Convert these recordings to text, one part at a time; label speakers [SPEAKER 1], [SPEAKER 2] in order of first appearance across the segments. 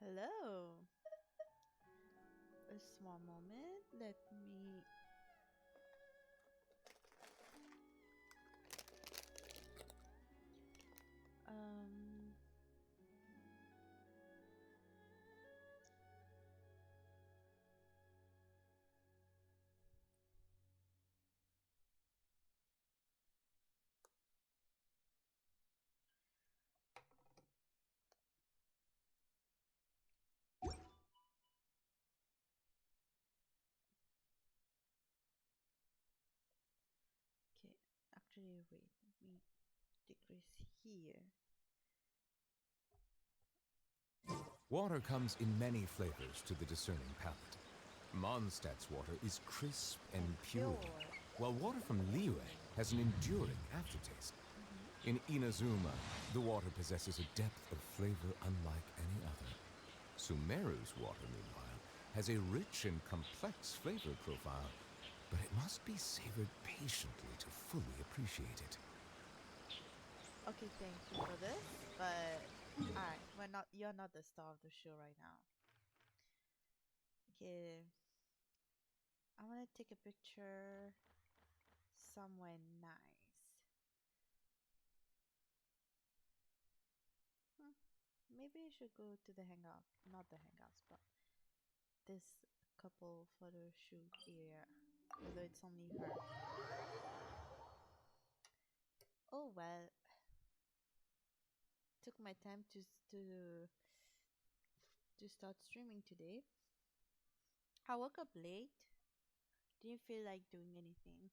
[SPEAKER 1] Hello. A small moment. Let me. Um. Okay. Actually, wait. Let me decrease here.
[SPEAKER 2] Water comes in many flavors to the discerning palate. Mondstadt's water is crisp and pure, while water from Liyue has an enduring aftertaste. In Inazuma, the water possesses a depth of flavor unlike any other. Sumeru's water, meanwhile, has a rich and complex flavor profile, but it must be savored patiently to fully appreciate it.
[SPEAKER 1] Okay, thank you for this. But alright, we're not. You're not the star of the show right now. Okay. I want to take a picture somewhere nice. Hmm. Maybe I should go to the hangout. Not the hangout spot. This couple photo shoot area. Although it's only her. Oh well. Took my time to start streaming today. I woke up late. Didn't feel like doing anything.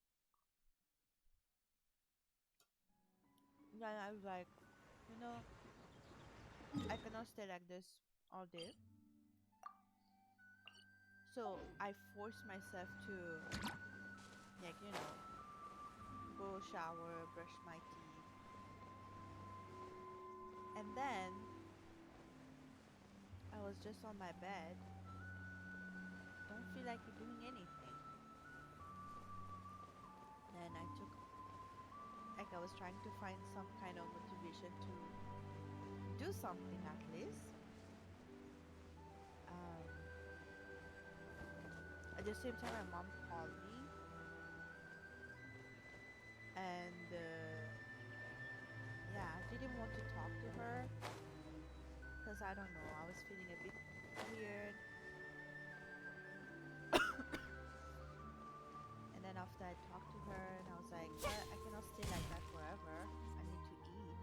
[SPEAKER 1] Then I was like, you know, I cannot stay like this all day. So I forced myself to, like, go shower, brush my teeth, and then I was just on my bed. Don't feel like doing anything. Then I took, like, I was trying to find some kind of motivation to do something at least. Um, at the same time, my mom called me, and yeah, I didn't want to talk to her because I don't know, I was feeling a bit weird. And then after I talked to her, and I was like, but I cannot stay like that forever. I need to eat.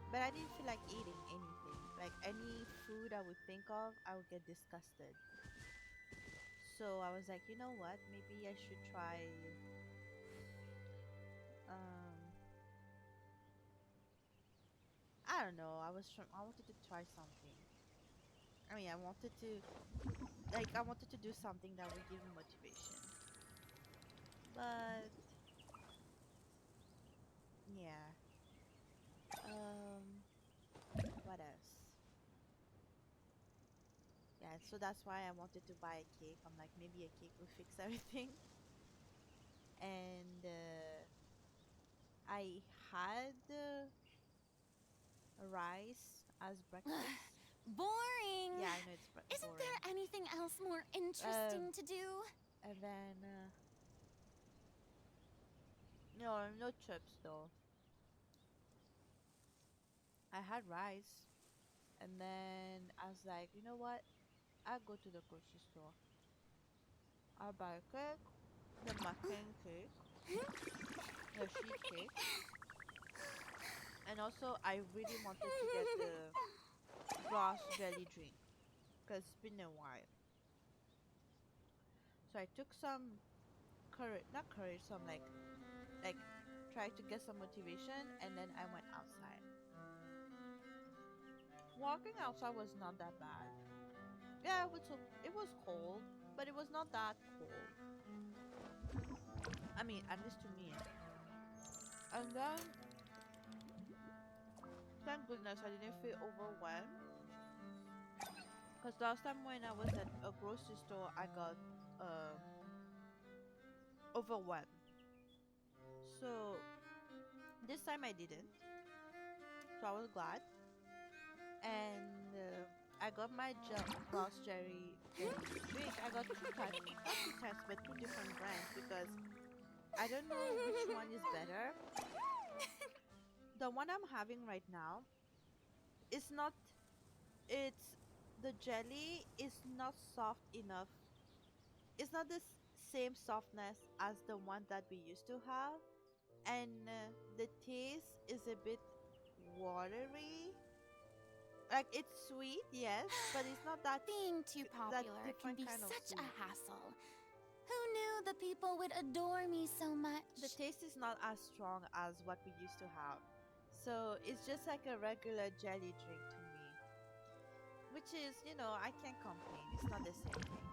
[SPEAKER 1] But I didn't feel like eating anything. Like any food I would think of, I would get disgusted. So I was like, you know what? Maybe I should try. Um, I don't know. I wanted to try something. I mean, I wanted to do something that would give me motivation. But yeah. Um, what else? Yeah, so that's why I wanted to buy a cake. I'm like, maybe a cake will fix everything. And I had rice as breakfast.
[SPEAKER 3] Boring!
[SPEAKER 1] Yeah, I know it's
[SPEAKER 3] Isn't there
[SPEAKER 1] boring.
[SPEAKER 3] anything else more
[SPEAKER 1] Um,
[SPEAKER 3] interesting to do?
[SPEAKER 1] and then no, no chips though. I had rice, and then I was like, you know what? I'll go to the grocery store. I'll buy a cake, the McCain cake, the sheet cake, and also I really wanted to get the grass jelly drink because it's been a while. So I took some courage, not courage, some like try to get some motivation, and then I went outside. Walking outside was not that bad. Yeah, it was cold, but it was not that cold. I mean, at least to me. And then, thank goodness I didn't feel overwhelmed. Because last time when I was at a grocery store, I got uh, overwhelmed. So this time I didn't. So I was glad. And I got my boss jelly drink. I got two types, not two types, but two different brands because I don't know which one is better. The one I'm having right now is not. It's the jelly is not soft enough. It's not the same softness as the one that we used to have, and the taste is a bit watery. Like it's sweet, yes, but it's not
[SPEAKER 3] Being too
[SPEAKER 1] that
[SPEAKER 3] popular can
[SPEAKER 1] different
[SPEAKER 3] be
[SPEAKER 1] kind of
[SPEAKER 3] such
[SPEAKER 1] sweet.
[SPEAKER 3] a hassle. Who knew the people would adore me so much?
[SPEAKER 1] The taste is not as strong as what we used to have. So it's just like a regular jelly drink to me, which is, I can't complain. It's not the same thing.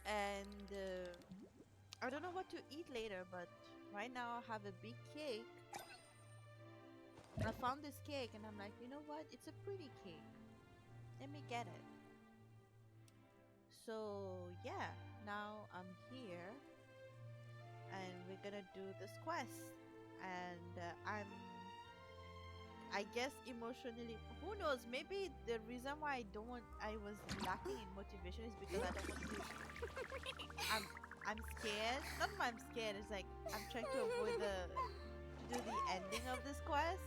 [SPEAKER 1] And I don't know what to eat later, but right now I have a big cake. I found this cake and I'm like, you know what? It's a pretty cake. Let me get it. So, yeah, now I'm here and we're gonna do this quest. And I guess emotionally, who knows? Maybe the reason why I was lacking in motivation is because I don't want to. I'm scared. Not that I'm scared. It's like I'm trying to avoid to do the ending of this quest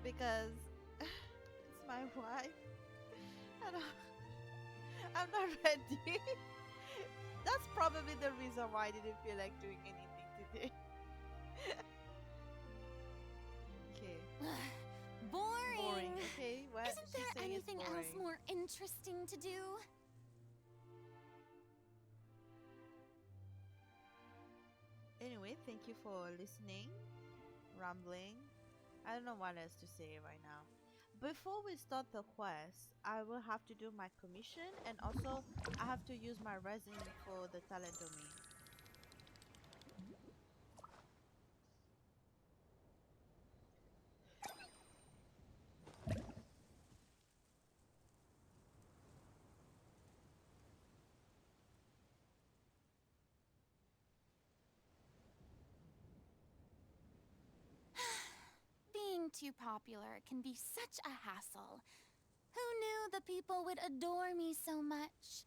[SPEAKER 1] because it's my wife. I don't, I'm not ready. That's probably the reason why I didn't feel like doing anything today. Okay.
[SPEAKER 3] Boring.
[SPEAKER 1] Okay, what?
[SPEAKER 3] Isn't
[SPEAKER 1] She's
[SPEAKER 3] there
[SPEAKER 1] saying it's
[SPEAKER 3] anything else
[SPEAKER 1] boring.
[SPEAKER 3] more interesting to do?
[SPEAKER 1] Anyway, thank you for listening, rambling. I don't know what else to say right now. Before we start the quest, I will have to do my commission and also I have to use my resin for the talent domain.
[SPEAKER 3] Being too popular can be such a hassle. Who knew the people would adore me so much?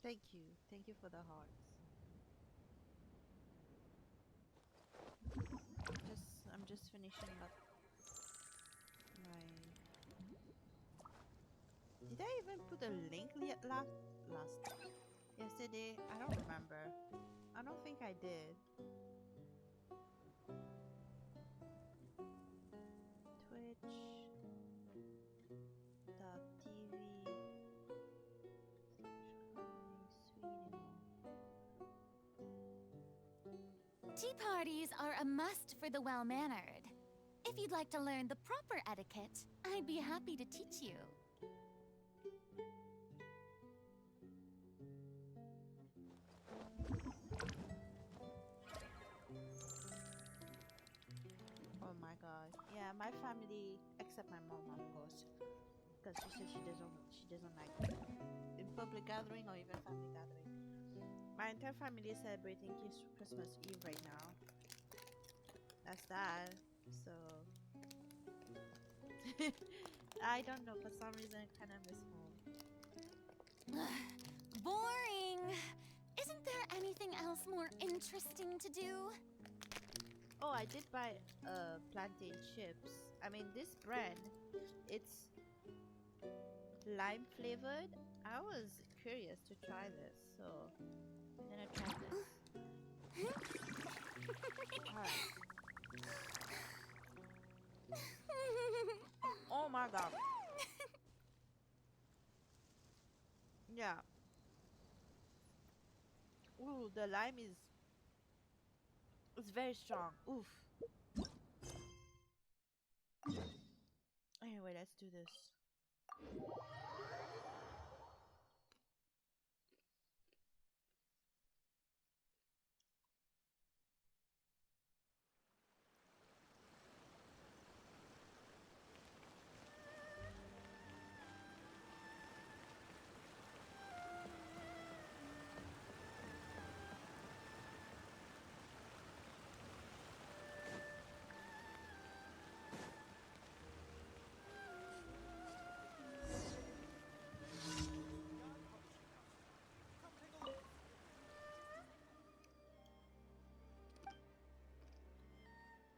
[SPEAKER 1] Thank you. Thank you for the hearts. I'm just finishing up my. Did I even put a link last yesterday? I don't remember. I don't think I did. Twitch.tv
[SPEAKER 3] Tea parties are a must for the well-mannered. If you'd like to learn the proper etiquette, I'd be happy to teach you.
[SPEAKER 1] Oh my god. Yeah, my family, except my mom, of course, because she says she doesn't like it. In public gathering or even family gathering. My entire family is celebrating Christmas Eve right now. That's that. So I don't know. For some reason, I kind of miss home.
[SPEAKER 3] Boring. Isn't there anything else more interesting to do?
[SPEAKER 1] Oh, I did buy plantain chips. I mean, this brand, it's lime flavored. I was curious to try this, so I'm gonna try this. Alright. Oh my god. Yeah. Ooh, the lime is it's very strong. Oof. Anyway, let's do this.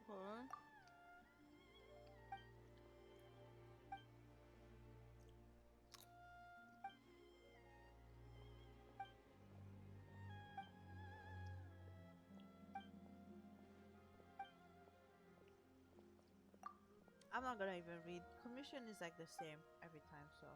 [SPEAKER 1] Huh? I'm not gonna even read. Commission is like the same every time, so.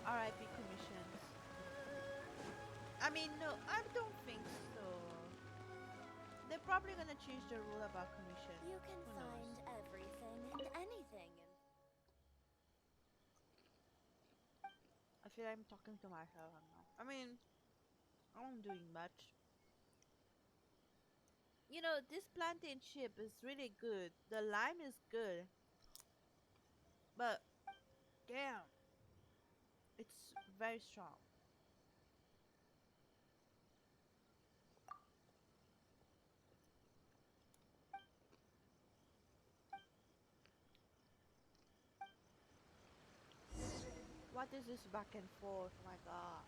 [SPEAKER 1] R.I.P. commissions. I mean, no, I don't think so. They're probably gonna change the rule about commission.
[SPEAKER 4] You can
[SPEAKER 1] Who
[SPEAKER 4] find
[SPEAKER 1] knows?
[SPEAKER 4] everything and anything in
[SPEAKER 1] I feel like I'm talking to myself now. I mean, I'm doing much. You know, this plantain chip is really good. The lime is good, but damn, it's very strong. What is this back and forth? Oh my god.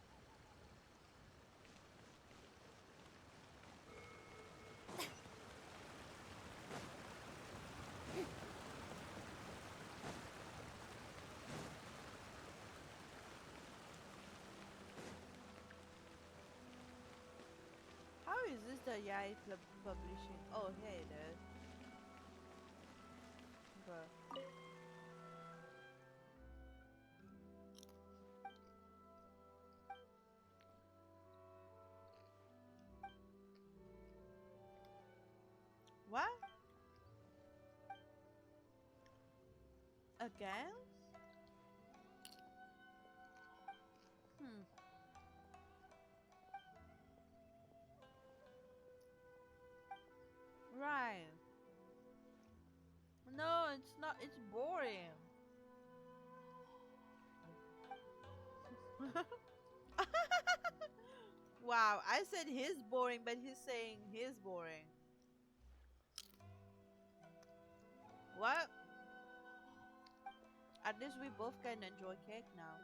[SPEAKER 1] How is this the Yai publishing? Oh, here it is. Okay. What? Again? Hmm. Right. No, it's not. It's boring. Wow, I said his boring, but he's saying his boring. What? At least we both can enjoy cake now.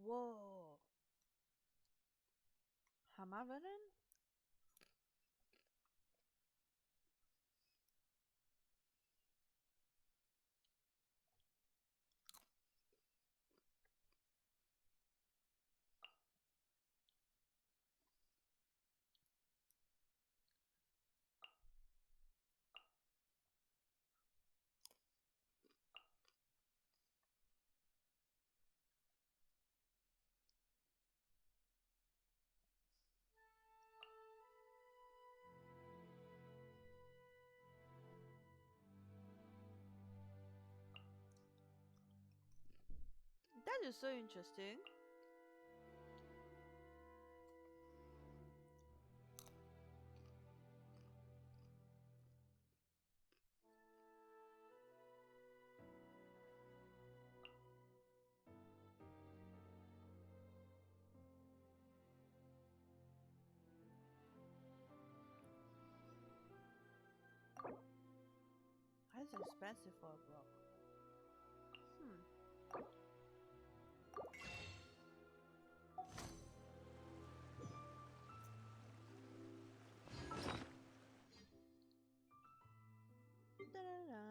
[SPEAKER 1] Whoa. Hamaverin? That is so interesting. That's expensive for a book. Hmm. Da-da-da.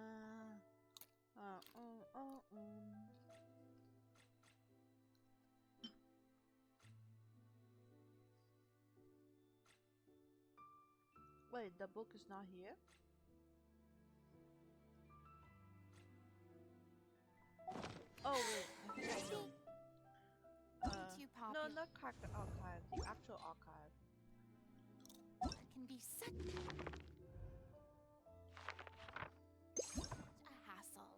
[SPEAKER 1] Wait, the book is not here? Oh wait, I think I know.
[SPEAKER 3] Too
[SPEAKER 1] No,
[SPEAKER 3] popular.
[SPEAKER 1] not character archive, the actual archive.
[SPEAKER 3] Can be such a hassle.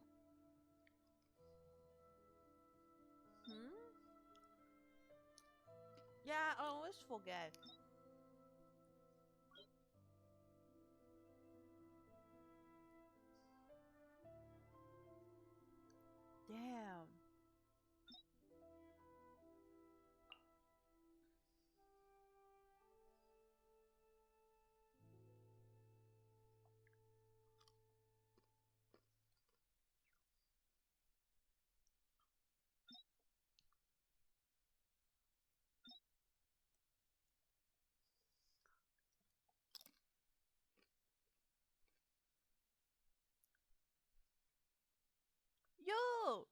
[SPEAKER 1] Hmm? Yeah, I always forget. Damn. Yo!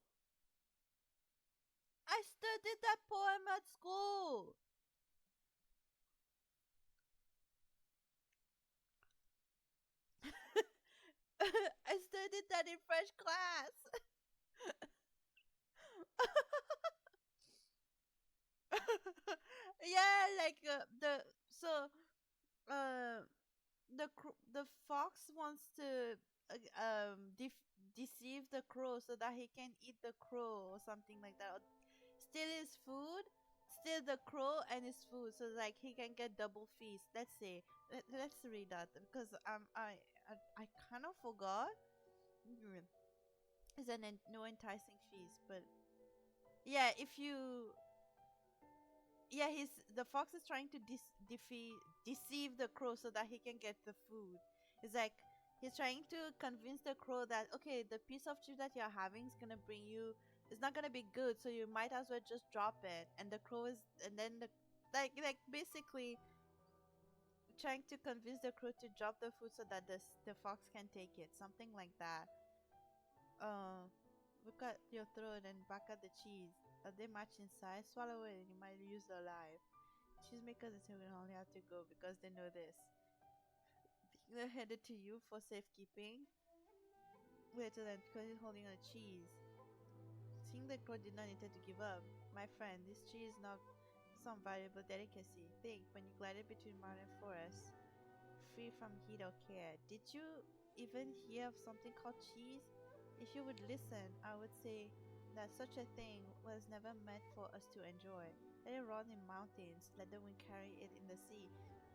[SPEAKER 1] I studied that poem at school! I studied that in French class! Yeah, like uh the fox wants to deceive the crow so that he can eat the crow or something like that. Or steal his food, steal the crow and his food, so like he can get double feast. Let's see. Let's read that because I kind of forgot. Mm. It's no enticing feast, but yeah, if you yeah, he's the fox is trying to deceive the crow so that he can get the food. It's like he's trying to convince the crow that okay, the piece of cheese that you're having is gonna bring you. It's not gonna be good, so you might as well just drop it. And the crow is, and then the like basically trying to convince the crow to drop the food so that the fox can take it. Something like that. Look at your throat and back at the cheese. Are they match in size? Swallow it and you might lose your life. Cheesemakers and will only have to go because they know this. They're headed to you for safekeeping. Wait till then, because he's holding on a cheese. Seeing the crow did not intend to give up. My friend, this cheese is not some valuable delicacy. Think, when you glided between mountain forests, free from heat or care, did you even hear of something called cheese? If you would listen, I would say that such a thing was never meant for us to enjoy. Let it run in mountains, let the wind carry it in the sea.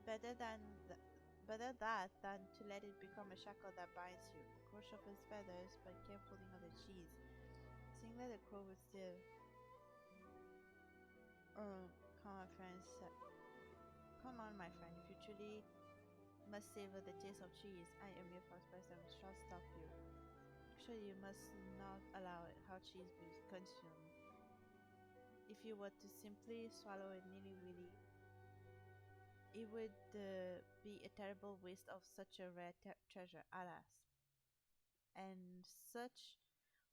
[SPEAKER 1] Better than th- Better that than to let it become a shackle that binds you. The crow shuffles feathers, but kept pulling on the cheese. Seeing that the crow was still, come on, friends. Come on, my friend. If you truly must savor the taste of cheese, I am your first person shall stop you. Surely you must not allow it how cheese be consumed. If you were to simply swallow it nilly-willy, it would be a terrible waste of such a rare treasure, alas. And such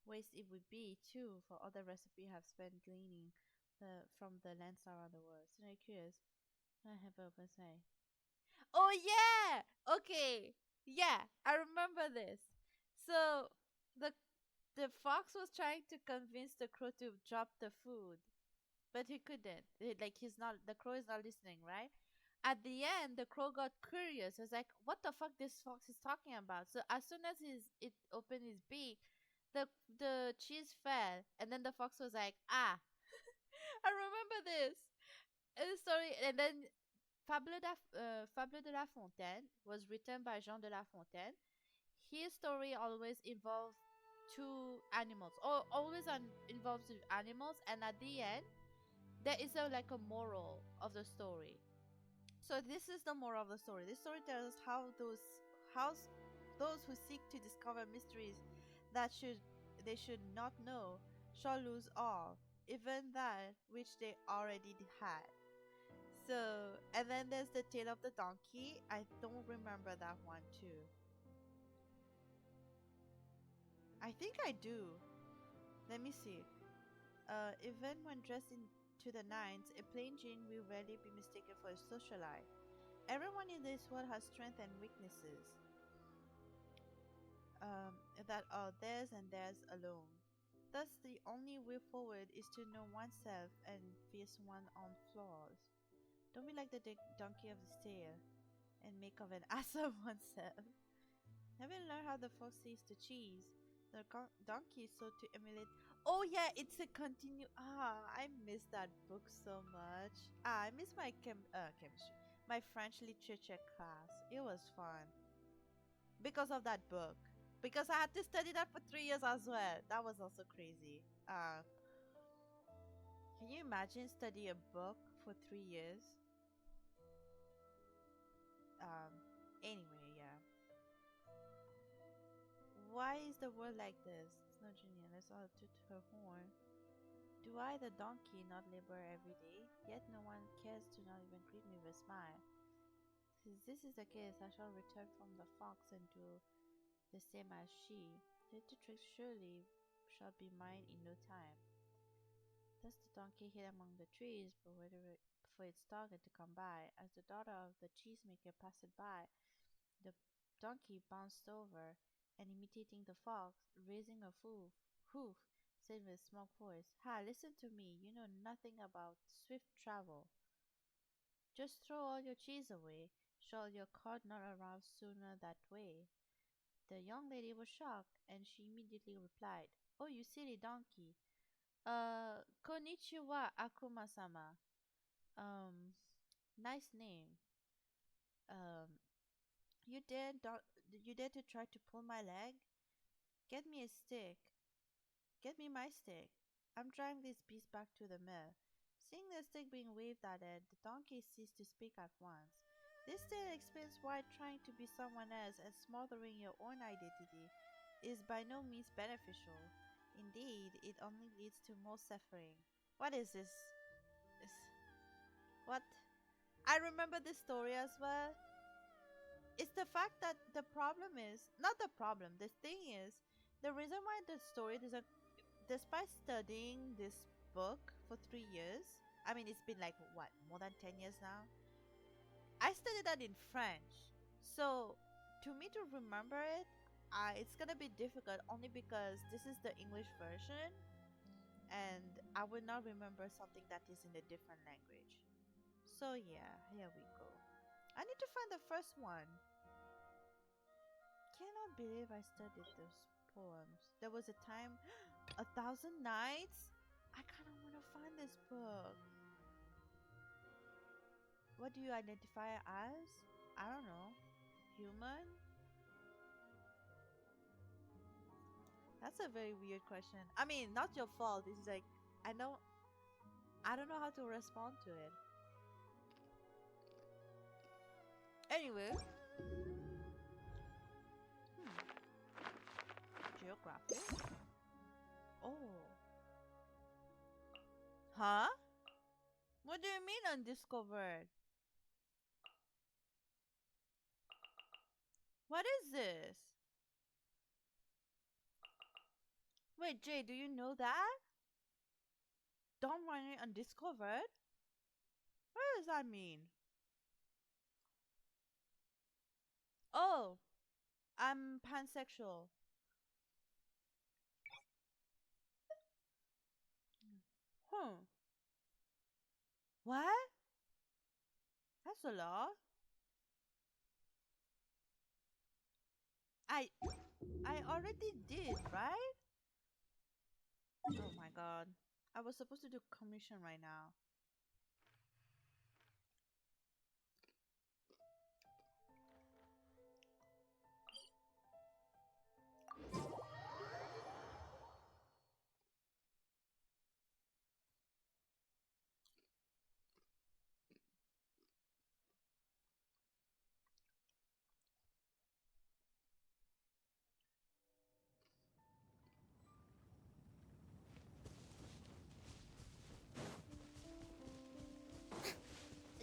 [SPEAKER 1] waste it would be, too, for all the recipe have spent gleaning from the lands around the world. So I'm curious. I have open say. Oh yeah! Okay. Yeah, I remember this. So the the fox was trying to convince the crow to drop the food, but he couldn't. Like he's not the crow is not listening, right? At the end, the crow got curious. It was like, "What the fuck this fox is talking about?" So as soon as it opened his beak, the cheese fell, and then the fox was like, "Ah, I remember this." Story, and then Fable de la Fontaine was written by Jean de la Fontaine. His story always involves two animals, or always involves animals, and at the end there is like a moral of the story. So this is the moral of the story. This story tells us how Those who seek to discover mysteries that they should not know shall lose all, even that which they already had. So, and then there's the tale of the donkey. I don't remember that one too. I think I do. Let me see. Even when dressed in to the nines, a plain Jane will rarely be mistaken for a socialite. Everyone in this world has strengths and weaknesses that are theirs and theirs alone. Thus, the only way forward is to know oneself and face one's own flaws. Don't be like the donkey of the tale and make of an ass of oneself. Having learned how the fox tastes the cheese, the donkey sought to emulate. Oh yeah, it's a continue. I miss that book so much. I miss my chemistry, my French literature class. It was fun because of that book. Because I had to study that for 3 years as well. That was also crazy. Can you imagine study a book for 3 years? Um, anyway, yeah. Why is the world like this? It's not genius. Let's all toot her horn. Do I, the donkey, not labor every day? Yet no one cares to not even greet me with a smile. Since this is the case, I shall return from the fox and do the same as she. Little tricks surely shall be mine in no time. Thus the donkey hid among the trees, but waited for its target to come by. As the daughter of the cheesemaker passed by, the donkey bounced over, and imitating the fox, raising a hoof, said with a small voice, "Ha, listen to me. You know nothing about swift travel. Just throw all your cheese away. Shall your cart not arrive sooner that way?" The young lady was shocked, and she immediately replied, "Oh, you silly donkey. Konnichiwa, Akuma-sama. Um, nice name. Um, you dare to try to pull my leg? Get me a stick. Get me my stick. I'm driving this beast back to the mill." Seeing the stick being waved at it, the donkey ceased to speak at once. This tale explains why trying to be someone else and smothering your own identity is by no means beneficial. Indeed, it only leads to more suffering. What is this? Is what? I remember this story as well. It's the fact that the problem is not the problem. The thing is, the reason why the story doesn't, despite studying this book for 3 years, I mean, it's been like what, more than 10 years now? I studied that in French. So, to me to remember it, it's gonna be difficult only because this is the English version and I will not remember something that is in a different language. So, yeah, here we go. I need to find the first one. Cannot believe I studied those poems. There was a time, A Thousand Nights? I kind of want to find this book. What do you identify as? I don't know. Human? That's a very weird question. I mean, not your fault. It's like I don't I don't know how to respond to it. Anyway, geography. Oh. Huh? What do you mean undiscovered? What is this? Wait, Jay, do you know that? Don't run undiscovered? What does that mean? Oh, I'm pansexual. Huh. What? That's a lot. I I already did, right? Oh my god. I was supposed to do commission right now.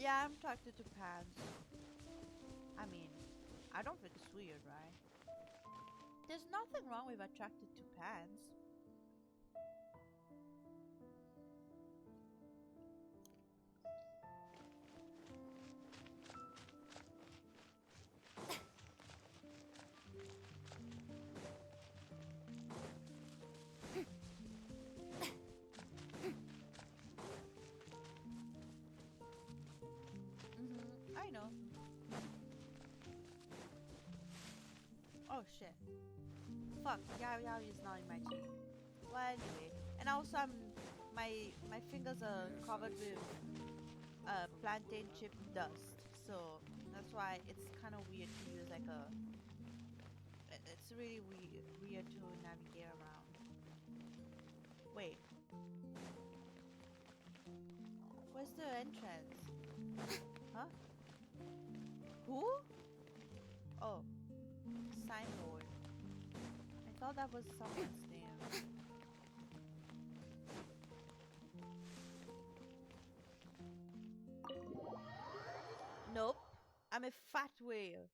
[SPEAKER 1] Yeah, I'm attracted to pants. I mean, I don't think it's weird, right? There's nothing wrong with attracted to pants. I know. Oh shit. Fuck, Yao Yao is not in my team. Well, anyway, and also my fingers are covered with plantain chip dust, so that's why it's kind of weird to use like a. It's really weird to navigate around. Wait, where's the entrance? Huh? Who? Oh, signboard. I thought that was someone's name. Nope. I'm a fat whale.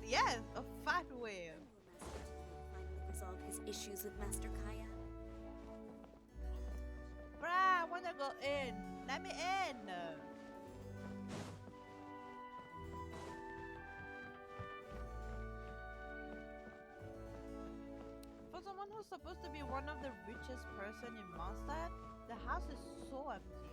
[SPEAKER 1] Yes, a fat whale.
[SPEAKER 4] When will Master Teal finally resolve his issues with Master Kaya?
[SPEAKER 1] Bruh, I wanna go in. Let me in. For someone who's supposed to be one of the richest person in Mondstadt, the house is so empty.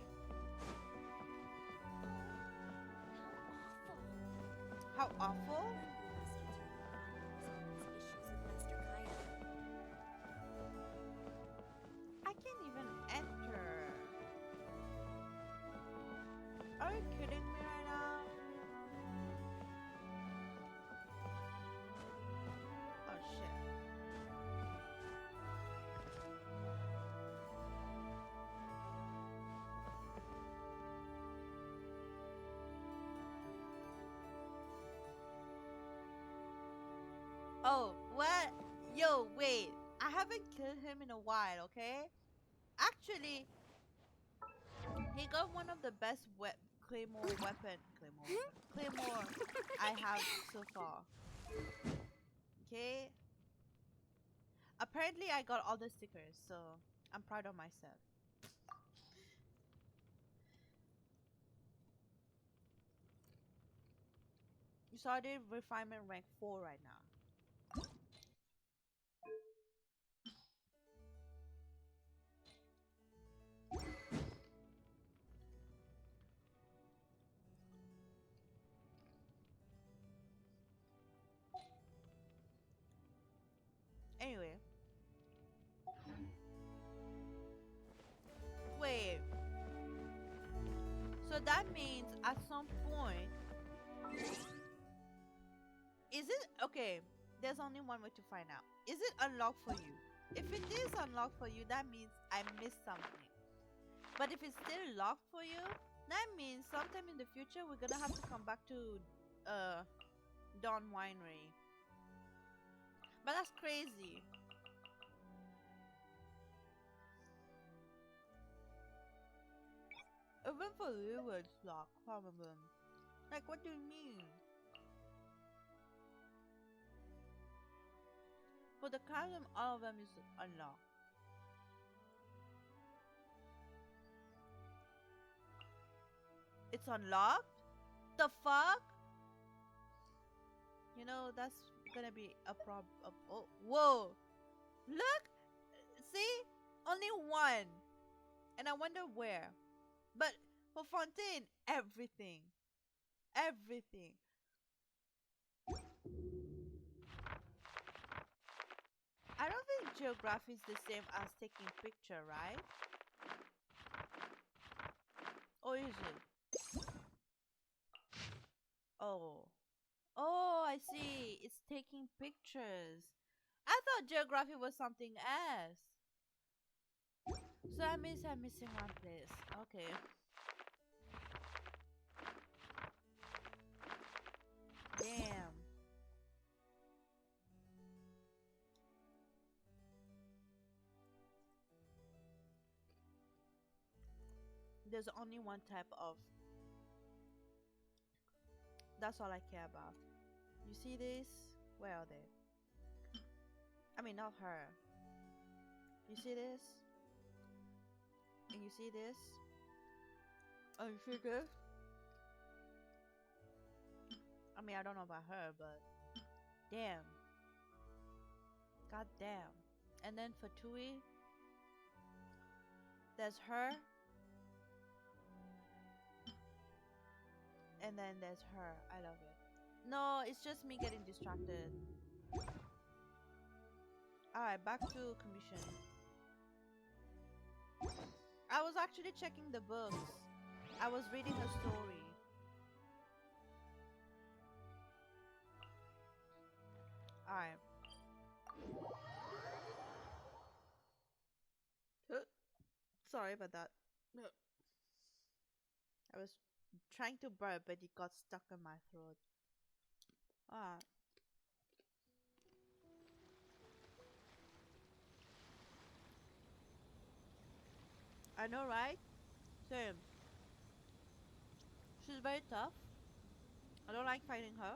[SPEAKER 4] How
[SPEAKER 1] How
[SPEAKER 4] awful!
[SPEAKER 1] awful?
[SPEAKER 4] When will Master Teal finally resolve his issues with Master Kaya?
[SPEAKER 1] I can't even enter. Are you kidding me right now? Oh shit. Oh, what? Yo, wait. I haven't killed him in a while, okay? Actually, he got one of the best claymore I have so far. Okay? Apparently, I got all the stickers, so I'm proud of myself. So I did refinement rank 4 right now. Anyway, wait. So that means at some point, is it okay? There's only one way to find out. Is it unlocked for you? If it is unlocked for you, that means I missed something. But if it's still locked for you, that means sometime in the future we're gonna have to come back to Dawn Winery. But that's crazy. Even for you, it's locked, probably. Like, what do you mean? For the chasm, all of them is unlocked. It's unlocked? The fuck? You know, that's gonna be a problem. Oh, whoa! Look! See? Only one. And I wonder where. But for Fontaine, everything. Everything. I don't think geography is the same as taking picture, right? Or is it? Oh. Oh, I see. It's taking pictures. I thought geography was something else. So that means I'm missing one place. Okay. Damn. There's only one type of. That's all I care about. You see this? Where are they? I mean, not her. You see this? And you see this? And you see this? I mean, I don't know about her, but damn. God damn. And then for Tui, there's her. And then there's her. I love it. No, it's just me getting distracted. Alright, back to commission. I was actually checking the books. I was reading a story. Alright. Sorry about that. I was trying to burp, but it got stuck in my throat. Alright. I know, right? Same. She's very tough. I don't like fighting her.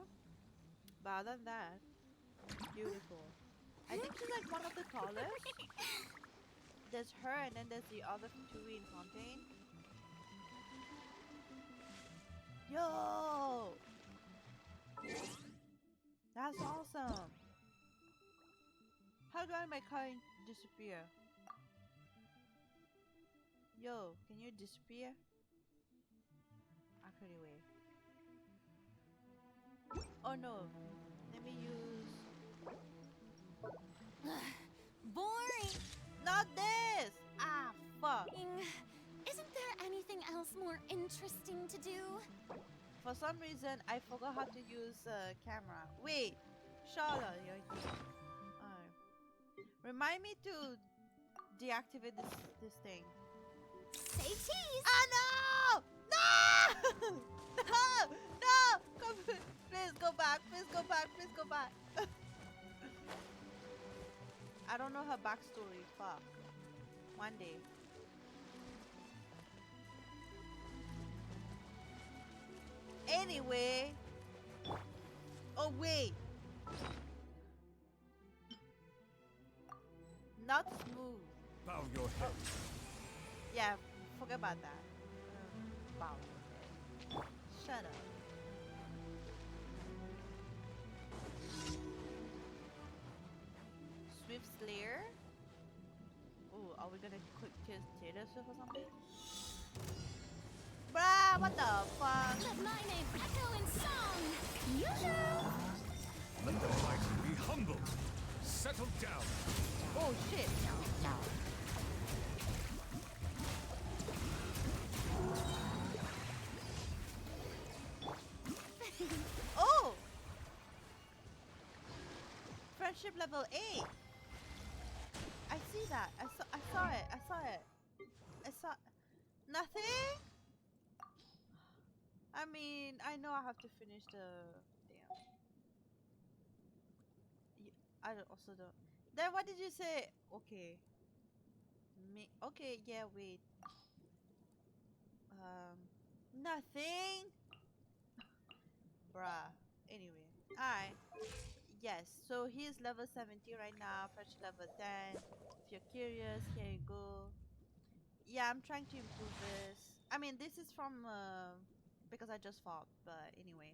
[SPEAKER 1] But other than that, beautiful. I think she's like one of the tallest. There's her, and then there's the other two in Fontaine. Yo! That's awesome. How do I make her disappear? Yo, can you disappear? Actually, wait. Oh no. Let me use...
[SPEAKER 3] Boring.
[SPEAKER 1] Not this! Ah, fuck.
[SPEAKER 3] Isn't there anything else more interesting to do?
[SPEAKER 1] For some reason, I forgot how to use camera. Wait, Charlotte, you're here. Remind me to deactivate this thing.
[SPEAKER 3] Say cheese.
[SPEAKER 1] Ah, no! No! No! No! Come, please go back. Please go back. Please go back. I don't know her backstory. Fuck. One day. Anyway. Oh, wait. Not smooth.
[SPEAKER 2] Bow your head.
[SPEAKER 1] Yeah, forget about that. Bow your head. Shut up. Swift Slayer. Ooh, are we gonna quick kiss Taylor Swift or something? Bruh, what the fuck?
[SPEAKER 3] Let my name echo in song. Yoo-hoo!
[SPEAKER 2] Let the mighty be humbled. Settle down.
[SPEAKER 1] Oh shit. Oh! Friendship level 8. I see that. I saw it. I saw it. I saw nothing? I mean, I know I have to finish the damn. I also don't. Then what did you say? Okay. Okay, yeah, wait. Nothing? Bruh. Anyway. Alright. Yes, so he's level 70 right now, fresh level 10. If you're curious, here you go. Yeah, I'm trying to improve this. I mean, this is from, because I just fought, but anyway.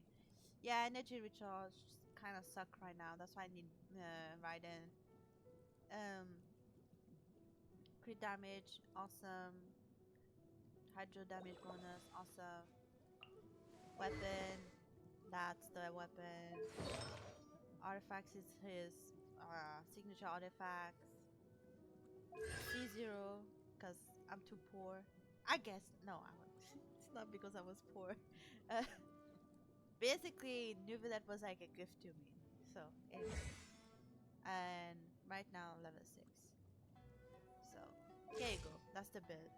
[SPEAKER 1] Yeah, energy recharge kind of suck right now. That's why I need, Raiden. Crit damage, awesome. Hydro damage bonus, awesome. Weapon, that's the weapon. Artifacts is his signature artifacts. C0, because I'm too poor. I guess, no, it's not because I was poor. Basically, Nuvilet was like a gift to me. So, anyway. And Right now, level 6. So, here you go. That's the build.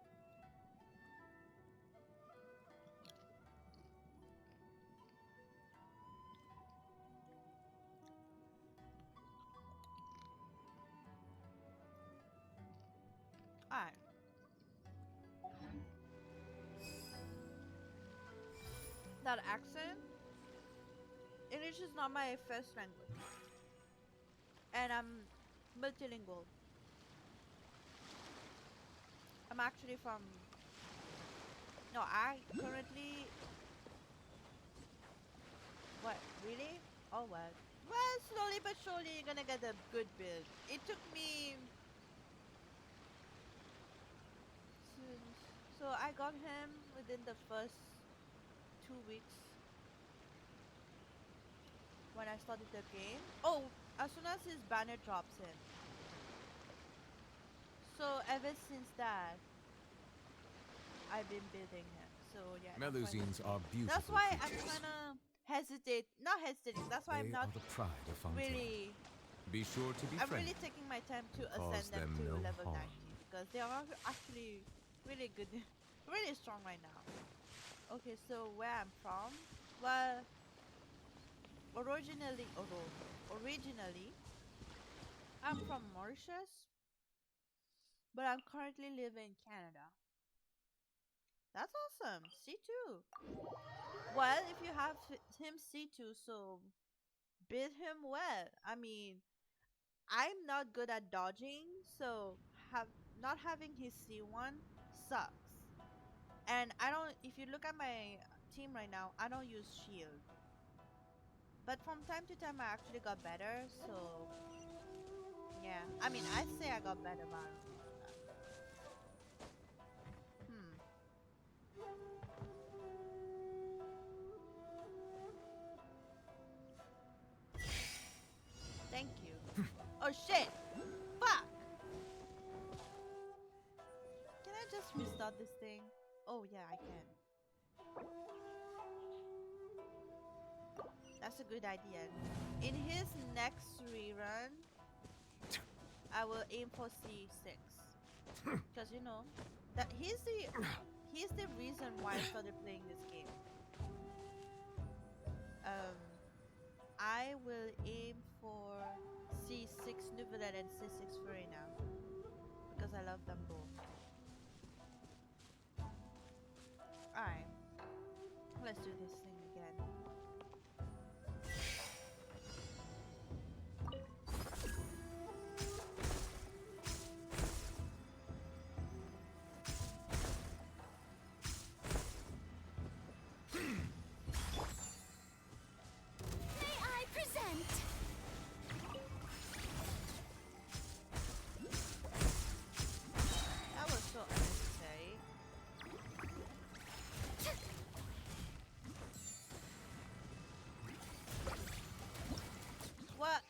[SPEAKER 1] Alright. That accent, English is not my first language. And I'm multilingual. I'm actually from... No, I currently... What? Really? Oh, well. Well, slowly but surely you're gonna get a good build. It took me... So I got him within the first 2 weeks when I started the game. Oh, as soon as his banner drops in. So ever since that, I've been building him. So yeah.
[SPEAKER 2] Melusines are beautiful
[SPEAKER 1] That's why I'm
[SPEAKER 2] creatures.
[SPEAKER 1] kind of not hesitating. That's why I'm
[SPEAKER 2] They
[SPEAKER 1] not
[SPEAKER 2] are the pride of Fontaine.
[SPEAKER 1] really.
[SPEAKER 2] Be sure to be
[SPEAKER 1] I'm
[SPEAKER 2] friendly.
[SPEAKER 1] really taking my time to
[SPEAKER 2] Cause
[SPEAKER 1] ascend them
[SPEAKER 2] them
[SPEAKER 1] to
[SPEAKER 2] no
[SPEAKER 1] level
[SPEAKER 2] harm.
[SPEAKER 1] 90 because they are actually really good, really strong right now. Okay, so where I'm from, well, originally, I'm from Mauritius, but I'm currently living in Canada. That's awesome. C2. Well, if you have him C2, so bid him well. I mean, I'm not good at dodging, so have not having his C1 sucks. And I don't, if you look at my team right now, I don't use shield. But from time to time, I actually got better, so yeah. I mean, I'd say I got better, but I don't know about that. Thank you. Oh shit! Fuck! Can I just restart this thing? Oh yeah, I can. That's a good idea. In his next rerun, I will aim for C6. Because you know, that he's the reason why I started playing this game. Um I will aim for C6 Nouvelle and C6 Farina because I love them both. Alright, let's do this thing again.
[SPEAKER 3] May I present?
[SPEAKER 1] That was so unnecessary. What?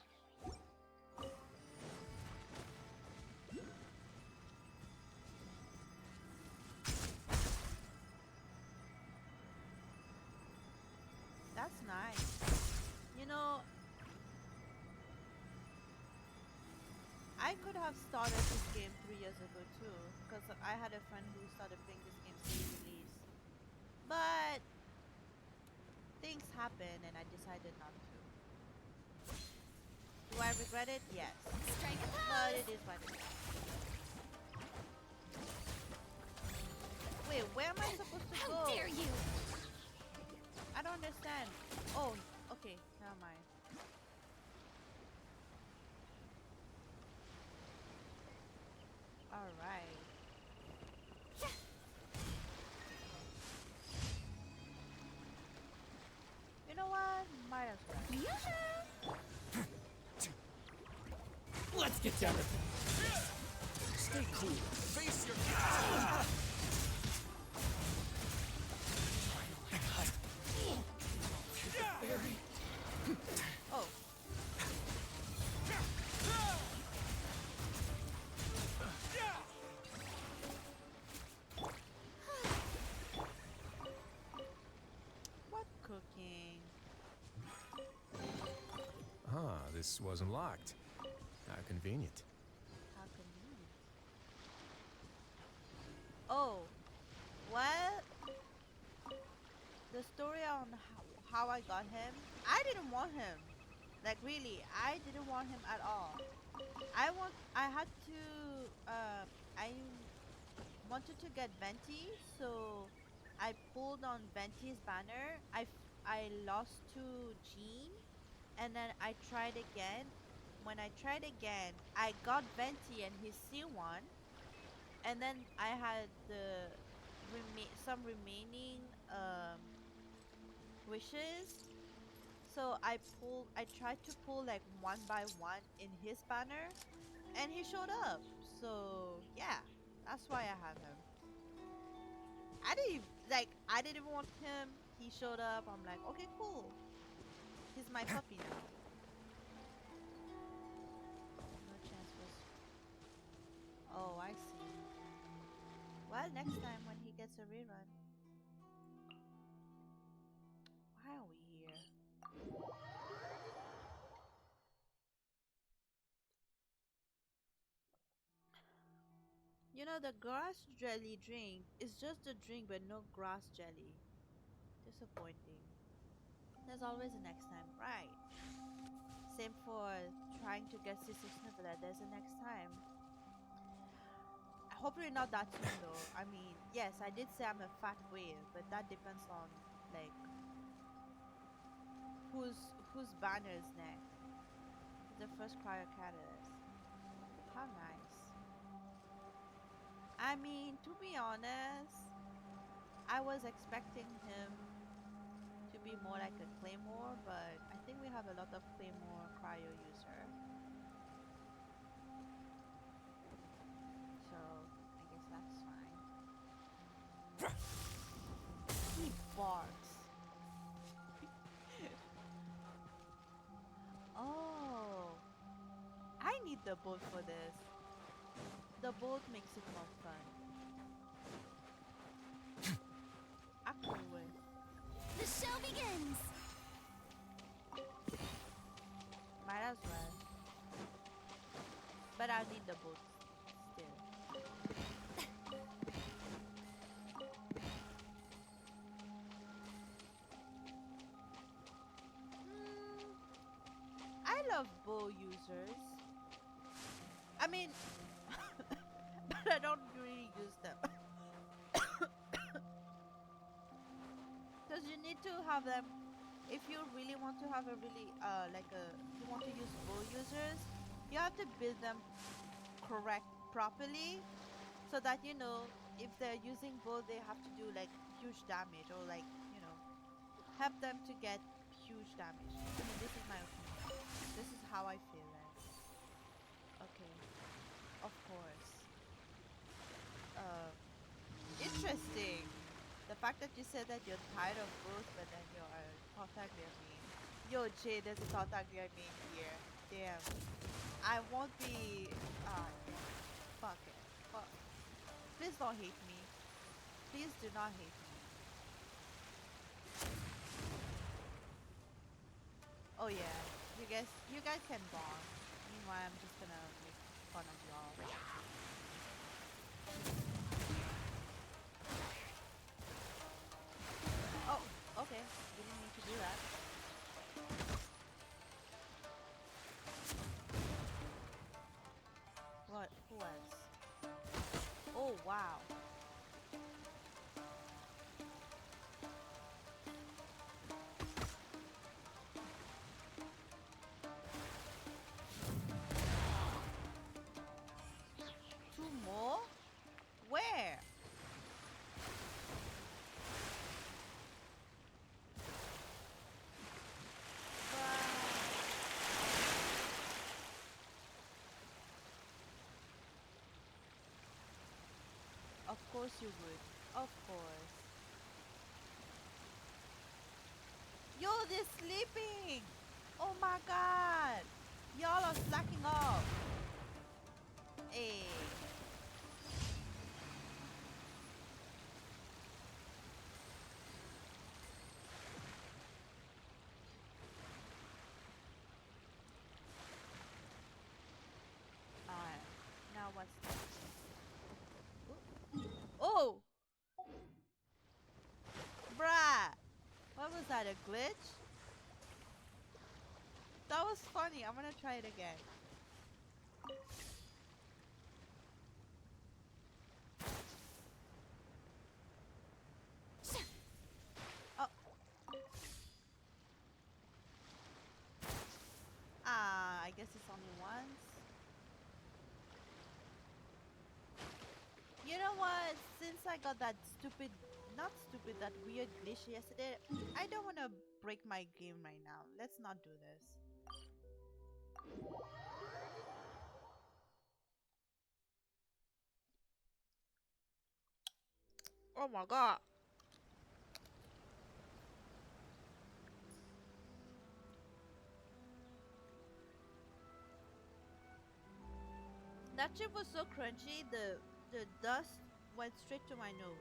[SPEAKER 1] That's nice. You know, I could have started this game 3 years ago too, because I had a friend who started playing this game since release. But things happen and I decided not to. Do I regret it? Yes.
[SPEAKER 3] Strike a
[SPEAKER 1] But
[SPEAKER 3] pose!
[SPEAKER 1] it is what it is. Wait, where am I supposed to
[SPEAKER 3] How
[SPEAKER 1] go?
[SPEAKER 3] dare you!
[SPEAKER 1] I don't understand. Oh, okay, never mind. Alright. You know what? Might as well.
[SPEAKER 3] Yoo-hoo!
[SPEAKER 5] Let's get down to business. Stay cool. Face your Very.
[SPEAKER 1] Oh. What cooking?
[SPEAKER 2] Ah, this wasn't locked. I
[SPEAKER 5] How convenient.
[SPEAKER 1] How convenient. Oh, well, the story on how I got him, I didn't want him. Like really, I didn't want him at all. I had to I wanted to get Venti, so I pulled on Venti's banner. I lost to Jean, and then I tried again. When I tried again, I got Venti and his C1, and then I had the some remaining wishes. So I tried to pull like one by one in his banner, and he showed up. So yeah, that's why I have him. I didn't even want him. He showed up. I'm like, okay, cool. He's my puppy now. No chance was. Oh, I see. Well, next time when he gets a rerun. Why are we here? You know, the grass jelly drink is just a drink but no grass jelly. Disappointing. There's always a next time, right? Same for trying to get Sister Sniffler. There's a next time. Hopefully not that soon though. I mean, yes, I did say I'm a fat whale, but that depends on like whose banner is next. The first cryo catalyst. How nice. I mean, to be honest, I was expecting him to be more like a Claymore, but I think we have a lot of Claymore cryo user. So I guess that's fine. He barks. Oh, I need the boat for this. The boat makes it more fun. Aqua.
[SPEAKER 3] The show begins!
[SPEAKER 1] Might as well. But I need the boat still. I love bow users. I mean, but I don't really use them. Because you need to have them. If you really want to have a really, you want to use bow users, you have to build them properly so that, you know, if they're using bow, they have to do like huge damage or like, you know, help them to get huge damage. I mean, this is my opinion. This is how I feel like. Okay. Of course. Uh, Interesting. The fact that you said that you're tired of both, but then you're a Tartaglia main. Yo, Jay, there's a Tartaglia main here. Damn. I won't be. Ah, damn. Fuck it. Fuck. Please don't hate me. Please do not hate me. Oh yeah. You guys can bond. Meanwhile, I'm just gonna make fun of y'all. Oh, okay. Didn't mean to do that. What? Who else? Oh, wow. Two more? Where? Of course you would. Of course. Yo, they're sleeping! Oh my god! Y'all are slacking off. Hey. a glitch? That was funny. I'm gonna try it again. Oh. Ah, I guess it's only once. You know what? Since I got that stupid, not stupid, that weird glitch yesterday, I don't want to break my game right now. Let's not do this. Oh my god. That chip was so crunchy, the dust went straight to my nose.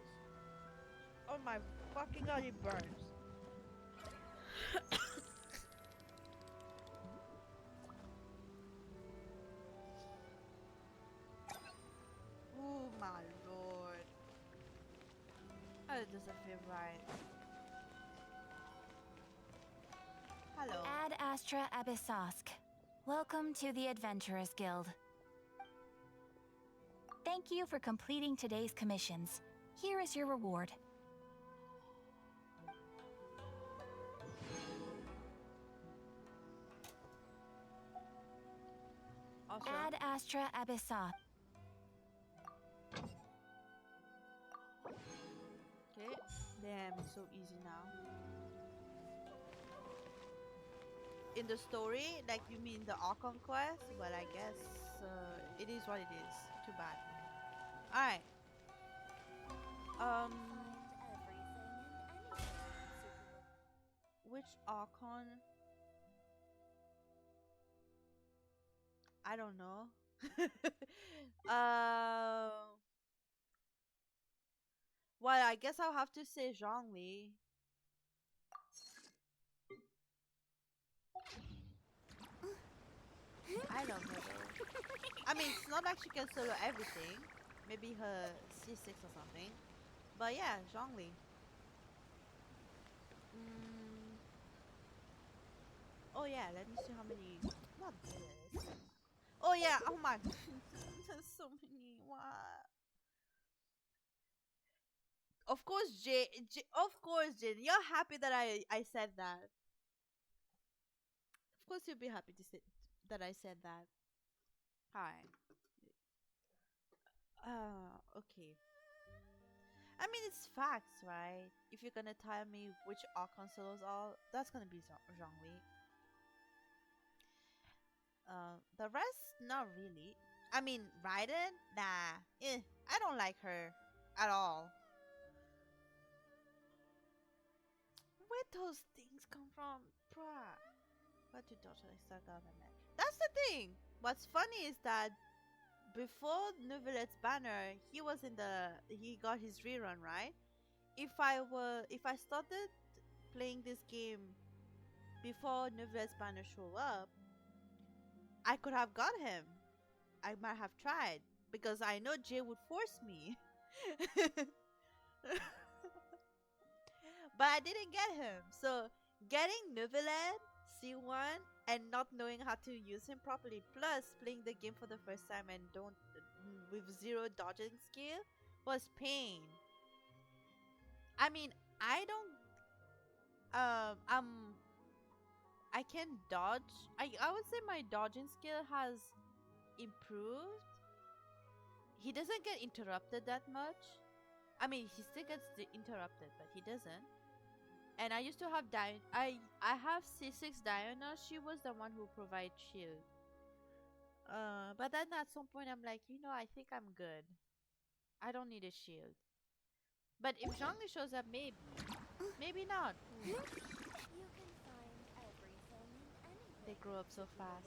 [SPEAKER 1] Oh my fucking god, it burns. Oh my lord. That doesn't feel right. Hello.
[SPEAKER 3] Ad Astra Abyssosk. Welcome to the Adventurers Guild. Thank you for completing today's commissions. Here is your reward.
[SPEAKER 1] Awesome.
[SPEAKER 3] Ad Astra Abyssosk.
[SPEAKER 1] Okay. Damn, it's so easy now. In the story, like you mean the Archon quest? Well, I guess it is what it is. Too bad. Alright. Which Archon? I don't know. Well, I guess I'll have to say Zhongli. I love her though. I mean, it's not like she can solo everything. Maybe her C6 or something. But yeah, Zhongli. Oh yeah, let me see how many. Not this. Oh yeah, oh my. There's so many. What? Of course, of course, Jin. You're happy that I said that. Of course, you'll be happy to say that I said that. Hi. Okay. I mean, it's facts, right? If you're gonna tell me which Archon solos are, that's gonna be Zhongli. The rest, not really. I mean, Raiden? Nah. I don't like her at all. Where those things come from? Bruh. What to daughter like government? That's the thing. What's funny is that before Nouvelette's banner, he got his rerun, right? If I started playing this game before Nouvelette's banner show up, I could have got him. I might have tried because I know Jay would force me. But I didn't get him. So getting Nouvelette C1 and not knowing how to use him properly, plus playing the game for the first time and don't with zero dodging skill was pain. I mean, I don't I can dodge. I would say my dodging skill has improved. He doesn't get interrupted that much. I mean, he still gets interrupted, but he doesn't. And I used to have I have C6 Diana. She was the one who provides shield. But then at some point I'm like, I think I'm good. I don't need a shield. But if Zhongli shows up, maybe not. They grow up so fast.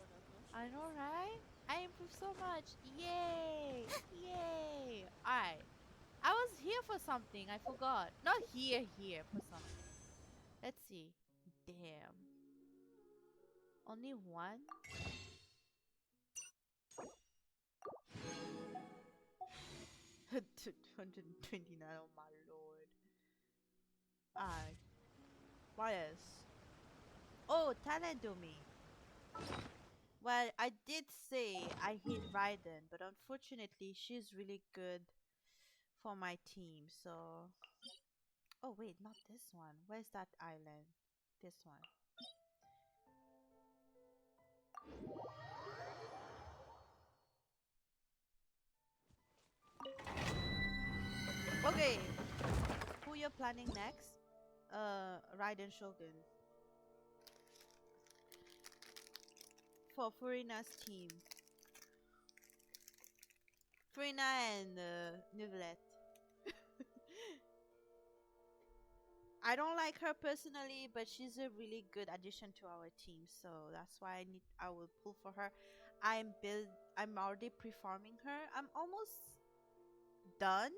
[SPEAKER 1] I know, right? I improved so much. Yay! Yay! Alright. I was here for something. I forgot. Not here for something. Let's see. Damn. Only one? 229. Oh my lord. Alright. What else? Oh, Talendomi. Well, I did say I hate Raiden, but unfortunately, she's really good for my team. So, oh wait, not this one. Where's that island? This one. Okay, who you're planning next? Raiden Shogun for Furina's team. Furina and Neuvillette. I don't like her personally, but she's a really good addition to our team. So that's why I will pull for her. I'm already pre-farming her. I'm almost done.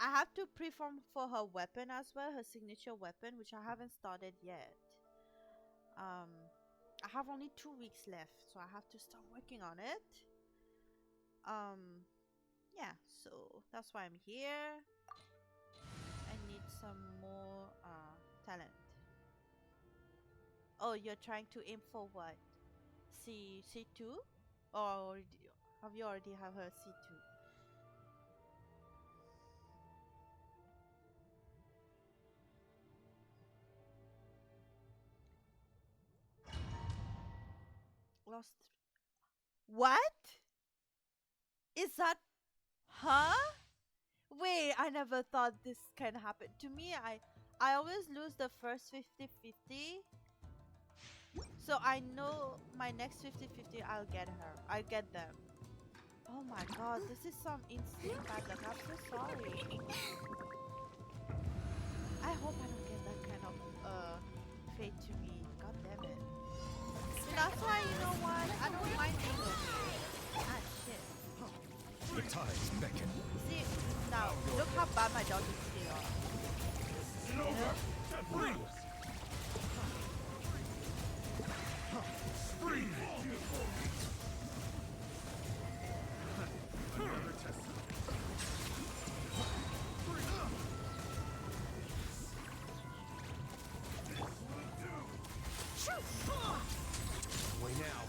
[SPEAKER 1] I have to pre-farm for her weapon as well, her signature weapon, which I haven't started yet. Um, I have only 2 weeks left, so I have to start working on it. Yeah, so that's why I'm here. I need some more talent. Oh, you're trying to aim for what? C2? Or have you already have her C2? Lost. What? Is that huh? Wait, I never thought this can happen. To me, I always lose the first 50-50. So I know my next 50-50 I'll get her. I'll get them. Oh my god, this is some insane bad luck. I'm so sorry. I hope I don't get that kind of fate to me. God damn it. That's why, you know what? I don't mind being okay. Ah shit.
[SPEAKER 5] The tides beckon.
[SPEAKER 1] See, now look how bad my dog is still. You know?
[SPEAKER 5] Way now.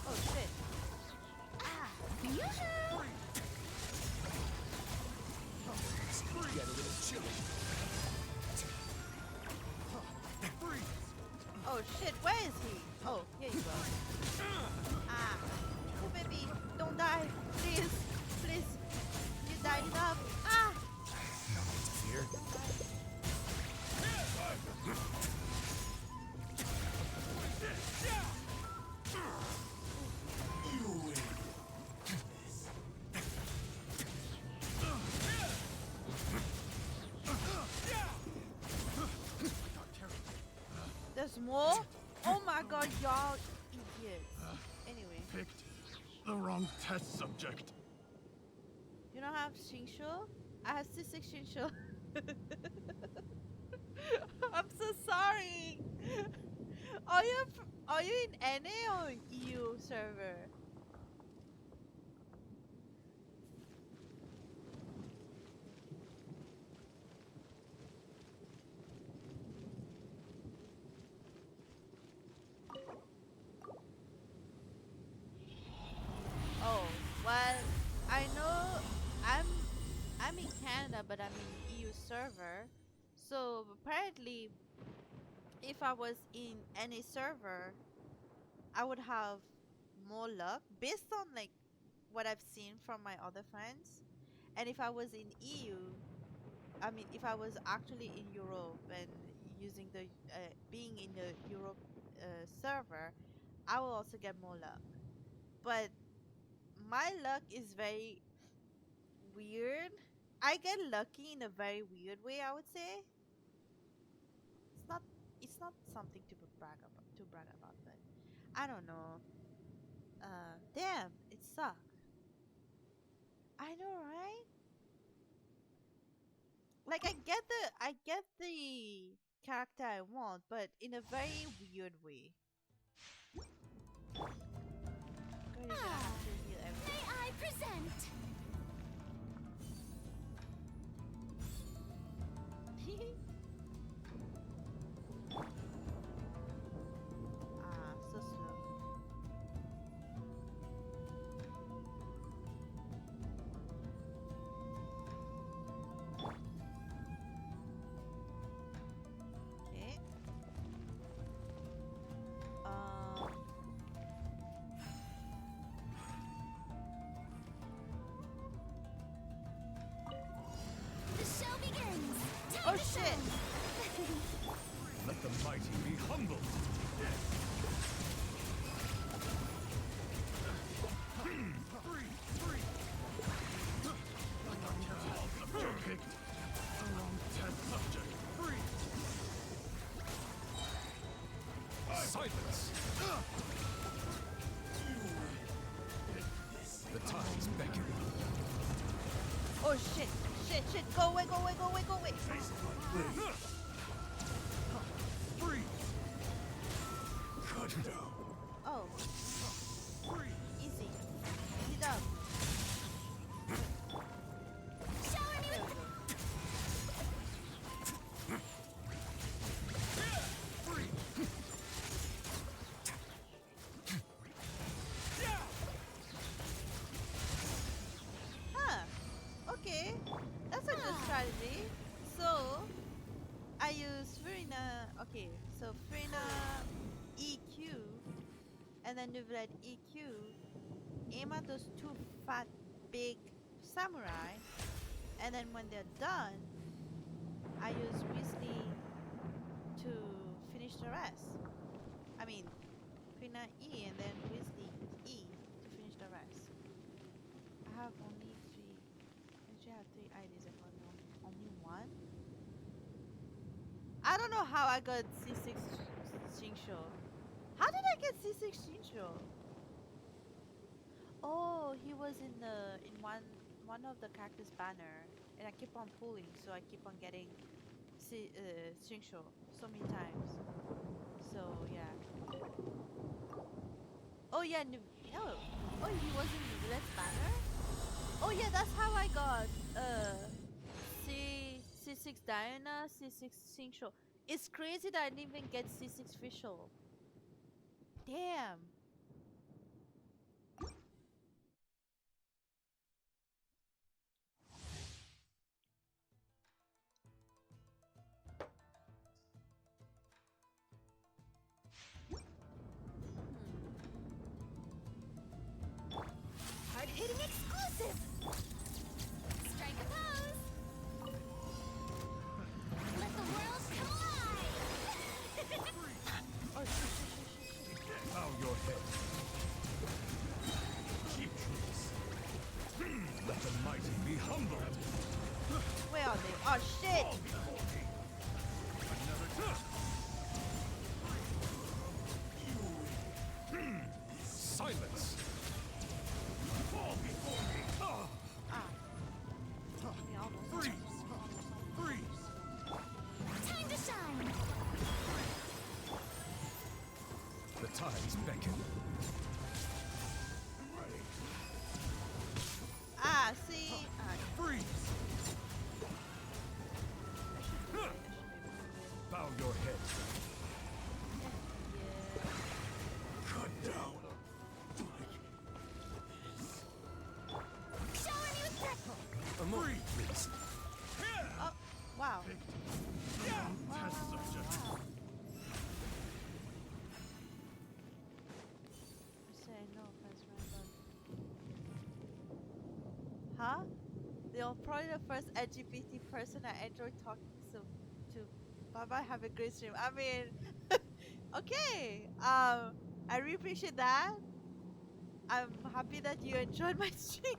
[SPEAKER 1] Oh shit.
[SPEAKER 5] Get a little chilly.
[SPEAKER 1] Oh shit, where is he? Oh, here you go. Ah. Oh baby, don't die. Please. Please. You died enough. Ah.
[SPEAKER 5] No need to fear.
[SPEAKER 1] There's more? Oh my god, y'all idiots. Anyway.
[SPEAKER 6] Picked the wrong test subject.
[SPEAKER 1] You don't have Shinshu? I have C6 Shinshu. I'm so sorry. Are you in NA or EU server? Oh, well, I know I'm in Canada, but I'm in EU server. So apparently, if I was in any server, I would have more luck based on like what I've seen from my other friends. And if I was in EU, I mean, if I was actually in Europe and using the being in the Europe server, I will also get more luck. But my luck is very weird. I get lucky in a very weird way, I would say. It's not something to brag about, but I don't know. Damn, it sucked. I know, right? Like I get the character I want, but in a very weird way. Good, you're gonna have to heal
[SPEAKER 3] May
[SPEAKER 1] everything.
[SPEAKER 3] I present?
[SPEAKER 1] Oh shit!
[SPEAKER 6] Let the mighty be humbled. Picked the wrong test subject.
[SPEAKER 2] Silence! The tides beckon.
[SPEAKER 1] Oh shit! Shit! Shit! Go away! Go away! Go away! Go away!
[SPEAKER 6] Freeze! Cut down.
[SPEAKER 1] Oh, easy. Easy done.
[SPEAKER 3] Shower me
[SPEAKER 1] There
[SPEAKER 3] with
[SPEAKER 1] we go. Huh. Okay. That's a good strategy. So, I use Furina. Okay, so Furina EQ, and then Nuvoled EQ. Aim at those two fat, big samurai, and then when they're done, I use Weasley to finish the rest. I mean, Furina E and then Weasley E to finish the rest. I have only three. Actually, I have three IDs. I got only one. I don't know how I got C6 Shinsho. How did I get C6 Shinsho? Oh, he was in one of the characters banner, and I keep on pulling, so I keep on getting Shinsho so many times. So yeah. Oh yeah, oh he was in Nuvoled's banner. Oh yeah, that's how I got C6 Diana, C6 Shinsho. It's crazy that I didn't even get C6 Fischl. Damn.
[SPEAKER 3] hard-hitting exclusive. Strike a pose. Let the world come alive.
[SPEAKER 1] Oh shit.
[SPEAKER 6] Bow your head. Cheap tricks. Let the mighty be humbled.
[SPEAKER 1] Where are they? Oh shit.
[SPEAKER 2] Silence!
[SPEAKER 6] Fall before me.
[SPEAKER 1] Ah. Yeah, almost.
[SPEAKER 6] Freeze! Freeze!
[SPEAKER 3] Time to shine.
[SPEAKER 2] The tides beckon.
[SPEAKER 1] Ah, see? Ah,
[SPEAKER 6] Freeze!
[SPEAKER 1] I should do it. I should maybe
[SPEAKER 6] Bow your head.
[SPEAKER 1] move it.
[SPEAKER 6] Cut down.
[SPEAKER 3] Shower me with breath.
[SPEAKER 2] A moment, please.
[SPEAKER 1] Yeah. Oh, wow.
[SPEAKER 6] Test subject.
[SPEAKER 1] Say no offense, random. Huh? You're probably the first LGBT person I enjoy talking to. Bye bye, have a great stream. I mean, okay. I really appreciate that. I'm happy that you enjoyed my stream.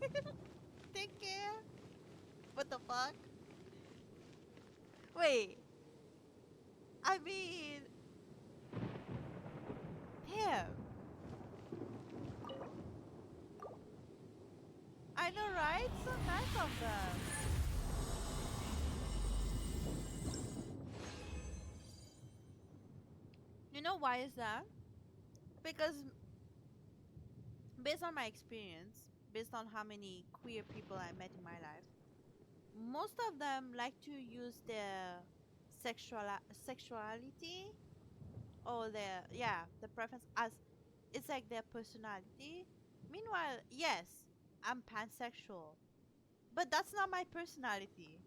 [SPEAKER 1] Take care. What the fuck? Wait. I mean, damn. I know, right? So nice of them. You know why is that? Because based on my experience, based on how many queer people I met in my life, most of them like to use their sexuality or the preference as it's like their personality. Meanwhile, yes, I'm pansexual, but that's not my personality.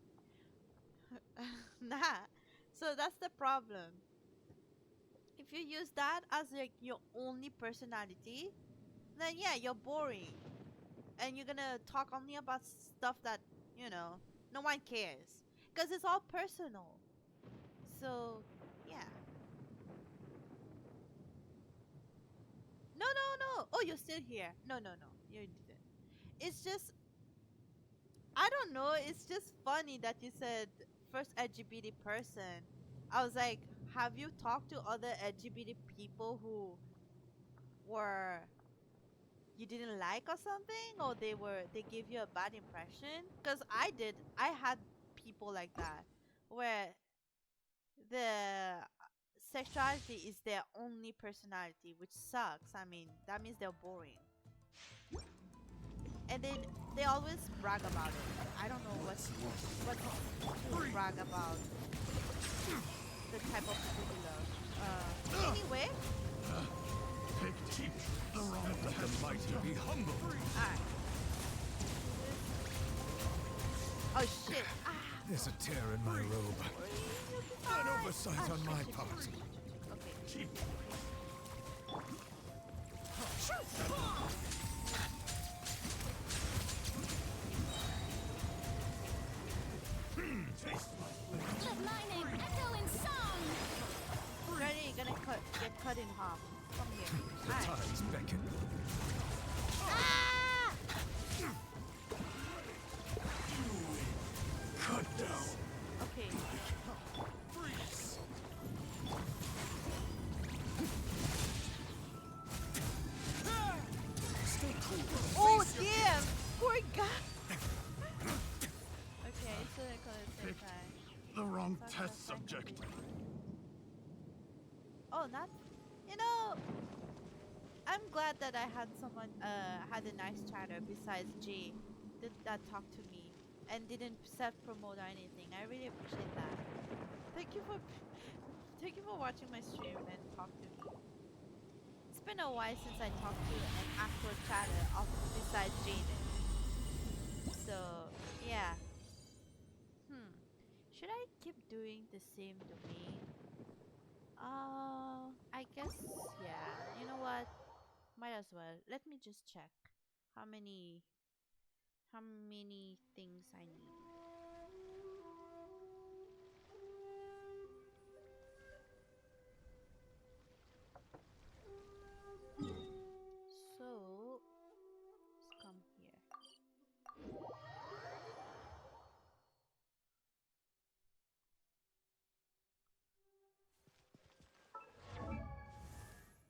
[SPEAKER 1] Nah. So that's the problem. If you use that as like your only personality, then yeah, you're boring. And you're gonna talk only about stuff that, no one cares. because it's all personal. So yeah. No, no, no. Oh, you're still here. No, no, no. You didn't. It's just I don't know. It's just funny that you said first LGBT person. I was like, have you talked to other LGBT people who were you didn't like or something, or they gave you a bad impression? Because I did. I had people like that where the sexuality is their only personality, which sucks. I mean, that means they're boring. And they always brag about it. I don't know what to brag about the type of people you love. Anyway,
[SPEAKER 6] Teach the wrong. Let the mighty be humble.
[SPEAKER 1] alright. Oh shit! Ah,
[SPEAKER 2] There's a tear in my robe. An oversight on my part.
[SPEAKER 1] okay.
[SPEAKER 3] Let my name echo in song!
[SPEAKER 1] Ready? Gonna get cut in half. Come here.
[SPEAKER 2] The
[SPEAKER 1] Alright.
[SPEAKER 2] tides beckon.
[SPEAKER 1] Ah!
[SPEAKER 6] Cut down.
[SPEAKER 1] Okay.
[SPEAKER 6] Stay cool.
[SPEAKER 1] Oh damn! Poor guy. Okay, so they're gonna say time.
[SPEAKER 6] The wrong
[SPEAKER 1] That's
[SPEAKER 6] test
[SPEAKER 1] fine.
[SPEAKER 6] subject.
[SPEAKER 1] Oh, not. You know, I'm glad that I had someone had a nice chatter besides Jay that talked to me and didn't self promote or anything. I really appreciate that. Thank you for watching my stream and talk to me. It's been a while since I talked to an actual chatter besides Jaden. So yeah. Should I keep doing the same domain? I guess yeah. You know what? Might as well. Let me just check how many things I need. So let's come here.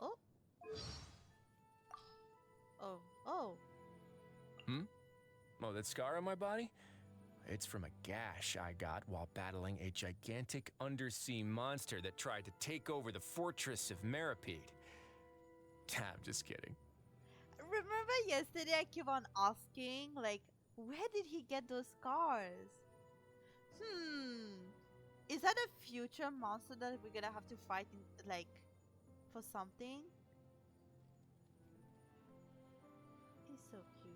[SPEAKER 1] Oh, oh, oh.
[SPEAKER 5] Oh, that scar on my body? It's from a gash I got while battling a gigantic undersea monster that tried to take over the fortress of Meripede. I'm just kidding.
[SPEAKER 1] Remember yesterday I keep on asking, like, where did he get those scars? Is that a future monster that we're gonna have to fight in, like, for something? He's so cute.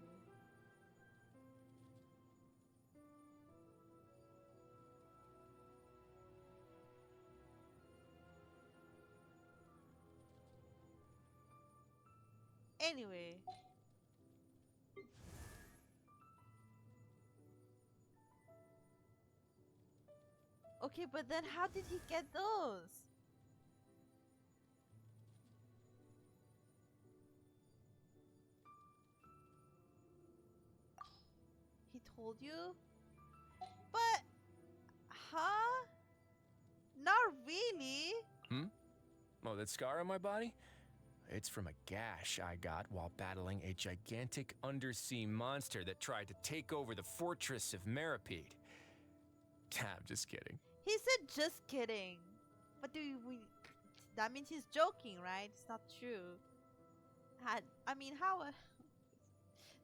[SPEAKER 1] Anyway. Okay, but then how did he get those? He told you? But, huh? Not really.
[SPEAKER 5] Oh, that scar on my body? It's from a gash I got while battling a gigantic undersea monster that tried to take over the fortress of Meripede. I'm just kidding.
[SPEAKER 1] He said just kidding. But that means he's joking, right? It's not true. I mean, how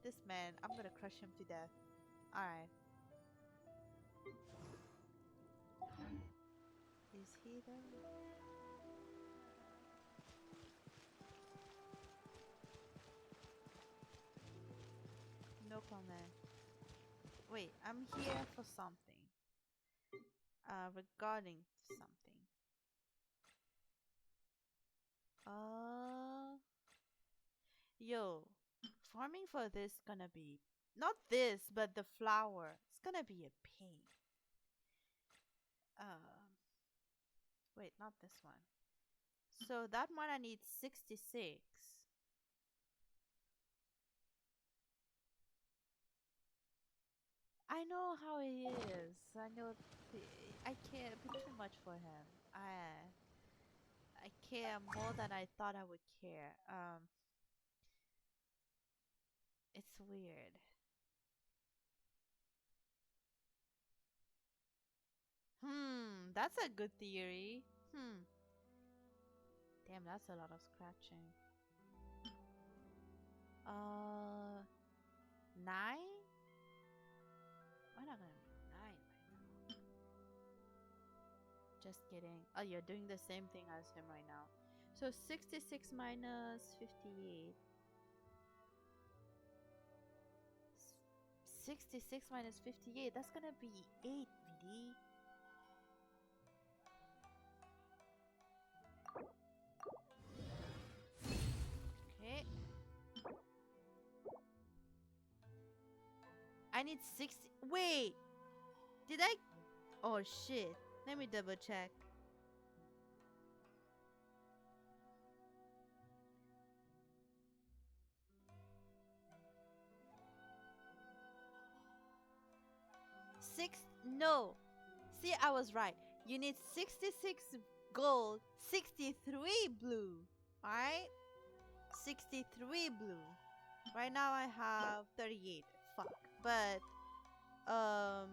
[SPEAKER 1] this man, I'm gonna crush him to death. Alright. Is he there? No comment. Wait, I'm here for something. Regarding something. Yo, farming for this gonna be not this, but the flower. It's gonna be a pain. Wait, not this one. So that one I need 66. I know how he is. I know I care a bit too much for him. I care more than I thought I would care. It's weird. That's a good theory. Damn, that's a lot of scratching. 9? Why not gonna be 9 right now? Just kidding. Oh, you're doing the same thing as him right now. So 66 minus 58. 66 minus 58. That's gonna be 8, BD. Okay. I need 60. Wait. Did I? Oh shit. Let me double check. No. See, I was right. You need 66 gold, 63 blue. Alright? 63 blue. Right now I have 38. Fuck. But hmm.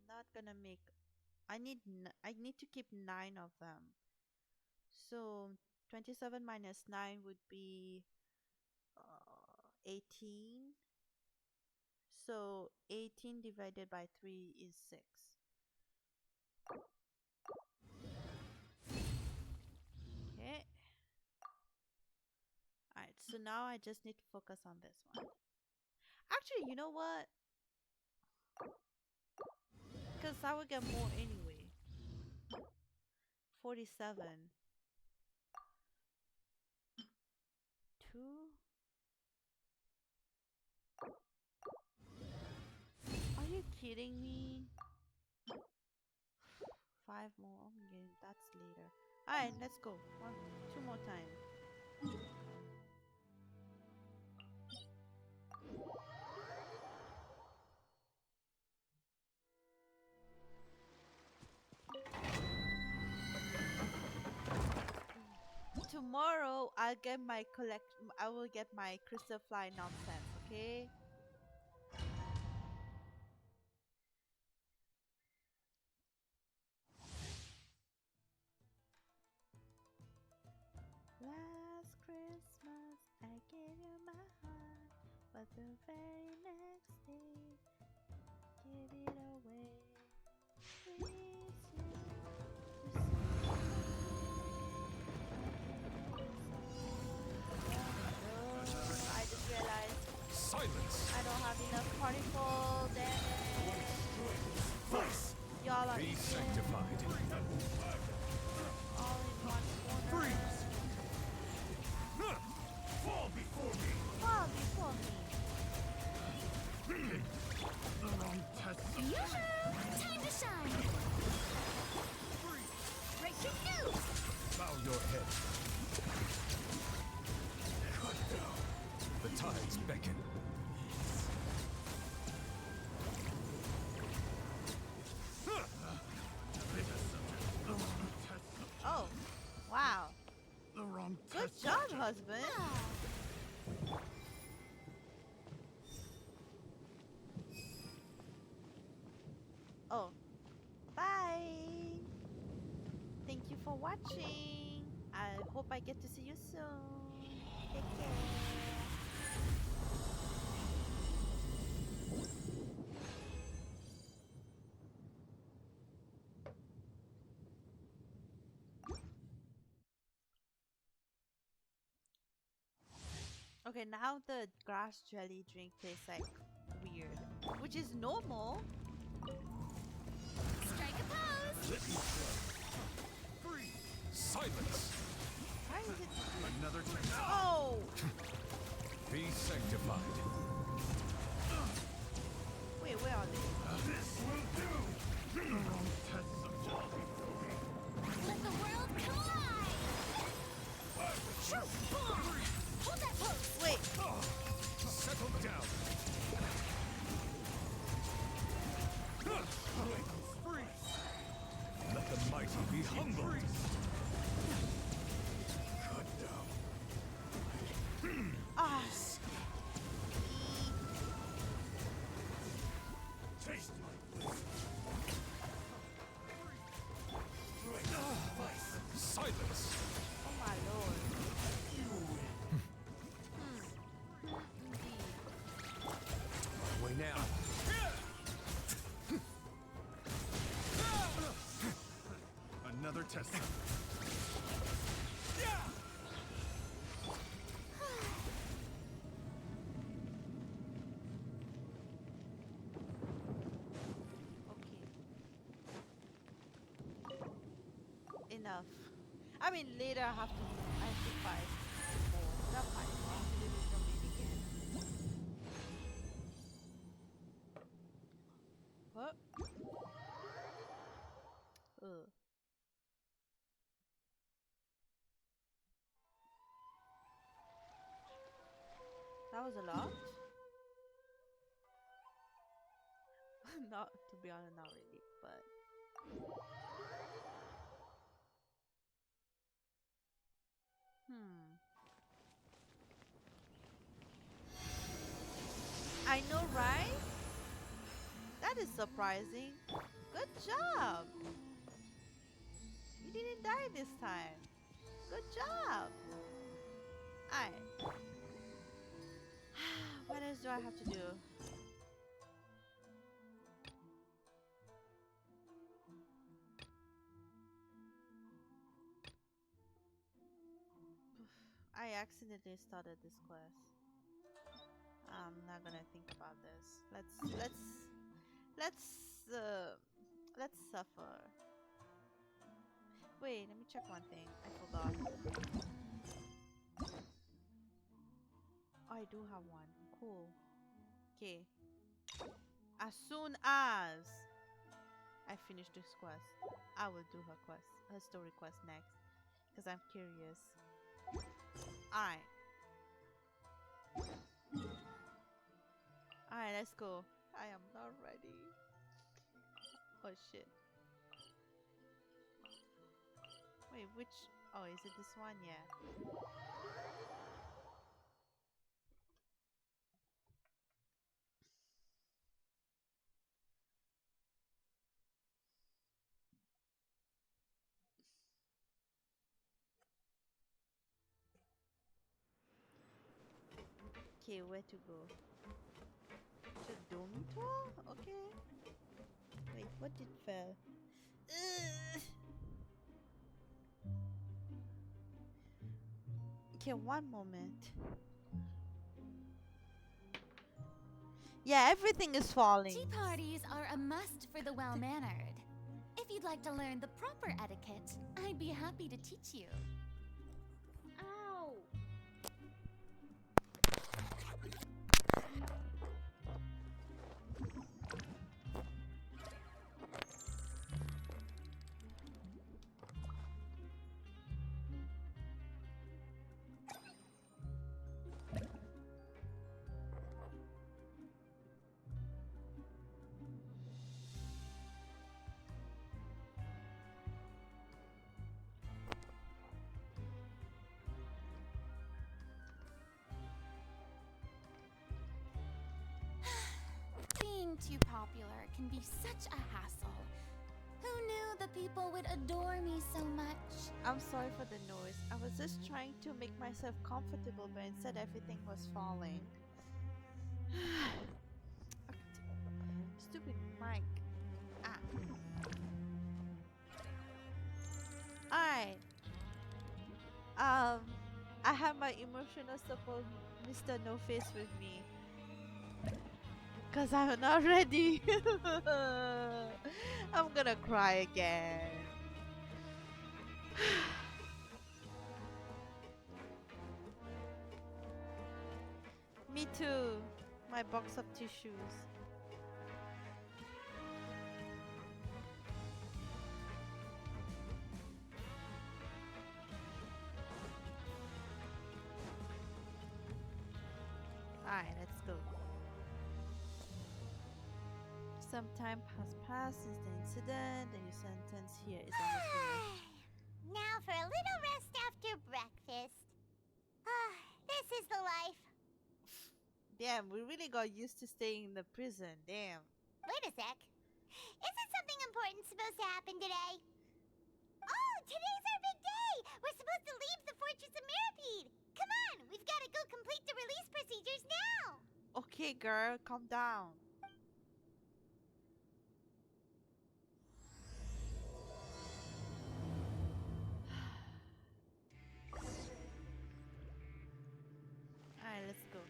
[SPEAKER 1] Not gonna make. I need to keep 9 of them. So 27 minus 9 would be 18. So 18 divided by 3 is 6. Okay. Alright, so now I just need to focus on this one. Actually, you know what? Because I would get more anyway. 47. 2. Are you kidding me? 5 more. Okay, that's later. Alright, let's go. 2 more times. Tomorrow I'll get my I will get my crystal fly nonsense, okay? Last Christmas I gave you my heart, but the very next day gave it away. Please I just realized
[SPEAKER 6] Silence!
[SPEAKER 1] I don't have enough particle damage. Y'all are
[SPEAKER 6] Be sanctified.
[SPEAKER 1] all in one corner.
[SPEAKER 6] Freeze! Fall before me!
[SPEAKER 1] Fall before me.
[SPEAKER 6] The wrong test.
[SPEAKER 3] Yoo-hoo! Time to shine! Break your news!
[SPEAKER 6] Bow your head. Cut down. The tides beckon.
[SPEAKER 1] Oh, wow.
[SPEAKER 6] The wrong
[SPEAKER 1] Good
[SPEAKER 6] test.
[SPEAKER 1] job, husband. Oh, bye. Thank you for watching. I hope I get to see you soon. Take care. Okay, now the grass jelly drink tastes like weird, which is normal.
[SPEAKER 3] Strike a pose!
[SPEAKER 6] Let me go. Freeze! Silence!
[SPEAKER 1] Why is it?
[SPEAKER 6] Another test.
[SPEAKER 1] Oh!
[SPEAKER 6] Be sanctified.
[SPEAKER 1] Wait, where are they?
[SPEAKER 6] This will do. Tests of time.
[SPEAKER 3] Let the world collide! Shoot! Hold that pose!
[SPEAKER 1] Wait.
[SPEAKER 6] Settle down. Let the mighty be humbled. Cut down.
[SPEAKER 1] Ah.
[SPEAKER 6] Taste my silence.
[SPEAKER 1] Oh my lord. Indeed.
[SPEAKER 5] Way now.
[SPEAKER 6] Another test.
[SPEAKER 1] Okay. Enough. I mean, later I have to fight more. Not fight more. I have to do this from the beginning. What? Ugh. That was a lot. Not, to be honest, not really, but I know, right? That is surprising. Good job. You didn't die this time. Good job. Alright. What else do I have to do? I accidentally started this quest. I'm not gonna think about this. Let's suffer. Wait, let me check one thing. I forgot. Oh, I do have one. Cool. Okay. As soon as I finish this quest, I will do her story quest next. Because I'm curious. Alright. Alright, let's go. I am not ready. Oh shit. Wait, which... Oh, is it this one? Yeah. Okay, where to go? To Domito? Okay. Wait, what did fell? Ugh. Okay, one moment. Yeah, everything is falling.
[SPEAKER 3] Tea parties are a must for the well-mannered. If you'd like to learn the proper etiquette, I'd be happy to teach you.
[SPEAKER 1] Ow!
[SPEAKER 3] Being too popular can be such a hassle. Who knew the people would adore me so much?
[SPEAKER 1] I'm sorry for the noise. I was just trying to make myself comfortable, but instead everything was falling. Stupid mic. Ah. Alright. I have my emotional support Mr. No Face with me. Cause I'm not ready. I'm gonna cry again. Me too. My box of tissues. Alright, let's go. Some time has passed since the incident, and your sentence here is almost finished.
[SPEAKER 7] Now for a little rest after breakfast. This is the life.
[SPEAKER 1] Damn, we really got used to staying in the prison. Damn.
[SPEAKER 7] Wait a sec. Isn't something important supposed to happen today? Oh, today's our big day! We're supposed to leave the Fortress of Mirapede! Come on, we've got to go complete the release procedures now!
[SPEAKER 1] Okay, girl, calm down. Alright, let's go.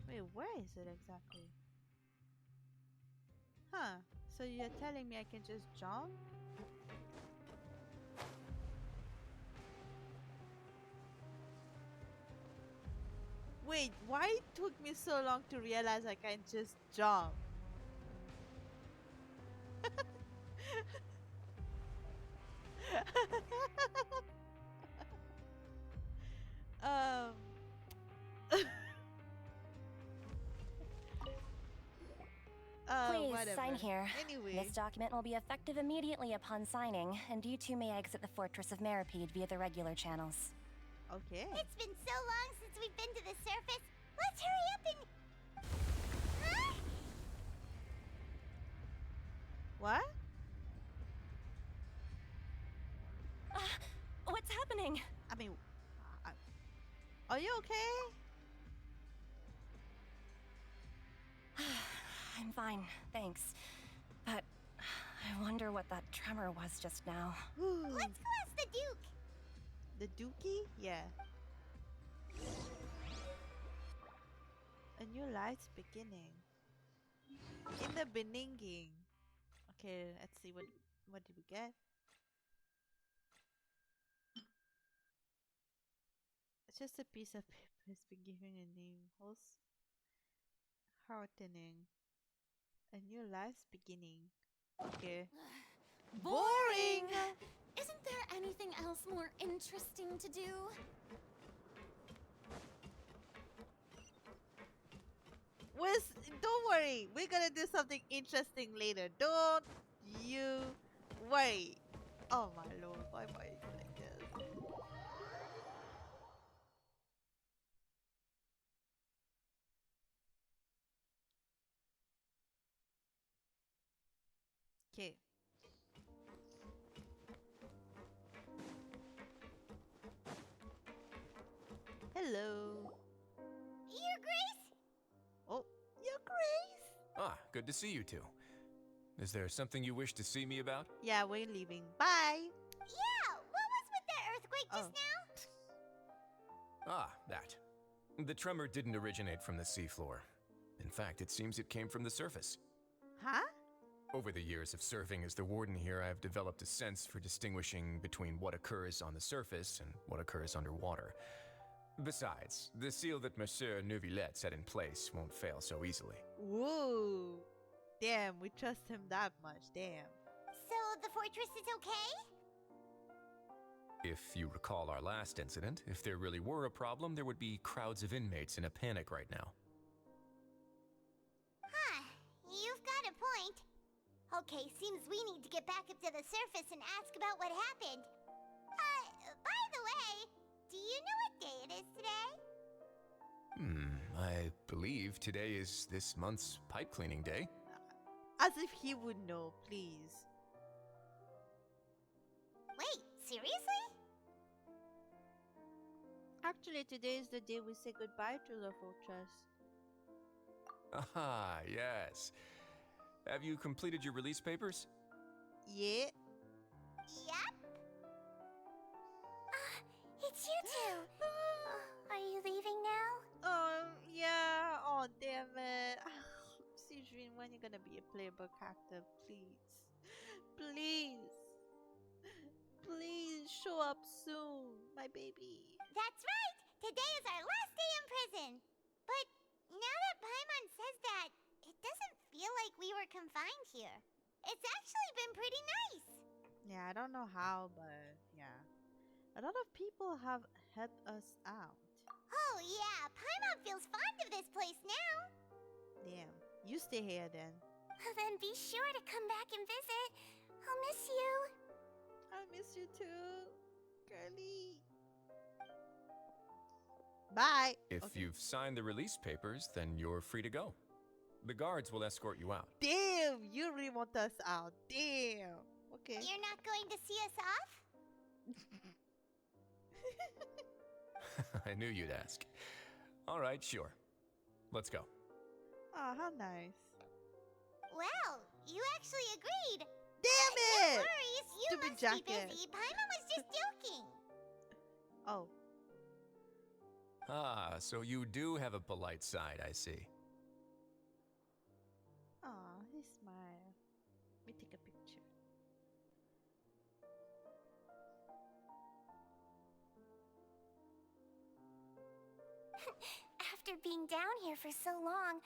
[SPEAKER 1] Wait, where is it exactly? Huh, so you're telling me I can just jump? Wait, why it took me so long to realize I can just jump? um
[SPEAKER 8] Please
[SPEAKER 1] whatever.
[SPEAKER 8] sign here.
[SPEAKER 1] Anyway,
[SPEAKER 8] This document will be effective immediately upon signing, and you two may exit the Fortress of Mirapede via the regular channels.
[SPEAKER 1] okay.
[SPEAKER 7] It's been so long since we've been to the surface. Let's hurry up and... Huh?
[SPEAKER 1] What?
[SPEAKER 8] What's happening?
[SPEAKER 1] I mean, are you okay?
[SPEAKER 8] I'm fine, thanks. But I wonder what that tremor was just now.
[SPEAKER 7] Let's go ask the Duke.
[SPEAKER 1] The Dookie? Yeah. A new light's beginning. In the beginning. Okay, let's see what did we get? It's just a piece of paper. It's been given a name. Heartening. A new life's beginning. Okay. Boring!
[SPEAKER 3] Isn't there anything else more interesting to do?
[SPEAKER 1] Don't worry. We're gonna do something interesting later. Don't you worry. Oh my lord. Why am I like this? Okay. Hello.
[SPEAKER 7] Your Grace?
[SPEAKER 1] Oh, Your Grace.
[SPEAKER 5] Ah, good to see you two. Is there something you wish to see me about?
[SPEAKER 1] Yeah, we're leaving. Bye.
[SPEAKER 7] Yeah, what was with that earthquake just
[SPEAKER 1] Oh.
[SPEAKER 7] now?
[SPEAKER 5] Ah, that. The tremor didn't originate from the seafloor. In fact, it seems it came from the surface.
[SPEAKER 1] Huh?
[SPEAKER 5] Over the years of serving as the warden here, I've developed a sense for distinguishing between what occurs on the surface and what occurs underwater. Besides, the seal that Monsieur Neuvillette set in place won't fail so easily.
[SPEAKER 1] Whoa. Damn, we trust him that much. Damn.
[SPEAKER 7] So the fortress is okay?
[SPEAKER 5] If you recall our last incident, if there really were a problem, there would be crowds of inmates in a panic right now.
[SPEAKER 7] Huh, you've got a point. Okay, seems we need to get back up to the surface and ask about what happened. By the way, do you know what day it is today?
[SPEAKER 5] I believe today is this month's pipe cleaning day.
[SPEAKER 1] As if he would know, please.
[SPEAKER 7] Wait, seriously?
[SPEAKER 1] Actually, today is the day we say goodbye to the fortress.
[SPEAKER 5] Ah, yes. Have you completed your release papers?
[SPEAKER 1] Yeah.
[SPEAKER 7] Yep. It's you two. Are you
[SPEAKER 1] when you're gonna be a playable character, please. Please. Please show up soon, my baby.
[SPEAKER 7] That's right! Today is our last day in prison. But now that Paimon says that, it doesn't feel like we were confined here. It's actually been pretty nice.
[SPEAKER 1] Yeah, I don't know how, but yeah. A lot of people have helped us out.
[SPEAKER 7] Oh yeah, Paimon feels fond of this place now.
[SPEAKER 1] Damn. You stay here then.
[SPEAKER 7] Then be sure to come back and visit. I'll miss you.
[SPEAKER 1] I miss you too, girly. Bye.
[SPEAKER 5] If
[SPEAKER 1] Okay.
[SPEAKER 5] you've signed the release papers, then you're free to go. The guards will escort you out.
[SPEAKER 1] Damn, you really want us out. Damn. Okay.
[SPEAKER 7] You're not going to see us off?
[SPEAKER 5] I knew you'd ask. All right, sure. Let's go.
[SPEAKER 1] Oh, how nice.
[SPEAKER 7] Well, you actually agreed.
[SPEAKER 1] Damn
[SPEAKER 7] No
[SPEAKER 1] it!
[SPEAKER 7] worries, you
[SPEAKER 1] Stupid
[SPEAKER 7] must
[SPEAKER 1] jacket.
[SPEAKER 7] be busy. Paimon was just joking.
[SPEAKER 1] Oh.
[SPEAKER 5] Ah, so you do have a polite side, I see.
[SPEAKER 1] Aw, he smiled. Let me take a picture.
[SPEAKER 7] After being down here for so long,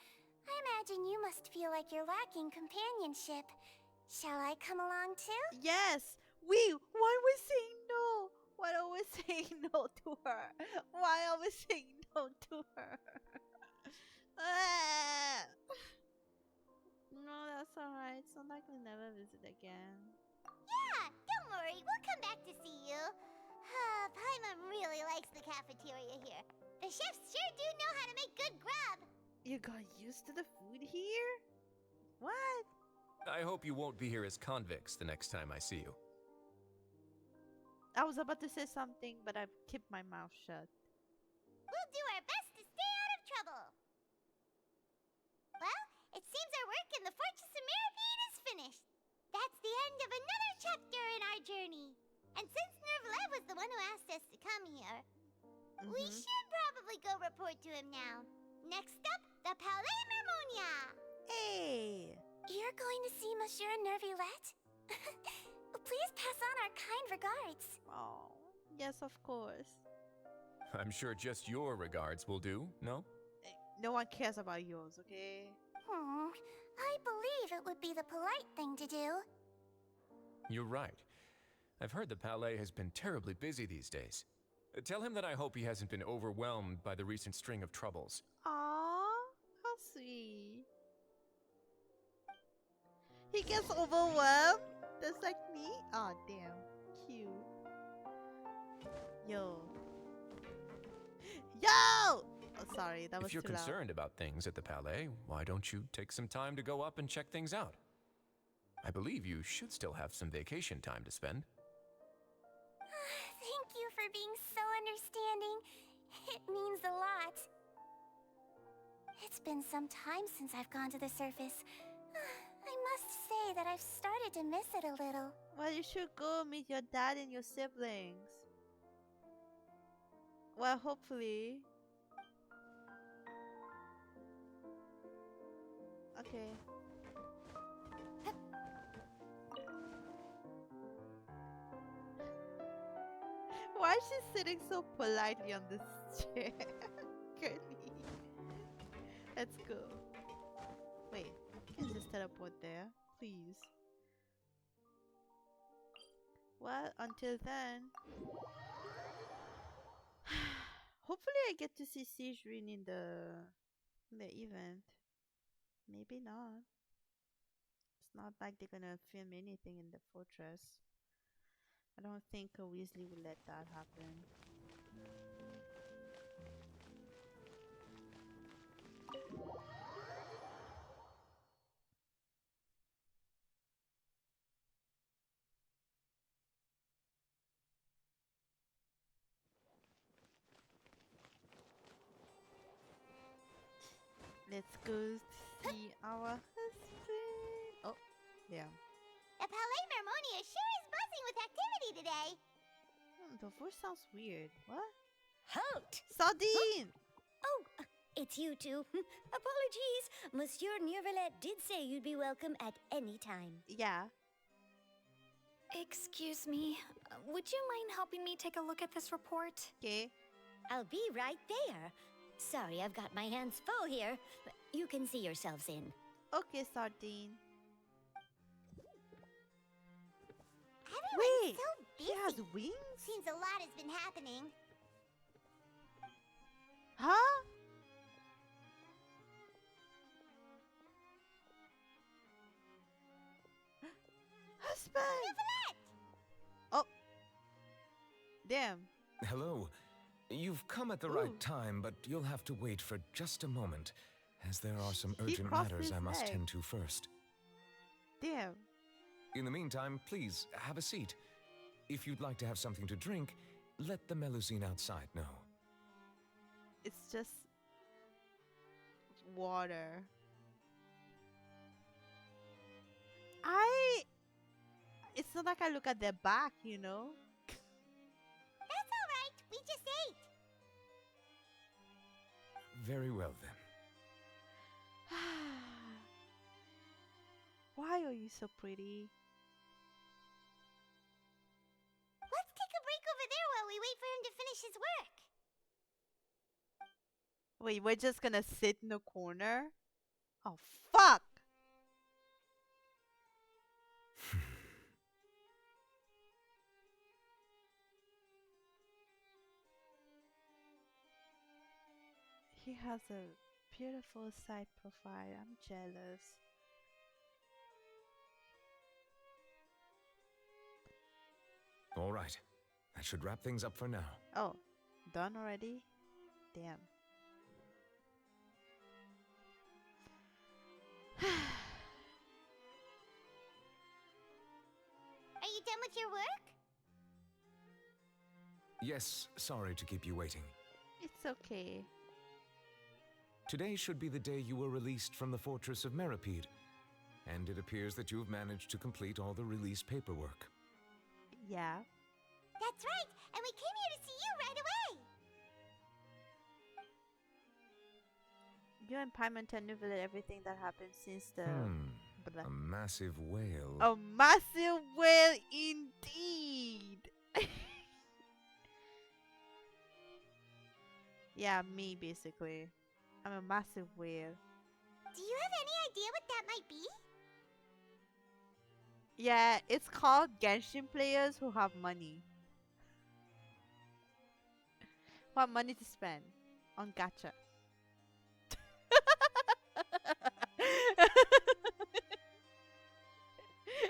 [SPEAKER 7] I imagine you must feel like you're lacking companionship. Shall I come along too?
[SPEAKER 1] Yes! Why are we saying no? Why are we saying no to her? Why are we saying no to her? Ah! No, that's alright. So I'm not gonna never visit again.
[SPEAKER 7] Yeah, don't worry. We'll come back to see you. Paimon really likes the cafeteria here. The chefs sure do know how to make good grub.
[SPEAKER 1] You got used to the food here? What?
[SPEAKER 5] I hope you won't be here as convicts the next time I see you.
[SPEAKER 1] I was about to say something, but I've kept my mouth shut.
[SPEAKER 7] We'll do our best to stay out of trouble. Well, it seems our work in the Fortress of Mirrorfeed is finished. That's the end of another chapter in our journey. And since Nervlev was the one who asked us to come here, we should probably go report to him now. Next up, the Palais Mermonia.
[SPEAKER 1] Hey!
[SPEAKER 7] You're going to see Monsieur Nervillette? Please pass on our kind regards.
[SPEAKER 1] Oh, yes, of course.
[SPEAKER 5] I'm sure just your regards will do, no?
[SPEAKER 1] No one cares about yours, okay?
[SPEAKER 7] I believe it would be the polite thing to do.
[SPEAKER 5] You're right. I've heard the Palais has been terribly busy these days. Tell him that I hope he hasn't been overwhelmed by the recent string of troubles.
[SPEAKER 1] Aww, how sweet. He gets overwhelmed? Just like me? Aw, damn. Cute. Yo. Yo! Oh, sorry, that was
[SPEAKER 5] If you're
[SPEAKER 1] too loud.
[SPEAKER 5] concerned about things at the Palais, why don't you take some time to go up and check things out? I believe you should still have some vacation time to spend.
[SPEAKER 7] Thank you for being so understanding. It means a lot. It's been some time since I've gone to the surface. I must say that I've started to miss it a little.
[SPEAKER 1] Well, you should go meet your dad and your siblings. Well, hopefully. Okay. Why is she sitting so politely on this chair? Curly. Let's go. Wait, can just teleport there, please? Well, until then, hopefully I get to see Sijrin in the event. Maybe not. It's not like they're gonna film anything in the fortress. I don't think a Weasley will let that happen. Let's go see our husband. Oh, yeah.
[SPEAKER 7] The Palais Mermonia sure is buzzing with activity today.
[SPEAKER 1] The voice sounds weird. What?
[SPEAKER 8] Hoot!
[SPEAKER 1] Sardine!
[SPEAKER 8] Oh,
[SPEAKER 7] it's you two. Apologies. Monsieur Neuvillette did say you'd be welcome at any time.
[SPEAKER 1] Yeah.
[SPEAKER 3] Excuse me. Would you mind helping me take a look at this report?
[SPEAKER 1] Okay.
[SPEAKER 7] I'll be right there. Sorry, I've got my hands full here. You can see yourselves in.
[SPEAKER 1] Okay, Sardine.
[SPEAKER 7] Everyone's
[SPEAKER 1] Wait,
[SPEAKER 7] so busy.
[SPEAKER 1] she has wings?
[SPEAKER 7] Seems a lot has been happening.
[SPEAKER 1] Huh? Husband! Oh. Damn.
[SPEAKER 2] Hello. You've come at the
[SPEAKER 1] Ooh.
[SPEAKER 2] right time, but you'll have to wait for just a moment, as there are some
[SPEAKER 1] He
[SPEAKER 2] urgent
[SPEAKER 1] crossed
[SPEAKER 2] matters
[SPEAKER 1] his
[SPEAKER 2] I must
[SPEAKER 1] leg.
[SPEAKER 2] tend to first.
[SPEAKER 1] Damn.
[SPEAKER 2] In the meantime, please, have a seat. If you'd like to have something to drink, let the Melusine outside know.
[SPEAKER 1] It's just water. It's not like I look at their back, you know?
[SPEAKER 7] That's all right. We just ate.
[SPEAKER 2] Very well, then.
[SPEAKER 1] Why are you so pretty?
[SPEAKER 7] Let's take a break over there while we wait for him to finish his work.
[SPEAKER 1] Wait, we're just gonna sit in the corner? Oh, fuck! He has a beautiful side profile. I'm jealous.
[SPEAKER 2] All right. That should wrap things up for now.
[SPEAKER 1] Oh, done already? Damn.
[SPEAKER 7] Are you done with your work?
[SPEAKER 2] Yes, sorry to keep you waiting.
[SPEAKER 1] It's okay.
[SPEAKER 2] Today should be the day you were released from the Fortress of Meripede, and it appears that you have managed to complete all the release paperwork.
[SPEAKER 1] Yeah.
[SPEAKER 7] That's right, and we came here to see you right away.
[SPEAKER 1] You and Paimon Neuvillette everything that happened since the... blah.
[SPEAKER 2] A massive whale.
[SPEAKER 1] A massive whale indeed! Yeah, me basically. I'm a massive whale.
[SPEAKER 7] Do you have any idea what that might be?
[SPEAKER 1] Yeah, it's called Genshin players who have money. Who have money to spend on gacha.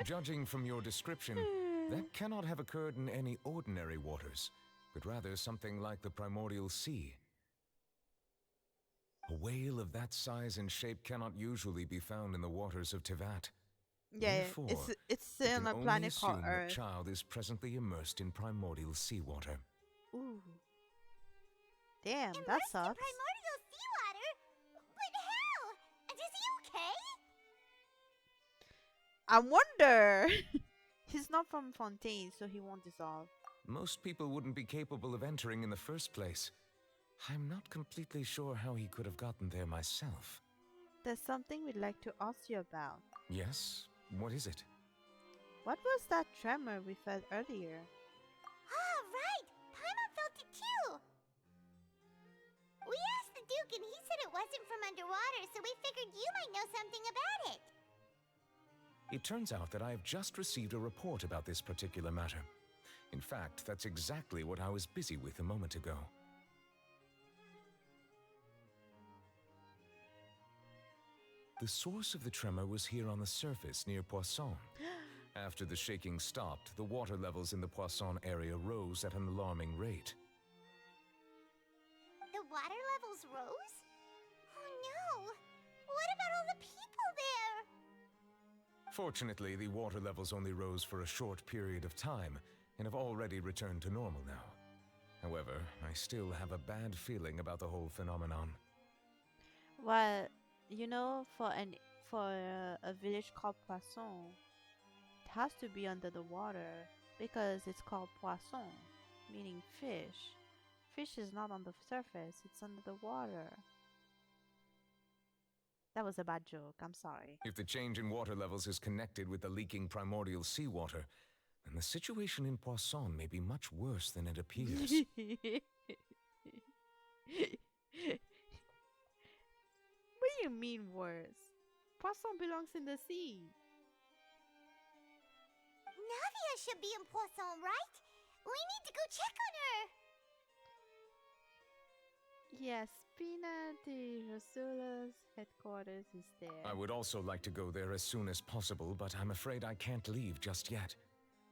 [SPEAKER 2] Judging from your description, that cannot have occurred in any ordinary waters, but rather something like the primordial sea. A whale of that size and shape cannot usually be found in the waters of Tivat.
[SPEAKER 1] Yeah,
[SPEAKER 2] Therefore,
[SPEAKER 1] it's
[SPEAKER 2] we
[SPEAKER 1] on
[SPEAKER 2] can
[SPEAKER 1] a
[SPEAKER 2] only
[SPEAKER 1] planet called
[SPEAKER 2] assume that
[SPEAKER 1] Earth.
[SPEAKER 2] child is presently immersed in primordial seawater.
[SPEAKER 1] Ooh. Damn, that
[SPEAKER 7] Immersed in
[SPEAKER 1] sucks.
[SPEAKER 7] primordial seawater? But how? And is he okay?
[SPEAKER 1] I wonder. He's not from Fontaine, so he won't dissolve.
[SPEAKER 2] Most people wouldn't be capable of entering in the first place. I'm not completely sure how he could have gotten there myself.
[SPEAKER 1] There's something we'd like to ask you about.
[SPEAKER 2] Yes? What is it?
[SPEAKER 1] What was that tremor we felt earlier?
[SPEAKER 7] Ah, right! Paimon felt it too! We asked the Duke and he said it wasn't from underwater, so we figured you might know something about it.
[SPEAKER 2] It turns out that I have just received a report about this particular matter. In fact, that's exactly what I was busy with a moment ago. The source of the tremor was here on the surface near Poisson. After the shaking stopped, the water levels in the Poisson area rose at an alarming rate.
[SPEAKER 7] The water levels rose? Oh no! What about all the people there?
[SPEAKER 2] Fortunately, the water levels only rose for a short period of time and have already returned to normal now. However, I still have a bad feeling about the whole phenomenon.
[SPEAKER 1] Well, you know, for a village called Poisson, it has to be under the water because it's called Poisson, meaning fish. Fish is not on the surface; it's under the water. That was a bad joke. I'm sorry.
[SPEAKER 2] If the change in water levels is connected with the leaking primordial seawater, then the situation in Poisson may be much worse than it appears.
[SPEAKER 1] What do you mean worse? Poisson belongs in the sea.
[SPEAKER 7] Navia should be in Poisson, right? We need to go check on her.
[SPEAKER 1] Yes, Spina de Rosula's headquarters is there.
[SPEAKER 2] I would also like to go there as soon as possible, but I'm afraid I can't leave just yet.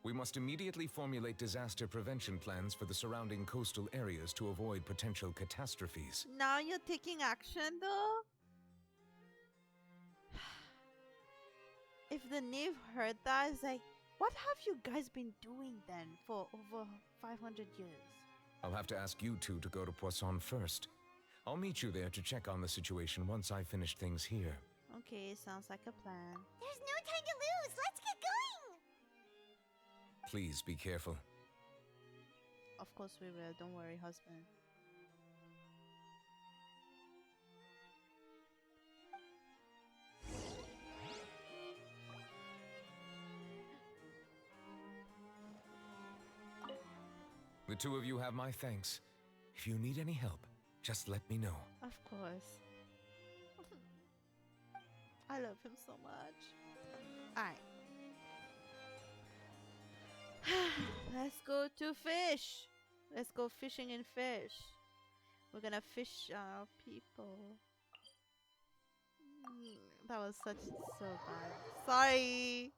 [SPEAKER 2] We must immediately formulate disaster prevention plans for the surrounding coastal areas to avoid potential catastrophes.
[SPEAKER 1] Now you're taking action, though? If the Nave heard that, it's like, what have you guys been doing then for over 500 years?
[SPEAKER 2] I'll have to ask you two to go to Poisson first. I'll meet you there to check on the situation once I finish things here.
[SPEAKER 1] Okay, sounds like a plan.
[SPEAKER 7] There's no time to lose. Let's get going.
[SPEAKER 2] Please be careful.
[SPEAKER 1] Of course we will. Don't worry, husband.
[SPEAKER 2] The two of you have my thanks. If you need any help, just let me know.
[SPEAKER 1] Of course. I love him so much. Alright. Let's go to fish. Let's go fishing and fish. We're gonna fish our people. That was so bad. Sorry.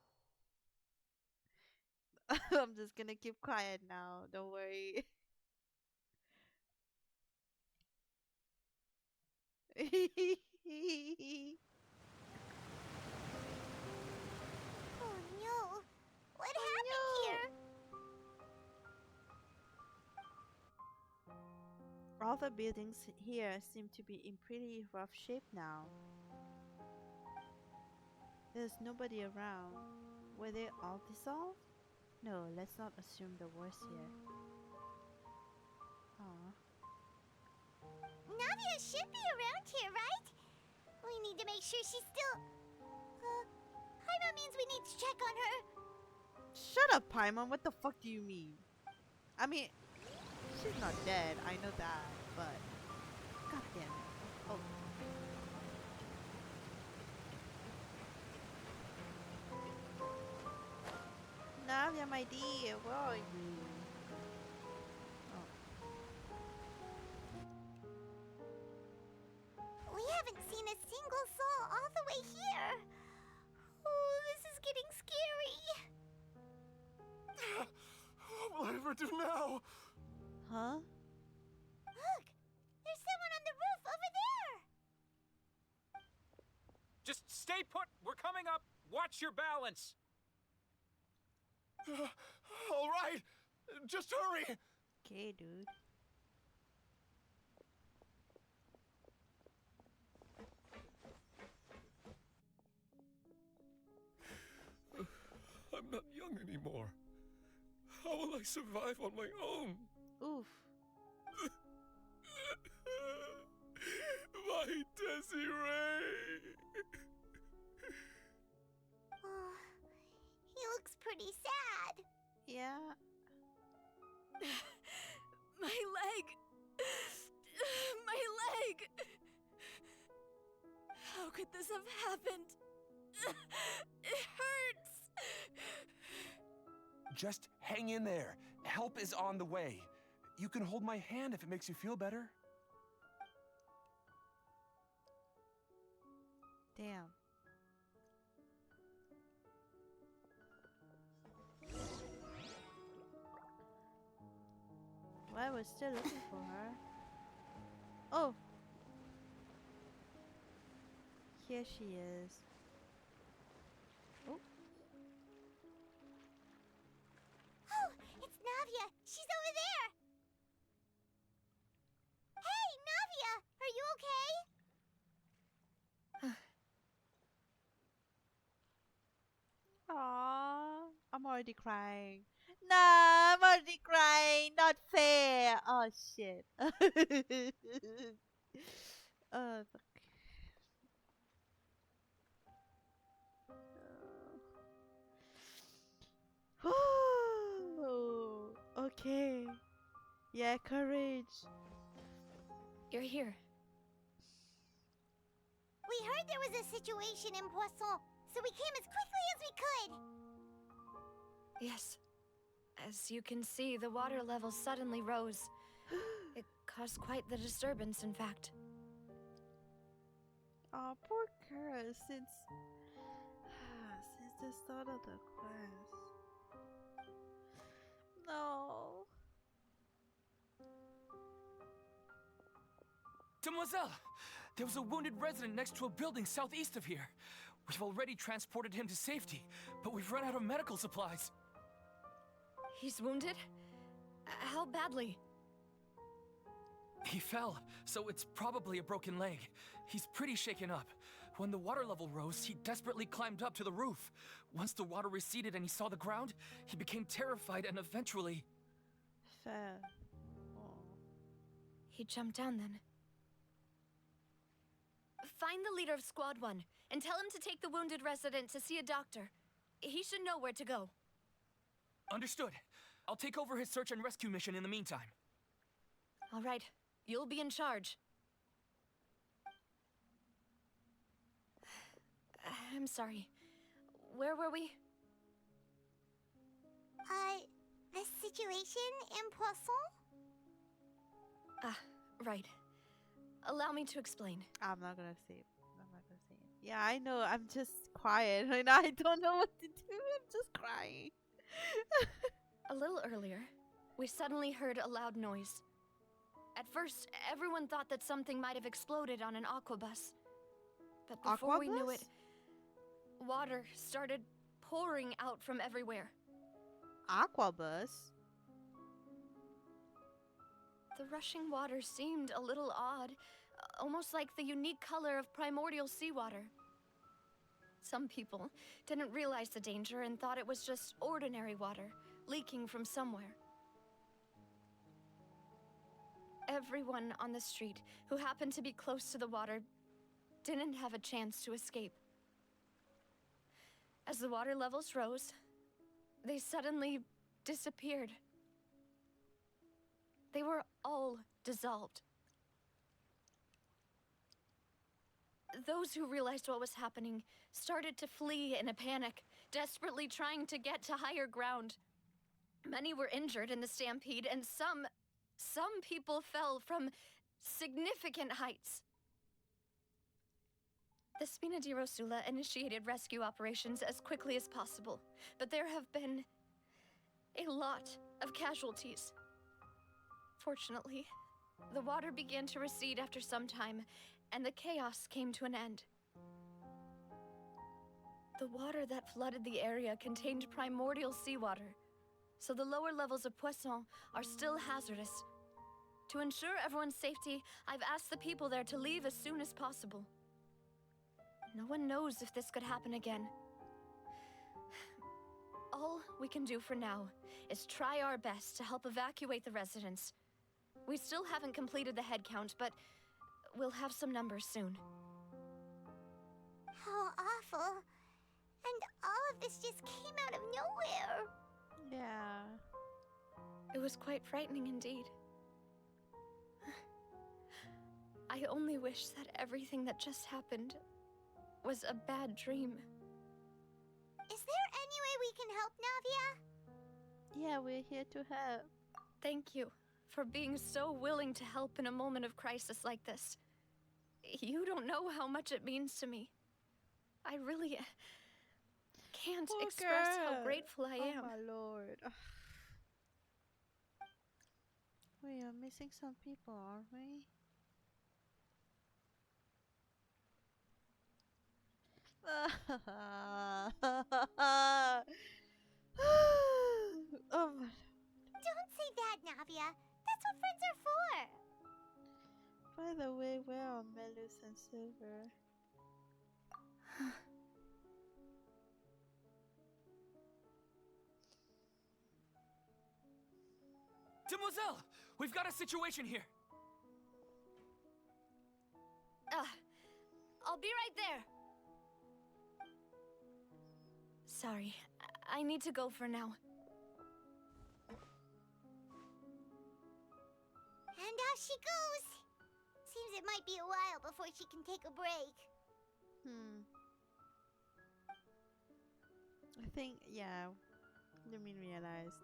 [SPEAKER 1] I'm just gonna keep quiet now. Don't worry.
[SPEAKER 7] Oh no. What happened here?
[SPEAKER 1] All the buildings here seem to be in pretty rough shape now. There's nobody around. Were they all dissolved? No, let's not assume the worst here. Aw.
[SPEAKER 7] Navia should be around here, right? We need to make sure she's still... Paimon means we need to check on her.
[SPEAKER 1] Shut up, Paimon. What the fuck do you mean? I mean, she's not dead. I know that, but... God damn it. Oh. Navia, my dear, where are you? Oh.
[SPEAKER 7] We haven't seen a single soul all the way here. Oh, this is getting scary.
[SPEAKER 6] What will I ever do now?
[SPEAKER 1] Huh?
[SPEAKER 7] Look, there's someone on the roof over there.
[SPEAKER 5] Just stay put. We're coming up. Watch your balance.
[SPEAKER 6] All right, just hurry.
[SPEAKER 1] Okay, dude.
[SPEAKER 6] I'm not young anymore. How will I survive on my own?
[SPEAKER 1] Oof.
[SPEAKER 6] My Desiree!
[SPEAKER 7] Oh, he looks pretty sad.
[SPEAKER 1] Yeah.
[SPEAKER 3] My leg! My leg! How could this have happened? It hurts!
[SPEAKER 9] Just hang in there. Help is on the way. You can hold my hand if it makes you feel better.
[SPEAKER 1] Damn. Well, we're still looking for her. Oh! Here she is. Oh.
[SPEAKER 7] Oh, it's Navia. She's over there. Hey, Navia, are you okay?
[SPEAKER 1] Aww. I'm already crying. Nah, I'm already crying. Not fair. Oh, shit. 。 Oh, fuck. 。 . 。 . 。 . 。 . 。 . 。 . 。 . 。 . 。 . 。 . 。 . 。 . 。 . 。 . 。 . 。 . 。 。 . 。 。 . 。 。 . 。 。 . 。 . 。 . 。 . 。 . 。Oh, okay. Yeah, courage.
[SPEAKER 8] You're here.
[SPEAKER 7] We heard there was a situation in Poisson, so we came as quickly as we could.
[SPEAKER 8] Yes. As you can see, the water level suddenly rose. It caused quite the disturbance, in fact.
[SPEAKER 1] Oh, poor girl. Since the start of the quest. No.
[SPEAKER 9] Demoiselle! There was a wounded resident next to a building southeast of here. We've already transported him to safety, but we've run out of medical supplies.
[SPEAKER 8] He's wounded? How badly?
[SPEAKER 9] He fell, so it's probably a broken leg. He's pretty shaken up. When the water level rose, he desperately climbed up to the roof. Once the water receded and he saw the ground, he became terrified and eventually...
[SPEAKER 1] Fair. Oh.
[SPEAKER 8] He jumped down then. Find the leader of Squad 1 and tell him to take the wounded resident to see a doctor. He should know where to go.
[SPEAKER 9] Understood. I'll take over his search and rescue mission in the meantime.
[SPEAKER 8] All right. You'll be in charge. I'm sorry. Where were we?
[SPEAKER 7] The situation in Poisson?
[SPEAKER 8] Ah, right. Allow me to explain.
[SPEAKER 1] I'm not gonna say it. I'm not gonna say it. Yeah, I know. I'm just quiet. And I don't know what to do. I'm just crying.
[SPEAKER 8] A little earlier, we suddenly heard a loud noise. At first, everyone thought that something might have exploded on an aquabus. But before we knew it, water started pouring out from everywhere.
[SPEAKER 1] Aquabus?
[SPEAKER 8] The rushing water seemed a little odd, almost like the unique color of primordial seawater. Some people didn't realize the danger and thought it was just ordinary water, leaking from somewhere. Everyone on the street who happened to be close to the water didn't have a chance to escape. As the water levels rose, they suddenly disappeared. They were all dissolved. Those who realized what was happening started to flee in a panic, desperately trying to get to higher ground. Many were injured in the stampede, and some people fell from significant heights. The Spina di Rosula initiated rescue operations as quickly as possible, but there have been a lot of casualties. Fortunately, the water began to recede after some time, and the chaos came to an end. The water that flooded the area contained primordial seawater, so the lower levels of Poisson are still hazardous. To ensure everyone's safety, I've asked the people there to leave as soon as possible. No one knows if this could happen again. All we can do for now is try our best to help evacuate the residents. We still haven't completed the head count, but we'll have some numbers soon.
[SPEAKER 7] How awful. And all of this just came out of nowhere.
[SPEAKER 1] Yeah.
[SPEAKER 8] It was quite frightening indeed. I only wish that everything that just happened was a bad dream.
[SPEAKER 7] Is there any way we can help, Navia?
[SPEAKER 1] Yeah, we're here to help.
[SPEAKER 8] Thank you for being so willing to help in a moment of crisis like this. You don't know how much it means to me. I really can't
[SPEAKER 1] Poor
[SPEAKER 8] express how
[SPEAKER 1] girl.
[SPEAKER 8] grateful I am.
[SPEAKER 1] Oh my lord. We are missing some people, aren't we? Oh my.
[SPEAKER 7] Don't say that, Navia. That's what friends are for.
[SPEAKER 1] By the way, where are Melus and Silver?
[SPEAKER 9] Demoiselle! We've got a situation here!
[SPEAKER 8] I'll be right there. Sorry, I need to go for now.
[SPEAKER 7] And off she goes. Seems it might be a while before she can take a break.
[SPEAKER 1] I think, yeah, Lumin realized.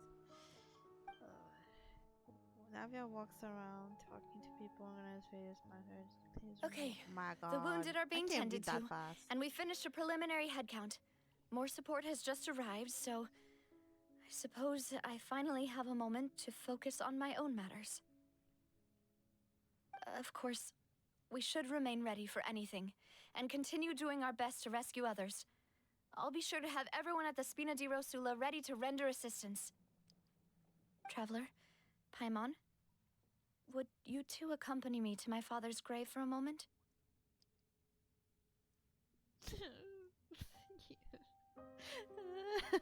[SPEAKER 1] Navia walks around talking to people, organize various matters.
[SPEAKER 8] Okay,
[SPEAKER 1] My God.
[SPEAKER 8] the wounded are being
[SPEAKER 1] I can't
[SPEAKER 8] tended
[SPEAKER 1] read that
[SPEAKER 8] to,
[SPEAKER 1] fast.
[SPEAKER 8] and we finished a preliminary head count. More support has just arrived, so I suppose I finally have a moment to focus on my own matters. Of course, we should remain ready for anything, and continue doing our best to rescue others. I'll be sure to have everyone at the Spina di Rosula ready to render assistance. Traveler, Paimon, would you two accompany me to my father's grave for a moment?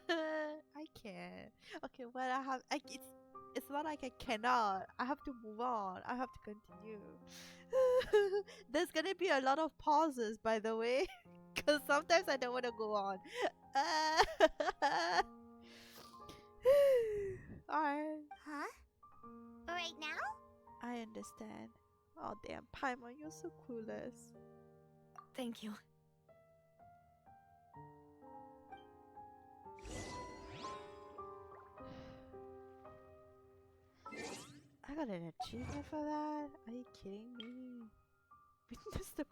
[SPEAKER 1] I can't. Okay, well, it's not like I cannot. I have to move on. I have to continue. There's gonna be a lot of pauses, by the way, because sometimes I don't want to go on. Alright.
[SPEAKER 7] Huh? Right now?
[SPEAKER 1] I understand. Oh damn, Paimon, you're so clueless.
[SPEAKER 8] Thank you.
[SPEAKER 1] I got an achievement for that? Are you kidding me? Witness the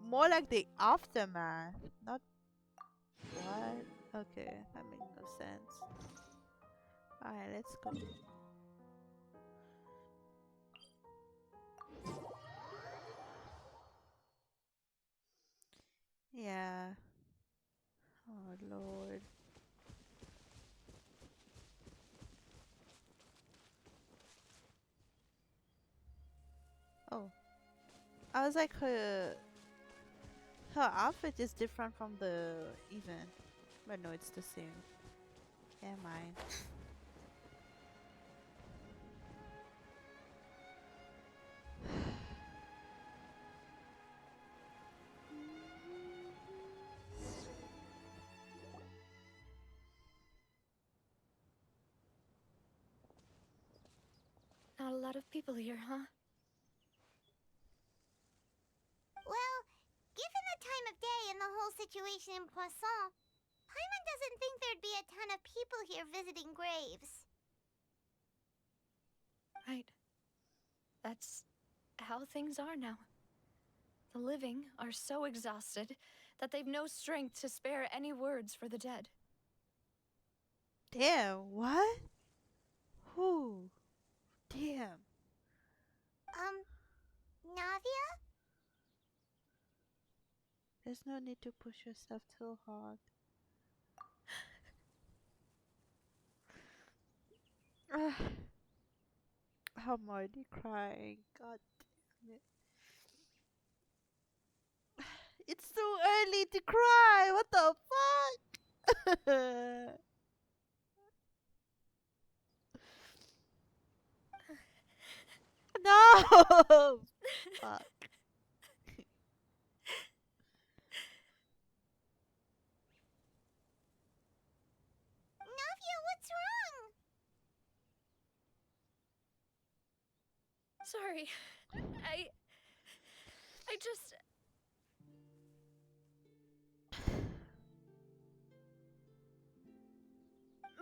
[SPEAKER 1] more like the aftermath, not what? Okay, that makes no sense. Alright, let's go. Yeah. Oh Lord. Oh. I was like her outfit is different from the event. But no, it's the same. Yeah, mine.
[SPEAKER 8] Not a lot of people here, huh?
[SPEAKER 7] Well, given the time of day and the whole situation in Poisson, Paimon doesn't think there'd be a ton of people here visiting graves.
[SPEAKER 8] Right. That's how things are now. The living are so exhausted that they've no strength to spare any words for the dead.
[SPEAKER 1] Damn, what? Who? Damn.
[SPEAKER 7] Navia?
[SPEAKER 1] There's no need to push yourself too hard. I'm already crying. God damn it. It's too early to cry. What the fuck? No! Fuck.
[SPEAKER 7] Navia, what's wrong?
[SPEAKER 8] Sorry. I just...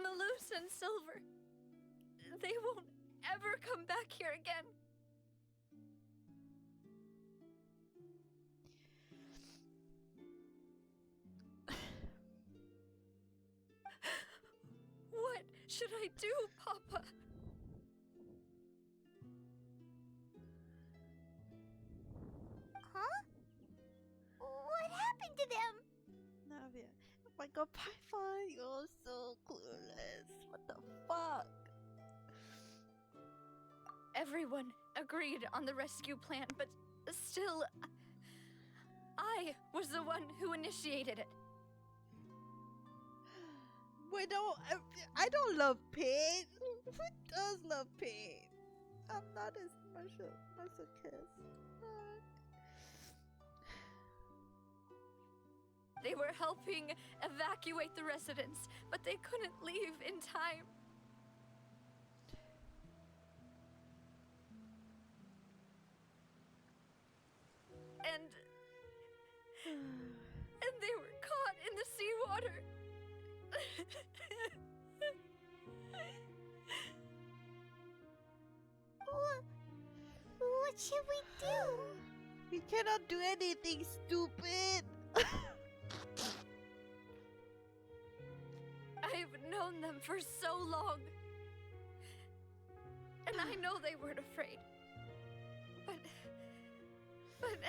[SPEAKER 8] Malus and Silver, they won't ever come back here again. What should I do, Papa?
[SPEAKER 7] Huh? What happened to them?
[SPEAKER 1] Navia. Oh my god, Python, you're so clueless. What the fuck?
[SPEAKER 8] Everyone agreed on the rescue plan, but still, I was the one who initiated it.
[SPEAKER 1] I don't love pain. Who does love pain? I'm not as much a masochist.
[SPEAKER 8] They were helping evacuate the residents, but they couldn't leave in time. And they were caught in the seawater.
[SPEAKER 7] What should we do?
[SPEAKER 1] We cannot do anything, stupid.
[SPEAKER 8] I've known them for so long. And I know they weren't afraid. But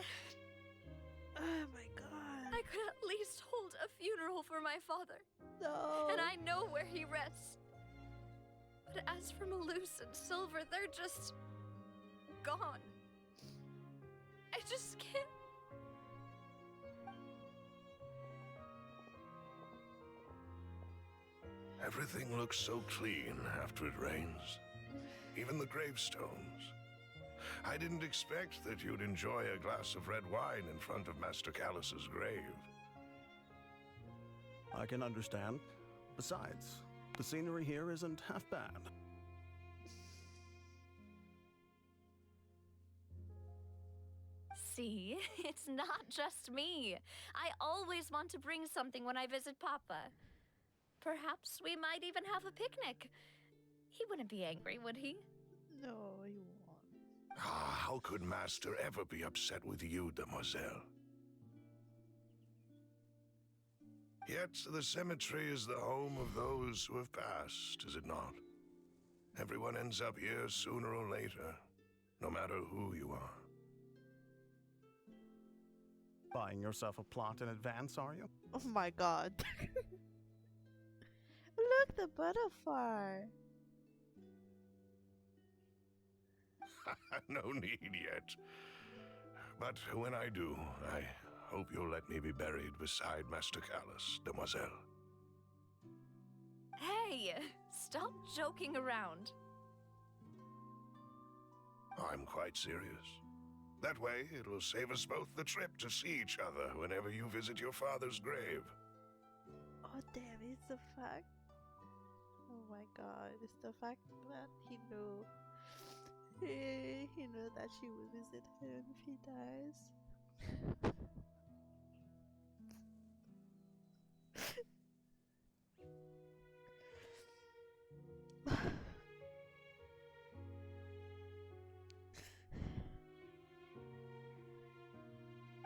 [SPEAKER 1] Oh my god.
[SPEAKER 8] I could at least hold a funeral for my father.
[SPEAKER 1] No.
[SPEAKER 8] And I know where he rests. But as for Malus and Silver, they're just gone. I just can't.
[SPEAKER 6] Everything looks so clean after it rains. Even the gravestones. I didn't expect that you'd enjoy a glass of red wine in front of Master Callus's grave.
[SPEAKER 10] I can understand. Besides, the scenery here isn't half bad.
[SPEAKER 8] See, it's not just me. I always want to bring something when I visit Papa. Perhaps we might even have a picnic. He wouldn't be angry, would he?
[SPEAKER 1] No, he won't.
[SPEAKER 6] Ah, how could Master ever be upset with you, demoiselle? Yet the cemetery is the home of those who have passed, is it not? Everyone ends up here sooner or later, no matter who you are.
[SPEAKER 10] Buying yourself a plot in advance, are you?
[SPEAKER 1] Oh my god. Look, the butterfly.
[SPEAKER 6] No need yet. But when I do, I hope you'll let me be buried beside Master Callus, demoiselle.
[SPEAKER 8] Hey, stop joking around.
[SPEAKER 6] I'm quite serious. That way, it'll save us both the trip to see each other whenever you visit your father's grave.
[SPEAKER 1] Oh damn, it's the fact. Oh my god, it's the fact that he knew. He knew that she would visit him if he dies.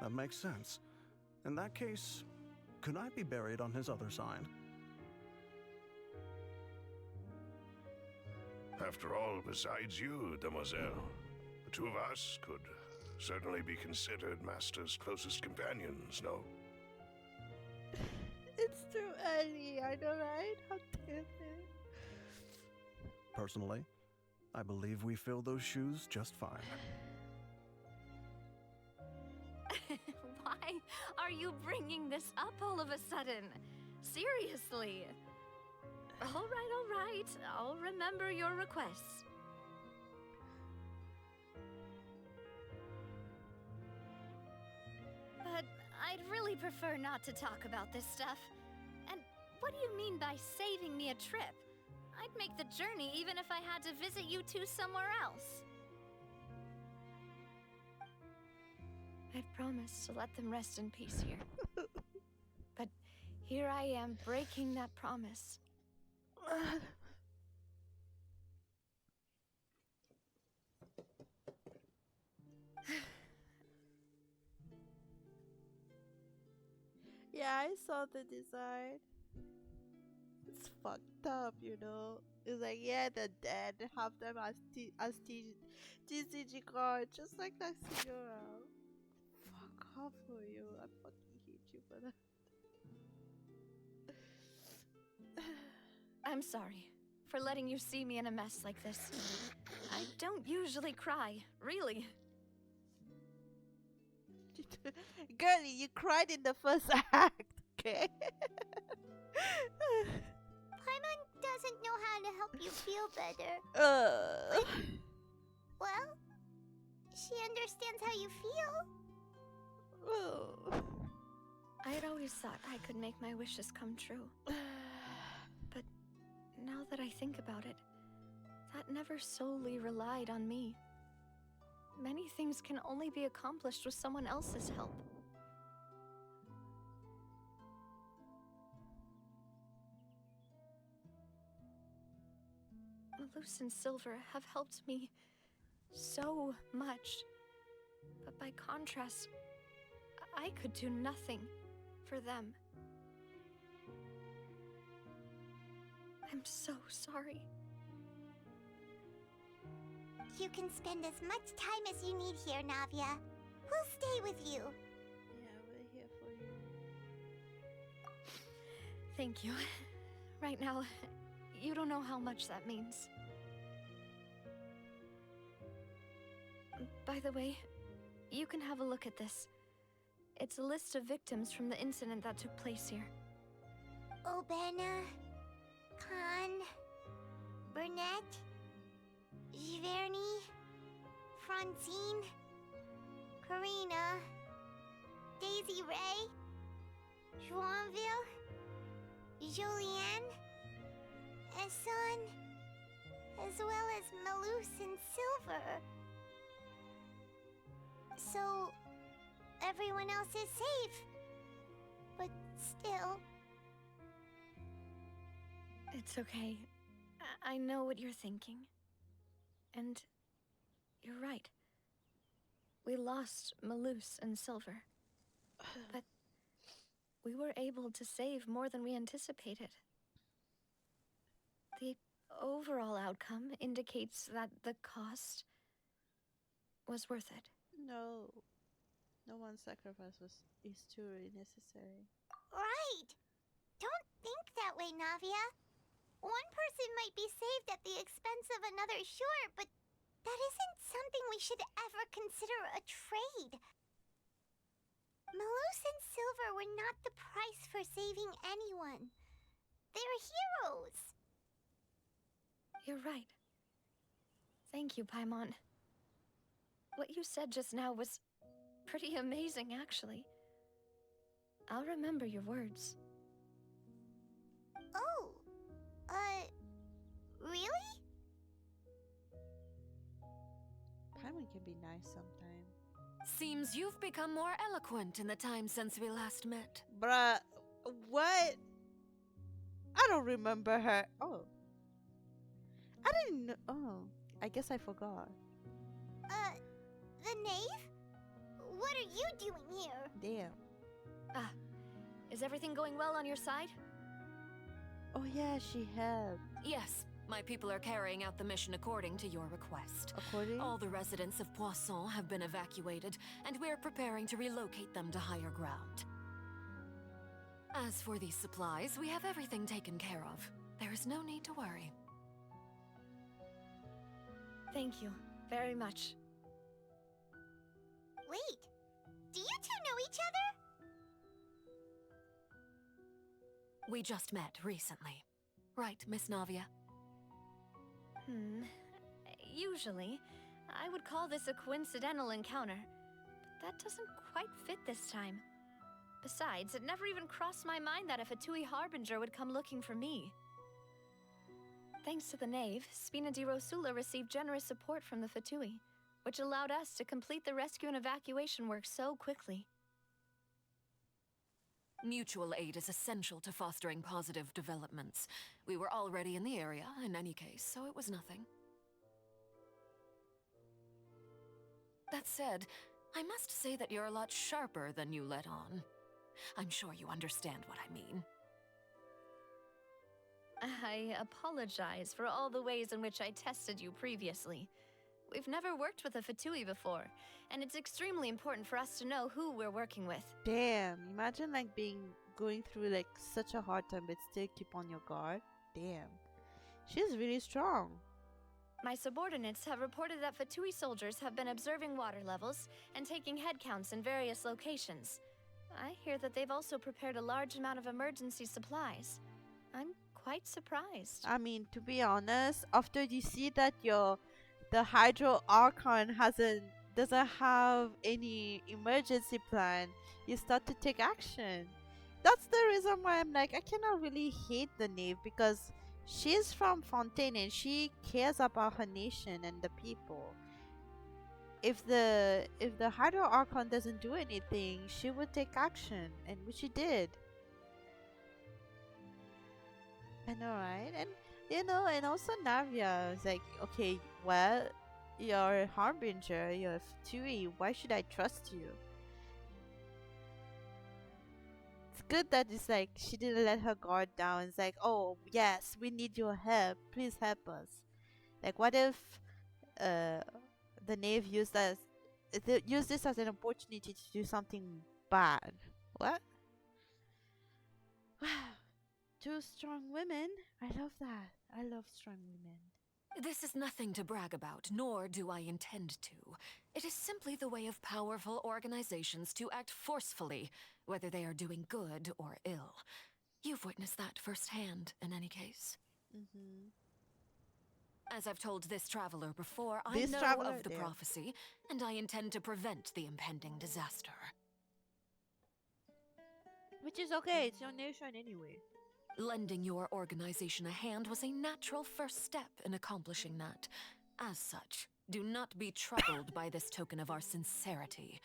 [SPEAKER 10] That makes sense. In that case, could I be buried on his other side?
[SPEAKER 6] After all, besides you, demoiselle, the two of us could certainly be considered Master's closest companions, no?
[SPEAKER 1] It's too early, I know, right? How dare they?
[SPEAKER 10] Personally, I believe we fill those shoes just fine.
[SPEAKER 8] Why are you bringing this up all of a sudden? Seriously. All right. I'll remember your requests. But I'd really prefer not to talk about this stuff. And what do you mean by saving me a trip? I'd make the journey even if I had to visit you two somewhere else. I've promised to let them rest in peace here. But here I am breaking that promise.
[SPEAKER 1] Yeah, I saw the design. It's fucked up, you know. It's like, yeah, they're dead. Have them as TCG cards, just like that Signora. Fuck off for you. I fucking hate you for that.
[SPEAKER 8] I'm sorry for letting you see me in a mess like this. I don't usually cry, really.
[SPEAKER 1] Girlie, you cried in the first act, okay?
[SPEAKER 7] Paimon doesn't know how to help you feel better. Well, she understands how you feel.
[SPEAKER 8] I had always thought I could make my wishes come true. But now that I think about it, that never solely relied on me. Many things can only be accomplished with someone else's help. Malus and Silver have helped me so much. But by contrast, I could do nothing for them. I'm so sorry.
[SPEAKER 7] You can spend as much time as you need here, Navia. We'll stay with you.
[SPEAKER 1] Yeah, we're here for you.
[SPEAKER 8] Thank you. Right now, you don't know how much that means. By the way, you can have a look at this. It's a list of victims from the incident that took place here.
[SPEAKER 7] Obena, Khan, Burnett, Giverny, Francine, Karina, Daisy Ray, Joinville, Julianne, Esson, as well as Malus and Silver. So, everyone else is safe. But still...
[SPEAKER 8] It's okay. I know what you're thinking. And you're right. We lost Malus and Silver. But we were able to save more than we anticipated. The overall outcome indicates that the cost was worth it.
[SPEAKER 1] No. No one's sacrifice is truly necessary.
[SPEAKER 7] Right! Don't think that way, Navia. One person might be saved at the expense of another, sure, but that isn't something we should ever consider a trade. Malus and Silver were not the price for saving anyone. They're heroes.
[SPEAKER 8] You're right. Thank you, Paimon. What you said just now was pretty amazing, actually. I'll remember your words.
[SPEAKER 7] Oh, really?
[SPEAKER 1] Paimon can be nice sometimes.
[SPEAKER 11] Seems you've become more eloquent in the time since we last met.
[SPEAKER 1] Bruh, what? I don't remember her. Oh. I didn't know. Oh, I guess I forgot.
[SPEAKER 7] The knave? What are you doing here?
[SPEAKER 1] Damn.
[SPEAKER 8] Ah, is everything going well on your side?
[SPEAKER 1] Oh yeah, she helped.
[SPEAKER 11] Yes, my people are carrying out the mission according to your request.
[SPEAKER 1] According?
[SPEAKER 11] All the residents of Poisson have been evacuated, and we're preparing to relocate them to higher ground. As for these supplies, we have everything taken care of. There is no need to worry.
[SPEAKER 8] Thank you very much.
[SPEAKER 7] Wait, do you two know each other?
[SPEAKER 11] We just met recently. Right, Miss Navia?
[SPEAKER 8] Usually, I would call this a coincidental encounter, but that doesn't quite fit this time. Besides, it never even crossed my mind that a Fatui Harbinger would come looking for me. Thanks to the Knave, Spina di Rosula received generous support from the Fatui, which allowed us to complete the rescue and evacuation work so quickly.
[SPEAKER 11] Mutual aid is essential to fostering positive developments. We were already in the area, in any case, so it was nothing. That said, I must say that you're a lot sharper than you let on. I'm sure you understand what I mean.
[SPEAKER 8] I apologize for all the ways in which I tested you previously. We've never worked with a Fatui before, and it's extremely important for us to know who we're working with.
[SPEAKER 1] Damn, imagine like going through like such a hard time but still keep on your guard. Damn. She's really strong.
[SPEAKER 8] My subordinates have reported that Fatui soldiers have been observing water levels and taking head counts in various locations. I hear that they've also prepared a large amount of emergency supplies. I'm quite surprised.
[SPEAKER 1] I mean, to be honest, after you see that the Hydro Archon doesn't have any emergency plan, you start to take action. That's the reason why I'm like, I cannot really hate the Knave, because she's from Fontaine and she cares about her nation and the people. If the Hydro Archon doesn't do anything, she would take action, and which she did. I know, right? And You know, and also Navia is like, okay, well, you're a harbinger, you're a Tui. Why should I trust you? It's good that it's like she didn't let her guard down. It's like, oh yes, we need your help. Please help us. Like, what if uh the knave use this as an opportunity to do something bad? What? Wow, two strong women. I love that. I love strong women.
[SPEAKER 11] This is nothing to brag about, nor do I intend to. It is simply the way of powerful organizations to act forcefully, whether they are doing good or ill. You've witnessed that firsthand, in any case.
[SPEAKER 1] Mm-hmm.
[SPEAKER 11] As I've told this traveler before,
[SPEAKER 1] This
[SPEAKER 11] I know
[SPEAKER 1] traveler,
[SPEAKER 11] of the
[SPEAKER 1] yeah.
[SPEAKER 11] prophecy, and I intend to prevent the impending disaster.
[SPEAKER 1] Which is okay, it's your nation anyway.
[SPEAKER 11] Lending your organization a hand was a natural first step in accomplishing that. As such, do not be troubled by this token of our sincerity.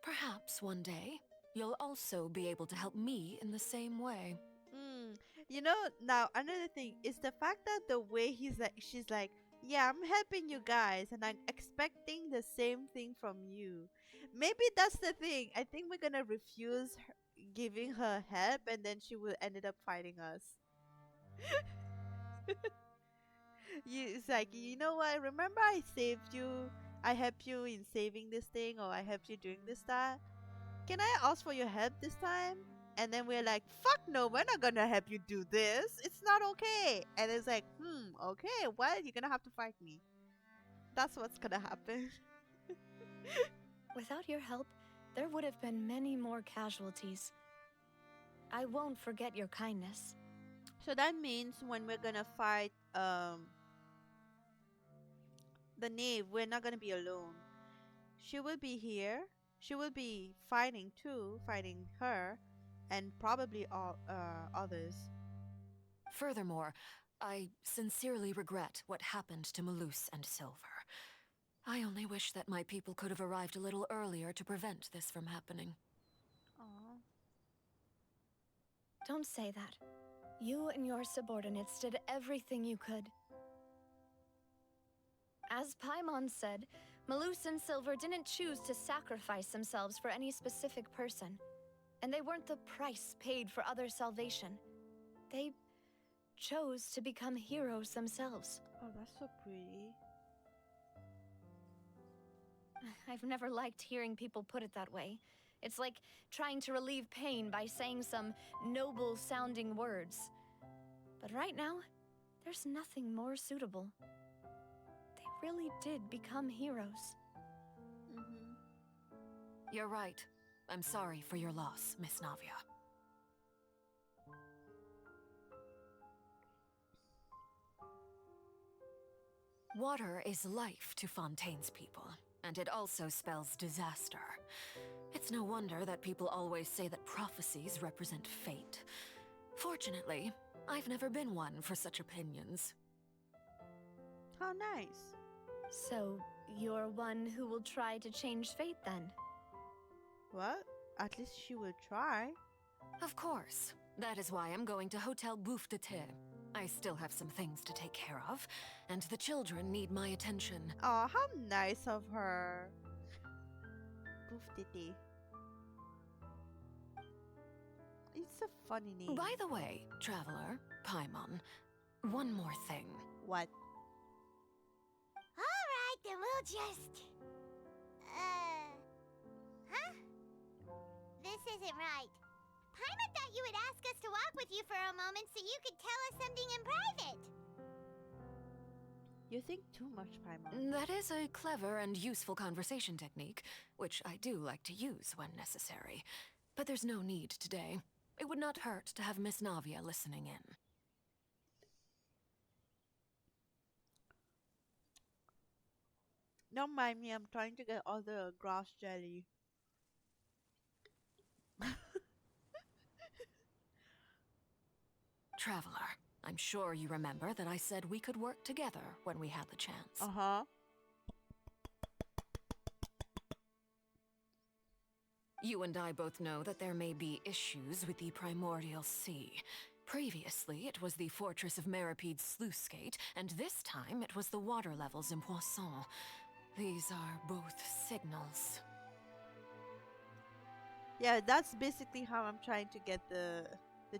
[SPEAKER 11] Perhaps one day, you'll also be able to help me in the same way.
[SPEAKER 1] You know, now another thing is the fact that the way she's like, yeah, I'm helping you guys, and I'm expecting the same thing from you. Maybe that's the thing. I think we're gonna refuse giving her help, and then she will ended up fighting us. It's like, you know what? Remember, I saved you. I helped you in saving this thing, or I helped you doing this that. Can I ask for your help this time? And then we're like, fuck no, we're not gonna help you do this. It's not okay. And it's like, okay, well, you're gonna have to fight me. That's what's gonna happen.
[SPEAKER 8] Without your help, there would have been many more casualties. I won't forget your kindness.
[SPEAKER 1] So that means when we're gonna fight the knave, we're not gonna be alone. She will be here. She will be fighting too, fighting her, and probably all others.
[SPEAKER 11] Furthermore, I sincerely regret what happened to Malus and Silver. I only wish that my people could have arrived a little earlier to prevent this from happening.
[SPEAKER 1] Aww.
[SPEAKER 8] Don't say that. You and your subordinates did everything you could. As Paimon said, Malus and Silver didn't choose to sacrifice themselves for any specific person. And they weren't the price paid for others' salvation. They chose to become heroes themselves.
[SPEAKER 1] Oh, that's so pretty.
[SPEAKER 8] I've never liked hearing people put it that way. It's like trying to relieve pain by saying some noble-sounding words. But right now, there's nothing more suitable. They really did become heroes.
[SPEAKER 11] You're right. I'm sorry for your loss, Miss Navia. Water is life to Fontaine's people, and it also spells disaster. It's no wonder that people always say that prophecies represent fate. Fortunately, I've never been one for such opinions.
[SPEAKER 1] How nice.
[SPEAKER 8] So, you're one who will try to change fate then?
[SPEAKER 1] What? At least she will try.
[SPEAKER 11] Of course. That is why I'm going to Hotel Bouffe de Thé. I still have some things to take care of, and the children need my attention.
[SPEAKER 1] Oh, how nice of her. Bouffe de thé. It's a funny name.
[SPEAKER 11] By the way, Traveler, Paimon, one more thing.
[SPEAKER 1] What?
[SPEAKER 7] Alright, then we'll just... Huh? This isn't right. Paimon thought you would ask us to walk with you for a moment so you could tell us something in private.
[SPEAKER 1] You think too much, Paimon.
[SPEAKER 11] That is a clever and useful conversation technique, which I do like to use when necessary. But there's no need today. It would not hurt to have Miss Navia listening in.
[SPEAKER 1] Don't mind me, I'm trying to get all the grass jelly.
[SPEAKER 11] Traveler, I'm sure you remember that I said we could work together when we had the chance.
[SPEAKER 1] Uh-huh.
[SPEAKER 11] You and I both know that there may be issues with the primordial sea. Previously, it was the fortress of Maripide's sluice gate, and this time it was the water levels in Poisson. These are both signals.
[SPEAKER 1] Yeah, that's basically how I'm trying to get the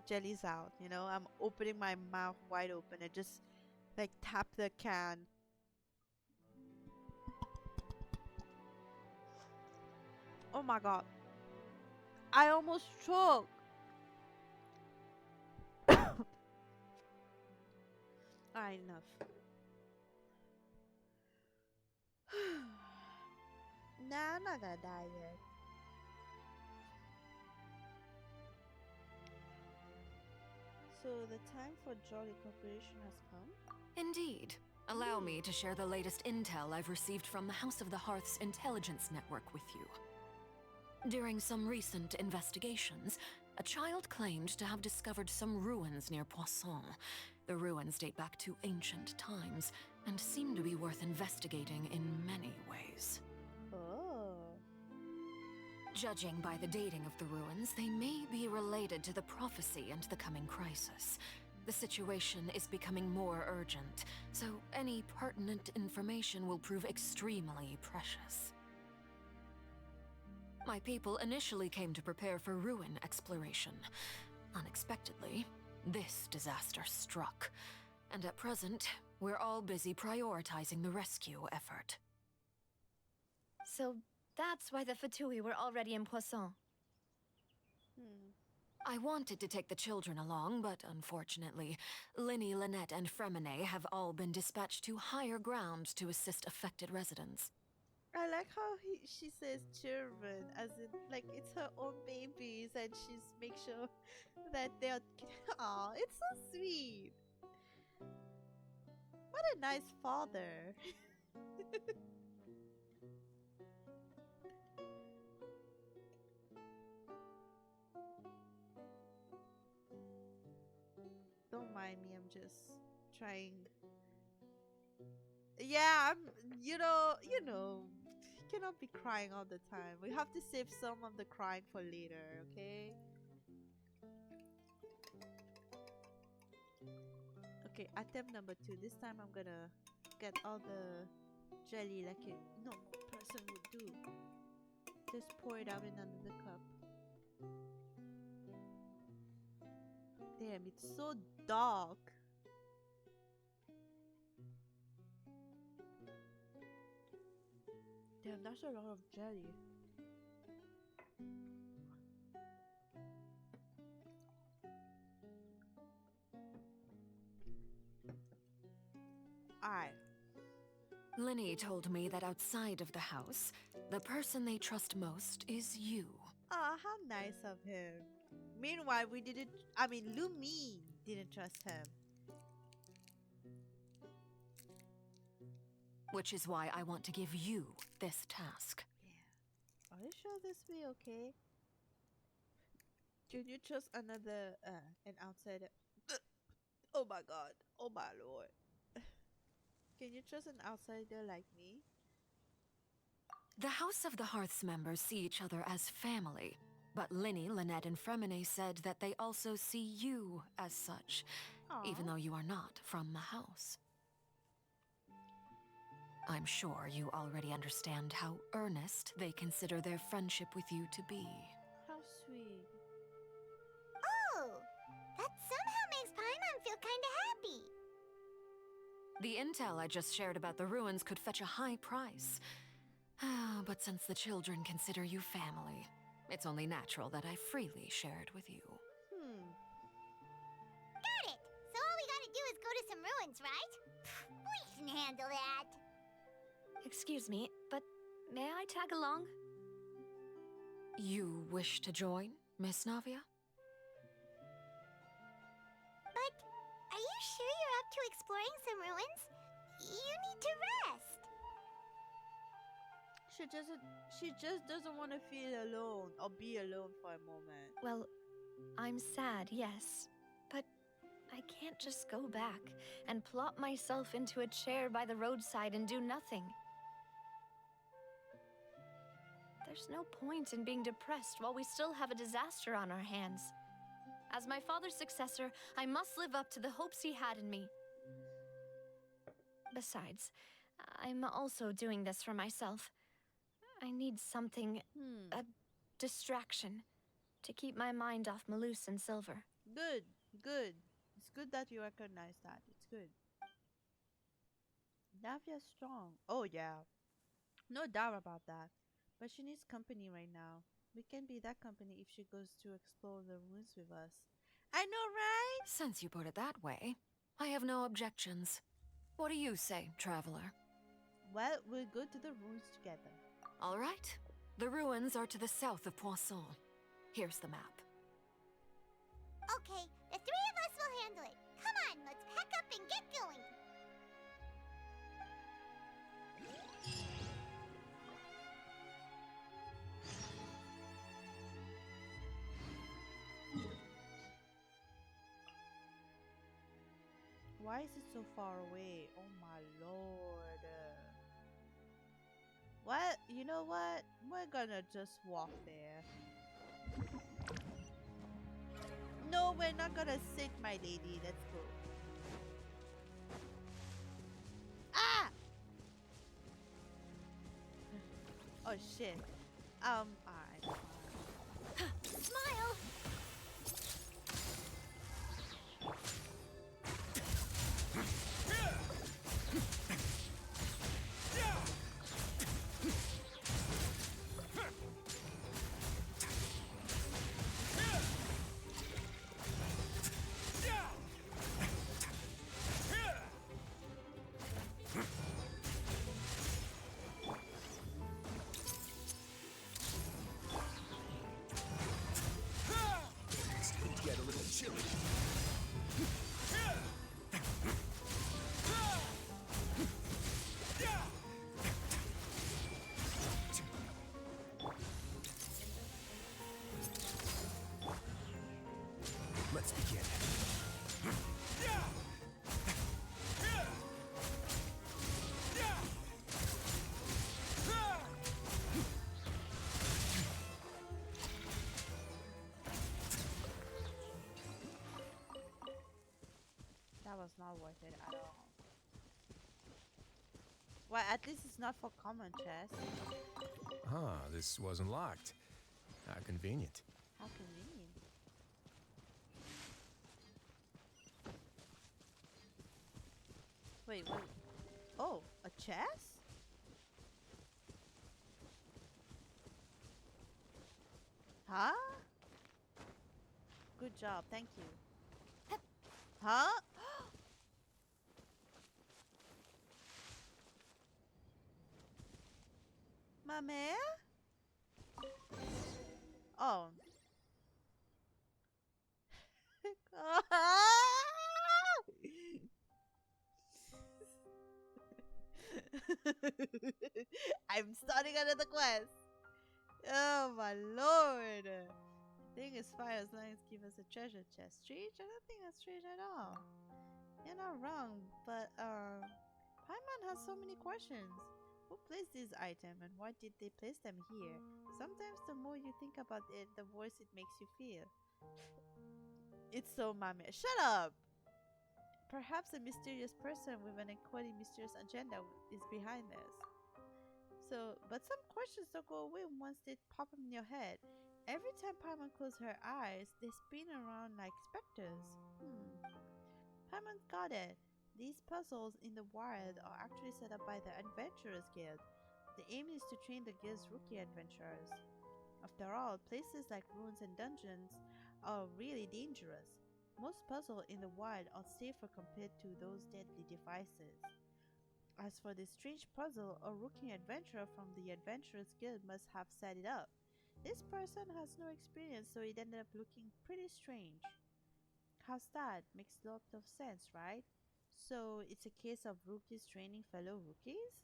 [SPEAKER 1] jellies out, you know? I'm opening my mouth wide open and just like tap the can. Oh my god. I almost choked. Alright, enough. Nah, I'm not gonna die yet. So the time for Jolly Corporation has come?
[SPEAKER 11] Indeed. Allow me to share the latest intel I've received from the House of the Hearth's intelligence network with you. During some recent investigations, a child claimed to have discovered some ruins near Poisson. The ruins date back to ancient times and seem to be worth investigating in many ways.
[SPEAKER 1] Oh.
[SPEAKER 11] Judging by the dating of the ruins, they may be related to the prophecy and the coming crisis. The situation is becoming more urgent, so any pertinent information will prove extremely precious. My people initially came to prepare for ruin exploration. Unexpectedly, this disaster struck, and at present, we're all busy prioritizing the rescue effort.
[SPEAKER 8] So that's why the Fatui were already in Poisson.
[SPEAKER 11] I wanted to take the children along, but unfortunately, Linny, Lynette, and Fremine have all been dispatched to higher ground to assist affected residents.
[SPEAKER 1] I like how she says children, as in like it's her own babies, and she's make sure that they're. Aw, it's so sweet. What a nice father. Don't mind me, I'm just trying. Yeah, I'm. You cannot be crying all the time. We have to save some of the crying for later, okay? Okay, attempt number 2. This time I'm gonna get all the jelly like a normal person would do. Just pour it out in another cup. Damn, it's so dark. Damn, that's a lot of jelly. Alright.
[SPEAKER 11] Linny told me that outside of the house, the person they trust most is you.
[SPEAKER 1] Ah, how nice of him. Meanwhile, Lumi didn't trust him.
[SPEAKER 11] Which is why I want to give you this task.
[SPEAKER 1] Yeah. Are you sure this will be okay? Can you trust another, an outsider? Oh my god. Oh my lord. Can you trust an outsider like me?
[SPEAKER 11] The House of the Hearth's members see each other as family, but Linny, Lynette, and Fremine said that they also see you as such, even though you are not from the house. I'm sure you already understand how earnest they consider their friendship with you to be.
[SPEAKER 1] How sweet.
[SPEAKER 7] Oh, that somehow makes Paimon feel kinda happy.
[SPEAKER 11] The intel I just shared about the ruins could fetch a high price. But since the children consider you family, it's only natural that I freely share it with you.
[SPEAKER 7] Got it! So all we gotta do is go to some ruins, right? We can handle that.
[SPEAKER 8] Excuse me, but may I tag along?
[SPEAKER 11] You wish to join, Miss Navia?
[SPEAKER 7] But are you sure you're up to exploring some ruins? You need to rest.
[SPEAKER 1] She just doesn't want to feel alone or be alone for a moment.
[SPEAKER 8] Well, I'm sad, yes. But I can't just go back and plop myself into a chair by the roadside and do nothing. There's no point in being depressed while we still have a disaster on our hands. As my father's successor, I must live up to the hopes he had in me. Besides, I'm also doing this for myself. I need something, a distraction, to keep my mind off Malus and Silver.
[SPEAKER 1] Good, good. It's good that you recognize that. It's good. Navia's strong. Oh, yeah. No doubt about that. But she needs company right now. We can be that company if she goes to explore the ruins with us. I know, right?
[SPEAKER 11] Since you put it that way, I have no objections. What do you say, traveler?
[SPEAKER 1] Well, we'll go to the ruins together.
[SPEAKER 11] All right. The ruins are to the south of Poisson. Here's the map.
[SPEAKER 7] Okay, the three of us will handle it. Come on, let's pack up and get going.
[SPEAKER 1] Why is it so far away? Oh my lord. Well, you know what? We're gonna just walk there. No, we're not gonna sit, my lady. Let's go. Ah! Oh shit. Alright.
[SPEAKER 7] Smile!
[SPEAKER 5] Get a little chilly. Let's begin.
[SPEAKER 1] That was not worth it at all. Well, at least it's not for common chest.
[SPEAKER 5] Ah, this wasn't locked. How convenient.
[SPEAKER 1] How convenient. Wait, wait. Oh, a chest? Huh? Good job, thank you. Huh? Ma mère? Oh. I'm starting another quest. Oh my lord. Thing is fire as long as give us a treasure chest. Strange? I don't think that's strange at all. You're not wrong, but Paimon has so many questions. Who placed this item and why did they place them here? Sometimes the more you think about it, the worse it makes you feel. It's so mame. Shut up! Perhaps a mysterious person with an equally mysterious agenda is behind this. But some questions don't go away once they pop in your head. Every time Paimon closes her eyes, they spin around like specters. Paimon got it. These puzzles in the wild are actually set up by the Adventurers Guild. The aim is to train the guild's rookie adventurers. After all, places like ruins and dungeons are really dangerous. Most puzzles in the wild are safer compared to those deadly devices. As for this strange puzzle, a rookie adventurer from the Adventurers Guild must have set it up. This person has no experience, so it ended up looking pretty strange. How's that? Makes a lot of sense, right? So it's a case of rookies training fellow rookies?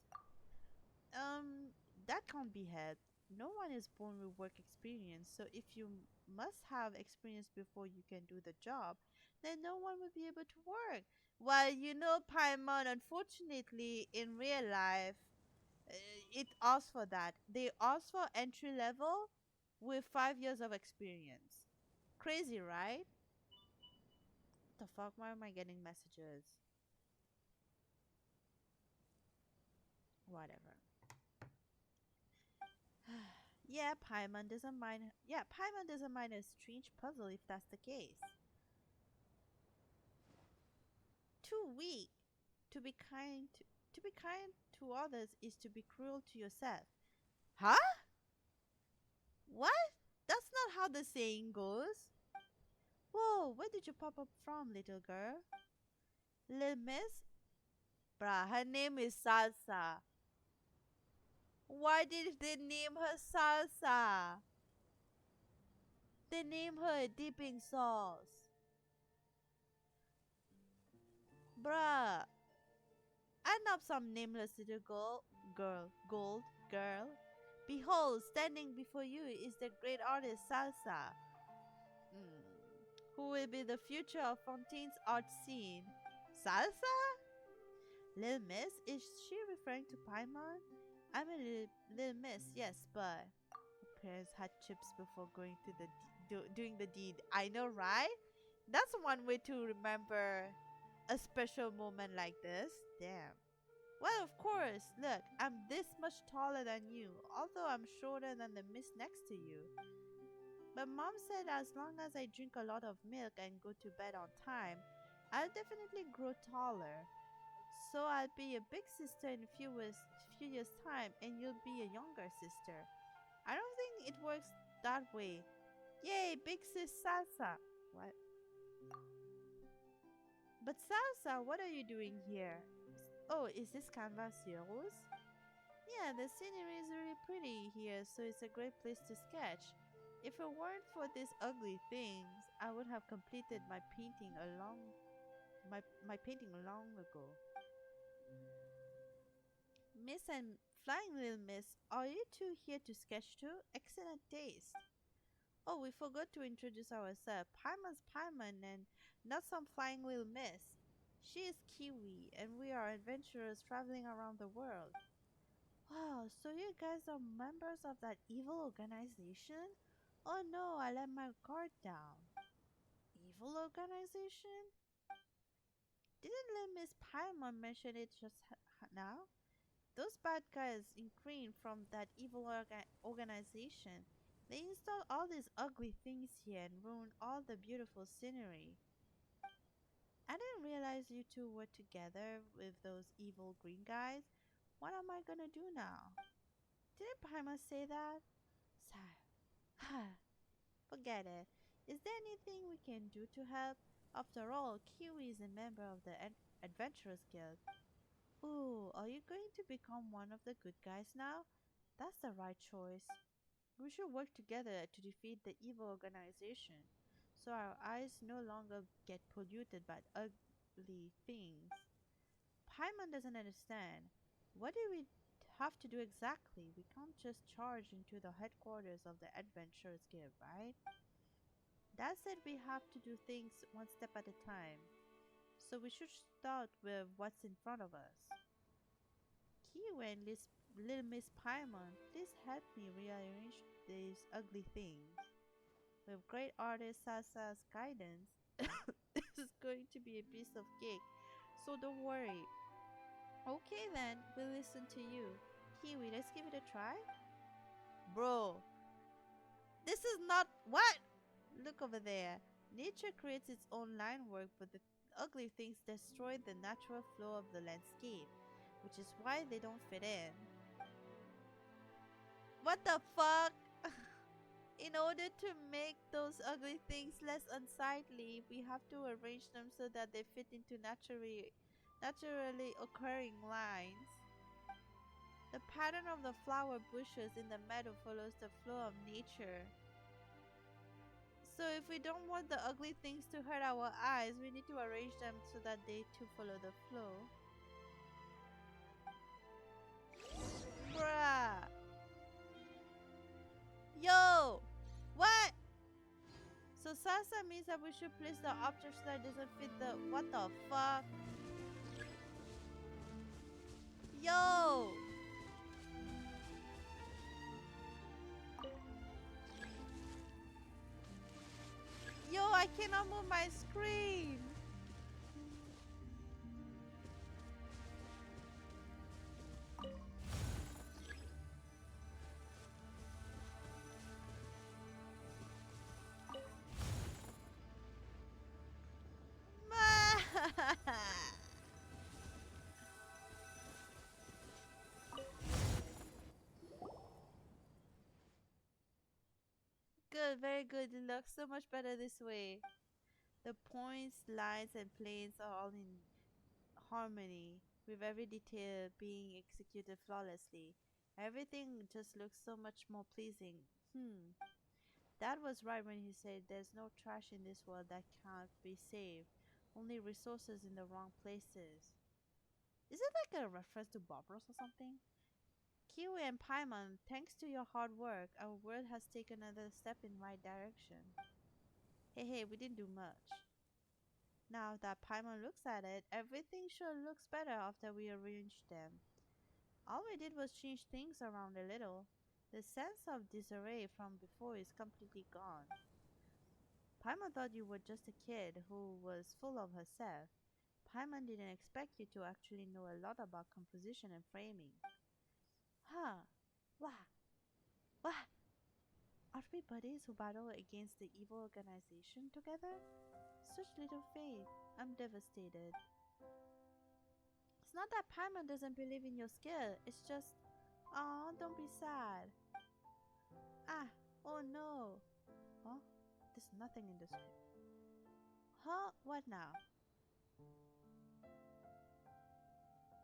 [SPEAKER 1] That can't be helped. No one is born with work experience, so if you must have experience before you can do the job, then no one will be able to work. Well, you know, Paimon, unfortunately, in real life, it asks for that. They ask for entry level with 5 years of experience. Crazy, right? the fuck? Why am I getting messages? Whatever. Yeah, Paimon doesn't mind. Yeah, Paimon doesn't mind a strange puzzle if that's the case. Too weak to be kind to be kind to others is to be cruel to yourself. Huh? What? That's not how the saying goes. Whoa, where did you pop up from, little girl? Lil Miss? Bruh, her name is Salsa. Why did they name her Salsa? They name her a dipping sauce. Bruh, I know some nameless little gold girl. Behold, standing before you is the great artist Salsa, who will be the future of Fontaine's art scene. Salsa? Lil Miss? Is she referring to Paimon? I'm a little miss, yes, but her parents had chips before going to the doing the deed. I know, right? That's one way to remember a special moment like this. Damn. Well, of course. Look, I'm this much taller than you, although I'm shorter than the miss next to you. But Mom said as long as I drink a lot of milk and go to bed on time, I'll definitely grow taller. So I'll be a big sister in a few years time, and you'll be a younger sister. I don't think it works that way. Yay, big sis Salsa. What? But Salsa, what are you doing here? Oh, is this canvas yours? Yeah, the scenery is really pretty here, so it's a great place to sketch. If it weren't for these ugly things, I would have completed my painting my painting long ago. Miss and Flying Little Miss, are you two here to sketch too? Excellent taste. Oh, we forgot to introduce ourselves. Paimon's Paimon and not some Flying Little Miss. She is Kiwi, and we are adventurers traveling around the world. Wow, so you guys are members of that evil organization? Oh no, I let my guard down. Evil organization? Didn't little Miss Paimon mention it just now? Those bad guys in green from that evil organization, they installed all these ugly things here and ruined all the beautiful scenery. I didn't realize you two were together with those evil green guys. What am I gonna do now? Didn't Paimon say that? Sigh. Forget it. Is there anything we can do to help? After all, Kiwi is a member of the Adventurers Guild. Ooh, are you going to become one of the good guys now? That's the right choice. We should work together to defeat the evil organization, so our eyes no longer get polluted by ugly things. Paimon doesn't understand. What do we have to do exactly? We can't just charge into the headquarters of the Adventurers Guild, right? Dad said we have to do things one step at a time, so we should start with what's in front of us. Kiwi and Little Miss Paimon, please help me rearrange these ugly things. With great artist Sasa's guidance, this is going to be a piece of cake, so don't worry. Okay then, we'll listen to you. Kiwi, let's give it a try. Bro, this is not what? Look over there. Nature creates its own line work, but the ugly things destroy the natural flow of the landscape, which is why they don't fit in. What the fuck? In order to make those ugly things less unsightly, we have to arrange them so that they fit into naturally occurring lines. The pattern of the flower bushes in the meadow follows the flow of nature. So if we don't want the ugly things to hurt our eyes, we need to arrange them so that they too follow the flow. Bruh. Yo! What? So salsa means that we should place the objects that doesn't fit the... What the fuck? Yo! Yo, I cannot move my screen. good, very good. It looks so much better this way. The points, lines, and planes are all in harmony, with every detail being executed flawlessly. Everything just looks so much more pleasing. Dad was right when he said there's no trash in this world that can't be saved, only resources in the wrong places. Is it like a reference to Bob Ross or something? Kiwi and Paimon, thanks to your hard work, our world has taken another step in right direction. Hey, we didn't do much. Now that Paimon looks at it, everything sure looks better after we arranged them. All we did was change things around a little. The sense of disarray from before is completely gone. Paimon thought you were just a kid who was full of herself. Paimon didn't expect you to actually know a lot about composition and framing. Huh. Wah. Wah. Are we buddies who battle against the evil organization together? Such little faith. I'm devastated. It's not that Paimon doesn't believe in your skill. It's just... Oh, don't be sad. Ah, oh no. Huh? There's nothing in the script. Huh? What now?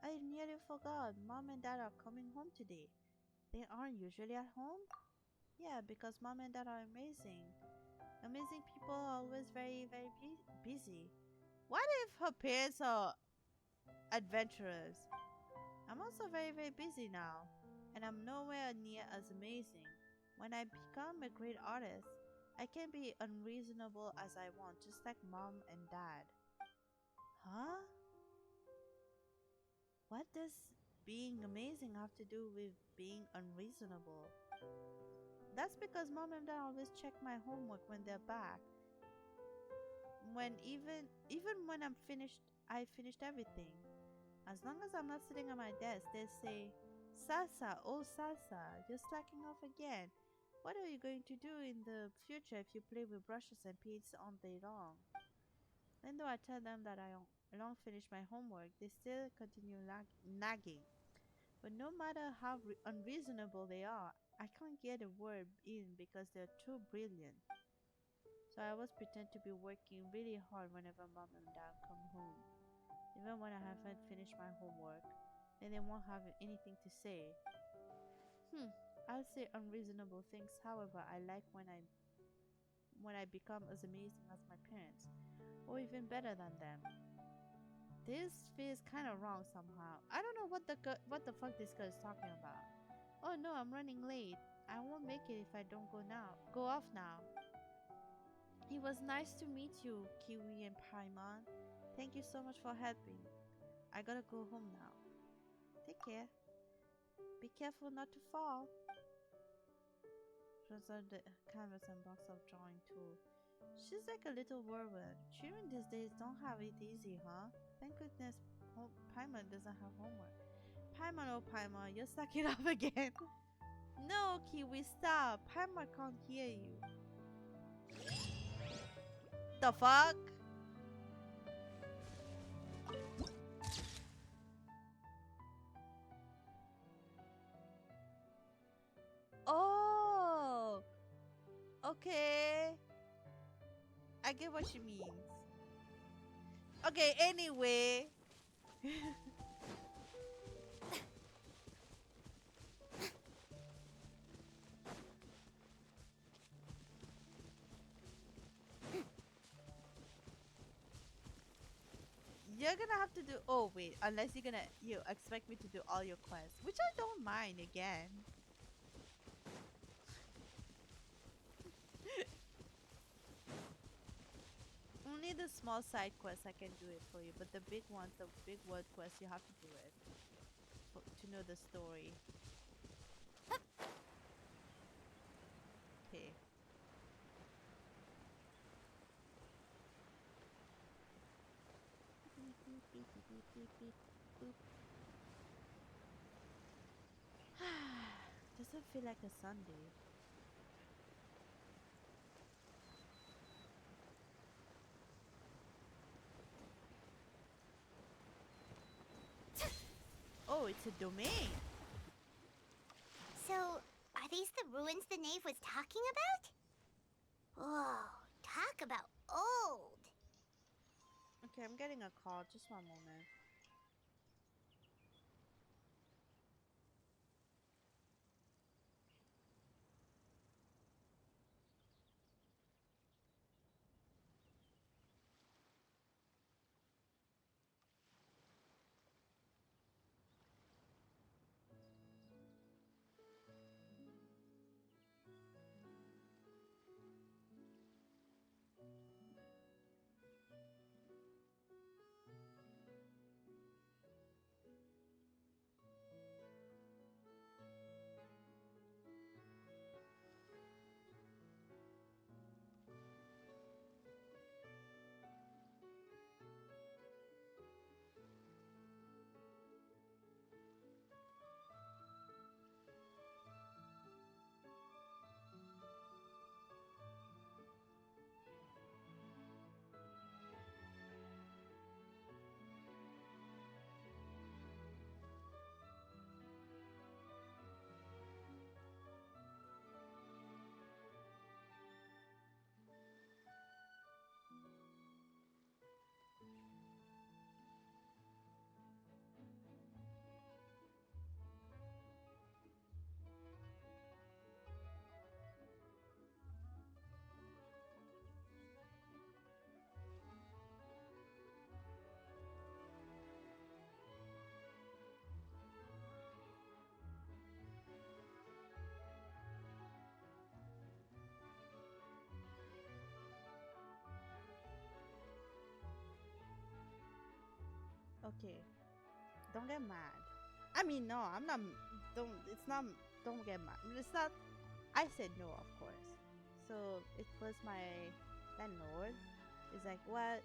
[SPEAKER 1] I nearly forgot. Mom and Dad are coming home today. They aren't usually at home? Yeah, because Mom and Dad are amazing. Amazing people are always very, very busy. What if her parents are adventurers? I'm also very, very busy now, and I'm nowhere near as amazing. When I become a great artist, I can be unreasonable as I want, just like Mom and Dad. Huh? What does being amazing have to do with being unreasonable? That's because Mom and Dad always check my homework when they're back. When even when I finished everything. As long as I'm not sitting at my desk, they say, Salsa, oh Salsa, you're slacking off again. What are you going to do in the future if you play with brushes and paints all day long? Then though I tell them that I don't finish my homework, they still continue nagging. But no matter how unreasonable they are, I can't get a word in because they're too brilliant. So I always pretend to be working really hard whenever Mom and Dad come home. Even when I haven't finished my homework, then they won't have anything to say. I'll say unreasonable things, however, I like when I become as amazing as my parents, or even better than them. This feels kind of wrong somehow. I don't know what the fuck this girl is talking about. Oh no, I'm running late. I won't make it if I don't go off now. It was nice to meet you, Kiwi and Paimon. Thank you so much for helping. I gotta go home now. Take care. Be careful not to fall. Shows her the canvas and box of drawing tool. She's like a little whirlwind. Children these days don't have it easy, huh? Thank goodness Paimon doesn't have homework. Paimon, oh Paimon, you're sucking up again. No, Kiwi, stop. Paimon can't hear you. The fuck? Oh, okay. I get what she means. Okay, anyway. You're gonna have to do. Oh wait, unless you expect me to do all your quests, which I don't mind again. Only the small side quests I can do it for you, but the big ones, the big world quests, you have to do it to know the story. Okay. Doesn't feel like a Sunday. Oh, it's a domain.
[SPEAKER 7] So, are these the ruins the knave was talking about? Whoa, talk about old.
[SPEAKER 1] Okay, I'm getting a call. Just one moment. Okay, don't get mad. I mean, no, I'm not. Don't. It's not. Don't get mad. It's not. I said no, of course. So it was my landlord. He's like, well,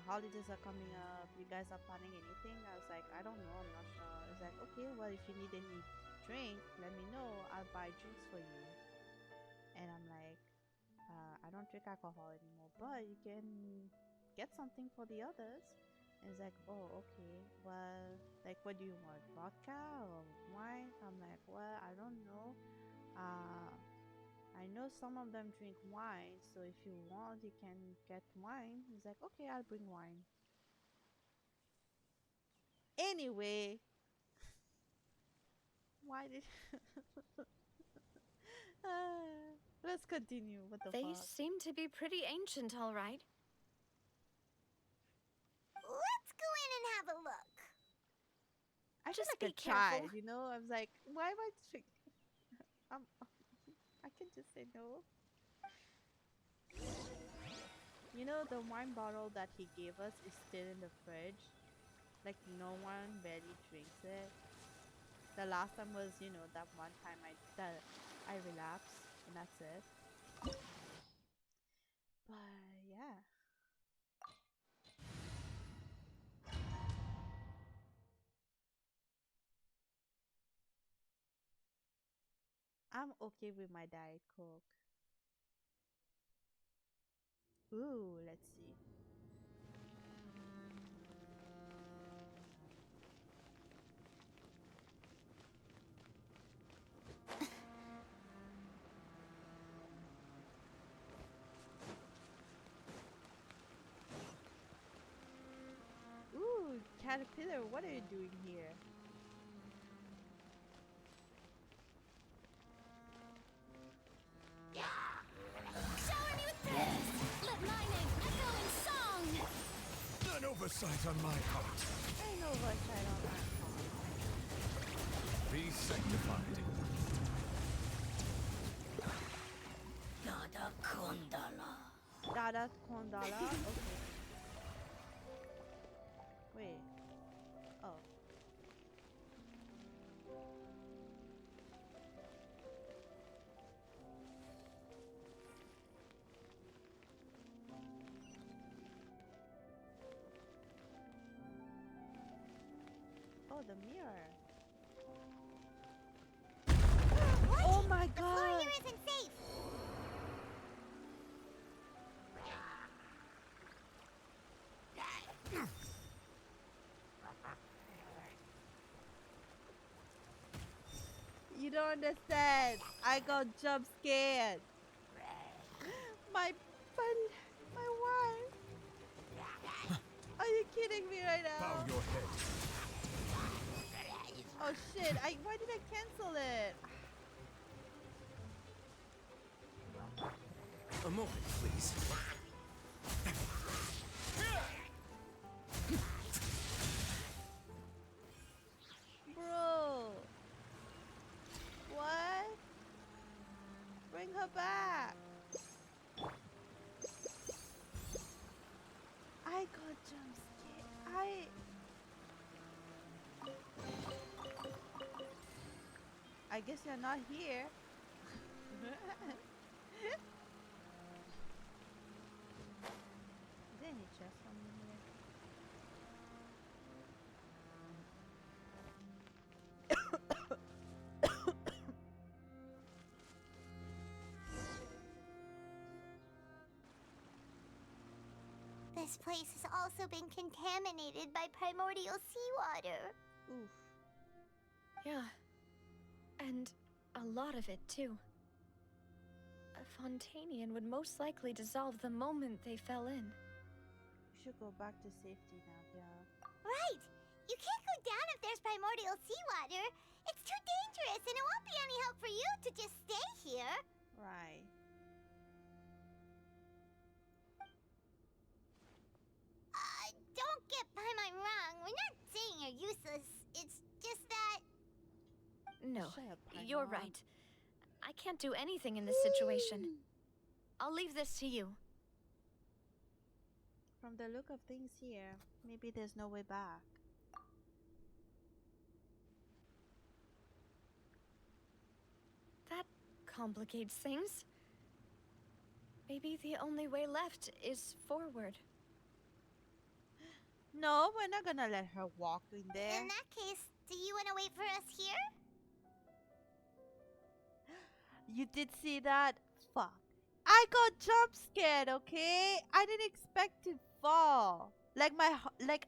[SPEAKER 1] holidays are coming up. You guys are planning anything? I was like, I don't know. I'm not sure. He's like, okay, well, if you need any drink, let me know. I'll buy drinks for you. And I'm like, I don't drink alcohol anymore, but you can get something for the others. And he's like, oh, okay. Well, like, what do you want? Vodka or wine? I'm like, well, I don't know. I know some of them drink wine, so if you want, you can get wine. He's like, okay, I'll bring wine. Anyway, why did. Let's continue. What the
[SPEAKER 8] They
[SPEAKER 1] fuck?
[SPEAKER 8] seem to be pretty ancient, all right.
[SPEAKER 7] Let's go in and have a look.
[SPEAKER 1] I feel
[SPEAKER 8] Just
[SPEAKER 1] like
[SPEAKER 8] be
[SPEAKER 1] a child,
[SPEAKER 8] careful.
[SPEAKER 1] I was like, why am I I can just say no. The wine bottle that he gave us is still in the fridge. Like, no one barely drinks it. The last time was, that one time I relapsed, and that's it. But yeah. I'm okay with my Diet Coke. Ooh, let's see. Ooh, Caterpillar, what are you doing here?
[SPEAKER 3] Shower me with praise! Let my name echo in song!
[SPEAKER 6] An oversight on my part.
[SPEAKER 1] Ain't no oversight on my part.
[SPEAKER 2] Be sanctified.
[SPEAKER 7] Dada Kondala.
[SPEAKER 1] Dada Kondala? Okay. Wait. Oh. Oh, the mirror. Oh my
[SPEAKER 7] The floor
[SPEAKER 1] god!
[SPEAKER 7] here isn't safe.
[SPEAKER 1] You don't understand. I got jump scared. my buddy, my wife. Are you kidding me right now?
[SPEAKER 2] Bow your head.
[SPEAKER 1] Oh shit! Why did I cancel it?
[SPEAKER 5] A moment, please.
[SPEAKER 1] Bro. What? Bring her back. I got jump scared. I guess you're not here. Is there any chest on me here?
[SPEAKER 7] This place has also been contaminated by primordial seawater.
[SPEAKER 1] Oof.
[SPEAKER 8] Yeah. And a lot of it, too. A Fontainian would most likely dissolve the moment they fell in.
[SPEAKER 1] We should go back to safety now, yeah.
[SPEAKER 7] Right! You can't go down if there's primordial seawater. It's too dangerous, and it won't be any help for you to just stay here.
[SPEAKER 1] Right.
[SPEAKER 7] Don't get by my wrong. We're not saying you're useless. It's just that...
[SPEAKER 8] No,
[SPEAKER 1] Shut up,
[SPEAKER 8] you're
[SPEAKER 1] Paimon.
[SPEAKER 8] right. I can't do anything in this situation. I'll leave this to you.
[SPEAKER 1] From the look of things here, maybe there's no way back.
[SPEAKER 8] That complicates things. Maybe the only way left is forward.
[SPEAKER 1] No, we're not gonna let her walk in there.
[SPEAKER 7] In that case, do you want to wait for us here?
[SPEAKER 1] You did see that? Fuck. I got jump scared, okay? I didn't expect to fall. Like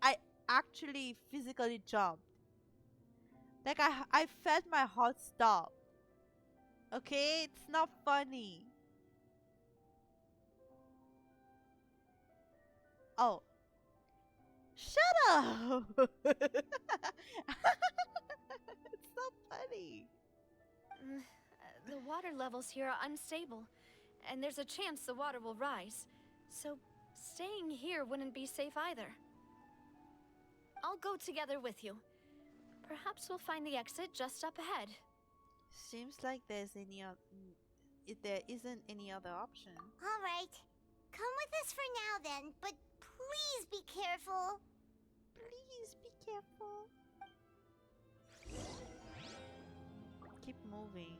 [SPEAKER 1] I actually physically jumped. Like I felt my heart stop. Okay? It's not funny. Oh. Shut up! It's not funny.
[SPEAKER 8] The water levels here are unstable, and there's a chance the water will rise. So staying here wouldn't be safe either. I'll go together with you. Perhaps we'll find the exit just up ahead.
[SPEAKER 1] Seems like there isn't any other option.
[SPEAKER 7] All right. Come with us for now then, but please be careful.
[SPEAKER 1] Please be careful. Keep moving.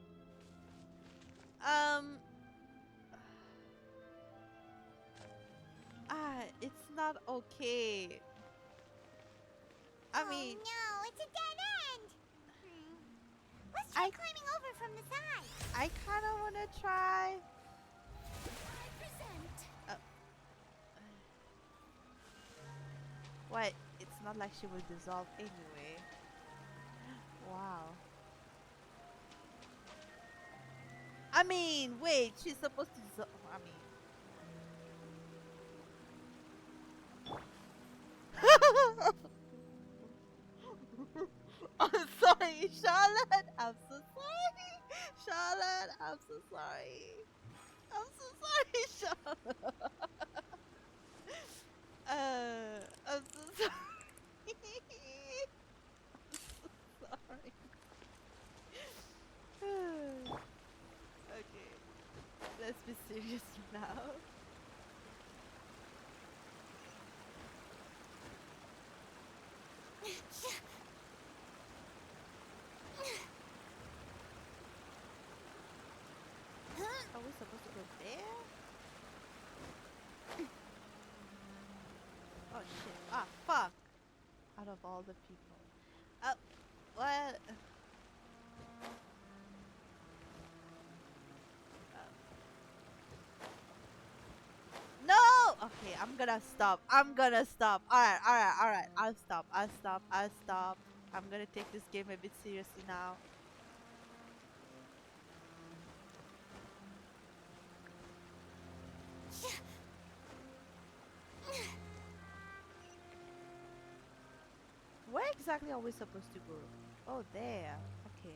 [SPEAKER 1] It's not okay. I mean,
[SPEAKER 7] no, it's a dead end. Let's try climbing over from the side.
[SPEAKER 1] I kind of want to try. What? It's not like she will dissolve anyway. Wow. I mean, wait, she's supposed to dissolve. I mean. I'm sorry, Charlotte. I'm so sorry. Charlotte, I'm so sorry. I'm so sorry, Charlotte. I'm so sorry. I'm so sorry. Okay, let's be serious now. Are we supposed to go there? Oh shit. Ah, fuck. Out of all the people. What? No! Okay, I'm gonna stop. I'm gonna stop. Alright, alright, alright. I'll stop. I'll stop. I'll stop. I'm gonna take this game a bit seriously now. exactly are we supposed to go? Oh, there. Okay.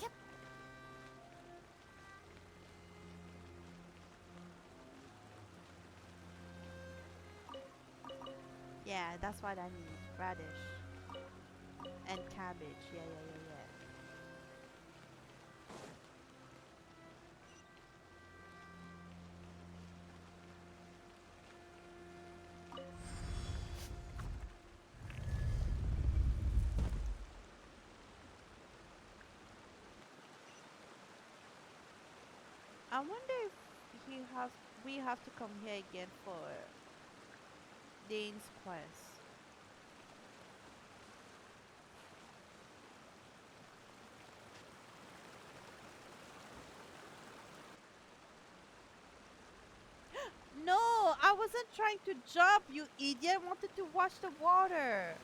[SPEAKER 3] Yep.
[SPEAKER 1] Yeah, that's what I need. Radish and cabbage. Yeah, yeah, yeah, yeah. I wonder if we have to come here again for Dane's quest. No, I wasn't trying to jump, you idiot. I wanted to watch the water.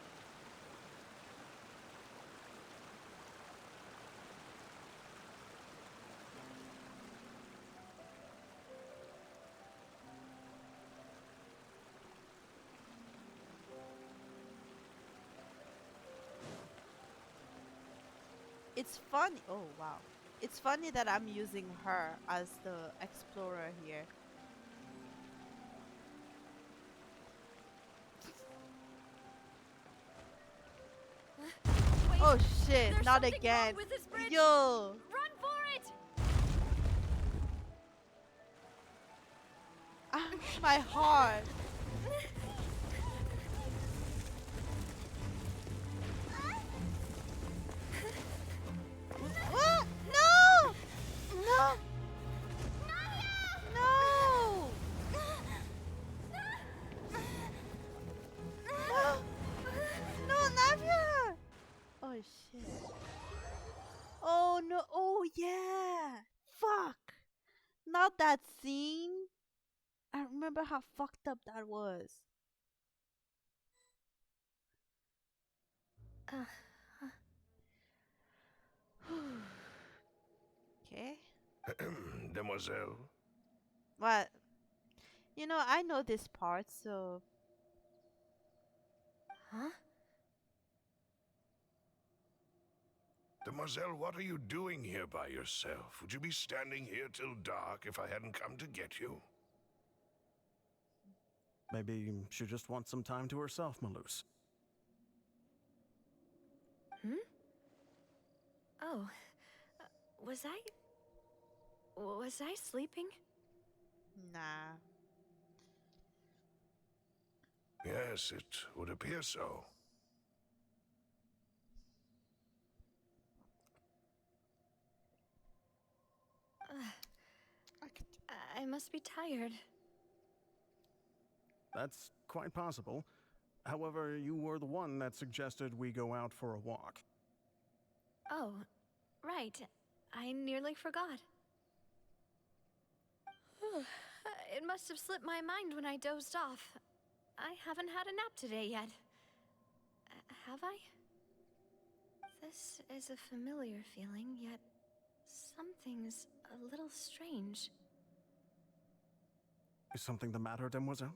[SPEAKER 1] It's funny. Oh, wow. It's funny that I'm using her as the explorer here.
[SPEAKER 8] Wait,
[SPEAKER 1] Oh shit,
[SPEAKER 8] there's
[SPEAKER 1] not
[SPEAKER 8] something
[SPEAKER 1] again.
[SPEAKER 8] wrong with this bridge.
[SPEAKER 1] Yo.
[SPEAKER 8] Run for it!
[SPEAKER 1] Ah, my heart. What? No! No! No! No! No, Navia! Oh shit. Oh no. Oh yeah. Fuck. Not that scene. I remember how fucked up that was. Okay.
[SPEAKER 6] Demoiselle,
[SPEAKER 1] What? I know this part, so
[SPEAKER 8] Huh?
[SPEAKER 6] Demoiselle, what are you doing here by yourself? Would you be standing here till dark if I hadn't come to get you?
[SPEAKER 10] Maybe she just wants some time to herself, Maloose.
[SPEAKER 8] Hmm? Oh. Was I... Was I sleeping?
[SPEAKER 1] nah.
[SPEAKER 6] Yes, it would appear so.
[SPEAKER 8] I must be tired.
[SPEAKER 10] That's quite possible. However, you were the one that suggested we go out for a walk.
[SPEAKER 8] Oh, right. I nearly forgot. It must have slipped my mind when I dozed off. I haven't had a nap today yet. Have I? This is a familiar feeling, yet something's a little strange.
[SPEAKER 10] Is something the matter, Demoiselle?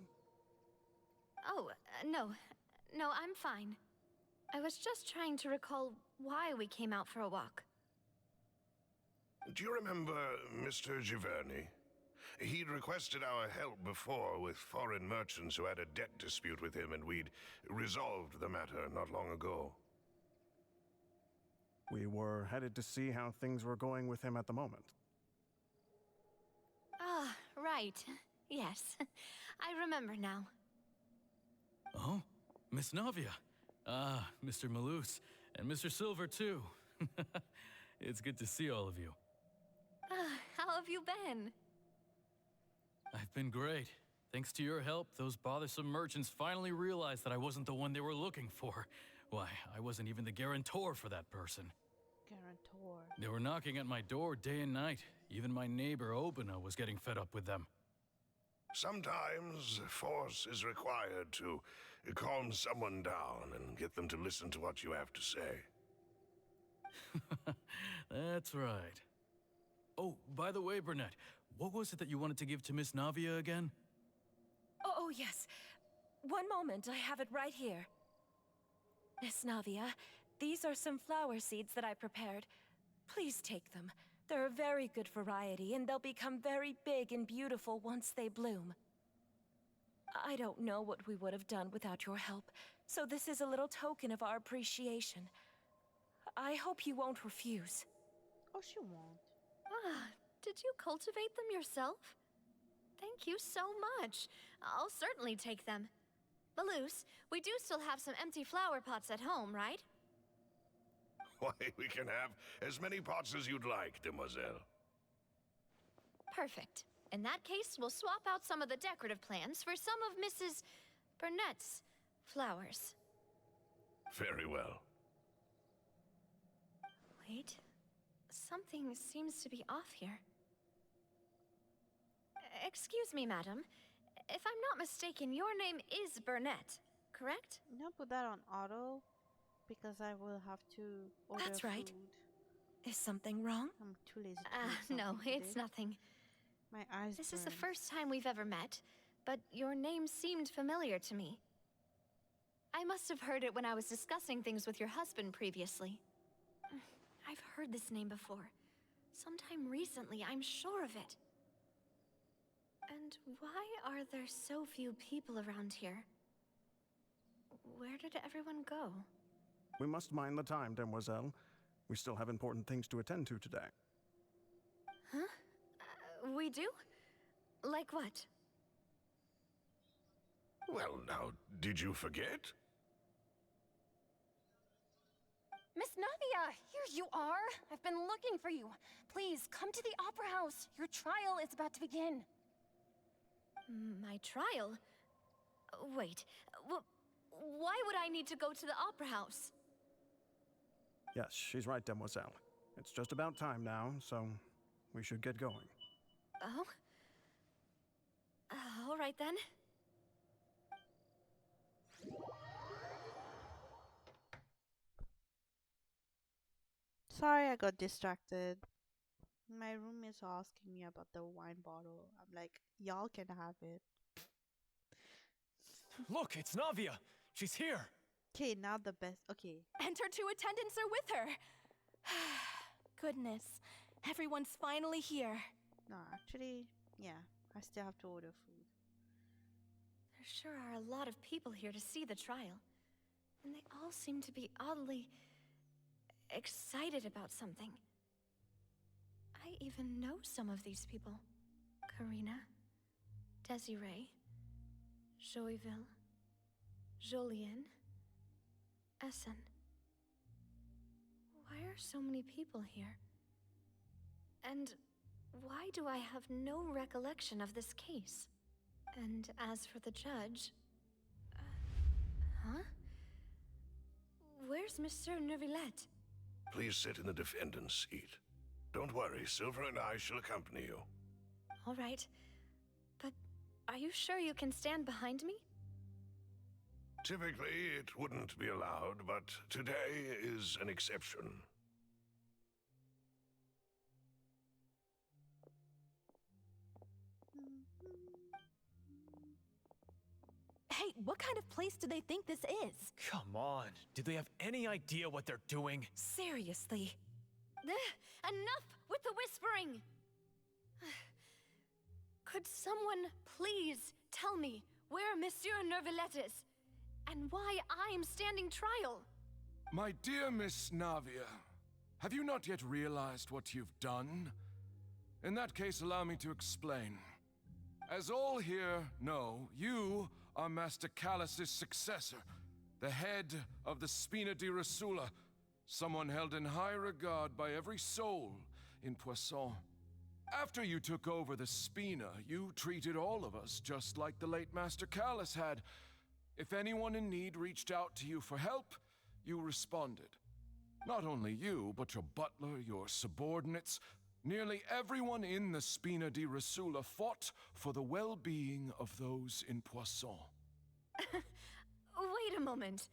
[SPEAKER 8] Oh, no. No, I'm fine. I was just trying to recall why we came out for a walk.
[SPEAKER 6] Do you remember Mr. Giverny? He'd requested our help before with foreign merchants who had a debt dispute with him, and we'd resolved the matter not long ago.
[SPEAKER 10] We were headed to see how things were going with him at the moment.
[SPEAKER 8] Ah, right. Yes. I remember now.
[SPEAKER 9] Oh, Miss Navia. Ah, Mr. Maloose. And Mr. Silver, too. It's good to see all of you.
[SPEAKER 8] How have you been?
[SPEAKER 9] I've been great. Thanks to your help, those bothersome merchants finally realized that I wasn't the one they were looking for. Why, I wasn't even the guarantor for that person.
[SPEAKER 1] Guarantor.
[SPEAKER 9] They were knocking at my door day and night. Even my neighbor, Obina, was getting fed up with them.
[SPEAKER 6] Sometimes force is required to calm someone down and get them to listen to what you have to say.
[SPEAKER 9] That's right. Oh, by the way, Burnett, what was it that you wanted to give to Miss Navia again?
[SPEAKER 12] Oh, yes. One moment, I have it right here. Miss Navia, these are some flower seeds that I prepared. Please take them. They're a very good variety, and they'll become very big and beautiful once they bloom. I don't know what we would have done without your help, so this is a little token of our appreciation. I hope you won't refuse.
[SPEAKER 1] Oh, she won't.
[SPEAKER 8] Ah, did you cultivate them yourself? Thank you so much. I'll certainly take them. Maloose, we do still have some empty flower pots at home, right?
[SPEAKER 6] Why, we can have as many pots as you'd like, demoiselle.
[SPEAKER 8] Perfect. In that case, we'll swap out some of the decorative plants for some of Mrs. Burnett's flowers.
[SPEAKER 6] Very well.
[SPEAKER 8] Wait. Something seems to be off here. Excuse me, madam. If I'm not mistaken, your name is Burnett, correct?
[SPEAKER 1] No, put that on auto because I will have to order
[SPEAKER 12] That's right.
[SPEAKER 1] food.
[SPEAKER 12] Is something wrong?
[SPEAKER 1] I'm too lazy to make
[SPEAKER 8] No,
[SPEAKER 1] something
[SPEAKER 8] it's
[SPEAKER 1] today.
[SPEAKER 8] nothing.
[SPEAKER 1] My eyes
[SPEAKER 8] This is the
[SPEAKER 1] burn.
[SPEAKER 8] first time we've ever met, but your name seemed familiar to me. I must have heard it when I was discussing things with your husband previously. I've heard this name before. Sometime recently, I'm sure of it. And why are there so few people around here? Where did everyone go?
[SPEAKER 10] We must mind the time, demoiselle. We still have important things to attend to today.
[SPEAKER 8] Huh? We do? Like what?
[SPEAKER 6] Well, now, did you forget?
[SPEAKER 13] Miss Navia, here you are. I've been looking for you. Please, come to the Opera House. Your trial is about to begin.
[SPEAKER 8] My trial? Wait, why would I need to go to the Opera House?
[SPEAKER 10] Yes, she's right, demoiselle. It's just about time now, so we should get going.
[SPEAKER 8] Oh? All right then.
[SPEAKER 1] Sorry, I got distracted. My roommate's asking me about the wine bottle. I'm like, y'all can have it.
[SPEAKER 9] Look, it's Navia. She's here.
[SPEAKER 1] Okay, now the best. Okay.
[SPEAKER 13] And her two attendants are with her. Goodness, everyone's finally here.
[SPEAKER 1] No, actually, yeah, I still have to order food.
[SPEAKER 8] There sure are a lot of people here to see the trial. And they all seem to be oddly excited about something. I even know some of these people. Karina, Desiree, Joyville, Jolien, Essen. Why are so many people here? And why do I have no recollection of this case? And as for the judge... huh? Where's Monsieur Neuvillette?
[SPEAKER 6] Please sit in the defendant's seat. Don't worry, Silver and I shall accompany you.
[SPEAKER 8] All right. But are you sure you can stand behind me?
[SPEAKER 6] Typically, it wouldn't be allowed, but today is an exception.
[SPEAKER 13] Hey, what kind of place do they think this is?
[SPEAKER 9] Come on. Do they have any idea what they're doing?
[SPEAKER 13] Seriously.
[SPEAKER 8] Enough with the whispering! Could someone please tell me where Monsieur Neuvillette is? And why I'm standing trial?
[SPEAKER 14] My dear Miss Navia, have you not yet realized what you've done? In that case, allow me to explain. As all here know, you are Master Callus's successor, the head of the Spina di Rosula, someone held in high regard by every soul in Poisson. After you took over the Spina, you treated all of us just like the late Master Callus had. If anyone in need reached out to you for help, you responded. Not only you, but your butler, your subordinates, nearly everyone in the Spina di Rosula fought for the well-being of those in Poisson.
[SPEAKER 8] Wait a moment.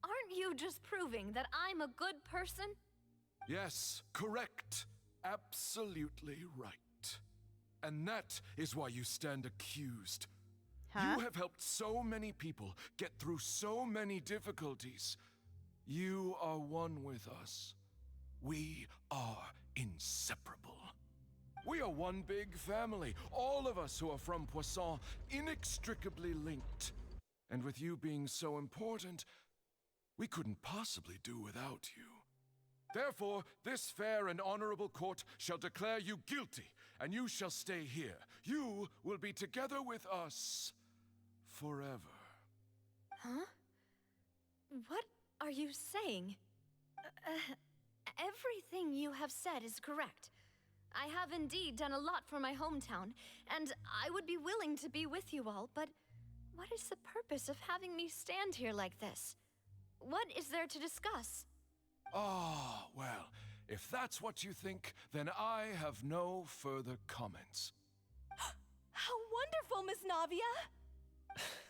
[SPEAKER 8] Aren't you just proving that I'm a good person?
[SPEAKER 14] Yes, correct. Absolutely right. And that is why you stand accused.
[SPEAKER 1] Huh?
[SPEAKER 14] You have helped so many people get through so many difficulties. You are one with us. We are inseparable. We are one big family, all of us who are from Poisson, inextricably linked. And with you being so important, we couldn't possibly do without you. Therefore, this fair and honorable court shall declare you guilty, and you shall stay here. You will be together with us forever.
[SPEAKER 8] Huh? What are you saying? Everything you have said is correct. I have indeed done a lot for my hometown, and I would be willing to be with you all, but what is the purpose of having me stand here like this? What is there to discuss?
[SPEAKER 14] Ah, well, if that's what you think, then I have no further comments.
[SPEAKER 12] How wonderful, Miss Navia!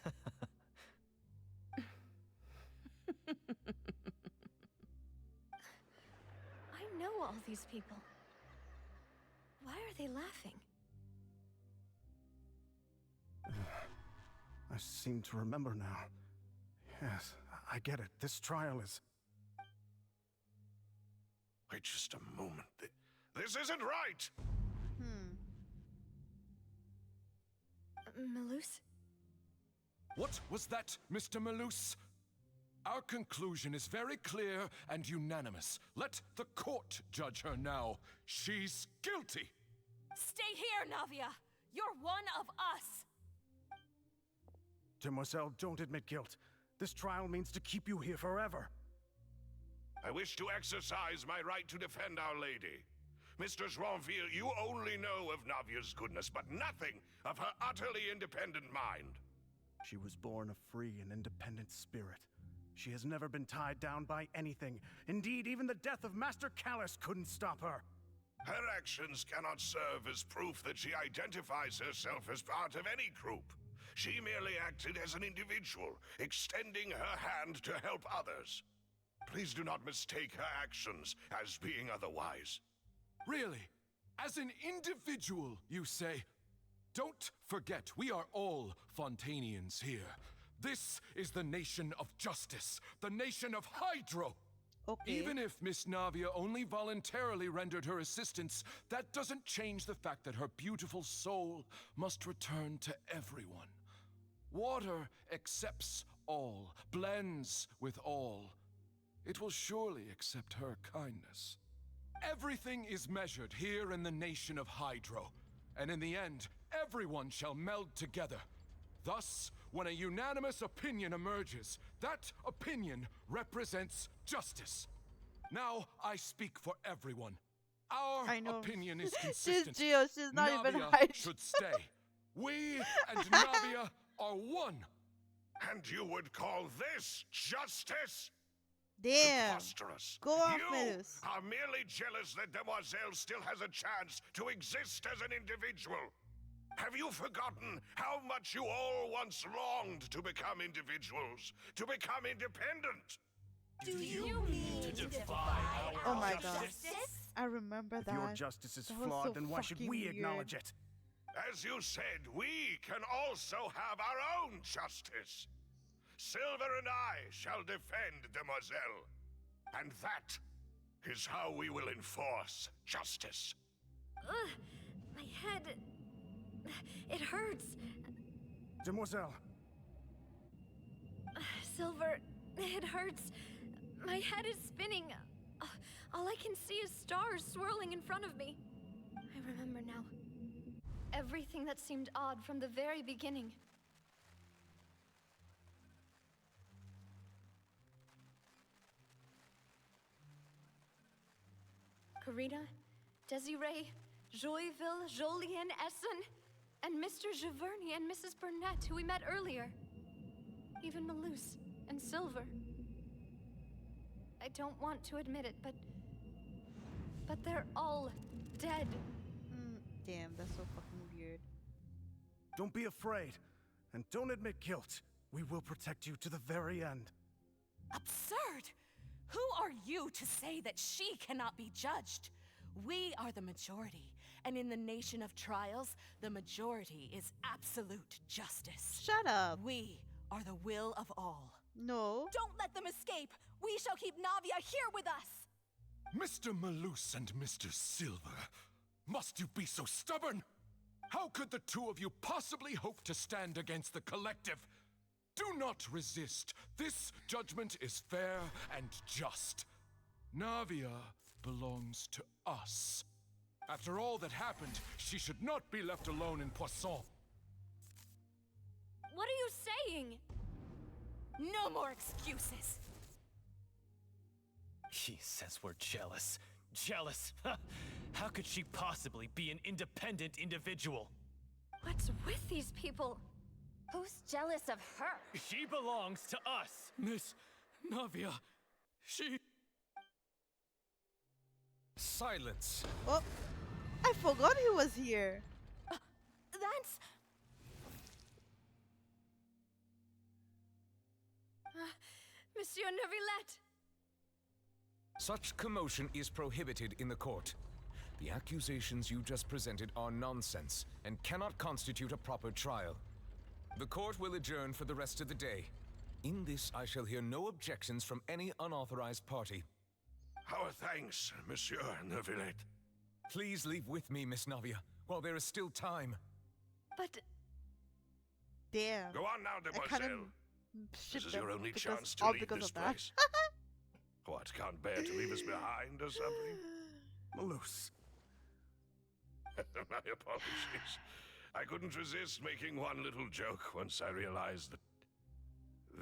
[SPEAKER 8] I know all these people. Why are they laughing?
[SPEAKER 10] I seem to remember now. Yes, I get it. This trial is...
[SPEAKER 6] Wait just a moment. This isn't right!
[SPEAKER 8] Malus?
[SPEAKER 14] What was that, Mr. Malus? Our conclusion is very clear and unanimous. Let the court judge her now. She's guilty!
[SPEAKER 12] Stay here, Navia! You're one of us!
[SPEAKER 10] Demoiselle, don't admit guilt. This trial means to keep you here forever.
[SPEAKER 6] I wish to exercise my right to defend Our Lady. Mr. Joinville, you only know of Navia's goodness, but nothing of her utterly independent mind.
[SPEAKER 10] She was born a free and independent spirit. She has never been tied down by anything. Indeed, even the death of Master Callus couldn't stop her.
[SPEAKER 6] Her actions cannot serve as proof that she identifies herself as part of any group. She merely acted as an individual, extending her hand to help others. Please do not mistake her actions as being otherwise.
[SPEAKER 14] Really? As an individual, you say? Don't forget, we are all Fontainians here. This is the nation of justice, the nation of Hydro.
[SPEAKER 1] Okay.
[SPEAKER 14] Even if Miss Navia only voluntarily rendered her assistance, that doesn't change the fact that her beautiful soul must return to everyone. Water accepts all, blends with all. It will surely accept her kindness. Everything is measured here in the nation of Hydro, and in the end, everyone shall meld together. Thus, when a unanimous opinion emerges, that opinion represents justice. Now I speak for everyone. Our opinion is consistent.
[SPEAKER 1] She's Geo, she's not
[SPEAKER 14] Navia
[SPEAKER 1] even Hydro.
[SPEAKER 14] should stay. We and Navia are one.
[SPEAKER 6] And you would call this justice?
[SPEAKER 1] Damn.
[SPEAKER 6] Preposterous.
[SPEAKER 1] Go off,
[SPEAKER 6] You
[SPEAKER 1] Malus.
[SPEAKER 6] are merely jealous that Demoiselle still has a chance to exist as an individual. Have you forgotten how much you all once longed to become individuals, to become independent?
[SPEAKER 12] Do you mean to defy
[SPEAKER 1] Oh my
[SPEAKER 12] our
[SPEAKER 1] god.
[SPEAKER 12] justice?
[SPEAKER 1] I remember
[SPEAKER 10] If
[SPEAKER 1] that.
[SPEAKER 10] your justice is
[SPEAKER 1] That was
[SPEAKER 10] flawed,
[SPEAKER 1] so
[SPEAKER 10] then why should
[SPEAKER 1] fucking
[SPEAKER 10] we
[SPEAKER 1] weird.
[SPEAKER 10] acknowledge it?
[SPEAKER 6] As you said, we can also have our own justice. Silver and I shall defend Demoiselle. And that is how we will enforce justice.
[SPEAKER 8] Ugh, my head... It hurts.
[SPEAKER 10] Demoiselle,
[SPEAKER 8] Silver, it hurts. My head is spinning. All I can see is stars swirling in front of me. I remember now. Everything that seemed odd from the very beginning. Karina, Desiree, Joyville, Jolien, Essen, and Mr. Giverny and Mrs. Burnett, who we met earlier. Even Malus and Silver. I don't want to admit it, but they're all dead.
[SPEAKER 1] Damn, that's so fucking weird.
[SPEAKER 10] don't be afraid. And don't admit guilt. We will protect you to the very end.
[SPEAKER 12] Absurd! Who are you to say that she cannot be judged? We are the majority, and in the nation of trials, the majority is absolute justice.
[SPEAKER 1] Shut up.
[SPEAKER 12] We are the will of all.
[SPEAKER 1] No.
[SPEAKER 12] Don't let them escape! We shall keep Navia here with us!
[SPEAKER 14] Mr. Malus and Mr. Silver, must you be so stubborn? How could the two of you possibly hope to stand against the collective? Do not resist. This judgment is fair and just. Navia belongs to us. After all that happened, she should not be left alone in Poisson.
[SPEAKER 12] What are you saying? No more excuses!
[SPEAKER 15] He says we're jealous. Jealous? How could she possibly be an independent individual?
[SPEAKER 8] What's with these people?
[SPEAKER 13] Who's jealous of her?
[SPEAKER 15] She belongs to us!
[SPEAKER 9] Miss Navia, she...
[SPEAKER 2] Silence!
[SPEAKER 1] Oh, I forgot he was here.
[SPEAKER 12] That's... Monsieur Neuvillette!
[SPEAKER 2] Such commotion is prohibited in the court. The accusations you just presented are nonsense and cannot constitute a proper trial. The court will adjourn for the rest of the day. In this, I shall hear no objections from any unauthorized party.
[SPEAKER 6] Our thanks, Monsieur Neuvillette.
[SPEAKER 2] Please leave with me, Miss Navia, while there is still time.
[SPEAKER 8] But...
[SPEAKER 1] Damn.
[SPEAKER 6] Go on now, demoiselle. This is your only chance to
[SPEAKER 1] all
[SPEAKER 6] leave
[SPEAKER 1] because
[SPEAKER 6] this
[SPEAKER 1] of that.
[SPEAKER 6] place. What, can't bear to leave us behind or something?
[SPEAKER 10] Malus.
[SPEAKER 6] My apologies. I couldn't resist making one little joke once I realized that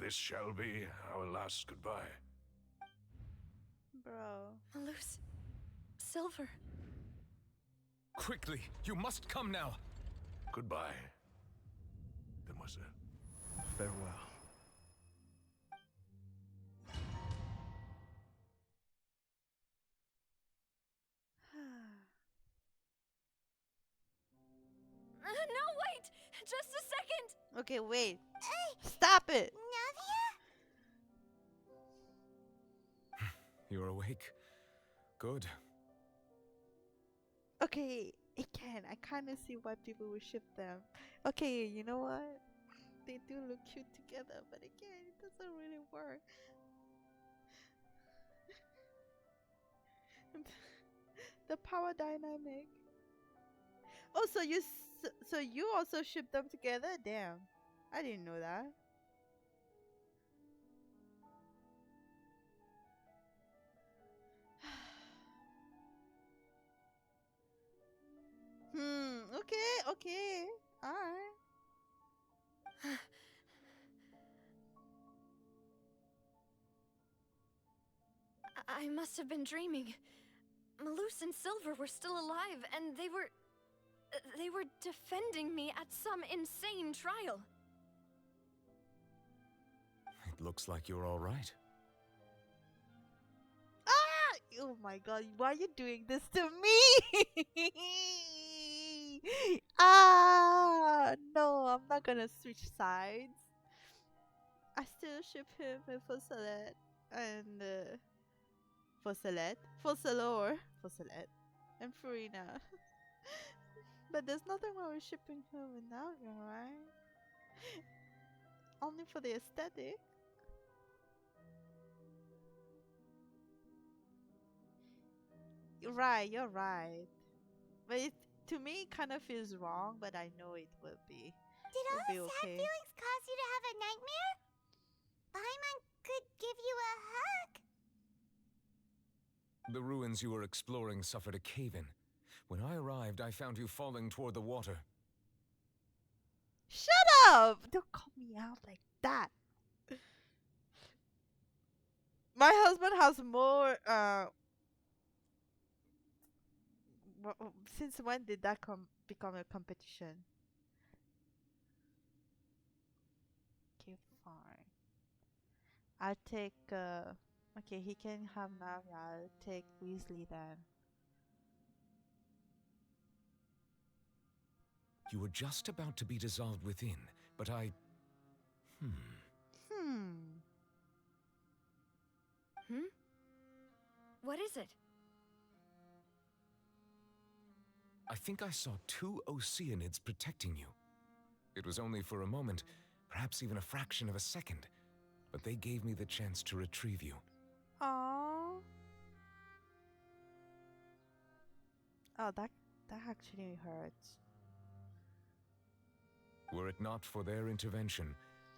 [SPEAKER 6] this shall be our last goodbye.
[SPEAKER 1] Bro.
[SPEAKER 8] Malus. Silver.
[SPEAKER 2] Quickly, you must come now.
[SPEAKER 6] Goodbye, demoiselle.
[SPEAKER 10] Farewell.
[SPEAKER 12] No, wait! Just a second!
[SPEAKER 1] Okay, wait. Stop it!
[SPEAKER 2] You're awake. Good.
[SPEAKER 1] Okay, again, I kind of see why people would ship them. Okay, you know what? They do look cute together, but again, it doesn't really work. The power dynamic. Oh, so you also ship them together? Damn, I didn't know that. Okay, alright.
[SPEAKER 8] I must have been dreaming. Malus and Silver were still alive, and they were defending me at some insane trial.
[SPEAKER 2] It looks like you're all right.
[SPEAKER 1] Ah! Oh my god, why are you doing this to me? Ah! No, I'm not gonna switch sides. I still ship him and Fossilette and Fossilore and Farina. But there's nothing wrong with shipping him with Navia, right? Only for the aesthetic. You're right. But it, to me, it kind of feels wrong, but I know it will be.
[SPEAKER 7] Did all
[SPEAKER 1] It'll be
[SPEAKER 7] the sad
[SPEAKER 1] okay.
[SPEAKER 7] feelings cause you to have a nightmare? Paimon could give you a hug.
[SPEAKER 2] The ruins you were exploring suffered a cave-in. When I arrived, I found you falling toward the water.
[SPEAKER 1] Shut up! Don't call me out like that. My husband has more. Since when did that become a competition? Okay, fine. I'll take. Okay, he can have Navia. I'll take Weasley then.
[SPEAKER 2] You were just about to be dissolved within, but I...
[SPEAKER 8] What is it?
[SPEAKER 2] I think I saw 2 Oceanids protecting you. It was only for a moment, perhaps even a fraction of a second, but they gave me the chance to retrieve you.
[SPEAKER 1] Oh, that actually hurts.
[SPEAKER 2] Were it not for their intervention,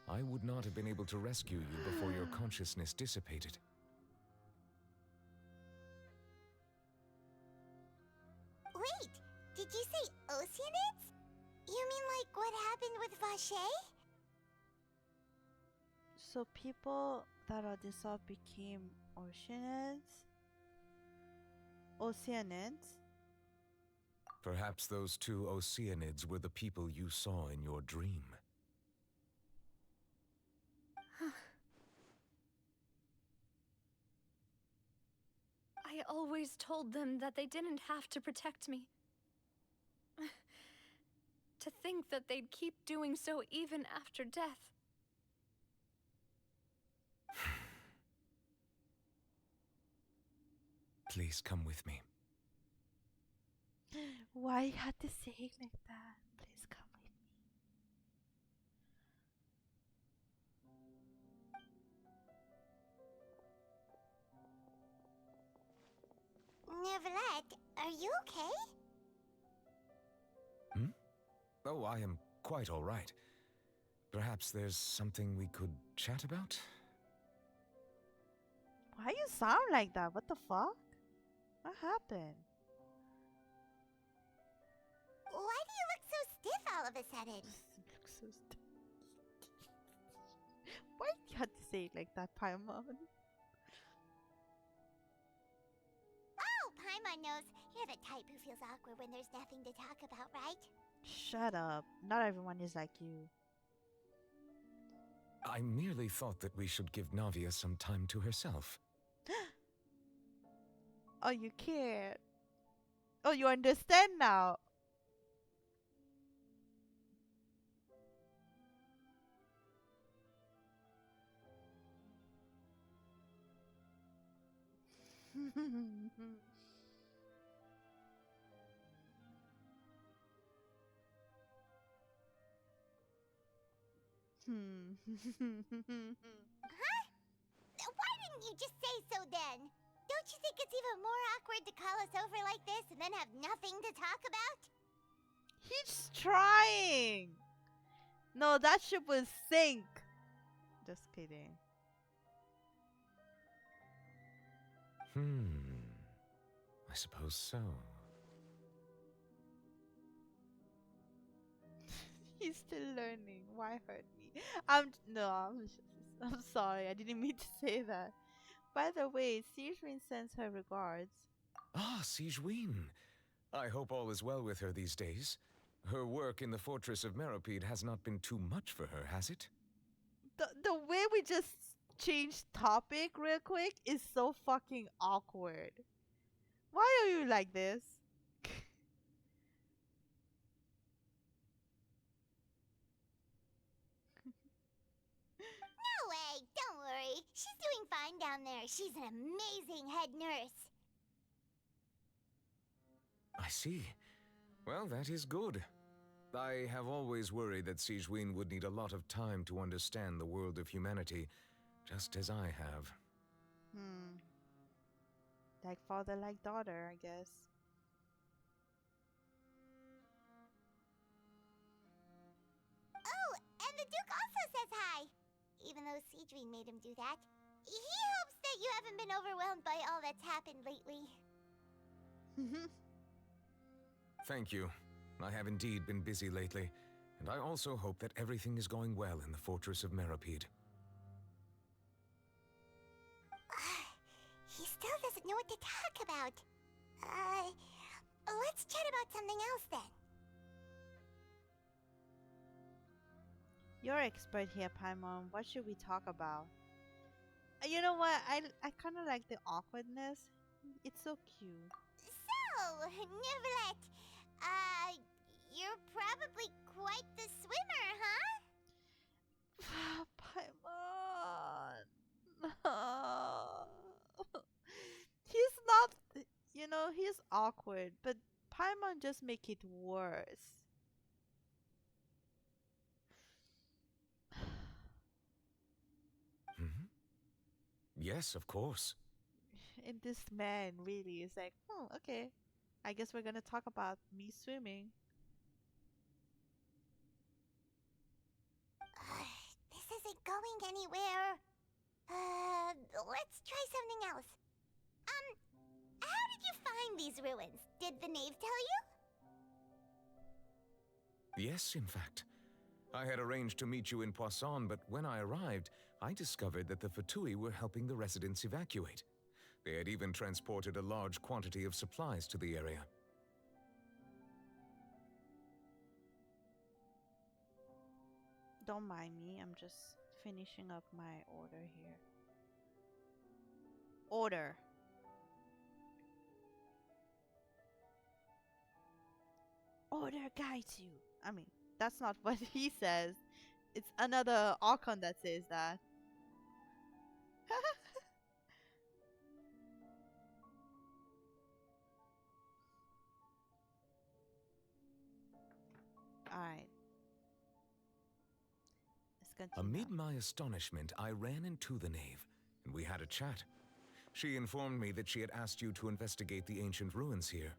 [SPEAKER 2] I would not have been able to rescue you before your consciousness dissipated.
[SPEAKER 7] Wait, did you say Oceanids? You mean like what happened with Vache?
[SPEAKER 1] So people that are dissolved became oceanids? Oceanids?
[SPEAKER 2] Perhaps those two Oceanids were the people you saw in your dream.
[SPEAKER 8] I always told them that they didn't have to protect me. To think that they'd keep doing so even after death.
[SPEAKER 2] Please come with me.
[SPEAKER 1] Why you had to say it like that? Please come with
[SPEAKER 7] me. Neverlet, are you okay?
[SPEAKER 2] Hmm? Oh, I am quite all right. Perhaps there's something we could chat about?
[SPEAKER 1] Why you sound like that? What the fuck? What happened?
[SPEAKER 7] Why do you look so stiff all of a sudden?
[SPEAKER 1] Look so Why you had to say it like that, Paimon?
[SPEAKER 7] Oh, Paimon knows. You're the type who feels awkward when there's nothing to talk about, right?
[SPEAKER 1] Shut up. Not everyone is like you.
[SPEAKER 2] I merely thought that we should give Navia some time to herself.
[SPEAKER 1] Oh, you cared. Oh, you understand now.
[SPEAKER 7] Huh? Why didn't you just say so then? Don't you think it's even more awkward to call us over like this and then have nothing to talk about?
[SPEAKER 1] He's trying. No, that ship will sink. Just kidding.
[SPEAKER 2] I suppose so.
[SPEAKER 1] He's still learning. Why hurt me? I'm sorry. I didn't mean to say that. By the way, Sijin sends her regards.
[SPEAKER 2] Ah, Sijwin. I hope all is well with her these days. Her work in the Fortress of Meropide has not been too much for her, has it?
[SPEAKER 1] The way we just changed topic real quick is so fucking awkward. Why are you like this?
[SPEAKER 7] No way, don't worry. She's doing fine down there. She's an amazing head nurse.
[SPEAKER 2] I see. Well, that is good. I have always worried that Sijwin would need a lot of time to understand the world of humanity, just as I have.
[SPEAKER 1] Like father, like daughter, I guess.
[SPEAKER 7] Oh, and the Duke also says hi. Even though Seedrine made him do that. He hopes that you haven't been overwhelmed by all that's happened lately.
[SPEAKER 2] Thank you. I have indeed been busy lately, and I also hope that everything is going well in the Fortress of Meropide.
[SPEAKER 7] He still doesn't know what to talk about. Let's chat about something else then.
[SPEAKER 1] You're expert here, Paimon. What should we talk about? You know what? I kind of like the awkwardness. It's so cute.
[SPEAKER 7] So, Neverlet, you're probably quite the swimmer, huh?
[SPEAKER 1] Paimon. He's not, he's awkward, but Paimon just make it worse.
[SPEAKER 2] Yes, of course.
[SPEAKER 1] And this man really is like, oh, okay. I guess we're gonna talk about me swimming.
[SPEAKER 7] This isn't going anywhere. Let's try something else. How did you find these ruins? Did the knave tell you?
[SPEAKER 2] Yes, in fact. I had arranged to meet you in Poisson, but when I arrived, I discovered that the Fatui were helping the residents evacuate. They had even transported a large quantity of supplies to the area.
[SPEAKER 1] Don't mind me, I'm just finishing up my order here. Order. Order guides you. I mean, that's not what he says. It's another Archon that says that. Alright. Let's continue.
[SPEAKER 2] Amid my astonishment, I ran into the knave, and we had a chat. She informed me that she had asked you to investigate the ancient ruins here.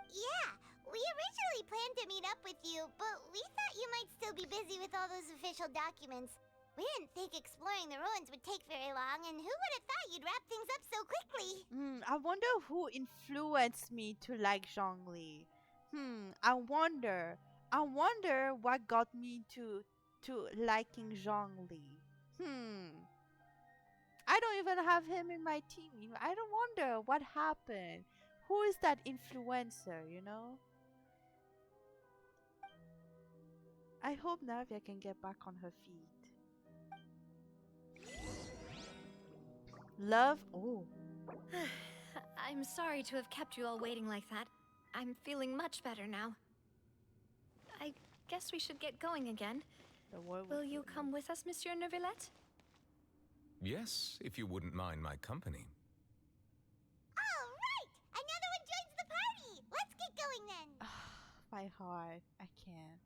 [SPEAKER 7] Yeah, we originally planned to meet up with you, but we thought you might still be busy with all those official documents. We didn't think exploring the ruins would take very long, and who would have thought you'd wrap things up so quickly?
[SPEAKER 1] I wonder who influenced me to like Zhongli. I wonder what got me to liking Zhongli. I don't even have him in my team. I don't wonder what happened. Who is that influencer, you know? I hope Navia can get back on her feet. Love? Oh.
[SPEAKER 8] I'm sorry to have kept you all waiting like that. I'm feeling much better now. I guess we should get going again. Will you come with us, Monsieur Neuvillette?
[SPEAKER 2] Yes, if you wouldn't mind my company.
[SPEAKER 7] All right! Another one joins the party! Let's get going then!
[SPEAKER 1] My heart. I can't.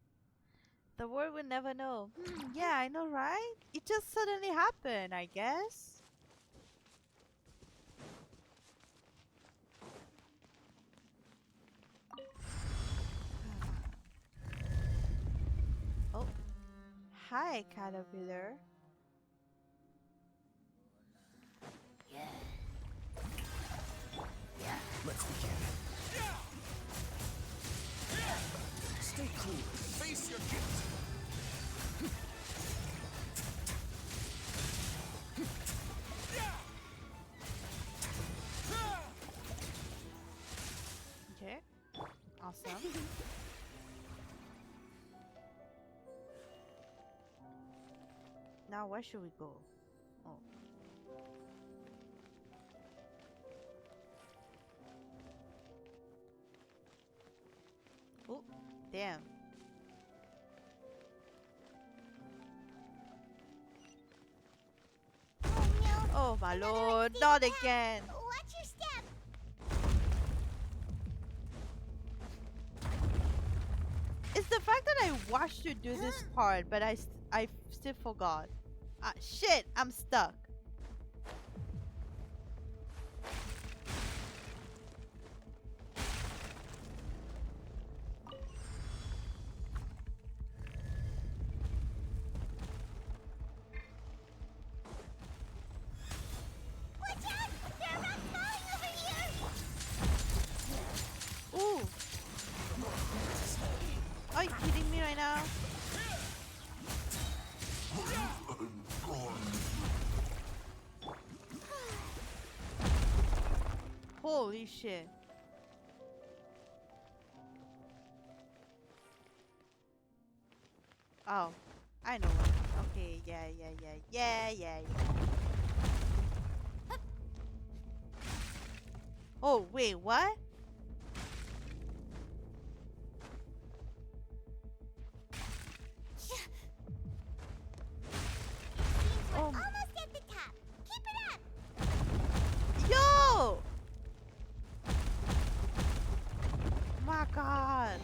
[SPEAKER 1] The world will never know. Yeah, I know, right? It just suddenly happened, I guess. Oh. Hi, Caterpillar.
[SPEAKER 5] Let's begin. Stay cool. Face your guilt.
[SPEAKER 1] Okay. Awesome. Now where should we go? Oh. Oh, damn. Oh my lord, not again.
[SPEAKER 7] Watch your step.
[SPEAKER 1] It's the fact that I watched you do this part, but I still forgot. Shit, I'm stuck.
[SPEAKER 7] Watch out! There are rocks falling over here!
[SPEAKER 1] Ooh. Are you kidding me right now? Holy shit. Oh, I know what. Okay, yeah. Oh, wait, what?
[SPEAKER 7] We're
[SPEAKER 1] Oh.
[SPEAKER 7] almost at the top. Keep it up!
[SPEAKER 1] Yo! My god.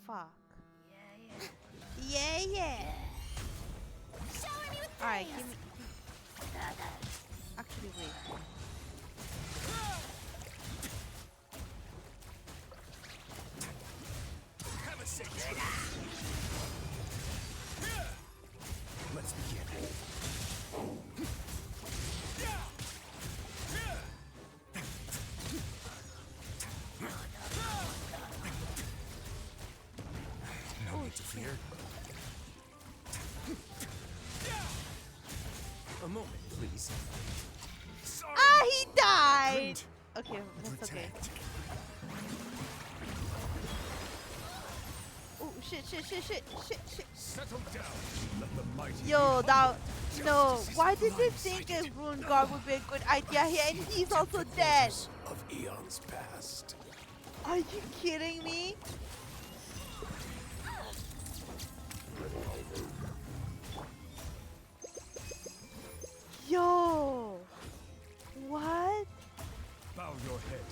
[SPEAKER 1] Fuck. yeah.
[SPEAKER 7] Shower me with
[SPEAKER 1] All right,
[SPEAKER 7] praise.
[SPEAKER 1] give me. Actually, wait.
[SPEAKER 5] Have a seat. Let's begin. No need to fear. A moment, please. Sorry.
[SPEAKER 1] Ah, he died. Okay, that's okay. Oh shit!
[SPEAKER 14] Settle down. Let the mighty
[SPEAKER 1] Yo,
[SPEAKER 14] be
[SPEAKER 1] that
[SPEAKER 14] humbled.
[SPEAKER 1] no.
[SPEAKER 14] Justice
[SPEAKER 1] Why
[SPEAKER 14] is
[SPEAKER 1] did they think a rune guard would be a good idea here, and he's also dead?
[SPEAKER 6] Of eons past.
[SPEAKER 1] Are you kidding me? Yo, what?
[SPEAKER 14] Bow your head.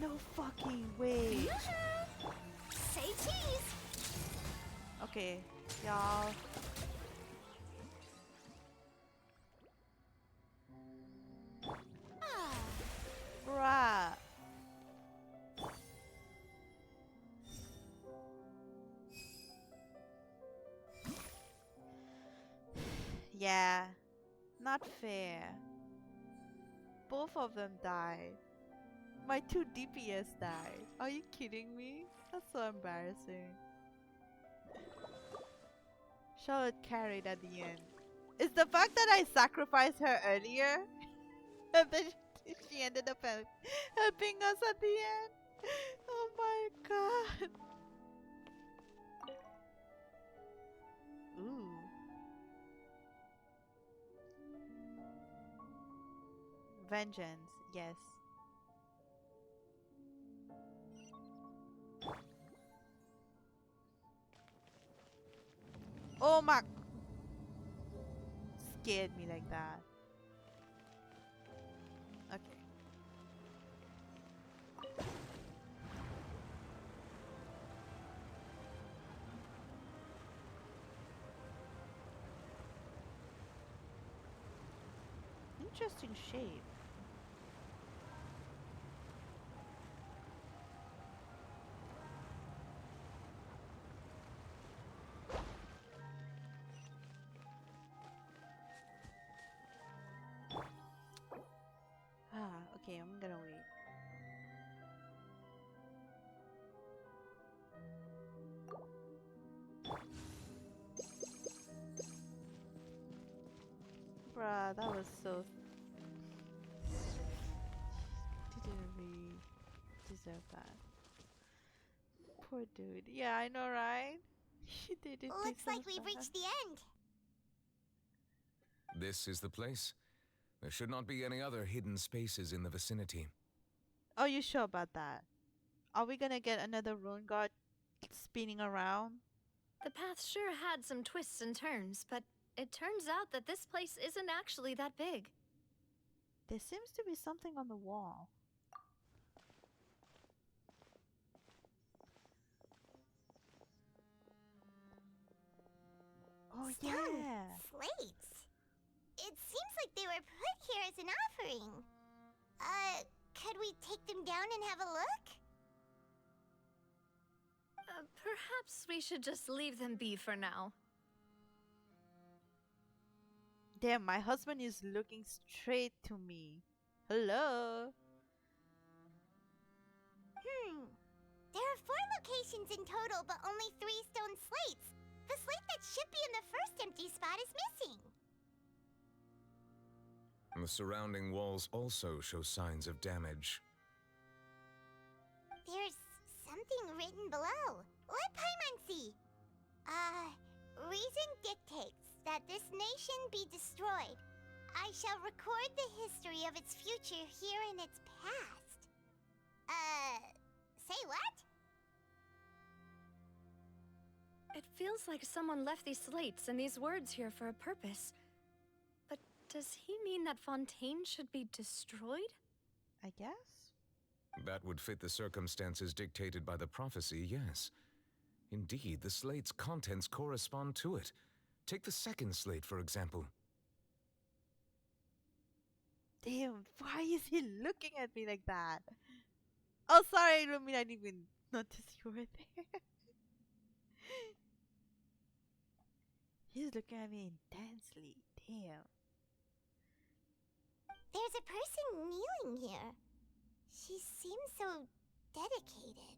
[SPEAKER 1] No fucking way.
[SPEAKER 7] Say cheese.
[SPEAKER 1] Okay, y'all. Bruh. Yeah, not fair. Both of them died. My 2 DPS died. Are you kidding me? That's so embarrassing. Charlotte carried at the end. It's the fact that I sacrificed her earlier and then she ended up helping us at the end. Oh my god. Ooh. Vengeance, yes. Oh my. Scared me like that. Okay. Interesting shape. Okay, I'm gonna wait. Bruh, that was so... Didn't really deserve that. Poor dude. Yeah, I know, right? She didn't
[SPEAKER 7] Looks like
[SPEAKER 1] deserve
[SPEAKER 7] we've
[SPEAKER 1] that.
[SPEAKER 7] reached the end.
[SPEAKER 2] This is the place. There should not be any other hidden spaces in the vicinity.
[SPEAKER 1] Are you sure about that? Are we gonna get another rune guard spinning around?
[SPEAKER 8] The path sure had some twists and turns, but it turns out that this place isn't actually that big.
[SPEAKER 1] There seems to be something on the wall. Oh
[SPEAKER 7] Stone
[SPEAKER 1] yeah.
[SPEAKER 7] slates. It seems like they were put here as an offering. Could we take them down and have a look?
[SPEAKER 8] Perhaps we should just leave them be for now.
[SPEAKER 1] Damn, my husband is looking straight to me. Hello.
[SPEAKER 7] There are 4 locations in total, but only 3 stone slates. The slate that should be in the first empty spot is missing.
[SPEAKER 2] The surrounding walls also show signs of damage.
[SPEAKER 7] There's something written below. Let Paimon see. Reason dictates that this nation be destroyed. I shall record the history of its future here in its past. Say what?
[SPEAKER 8] It feels like someone left these slates and these words here for a purpose. But does he mean that Fontaine should be destroyed?
[SPEAKER 1] I guess.
[SPEAKER 2] That would fit the circumstances dictated by the prophecy, yes. Indeed, the slate's contents correspond to it. Take the second slate, for example.
[SPEAKER 1] Damn, why is he looking at me like that? Oh, sorry, I don't mean I didn't even notice you were there. He's looking at me intensely. Damn.
[SPEAKER 7] There's a person kneeling here. She seems so dedicated.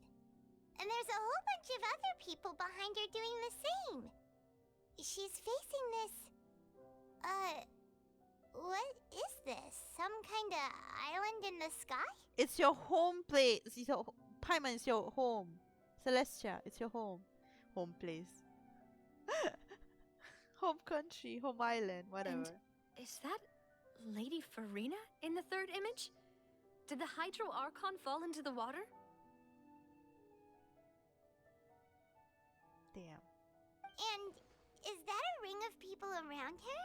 [SPEAKER 7] And there's a whole bunch of other people behind her doing the same. She's facing this... what is this? Some kind of island in the sky?
[SPEAKER 1] It's your home place. It's your Paimon is your home. Celestia, it's your home. Home place. Home country, home island, whatever.
[SPEAKER 8] And is that Lady Farina in the third image? Did the Hydro Archon fall into the water?
[SPEAKER 1] Damn.
[SPEAKER 7] And is that a ring of people around her?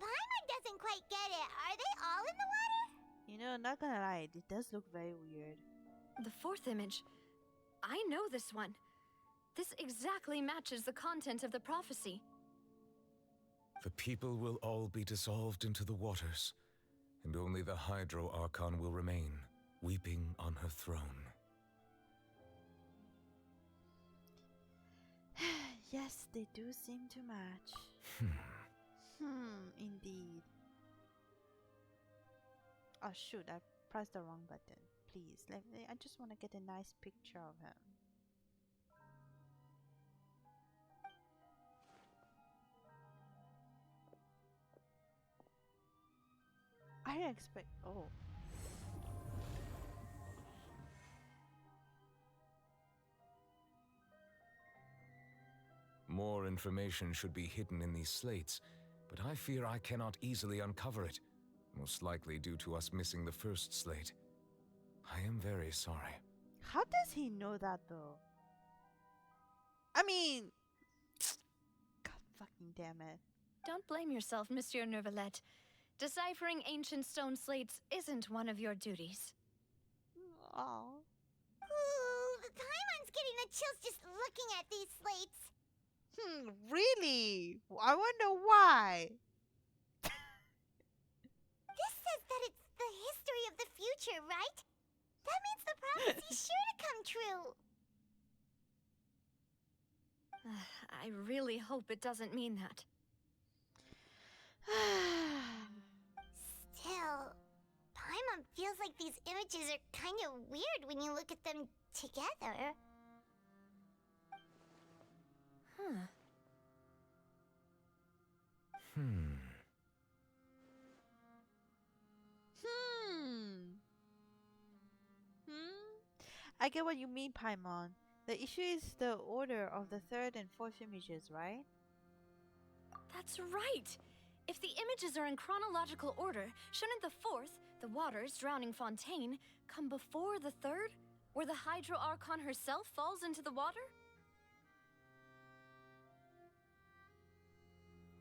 [SPEAKER 7] Paimon doesn't quite get it. Are they all in the water?
[SPEAKER 1] You know, not gonna lie, it does look very weird.
[SPEAKER 8] The fourth image. I know this one. This exactly matches the content of the prophecy.
[SPEAKER 2] The people will all be dissolved into the waters, and only the Hydro Archon will remain, weeping on her throne.
[SPEAKER 1] Yes, they do seem to match. Indeed. Oh shoot, I pressed the wrong button. Please, I just want to get a nice picture of him. I didn't expect... Oh.
[SPEAKER 2] More information should be hidden in these slates, but I fear I cannot easily uncover it, most likely due to us missing the first slate. I am very sorry.
[SPEAKER 1] How does he know that though? I mean... God fucking damn it.
[SPEAKER 8] Don't blame yourself, Monsieur Neuvillette. Deciphering ancient stone slates isn't one of your duties.
[SPEAKER 1] Oh.
[SPEAKER 7] Ooh, the Paimon's getting the chills just looking at these slates.
[SPEAKER 1] Really? I wonder why.
[SPEAKER 7] This says that it's the history of the future, right? That means the prophecy's sure to come true.
[SPEAKER 8] I really hope it doesn't mean that.
[SPEAKER 7] Still, Paimon feels like these images are kind of weird when you look at them together.
[SPEAKER 8] Huh.
[SPEAKER 1] I get what you mean, Paimon. The issue is the order of the third and fourth images, right?
[SPEAKER 8] That's right! If the images are in chronological order, shouldn't the fourth, the waters drowning Fontaine, come before the third, where the Hydro Archon herself falls into the water?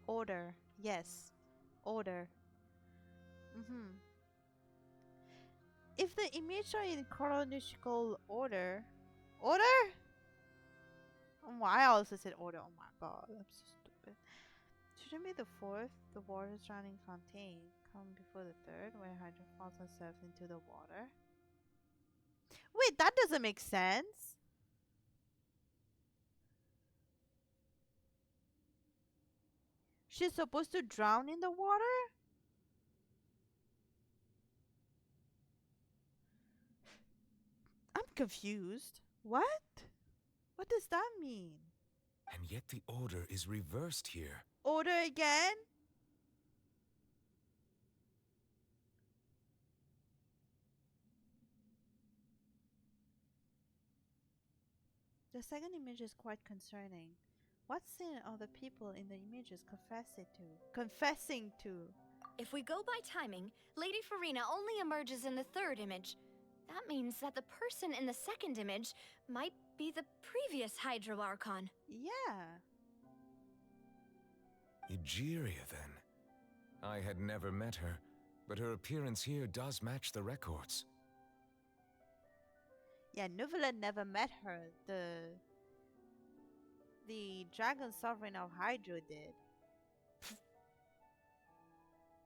[SPEAKER 1] Order. Yes. Order. If the images are in chronological order... Order? Oh, I also said order. Oh my god, I'm so stupid. Shouldn't be the fourth, the waters drowning Fontaine, come before the third, where Hydra falls herself into the water? Wait, that doesn't make sense. She's supposed to drown in the water? I'm confused. What? What does that mean?
[SPEAKER 2] And yet the order is reversed here.
[SPEAKER 1] Order again? The second image is quite concerning. What sin are the people in the images confessing to?
[SPEAKER 8] If we go by timing, Lady Farina only emerges in the third image. That means that the person in the second image might be the previous Hydro Archon.
[SPEAKER 1] Yeah.
[SPEAKER 2] Egeria, then. I had never met her, but her appearance here does match the records.
[SPEAKER 1] Yeah, Nuvula never met her. The dragon sovereign of Hydro did.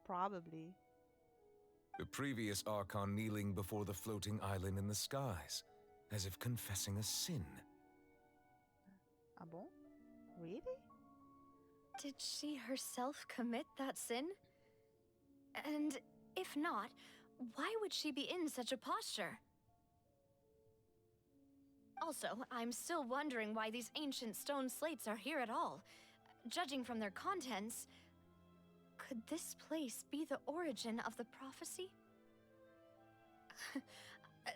[SPEAKER 1] Probably.
[SPEAKER 2] The previous Archon kneeling before the floating island in the skies, as if confessing a sin.
[SPEAKER 1] Ah bon? Really?
[SPEAKER 8] Did she herself commit that sin? And if not, why would she be in such a posture? Also, I'm still wondering why these ancient stone slates are here at all. Judging from their contents, could this place be the origin of the prophecy?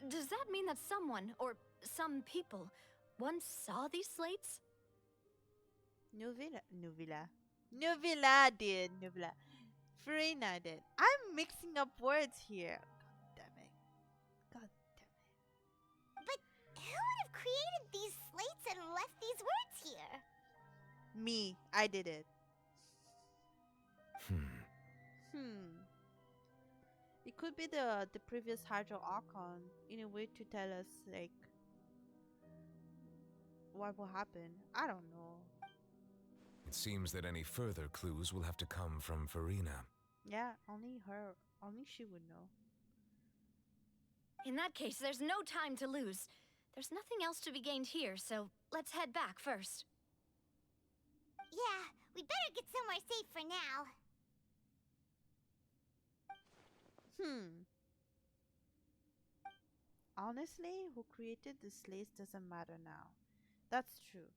[SPEAKER 8] Does that mean that someone, or some people, once saw these slates?
[SPEAKER 1] Nuvila did. Nuvila. Farina did. I'm mixing up words here. God damn it. God damn it.
[SPEAKER 7] But who would have created these slates and left these words here?
[SPEAKER 1] Me. I did it. It could be the previous Hydro Archon in a way to tell us like what will happen. I don't know.
[SPEAKER 2] It seems that any further clues will have to come from Farina.
[SPEAKER 1] Yeah, only her. Only she would know.
[SPEAKER 8] In that case, there's no time to lose. There's nothing else to be gained here, so let's head back first.
[SPEAKER 7] Yeah, we better get somewhere safe for now.
[SPEAKER 1] Honestly, who created the slates doesn't matter now. That's true.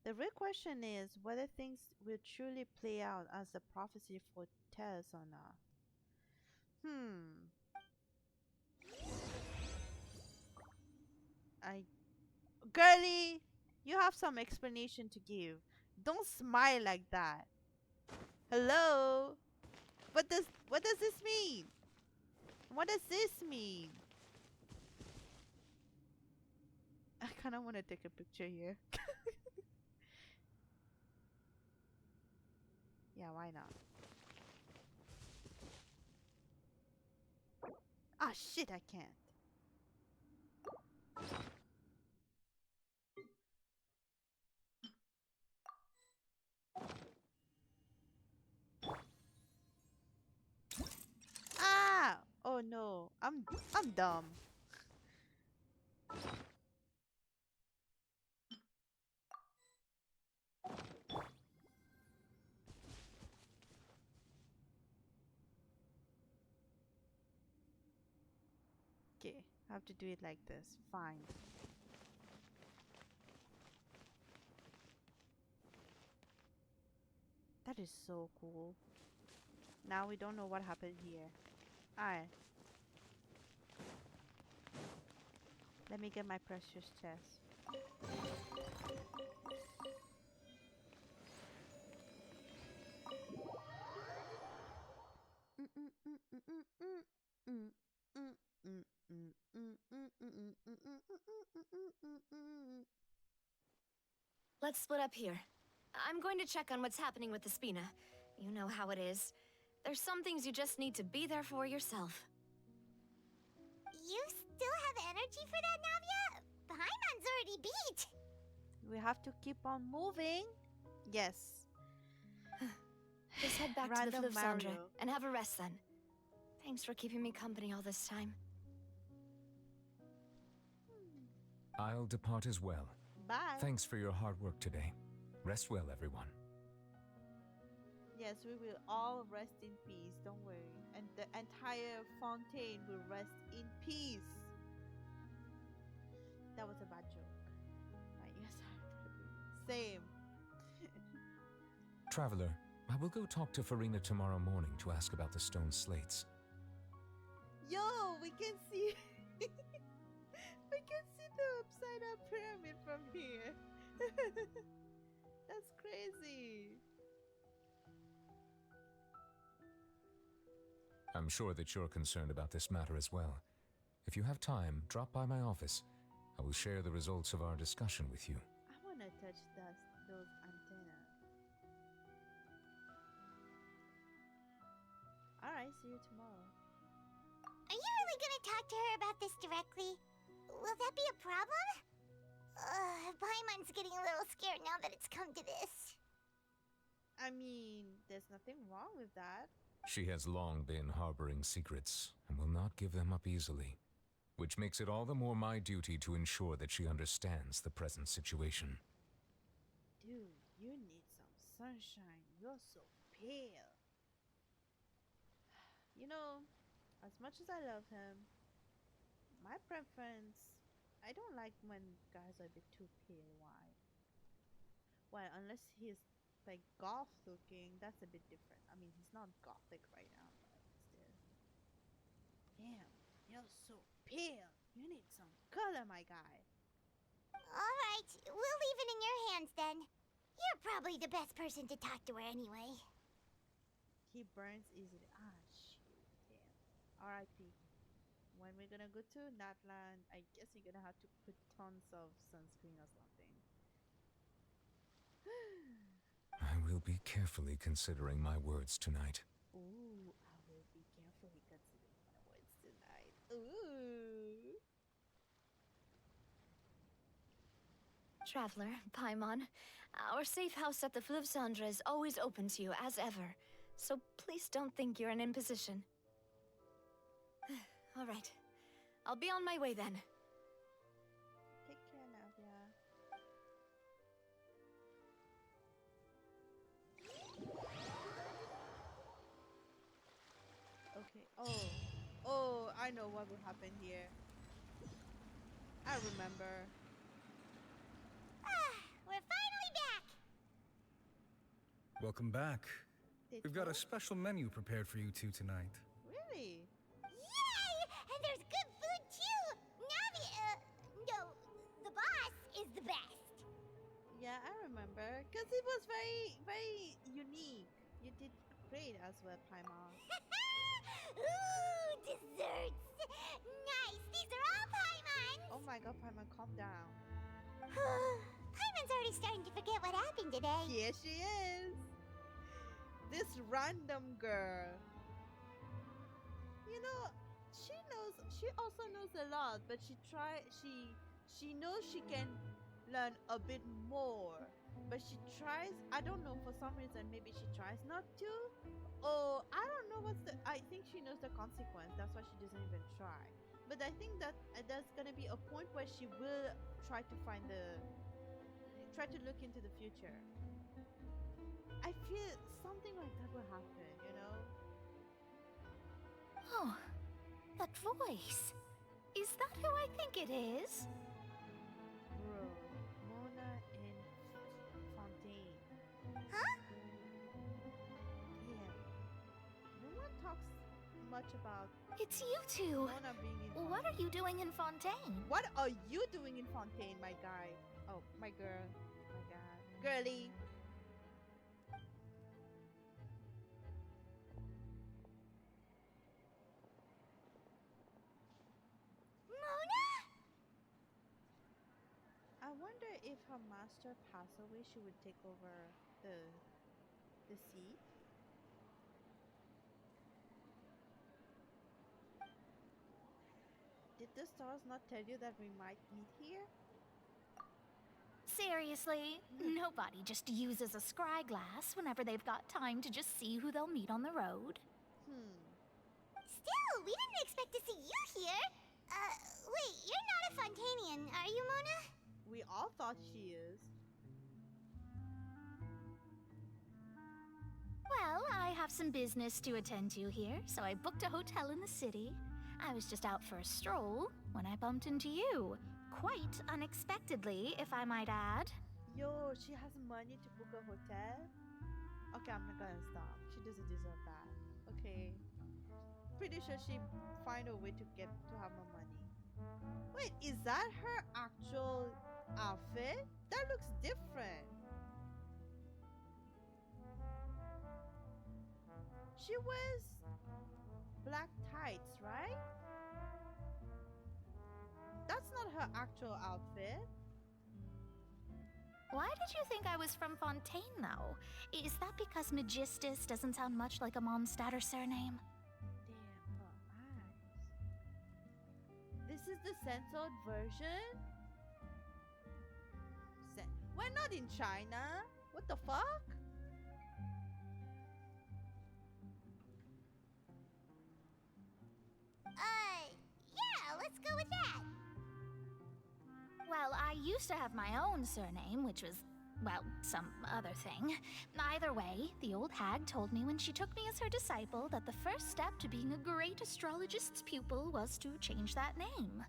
[SPEAKER 1] The real question is whether things will truly play out as the prophecy foretells or not. Girlie, you have some explanation to give. Don't smile like that. Hello? What does this mean? What does this mean? I kind of want to take a picture here. Yeah, why not? Ah, shit, I can't. Ah! Oh no, I'm dumb. Okay, I have to do it like this. Fine. That is so cool. Now we don't know what happened here. Alright. Let me get my precious chest.
[SPEAKER 8] Let's split up here. I'm going to check on what's happening with the Spina. You know how it is. There's some things you just need to be there for yourself.
[SPEAKER 7] You still have energy for that, Navia? Paimon's already beat.
[SPEAKER 1] We have to keep on moving. Yes.
[SPEAKER 8] Just head back to the
[SPEAKER 1] Random
[SPEAKER 8] Fleuve Cendre
[SPEAKER 1] Mario.
[SPEAKER 8] and have a rest then. Thanks for keeping me company all this time.
[SPEAKER 2] I'll depart as well.
[SPEAKER 1] Bye.
[SPEAKER 2] Thanks for your hard work today. Rest well, everyone.
[SPEAKER 1] Yes, we will all rest in peace. Don't worry. And the entire Fontaine will rest in peace. That was a bad joke. Yes, same.
[SPEAKER 2] Traveler, I will go talk to Farina tomorrow morning to ask about the stone slates.
[SPEAKER 1] Yo, we can see we can see the upside down pyramid from here. That's crazy.
[SPEAKER 2] I'm sure that you're concerned about this matter as well. If you have time, drop by my office. I will share the results of our discussion with you.
[SPEAKER 1] I want to touch those antennas. Alright, see you tomorrow.
[SPEAKER 7] Are you really gonna talk to her about this directly? will that be a problem? Paimon's getting a little scared now that it's come to this.
[SPEAKER 1] I mean, there's nothing wrong with that.
[SPEAKER 2] She has long been harboring secrets and will not give them up easily, which makes it all the more my duty to ensure that she understands the present situation.
[SPEAKER 1] Dude, you need some sunshine. You're so pale. You know, as much as I love him, my preference, I don't like when guys are a bit too pale. Why? Well, unless he's like goth looking, that's a bit different. I mean, he's not gothic right now, but still. Damn, you're so pale. You need some color, my guy.
[SPEAKER 7] Alright, we'll leave it in your hands then. You're probably the best person to talk to her anyway.
[SPEAKER 1] He burns easily. Ah, shoot. Damn. R.I.P. When we're gonna go to Natland, I guess you're gonna have to put tons of sunscreen or something.
[SPEAKER 2] I will be carefully considering my words tonight.
[SPEAKER 1] Ooh, I will be carefully considering my words tonight. Ooh.
[SPEAKER 8] Traveler, Paimon, our safe house at the Fleuve Cendre is always open to you as ever, so please don't think you're an imposition. All right, I'll be on my way then.
[SPEAKER 1] Take care, Navia. Okay. Oh, I know what will happen here. I remember.
[SPEAKER 7] We're finally back!
[SPEAKER 16] Welcome back.
[SPEAKER 1] They
[SPEAKER 16] We've got a
[SPEAKER 1] told-
[SPEAKER 16] special menu prepared for you two tonight.
[SPEAKER 1] Really?
[SPEAKER 7] Yay! And there's good food too! No, the boss is the best.
[SPEAKER 1] Yeah, I remember. Because it was very, very unique. You did great as well, Paimon.
[SPEAKER 7] Ooh, desserts! Nice! These are all Paimon's!
[SPEAKER 1] Oh my god, Paimon, calm down.
[SPEAKER 7] Paimon's already starting to forget what happened today.
[SPEAKER 1] Here she is. This random girl. You know, she also knows a lot, but she knows she can learn a bit more. But she tries, I don't know, for some reason, maybe she tries not to. Or I don't know I think she knows the consequence. That's why she doesn't even try. But I think that there's gonna be a point where she will try to look into the future. I feel something like that will happen, you know?
[SPEAKER 3] Oh, that voice. Is that who I think it is?
[SPEAKER 1] Bro, Mona and Fontaine.
[SPEAKER 7] Huh?
[SPEAKER 1] Yeah. No one talks much about
[SPEAKER 3] It's you two.
[SPEAKER 1] Mona being in
[SPEAKER 3] What are you doing in Fontaine?
[SPEAKER 1] What are you doing in Fontaine, my guy? Oh, my girl. My god. Girly.
[SPEAKER 7] Mona?
[SPEAKER 1] I wonder if her master passed away, she would take over the seat. Did the stars not tell you that we might meet here?
[SPEAKER 3] Seriously, nobody just uses a scry glass whenever they've got time to just see who they'll meet on the road.
[SPEAKER 7] Still, we didn't expect to see you here. Wait, you're not a Fontainian, are you, Mona?
[SPEAKER 1] We all thought she is.
[SPEAKER 3] Well, I have some business to attend to here, so I booked a hotel in the city. I was just out for a stroll when I bumped into you. Quite unexpectedly, if I might add.
[SPEAKER 1] Yo, she has money to book a hotel? Okay, I'm not gonna stop. She doesn't deserve that. Okay. Pretty sure she find a way to have more money. Wait, is that her actual outfit? That looks different. She wears black tights, right? That's not her actual outfit.
[SPEAKER 3] Why did you think I was from Fontaine, though? Is that because Magistus doesn't sound much like a Mondstadt surname?
[SPEAKER 1] Damn, her eyes. This is the censored version? We're not in China. What the fuck?
[SPEAKER 7] Yeah, let's go with that.
[SPEAKER 3] Well, I used to have my own surname, which was, well, some other thing. Either way, the old hag told me when she took me as her disciple that the first step to being a great astrologist's pupil was to change that name.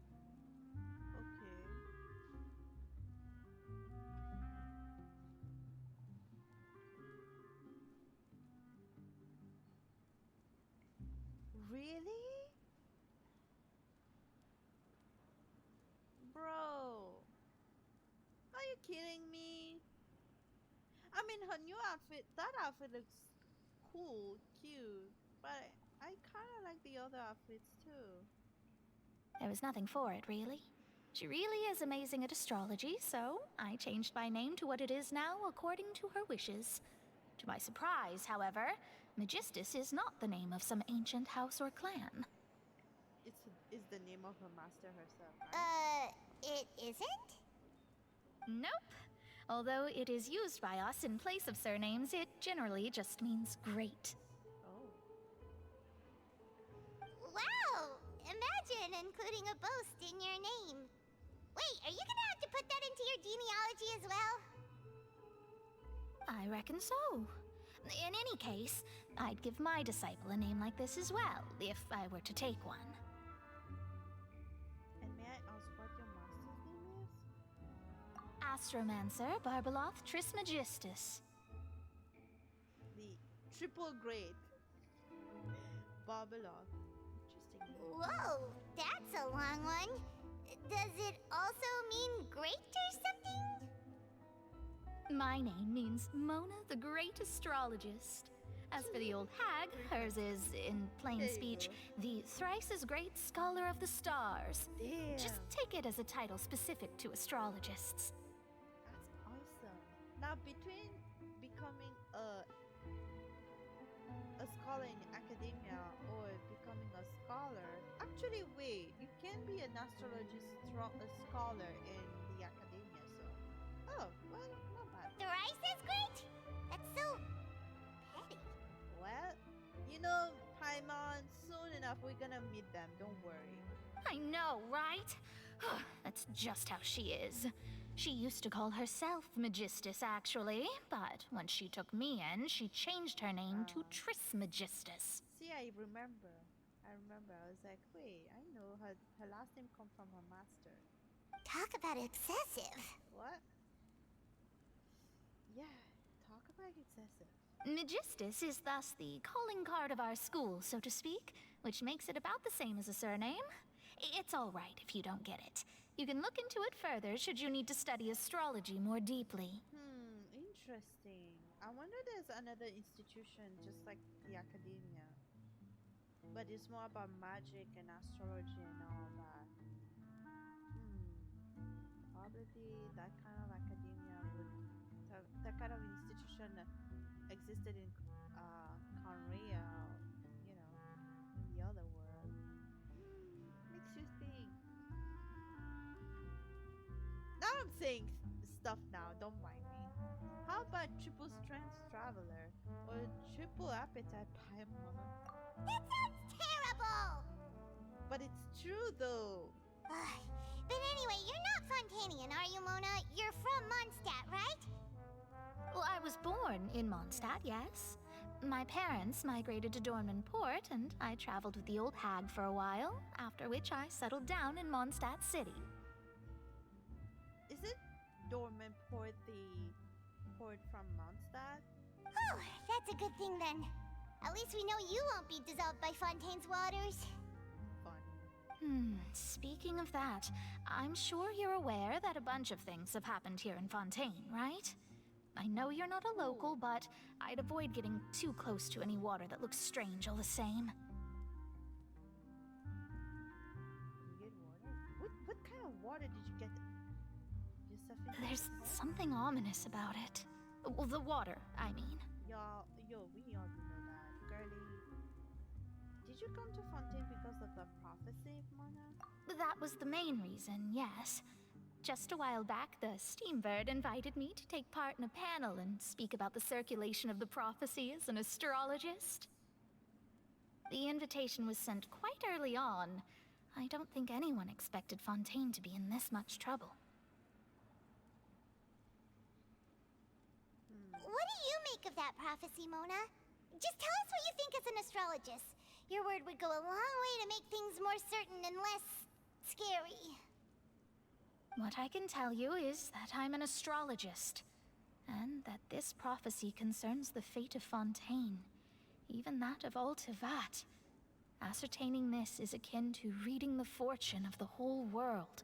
[SPEAKER 1] Really? Bro. Are you kidding me? I mean, her new outfit, that outfit looks cool, cute, but I kind of like the other outfits too.
[SPEAKER 3] There was nothing for it, really. She really is amazing at astrology, so I changed my name to what it is now according to her wishes. To my surprise, however, Magistus is not the name of some ancient house or clan.
[SPEAKER 1] It's the name of her master herself, right?
[SPEAKER 7] It isn't?
[SPEAKER 3] Nope. Although it is used by us in place of surnames, it generally just means great.
[SPEAKER 1] Oh.
[SPEAKER 7] Wow! Imagine including a boast in your name. Wait, are you gonna have to put that into your genealogy as well?
[SPEAKER 3] I reckon so. In any case, I'd give my disciple a name like this as well, if I were to take one.
[SPEAKER 1] And may I ask what your master's name is?
[SPEAKER 3] Astromancer Barbeloth Trismegistus.
[SPEAKER 1] The triple great Barbeloth. Interesting name.
[SPEAKER 7] Whoa, that's a long one. Does it also mean great or something?
[SPEAKER 3] My name means Mona the Great Astrologist. As for the old hag, hers is, in plain speech, the thrice as great scholar of the stars.
[SPEAKER 1] Damn.
[SPEAKER 3] Just take it as a title specific to astrologists.
[SPEAKER 1] That's awesome. Now, between becoming a scholar in academia or becoming a scholar, actually, wait, you can be an astrologist, a scholar in the academia, so. Oh, well, not bad.
[SPEAKER 7] Thrice as great? That's so petty.
[SPEAKER 1] Well, you know, Paimon, soon enough we're gonna meet them, don't worry.
[SPEAKER 3] I know, right? That's just how she is. She used to call herself Magistus, actually, but when she took me in, she changed her name to Trismegistus.
[SPEAKER 1] See, I remember. I was like, wait, I know her last name come from her master.
[SPEAKER 7] Talk about excessive.
[SPEAKER 1] What? Yeah, talk about excessive.
[SPEAKER 3] Magistus is thus the calling card of our school, so to speak, which makes it about the same as a surname. It's all right if you don't get it. You can look into it further should you need to study astrology more deeply.
[SPEAKER 1] Interesting. I wonder there's another institution just like the academia. But it's more about magic and astrology and all that. Probably that kind of academia would... That kind of institution existed in Korea, you know, in the other world. Makes you think. Now I'm saying stuff now, don't mind me. How about triple strength traveler or triple appetite Paimon?
[SPEAKER 7] That sounds terrible!
[SPEAKER 1] But it's true though.
[SPEAKER 7] But anyway, you're not Fontainian, are you, Mona? You're from Mondstadt, right?
[SPEAKER 3] Well, I was born in Mondstadt, yes. My parents migrated to Dornman Port, and I traveled with the old hag for a while, after which I settled down in Mondstadt City.
[SPEAKER 1] Is it Dorman Port, the port from Mondstadt?
[SPEAKER 7] Oh, that's a good thing then. At least we know you won't be dissolved by Fontaine's waters.
[SPEAKER 3] Speaking of that, I'm sure you're aware that a bunch of things have happened here in Fontaine, right? I know you're not a local, but I'd avoid getting too close to any water that looks strange all the same.
[SPEAKER 1] You get water? What kind of water did you get?
[SPEAKER 3] There's something ominous about it. Well, the water, I mean.
[SPEAKER 1] We already know that. Girlie, did you come to Fontaine because of the prophecy, Mona?
[SPEAKER 3] That was the main reason, yes. Just a while back, the Steambird invited me to take part in a panel and speak about the circulation of the prophecy as an astrologist. The invitation was sent quite early on. I don't think anyone expected Fontaine to be in this much trouble.
[SPEAKER 7] What do you make of that prophecy, Mona? Just tell us what you think as an astrologist. Your word would go a long way to make things more certain and less scary.
[SPEAKER 3] What I can tell you is that I'm an astrologist, and that this prophecy concerns the fate of Fontaine, even that of all Tevat. Ascertaining this is akin to reading the fortune of the whole world.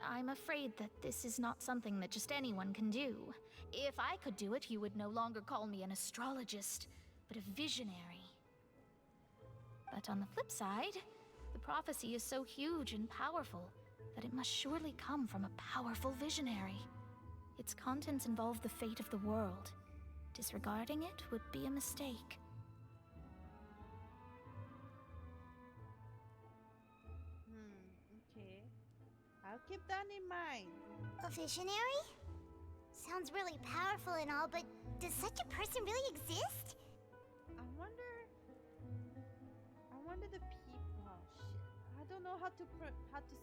[SPEAKER 3] I'm afraid that this is not something that just anyone can do. If I could do it, you would no longer call me an astrologist, but a visionary. But on the flip side, the prophecy is so huge and powerful that it must surely come from a powerful visionary. Its contents involve the fate of the world. Disregarding it would be a mistake.
[SPEAKER 1] Okay. I'll keep that in mind.
[SPEAKER 7] A visionary? Sounds really powerful and all, but does such a person really exist?
[SPEAKER 1] I wonder the people. Oh, shit. I don't know how to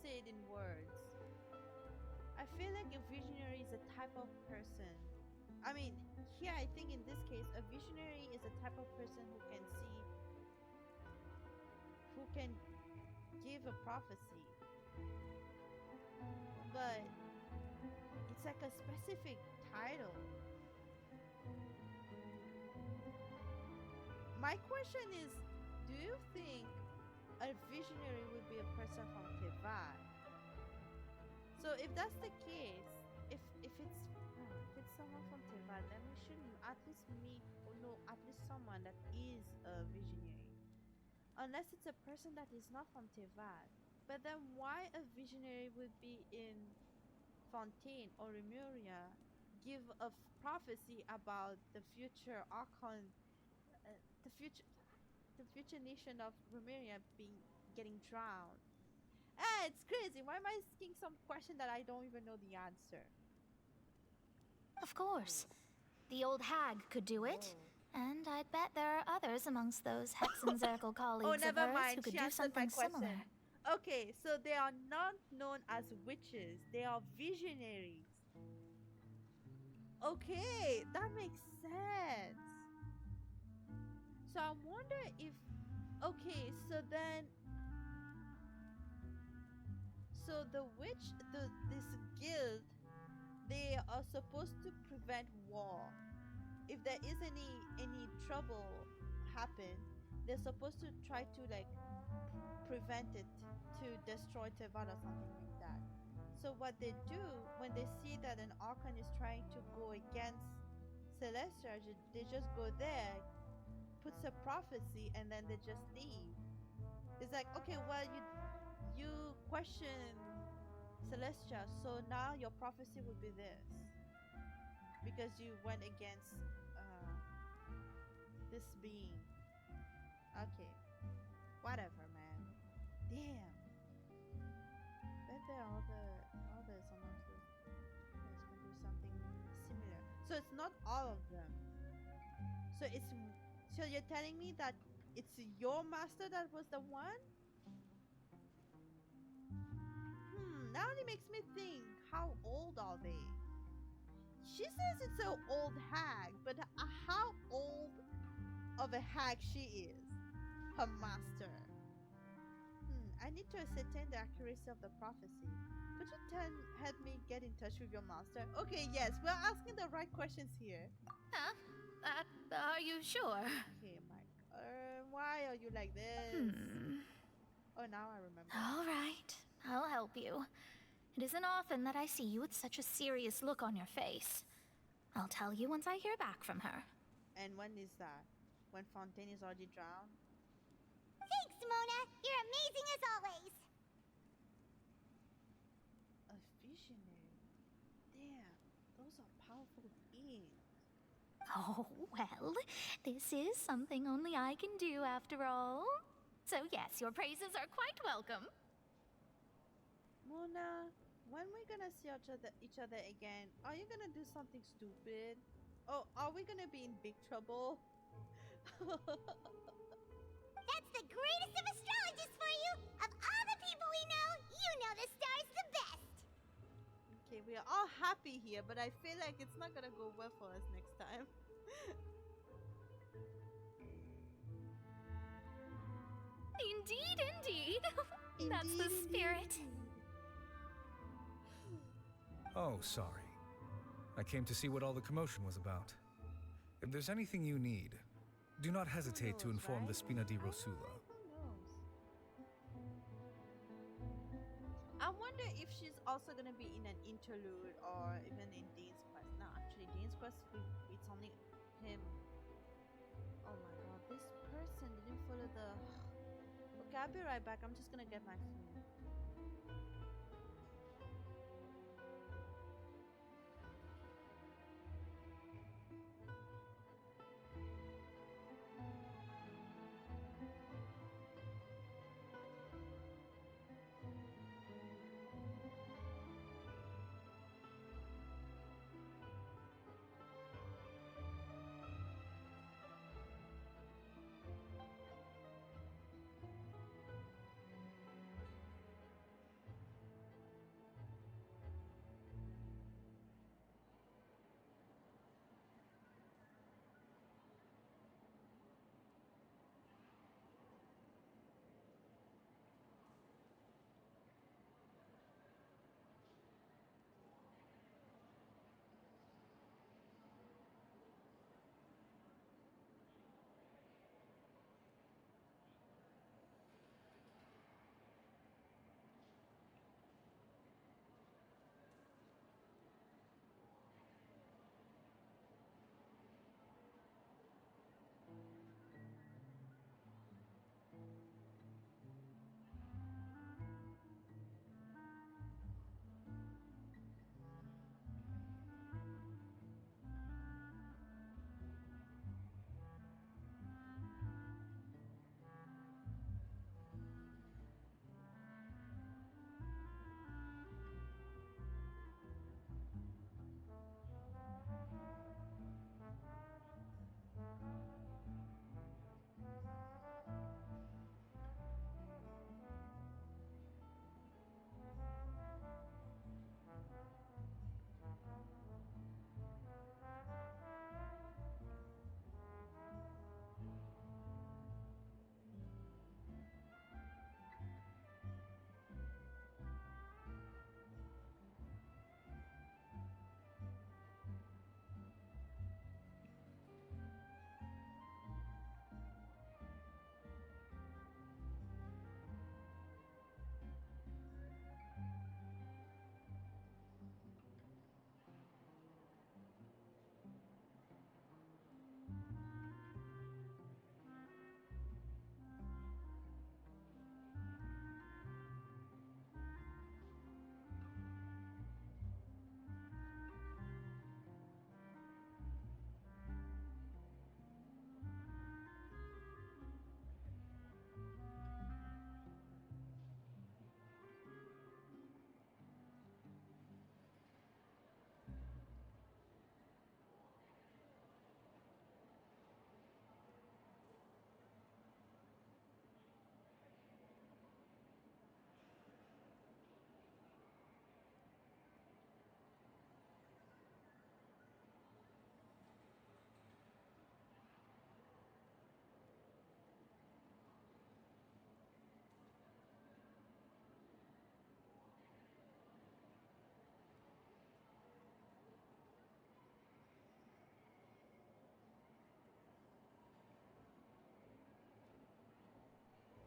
[SPEAKER 1] say it in words. I feel like a visionary is a type of person. I mean, here I think in this case, a visionary is a type of person who can see, who can give a prophecy. But it's like a specific title. My question is, do you think a visionary would be a person from Tevat? So if that's the case, if it's someone from Tevat, then we should at least meet or know at least someone that is a visionary. Unless it's a person that is not from Tevat. But then why a visionary would be in Fontaine or Remuria, give a prophecy about the future Archon, the future nation of Remuria getting drowned? It's crazy. Why am I asking some question that I don't even know the answer?
[SPEAKER 3] Of course. The old hag could do it. And I'd bet there are others amongst those Hexen Zirkle colleagues of hers who could do something similar.
[SPEAKER 1] Okay, so they are not known as witches. They are visionaries. Okay, that makes sense. So I wonder if... Okay, so then... So the witch, this guild, they are supposed to prevent war. If there is any trouble happen, they're supposed to try to like prevent it, to destroy Tevat or something like that. So what they do when they see that an Archon is trying to go against Celestia, they just go there, puts a prophecy, and then they just leave. It's like, okay, well, you question Celestia, so now your prophecy will be this, because you went against this being. Okay, whatever, man. Damn. Bet there are others amongst those guys can do something similar. So it's not all of them. So you're telling me that it's your master that was the one? Now it makes me think, how old are they? She says it's an old hag, but how old of a hag she is? Her master. I need to ascertain the accuracy of the prophecy. Could you help me get in touch with your master? Okay, yes, we're asking the right questions here.
[SPEAKER 3] Huh? Are you sure?
[SPEAKER 1] Okay, Mike. Why are you like this? Oh, now I remember.
[SPEAKER 3] All right, I'll help you. It isn't often that I see you with such a serious look on your face. I'll tell you once I hear back from her.
[SPEAKER 1] And when is that? When Fontaine is already drowned?
[SPEAKER 7] Thanks, Mona! You're amazing as always!
[SPEAKER 1] A visionary? Damn, those are powerful beings.
[SPEAKER 3] Oh, well, this is something only I can do after all. So yes, your praises are quite welcome.
[SPEAKER 1] Mona, when we gonna see each other again? Are you gonna do something stupid? Oh, are we gonna be in big trouble?
[SPEAKER 7] That's the greatest of astrologists for you! Of all the people we know, you know the star's the best!
[SPEAKER 1] Okay, we are all happy here, but I feel like it's not gonna go well for us next time.
[SPEAKER 3] Indeed, indeed. That's the spirit.
[SPEAKER 16] Oh, sorry. I came to see what all the commotion was about. If there's anything you need, do not hesitate to inform the Spina di Rosula.
[SPEAKER 1] I wonder if she's also gonna be in an interlude or even in Dane's quest. No, actually, Dane's quest, it's only him. Oh my god, this person didn't follow the. Okay, I'll be right back. I'm just gonna get my food.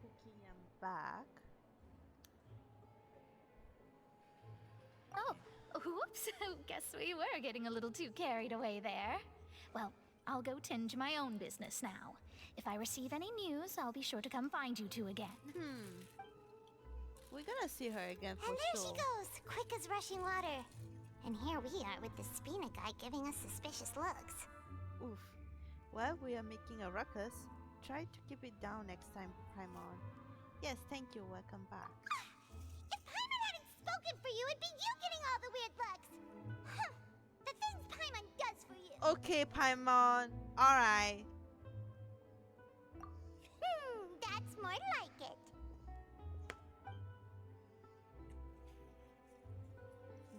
[SPEAKER 1] Okay, I'm back.
[SPEAKER 3] Oh, whoops. Guess we were getting a little too carried away there. Well, I'll go tend to my own business now. If I receive any news, I'll be sure to come find you two again.
[SPEAKER 1] We're gonna see her again for
[SPEAKER 7] And there
[SPEAKER 1] sure.
[SPEAKER 7] she goes, quick as rushing water. And here we are with the Spina guy giving us suspicious looks.
[SPEAKER 1] Oof. Well, we are making a ruckus. Try to keep it down next time, Paimon. Yes, thank you. Welcome back.
[SPEAKER 7] If Paimon hadn't spoken for you, it'd be you getting all the weird looks. Huh. The things Paimon does for you.
[SPEAKER 1] Okay, Paimon. Alright.
[SPEAKER 7] That's more like it.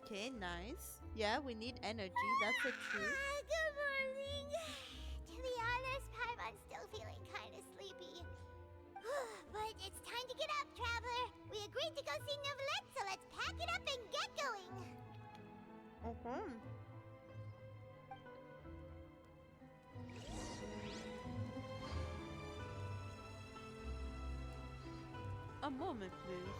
[SPEAKER 1] Okay, nice. Yeah, we need energy. That's the truth.
[SPEAKER 7] Good morning. To be honest, Paimon's still feeling kind of sleepy. But it's time to get up, Traveler. We agreed to go see Neuvillette, so let's pack it up and get going.
[SPEAKER 1] Okay. A moment, please.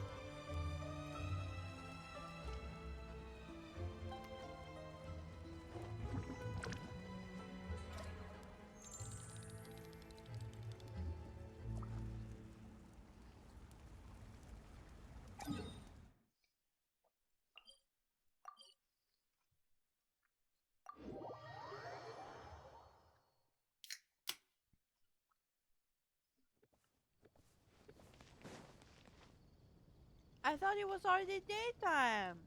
[SPEAKER 1] I thought it was already daytime.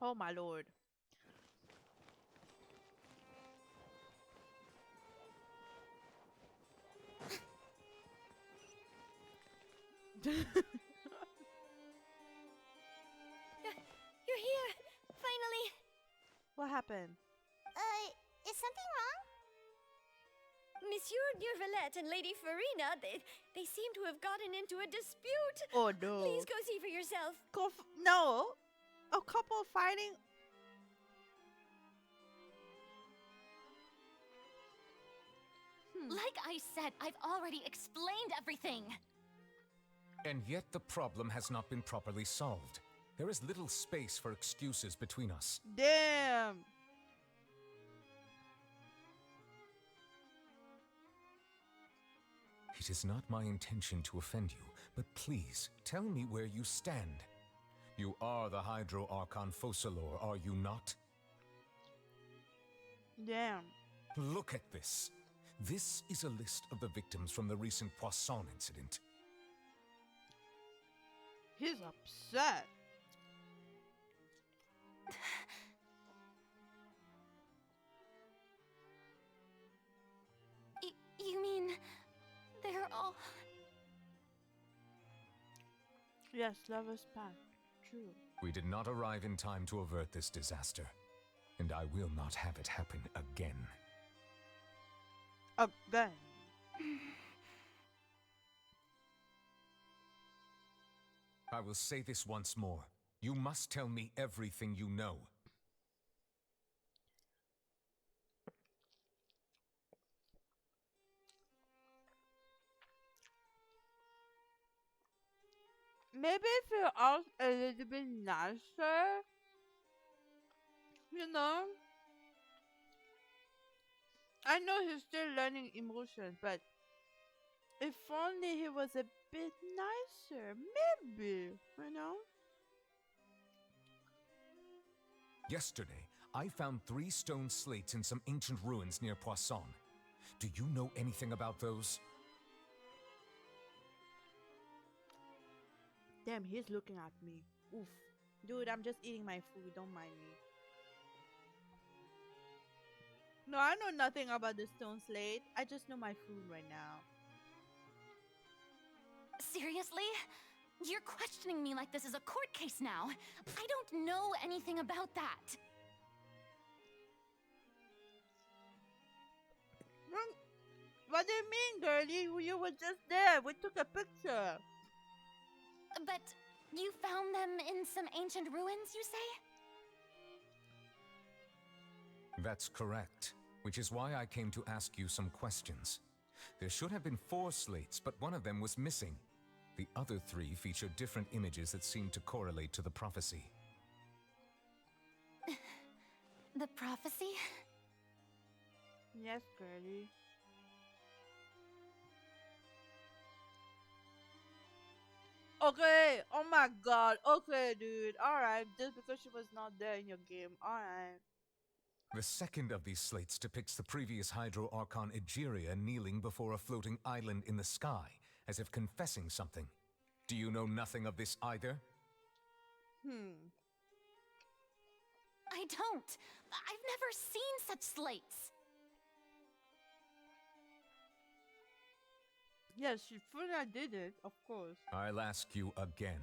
[SPEAKER 1] Oh my lord.
[SPEAKER 12] You're here! Finally!
[SPEAKER 1] What happened?
[SPEAKER 7] Is something wrong?
[SPEAKER 12] Monsieur Neuvillette and Lady Farina, they seem to have gotten into a dispute.
[SPEAKER 1] Oh no.
[SPEAKER 12] Please go see for yourself.
[SPEAKER 1] No. A couple fighting.
[SPEAKER 3] Like I said, I've already explained everything.
[SPEAKER 2] And yet the problem has not been properly solved. There is little space for excuses between us.
[SPEAKER 1] Damn.
[SPEAKER 2] It is not my intention to offend you, but please, tell me where you stand. You are the Hydro Archon Focalor, are you not?
[SPEAKER 1] Damn.
[SPEAKER 2] Look at this. This is a list of the victims from the recent Poisson incident.
[SPEAKER 1] He's upset.
[SPEAKER 3] You mean they're all...
[SPEAKER 1] Yes, Lover's Path. True.
[SPEAKER 2] We did not arrive in time to avert this disaster, and I will not have it happen again.
[SPEAKER 1] Again.
[SPEAKER 2] I will say this once more. You must tell me everything you know.
[SPEAKER 1] Maybe if you're all a little bit nicer, you know? I know he's still learning emotions, but if only he was a bit nicer, maybe, you know?
[SPEAKER 2] Yesterday, I found 3 stone slates in some ancient ruins near Poisson. Do you know anything about those?
[SPEAKER 1] Damn, he's looking at me. Oof. Dude, I'm just eating my food. Don't mind me. No, I know nothing about the stone slate. I just know my food right now.
[SPEAKER 3] Seriously? You're questioning me like this is a court case now. I don't know anything about that.
[SPEAKER 1] What do you mean, girlie? You were just there. We took a picture.
[SPEAKER 3] But you found them in some ancient ruins, you say?
[SPEAKER 2] That's correct, which is why I came to ask you some questions. There should have been 4 slates, but one of them was missing. The other 3 feature different images that seem to correlate to the prophecy.
[SPEAKER 3] The prophecy?
[SPEAKER 1] Yes, girlie. Okay, oh my god. Okay, dude. Alright, just because she was not there in your game. Alright.
[SPEAKER 2] The second of these slates depicts the previous Hydro Archon Egeria kneeling before a floating island in the sky, as if confessing something. Do you know nothing of this either?
[SPEAKER 13] I don't. I've never seen such slates.
[SPEAKER 1] Yes, Shifuna did it, of course.
[SPEAKER 2] I'll ask you again.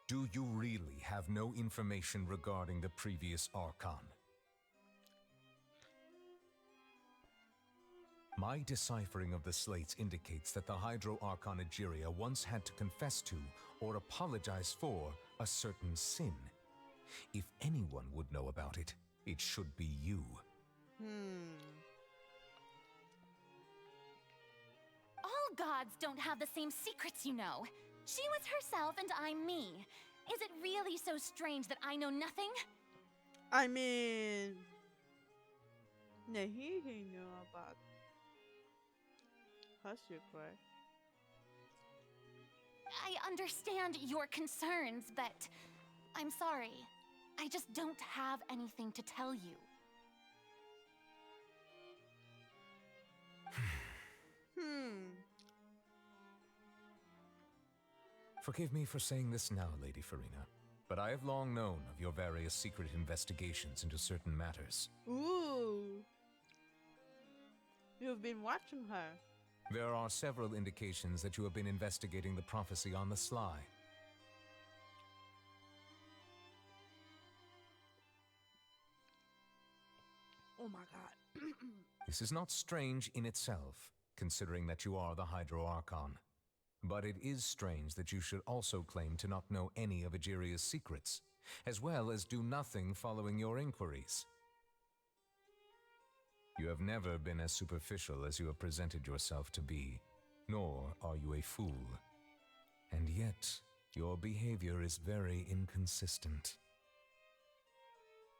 [SPEAKER 2] Do you really have no information regarding the previous Archon? My deciphering of the slates indicates that the Hydro Archon Egeria once had to confess to, or apologize for, a certain sin. If anyone would know about it, it should be you.
[SPEAKER 13] All gods don't have the same secrets, you know. She was herself and I'm me. Is it really so strange that I know nothing?
[SPEAKER 1] I mean, Nahihi knew about her secret.
[SPEAKER 13] I understand your concerns, but I'm sorry. I just don't have anything to tell you.
[SPEAKER 2] Forgive me for saying this now, Lady Farina, but I have long known of your various secret investigations into certain matters.
[SPEAKER 1] Ooh. You've been watching her.
[SPEAKER 2] There are several indications that you have been investigating the prophecy on the sly.
[SPEAKER 1] Oh my god.
[SPEAKER 2] This is not strange in itself, considering that you are the Hydro Archon. But it is strange that you should also claim to not know any of Egeria's secrets, as well as do nothing following your inquiries. You have never been as superficial as you have presented yourself to be, nor are you a fool. And yet, your behavior is very inconsistent.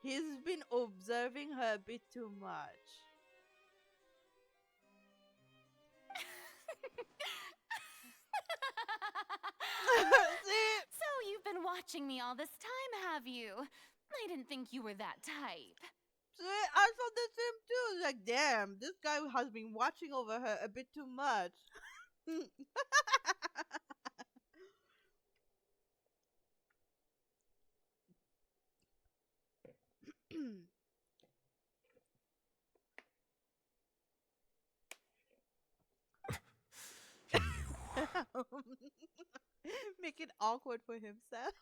[SPEAKER 1] He's been observing her a bit too much.
[SPEAKER 13] So you've been watching me all this time, have you? I didn't think you were that type.
[SPEAKER 1] See, I saw the same too. Like, damn, this guy has been watching over her a bit too much. Make it awkward for himself.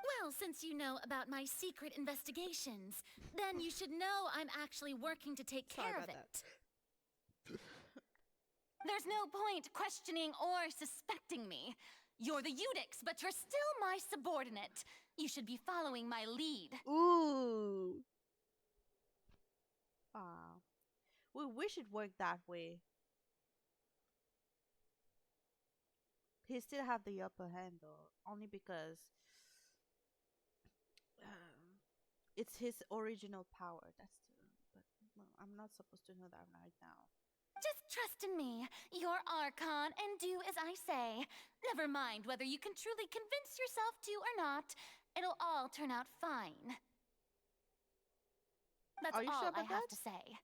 [SPEAKER 13] Well, since you know about my secret investigations, then you should know I'm actually working to take care of it. There's no point questioning or suspecting me. You're the Eudix, but you're still my subordinate. You should be following my lead.
[SPEAKER 1] Ooh. Ah. We wish it worked that way. He still have the upper hand though, only because it's his original power. That's the, but well, I'm not supposed to know that right now.
[SPEAKER 13] Just trust in me. You're Archon, and do as I say. Never mind whether you can truly convince yourself to or not. It'll all turn out fine. That's
[SPEAKER 1] Are you
[SPEAKER 13] all
[SPEAKER 1] sure about
[SPEAKER 13] I have
[SPEAKER 1] that?
[SPEAKER 13] to say.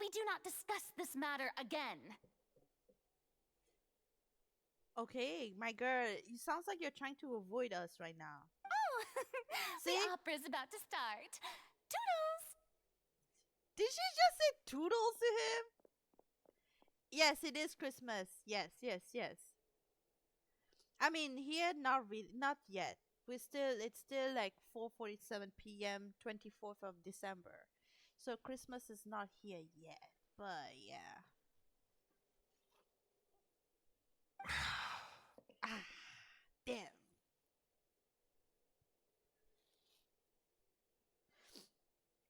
[SPEAKER 13] We do not discuss this matter again.
[SPEAKER 1] Okay, my girl, it sounds like you're trying to avoid us right now.
[SPEAKER 13] Oh,
[SPEAKER 1] See?
[SPEAKER 13] the opera's about to start. Toodles!
[SPEAKER 1] Did she just say toodles to him? Yes, it is Christmas. Yes, yes, yes. I mean, here, not really, not yet. It's still like 4:47 p.m., 24th of December. So Christmas is not here yet. But yeah. Ah, damn.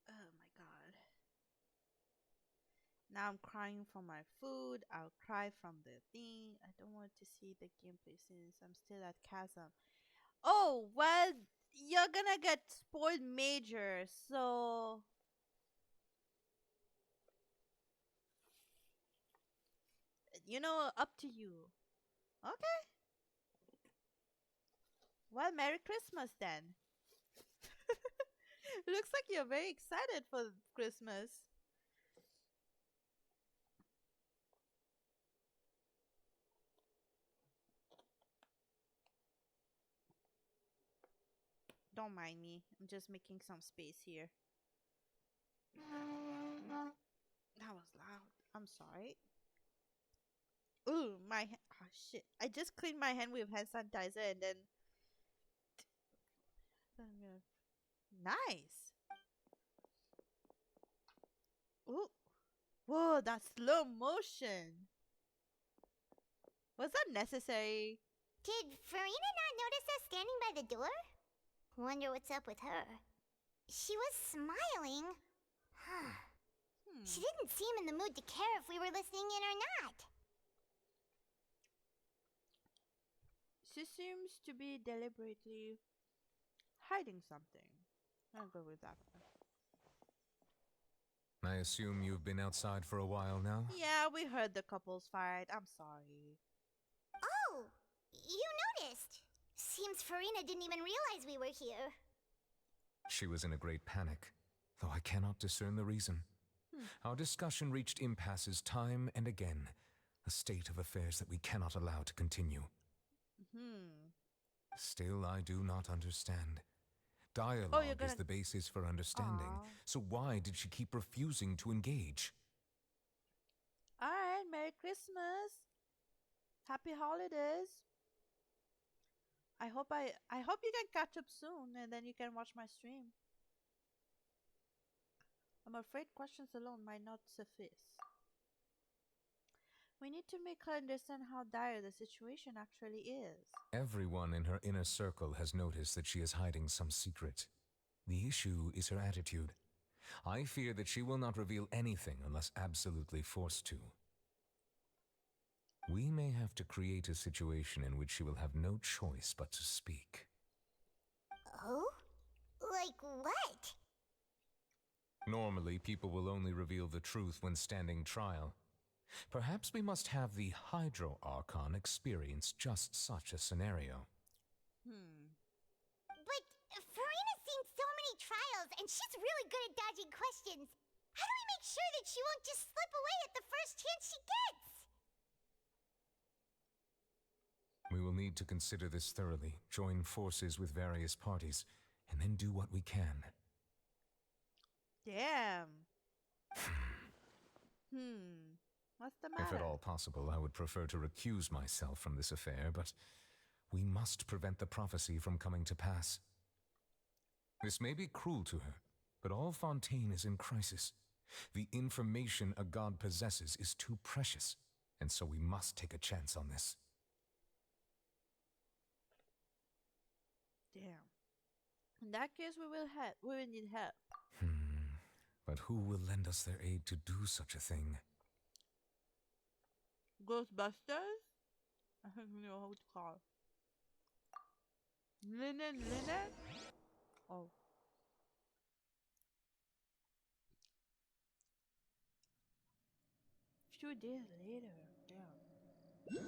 [SPEAKER 1] Oh my god. Now I'm crying for my food. I'll cry from the thing. I don't want to see the gameplay since I'm still at Chasm. Oh, well, you're gonna get spoiled major, so up to you. Okay. Well, Merry Christmas then. Looks like you're very excited for Christmas. Don't mind me. I'm just making some space here. That was loud. I'm sorry. Ooh, oh shit. I just cleaned my hand with hand sanitizer and then nice. Ooh. Whoa, that's slow motion. Was that necessary?
[SPEAKER 7] Did Farina not notice us standing by the door? Wonder what's up with her. She was smiling. She didn't seem in the mood to care if we were listening in or not.
[SPEAKER 1] She seems to be deliberately hiding something. I'll go with that one.
[SPEAKER 2] I assume you've been outside for a while now?
[SPEAKER 1] Yeah, we heard the couples fight. I'm sorry.
[SPEAKER 7] Oh, you noticed. Seems Farina didn't even realize we were here.
[SPEAKER 2] She was in a great panic, though I cannot discern the reason. Our discussion reached impasses time and again, a state of affairs that we cannot allow to continue. Still, I do not understand. Dialogue is the basis for understanding, so why did she keep refusing to engage?
[SPEAKER 1] Alright, Merry Christmas. Happy holidays. I hope you can catch up soon and then you can watch my stream. I'm afraid questions alone might not suffice. We need to make her understand how dire the situation actually is.
[SPEAKER 2] Everyone in her inner circle has noticed that she is hiding some secret. The issue is her attitude. I fear that she will not reveal anything unless absolutely forced to. We may have to create a situation in which she will have no choice but to speak.
[SPEAKER 7] Oh? Like what?
[SPEAKER 2] Normally, people will only reveal the truth when standing trial. Perhaps we must have the Hydro Archon experience just such a scenario.
[SPEAKER 7] But Farina's seen so many trials, and she's really good at dodging questions. How do we make sure that she won't just slip away at the first chance she gets?
[SPEAKER 2] We will need to consider this thoroughly, join forces with various parties, and then do what we can.
[SPEAKER 1] Damn. What's the matter?
[SPEAKER 2] If at all possible, I would prefer to recuse myself from this affair, but we must prevent the prophecy from coming to pass. This may be cruel to her, but all Fontaine is in crisis. The information a god possesses is too precious, and so we must take a chance on this.
[SPEAKER 1] Damn. In that case, we will need help.
[SPEAKER 2] But who will lend us their aid to do such a thing?
[SPEAKER 1] Ghostbusters? I don't know how to call. Linen? Oh. Few days later. Damn.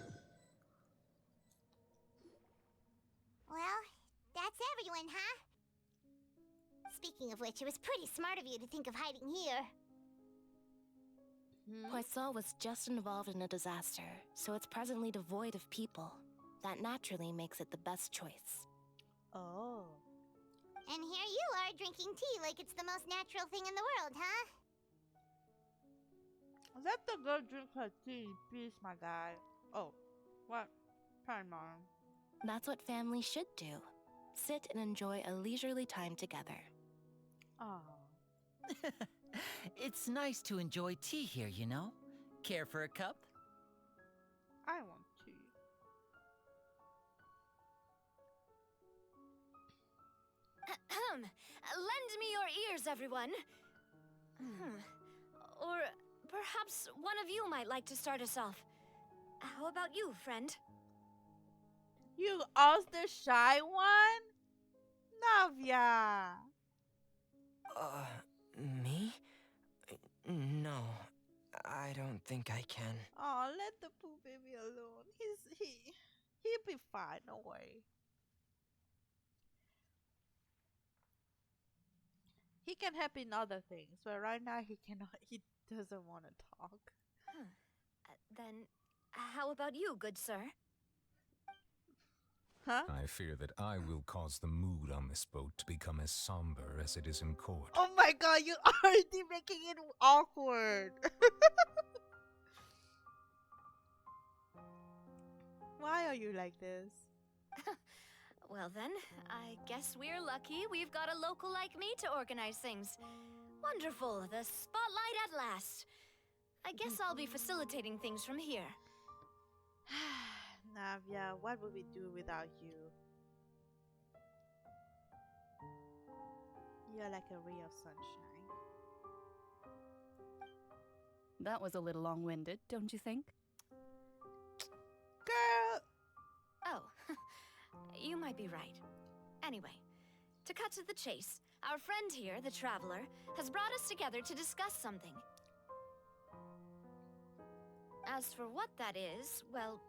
[SPEAKER 7] Well, that's everyone, huh? Speaking of which, it was pretty smart of you to think of hiding here.
[SPEAKER 12] Poisson was just involved in a disaster, so it's presently devoid of people. That naturally makes it the best choice.
[SPEAKER 1] Oh.
[SPEAKER 7] And here you are drinking tea like it's the most natural thing in the world, huh?
[SPEAKER 1] Let the girl drink her tea, please, my guy. Oh, what? Fine, Mom.
[SPEAKER 12] That's what family should do. Sit and enjoy a leisurely time together.
[SPEAKER 1] Oh.
[SPEAKER 17] It's nice to enjoy tea here, you know? Care for a cup?
[SPEAKER 1] I want tea.
[SPEAKER 8] Lend me your ears, everyone. Or perhaps one of you might like to start us off. How about you, friend?
[SPEAKER 1] You asked the shy one? Navia.
[SPEAKER 18] Me? No, I don't think I can.
[SPEAKER 1] Oh, let the poo baby alone. He'll be fine, don't worry. He can help in other things, but right now he cannot. He doesn't want to talk.
[SPEAKER 8] Huh. Then, how about you, good sir?
[SPEAKER 1] Huh?
[SPEAKER 2] I fear that I will cause the mood on this boat to become as somber as it is in court.
[SPEAKER 1] Oh my god, you already making it awkward. Why are you like this?
[SPEAKER 8] Well then, I guess we're lucky we've got a local like me to organize things. Wonderful, the spotlight at last. I guess I'll be facilitating things from here.
[SPEAKER 1] Navia, what would we do without you? You're like a ray of sunshine.
[SPEAKER 19] That was a little long-winded, don't you think?
[SPEAKER 1] Girl!
[SPEAKER 8] Oh, you might be right. Anyway, to cut to the chase, our friend here, the Traveler, has brought us together to discuss something. As for what that is, well,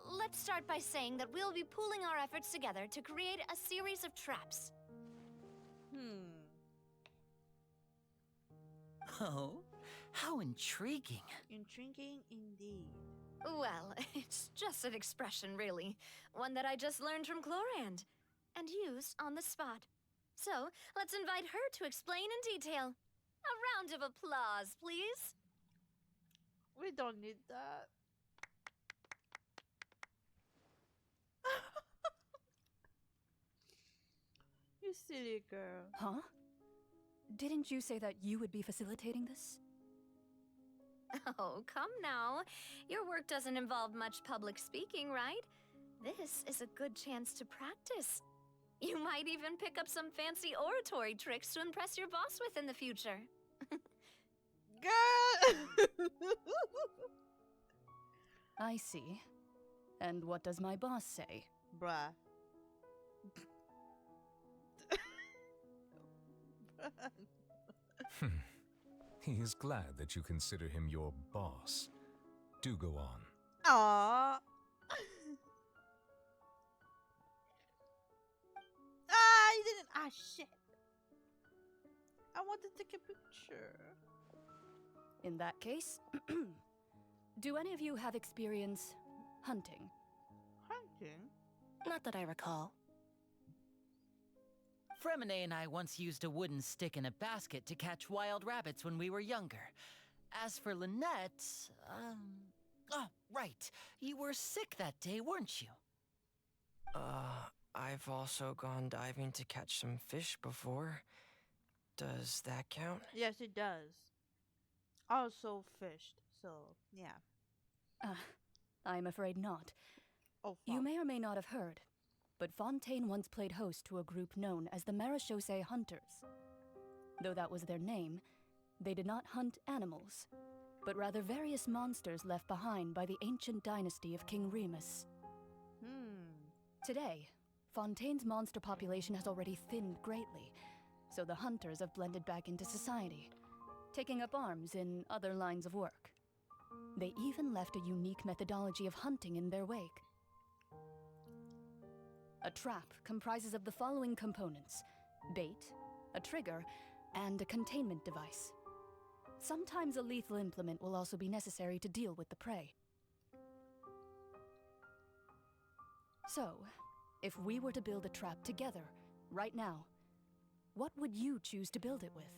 [SPEAKER 8] let's start by saying that we'll be pooling our efforts together to create a series of traps.
[SPEAKER 17] Oh, how intriguing.
[SPEAKER 1] Intriguing indeed.
[SPEAKER 8] Well, it's just an expression, really. One that I just learned from Chlorand, and used on the spot. So, let's invite her to explain in detail. A round of applause, please.
[SPEAKER 1] We don't need that. You silly girl.
[SPEAKER 19] Huh? Didn't you say that you would be facilitating this?
[SPEAKER 8] Oh, come now. Your work doesn't involve much public speaking, right? This is a good chance to practice. You might even pick up some fancy oratory tricks to impress your boss with in the future.
[SPEAKER 1] Girl!
[SPEAKER 19] I see. And what does my boss say?
[SPEAKER 1] Bruh.
[SPEAKER 2] He is glad that you consider him your boss. Do go on.
[SPEAKER 1] Aww. You didn't. Shit. I want to take a picture.
[SPEAKER 19] In that case, do any of you have experience hunting?
[SPEAKER 1] Hunting?
[SPEAKER 19] Not that I recall.
[SPEAKER 17] Fremine and I once used a wooden stick in a basket to catch wild rabbits when we were younger. As for Lynette, oh, right. You were sick that day, weren't you?
[SPEAKER 18] I've also gone diving to catch some fish before. Does that count?
[SPEAKER 1] Yes, it does. Also fished, so yeah.
[SPEAKER 19] I'm afraid not.
[SPEAKER 1] Oh, fuck.
[SPEAKER 19] You may or may not have heard, but Fontaine once played host to a group known as the Marechaussee Hunters. Though that was their name, they did not hunt animals, but rather various monsters left behind by the ancient dynasty of King Remus. Today, Fontaine's monster population has already thinned greatly, so the hunters have blended back into society, taking up arms in other lines of work. They even left a unique methodology of hunting in their wake. A trap comprises of the following components: bait, a trigger, and a containment device. Sometimes a lethal implement will also be necessary to deal with the prey. So, if we were to build a trap together, right now, what would you choose to build it with?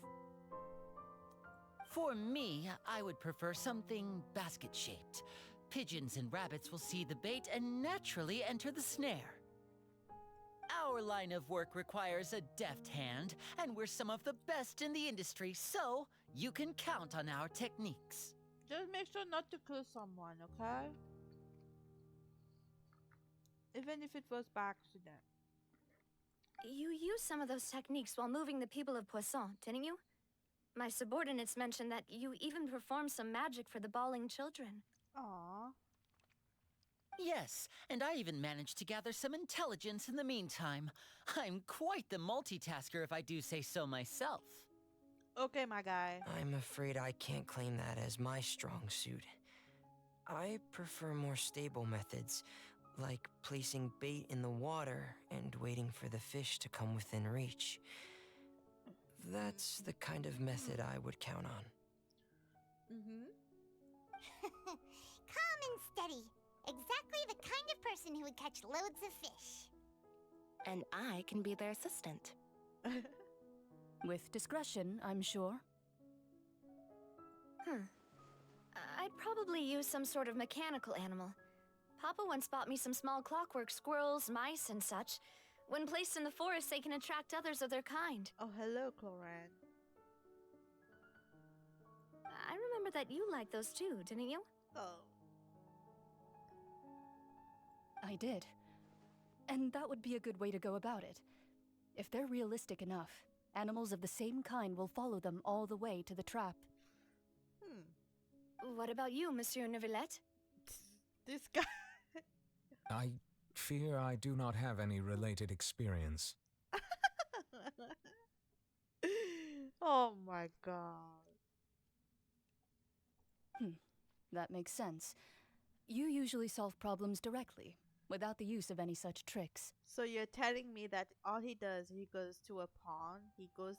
[SPEAKER 17] For me, I would prefer something basket-shaped. Pigeons and rabbits will see the bait and naturally enter the snare. Our line of work requires a deft hand, and we're some of the best in the industry, so you can count on our techniques.
[SPEAKER 1] Just make sure not to kill someone, okay? Even if it was by accident.
[SPEAKER 8] You used some of those techniques while moving the people of Poisson, didn't you? My subordinates mentioned that you even performed some magic for the bawling children.
[SPEAKER 1] Aww.
[SPEAKER 17] Yes, and I even managed to gather some intelligence in the meantime. I'm quite the multitasker if I do say so myself.
[SPEAKER 1] Okay, my guy.
[SPEAKER 18] I'm afraid I can't claim that as my strong suit. I prefer more stable methods, like placing bait in the water and waiting for the fish to come within reach. That's the kind of method I would count on.
[SPEAKER 7] Mm-hmm. Calm and steady. Exactly the kind of person who would catch loads of fish.
[SPEAKER 12] And I can be their assistant.
[SPEAKER 19] With discretion, I'm sure.
[SPEAKER 8] I'd probably use some sort of mechanical animal. Papa once bought me some small clockwork squirrels, mice, and such. When placed in the forest, they can attract others of their kind.
[SPEAKER 1] Oh, hello, Cloran.
[SPEAKER 8] I remember that you liked those too, didn't you?
[SPEAKER 1] Oh.
[SPEAKER 19] I did. And that would be a good way to go about it. If they're realistic enough, animals of the same kind will follow them all the way to the trap.
[SPEAKER 8] What about you, Monsieur Neuvillette?
[SPEAKER 1] This guy.
[SPEAKER 2] I fear I do not have any related experience.
[SPEAKER 1] Oh my god.
[SPEAKER 19] That makes sense. You usually solve problems directly, without the use of any such tricks.
[SPEAKER 1] So you're telling me that all he does, he goes to a pond, he goes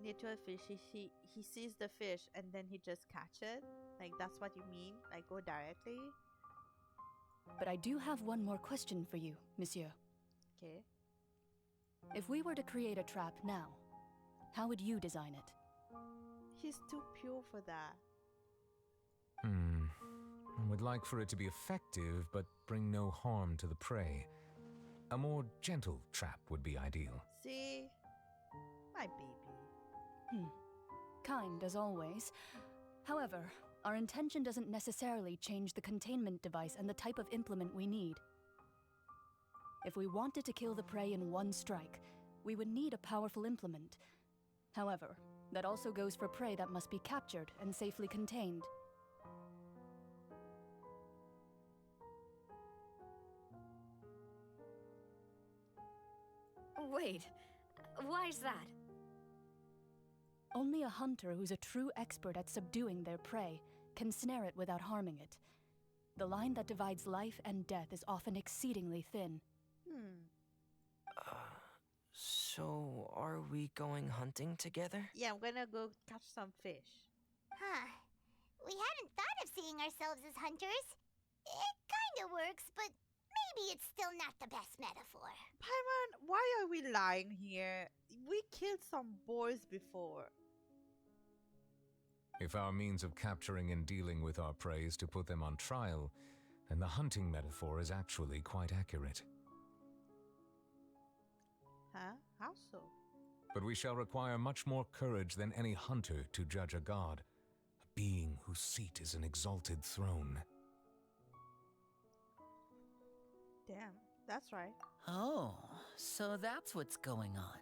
[SPEAKER 1] near to a fish, he sees the fish, and then he just catch it? Like, that's what you mean? Like, go directly?
[SPEAKER 19] But I do have one more question for you, monsieur.
[SPEAKER 1] Okay.
[SPEAKER 19] If we were to create a trap now, how would you design it?
[SPEAKER 1] He's too pure for that.
[SPEAKER 2] I would like for it to be effective, but bring no harm to the prey. A more gentle trap would be ideal.
[SPEAKER 1] See? My baby.
[SPEAKER 19] Kind as always. However, our intention doesn't necessarily change the containment device and the type of implement we need. If we wanted to kill the prey in one strike, we would need a powerful implement. However, that also goes for prey that must be captured and safely contained.
[SPEAKER 8] Wait, why is that?
[SPEAKER 19] Only a hunter who's a true expert at subduing their prey can snare it without harming it. The line that divides life and death is often exceedingly thin.
[SPEAKER 18] So are we going hunting together?
[SPEAKER 1] Yeah, I'm gonna go catch some fish.
[SPEAKER 7] Huh. We hadn't thought of seeing ourselves as hunters. It kinda works, but maybe it's still not the best metaphor.
[SPEAKER 1] Paimon, why are we lying here? We killed some boars before.
[SPEAKER 2] If our means of capturing and dealing with our prey is to put them on trial, then the hunting metaphor is actually quite accurate.
[SPEAKER 1] Huh? How so?
[SPEAKER 2] But we shall require much more courage than any hunter to judge a god, a being whose seat is an exalted throne.
[SPEAKER 1] Damn, that's right.
[SPEAKER 17] Oh, so that's what's going on.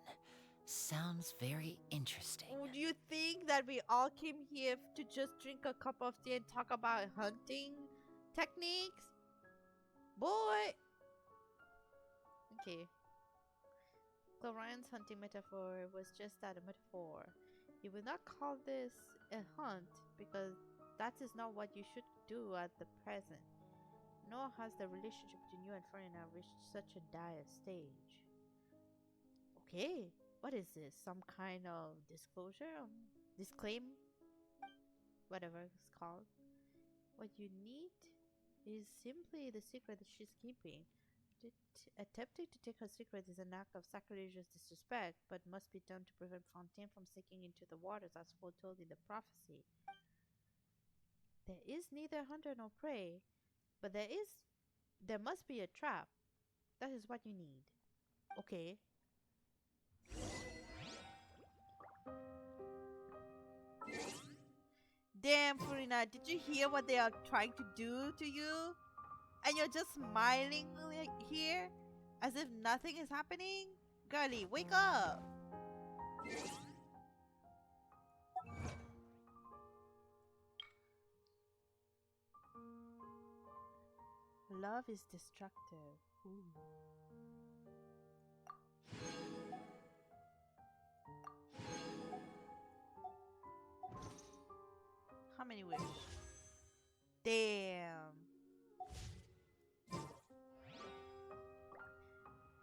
[SPEAKER 17] Sounds very interesting.
[SPEAKER 1] Do you think that we all came here to just drink a cup of tea and talk about hunting techniques? Boy! Okay. Ryan's hunting metaphor was just that, a metaphor. You would not call this a hunt because that is not what you should do at the present. Nor has the relationship between you and Ferdinand reached such a dire stage. Okay, what is this? Some kind of disclosure? Disclaim? Whatever it's called. What you need is simply the secret that she's keeping. Attempting to take her secret is an act of sacrilegious disrespect, but must be done to prevent Fontaine from sinking into the waters as foretold in the prophecy. There is neither hunter nor prey, but there must be a trap. That is what you need. Okay. Damn, Furina, did you hear what they are trying to do to you? And you're just smiling like here as if nothing is happening? Girlie, wake up! Love is destructive. Ooh. How many wishes? Damn.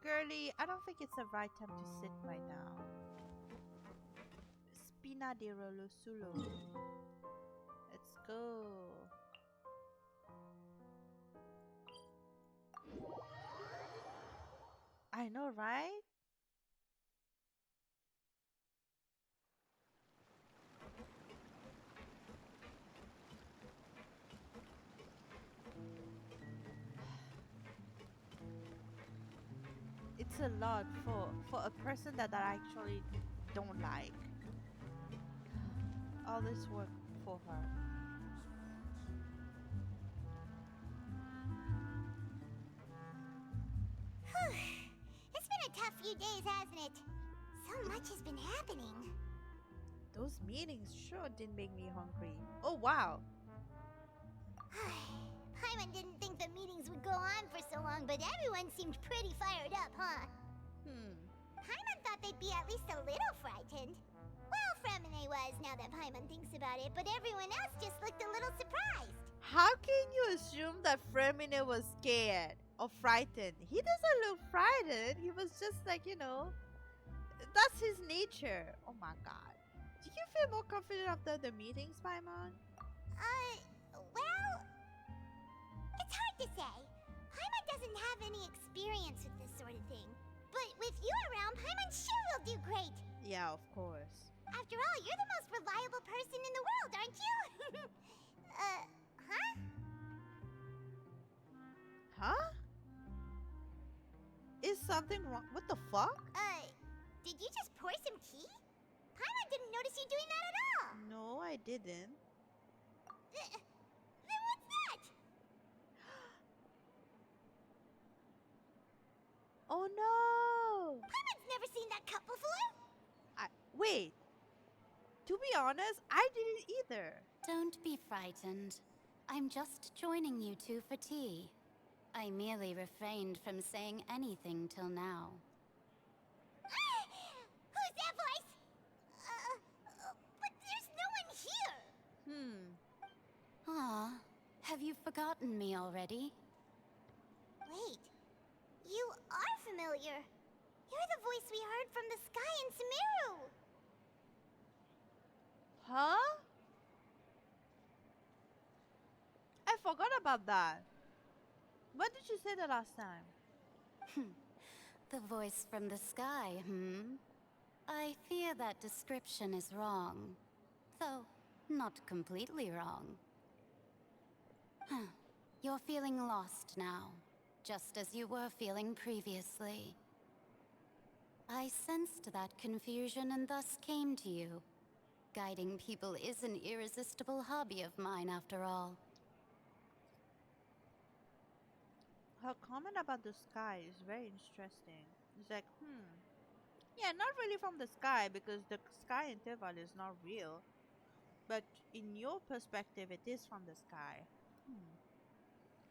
[SPEAKER 1] Girlie, I don't think it's the right time to sit right now. Spina di Rolosulo. Let's go. I know, right? It's a lot for a person that I actually don't like. All this work for her.
[SPEAKER 7] Whew. It's been a tough few days, hasn't it? So much has been happening.
[SPEAKER 1] Those meetings sure did make me hungry. Oh wow.
[SPEAKER 7] Paimon didn't think the meetings would go on for so long, but everyone seemed pretty fired up, huh? Paimon thought they'd be at least a little frightened. Well, Fremine was, now that Paimon thinks about it, but everyone else just looked a little surprised.
[SPEAKER 1] How can you assume that Fremine was scared or frightened? He doesn't look frightened. He was just like, that's his nature. Oh my god. Do you feel more confident after the meetings, Paimon?
[SPEAKER 7] Well, it's hard to say. Paimon doesn't have any experience with this sort of thing. But with you around, Paimon sure will do great.
[SPEAKER 1] Yeah, of course.
[SPEAKER 7] After all, you're the most reliable person in the world, aren't you? Huh?
[SPEAKER 1] Huh? Is something wrong? What the fuck?
[SPEAKER 7] Did you just pour some tea? Paimon didn't notice you doing that at all.
[SPEAKER 1] No, I didn't.
[SPEAKER 7] Then what's that?
[SPEAKER 1] Oh no!
[SPEAKER 7] Paimon's never seen that cup before.
[SPEAKER 1] Wait. To be honest, I didn't either.
[SPEAKER 13] Don't be frightened. I'm just joining you two for tea. I merely refrained from saying anything till now.
[SPEAKER 7] Who's that voice? But there's no one here.
[SPEAKER 13] Ah, have you forgotten me already?
[SPEAKER 7] Wait, you are familiar. You're the voice we heard from the sky in Sumeru.
[SPEAKER 1] Huh? I forgot about that. When did you say that last time?
[SPEAKER 13] The voice from the sky, I fear that description is wrong. Though, not completely wrong. You're feeling lost now, just as you were feeling previously. I sensed that confusion and thus came to you. Guiding people is an irresistible hobby of mine, after all.
[SPEAKER 1] Her comment about the sky is very interesting. It's like, yeah, not really from the sky because the sky interval is not real. But in your perspective, it is from the sky.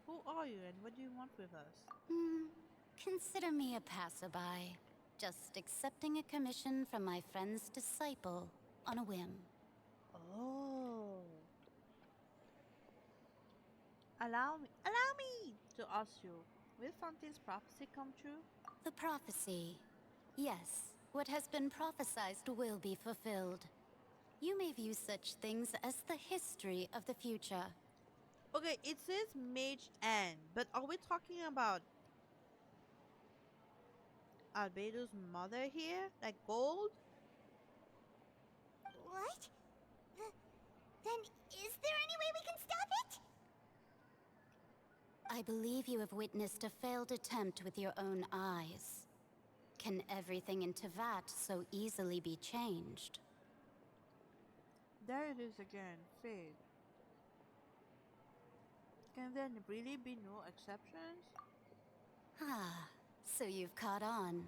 [SPEAKER 1] Who are you and what do you want with us?
[SPEAKER 13] Consider me a passerby. Just accepting a commission from my friend's disciple on a whim.
[SPEAKER 1] Oh. Allow me to ask you, will Fontaine's prophecy come true?
[SPEAKER 13] The prophecy. Yes, what has been prophesized will be fulfilled. You may view such things as the history of the future.
[SPEAKER 1] Okay, it says Mage Anne, but are we talking about Albedo's mother here? Like gold?
[SPEAKER 7] What? Then is there any way we can stop it?
[SPEAKER 13] I believe you have witnessed a failed attempt with your own eyes. Can everything in Tevat so easily be changed?
[SPEAKER 1] There it is again, fate. Can there really be no exceptions?
[SPEAKER 13] Ah, so you've caught on.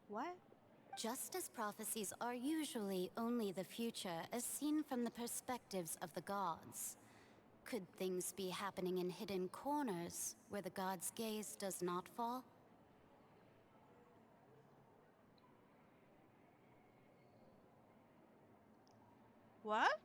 [SPEAKER 1] What?
[SPEAKER 13] Just as prophecies are usually only the future as seen from the perspectives of the gods, could things be happening in hidden corners where the gods' gaze does not fall?
[SPEAKER 1] What?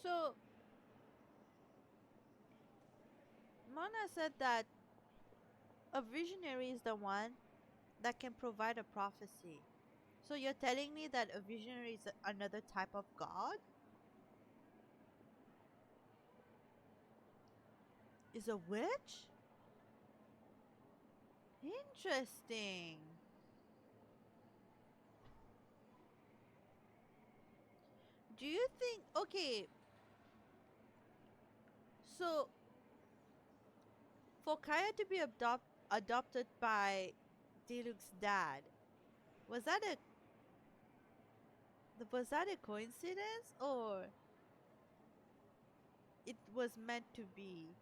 [SPEAKER 1] So Mona said that a visionary is the one that can provide a prophecy. So you're telling me that a visionary is another type of god? Is a witch? Interesting. Do you think, okay, so for Kaya to be adopted by Diluc's dad, was that a coincidence, or it was meant to be?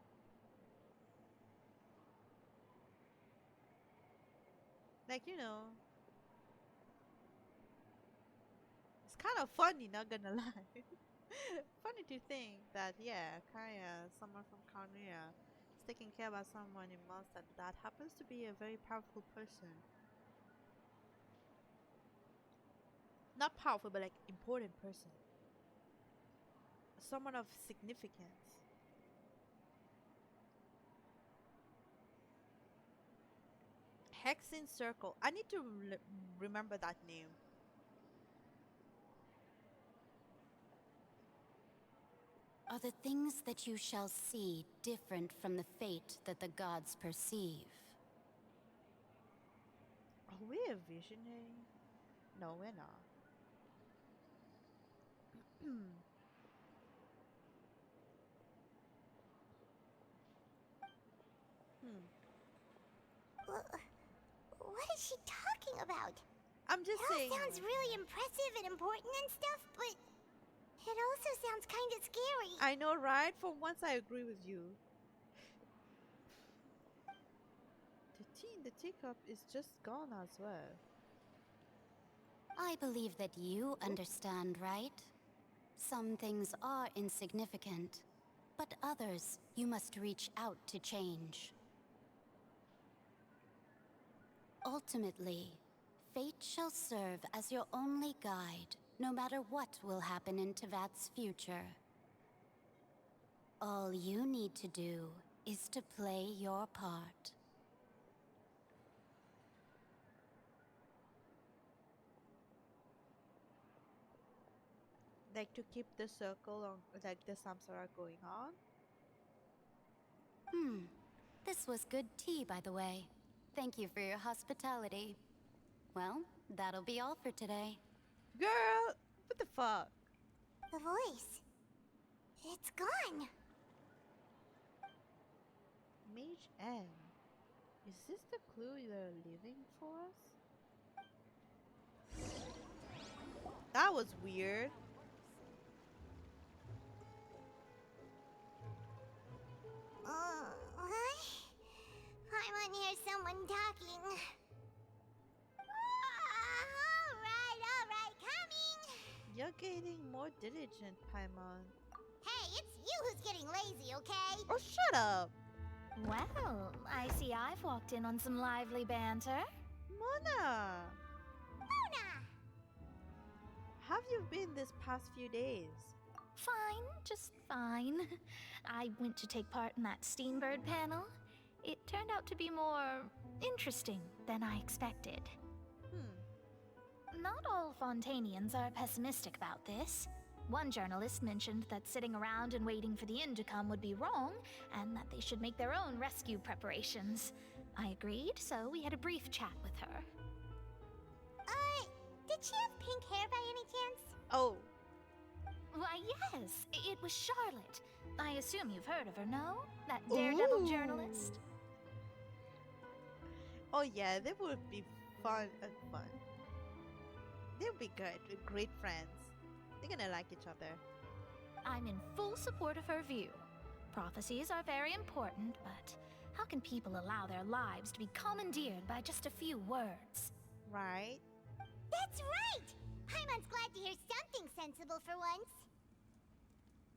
[SPEAKER 1] Like, it's kind of funny, not gonna lie. Funny to think that, yeah, Kaya, someone from Karnia, is taking care about someone in Mondstadt that happens to be a very powerful person. Not powerful, but like important person. Someone of significance. Hexen Circle. I need to remember that name.
[SPEAKER 13] Are the things that you shall see different from the fate that the gods perceive?
[SPEAKER 1] Are we a visionary? No, we're not.
[SPEAKER 7] What is she talking about?
[SPEAKER 1] I'm just saying.
[SPEAKER 7] It all sounds really impressive and important and stuff, but it also sounds kind of scary.
[SPEAKER 1] I know, right? For once, I agree with you. The tea in the teacup is just gone as well.
[SPEAKER 13] I believe that you understand, right? Some things are insignificant, but others you must reach out to change. Ultimately, fate shall serve as your only guide, no matter what will happen in Tevat's future. All you need to do is to play your part.
[SPEAKER 1] Like to keep the circle on, like the samsara going on?
[SPEAKER 13] This was good tea, by the way. Thank you for your hospitality. Well, that'll be all for today.
[SPEAKER 1] Girl, what the fuck?
[SPEAKER 7] The voice. It's gone.
[SPEAKER 1] Mage N. Is this the clue they're leaving for us? That was weird.
[SPEAKER 7] I want to hear someone talking. Alright, coming!
[SPEAKER 1] You're getting more diligent, Paimon.
[SPEAKER 7] Hey, it's you who's getting lazy, okay?
[SPEAKER 1] Oh, shut up!
[SPEAKER 3] Well, I see I've walked in on some lively banter.
[SPEAKER 1] Mona!
[SPEAKER 7] Mona!
[SPEAKER 1] How have you been this past few days?
[SPEAKER 3] Fine, just fine. I went to take part in that Steambird panel. It turned out to be more interesting than I expected. Not all Fontainians are pessimistic about this. One journalist mentioned that sitting around and waiting for the end to come would be wrong, and that they should make their own rescue preparations. I agreed, so we had a brief chat with her.
[SPEAKER 7] Did she have pink hair by any chance?
[SPEAKER 1] Oh.
[SPEAKER 3] Why, yes, it was Charlotte. I assume you've heard of her, no? That daredevil journalist?
[SPEAKER 1] Oh yeah, they would be fun. They would be good, great friends. They're gonna like each other.
[SPEAKER 3] I'm in full support of her view. Prophecies are very important, but how can people allow their lives to be commandeered by just a few words?
[SPEAKER 1] Right?
[SPEAKER 7] That's right! Paimon's glad to hear something sensible for once.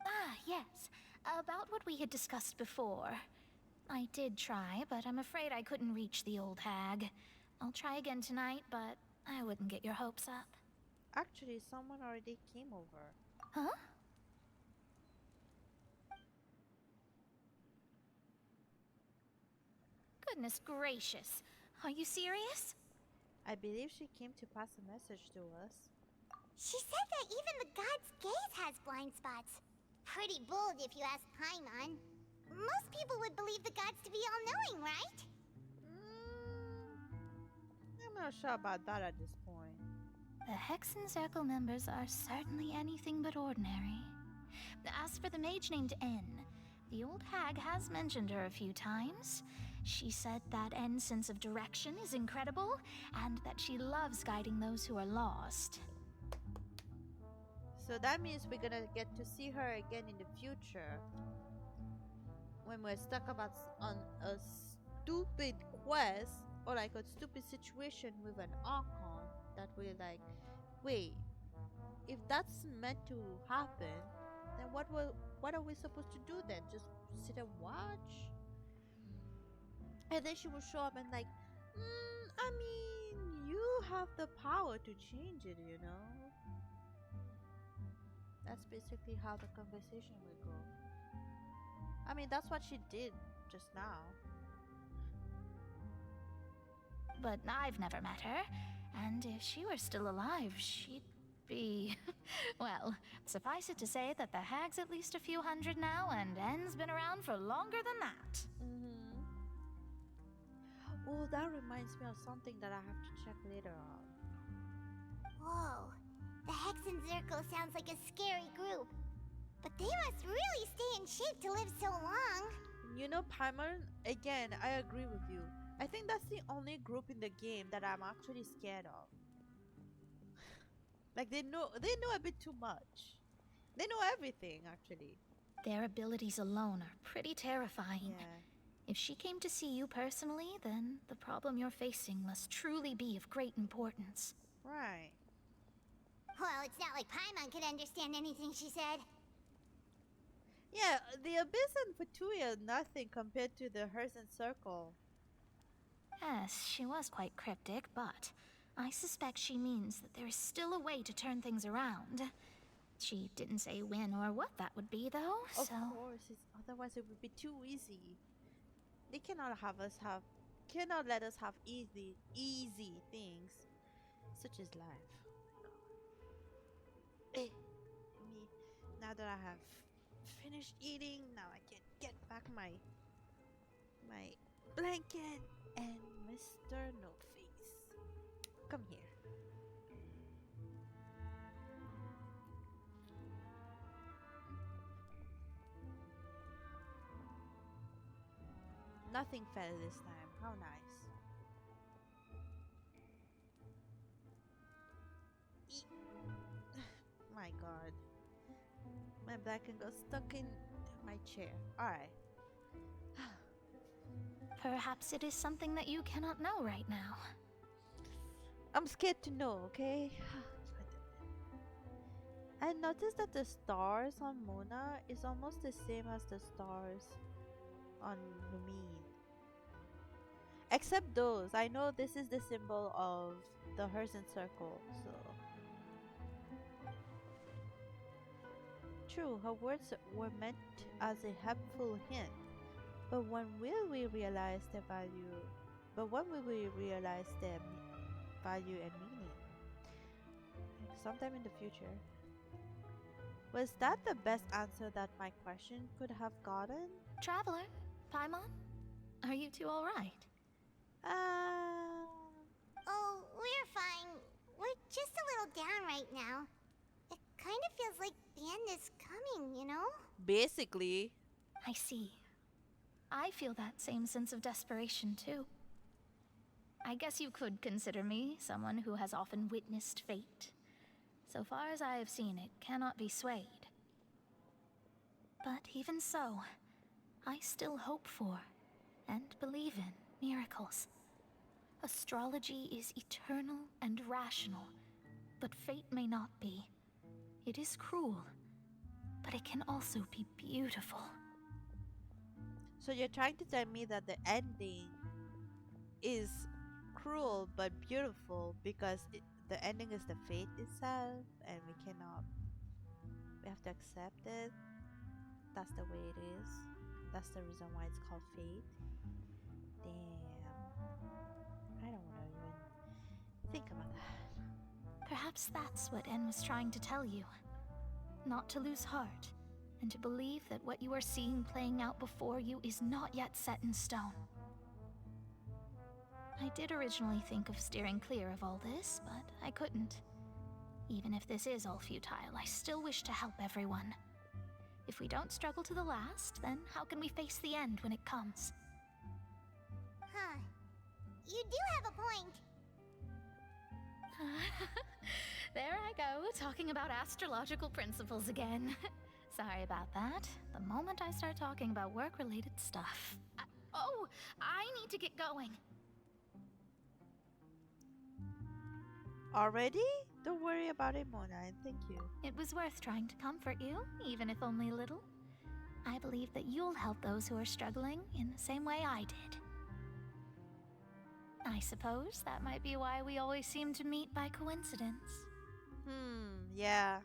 [SPEAKER 3] Ah, yes. About what we had discussed before. I did try, but I'm afraid I couldn't reach the old hag. I'll try again tonight, but I wouldn't get your hopes up.
[SPEAKER 1] Actually, someone already came over.
[SPEAKER 3] Huh? Goodness gracious. Are you serious?
[SPEAKER 1] I believe she came to pass a message to us.
[SPEAKER 7] She said that even the god's gaze has blind spots. Pretty bold if you ask Paimon. Most people would believe the gods to be all-knowing, right?
[SPEAKER 1] I'm not sure about that at this point.
[SPEAKER 3] The Hexen Circle members are certainly anything but ordinary. As for the mage named N, the old hag has mentioned her a few times. She said that N's sense of direction is incredible, and that she loves guiding those who are lost.
[SPEAKER 1] So that means we're gonna get to see her again in the future. When we're stuck on a stupid quest or like a stupid situation with an Archon that we're like, wait, if that's meant to happen, then what are we supposed to do then? Just sit and watch? And then she will show up and like, I mean, you have the power to change it, you know? That's basically how the conversation will go. I mean, that's what she did just now.
[SPEAKER 3] But I've never met her, and if she were still alive, she'd be... well, suffice it to say that the hag's at least a few hundred now, and N's been around for longer than that.
[SPEAKER 1] Oh, that reminds me of something that I have to check later on.
[SPEAKER 7] Whoa. The Hexen Circle sounds like a scary group. But they must really stay in shape to live so long.
[SPEAKER 1] You know, Paimon, again, I agree with you. I think that's the only group in the game that I'm actually scared of. Like they know a bit too much. They know everything, actually.
[SPEAKER 3] Their abilities alone are pretty terrifying.
[SPEAKER 1] Yeah.
[SPEAKER 3] If she came to see you personally, then the problem you're facing must truly be of great importance.
[SPEAKER 1] Right.
[SPEAKER 7] Well, it's not like Paimon could understand anything she said.
[SPEAKER 1] Yeah, the Abyss and Fatuia are nothing compared to the Herzen Circle.
[SPEAKER 3] Yes, she was quite cryptic, but I suspect she means that there is still a way to turn things around. She didn't say when or what that would be, though,
[SPEAKER 1] Of course, otherwise it would be too easy. They cannot let us have easy things, such as life. Me, now that I have finished eating, now I can get back my blanket and Mr. No-Face. Come here. Nothing fell this time. How nice. My god. My blanket got stuck in my chair. Alright.
[SPEAKER 3] Perhaps it is something that you cannot know right now.
[SPEAKER 1] I'm scared to know, okay? I noticed that the stars on Mona is almost the same as the stars on Lumine. Except those. I know this is the symbol of the Herzen Circle, so... True, her words were meant as a helpful hint. But when will we realize their value? Value and meaning? Sometime in the future. Was that the best answer that my question could have gotten?
[SPEAKER 3] Traveler, Paimon, are you two all right?
[SPEAKER 7] Oh, we're fine. We're just a little down right now. It kind of feels like the end is coming, you know?
[SPEAKER 1] Basically.
[SPEAKER 3] I see. I feel that same sense of desperation, too. I guess you could consider me someone who has often witnessed fate. So far as I have seen, it cannot be swayed. But even so, I still hope for and believe in miracles. Astrology is eternal and rational, but fate may not be. It is cruel, but it can also be beautiful.
[SPEAKER 1] So you're trying to tell me that the ending is cruel but beautiful because the ending is the fate itself, and we have to accept it. That's the way it is. That's the reason why it's called fate. Damn. Think about that.
[SPEAKER 3] Perhaps that's what En was trying to tell you. Not to lose heart, and to believe that what you are seeing playing out before you is not yet set in stone. I did originally think of steering clear of all this, but I couldn't. Even if this is all futile, I still wish to help everyone. If we don't struggle to the last, then how can we face the end when it comes?
[SPEAKER 7] Huh. You do have a point.
[SPEAKER 3] There I go, talking about astrological principles again. Sorry about that. The moment I start talking about work-related stuff. Oh, I need to get going.
[SPEAKER 1] Already? Don't worry about it, Mona, and thank you.
[SPEAKER 3] It was worth trying to comfort you, even if only a little. I believe that you'll help those who are struggling in the same way I did. I suppose that might be why we always seem to meet by coincidence.
[SPEAKER 1] Yeah.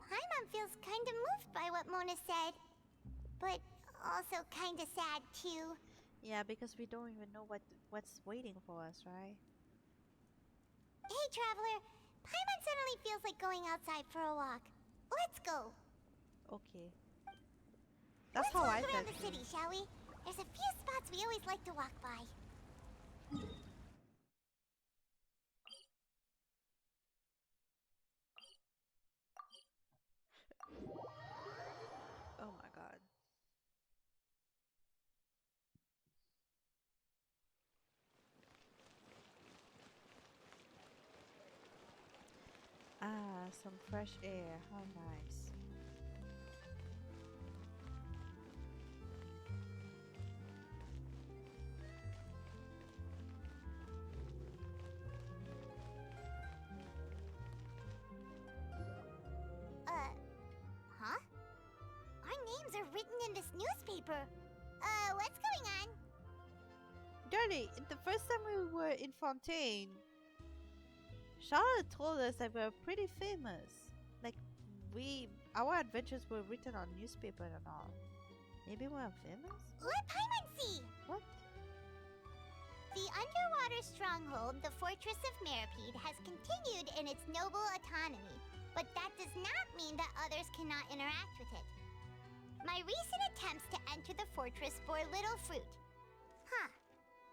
[SPEAKER 7] Paimon feels kinda moved by what Mona said, but also kinda sad too.
[SPEAKER 1] Yeah, because we don't even know what's waiting for us, right?
[SPEAKER 7] Hey, Traveler. Paimon suddenly feels like going outside for a walk. Let's go.
[SPEAKER 1] Okay. That's how I
[SPEAKER 7] Let's walk around
[SPEAKER 1] felt
[SPEAKER 7] the
[SPEAKER 1] too.
[SPEAKER 7] city, shall we? There's a few spots we always like to walk by.
[SPEAKER 1] Oh my god. Ah, some fresh air. How nice.
[SPEAKER 7] Huh? Our names are written in this newspaper. What's going on?
[SPEAKER 1] Darling, the first time we were in Fontaine, Charlotte told us that we're pretty famous. Like, our adventures were written on newspaper and all. Maybe we're famous?
[SPEAKER 7] Let Paimon see!
[SPEAKER 1] What?
[SPEAKER 7] The underwater stronghold, the Fortress of Meripede, has continued in its noble autonomy, but that does not mean that others cannot interact with it. My recent attempts to enter the fortress bore little fruit. Huh.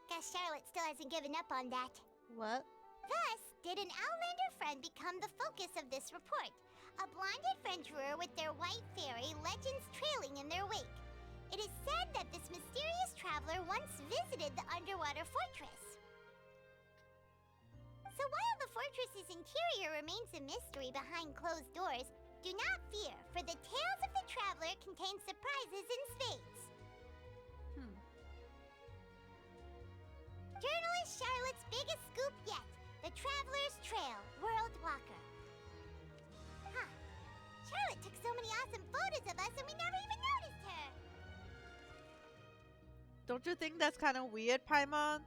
[SPEAKER 7] Guess Charlotte still hasn't given up on that.
[SPEAKER 1] What?
[SPEAKER 7] Thus, did an Outlander friend become the focus of this report. A blonde adventurer with their white fairy, legends trailing in their wake. It is said that this mysterious traveler once visited the underwater fortress. So while the fortress's interior remains a mystery behind closed doors, do not fear, for the tales of the traveler contain surprises in spades. Journalist Charlotte's biggest scoop yet, the Traveler's Trail, World Walker. Huh. Charlotte took so many awesome photos of us and we never even noticed her.
[SPEAKER 1] Don't you think that's kind of weird, Paimon?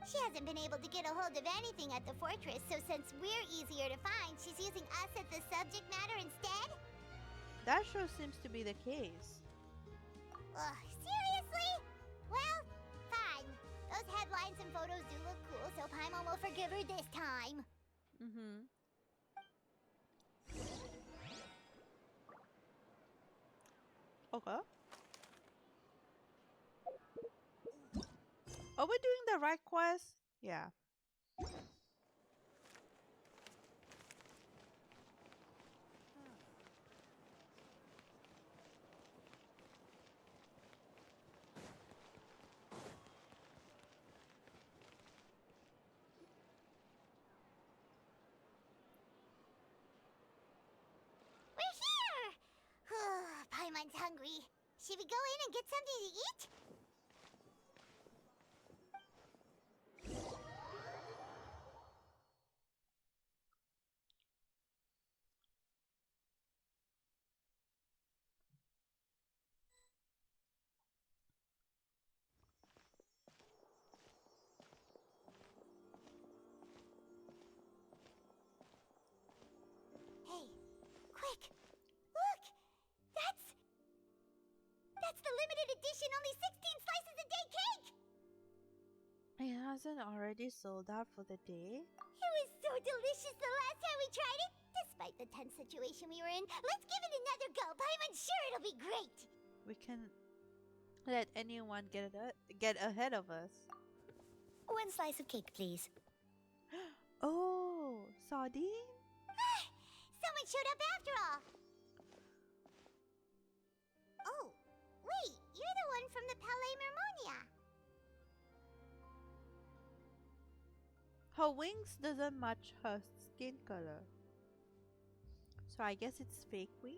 [SPEAKER 7] She hasn't been able to get a hold of anything at the fortress, so since we're easier to find, she's using us as the subject matter instead?
[SPEAKER 1] That sure seems to be the case.
[SPEAKER 7] Ugh, seriously? Well, fine. Those headlines and photos do look cool, so Paimon will forgive her this time.
[SPEAKER 1] Okay. Are we doing the right quest? Yeah.
[SPEAKER 7] We're here! Paimon's hungry. Should we go in and get something to eat? Hey, quick! Look! That's the limited edition, only 60
[SPEAKER 1] Hasn't already sold out for the day?
[SPEAKER 7] It was so delicious the last time we tried it. Despite the tense situation we were in, let's give it another go. I'm sure it'll be great.
[SPEAKER 1] We can let anyone get ahead of us.
[SPEAKER 7] One slice of cake, please.
[SPEAKER 1] Oh, sardine?
[SPEAKER 7] Someone showed up after all. Oh, wait, you're the one from the Palais Mermonia.
[SPEAKER 1] Her wings doesn't match her skin color. So I guess it's fake wings?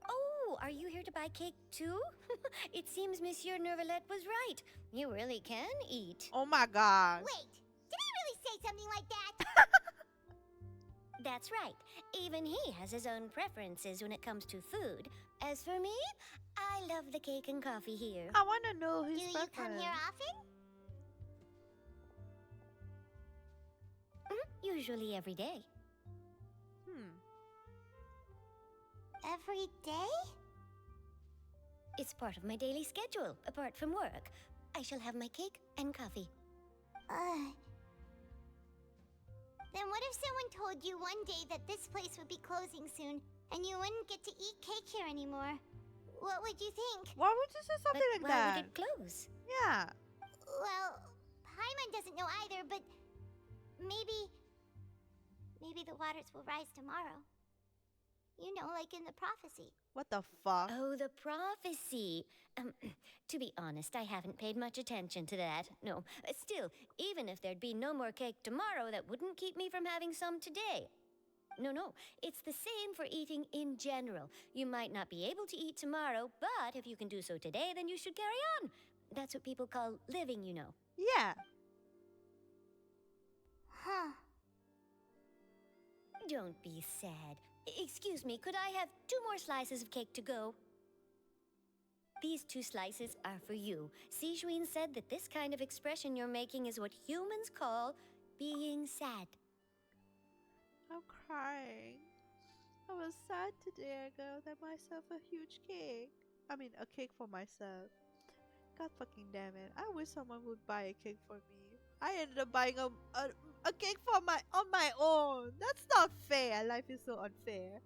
[SPEAKER 20] Oh, are you here to buy cake too? It seems Monsieur Nervalette was right. You really can eat.
[SPEAKER 1] Oh my god.
[SPEAKER 7] Wait, did I really say something like that?
[SPEAKER 20] That's right. Even he has his own preferences when it comes to food. As for me, I love the cake and coffee here.
[SPEAKER 1] I want to know his
[SPEAKER 7] Do you
[SPEAKER 1] preference.
[SPEAKER 7] come here often?
[SPEAKER 20] Usually every day.
[SPEAKER 7] Every day?
[SPEAKER 20] It's part of my daily schedule, apart from work. I shall have my cake and coffee.
[SPEAKER 7] Then what if someone told you one day that this place would be closing soon, and you wouldn't get to eat cake here anymore? What would you think?
[SPEAKER 1] Why would you say something like
[SPEAKER 20] why
[SPEAKER 1] that?
[SPEAKER 20] Would it close?
[SPEAKER 1] Yeah.
[SPEAKER 7] Well, Paimon doesn't know either, but maybe the waters will rise tomorrow. You know, like in the prophecy.
[SPEAKER 1] What the fuck?
[SPEAKER 20] Oh, the prophecy. To be honest, I haven't paid much attention to that. No, still, even if there'd be no more cake tomorrow, that wouldn't keep me from having some today. No, it's the same for eating in general. You might not be able to eat tomorrow, but if you can do so today, then you should carry on. That's what people call living, you know.
[SPEAKER 1] Yeah.
[SPEAKER 7] Huh.
[SPEAKER 20] Don't be sad. Excuse me, could I have 2 more slices of cake to go? These 2 slices are for you. Sijuin said that this kind of expression you're making is what humans call being sad.
[SPEAKER 1] I'm crying. I was sad today. I got myself a huge cake. I mean, a cake for myself. God fucking damn it. I wish someone would buy a cake for me. I ended up buying a cake for on my own. That's not fair. Life is so unfair.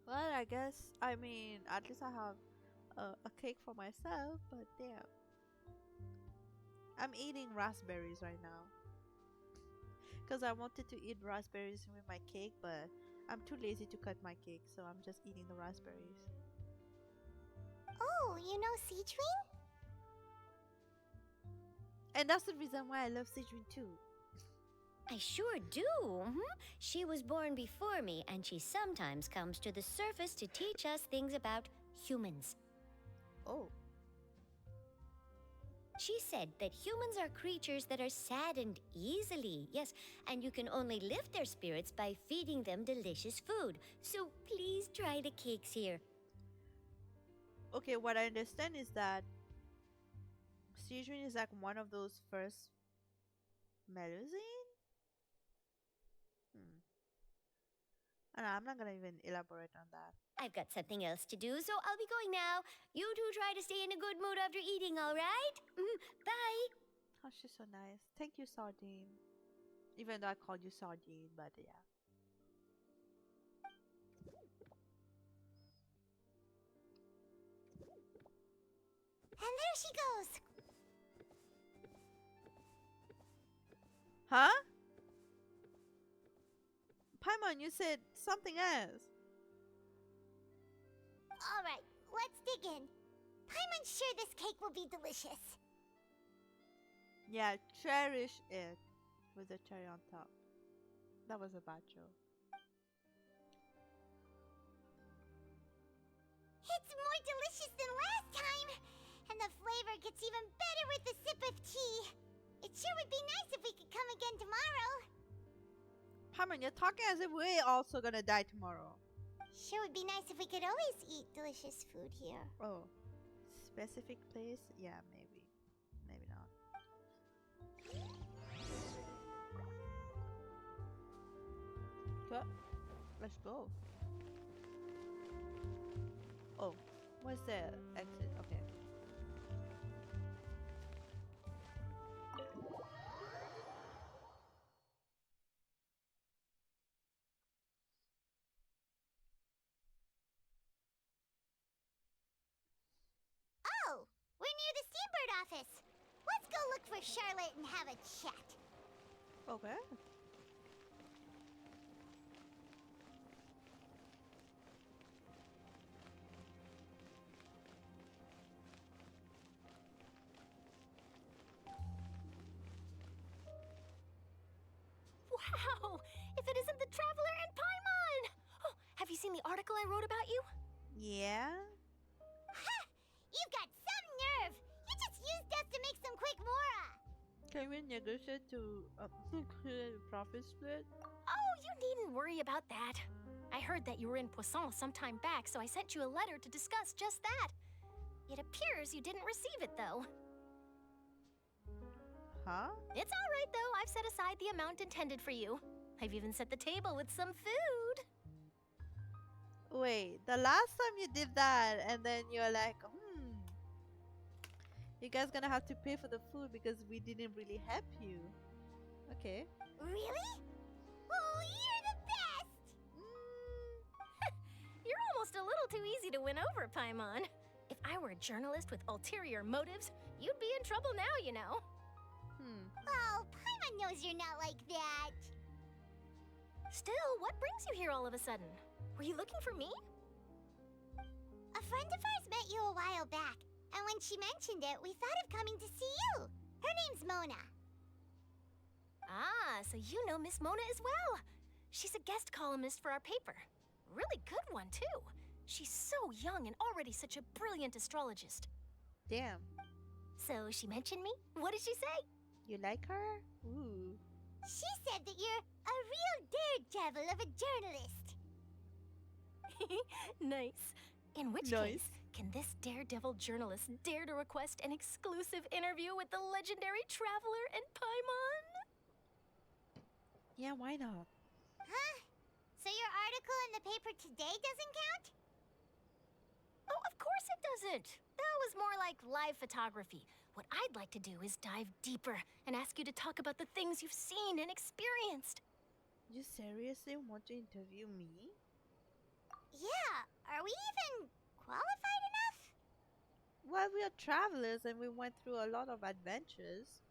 [SPEAKER 1] Well, I guess, I mean, at least I have a cake for myself, but damn. I'm eating raspberries right now. Because I wanted to eat raspberries with my cake, but I'm too lazy to cut my cake, so I'm just eating the raspberries.
[SPEAKER 7] Oh, you know Sijuin?
[SPEAKER 1] And that's the reason why I love Sijuin too.
[SPEAKER 20] I sure do. She was born before me, and she sometimes comes to the surface to teach us things about humans.
[SPEAKER 1] Oh.
[SPEAKER 20] She said that humans are creatures that are saddened easily, yes, and you can only lift their spirits by feeding them delicious food. So please try the cakes here.
[SPEAKER 1] Okay, what I understand is that Sijuin is like one of those first Melusine? And I'm not gonna even elaborate on that.
[SPEAKER 20] I've got something else to do, so I'll be going now. You two try to stay in a good mood after eating, all right? Bye.
[SPEAKER 1] Oh, she's so nice. Thank you, Sardine. Even though I called you Sardine, but yeah.
[SPEAKER 7] And there she goes.
[SPEAKER 1] Huh? Paimon, you said something else.
[SPEAKER 7] Alright, let's dig in. Paimon's sure this cake will be delicious.
[SPEAKER 1] Yeah, cherish it with the cherry on top. That was a bad joke.
[SPEAKER 7] It's more delicious than last time. And the flavor gets even better with a sip of tea. It sure would be nice if we could come again tomorrow.
[SPEAKER 1] Paimon, you're talking as if we're also gonna die tomorrow.
[SPEAKER 7] Sure would be nice if we could always eat delicious food here.
[SPEAKER 1] Oh, specific place? Yeah, maybe. Maybe not. Okay, let's go. What's the exit? Okay.
[SPEAKER 7] Oh, we're near the Steambird office. Let's go look for Charlotte and have a chat.
[SPEAKER 1] Okay.
[SPEAKER 3] Wow! If it isn't the Traveler and Paimon! Oh, have you seen the article I wrote about you?
[SPEAKER 1] Yeah.
[SPEAKER 7] Ha! You've got some nerve! You just used us to make some quick mora!
[SPEAKER 1] Can we negotiate to create a profit split?
[SPEAKER 3] Oh, you needn't worry about that. I heard that you were in Poisson some time back, so I sent you a letter to discuss just that. It appears you didn't receive it, though.
[SPEAKER 1] Huh?
[SPEAKER 3] It's all right, though. I've set aside the amount intended for you. I've even set the table with some food.
[SPEAKER 1] Wait, the last time you did that, and then you're like, you guys gonna have to pay for the food because we didn't really help you. Okay.
[SPEAKER 7] Really? Oh, you're the best!
[SPEAKER 3] You're almost a little too easy to win over, Paimon. If I were a journalist with ulterior motives, you'd be in trouble now, you know.
[SPEAKER 7] Oh, Paimon knows you're not like that.
[SPEAKER 3] Still, what brings you here all of a sudden? Were you looking for me?
[SPEAKER 7] A friend of ours met you a while back, and when she mentioned it, we thought of coming to see you. Her name's Mona.
[SPEAKER 3] Ah, so you know Miss Mona as well. She's a guest columnist for our paper. Really good one, too. She's so young and already such a brilliant astrologist.
[SPEAKER 1] Damn.
[SPEAKER 3] So she mentioned me? What did she say?
[SPEAKER 1] You like her? Ooh.
[SPEAKER 7] She said that you're a real daredevil of a journalist.
[SPEAKER 3] Nice. In which case, can this daredevil journalist dare to request an exclusive interview with the legendary Traveler and Paimon?
[SPEAKER 1] Yeah, why not?
[SPEAKER 7] Huh? So your article in the paper today doesn't count?
[SPEAKER 3] Oh, of course it doesn't. That was more like live photography. What I'd like to do is dive deeper and ask you to talk about the things you've seen and experienced.
[SPEAKER 1] You seriously want to interview me?
[SPEAKER 7] Yeah, are we even qualified enough?
[SPEAKER 1] Well, we are travelers and we went through a lot of adventures.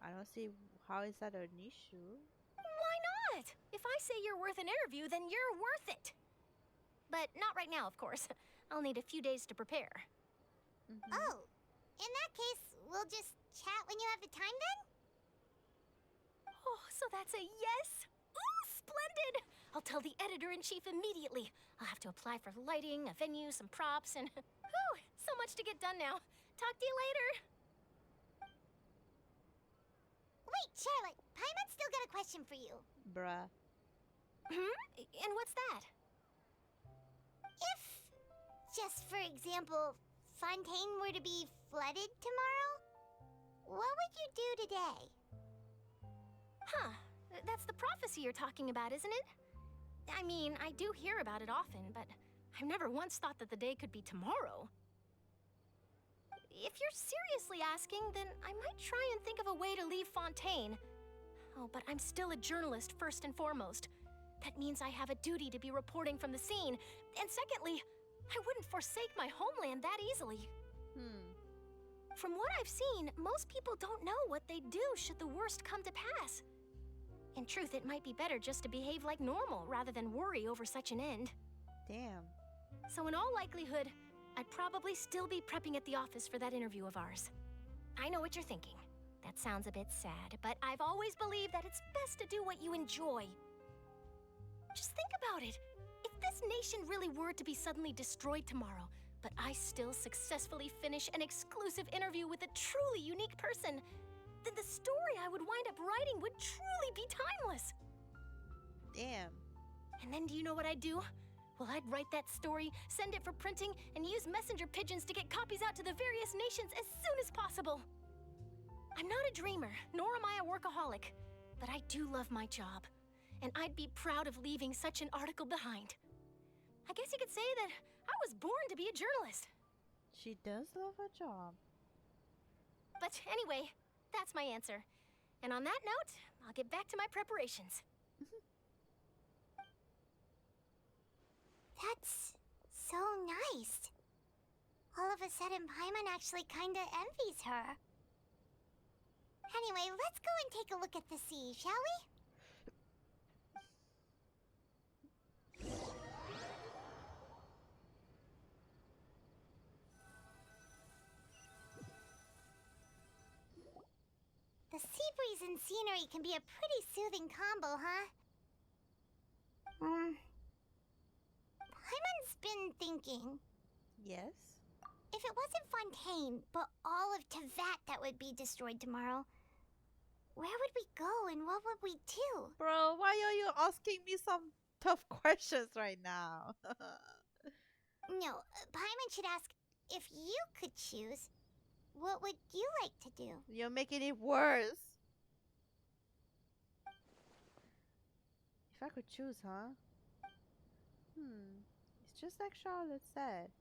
[SPEAKER 1] I don't see how is that an issue.
[SPEAKER 3] Why not? If I say you're worth an interview, then you're worth it. But not right now, of course. I'll need a few days to prepare.
[SPEAKER 7] Oh, in that case, we'll just chat when you have the time then?
[SPEAKER 3] Oh, so that's a yes? Ooh, splendid! I'll tell the editor-in-chief immediately. I'll have to apply for lighting, a venue, some props, and... Whew, so much to get done now. Talk to you later.
[SPEAKER 7] Wait, Charlotte, Paimon's still got a question for you.
[SPEAKER 1] Bruh.
[SPEAKER 3] And what's that?
[SPEAKER 7] If, just for example, Fontaine were to be flooded tomorrow, what would you do today?
[SPEAKER 3] Huh. That's the prophecy you're talking about, isn't it? I mean, I do hear about it often, but I've never once thought that the day could be tomorrow. If you're seriously asking, then I might try and think of a way to leave Fontaine. Oh, but I'm still a journalist first and foremost. That means I have a duty to be reporting from the scene. And secondly, I wouldn't forsake my homeland that easily. From what I've seen, most people don't know what they'd do should the worst come to pass. In truth, it might be better just to behave like normal rather than worry over such an end.
[SPEAKER 1] Damn.
[SPEAKER 3] So in all likelihood, I'd probably still be prepping at the office for that interview of ours. I know what you're thinking. That sounds a bit sad, but I've always believed that it's best to do what you enjoy. Just think about it. If this nation really were to be suddenly destroyed tomorrow, but I still successfully finish an exclusive interview with a truly unique person, then the story I would wind up writing would truly be timeless.
[SPEAKER 1] Damn.
[SPEAKER 3] And then do you know what I'd do? Well, I'd write that story, send it for printing, and use messenger pigeons to get copies out to the various nations as soon as possible. I'm not a dreamer, nor am I a workaholic, but I do love my job, and I'd be proud of leaving such an article behind. I guess you could say that I was born to be a journalist.
[SPEAKER 1] She does love her job.
[SPEAKER 21] But anyway, that's my answer. And on that note, I'll get back to my preparations.
[SPEAKER 7] That's so nice. All of a sudden, Paimon actually kinda envies her. Anyway, let's go and take a look at the sea, shall we? The sea breeze and scenery can be a pretty soothing combo, huh? Paimon's been thinking.
[SPEAKER 1] Yes?
[SPEAKER 7] If it wasn't Fontaine, but all of Tevat that would be destroyed tomorrow, where would we go and what would we do?
[SPEAKER 1] Bro, why are you asking me some tough questions right now?
[SPEAKER 7] No, Paimon should ask, if you could choose, what would you like to do?
[SPEAKER 1] You're making it worse. If I could choose, huh? It's just like Charlotte said.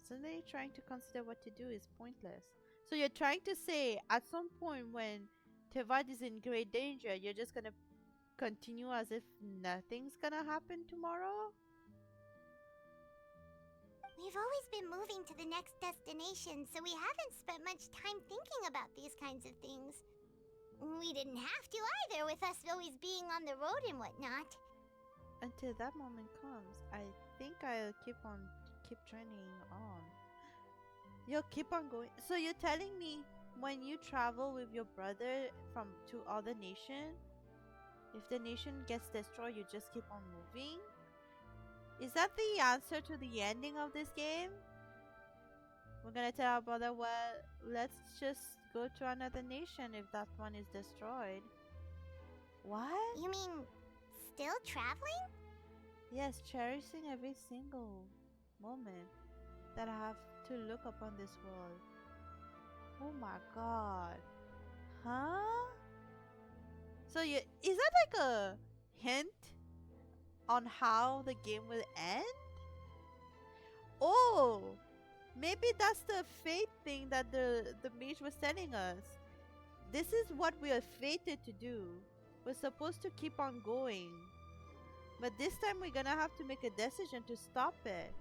[SPEAKER 1] Suddenly trying to consider what to do is pointless. So you're trying to say at some point when Tevad is in great danger, you're just gonna continue as if nothing's gonna happen tomorrow?
[SPEAKER 7] We've always been moving to the next destination, so we haven't spent much time thinking about these kinds of things. We didn't have to either, with us always being on the road and whatnot.
[SPEAKER 1] Until that moment comes, I think I'll keep training on. You'll keep on going. So you're telling me when you travel with your brother to other nation, if the nation gets destroyed, you just keep on moving? Is that the answer to the ending of this game? We're gonna tell our brother, well, let's just go to another nation if that one is destroyed. What?
[SPEAKER 7] You mean still traveling?
[SPEAKER 1] Yes, cherishing every single moment that I have to look upon this world. Oh my god. Huh? So is that like a hint on how the game will end? Oh, maybe that's the fate thing that the mage was telling us. This is what we are fated to do. We're supposed to keep on going. But this time we're gonna have to make a decision to stop it.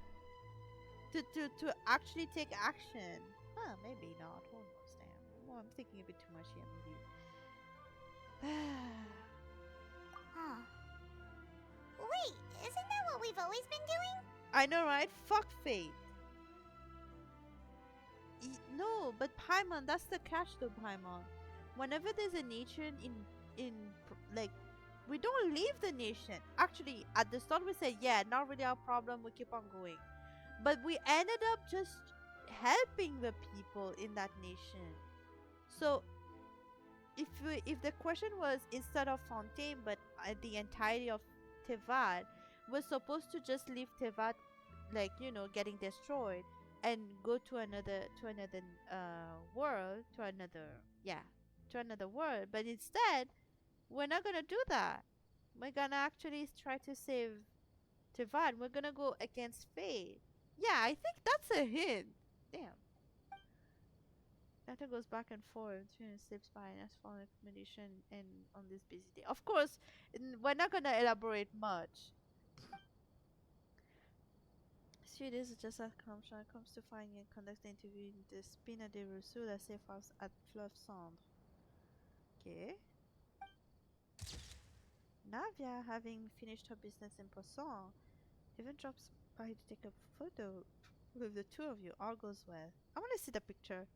[SPEAKER 1] To actually take action. Huh, maybe not. Who knows, damn. Well, I'm thinking a bit too much here, maybe.
[SPEAKER 7] Huh. Wait, isn't that what we've always been doing?
[SPEAKER 1] I know, right? Fuck fate. No, but Paimon, that's the catch though, Paimon. Whenever there's a nation like, we don't leave the nation. Actually, at the start we said, yeah, not really our problem, we keep on going. But we ended up just helping the people in that nation. So if the question was instead of Fontaine, but the entirety of Tevat, we're supposed to just leave Tevat, like, you know, getting destroyed, and go to another world, to another world. But instead, we're not gonna do that. We're gonna actually try to save Tevat. We're gonna go against fate. Yeah, I think that's a hint. Damn. Data goes back and forth between sleep spy and asphalt accommodation and on this busy day. Of course, we're not gonna elaborate much. See, this is just a assumption when it comes to finding and conducting interview in the Spina de Rousseau, la safe house at Fleuve Cendre. Okay. Navia, having finished her business in Poisson, even drops by to take a photo with the two of you. All goes well. I want to see the picture.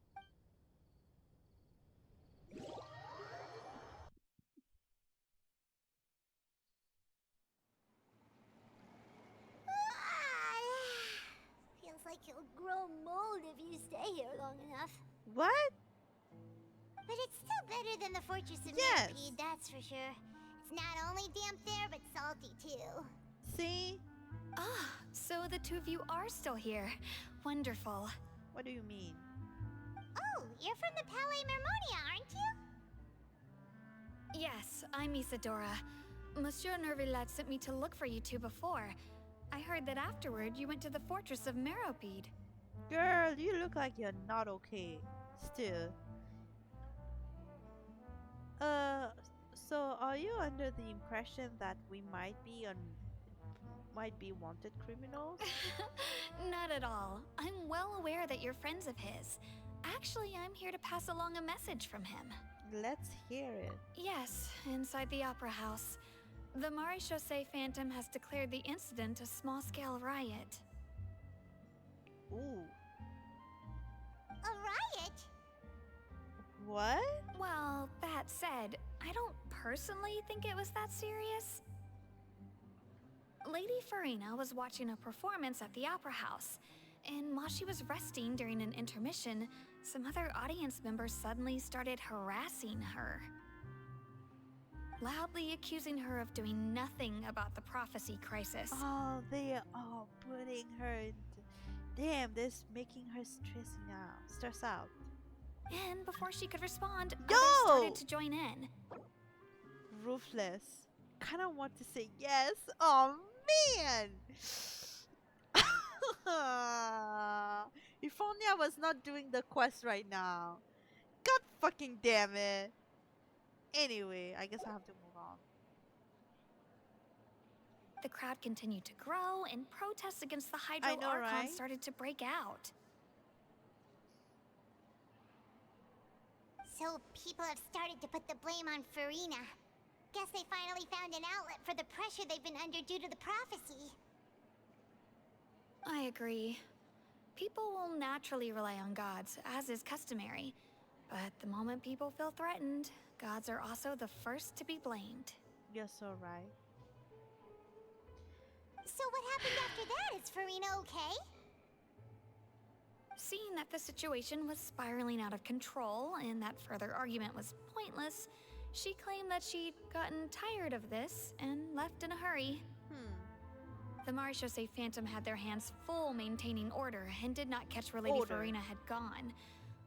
[SPEAKER 7] Feels like you'll grow mold if you stay here long enough.
[SPEAKER 1] What?
[SPEAKER 7] But it's still better than the Fortress of
[SPEAKER 1] Yes.
[SPEAKER 7] Millipede, that's for sure. It's not only damp there, but salty too.
[SPEAKER 1] See?
[SPEAKER 3] Ah, so the two of you are still here. Wonderful.
[SPEAKER 1] What do you mean?
[SPEAKER 7] Oh, you're from the Palais Mermonia, aren't you?
[SPEAKER 3] Yes, I'm Isadora. Monsieur Nervillat sent me to look for you two before. I heard that afterward you went to the Fortress of Meropide.
[SPEAKER 1] Girl, you look like you're not okay. Still. Uh, so are you under the impression that we might be wanted criminals?
[SPEAKER 3] Not at all. I'm well aware that you're friends of his. Actually, I'm here to pass along a message from him.
[SPEAKER 1] Let's hear it.
[SPEAKER 3] Yes, inside the Opera House. The Maréchaussée Phantom has declared the incident a small-scale riot.
[SPEAKER 1] Ooh.
[SPEAKER 7] A riot?
[SPEAKER 1] What?
[SPEAKER 3] Well, that said, I don't personally think it was that serious. Lady Farina was watching a performance at the Opera House, and while she was resting during an intermission, some other audience members suddenly started harassing her, loudly accusing her of doing nothing about the prophecy crisis.
[SPEAKER 1] Oh, they are all putting her into... Damn, this making her stress out.
[SPEAKER 3] And before she could respond,
[SPEAKER 1] Yo!
[SPEAKER 3] others started to join in.
[SPEAKER 1] Ruthless. Kinda want to say yes. Oh, man! If only I was not doing the quest right now. God fucking damn it. Anyway, I guess I have to move on.
[SPEAKER 3] The crowd continued to grow, and protests against the Hydro
[SPEAKER 1] I know,
[SPEAKER 3] Archon
[SPEAKER 1] right?
[SPEAKER 3] started to break out.
[SPEAKER 7] So people have started to put the blame on Farina. Guess they finally found an outlet for the pressure they've been under due to the prophecy.
[SPEAKER 3] I agree. People will naturally rely on gods, as is customary. But the moment people feel threatened, gods are also the first to be blamed.
[SPEAKER 1] You're so right.
[SPEAKER 7] So what happened after that? Is Farina okay?
[SPEAKER 3] Seeing that the situation was spiraling out of control and that further argument was pointless, she claimed that she'd gotten tired of this and left in a hurry. The Maréchaussée Phantom had their hands full maintaining order and did not catch where Lady Farina had gone.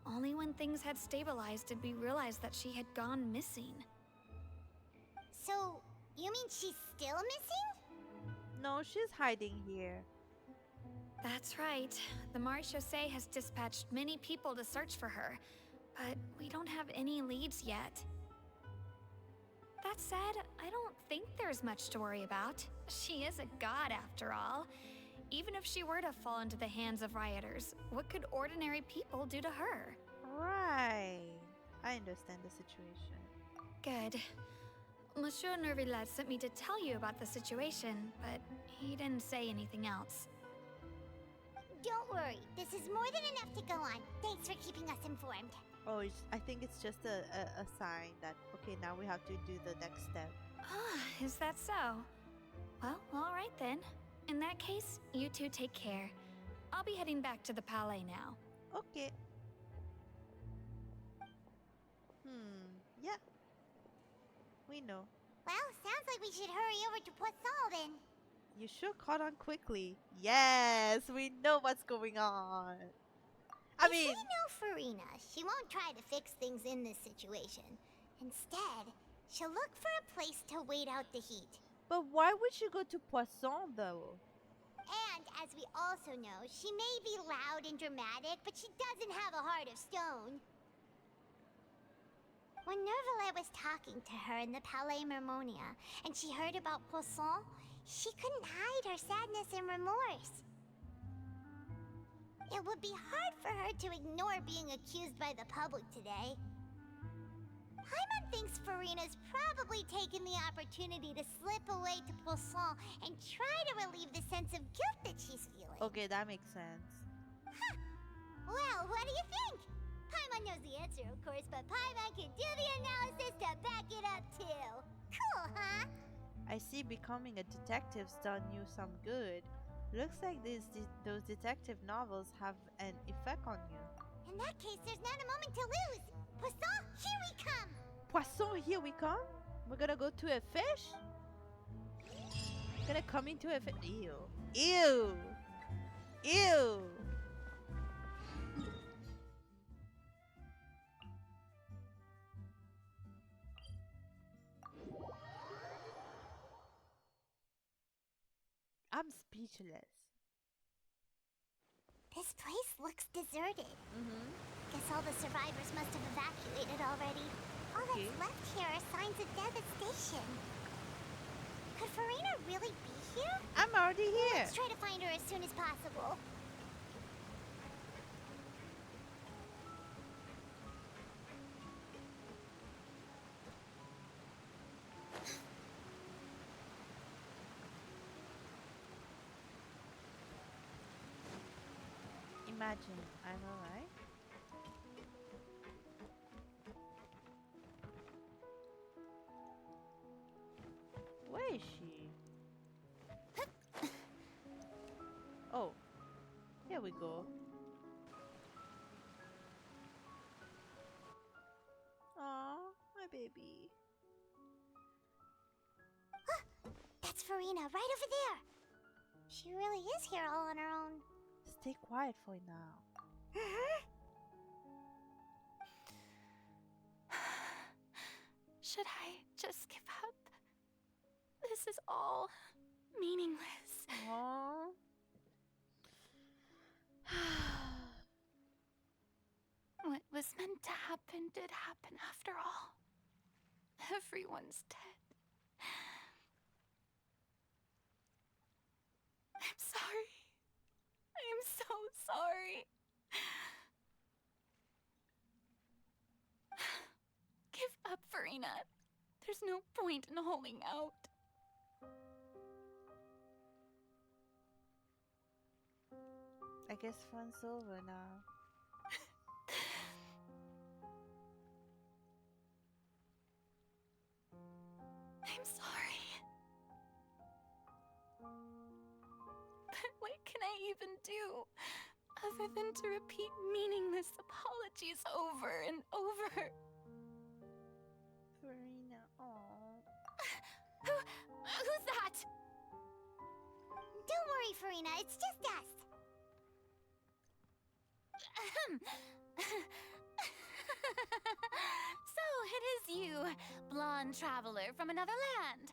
[SPEAKER 3] Only when things had stabilized did we realize that she had gone missing.
[SPEAKER 7] So, you mean she's still missing?
[SPEAKER 1] No, she's hiding here.
[SPEAKER 3] That's right. The Maréchaussée has dispatched many people to search for her, but we don't have any leads yet. That said, I don't think there's much to worry about. She is a god after all. Even if she were to fall into the hands of rioters, what could ordinary people do to her?
[SPEAKER 1] Right. I understand the situation.
[SPEAKER 3] Good. Monsieur Nervillet sent me to tell you about the situation, but he didn't say anything else.
[SPEAKER 7] Don't worry, this is more than enough to go on. Thanks for keeping us informed.
[SPEAKER 1] Oh, I think it's just a sign that, okay, now we have to do the next step.
[SPEAKER 3] Ah, is that so? Well, alright then. In that case, you two take care. I'll be heading back to the palais now.
[SPEAKER 1] Okay. Yeah. We know.
[SPEAKER 7] Well, sounds like we should hurry over to Poisson then.
[SPEAKER 1] You sure caught on quickly. Yes, we know what's going on. I mean,
[SPEAKER 7] if we know Farina, she won't try to fix things in this situation. Instead, she'll look for a place to wait out the heat.
[SPEAKER 1] But why would she go to Poisson though?
[SPEAKER 7] And as we also know, she may be loud and dramatic, but she doesn't have a heart of stone. When Nervillet was talking to her in the Palais Mermonia, and she heard about Poisson, she couldn't hide her sadness and remorse. It would be hard for her to ignore being accused by the public today. Paimon thinks Farina's probably taken the opportunity to slip away to Poisson and try to relieve the sense of guilt that she's feeling.
[SPEAKER 1] Okay, that makes sense.
[SPEAKER 7] Huh. Well, what do you think? Paimon knows the answer, of course, but Paimon can do the analysis to back it up too. Cool, huh?
[SPEAKER 1] I see becoming a detective's done you some good. Looks like those detective novels have an effect on you.
[SPEAKER 7] In that case, there's not a moment to lose. Poisson, here we come!
[SPEAKER 1] Poisson, here we come? We're gonna go to a fish? Gonna come into a fish? Ew. Ew! Ew! I'm speechless.
[SPEAKER 7] This This place looks deserted.
[SPEAKER 1] Mm-hmm.
[SPEAKER 7] Guess all the survivors must have evacuated already. All that's left here are signs of devastation. Could Farina really be here?
[SPEAKER 1] I'm already here.
[SPEAKER 7] Let's try to find her as soon as possible.
[SPEAKER 1] Imagine, I'm alright. Where is she? Oh, here we go. Aw, my baby.
[SPEAKER 7] That's Farina, right over there. She really is here all on her own.
[SPEAKER 1] Stay quiet for now.
[SPEAKER 3] Should I just give up? This is all meaningless.
[SPEAKER 1] Aww.
[SPEAKER 3] What was meant to happen did happen after all. Everyone's dead. I'm sorry. I am so sorry. Give up, Farina. There's no point in holding out.
[SPEAKER 1] I guess fun's over now.
[SPEAKER 3] I'm sorry. But what can I even do other than to repeat meaningless apologies over and over?
[SPEAKER 1] Farina, aww.
[SPEAKER 3] Who's that?
[SPEAKER 7] Don't worry, Farina, it's just us.
[SPEAKER 3] So it is you, blonde traveler from another land.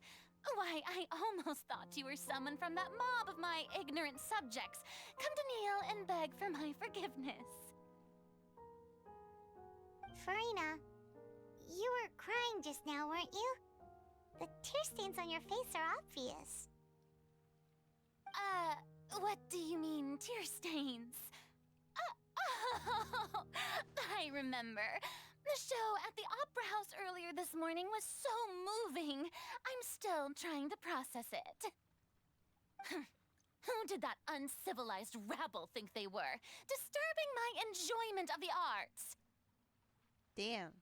[SPEAKER 3] Why, I almost thought you were someone from that mob of my ignorant subjects, come to kneel and beg for my forgiveness.
[SPEAKER 7] Farina, you were crying just now, weren't you? The tear stains on your face are obvious.
[SPEAKER 3] What do you mean, tear stains? Oh, I remember. The show at the Opera House earlier this morning was so moving. I'm still trying to process it. Who did that uncivilized rabble think they were? Disturbing my enjoyment of the arts.
[SPEAKER 1] Damn.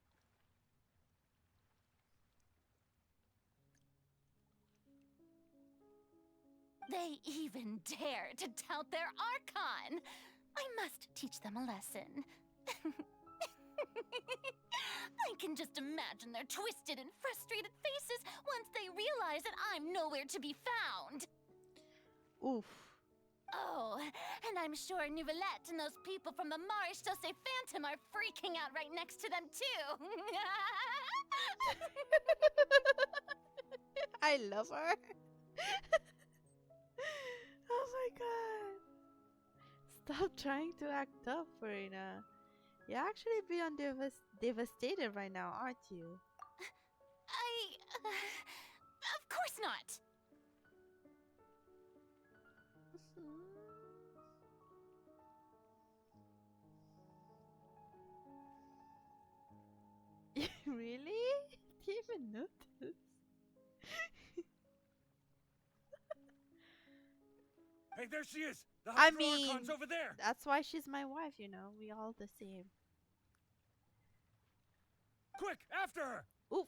[SPEAKER 3] They even dare to tout their Archon. I must teach them a lesson. I can just imagine their twisted and frustrated faces once they realize that I'm nowhere to be found.
[SPEAKER 1] Oof.
[SPEAKER 3] Oh, and I'm sure Nouvellette and those people from the Maréchaussée Phantom are freaking out right next to them, too.
[SPEAKER 1] I love her. Oh my god. Stop trying to act tough, Farina. You're actually beyond devastated right now, aren't you?
[SPEAKER 3] Of course not.
[SPEAKER 1] Really? Didn't even notice.
[SPEAKER 10] Hey, there she is! The
[SPEAKER 1] I
[SPEAKER 10] Hydro
[SPEAKER 1] mean,
[SPEAKER 10] Archon's over there!
[SPEAKER 1] that's why she's my wife, you know. We all the same.
[SPEAKER 10] Quick, after her!
[SPEAKER 1] Oof.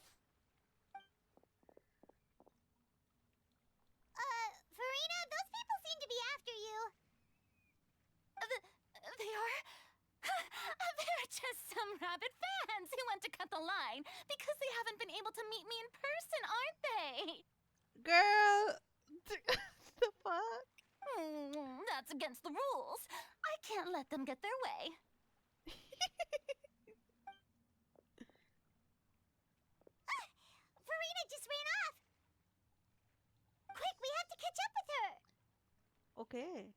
[SPEAKER 7] Farina, those people seem to be after you.
[SPEAKER 3] They are? They're just some rabid fans who want to cut the line because they haven't been able to meet me in person, aren't they?
[SPEAKER 1] Girl. The fuck?
[SPEAKER 3] That's against the rules. I can't let them get their way.
[SPEAKER 7] Farina just ran off. Quick, we have to catch up with her.
[SPEAKER 1] Okay.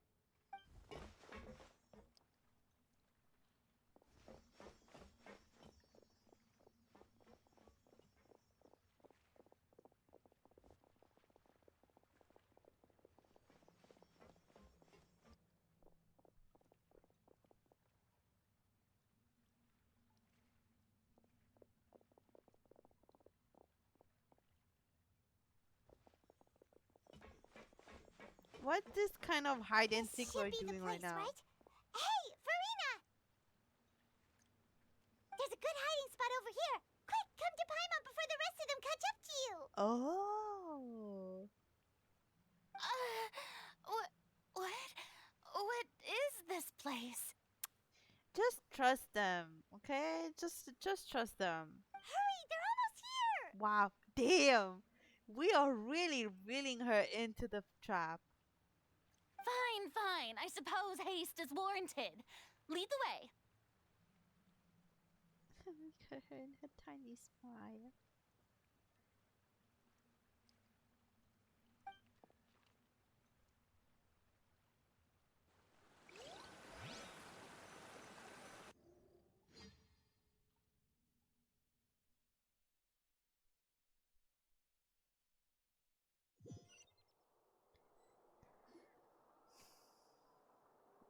[SPEAKER 1] What this kind of hide and
[SPEAKER 7] This
[SPEAKER 1] seek
[SPEAKER 7] should
[SPEAKER 1] we're
[SPEAKER 7] be the
[SPEAKER 1] doing
[SPEAKER 7] place,
[SPEAKER 1] right now?
[SPEAKER 7] right? Hey, Farina! There's a good hiding spot over here. Quick, come to Paimon before the rest of them catch up to you.
[SPEAKER 1] Oh.
[SPEAKER 3] What is this place?
[SPEAKER 1] Just trust them, okay? Just trust them.
[SPEAKER 7] Hurry, they're almost here.
[SPEAKER 1] Wow, damn. We are really reeling her into the trap.
[SPEAKER 3] Fine. I suppose haste is warranted. Lead the way.
[SPEAKER 1] Look at her in her tiny smile.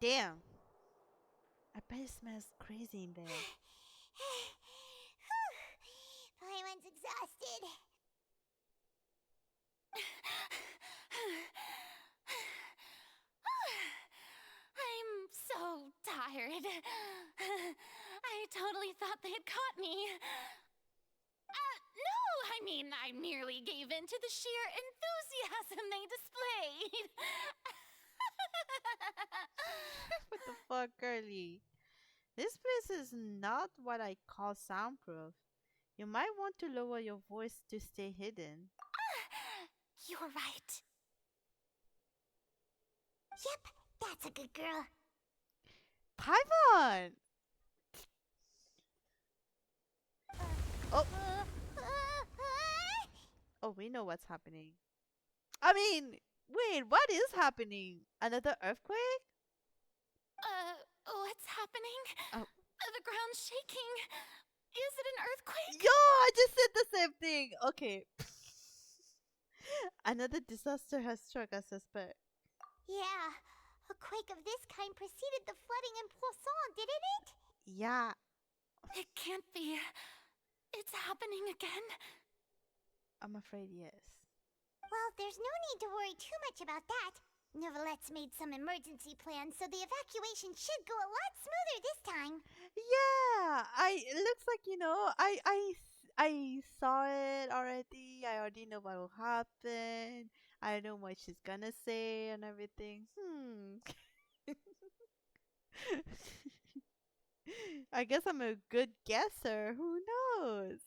[SPEAKER 1] Damn. I bet it smells crazy in there.
[SPEAKER 7] Paimon's exhausted.
[SPEAKER 3] I'm so tired. I totally thought they'd caught me. No, I mean, I merely gave in to the sheer enthusiasm they displayed.
[SPEAKER 1] What the fuck, girly? This place is not what I call soundproof. You might want to lower your voice to stay hidden.
[SPEAKER 3] You're right.
[SPEAKER 7] Yep, that's a good girl.
[SPEAKER 1] Paimon! Oh. Oh, we know what's happening. I mean, wait, what is happening? Another earthquake?
[SPEAKER 3] What's happening?
[SPEAKER 1] Oh.
[SPEAKER 3] The ground's shaking. Is it an earthquake?
[SPEAKER 1] Yo, I just said the same thing. Okay. Another disaster has struck, I suspect.
[SPEAKER 7] Yeah, a quake of this kind preceded the flooding in Poisson, didn't it?
[SPEAKER 1] Yeah.
[SPEAKER 3] It can't be. It's happening again.
[SPEAKER 1] I'm afraid yes.
[SPEAKER 7] Well, there's no need to worry too much about that. Neverlette's made some emergency plans, so the evacuation should go a lot smoother this time.
[SPEAKER 1] Yeah, it looks like, I saw it already. I already know what will happen. I know what she's gonna say and everything. I guess I'm a good guesser. Who knows?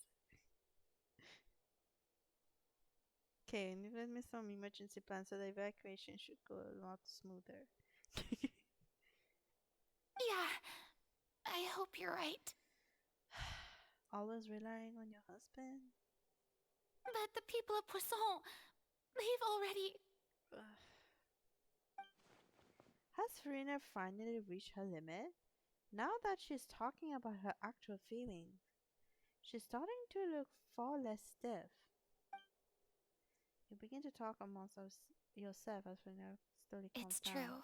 [SPEAKER 1] Okay, let me some emergency plans so the evacuation should go a lot smoother.
[SPEAKER 3] Yeah, I hope you're right.
[SPEAKER 1] Always relying on your husband?
[SPEAKER 3] But the people of Poisson, they've already...
[SPEAKER 1] Has Farina finally reached her limit? Now that she's talking about her actual feelings, she's starting to look far less stiff. You begin to talk amongst yourself as Farina slowly calms
[SPEAKER 3] It's
[SPEAKER 1] down.
[SPEAKER 3] true.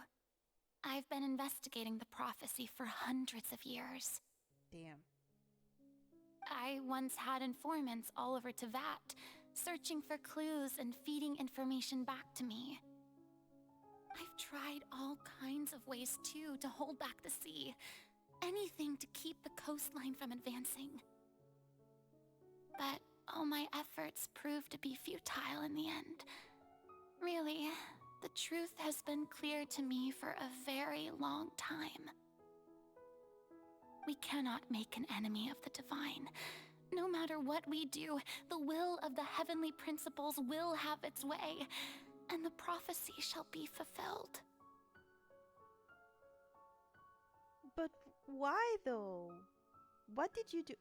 [SPEAKER 3] I've been investigating the prophecy for hundreds of years.
[SPEAKER 1] Damn.
[SPEAKER 3] I once had informants all over Tevat, searching for clues and feeding information back to me. I've tried all kinds of ways too to hold back the sea. Anything to keep the coastline from advancing. But all my efforts proved to be futile in the end. Really, the truth has been clear to me for a very long time. We cannot make an enemy of the divine. No matter what we do, the will of the heavenly principles will have its way, and the prophecy shall be fulfilled.
[SPEAKER 1] But why though? What did you do?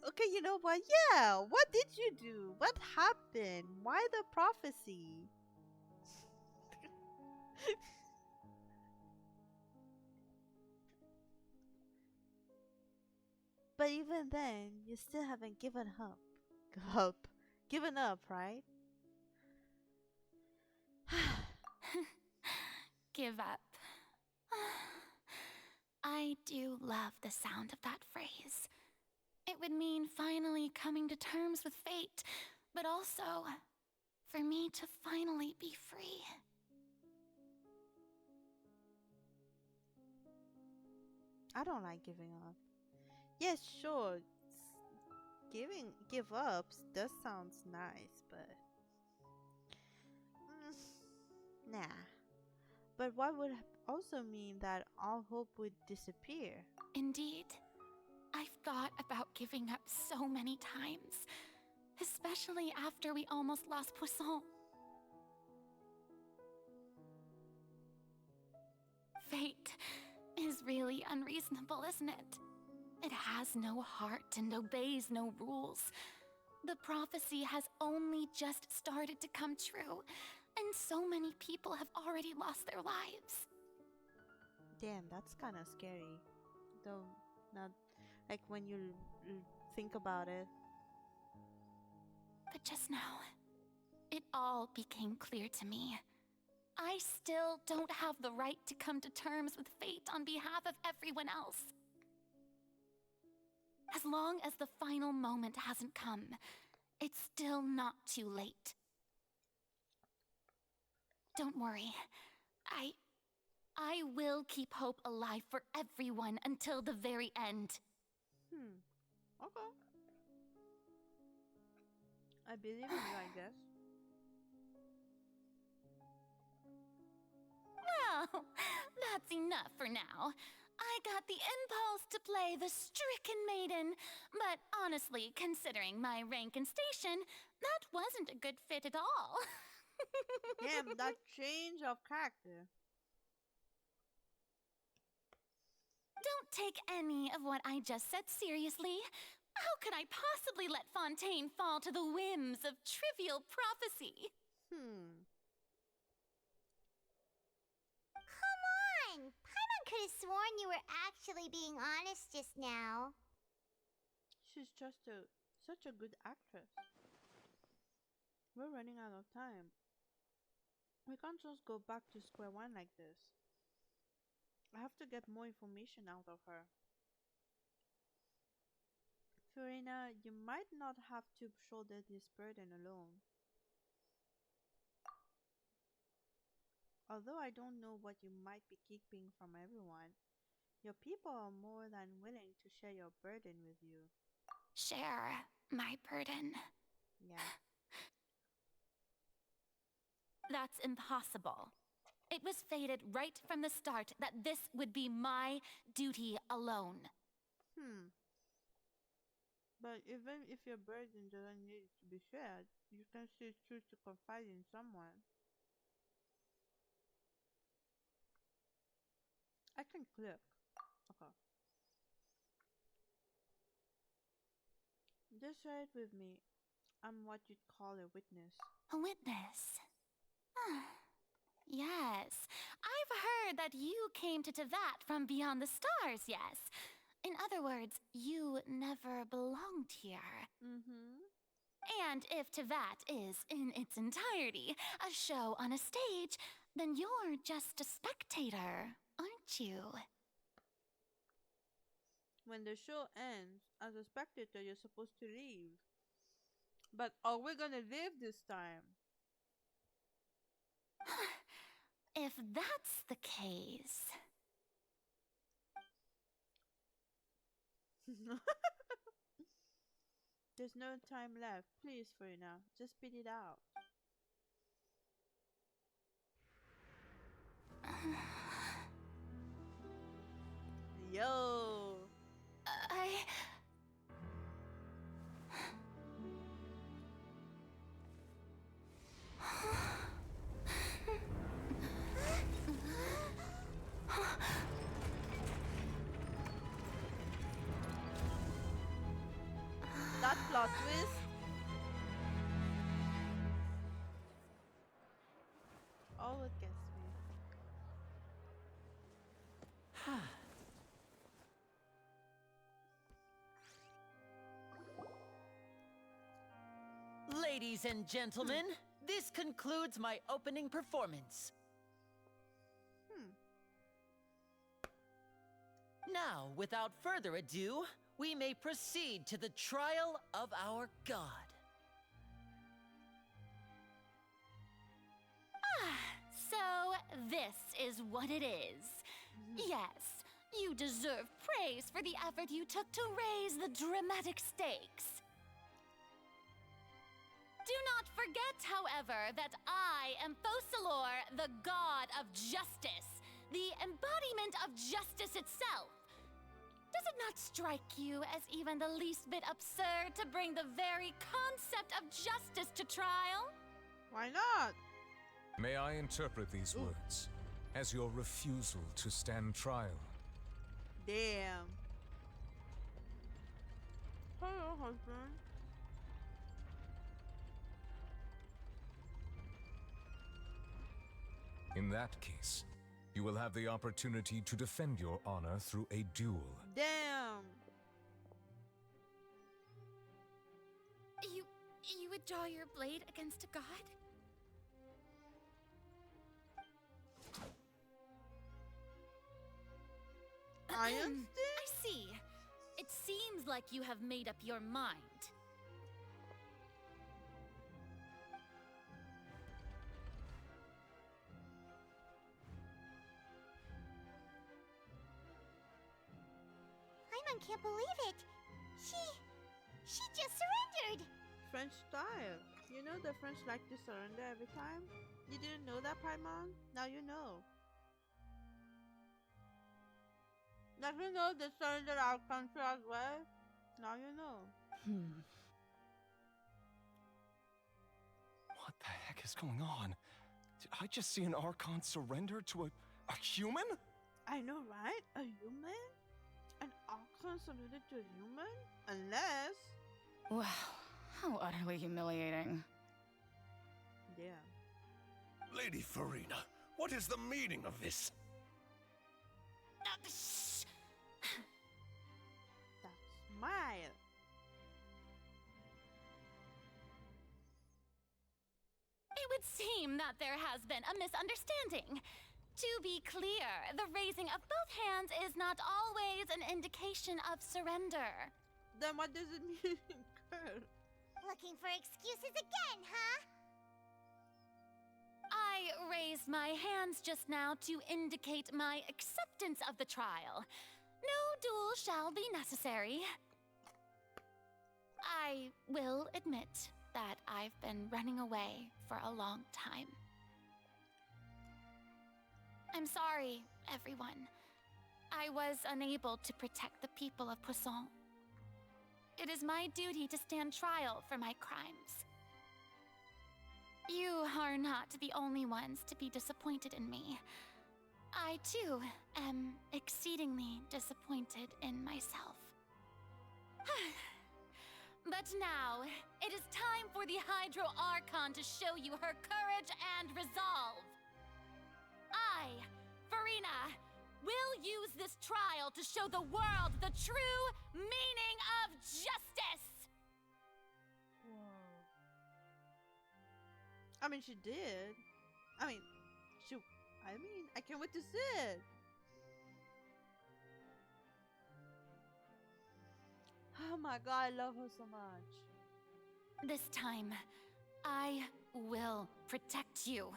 [SPEAKER 1] Okay, you know what? Yeah, what did you do? What happened? Why the prophecy? But even then, you still haven't given up. Given up, right?
[SPEAKER 3] Give up. I do love the sound of that phrase. It would mean finally coming to terms with fate, but also for me to finally be free.
[SPEAKER 1] I don't like giving up. Yes, sure. Give ups does sounds nice, but nah. But what would also mean that all hope would disappear?
[SPEAKER 3] Indeed. I've thought about giving up so many times, especially after we almost lost Poisson. Fate is really unreasonable, isn't it? It has no heart and obeys no rules. The prophecy has only just started to come true, and so many people have already lost their lives.
[SPEAKER 1] Damn, that's kind of scary. Though, not like when you think about it.
[SPEAKER 3] But just now, it all became clear to me. I still don't have the right to come to terms with fate on behalf of everyone else. As long as the final moment hasn't come, it's still not too late. Don't worry. I will keep hope alive for everyone until the very end.
[SPEAKER 1] Okay. I believe in you, I guess.
[SPEAKER 3] Well, that's enough for now. I got the impulse to play the stricken maiden, but honestly, considering my rank and station, that wasn't a good fit at all.
[SPEAKER 1] Damn, that change of character.
[SPEAKER 3] Don't take any of what I just said seriously. How could I possibly let Fontaine fall to the whims of trivial prophecy?
[SPEAKER 7] Come on! Paimon could have sworn you were actually being honest just now.
[SPEAKER 1] She's just such a good actress. We're running out of time. We can't just go back to square one like this. I have to get more information out of her. Fiorina, you might not have to shoulder this burden alone. Although I don't know what you might be keeping from everyone, your people are more than willing to share your burden with you.
[SPEAKER 3] Share my burden.
[SPEAKER 1] Yeah.
[SPEAKER 3] That's impossible. It was fated right from the start that this would be my duty alone.
[SPEAKER 1] But even if your burden doesn't need to be shared, you can still choose to confide in someone. I can click. Okay. Just share it with me. I'm what you'd call a witness.
[SPEAKER 3] A witness? Yes. I've heard that you came to Tevat from beyond the stars, yes. In other words, you never belonged here. And if Tevat is, in its entirety, a show on a stage, then you're just a spectator, aren't you?
[SPEAKER 1] When the show ends, as a spectator, you're supposed to leave. But are we gonna leave this time?
[SPEAKER 3] If that's the case...
[SPEAKER 1] There's no time left. Please, Fiorina, just spit it out. Yo! That plot twist. Oh, it gets me.
[SPEAKER 17] Ladies and gentlemen, this concludes my opening performance. Now, without further ado, we may proceed to the trial of our god.
[SPEAKER 3] So, this is what it is. Yes, You deserve praise for the effort you took to raise the dramatic stakes. Do not forget, however, that I am Focalor, the god of justice, the embodiment of justice itself. Does it not strike you as even the least bit absurd to bring the very concept of justice to trial?
[SPEAKER 1] Why not?
[SPEAKER 2] May I interpret these words as your refusal to stand trial?
[SPEAKER 1] Damn. Hello, husband.
[SPEAKER 2] In that case, you will have the opportunity to defend your honor through a duel.
[SPEAKER 1] Damn.
[SPEAKER 3] You would draw your blade against a god?
[SPEAKER 1] Iron
[SPEAKER 3] I see. It seems like you have made up your mind.
[SPEAKER 7] Paimon can't believe it. She just surrendered.
[SPEAKER 1] French style. You know the French like to surrender every time? You didn't know that, Paimon? Now you know. Like you know they surrendered our country as well? Now you know.
[SPEAKER 14] What the heck is going on? Did I just see an Archon surrender to a human?
[SPEAKER 1] I know, right? A human? An Archon surrendered to a human? Unless...
[SPEAKER 4] Wow, how utterly humiliating.
[SPEAKER 1] Yeah.
[SPEAKER 6] Lady Farina, what is the meaning of this?
[SPEAKER 1] Smile.
[SPEAKER 3] It would seem that there has been a misunderstanding. To be clear, the raising of both hands is not always an indication of surrender.
[SPEAKER 1] Then what does it mean, girl?
[SPEAKER 7] Looking for excuses again, huh?
[SPEAKER 3] I raised my hands just now to indicate my acceptance of the trial. No duel shall be necessary. I will admit that I've been running away for a long time. I'm sorry, everyone. I was unable to protect the people of Poisson. It is my duty to stand trial for my crimes. You are not the only ones to be disappointed in me. I, too, am exceedingly disappointed in myself. But now, it is time for the Hydro Archon to show you her courage and resolve. I, Farina, will use this trial to show the world the true meaning of justice!
[SPEAKER 1] Whoa. I mean, she did. I can't wait to see it. Oh my god, I love her so much.
[SPEAKER 3] This time, I will protect you.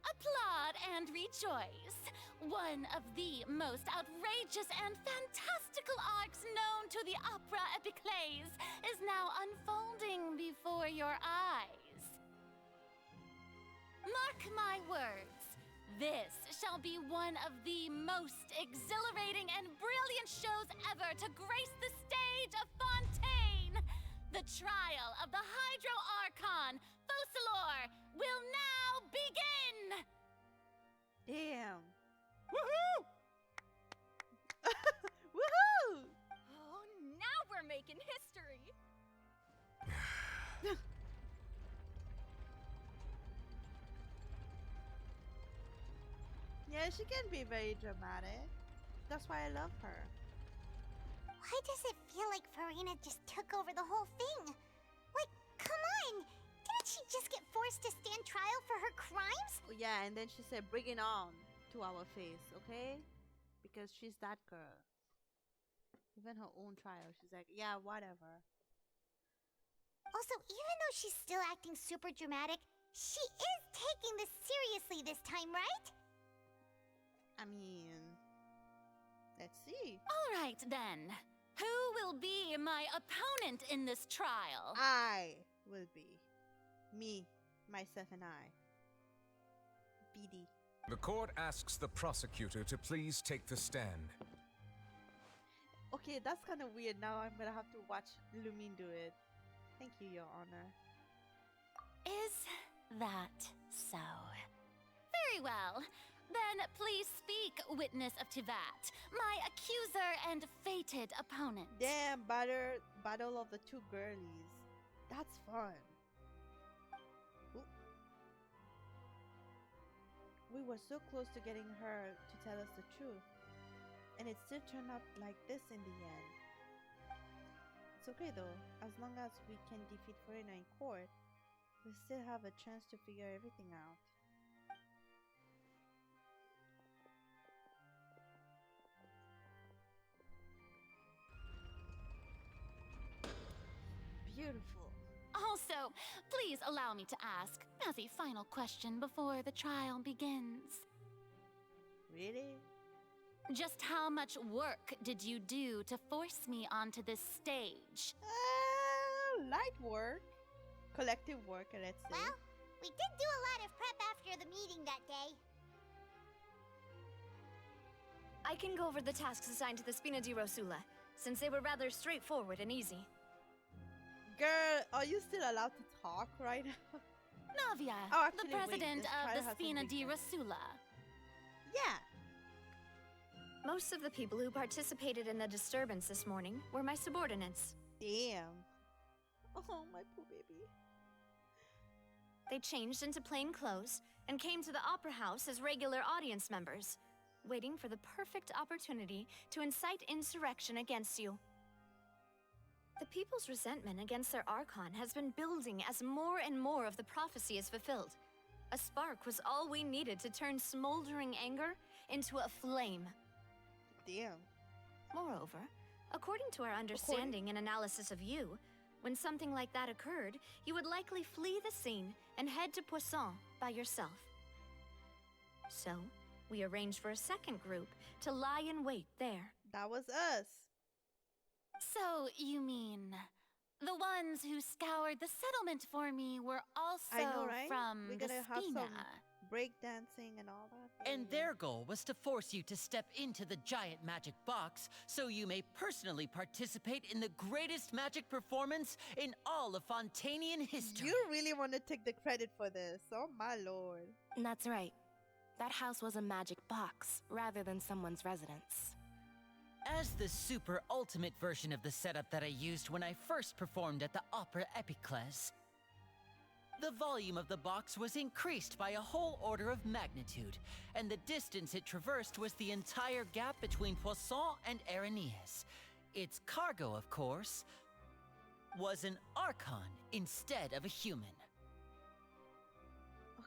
[SPEAKER 3] Applaud and rejoice. One of the most outrageous and fantastical arcs known to the opera epiclese is now unfolding before your eyes. Mark my words, this shall be one of the most exhilarating and brilliant shows ever to grace the stage of Fontaine. The trial of the Hydro Archon, Focalor, will now begin!
[SPEAKER 1] Damn.
[SPEAKER 3] Woohoo!
[SPEAKER 1] Woohoo!
[SPEAKER 21] Oh, now we're making history!
[SPEAKER 1] Yeah, she can be very dramatic. That's why I love her.
[SPEAKER 7] Why does it feel like Farina just took over the whole thing? Like, come on! Didn't she just get forced to stand trial for her crimes?
[SPEAKER 1] Yeah, and then she said, bring it on to our face, okay? Because she's that girl. Even her own trial, she's like, yeah, whatever.
[SPEAKER 7] Also, even though she's still acting super dramatic, she is taking this seriously this time, right?
[SPEAKER 1] I mean, let's see.
[SPEAKER 3] All right, then. Who will be my opponent in this trial?
[SPEAKER 1] I will be. Me, myself, and I. BD.
[SPEAKER 2] The court asks the prosecutor to please take the stand.
[SPEAKER 1] Okay, that's kind of weird. Now I'm gonna have to watch Lumine do it. Thank you, Your Honor.
[SPEAKER 3] Is that so? Very well. Then please speak, witness of Tivat, my accuser and fated opponent.
[SPEAKER 1] Damn, battle of the two girlies. That's fun. Ooh. We were so close to getting her to tell us the truth. And it still turned out like this in the end. It's okay though, as long as we can defeat Farina in court, we still have a chance to figure everything out. Beautiful.
[SPEAKER 3] Also, please allow me to ask, as a final question before the trial begins.
[SPEAKER 1] Really?
[SPEAKER 3] Just how much work did you do to force me onto this stage?
[SPEAKER 1] Light work. Collective work, let's say.
[SPEAKER 7] Well, we did do a lot of prep after the meeting that day.
[SPEAKER 8] I can go over the tasks assigned to the Spina di Rosula, since they were rather straightforward and easy.
[SPEAKER 1] Girl, are you still allowed to talk right now?
[SPEAKER 3] Navia,
[SPEAKER 1] Oh, actually,
[SPEAKER 3] the president
[SPEAKER 1] this
[SPEAKER 3] of
[SPEAKER 1] trial
[SPEAKER 3] the
[SPEAKER 1] has a
[SPEAKER 3] Spina di
[SPEAKER 1] weakness.
[SPEAKER 3] Rosula.
[SPEAKER 1] Yeah.
[SPEAKER 8] Most of the people who participated in the disturbance this morning were my subordinates.
[SPEAKER 1] Damn. Oh, my poor baby.
[SPEAKER 8] They changed into plain clothes and came to the Opera House as regular audience members, waiting for the perfect opportunity to incite insurrection against you. The people's resentment against their Archon has been building as more and more of the prophecy is fulfilled. A spark was all we needed to turn smoldering anger into a flame.
[SPEAKER 1] Damn.
[SPEAKER 8] Moreover, according to our understanding and analysis of you, when something like that occurred, you would likely flee the scene and head to Poisson by yourself. So, we arranged for a second group to lie in wait there.
[SPEAKER 1] That was us.
[SPEAKER 3] So, you mean, the ones who scoured the settlement for me were also
[SPEAKER 1] I know, right?
[SPEAKER 3] from
[SPEAKER 1] We're
[SPEAKER 3] the
[SPEAKER 1] gonna have
[SPEAKER 3] Spina?
[SPEAKER 1] some breakdancing and all that.
[SPEAKER 17] And their goal was to force you to step into the giant magic box so you may personally participate in the greatest magic performance in all of Fontainian history.
[SPEAKER 1] You really want to take the credit for this. Oh my lord.
[SPEAKER 11] That's right. That house was a magic box rather than someone's residence.
[SPEAKER 17] As the super ultimate version of the setup that I used when I first performed at the Opera Epiclese, the volume of the box was increased by a whole order of magnitude, and the distance it traversed was the entire gap between Poisson and Areneas. Its cargo, of course, was an Archon instead of a human.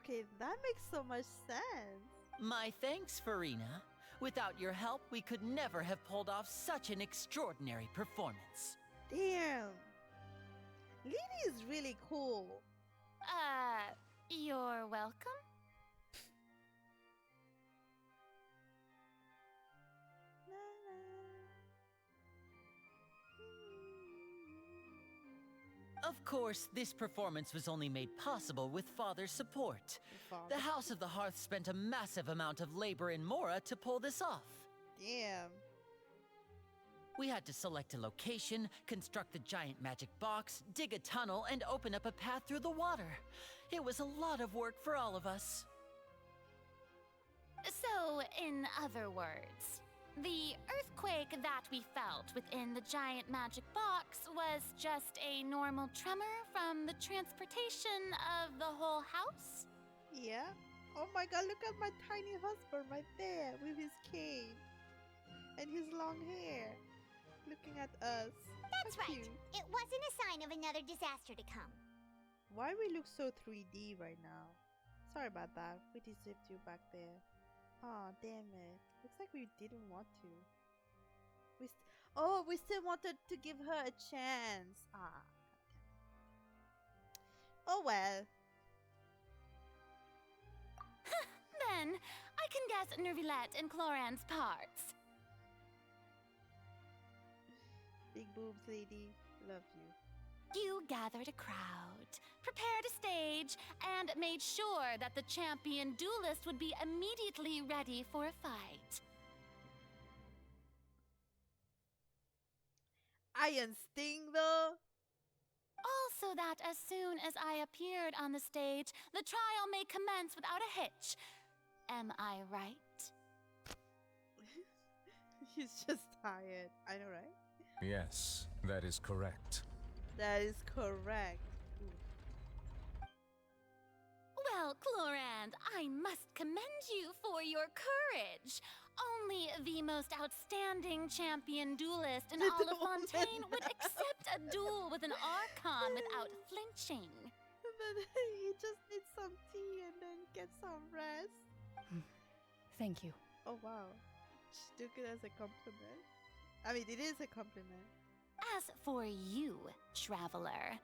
[SPEAKER 1] Okay, that makes so much sense.
[SPEAKER 17] My thanks, Farina. Without your help, we could never have pulled off such an extraordinary performance.
[SPEAKER 1] Damn. Lily is really cool.
[SPEAKER 3] You're welcome?
[SPEAKER 17] Of course, this performance was only made possible with Father's support. The House of the Hearth spent a massive amount of labor in Mora to pull this off.
[SPEAKER 1] Damn.
[SPEAKER 17] We had to select a location, construct the giant magic box, dig a tunnel, and open up a path through the water. It was a lot of work for all of us.
[SPEAKER 3] So, in other words, the earthquake that we felt within the giant magic box was just a normal tremor from the transportation of the whole house?
[SPEAKER 1] Yeah. Oh my god, look at my tiny husband right there with his cane and his long hair looking at us.
[SPEAKER 7] That's
[SPEAKER 1] How
[SPEAKER 7] right.
[SPEAKER 1] cute.
[SPEAKER 7] It wasn't a sign of another disaster to come.
[SPEAKER 1] Why we look so 3D right now? Sorry about that. We deceived you back there. Oh, damn it. Looks like we didn't want to. We still wanted to give her a chance. Ah. Oh well.
[SPEAKER 3] Then, I can guess Nervilette and Cloran's parts.
[SPEAKER 1] Big boobs lady. Love you.
[SPEAKER 3] You gathered a crowd, prepared a stage, and made sure that the champion duelist would be immediately ready for a fight.
[SPEAKER 1] Iron Sting, though.
[SPEAKER 3] Also that as soon as I appeared on the stage, the trial may commence without a hitch. Am I right?
[SPEAKER 1] He's just tired. I know, right?
[SPEAKER 2] Yes, that is correct.
[SPEAKER 1] That is correct.
[SPEAKER 3] Well, Clorand, I must commend you for your courage. Only the most outstanding champion duelist in all of Fontaine would accept a duel with an Archon without flinching.
[SPEAKER 1] But he just needs some tea and then get some rest.
[SPEAKER 19] Thank you.
[SPEAKER 1] Oh wow. She took it as a compliment. I mean, it is a compliment.
[SPEAKER 3] As for you, traveler,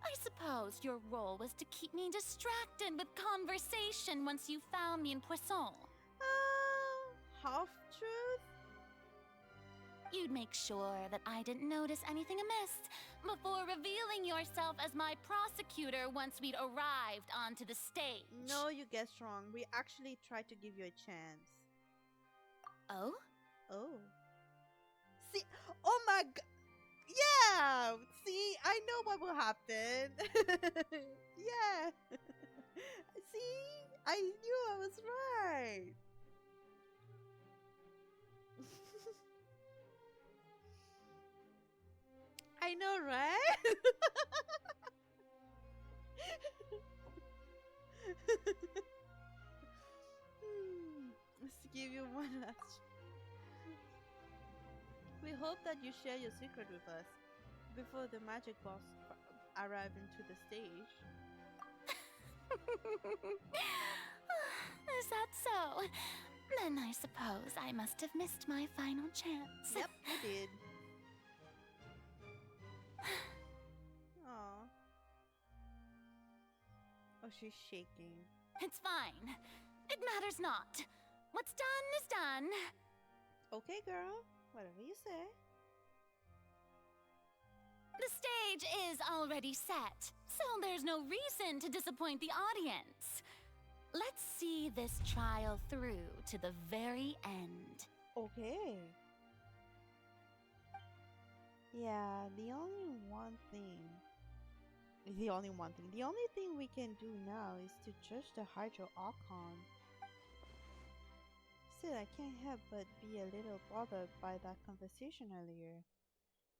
[SPEAKER 3] I suppose your role was to keep me distracted with conversation once you found me in Poisson.
[SPEAKER 1] Half truth?
[SPEAKER 3] You'd make sure that I didn't notice anything amiss before revealing yourself as my prosecutor once we'd arrived onto the stage.
[SPEAKER 1] No, you guessed wrong. We actually tried to give you a chance.
[SPEAKER 3] Oh?
[SPEAKER 1] Oh. See, oh my god. Yeah! See, I know what will happen. Yeah. See, I knew I was right. I know, right? Let's give you one last. We hope that you share your secret with us before the magic boss arrive into the stage.
[SPEAKER 3] Is that so? Then I suppose I must have missed my final chance.
[SPEAKER 1] Yep, you did. Aww. Oh, she's shaking.
[SPEAKER 3] It's fine. It matters not. What's done is done.
[SPEAKER 1] Okay, girl. Whatever you say.
[SPEAKER 3] The stage is already set, so there's no reason to disappoint the audience. Let's see this trial through to the very end.
[SPEAKER 1] Okay. Yeah, the only thing we can do now is to judge the Hydro Archon. Still, I can't help but be a little bothered by that conversation earlier.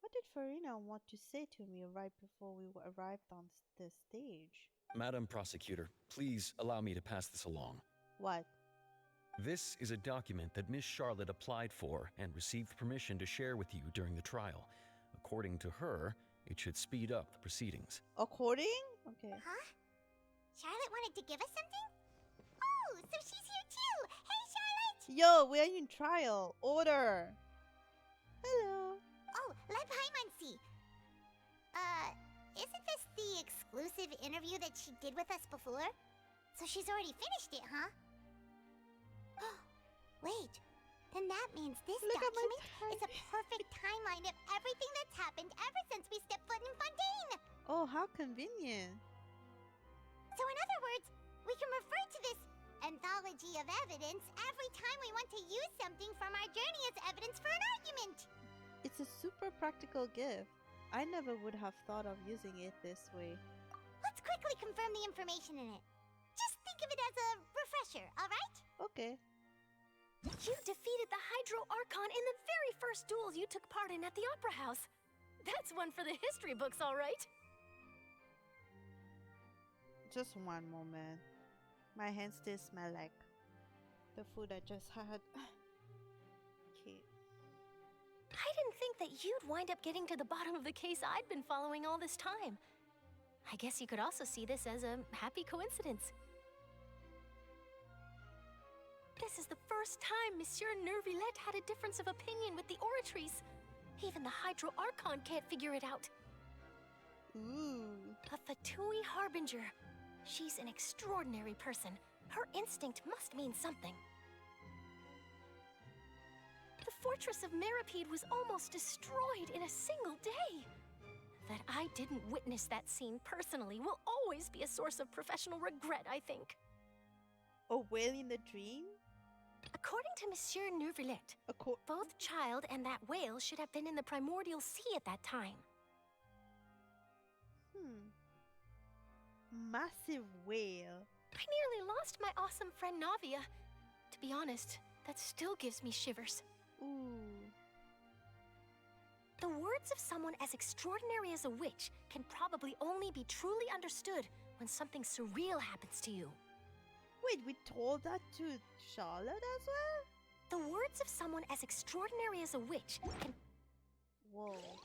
[SPEAKER 1] What did Farina want to say to me right before we arrived on the stage?
[SPEAKER 15] Madam Prosecutor, please allow me to pass this along.
[SPEAKER 1] What?
[SPEAKER 15] This is a document that Miss Charlotte applied for and received permission to share with you during the trial. According to her, it should speed up the proceedings.
[SPEAKER 1] According? Okay.
[SPEAKER 7] Huh? Charlotte wanted to give us something? Oh, so she's here too! Hey, Charlotte!
[SPEAKER 1] Yo, we're in trial. Order. Hello.
[SPEAKER 7] Oh, Leb Hymancy. Isn't this the exclusive interview that she did with us before? So she's already finished it, huh? Wait, then that means this document is a perfect timeline of everything that's happened ever since we stepped foot in Fontaine!
[SPEAKER 1] Oh, how convenient.
[SPEAKER 7] So in other words, we can refer to this anthology of evidence every time we want to use something from our journey as evidence for an argument!
[SPEAKER 1] It's a super practical gift. I never would have thought of using it this way.
[SPEAKER 7] Let's quickly confirm the information in it. Just think of it as a refresher, alright?
[SPEAKER 1] Okay.
[SPEAKER 21] You defeated the Hydro Archon in the very first duel you took part in at the Opera House. That's one for the history books, all right?
[SPEAKER 1] Just one moment. My hands still smell like the food I just had. Okay.
[SPEAKER 21] I didn't think that you'd wind up getting to the bottom of the case I'd been following all this time. I guess you could also see this as a happy coincidence. This is the first time Monsieur Nervilette had a difference of opinion with the oratories. Even the Hydro Archon can't figure it out.
[SPEAKER 1] Ooh.
[SPEAKER 21] The Fatui Harbinger. She's an extraordinary person. Her instinct must mean something. The fortress of Meripede was almost destroyed in a single day. That I didn't witness that scene personally will always be a source of professional regret, I think.
[SPEAKER 1] A whale in the dream?
[SPEAKER 21] According to Monsieur Neuvillette, both child and that whale should have been in the primordial sea at that time.
[SPEAKER 1] Massive whale.
[SPEAKER 21] I nearly lost my awesome friend Navia. To be honest, that still gives me shivers.
[SPEAKER 1] Ooh.
[SPEAKER 21] The words of someone as extraordinary as a witch can probably only be truly understood when something surreal happens to you.
[SPEAKER 1] Wait, we told that to Charlotte as well?
[SPEAKER 21] The words of someone as extraordinary as a witch can...
[SPEAKER 1] Whoa.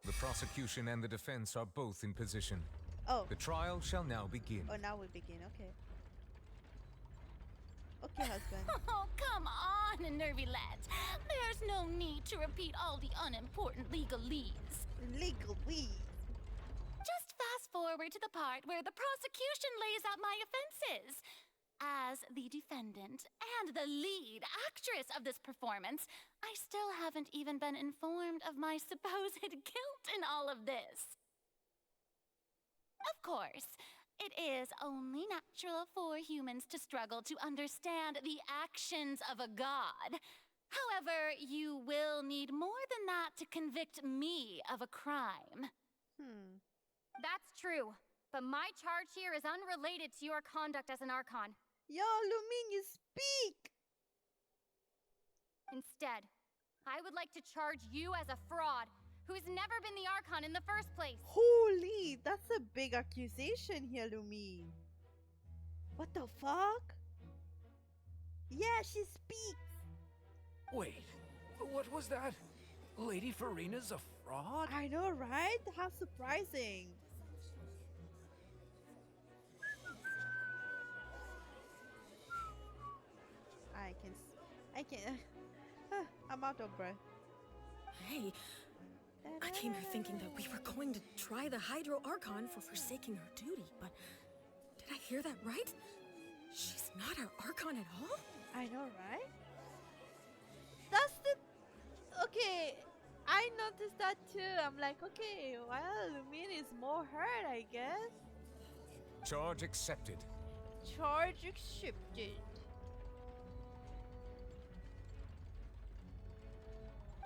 [SPEAKER 2] The prosecution and the defense are both in position.
[SPEAKER 1] Oh.
[SPEAKER 2] The trial shall now begin.
[SPEAKER 1] Oh, now we begin. Okay. Okay, husband.
[SPEAKER 3] Oh, come on, Neuvillette. There's no need to repeat all the unimportant legalese.
[SPEAKER 1] Legalese?
[SPEAKER 3] Just fast forward to the part where the prosecution lays out my offenses. As the defendant and the lead actress of this performance, I still haven't even been informed of my supposed guilt in all of this. Of course, it is only natural for humans to struggle to understand the actions of a god. However, you will need more than that to convict me of a crime.
[SPEAKER 9] That's true, but my charge here is unrelated to your conduct as an Archon.
[SPEAKER 1] Yo, Lumine, you speak!
[SPEAKER 9] Instead, I would like to charge you as a fraud who's never been the Archon in the first place.
[SPEAKER 1] Holy, that's a big accusation here, Lumine. What the fuck? Yeah, she speaks.
[SPEAKER 22] Wait, what was that? Lady Farina's a fraud?
[SPEAKER 1] I know, right? How surprising. I'm out of breath.
[SPEAKER 8] Hey, I came here thinking that we were going to try the Hydro Archon for forsaking her duty, but did I hear that right? She's not our Archon at all?
[SPEAKER 1] I know, right? That's the... Okay, I noticed that too. I'm like, okay, well, Lumine is more hurt, I guess.
[SPEAKER 2] Charge accepted.
[SPEAKER 1] Charge accepted.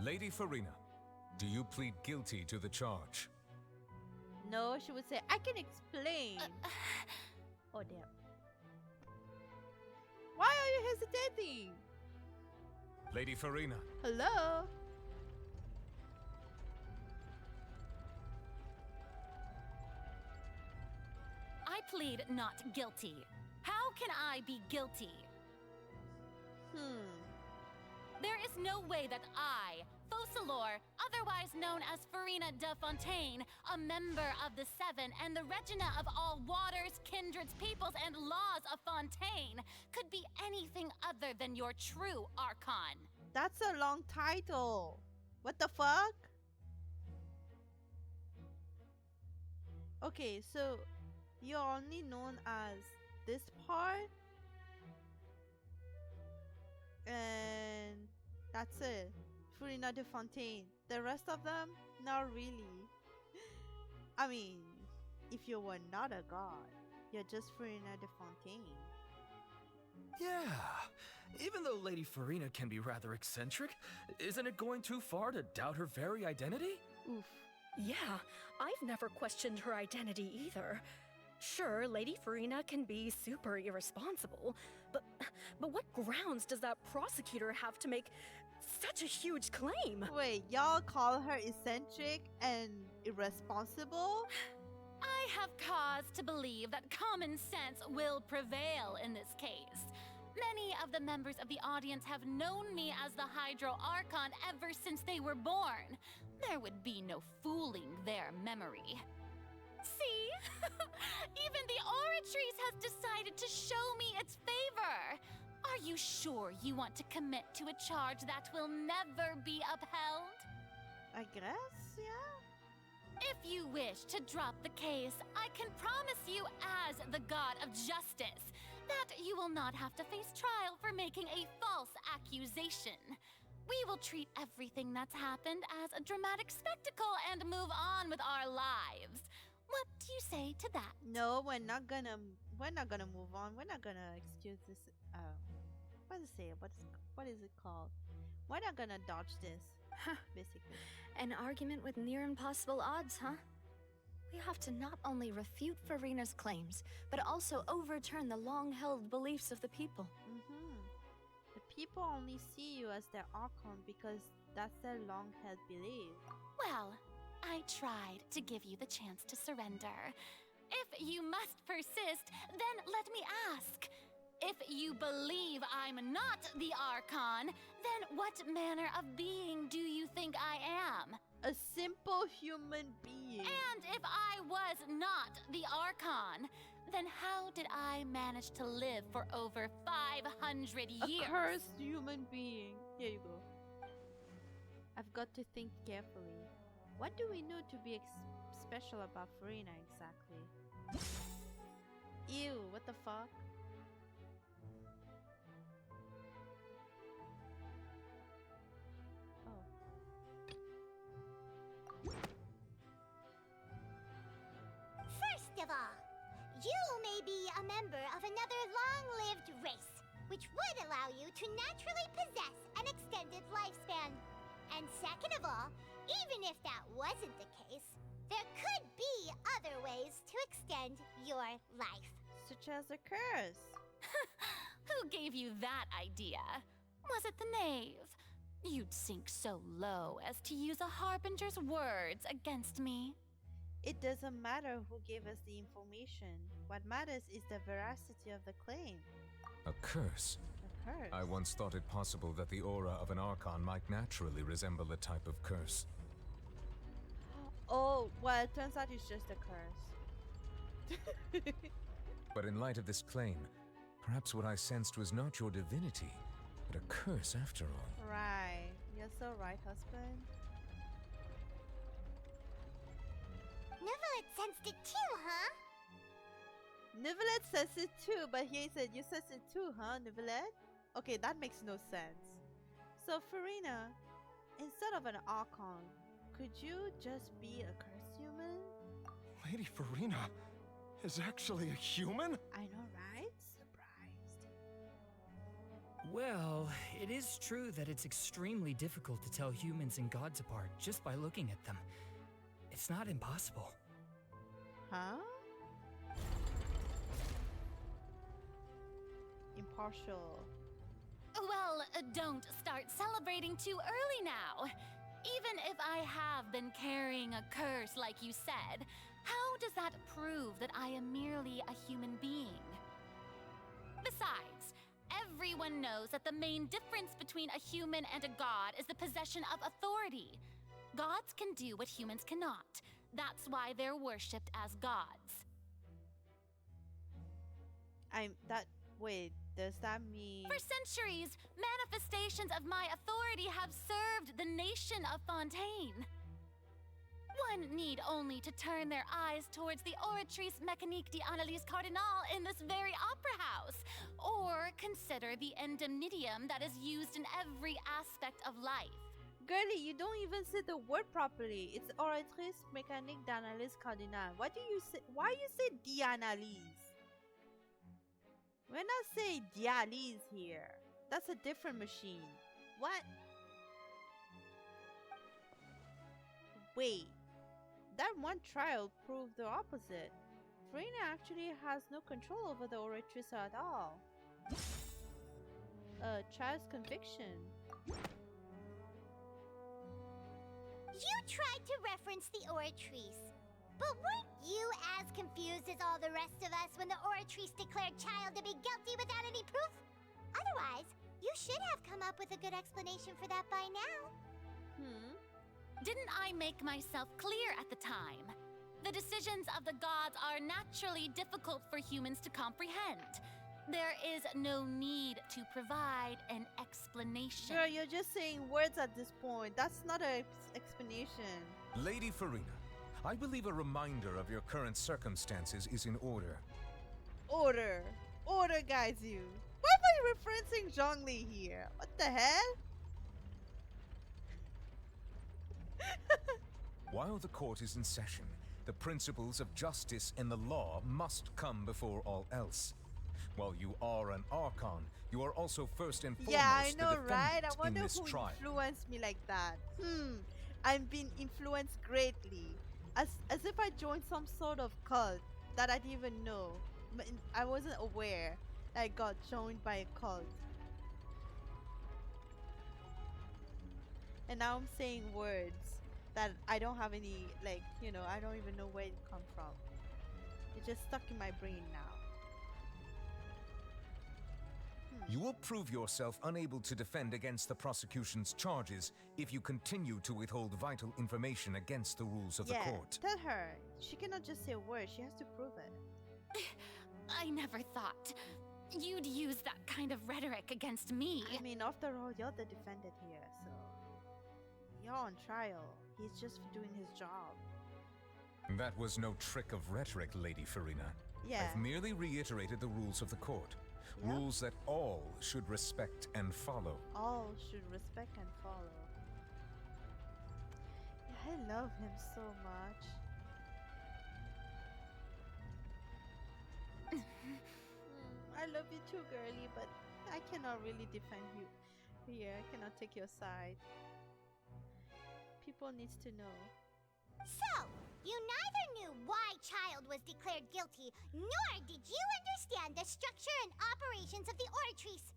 [SPEAKER 2] Lady Farina, do you plead guilty to the charge?
[SPEAKER 1] No, she would say, I can explain. Oh, damn. Why are you hesitating?
[SPEAKER 2] Lady Farina.
[SPEAKER 1] Hello?
[SPEAKER 3] I plead not guilty. How can I be guilty? There is no way that I, Focalor, otherwise known as Farina de Fontaine, a member of the Seven and the Regina of all waters, kindreds, peoples, and laws of Fontaine, could be anything other than your true Archon.
[SPEAKER 1] That's a long title. What the fuck? Okay, so you're only known as this part? And that's it. Farina de Fontaine. The rest of them? Not really. I mean, if you were not a god, you're just Farina de Fontaine.
[SPEAKER 22] Yeah, even though Lady Farina can be rather eccentric, isn't it going too far to doubt her very identity?
[SPEAKER 8] Oof. Yeah, I've never questioned her identity either. Sure, Lady Farina can be super irresponsible, but what grounds does that prosecutor have to make such a huge claim?
[SPEAKER 1] Wait, y'all call her eccentric and irresponsible?
[SPEAKER 3] I have cause to believe that common sense will prevail in this case. Many of the members of the audience have known me as the Hydro Archon ever since they were born. There would be no fooling their memory. See? Even the Oratrice has decided to show me its favor. Are you sure you want to commit to a charge that will never be upheld?
[SPEAKER 1] I guess, yeah.
[SPEAKER 3] If wish to drop the case, I can promise you as the god of justice that you will not have to face trial for making a false accusation. We will treat everything that's happened as a dramatic spectacle and move on with our lives. What do you say to that?
[SPEAKER 1] No, we're not gonna move on. We're not gonna excuse this. What is it? What is it called? We're not gonna dodge this. Basically,
[SPEAKER 8] An argument with near impossible odds, huh? We have to not only refute Farina's claims, but also overturn the long-held beliefs of the people.
[SPEAKER 1] The people only see you as their Archon because that's their long-held belief.
[SPEAKER 3] Well, I tried to give you the chance to surrender. If you must persist, then let me ask. If you believe I'm not the Archon, then what manner of being do you think I am?
[SPEAKER 1] A simple human being.
[SPEAKER 3] And if I was not the Archon, then how did I manage to live for over 500 years?
[SPEAKER 1] A cursed human being. Here you go. I've got to think carefully. What do we know to be special about Farina exactly? Ew, what the fuck?
[SPEAKER 7] First of all, you may be a member of another long-lived race, which would allow you to naturally possess an extended lifespan. And second of all, even if that wasn't the case, there could be other ways to extend your life.
[SPEAKER 1] Such as a curse.
[SPEAKER 3] Who gave you that idea? Was it the knave? You'd sink so low as to use a harbinger's words against me.
[SPEAKER 1] It doesn't matter who gave us the information. What matters is the veracity of the claim.
[SPEAKER 2] A curse?
[SPEAKER 1] A curse?
[SPEAKER 2] I once thought it possible that the aura of an Archon might naturally resemble a type of curse.
[SPEAKER 1] Oh, well, it turns out it's just a curse.
[SPEAKER 2] But in light of this claim, perhaps what I sensed was not your divinity, but a curse after all.
[SPEAKER 1] Right. You're so right, husband.
[SPEAKER 7] Nivelet sensed it too, huh?
[SPEAKER 1] Nivelet says it too, but he said you sense it too, huh, Nivelet? Okay, that makes no sense. So, Farina, instead of an Archon, could you just be a cursed human?
[SPEAKER 14] Lady Farina is actually a human?
[SPEAKER 1] I know, right? Surprised.
[SPEAKER 22] Well, it is true that it's extremely difficult to tell humans and gods apart just by looking at them. It's not impossible.
[SPEAKER 1] Huh? Impartial.
[SPEAKER 3] Well, don't start celebrating too early now. Even if I have been carrying a curse like you said, how does that prove that I am merely a human being? Besides, everyone knows that the main difference between a human and a god is the possession of authority. Gods can do what humans cannot. That's why they're worshipped as gods.
[SPEAKER 1] Wait, does that mean...
[SPEAKER 3] For centuries, manifestations of my authority have served the nation of Fontaine. One need only to turn their eyes towards the Oratrice Mécanique d'Analyse Cardinal in this very opera house, or consider the indemnitium that is used in every aspect of life.
[SPEAKER 1] Girlie, you don't even say the word properly. It's Oratrice Mécanique d'Analyse Cardinal. Why you say d'analyse? We're not saying dialyse here. That's a different machine. What? Wait. That one trial proved the opposite. Farina actually has no control over the Oratrice at all. Child's conviction.
[SPEAKER 7] You tried to reference the Oratrice. But weren't you as confused as all the rest of us when the Oratrice declared Child to be guilty without any proof? Otherwise, you should have come up with a good explanation for that by now.
[SPEAKER 3] Didn't I make myself clear at the time? The decisions of the gods are naturally difficult for humans to comprehend. There is no need to provide an explanation.
[SPEAKER 1] Girl, you're just saying words at this point. That's not an explanation.
[SPEAKER 2] Lady Farina, I believe a reminder of your current circumstances is in order.
[SPEAKER 1] Order. Order guides you. Why am I referencing Zhongli here? What the hell?
[SPEAKER 2] While the court is in session, the principles of justice and the law must come before all else. While you are an Archon, you are also first and foremost
[SPEAKER 1] Yeah, I know,
[SPEAKER 2] the
[SPEAKER 1] right? I
[SPEAKER 2] defendant
[SPEAKER 1] wonder
[SPEAKER 2] in this
[SPEAKER 1] who
[SPEAKER 2] trial.
[SPEAKER 1] influenced me like that. I'm being influenced greatly. As if I joined some sort of cult that I didn't even know. I wasn't aware that I got joined by a cult. And now I'm saying words that I don't have any, like, you know, I don't even know where it come from. It's just stuck in my brain now.
[SPEAKER 2] You will prove yourself unable to defend against the prosecution's charges if you continue to withhold vital information against the rules of the court.
[SPEAKER 1] Tell her. She cannot just say a word. She has to prove it.
[SPEAKER 3] I never thought you'd use that kind of rhetoric against me.
[SPEAKER 1] I mean, after all, you're the defendant here, so... You're on trial. He's just doing his job.
[SPEAKER 2] That was no trick of rhetoric, Lady Farina.
[SPEAKER 1] Yeah.
[SPEAKER 2] I've merely reiterated the rules of the court.
[SPEAKER 1] Yeah.
[SPEAKER 2] Rules that all should respect and follow.
[SPEAKER 1] All should respect and follow. Yeah, I love him so much. I love you too, girly, but I cannot really defend you here. I cannot take your side. People needs to know.
[SPEAKER 7] So, you neither knew why Child was declared guilty, nor did you understand the structure and operations of the Oratrice.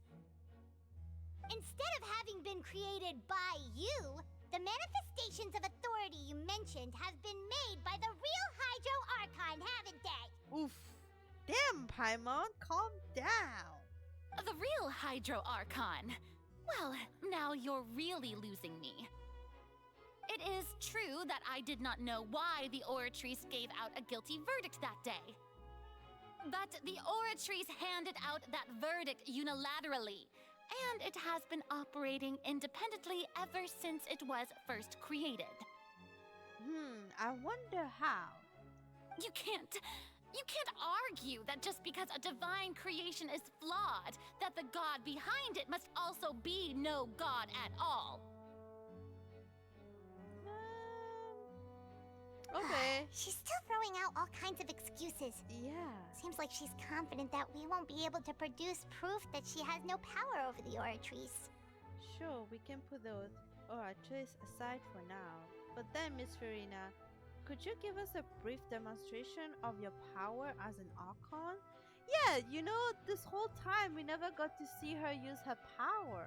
[SPEAKER 7] Instead of having been created by you, the manifestations of authority you mentioned have been made by the real Hydro Archon, haven't they?
[SPEAKER 1] Oof. Damn, Paimon, calm down.
[SPEAKER 3] The real Hydro Archon. Well, now you're really losing me. It is true that I did not know why the Oratrice gave out a guilty verdict that day. But the Oratrice handed out that verdict unilaterally, and it has been operating independently ever since it was first created.
[SPEAKER 1] I wonder how.
[SPEAKER 3] You can't argue that just because a divine creation is flawed, that the god behind it must also be no god at all.
[SPEAKER 1] Okay.
[SPEAKER 7] She's still throwing out all kinds of excuses.
[SPEAKER 1] Yeah.
[SPEAKER 7] Seems like she's confident that we won't be able to produce proof that she has no power over the Oratrice.
[SPEAKER 1] Sure, we can put the Oratrice aside for now. But then, Miss Farina, could you give us a brief demonstration of your power as an Archon? Yeah, you know, this whole time we never got to see her use her power.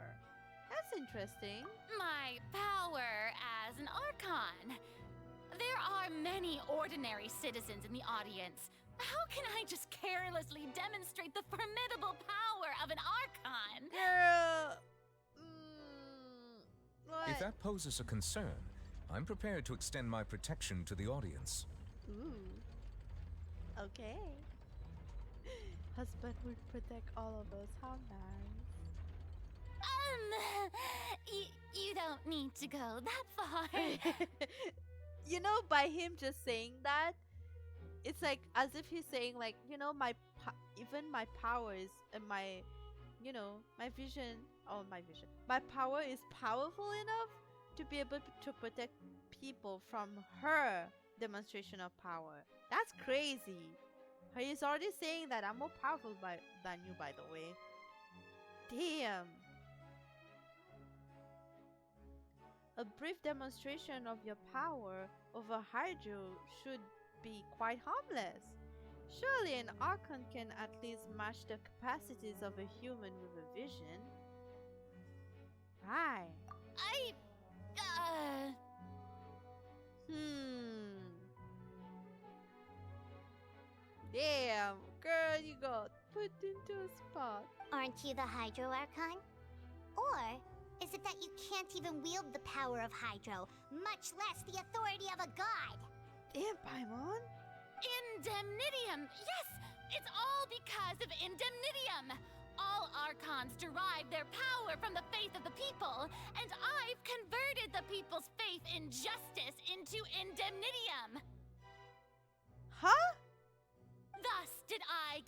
[SPEAKER 1] That's interesting.
[SPEAKER 3] My power as an Archon. There are many ordinary citizens in the audience. How can I just carelessly demonstrate the formidable power of an Archon?
[SPEAKER 1] Girl! What?
[SPEAKER 2] If that poses a concern, I'm prepared to extend my protection to the audience.
[SPEAKER 1] Ooh. Okay. Husband would protect all of us. How nice.
[SPEAKER 3] You don't need to go that far.
[SPEAKER 1] You know, by him just saying that, it's like as if he's saying, like, you know, even my powers and my, you know, my power is powerful enough to be able to protect people from her demonstration of power. That's crazy. He's already saying that I'm more powerful than you, by the way. Damn. A brief demonstration of your power over Hydro should be quite harmless. Surely an Archon can at least match the capacities of a human with a vision. Right. Damn, girl, you got put into a spot.
[SPEAKER 7] Aren't you the Hydro Archon? Or is it that you can't even wield the power of Hydro, much less the authority of a god?
[SPEAKER 1] Damn, Paimon.
[SPEAKER 3] Indemnitium! Yes! It's all because of Indemnitium! All Archons derive their power from the faith of the people, and I've converted the people's faith in justice into Indemnitium!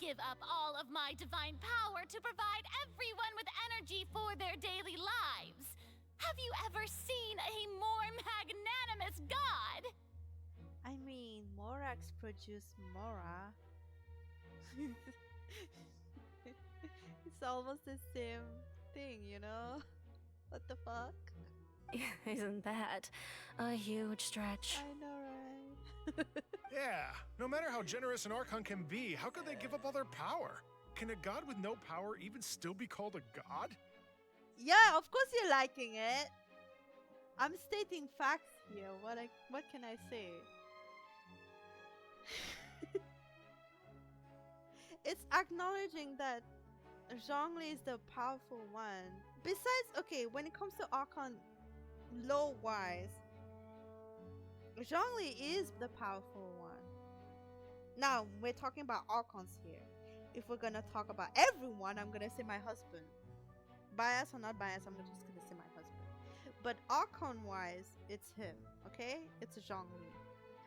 [SPEAKER 3] give up all of my divine power to provide everyone with energy for their daily lives. Have you ever seen a more magnanimous god?
[SPEAKER 1] I mean, Morax produced Mora. It's almost the same thing, you know? What the fuck?
[SPEAKER 8] Isn't that a huge stretch?
[SPEAKER 1] I know, right?
[SPEAKER 10] Yeah, no matter how generous an Archon can be, how could they give up all their power? Can a god with no power even still be called a god?
[SPEAKER 1] Yeah, of course you're liking it. I'm stating facts here. What can I say? It's acknowledging that Zhongli is the powerful one. Besides, okay, when it comes to Archon lore-wise, Zhongli is the powerful one. Now, we're talking about Archons here. If we're gonna talk about everyone, I'm gonna say my husband. Bias or not bias, I'm just gonna say my husband. But Archon-wise, it's him, okay? It's Zhongli.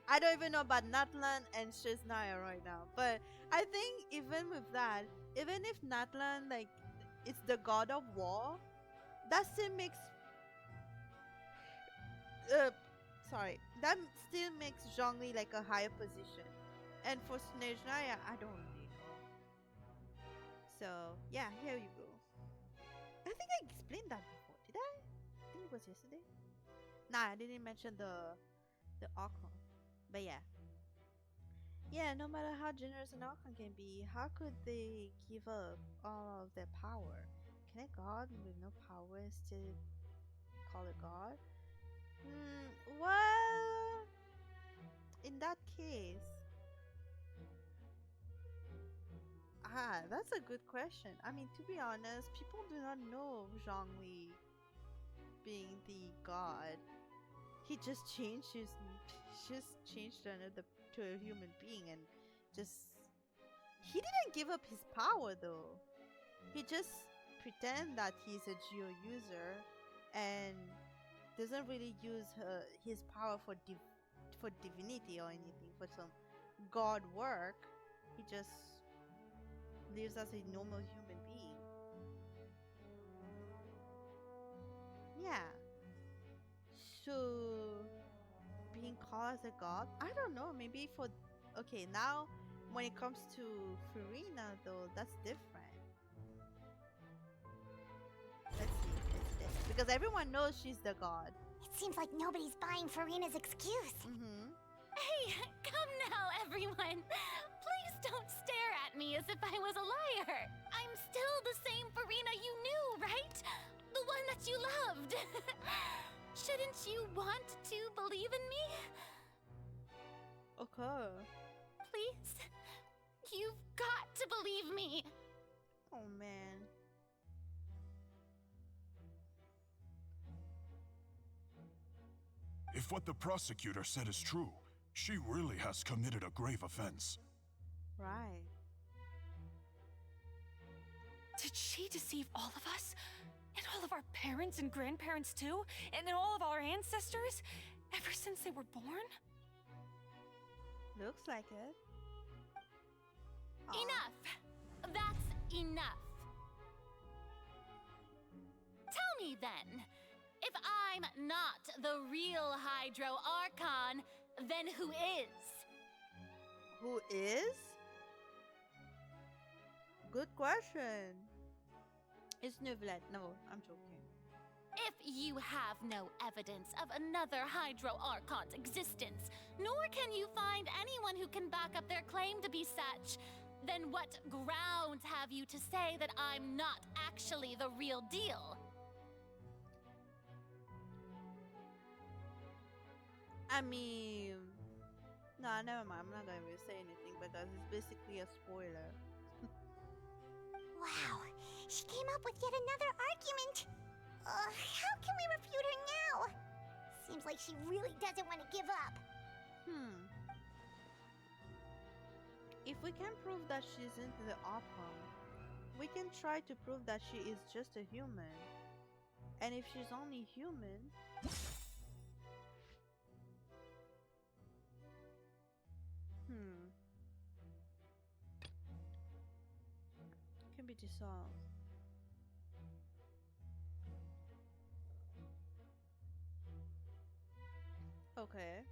[SPEAKER 1] I don't even know about Natlan and Shiznaya right now, but I think even with that, even if Natlan, like, it's the god of war, that still makes that still makes Zhongli like a higher position. And for Shiznaya, I don't really know. So yeah, here you go. I think I explained that before. Did I? I think it was yesterday. Nah, I didn't mention the Archon. But yeah. Yeah, no matter how generous an Archon can be, how could they give up all of their power? Can a god with no power still call a god? Well, in that case, that's a good question. I mean, to be honest, people do not know Zhongli being the god. He just changed to a human being and he didn't give up his power though. He just pretend that he's a geo user and doesn't really use his power for divinity or anything, for some god work. He just lives as a normal human being. Yeah. So being called as a god, I don't know, maybe for okay, now when it comes to Farina though, that's different. Let's see. Because everyone knows she's the god.
[SPEAKER 7] It seems like nobody's buying Farina's excuse.
[SPEAKER 3] Hey, come now, everyone. Please don't stare at me as if I was a liar. I'm still the same Farina you knew, right? The one that you loved. Shouldn't you want to believe in me?
[SPEAKER 1] Okay.
[SPEAKER 3] Please? You've got to believe me.
[SPEAKER 1] Oh, man.
[SPEAKER 5] If what the prosecutor said is true, she really has committed a grave offense.
[SPEAKER 1] Right.
[SPEAKER 12] Did she deceive all of us? And all of our parents and grandparents too? And then all of our ancestors? Ever since they were born?
[SPEAKER 1] Looks like it.
[SPEAKER 3] Enough! That's enough. Tell me then, if I'm not the real Hydro Archon, then who is?
[SPEAKER 1] Who is? Good question. It's Neuvlet. No, I'm joking.
[SPEAKER 3] If you have no evidence of another Hydro Archon's existence, nor can you find anyone who can back up their claim to be such, then what grounds have you to say that I'm not actually the real deal?
[SPEAKER 1] I mean, nah, never mind. I'm not gonna really say anything because it's basically a spoiler.
[SPEAKER 7] Wow, she came up with yet another argument. How can we refute her now? Seems like she really doesn't want to give up.
[SPEAKER 1] If we can prove that she's into the Archon, we can try to prove that she is just a human. And if she's only human, pretty soft. Okay.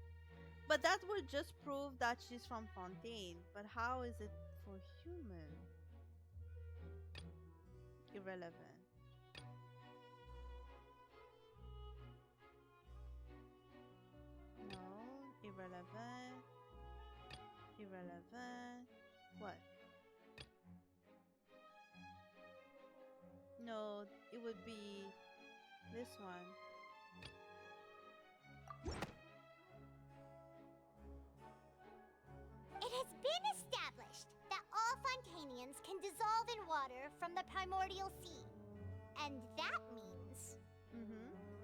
[SPEAKER 1] But that would just prove that she's from Fontaine. But how is it for human? Irrelevant. No, irrelevant. Irrelevant. What? No, it would be this one.
[SPEAKER 7] It has been established that all Fontainians can dissolve in water from the primordial sea. And that means...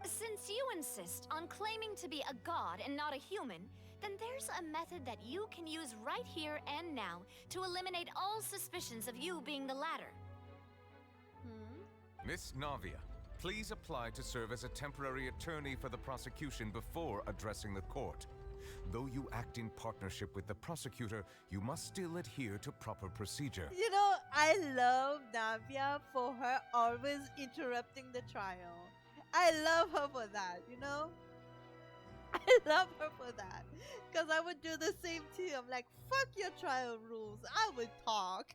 [SPEAKER 3] Since you insist on claiming to be a god and not a human, then there's a method that you can use right here and now to eliminate all suspicions of you being the latter.
[SPEAKER 2] Miss Navia, please apply to serve as a temporary attorney for the prosecution before addressing the court. Though you act in partnership with the prosecutor, you must still adhere to proper procedure.
[SPEAKER 1] You know, I love Navia for her always interrupting the trial. I love her for that, you know? I love her for that. Because I would do the same too. I'm like, fuck your trial rules. I would talk.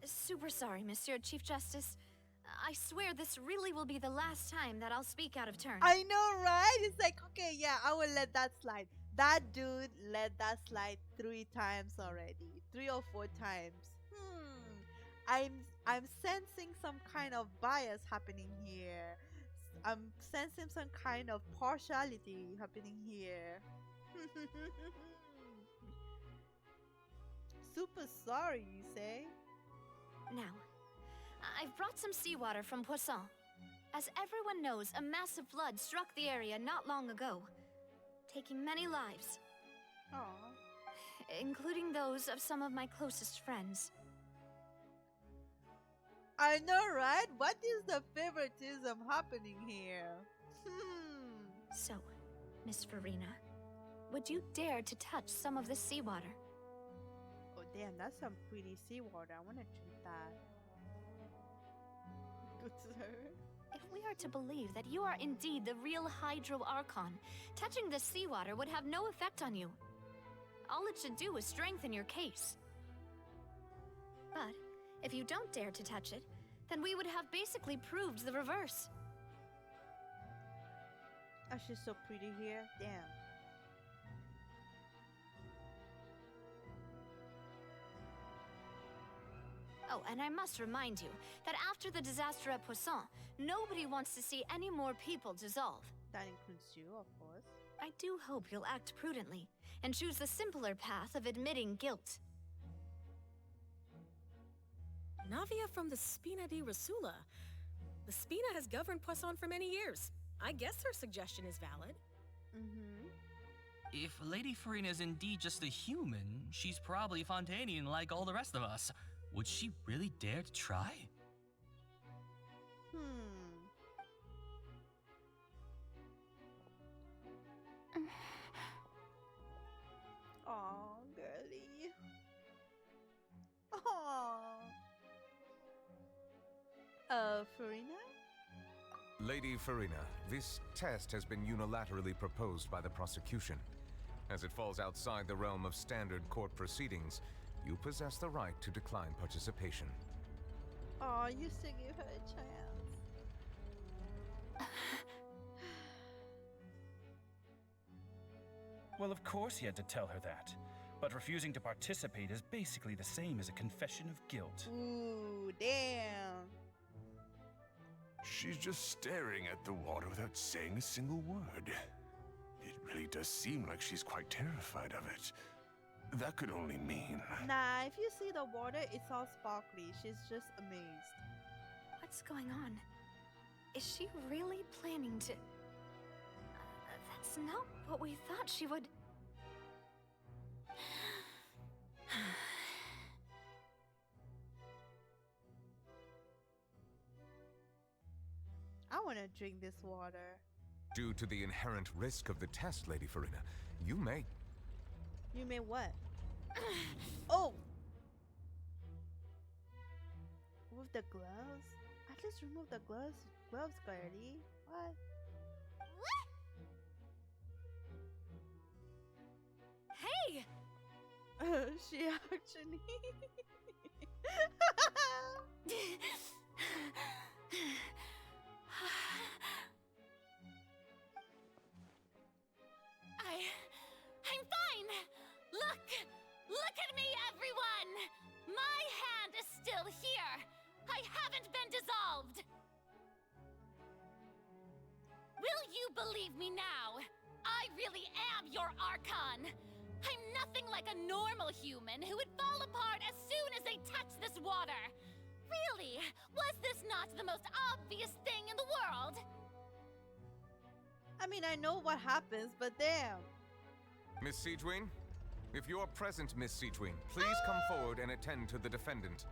[SPEAKER 3] Super sorry, Monsieur Chief Justice. I swear this really will be the last time that I'll speak out of turn.
[SPEAKER 1] I know, right? It's like, okay, yeah, I will let that slide. That dude let that slide 3 times already. 3 or 4 times. I'm sensing some kind of bias happening here. I'm sensing some kind of partiality happening here. Super sorry, you say?
[SPEAKER 3] Now, I've brought some seawater from Poisson. As everyone knows, a massive flood struck the area not long ago, taking many lives.
[SPEAKER 1] Aww.
[SPEAKER 3] Including those of some of my closest friends.
[SPEAKER 1] I know, right? What is the favoritism happening here?
[SPEAKER 3] So, Miss Farina, would you dare to touch some of the seawater?
[SPEAKER 1] Oh, damn, that's some pretty seawater. I want to drink that. Good sir.
[SPEAKER 3] If we are to believe that you are indeed the real Hydro Archon, touching the seawater would have no effect on you. All it should do is strengthen your case. But if you don't dare to touch it, then we would have basically proved the reverse.
[SPEAKER 1] Oh, she's so pretty here. Damn.
[SPEAKER 3] Oh, and I must remind you that after the disaster at Poisson, nobody wants to see any more people dissolve.
[SPEAKER 1] That includes you, of course.
[SPEAKER 3] I do hope you'll act prudently and choose the simpler path of admitting guilt.
[SPEAKER 16] Navia from the Spina di Rasula. The Spina has governed Poisson for many years. I guess her suggestion is valid.
[SPEAKER 18] If Lady Farina is indeed just a human, she's probably Fontainian like all the rest of us. Would she really dare to try?
[SPEAKER 1] Aw, girly. Aww. Farina?
[SPEAKER 2] Lady Farina, this test has been unilaterally proposed by the prosecution. As it falls outside the realm of standard court proceedings, you possess the right to decline participation.
[SPEAKER 1] Aw, you still give her a chance.
[SPEAKER 23] Well, of course he had to tell her that. But refusing to participate is basically the same as a confession of guilt.
[SPEAKER 1] Ooh, damn.
[SPEAKER 5] She's just staring at the water without saying a single word. It really does seem like she's quite terrified of it. That could only mean...
[SPEAKER 1] Nah, if you see the water, it's all sparkly. She's just amazed.
[SPEAKER 3] What's going on? Is she really planning to... That's not what we thought she would...
[SPEAKER 1] I want to drink this water.
[SPEAKER 2] Due to the inherent risk of the test, Lady Farina, you may...
[SPEAKER 1] You may what? Oh! With the gloves? At least remove the gloves. Gloves, girlie. What?
[SPEAKER 7] What?
[SPEAKER 16] Hey!
[SPEAKER 1] She actually.
[SPEAKER 9] I'm fine! Look at me, everyone! My hand is still here! I haven't been dissolved! Will you believe me now? I really am your Archon! I'm nothing like a normal human who would fall apart as soon as they touch this water! Really? Was this not the most obvious thing in the world?
[SPEAKER 1] I mean, I know what happens, but damn.
[SPEAKER 2] Miss Siegewin? If you are present, Miss Siegewin, please come forward and attend to the defendant.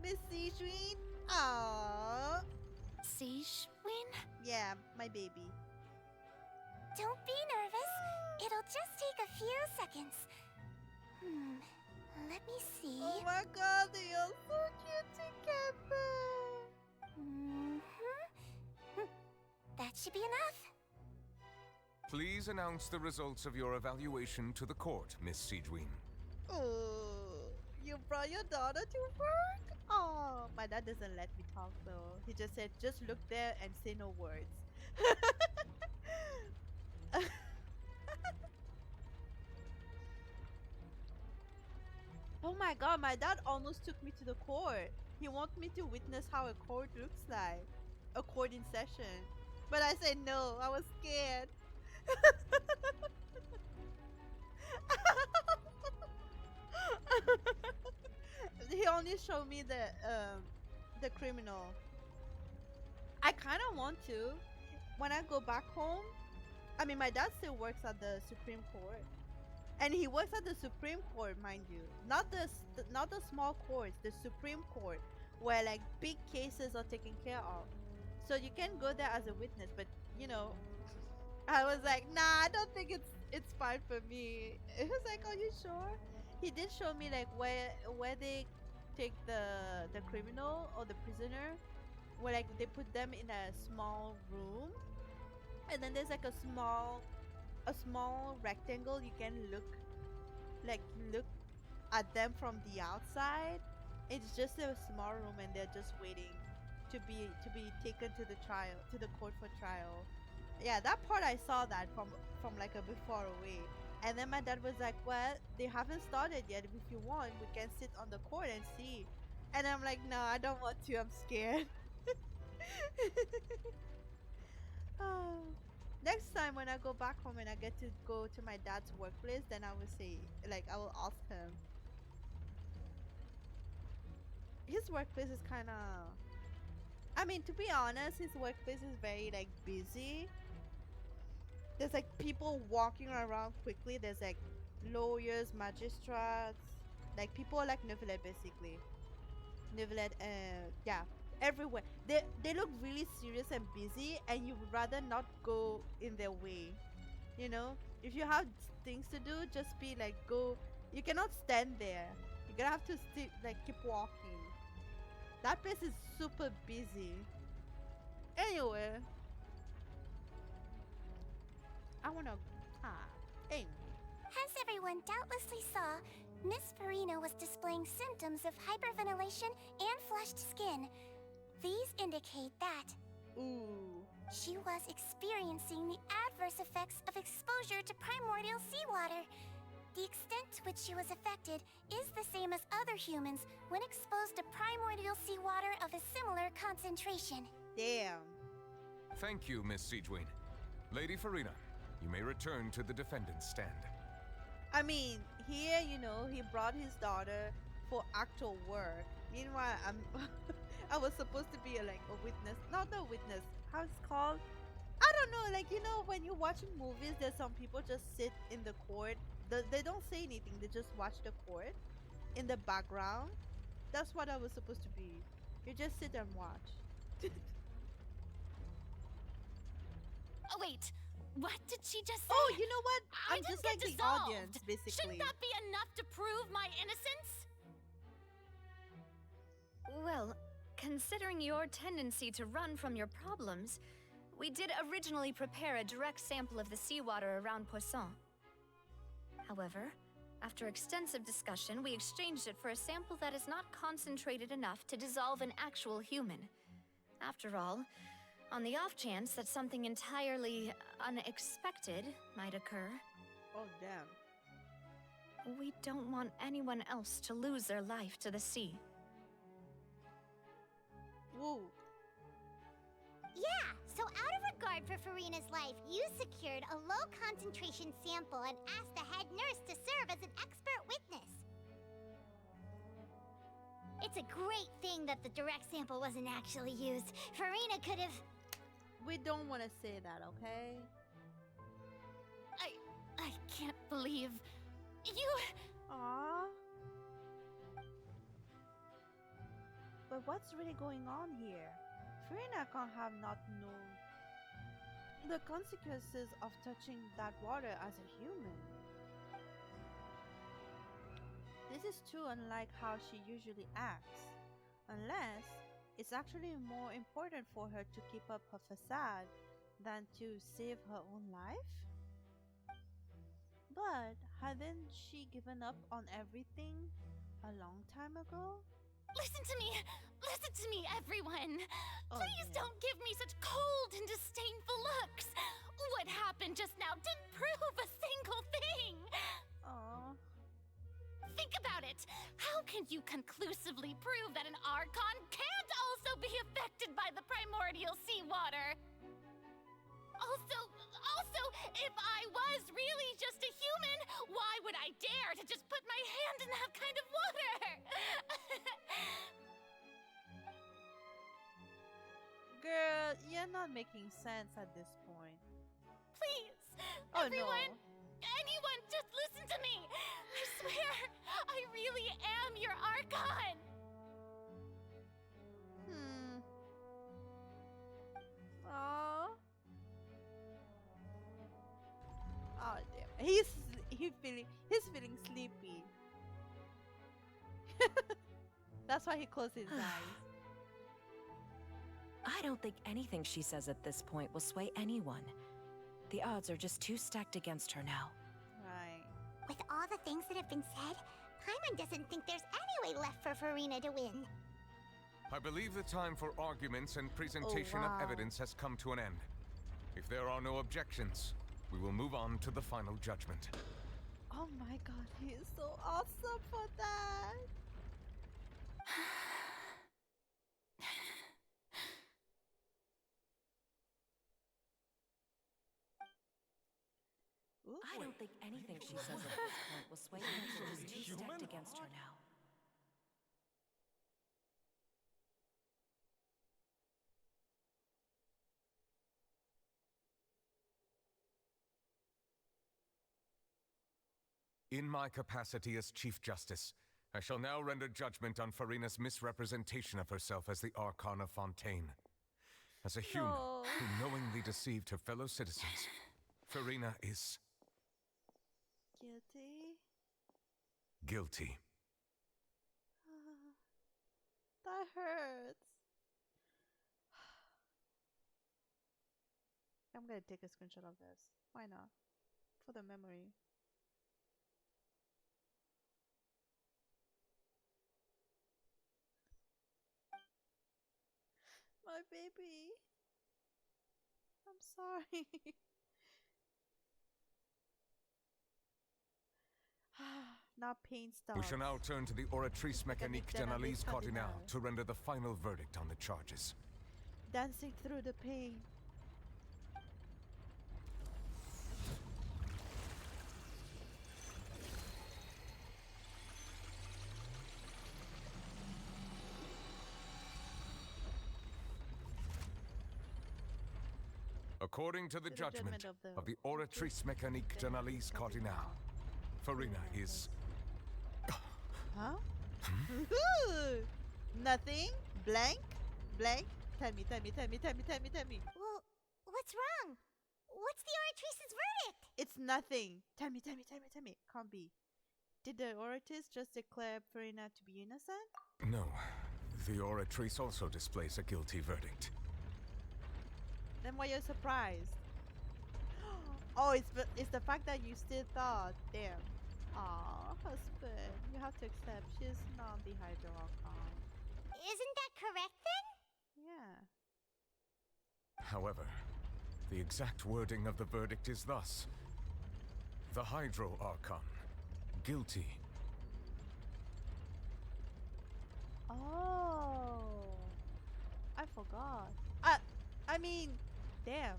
[SPEAKER 1] Miss Siegewin? Aww.
[SPEAKER 3] Siegewin?
[SPEAKER 1] Yeah, my baby.
[SPEAKER 7] Don't be nervous. It'll just take a few seconds. Let me see.
[SPEAKER 1] Oh my god, they are so cute together.
[SPEAKER 7] That should be enough.
[SPEAKER 2] Please announce the results of your evaluation to the court, Miss Siegewin.
[SPEAKER 1] Oh, you brought your daughter to work? Oh, my dad doesn't let me talk though. He just said, just look there and say no words. Oh my god, my dad almost took me to the court. He wants me to witness how a court looks like. A court in session. But I said no, I was scared. He only showed me the criminal. I kind of want to. When I go back home, I mean, my dad still works at the Supreme Court, and he works at the Supreme Court, mind you, not the small courts, the Supreme Court, where like big cases are taken care of. So you can go there as a witness, but you know, I was like, nah, I don't think it's fine for me. It was like, are you sure? He did show me like where they take the criminal or the prisoner, where like they put them in a small room, and then there's like a small rectangle you can look at them from the outside. It's just a small room, and they're just waiting to be taken to the trial, to the court for trial. Yeah, that part I saw that from like a bit far away. And then my dad was like, well, they haven't started yet. If you want, we can sit on the court and see. And I'm like, no, I don't want to. I'm scared. Oh. Next time when I go back home and I get to go to my dad's workplace, then I will say, like, I will ask him. His workplace is kind of... I mean, to be honest, his workplace is very, like, busy. There's, like, people walking around quickly. There's, like, lawyers, magistrates. Like, people like Neuvillette, basically. Neuvillette, yeah, everywhere. They look really serious and busy, and you would rather not go in their way. You know? If you have things to do, just be, like, go. You cannot stand there. You're gonna have to, like, keep walking. That place is super busy. Anyway. I wanna... anyway.
[SPEAKER 7] As everyone doubtlessly saw, Miss Farina was displaying symptoms of hyperventilation and flushed skin. These indicate that...
[SPEAKER 1] Ooh.
[SPEAKER 7] She was experiencing the adverse effects of exposure to primordial seawater. The extent to which she was affected is the same as other humans when exposed to primordial seawater of a similar concentration.
[SPEAKER 1] Damn.
[SPEAKER 2] Thank you, Miss Siegewin. Lady Farina, you may return to the defendant's stand.
[SPEAKER 1] I mean, here, you know, he brought his daughter for actual work. Meanwhile, I was supposed to be like a witness. Not a witness. How it's called? I don't know. Like, you know, when you're watching movies, there's some people just sit in the court. They don't say anything. They just watch the court in the background. That's what I was supposed to be. You just sit and watch.
[SPEAKER 9] Oh, wait. What did she just say?
[SPEAKER 1] Oh, you know what? I'm
[SPEAKER 9] I
[SPEAKER 1] just
[SPEAKER 9] didn't
[SPEAKER 1] like
[SPEAKER 9] get
[SPEAKER 1] the
[SPEAKER 9] dissolved.
[SPEAKER 1] audience, basically.
[SPEAKER 9] Shouldn't that be enough to prove my innocence?
[SPEAKER 8] Well, considering your tendency to run from your problems, we did originally prepare a direct sample of the seawater around Poisson. However, after extensive discussion, we exchanged it for a sample that is not concentrated enough to dissolve an actual human. After all, on the off chance that something entirely unexpected might occur,
[SPEAKER 1] Oh, damn.
[SPEAKER 8] we don't want anyone else to lose their life to the sea.
[SPEAKER 1] Whoa.
[SPEAKER 7] Yeah, so out of regard for Farina's life, you secured a low-concentration sample and asked the head nurse to serve as an expert witness. It's a great thing that the direct sample wasn't actually used. Farina could have...
[SPEAKER 1] We don't want to say that, okay?
[SPEAKER 9] I can't believe you...
[SPEAKER 1] Aww. But what's really going on here? Farina can't have not known the consequences of touching that water as a human. This is too unlike how she usually acts. Unless it's actually more important for her to keep up her facade than to save her own life? But hadn't she given up on everything a long time ago?
[SPEAKER 9] Listen to me! Listen to me, everyone!
[SPEAKER 1] Oh,
[SPEAKER 9] Please
[SPEAKER 1] yeah.
[SPEAKER 9] don't give me such cold and disdainful looks! What happened just now didn't prove a single thing!
[SPEAKER 1] Aww.
[SPEAKER 9] Think about it! How can you conclusively prove that an Archon can't also be affected by the primordial seawater? Also, if I was really just a human, why would I dare to just put my hand in that kind of water?
[SPEAKER 1] Girl, you're not making sense at this point.
[SPEAKER 9] Please,
[SPEAKER 1] Oh,
[SPEAKER 9] everyone,
[SPEAKER 1] no.
[SPEAKER 9] anyone, just listen to me. I swear, I really am your Archon.
[SPEAKER 1] Aww. Oh damn. He's feeling sleepy. That's why he closed his eyes.
[SPEAKER 12] I don't think anything she says at this point will sway anyone. The odds are just too stacked against her now.
[SPEAKER 1] Right.
[SPEAKER 7] With all the things that have been said, Paimon doesn't think there's any way left for Farina to win.
[SPEAKER 2] I believe the time for arguments and presentation
[SPEAKER 1] wow.
[SPEAKER 2] of evidence has come to an end. If there are no objections, we will move on to the final judgment.
[SPEAKER 1] Oh my god, he is so awesome for that. Ooh.
[SPEAKER 12] I don't think anything she says at this point will sway her. She's too stacked against her now.
[SPEAKER 2] In my capacity as Chief Justice, I shall now render judgment on Farina's misrepresentation of herself as the Archon of Fontaine. As a human who knowingly deceived her fellow citizens, Farina is
[SPEAKER 1] Guilty.
[SPEAKER 2] guilty.
[SPEAKER 1] That hurts. I'm gonna take a screenshot of this. Why not? For the memory. My baby. I'm sorry. Now pain stops.
[SPEAKER 2] We shall now turn to the Oratrice Mécanique d'Analyse Cardinale to render the final verdict on the charges.
[SPEAKER 1] Dancing through the pain.
[SPEAKER 2] According to the judgment of the Oratrice Mécanique d'Analyse Cardinale, Farina is...
[SPEAKER 1] Huh? Nothing? Blank? Blank? Tell me.
[SPEAKER 7] Well, what's wrong? What's the Oratrice's verdict?
[SPEAKER 1] It's nothing. Tell me. Can't be. Did the Oratrice just declare Farina to be innocent?
[SPEAKER 2] No. The oratrice also displays a guilty verdict.
[SPEAKER 1] Then why you're surprised? Oh, it's the fact that you still thought. Damn. Aw, husband. You have to accept she's not the Hydro Archon.
[SPEAKER 7] Isn't that correct then?
[SPEAKER 1] Yeah.
[SPEAKER 2] However, the exact wording of the verdict is thus: the Hydro Archon, guilty.
[SPEAKER 1] Oh, I forgot. I mean, damn.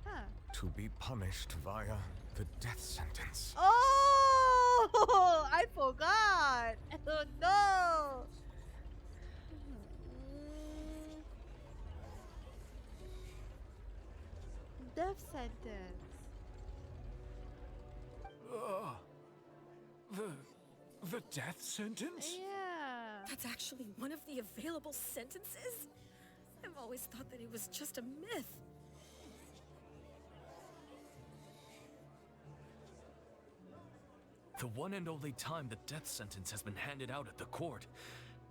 [SPEAKER 1] Huh.
[SPEAKER 2] To be punished via the death sentence.
[SPEAKER 1] Oh, I forgot. Oh no. Death sentence.
[SPEAKER 22] The death sentence?
[SPEAKER 1] Yeah.
[SPEAKER 16] That's actually one of the available sentences? I've always thought that it was just a myth.
[SPEAKER 22] The one and only time the death sentence has been handed out at the court,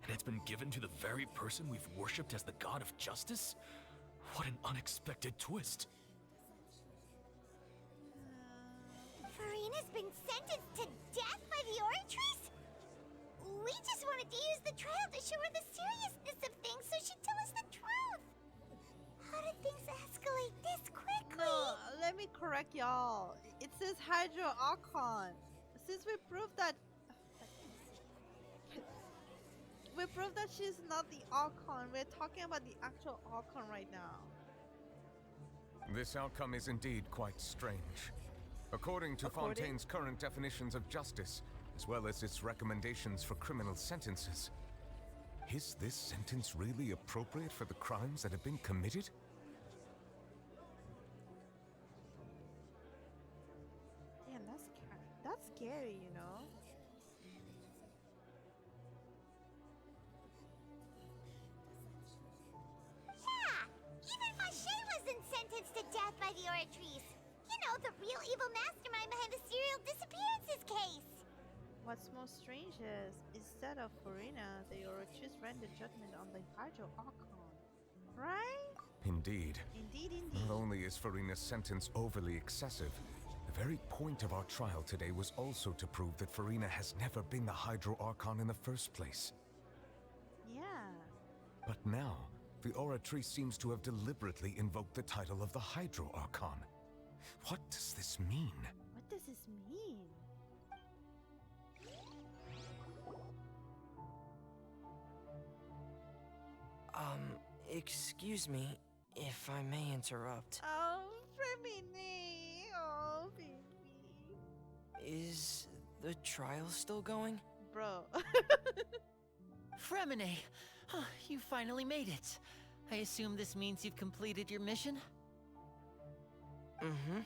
[SPEAKER 22] and it's been given to the very person we've worshipped as the god of justice? What an unexpected twist.
[SPEAKER 7] Farina's been sentenced to death by the Oratrice? We just wanted to use the trial to show her the seriousness of things so she'd tell us the truth. How did things escalate this quickly?
[SPEAKER 1] No, let me correct y'all. It says Hydro Archon. Since we proved that she's not the Archon, we're talking about the actual Archon right now.
[SPEAKER 2] This outcome is indeed quite strange. According to Fontaine's current definitions of justice, as well as its recommendations for criminal sentences, is this sentence really appropriate for the crimes that have been committed?
[SPEAKER 1] Damn, that's scary, you know?
[SPEAKER 7] Yeah, even Mache wasn't sentenced to death by the Oratrice. You know, the real evil mastermind behind the serial disappearances case.
[SPEAKER 1] What's most strange is, instead of Farina, the Oratrice rendered judgment on the Hydro Archon. Right?
[SPEAKER 2] Indeed.
[SPEAKER 1] Indeed.
[SPEAKER 2] Not only is Farina's sentence overly excessive, the very point of our trial today was also to prove that Farina has never been the Hydro Archon in the first place.
[SPEAKER 1] Yeah.
[SPEAKER 2] But now, the Oratrice seems to have deliberately invoked the title of the Hydro Archon. What does this mean?
[SPEAKER 1] What does this mean?
[SPEAKER 4] Excuse me, if I may interrupt.
[SPEAKER 1] Oh, Femini. Oh, baby.
[SPEAKER 4] Is the trial still going?
[SPEAKER 1] Bro.
[SPEAKER 17] Fremine, you finally made it. I assume this means you've completed your mission?
[SPEAKER 4] Mm-hmm.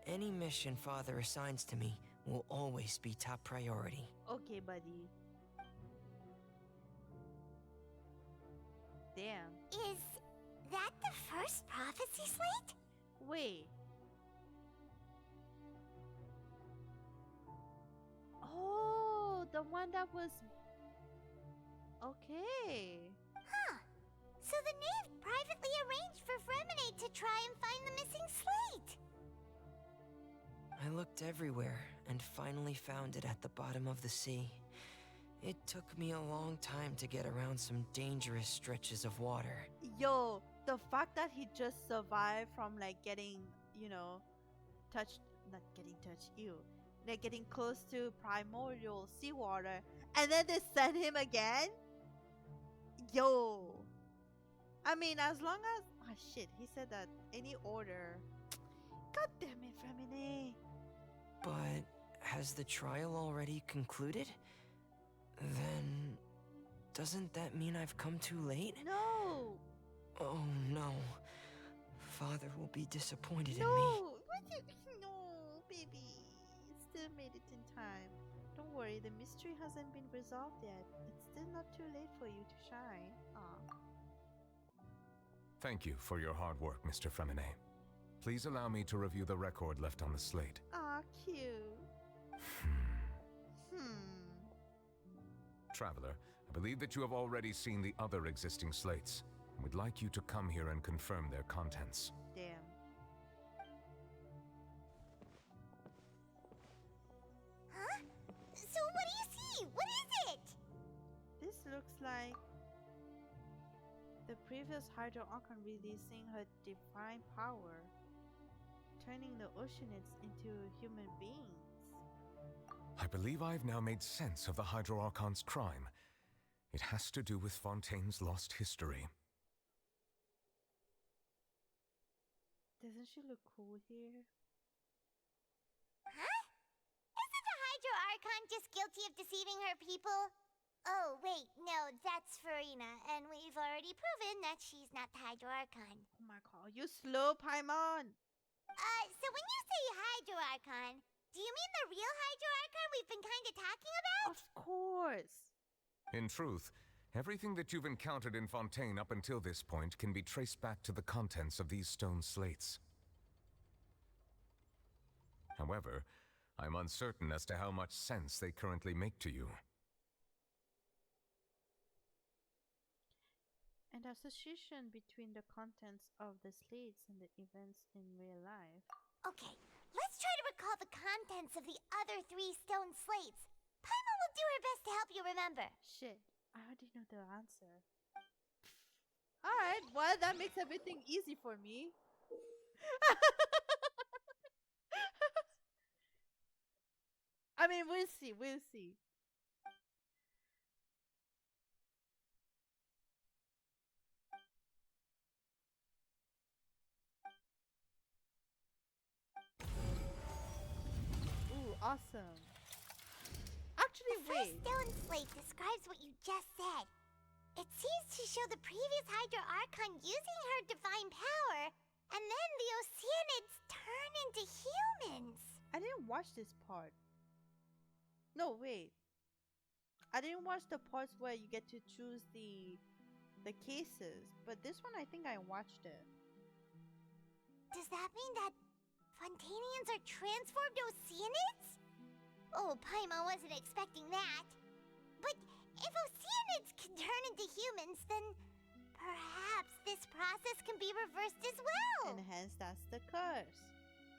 [SPEAKER 4] Any mission Father assigns to me will always be top priority.
[SPEAKER 1] Okay, buddy. Damn.
[SPEAKER 7] Is that the first prophecy slate?
[SPEAKER 1] Wait. Oh, the one that was... Okay.
[SPEAKER 7] Huh. So the knave privately arranged for Fremine to try and find the missing slate.
[SPEAKER 4] I looked everywhere and finally found it at the bottom of the sea. It took me a long time to get around some dangerous stretches of water.
[SPEAKER 1] Yo, the fact that he just survived from like getting, you know, not getting touched, like getting close to primordial seawater, and then they send him again? Yo. I mean, as long as, oh shit, he said that any order. God damn it, Femine.
[SPEAKER 4] But has the trial already concluded? Then, doesn't that mean I've come too late?
[SPEAKER 1] No.
[SPEAKER 4] Oh no. Father will be disappointed in me.
[SPEAKER 1] No, baby. Still made it in time. Don't worry, the mystery hasn't been resolved yet. It's still not too late for you to shine. Aw.
[SPEAKER 2] Thank you for your hard work, Mr. Fremine. Please allow me to review the record left on the slate.
[SPEAKER 1] Aw, cute.
[SPEAKER 2] traveler, I believe that you have already seen the other existing slates, and would like you to come here and confirm their contents.
[SPEAKER 1] Damn.
[SPEAKER 7] Huh? So what do you see? What is it?
[SPEAKER 1] This looks like the previous Hydro Archon releasing her divine power, turning the Oceanids into human beings.
[SPEAKER 2] I believe I've now made sense of the Hydro Archon's crime. It has to do with Fontaine's lost history.
[SPEAKER 1] Doesn't she look cool here?
[SPEAKER 7] Huh? Isn't the Hydro Archon just guilty of deceiving her people? Oh, wait, no, that's Farina, and we've already proven that she's not the Hydro Archon.
[SPEAKER 1] Oh my god, you slow, Paimon!
[SPEAKER 7] So when you say Hydro Archon, do you mean the real Hydro Archon we've been kinda talking about?
[SPEAKER 1] Of course!
[SPEAKER 2] In truth, everything that you've encountered in Fontaine up until this point can be traced back to the contents of these stone slates. However, I'm uncertain as to how much sense they currently make to you.
[SPEAKER 1] An association between the contents of the slates and the events in real life.
[SPEAKER 7] Okay, let's try to recall the contents of the other 3 stone slates. Paimon will do her best to help you remember.
[SPEAKER 1] Shit, I already know the answer. Alright, well, that makes everything easy for me. I mean, we'll see, we'll see. Ooh, awesome. Actually,
[SPEAKER 7] the first stone slate describes what you just said. It seems to show the previous Hydro Archon using her divine power, and then the Oceanids turn into humans.
[SPEAKER 1] I didn't watch this part. No, wait. I didn't watch the parts where you get to choose the cases, but this one I think I watched it.
[SPEAKER 7] Does that mean that Fontainians are transformed Oceanids? Oh, Paimon wasn't expecting that. But if Oceanids can turn into humans, then perhaps this process can be reversed as well.
[SPEAKER 1] And hence that's the curse.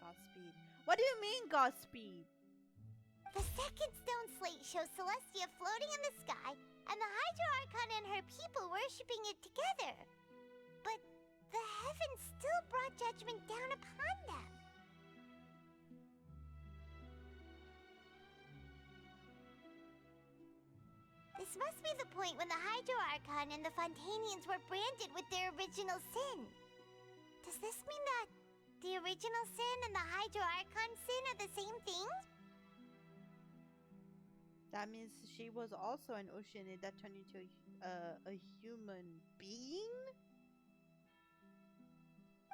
[SPEAKER 1] Godspeed. What do you mean, Godspeed?
[SPEAKER 7] The second stone slate shows Celestia floating in the sky, and the Hydro Archon and her people worshipping it together. But the heavens still brought judgment down upon them. This must be the point when the Hydro Archon and the Fontainians were branded with their original sin. Does this mean that the original sin and the Hydro Archon sin are the same thing?
[SPEAKER 1] That means she was also an Oceanid that turned into a human being?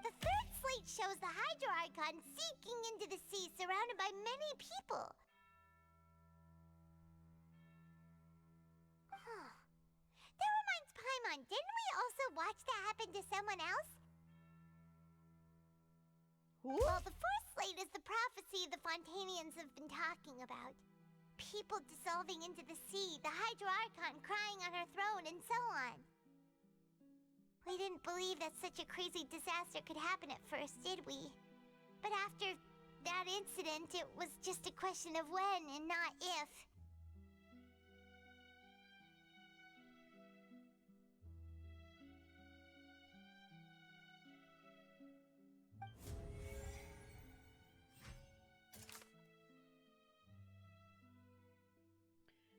[SPEAKER 7] The third slate shows the Hydro Archon sinking into the sea surrounded by many people. That reminds Paimon, didn't we also watch that happen to someone else?
[SPEAKER 1] Who?
[SPEAKER 7] Well, the fourth slate is the prophecy the Fontainians have been talking about. People dissolving into the sea, the Hydro Archon crying on her throne, and so on. We didn't believe that such a crazy disaster could happen at first, did we? But after that incident, it was just a question of when and not if.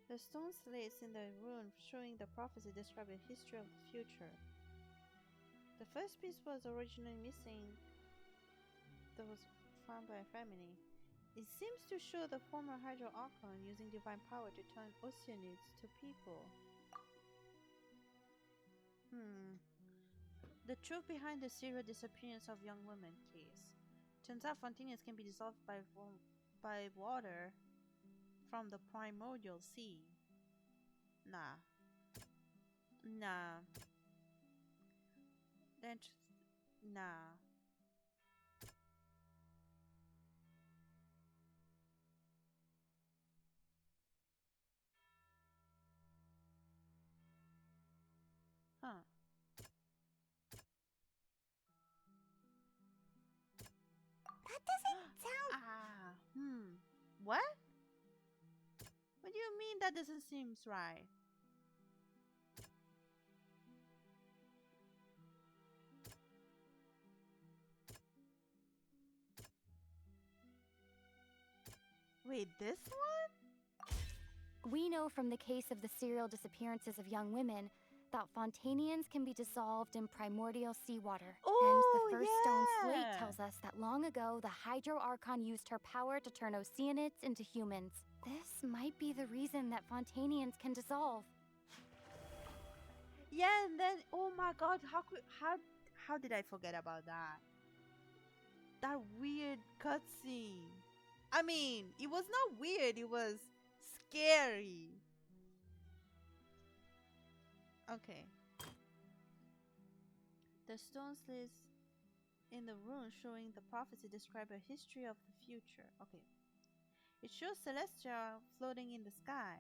[SPEAKER 1] The stone slates in the rune showing the prophecy describe a history of the future. The first piece was originally missing that was found by Femini. It seems to show the former Hydro Archon using divine power to turn Oceanids to people. The truth behind the serial disappearance of young women case. Turns out Fontainians can be dissolved by water from the primordial sea. Nah. Nah. What? What do you mean that doesn't seem right? Wait, this one?
[SPEAKER 6] We know from the case of the serial disappearances of young women that Fontainians can be dissolved in primordial seawater. And the first stone slate tells us that long ago, the Hydro Archon used her power to turn Oceanids into humans. This might be the reason that Fontainians can dissolve.
[SPEAKER 1] Yeah, and then, oh my god, how did I forget about that? That weird cutscene. I mean, it was not weird, it was scary. Okay. The stone slates in the rune showing the prophecy describe a history of the future. Okay. It shows Celestia floating in the sky,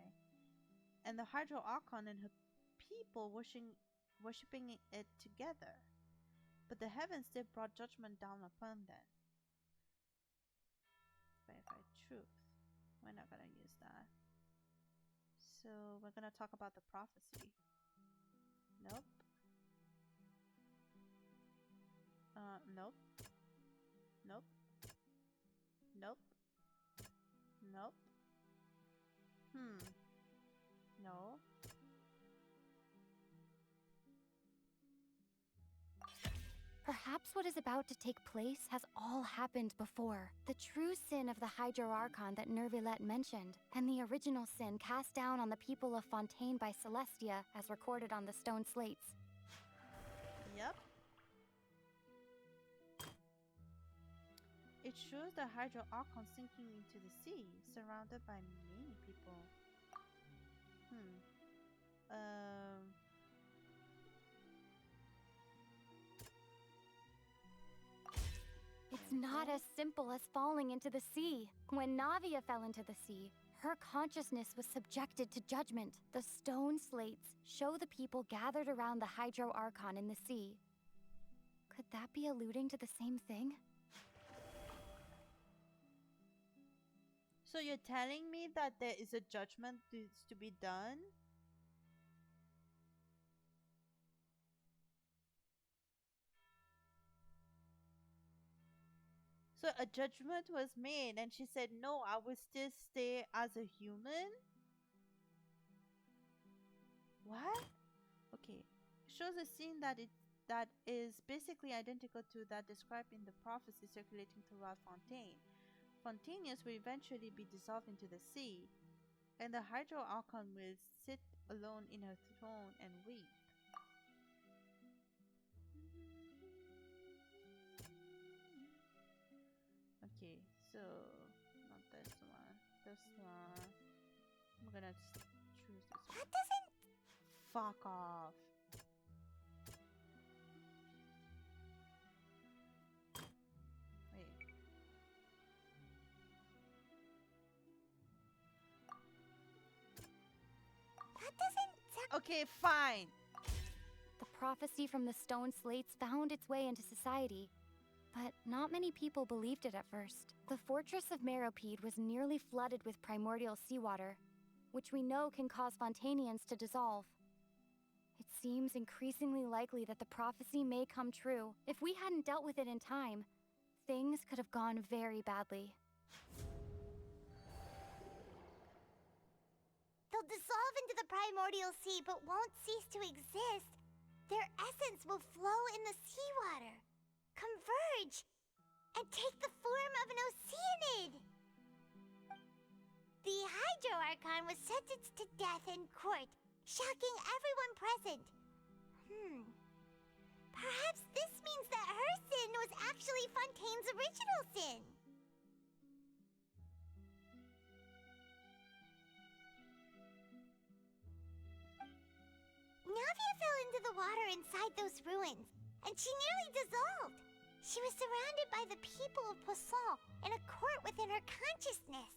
[SPEAKER 1] and the Hydro Archon and her people worshipping it together. But the heavens still brought judgment down upon them. Verify truth. We're not gonna use that. So we're gonna talk about the prophecy. Nope. Nope. Nope. Nope. Nope. No.
[SPEAKER 6] Perhaps what is about to take place has all happened before. The true sin of the Hydro Archon that Nervilette mentioned, and the original sin cast down on the people of Fontaine by Celestia as recorded on the stone slates.
[SPEAKER 1] Yep. It shows the Hydro Archon sinking into the sea, surrounded by many people.
[SPEAKER 6] It's not as simple as falling into the sea. When Navia fell into the sea, her consciousness was subjected to judgment. The stone slates show the people gathered around the Hydro Archon in the sea. Could that be alluding to the same thing?
[SPEAKER 1] So you're telling me that there is a judgment to be done? So a judgment was made and she said, no, I will still stay as a human? What? Okay. Shows a scene that is basically identical to that described in the prophecy circulating throughout Fontaine. Fontainians will eventually be dissolved into the sea, and the Hydro Archon will sit alone in her throne and weep. Okay, so not this one. This one. I'm gonna choose this one.
[SPEAKER 7] That doesn't.
[SPEAKER 1] Fuck off. Wait.
[SPEAKER 7] That doesn't.
[SPEAKER 1] Okay, fine.
[SPEAKER 6] The prophecy from the stone slates found its way into society, but not many people believed it at first. The fortress of Meropide was nearly flooded with primordial seawater, which we know can cause Fontainians to dissolve. It seems increasingly likely that the prophecy may come true. If we hadn't dealt with it in time, things could have gone very badly.
[SPEAKER 7] They'll dissolve into the primordial sea but won't cease to exist. Their essence will flow in the seawater, converge, and take the form of an Oceanid. The Hydro Archon was sentenced to death in court, shocking everyone present. Perhaps this means that her sin was actually Fontaine's original sin. Navia fell into the water inside those ruins, and she nearly dissolved. She was surrounded by the people of Poisson in a court within her consciousness,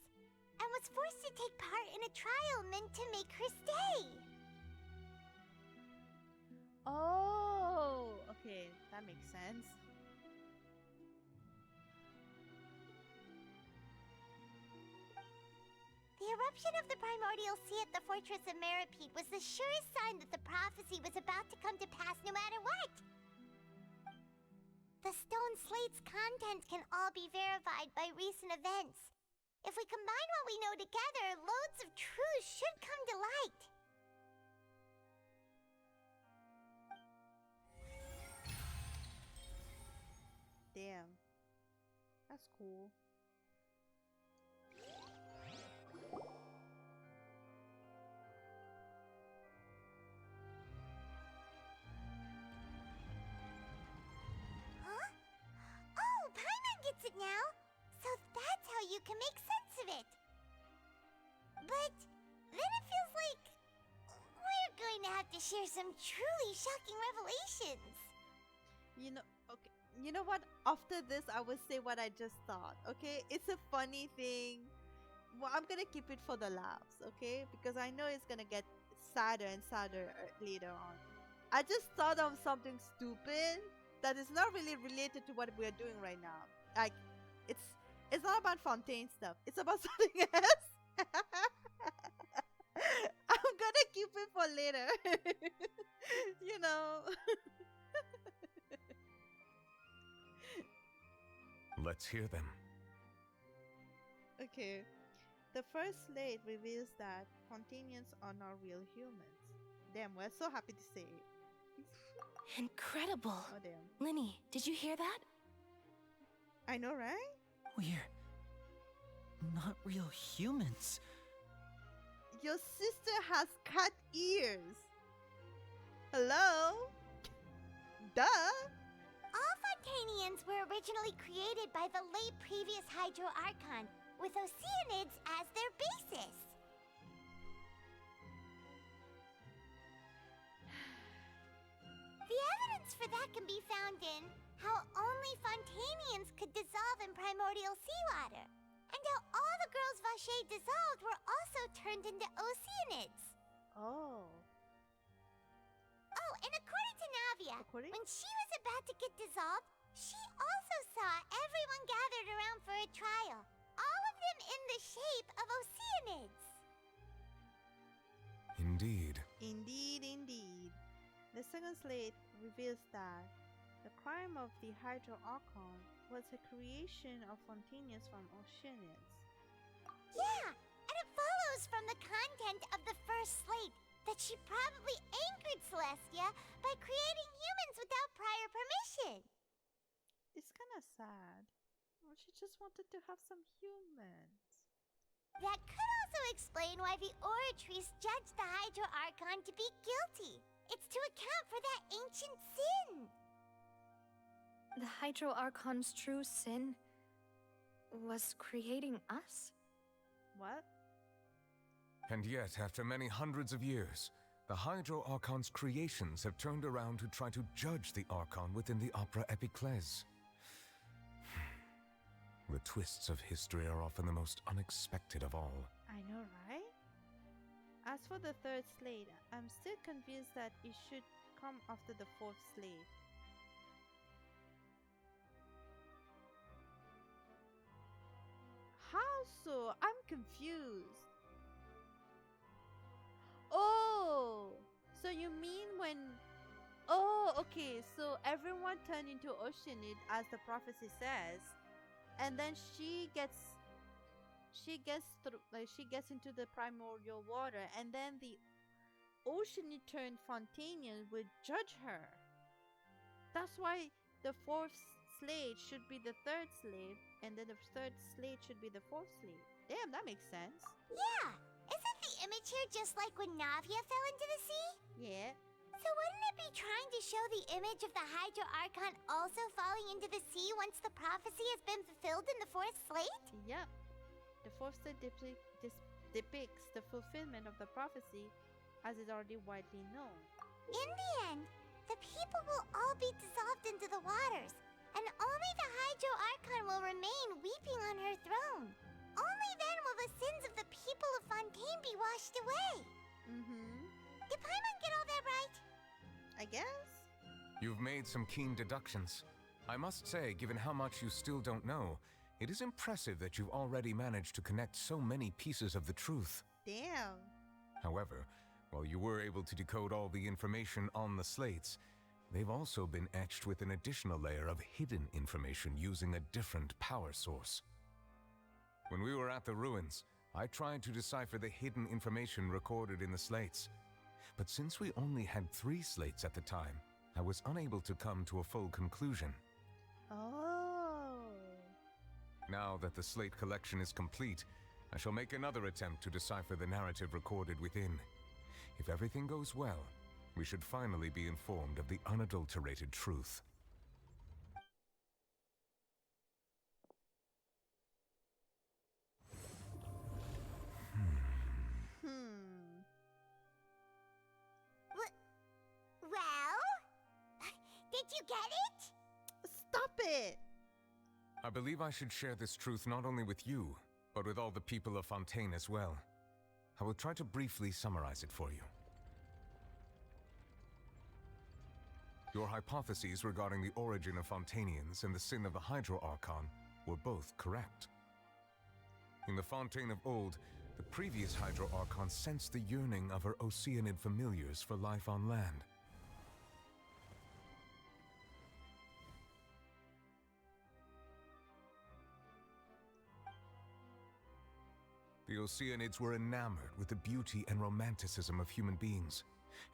[SPEAKER 7] and was forced to take part in a trial meant to make her stay.
[SPEAKER 1] Oh, okay, that makes sense.
[SPEAKER 7] eruption of the primordial sea at the fortress of Meripede was the surest sign that the prophecy was about to come to pass no matter what. The stone slate's contents can all be verified by recent events. If we combine what we know together, loads of truths should come to light.
[SPEAKER 1] Damn. That's cool.
[SPEAKER 7] Huh? Oh, Paimon gets it now! So that's how you can make sense of it! But then it feels like we're going to have to share some truly shocking revelations.
[SPEAKER 1] You know, okay. You know what? After this, I will say what I just thought, okay? It's a funny thing. Well, I'm gonna keep it for the laughs, okay? Because I know it's gonna get sadder and sadder later on. I just thought of something stupid that is not really related to what we're doing right now. Like, it's not about Fontaine stuff. It's about something else. I'm gonna keep it for later. You know.
[SPEAKER 2] Let's hear them.
[SPEAKER 1] Okay. The first slate reveals that Fontainians are not real humans. Damn, we're so happy to say it.
[SPEAKER 21] Incredible.
[SPEAKER 1] Oh, damn.
[SPEAKER 21] Linny, did you hear that?
[SPEAKER 1] I know, right?
[SPEAKER 17] We're not real humans.
[SPEAKER 1] Your sister has cat ears. Hello? Duh.
[SPEAKER 7] All Fontainians were originally created by the late previous Hydro Archon, with Oceanids as their basis. The evidence for that can be found in how only Fontainians could dissolve in primordial seawater, and how all the girls Vacher dissolved were also turned into Oceanids.
[SPEAKER 1] Oh.
[SPEAKER 7] Oh, and according to Navia, when she was about to get dissolved, she also saw everyone gathered around for a trial, all of them in the shape of Oceanids.
[SPEAKER 2] Indeed.
[SPEAKER 1] Indeed, indeed. The second slate reveals that the crime of the Hydro Archon was a creation of Fontainians from Oceanids.
[SPEAKER 7] Yeah, and it follows from the content of the first slate that she probably angered Celestia by creating humans without prior permission.
[SPEAKER 1] It's kind of sad. Well, she just wanted to have some humans.
[SPEAKER 7] That could also explain why the Oratrice judged the Hydro Archon to be guilty. It's to account for that ancient sin.
[SPEAKER 8] The Hydro Archon's true sin was creating us?
[SPEAKER 1] What?
[SPEAKER 2] And yet, after many hundreds of years, the Hydro Archon's creations have turned around to try to judge the Archon within the Opera Epiclese. The twists of history are often the most unexpected of all.
[SPEAKER 1] I know, right? As for the third slate, I'm still convinced that it should come after the fourth slate. How so? I'm confused. Oh, so you mean when... Oh, okay, so everyone turned into Oceanid as the prophecy says, and then she gets into the primordial water, and then the Oceanid turned Fontainian would judge her. That's why the fourth slate should be the third slate, and then the third slate should be the fourth slate. Damn, that makes sense.
[SPEAKER 7] Yeah, isn't the image here just like when Navia fell into the sea?
[SPEAKER 1] Yeah.
[SPEAKER 7] So wouldn't it be trying to show the image of the Hydro Archon also falling into the sea once the prophecy has been fulfilled in the fourth slate?
[SPEAKER 1] Yep. The fourth slate depicts the fulfillment of the prophecy as is already widely known.
[SPEAKER 7] In the end, the people will all be dissolved into the waters, and only the Hydro Archon will remain weeping on her throne. Only then will the sins of the people of Fontaine be washed away.
[SPEAKER 1] Mm-hmm.
[SPEAKER 7] Did Paimon get all that right?
[SPEAKER 1] I guess.
[SPEAKER 2] You've made some keen deductions. I must say, given how much you still don't know, It is impressive that you've already managed to connect so many pieces of the truth.
[SPEAKER 1] Damn.
[SPEAKER 2] However, while you were able to decode all the information on the slates, they've also been etched with an additional layer of hidden information using a different power source. When we were at the ruins, I tried to decipher the hidden information recorded in the slates. But since we only had 3 slates at the time, I was unable to come to a full conclusion.
[SPEAKER 1] Oh.
[SPEAKER 2] Now that the slate collection is complete, I shall make another attempt to decipher the narrative recorded within. If everything goes well, we should finally be informed of the unadulterated truth.
[SPEAKER 7] Well? Did you get it?
[SPEAKER 1] Stop it!
[SPEAKER 2] I believe I should share this truth not only with you, but with all the people of Fontaine as well. I will try to briefly summarize it for you. Your hypotheses regarding the origin of Fontainians and the sin of the Hydro Archon were both correct. In the Fontaine of old, the previous Hydro Archon sensed the yearning of her Oceanid familiars for life on land. The Oceanids were enamored with the beauty and romanticism of human beings,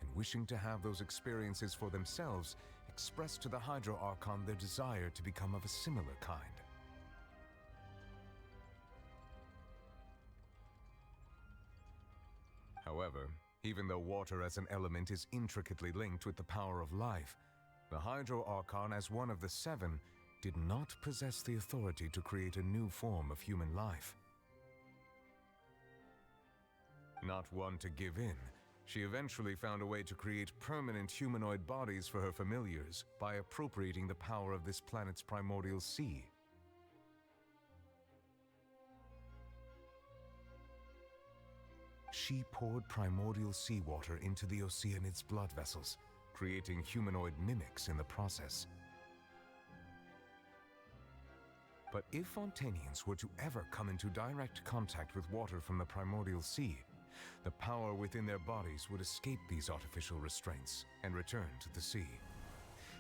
[SPEAKER 2] and wishing to have those experiences for themselves, expressed to the Hydro Archon their desire to become of a similar kind. However, even though water as an element is intricately linked with the power of life, the Hydro Archon, as one of the 7, did not possess the authority to create a new form of human life. Not one to give in, she eventually found a way to create permanent humanoid bodies for her familiars by appropriating the power of this planet's primordial sea. She poured primordial seawater into the Oceanids' blood vessels, creating humanoid mimics in the process. But if Fontainians were to ever come into direct contact with water from the primordial sea, the power within their bodies would escape these artificial restraints and return to the sea.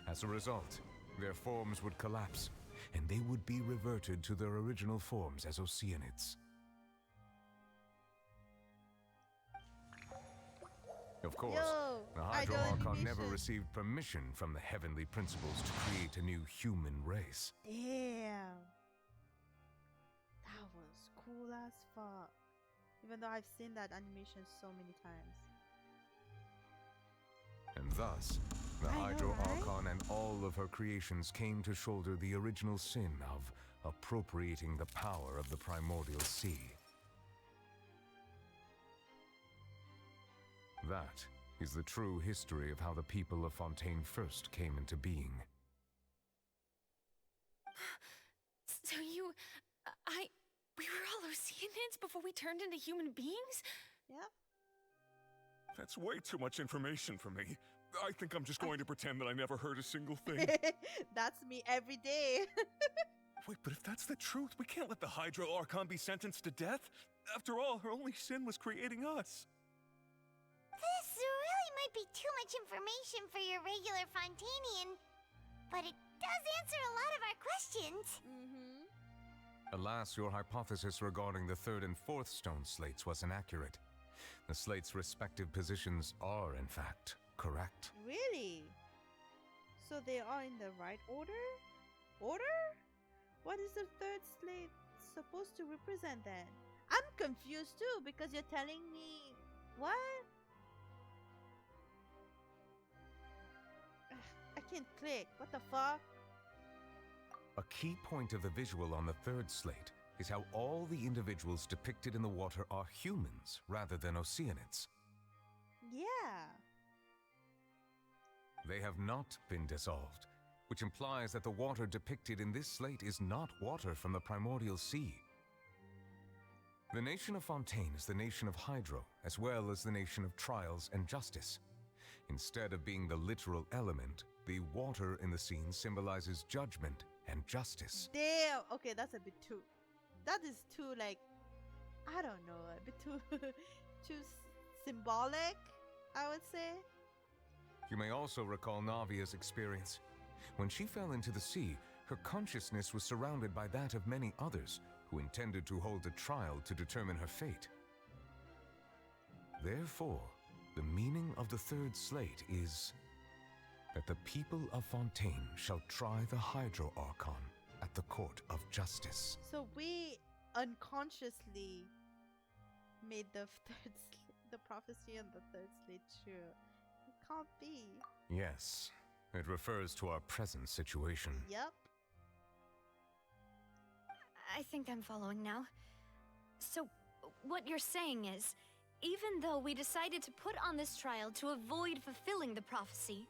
[SPEAKER 2] As a result, their forms would collapse, and they would be reverted to their original forms as Oceanids. Of course, the Hydro Archon never received permission from the heavenly principles to create a new human race.
[SPEAKER 1] Damn. That was cool as fuck. Even though I've seen that animation so many times.
[SPEAKER 2] And thus, the Hydro Archon and all of her creations came to shoulder the original sin of appropriating the power of the primordial sea. That is the true history of how the people of Fontaine first came into being.
[SPEAKER 12] So we were all Oceanids before we turned into human beings?
[SPEAKER 1] Yep.
[SPEAKER 5] That's way too much information for me. I think I'm just going to pretend that I never heard a single thing.
[SPEAKER 1] That's me every day.
[SPEAKER 5] Wait, but if that's the truth, we can't let the Hydro Archon be sentenced to death. After all, her only sin was creating us.
[SPEAKER 7] This really might be too much information for your regular Fontainian, but it does answer a lot of our questions.
[SPEAKER 2] Alas, your hypothesis regarding the 3rd and 4th stone slates was inaccurate. The slates' respective positions are, in fact, correct.
[SPEAKER 1] Really? So they are in the right order? Order? What is the 3rd slate supposed to represent then? I'm confused too because you're telling me... What? I can't click. What the fuck?
[SPEAKER 2] A key point of the visual on the 3rd slate is how all the individuals depicted in the water are humans rather than Oceanids.
[SPEAKER 1] Yeah.
[SPEAKER 2] They have not been dissolved, which implies that the water depicted in this slate is not water from the primordial sea. The nation of Fontaine is the nation of Hydro, as well as the nation of trials and justice. Instead of being the literal element, the water in the scene symbolizes judgment and justice.
[SPEAKER 1] Damn. Okay, that's a bit too. That is too like, I don't know, a bit too too symbolic, I would say.
[SPEAKER 2] You may also recall Navia's experience. When she fell into the sea, her consciousness was surrounded by that of many others who intended to hold a trial to determine her fate. Therefore, the meaning of the third slate is that the people of Fontaine shall try the Hydro Archon at the court of justice.
[SPEAKER 1] So we unconsciously made the the prophecy on the third slate true. It can't be.
[SPEAKER 2] Yes, it refers to our present situation.
[SPEAKER 1] Yep.
[SPEAKER 8] I think I'm following now. So, what you're saying is, even though we decided to put on this trial to avoid fulfilling the prophecy,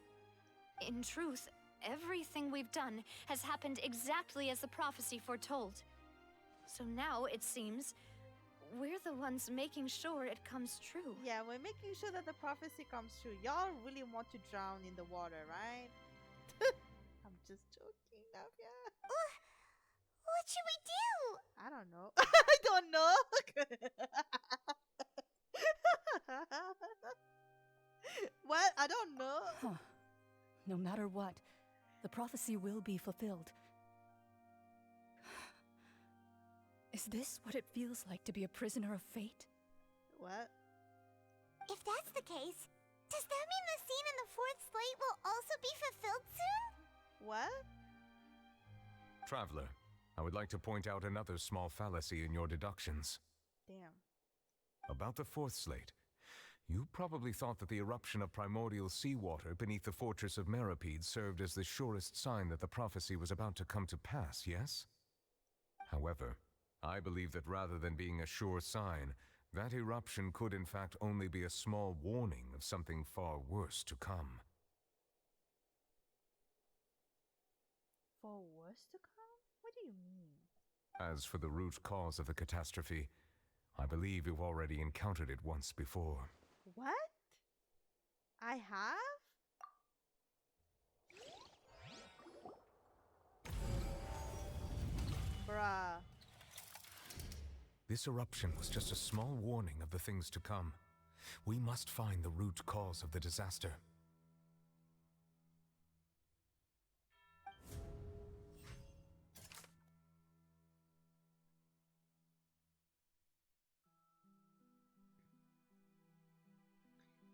[SPEAKER 8] in truth, everything we've done has happened exactly as the prophecy foretold. So now, it seems, we're the ones making sure it comes true.
[SPEAKER 1] Yeah, we're making sure that the prophecy comes true. Y'all really want to drown in the water, right? I'm just joking, Navia.
[SPEAKER 7] What should we do?
[SPEAKER 1] I don't know. I don't know. What? I don't know.
[SPEAKER 19] Huh. No matter what, the prophecy will be fulfilled. Is this what it feels like to be a prisoner of fate?
[SPEAKER 1] What?
[SPEAKER 7] If that's the case, does that mean the scene in the fourth slate will also be fulfilled soon?
[SPEAKER 1] What?
[SPEAKER 2] Traveler, I would like to point out another small fallacy in your deductions.
[SPEAKER 1] Damn.
[SPEAKER 2] About the fourth slate, you probably thought that the eruption of primordial seawater beneath the fortress of Masquerade served as the surest sign that the prophecy was about to come to pass, yes? However, I believe that rather than being a sure sign, that eruption could in fact only be a small warning of something far worse to come.
[SPEAKER 1] For worse to come? What do you mean?
[SPEAKER 2] As for the root cause of the catastrophe, I believe you've already encountered it once before.
[SPEAKER 1] What? I have? Bruh.
[SPEAKER 2] This eruption was just a small warning of the things to come. We must find the root cause of the disaster.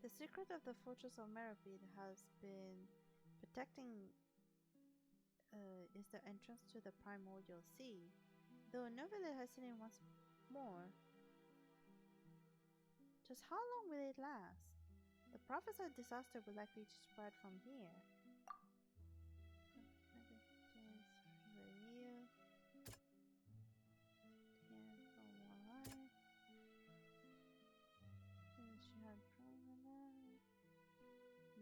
[SPEAKER 1] The secret of the fortress of Masquerade has been protecting is the entrance to the primordial sea. Though nobody has seen it once more. Just how long will it last? The prophesied disaster will likely to spread from here.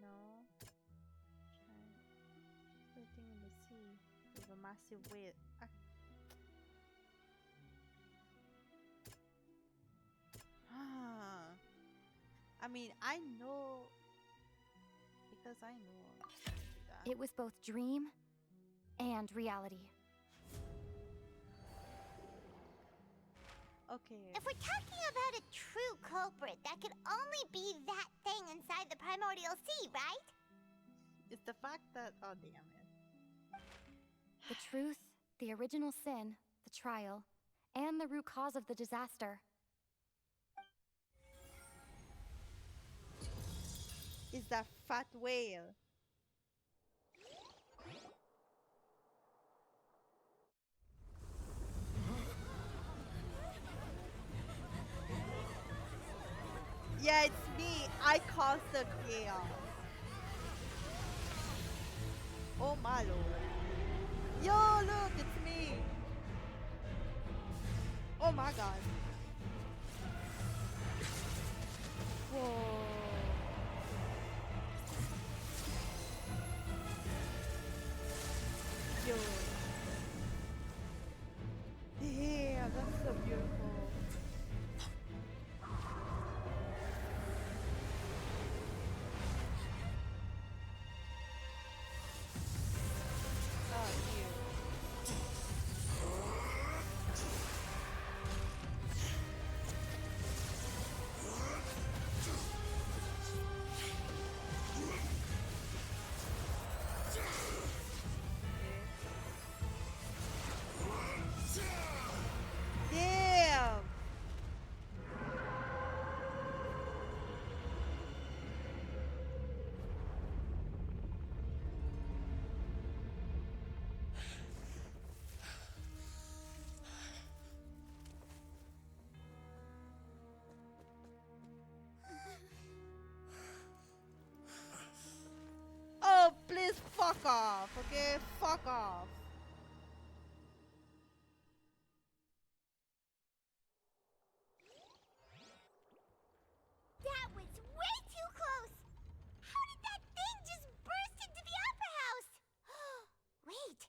[SPEAKER 1] No. Everything in the sea with a massive whale. I mean, I know because I know that.
[SPEAKER 6] It was both dream and reality.
[SPEAKER 1] Okay.
[SPEAKER 7] If we're talking about a true culprit, that could only be that thing inside the primordial sea, right?
[SPEAKER 1] It's the fact that, oh damn it.
[SPEAKER 6] The truth, the original sin, the trial, and the root cause of the disaster.
[SPEAKER 1] Is that fat whale. Yeah, it's me. I caused the chaos. Oh my lord. Yo, look, it's me. Oh my god. Whoa. Yo. Damn, that's so beautiful. Oh, you. Okay, fuck off.
[SPEAKER 7] That was way too close! How did that thing just burst into the opera house? Wait,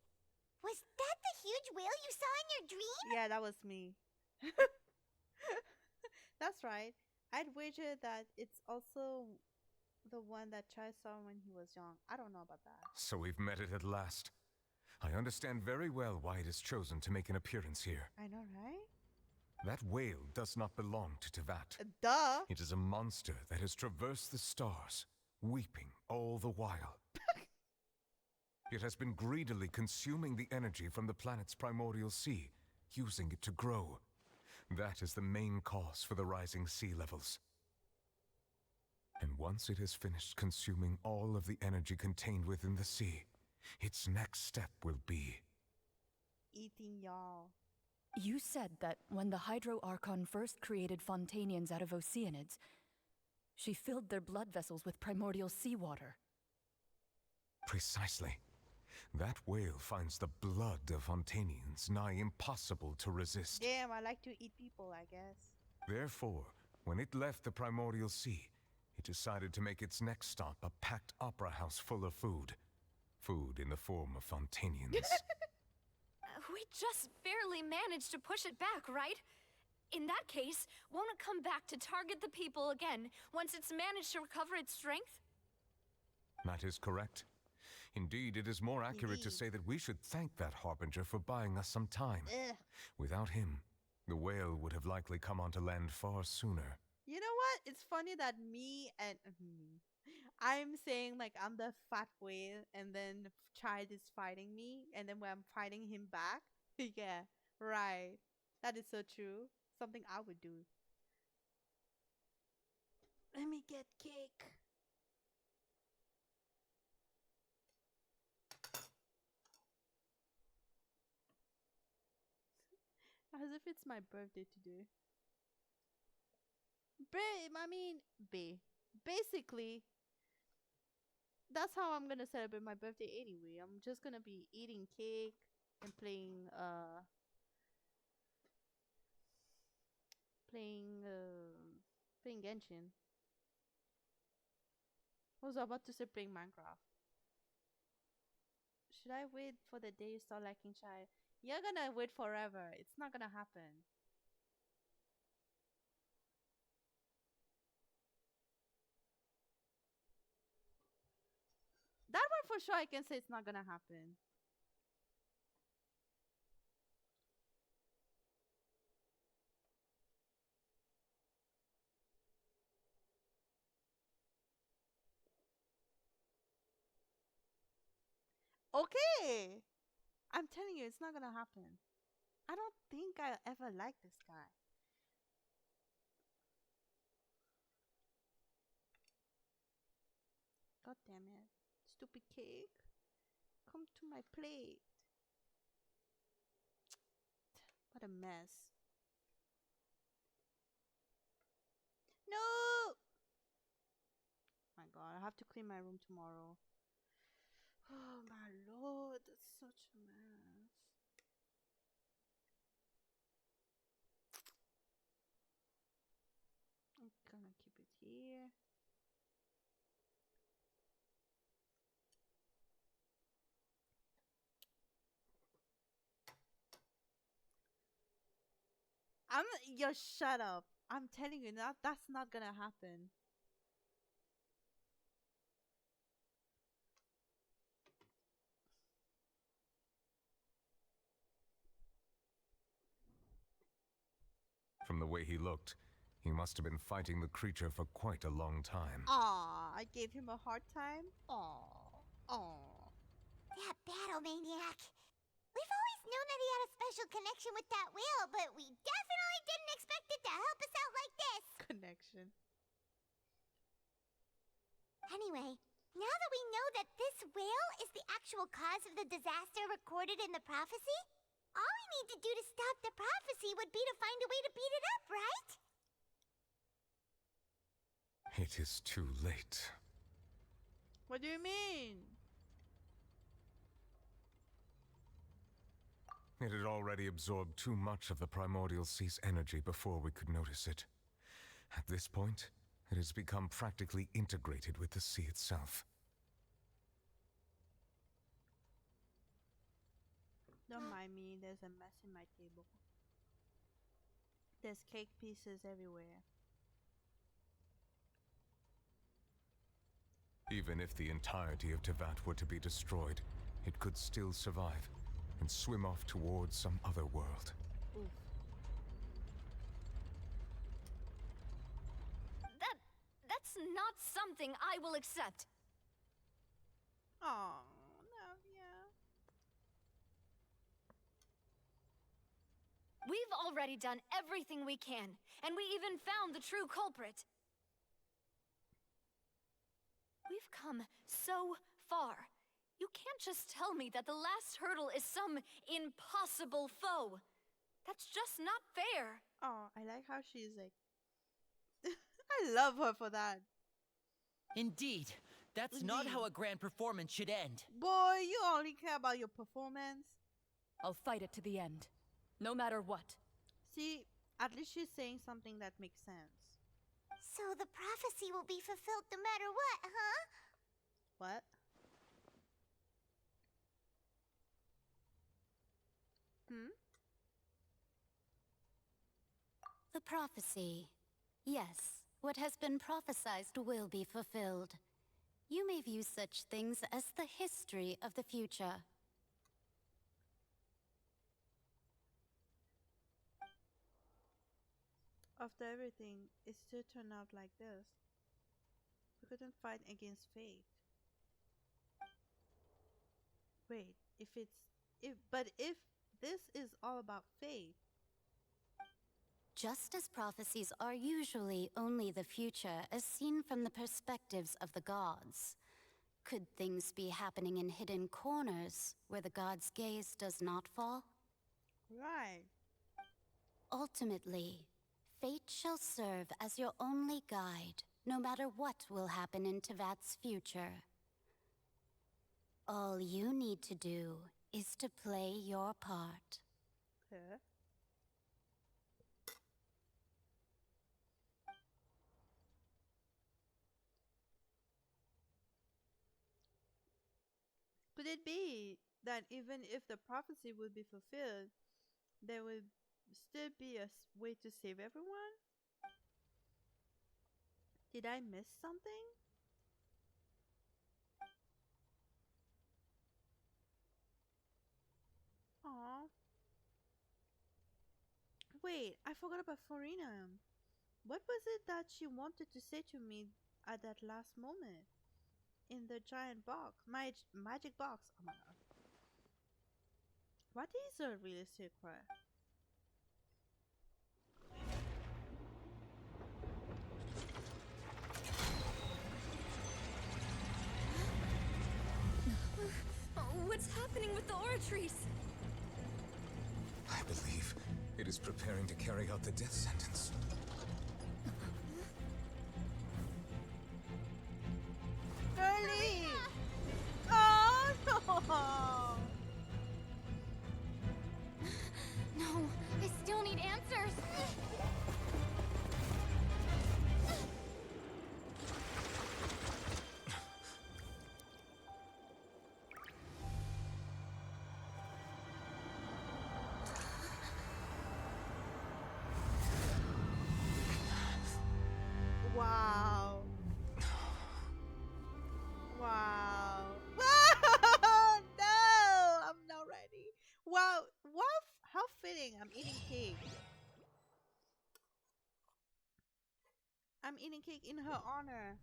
[SPEAKER 7] was that the huge whale you saw in your dream?
[SPEAKER 1] Yeah, that was me. That's right. I'd wager that it's also the one that Chai saw when he was young. I don't know about that.
[SPEAKER 2] So we've met it at last. I understand very well why it has chosen to make an appearance here.
[SPEAKER 1] I know, right?
[SPEAKER 2] That whale does not belong to Tevat.
[SPEAKER 1] Duh.
[SPEAKER 2] It is a monster that has traversed the stars, weeping all the while. It has been greedily consuming the energy from the planet's primordial sea, using it to grow. That is the main cause for the rising sea levels. And once it has finished consuming all of the energy contained within the sea, its next step will be
[SPEAKER 1] eating y'all.
[SPEAKER 19] You said that when the Hydro Archon first created Fontainians out of Oceanids, she filled their blood vessels with primordial seawater.
[SPEAKER 2] Precisely. That whale finds the blood of Fontainians nigh impossible to resist.
[SPEAKER 1] Damn, I like to eat people, I guess.
[SPEAKER 2] Therefore, when it left the primordial sea, it decided to make its next stop a packed opera house full of food. Food in the form of Fontainians.
[SPEAKER 8] We just barely managed to push it back, right? In that case, won't it come back to target the people again once it's managed to recover its strength?
[SPEAKER 2] That is correct. Indeed, it is more accurate to say that we should thank that Harbinger for buying us some time.
[SPEAKER 1] Ugh.
[SPEAKER 2] Without him, the whale would have likely come onto land far sooner.
[SPEAKER 1] You know what? It's funny that I'm saying like I'm the fat whale, and then Child is fighting me, and then when I'm fighting him back, yeah, right. That is so true. Something I would do. Let me get cake. As if it's my birthday today. Basically, that's how I'm gonna celebrate my birthday anyway. I'm just gonna be eating cake and playing Genshin. I was about to say playing Minecraft. Should I wait for the day you start liking Chai? You're gonna wait forever. It's not gonna happen. That one for sure I can say it's not gonna happen. Okay. I'm telling you, it's not gonna happen. I don't think I ever liked this guy. God damn it. Stupid cake. Come to my plate. What a mess. No! My god, I have to clean my room tomorrow. Oh my lord, that's such a mess. I'm gonna keep it here. Shut up. I'm telling you, that's not gonna happen.
[SPEAKER 2] From the way he looked, he must have been fighting the creature for quite a long time.
[SPEAKER 1] Aw, I gave him a hard time. Aw, aw.
[SPEAKER 7] That battle maniac. We've always known that he had a special connection with that whale, but we definitely didn't expect it to help us out like this.
[SPEAKER 1] Connection.
[SPEAKER 7] Anyway, now that we know that this whale is the actual cause of the disaster recorded in the prophecy, all we need to do to stop the prophecy would be to find a way to beat it up, right?
[SPEAKER 2] It is too late.
[SPEAKER 1] What do you mean?
[SPEAKER 2] It had already absorbed too much of the primordial sea's energy before we could notice it. At this point, it has become practically integrated with the sea itself.
[SPEAKER 1] Don't mind me, there's a mess in my table. There's cake pieces everywhere.
[SPEAKER 2] Even if the entirety of Tevat were to be destroyed, it could still survive and swim off towards some other world.
[SPEAKER 1] Oof.
[SPEAKER 8] That's not something I will accept.
[SPEAKER 1] Oh, Navia.
[SPEAKER 8] We've already done everything we can, and we even found the true culprit. We've come so far. You can't just tell me that the last hurdle is some impossible foe. That's just not fair.
[SPEAKER 1] Oh, I like how she's like... I love her for that.
[SPEAKER 17] Indeed. That's not how a grand performance should end.
[SPEAKER 1] Boy, you only care about your performance.
[SPEAKER 19] I'll fight it to the end. No matter what.
[SPEAKER 1] See, at least she's saying something that makes sense.
[SPEAKER 7] So the prophecy will be fulfilled no matter what, huh?
[SPEAKER 1] What?
[SPEAKER 11] The prophecy. Yes, what has been prophesied will be fulfilled. You may view such things as the history of the future.
[SPEAKER 1] After everything, it still turned out like this. We couldn't fight against fate. Wait, if this is all about fate.
[SPEAKER 11] Just as prophecies are usually only the future as seen from the perspectives of the gods, could things be happening in hidden corners where the gods' gaze does not fall?
[SPEAKER 1] Right.
[SPEAKER 11] Ultimately, fate shall serve as your only guide, no matter what will happen in Tevat's future. All you need to do is to play your part.
[SPEAKER 1] Okay. Could it be that even if the prophecy would be fulfilled, there would still be a way to save everyone? Did I miss something? Aw. Wait, I forgot about Farina. What was it that she wanted to say to me at that last moment? In the giant box. My magic box. Oh my god. What is a really secret?
[SPEAKER 8] What's happening with the oratories?
[SPEAKER 2] I believe it is preparing to carry out the death sentence.
[SPEAKER 1] Girlie! Oh no!
[SPEAKER 6] No, I still need answers.
[SPEAKER 1] Wow. Wow. No, I'm not ready. Wow. What? How fitting. I'm eating cake. I'm eating cake in her honor.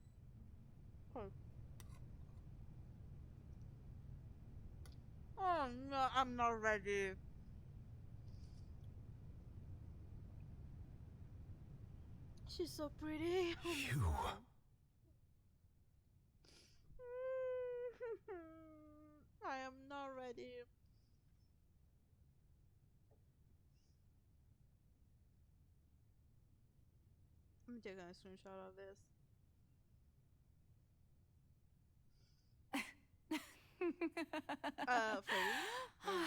[SPEAKER 1] Oh no, I'm not ready. She's so pretty. Oh my
[SPEAKER 2] You.
[SPEAKER 1] God. I am not ready. I'm taking a screenshot of this. For real?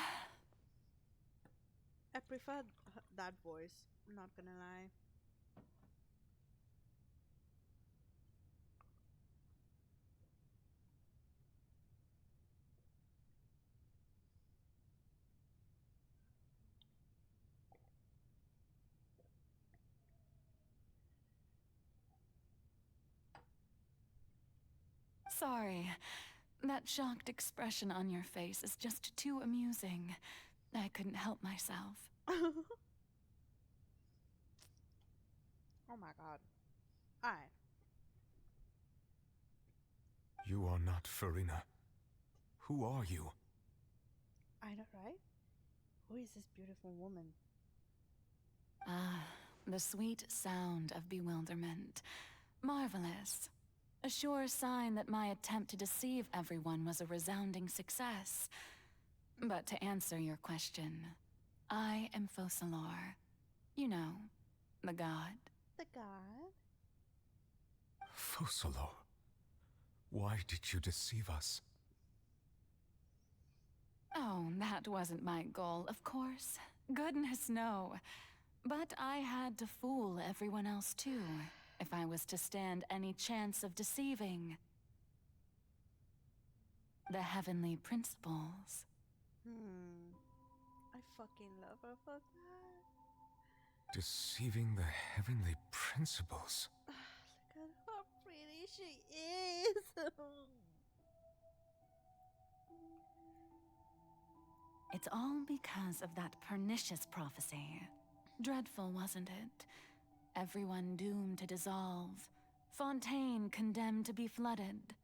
[SPEAKER 1] prefer that voice. I'm not gonna lie.
[SPEAKER 13] Sorry. That shocked expression on your face is just too amusing. I couldn't help myself.
[SPEAKER 1] Oh my god. Alright.
[SPEAKER 2] You are not Farina. Who are you?
[SPEAKER 1] I know, right? Who is this beautiful woman?
[SPEAKER 13] Ah, the sweet sound of bewilderment. Marvelous. A sure sign that my attempt to deceive everyone was a resounding success. But to answer your question, I am Focalor. You know, the god.
[SPEAKER 1] The god?
[SPEAKER 2] Focalor. Why did you deceive us?
[SPEAKER 13] Oh, that wasn't my goal, of course. Goodness, no. But I had to fool everyone else too, if I was to stand any chance of deceiving the heavenly principles.
[SPEAKER 1] I fucking love her for that.
[SPEAKER 2] Deceiving the heavenly principles.
[SPEAKER 1] Look at how pretty she is.
[SPEAKER 13] It's all because of that pernicious prophecy. Dreadful, wasn't it? Everyone doomed to dissolve. Fontaine condemned to be flooded.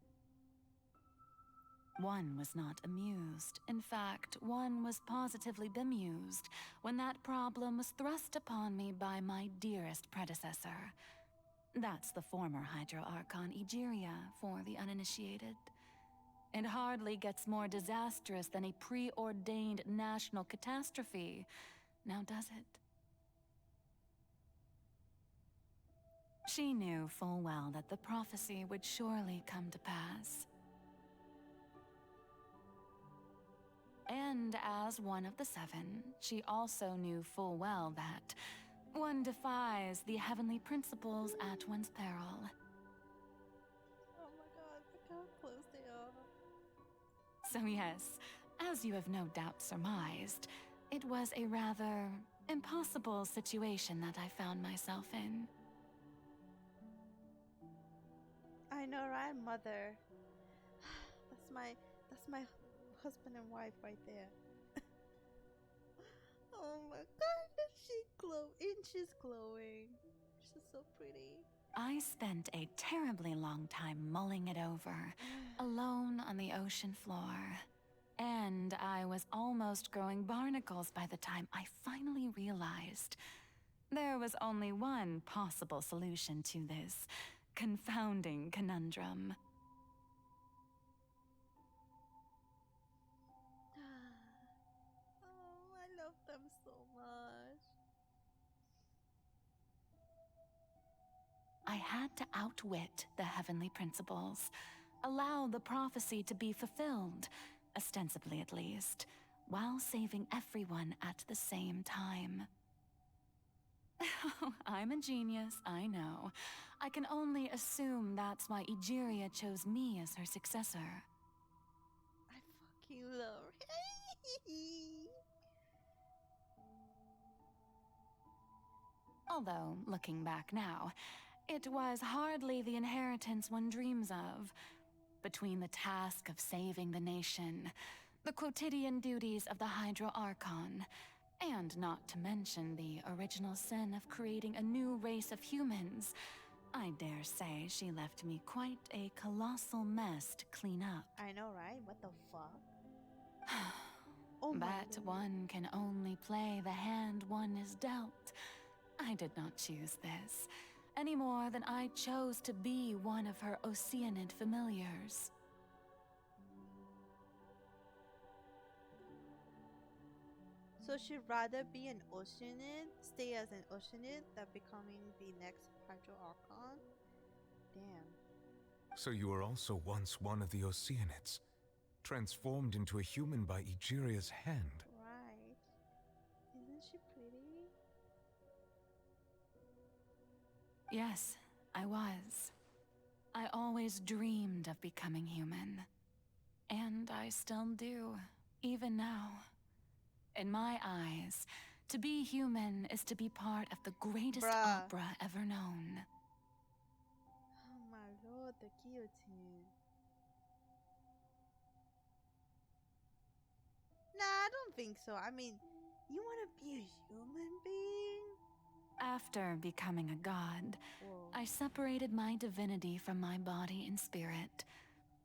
[SPEAKER 13] One was not amused. In fact, one was positively bemused when that problem was thrust upon me by my dearest predecessor. That's the former Hydro Archon Egeria, for the uninitiated. It hardly gets more disastrous than a preordained national catastrophe, now does it? She knew full well that the prophecy would surely come to pass. And as one of the seven, she also knew full well that one defies the heavenly principles at one's peril.
[SPEAKER 1] Oh my god, look how close they are.
[SPEAKER 13] So yes, as you have no doubt surmised, it was a rather impossible situation that I found myself in.
[SPEAKER 1] I know, right, mother? That's my husband and wife right there. Oh my god, she glow and she's glowing. She's so pretty.
[SPEAKER 13] I spent a terribly long time mulling it over, alone on the ocean floor. And I was almost growing barnacles by the time I finally realized there was only one possible solution to this confounding conundrum.
[SPEAKER 1] Oh, I love them so much.
[SPEAKER 13] I had to outwit the heavenly principles, allow the prophecy to be fulfilled, ostensibly at least, while saving everyone at the same time. I'm a genius, I know. I can only assume that's why Egeria chose me as her successor.
[SPEAKER 1] I fucking love her.
[SPEAKER 13] Although, looking back now, it was hardly the inheritance one dreams of. Between the task of saving the nation, the quotidian duties of the Hydro Archon, and not to mention the original sin of creating a new race of humans, I dare say she left me quite a colossal mess to clean up.
[SPEAKER 1] I know, right? What the fuck?
[SPEAKER 13] But one can only play the hand one is dealt. I did not choose this, any more than I chose to be one of her Oceanid familiars.
[SPEAKER 1] So she'd rather be an Oceanid, stay as an Oceanid, than becoming the next Hydro Archon? Damn.
[SPEAKER 2] So you were also once one of the Oceanids, transformed into a human by Egeria's hand.
[SPEAKER 1] Right. Isn't she pretty?
[SPEAKER 13] Yes, I was. I always dreamed of becoming human. And I still do, even now. In my eyes, to be human is to be part of the greatest
[SPEAKER 1] Bruh.
[SPEAKER 13] opera ever known.
[SPEAKER 1] Oh my lord, the guillotine. Nah, I don't think so. I mean, you want to be a human being?
[SPEAKER 13] After becoming a god,
[SPEAKER 1] Whoa.
[SPEAKER 13] I separated my divinity from my body and spirit,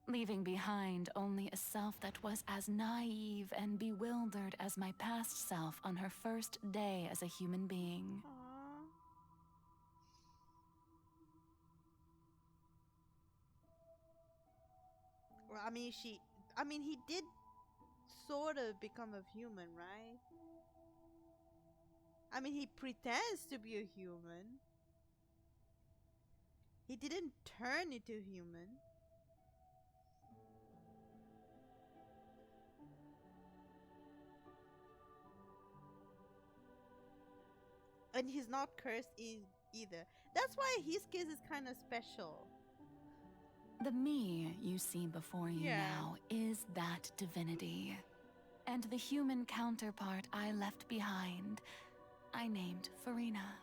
[SPEAKER 13] leaving behind only a self that was as naive and bewildered as my past self on her first day as a human being.
[SPEAKER 1] Aww. Well, I mean, he did sort of become a human, right? I mean, he pretends to be a human. He didn't turn into human. And he's not cursed either. That's why his case is kind of special.
[SPEAKER 13] The me you see before you
[SPEAKER 1] Yeah.
[SPEAKER 13] now is that divinity. And the human counterpart I left behind, I named Farina.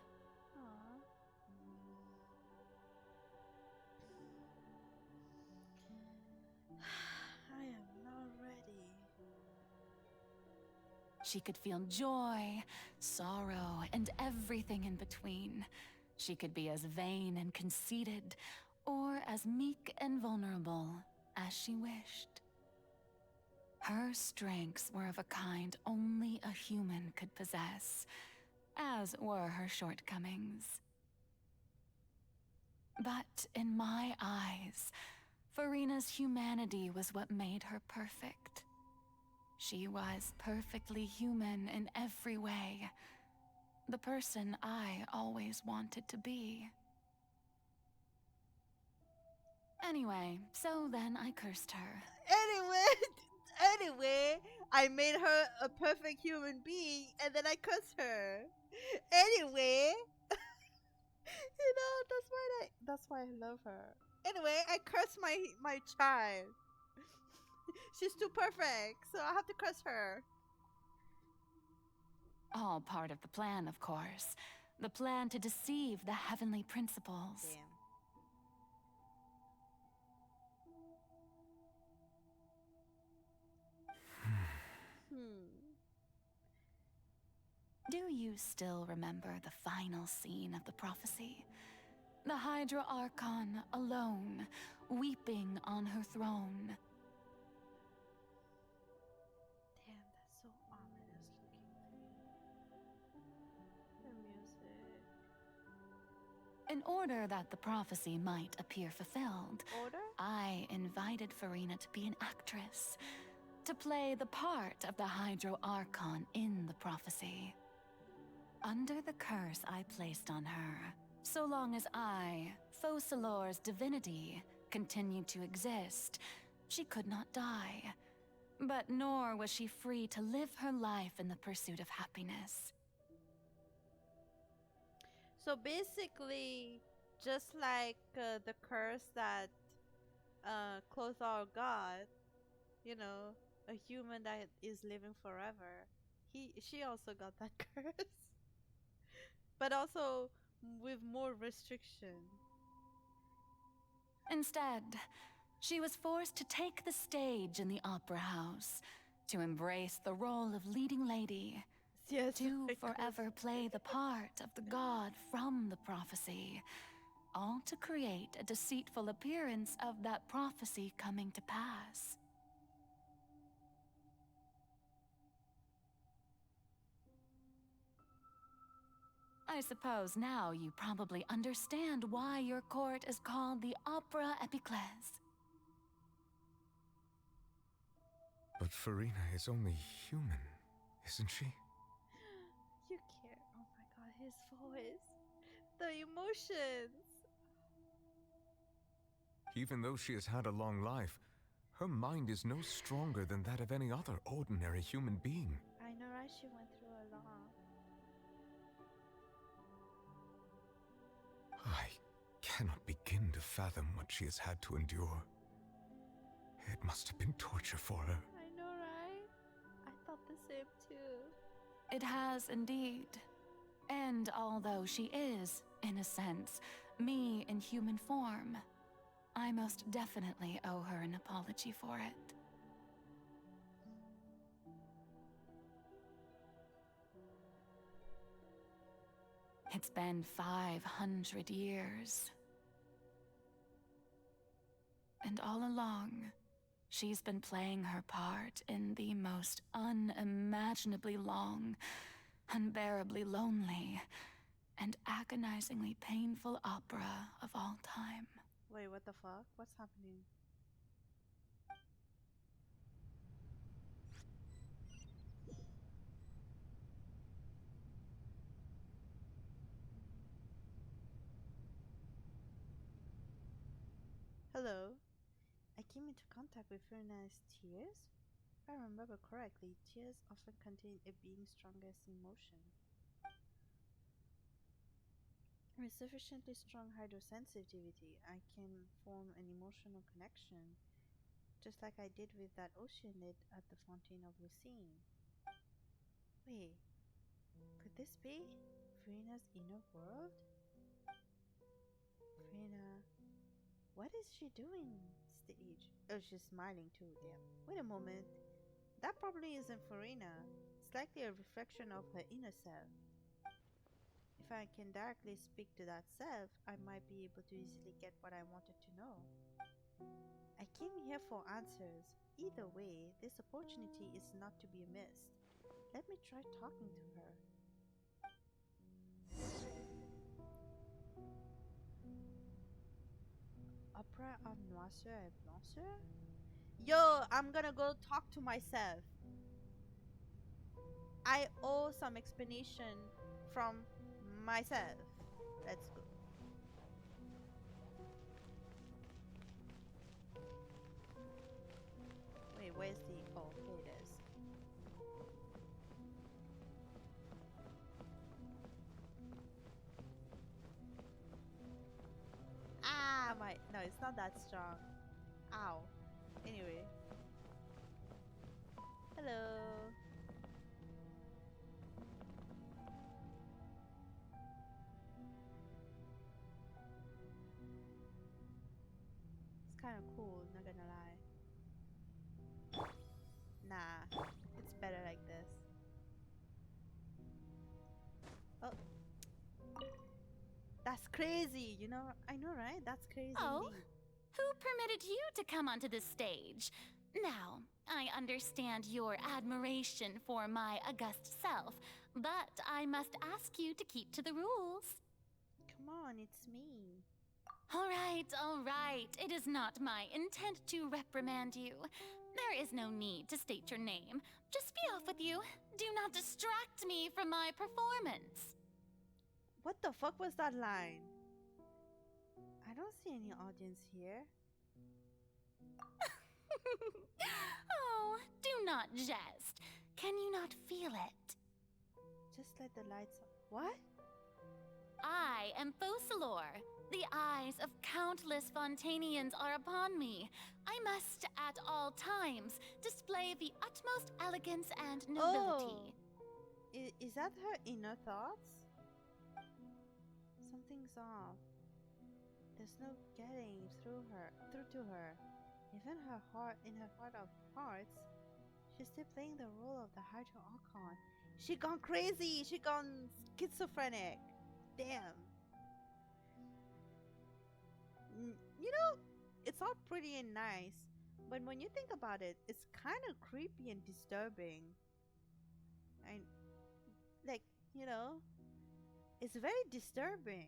[SPEAKER 1] I am not ready.
[SPEAKER 13] She could feel joy, sorrow, and everything in between. She could be as vain and conceited, or as meek and vulnerable as she wished. Her strengths were of a kind only a human could possess, as were her shortcomings. But in my eyes, Farina's humanity was what made her perfect. She was perfectly human in every way. The person I always wanted to be. Anyway, so then I cursed her.
[SPEAKER 1] Anyway, I made her a perfect human being and then I cursed her. Anyway, that's why I love her. Anyway, I cursed my child. She's too perfect, so I have to curse her.
[SPEAKER 13] All part of the plan, of course. The plan to deceive the heavenly principles.
[SPEAKER 1] Damn.
[SPEAKER 13] Do you still remember the final scene of the prophecy? The Hydra Archon alone, weeping on her throne.
[SPEAKER 1] Damn, that's so ominous looking. The music.
[SPEAKER 13] In order that the prophecy might appear fulfilled, I invited Farina to be an actress, to play the part of the Hydro Archon in the prophecy. Under the curse I placed on her, so long as I, Focalor's divinity, continued to exist, she could not die. But nor was she free to live her life in the pursuit of happiness.
[SPEAKER 1] So basically, just like the curse that Clothar got, you know, a human that is living forever, she also got that curse, but also with more restriction.
[SPEAKER 13] Instead, she was forced to take the stage in the opera house, to embrace the role of leading lady, to forever play the part of the god from the prophecy, all to create a deceitful appearance of that prophecy coming to pass. I suppose now you probably understand why your court is called the Opera Epiclese.
[SPEAKER 2] But Farina is only human, isn't she?
[SPEAKER 1] You care. Oh my god, his voice. The emotions.
[SPEAKER 2] Even though she has had a long life, her mind is no stronger than that of any other ordinary human being.
[SPEAKER 1] I know, right? She went through a lot.
[SPEAKER 2] I cannot begin to fathom what she has had to endure. It must have been torture for her.
[SPEAKER 1] I know, right? I thought the same too.
[SPEAKER 13] It has indeed. And although she is, in a sense, me in human form, I most definitely owe her an apology for it. It's been 500 years. And all along, she's been playing her part in the most unimaginably long, unbearably lonely, and agonizingly painful opera of all time.
[SPEAKER 1] Wait, what the fuck? What's happening? Hello? I came into contact with Fiona's tears? If I remember correctly, tears often contain a being's strongest emotion. With sufficiently strong hydrosensitivity, I can form an emotional connection, just like I did with that oceanid at the Fontaine of Lucine. Wait, could this be Fiona's inner world? Fiona, what is she doing stage? Oh, she's smiling too, damn. Wait a moment. That probably isn't Farina. It's likely a reflection of her inner self. If I can directly speak to that self, I might be able to easily get what I wanted to know. I came here for answers. Either way, this opportunity is not to be missed. Let me try talking to her. Opera en noirceur et blancheur? Yo, I'm gonna go talk to myself. I owe some explanation from myself. Let's go. Wait, where's the... Oh, here it is. Ah, my... No, it's not that strong. Ow. Anyway. Hello. It's kind of cool, not gonna lie. Nah, it's better like this. Oh. That's crazy, you know? I know, right? That's crazy
[SPEAKER 9] Oh,
[SPEAKER 1] indeed.
[SPEAKER 9] who permitted you to come onto the stage? Now, I understand your admiration for my august self, but I must ask you to keep to the rules.
[SPEAKER 1] Come on, it's me.
[SPEAKER 9] All right. It is not my intent to reprimand you. There is no need to state your name. Just be off with you. Do not distract me from my performance.
[SPEAKER 1] What the fuck was that line? I don't see any audience here.
[SPEAKER 9] Oh, do not jest. Can you not feel it?
[SPEAKER 1] Just let the lights on. What?
[SPEAKER 9] I am Focalor. The eyes of countless Fontainians are upon me. I must, at all times, display the utmost elegance and nobility.
[SPEAKER 1] Oh, is that her inner thoughts? Something's off. There's no getting through to her. Even in her heart of hearts, she's still playing the role of the Hydro Archon. She gone crazy. She gone schizophrenic. Damn. You know, it's all pretty and nice, but when you think about it, it's kind of creepy and disturbing. And like, you know, it's very disturbing.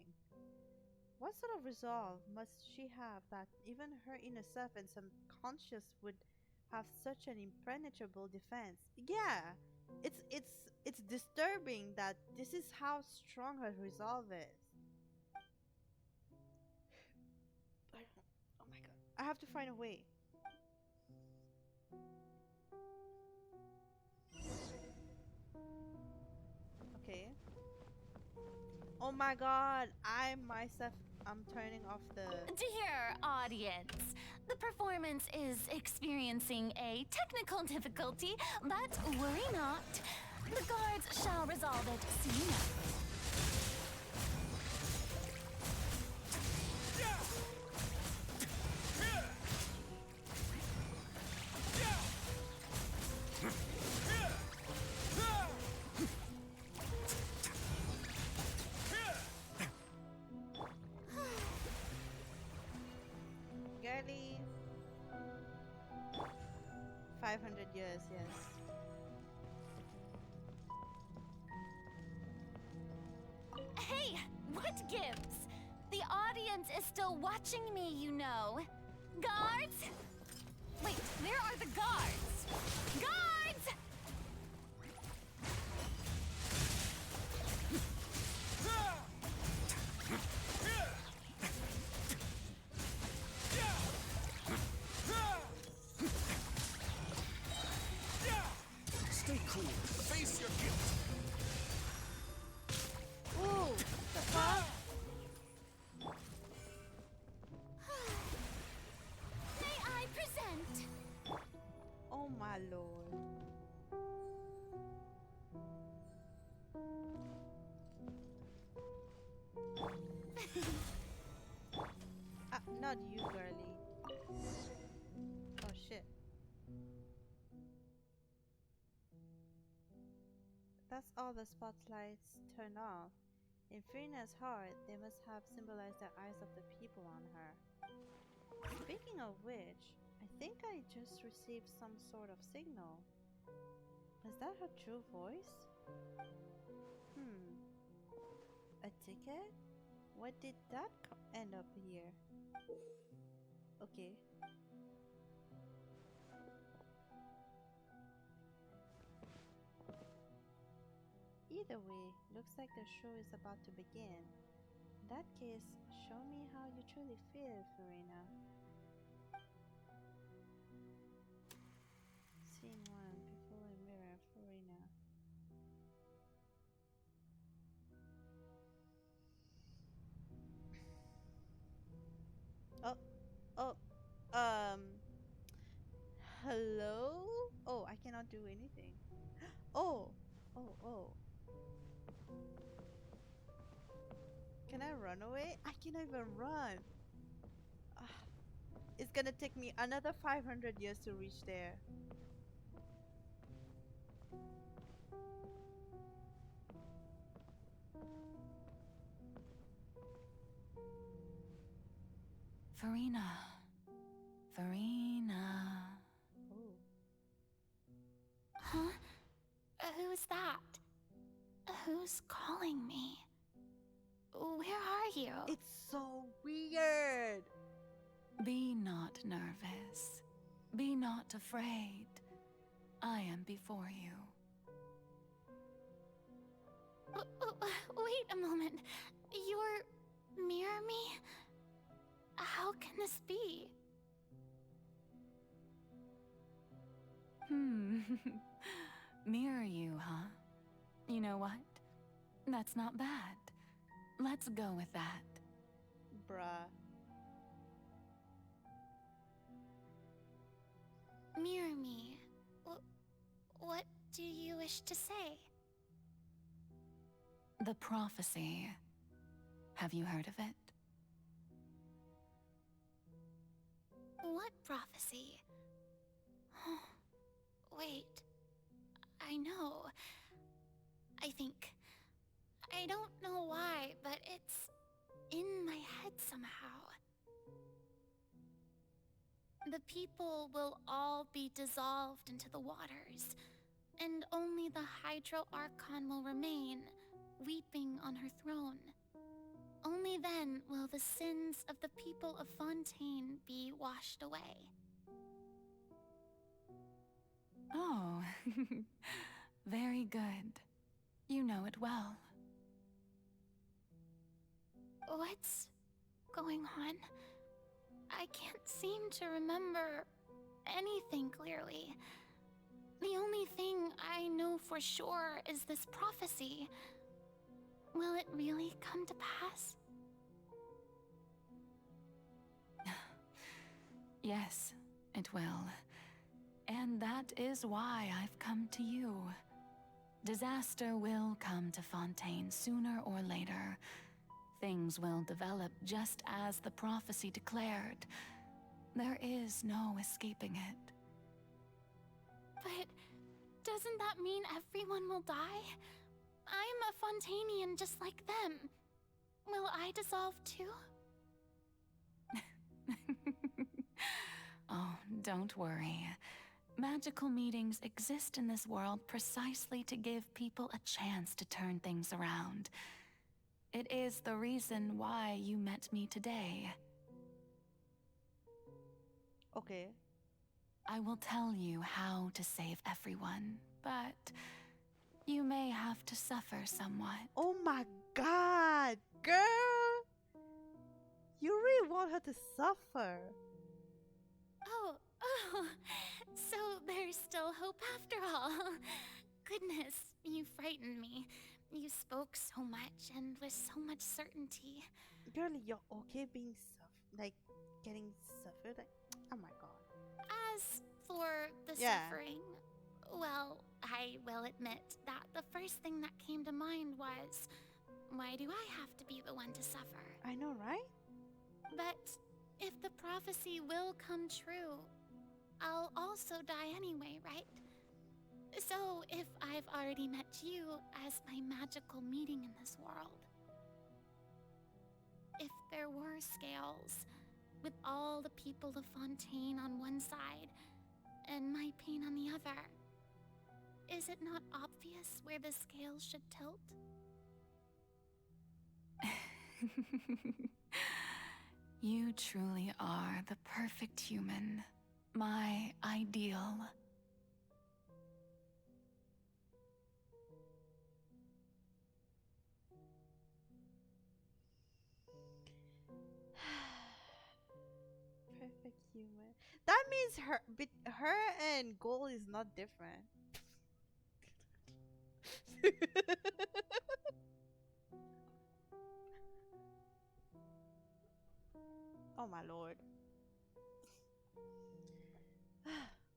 [SPEAKER 1] What sort of resolve must she have that even her inner self and subconscious would have such an impenetrable defense? Yeah, it's disturbing that this is how strong her resolve is. Oh my god, I have to find a way. Okay. Oh my god, I'm turning off the...
[SPEAKER 3] Dear audience, the performance is experiencing a technical difficulty, but worry not. The guards shall resolve it soon enough.
[SPEAKER 1] Girly. 500 years, yes.
[SPEAKER 3] Hey, what gives? The audience is still watching me, you know. Guards? Wait, where are the guards? Guards!
[SPEAKER 22] Stay cool. Face your guilt.
[SPEAKER 1] Ooh, the fuck?
[SPEAKER 9] May I present?
[SPEAKER 1] Oh my lord. Not you, girly. Oh shit. That's all the spotlights turn off. In Freena's heart, they must have symbolized the eyes of the people on her. Speaking of which, I think I just received some sort of signal. Is that her true voice? A ticket? What did that end up here? Okay. Either way, looks like the show is about to begin. In that case, show me how you truly feel, Farina. Scene 1, People in Mirror, Farina. Oh, hello? Oh, I cannot do anything. Oh, oh. Can I run away? I can't even run. Ah, it's gonna take me another 500 years to reach there.
[SPEAKER 13] Farina.
[SPEAKER 1] Oh.
[SPEAKER 3] Huh? Who's that? Who's calling me? Where are you?
[SPEAKER 1] It's so weird.
[SPEAKER 13] Be not nervous. Be not afraid. I am before you.
[SPEAKER 3] Wait a moment. You're mirror me? How can this be?
[SPEAKER 13] Mirror you, huh? You know what? That's not bad. Let's go with that.
[SPEAKER 1] Bruh.
[SPEAKER 3] Mirror me. What do you wish to say?
[SPEAKER 13] The prophecy. Have you heard of it?
[SPEAKER 3] What prophecy? Wait. I know. I think. I don't know why, but it's in my head somehow. The people will all be dissolved into the waters, and only the Hydro Archon will remain, weeping on her throne. Only then will the sins of the people of Fontaine be washed away.
[SPEAKER 13] Oh, very good. You know it well.
[SPEAKER 3] What's going on? I can't seem to remember anything clearly. The only thing I know for sure is this prophecy.
[SPEAKER 21] Will it really come to pass?
[SPEAKER 13] Yes, it will. And that is why I've come to you. Disaster will come to Fontaine sooner or later. Things will develop just as the prophecy declared. There is no escaping it.
[SPEAKER 21] But doesn't that mean everyone will die? I'm a Fontainian just like them. Will I dissolve too?
[SPEAKER 13] Oh, don't worry. Magical meetings exist in this world precisely to give people a chance to turn things around. It is the reason why you met me today.
[SPEAKER 1] Okay.
[SPEAKER 13] I will tell you how to save everyone, but you may have to suffer somewhat.
[SPEAKER 1] Oh my god, girl! You really want her to suffer.
[SPEAKER 21] Oh, so there's still hope after all. Goodness, you frightened me. You spoke so much and with so much certainty.
[SPEAKER 1] Girl, you're okay being getting suffered? Oh my god.
[SPEAKER 21] As for the suffering, well, I will admit that the first thing that came to mind was, why do I have to be the one to suffer?
[SPEAKER 1] I know, right?
[SPEAKER 21] But if the prophecy will come true, I'll also die anyway, right? So if I've already met you as my magical meeting in this world, if there were scales, with all the people of Fontaine on one side and my pain on the other, is it not obvious where the scales should tilt?
[SPEAKER 13] You truly are the perfect human, my ideal.
[SPEAKER 1] Perfect human. That means her and Gold is not different. Oh my lord.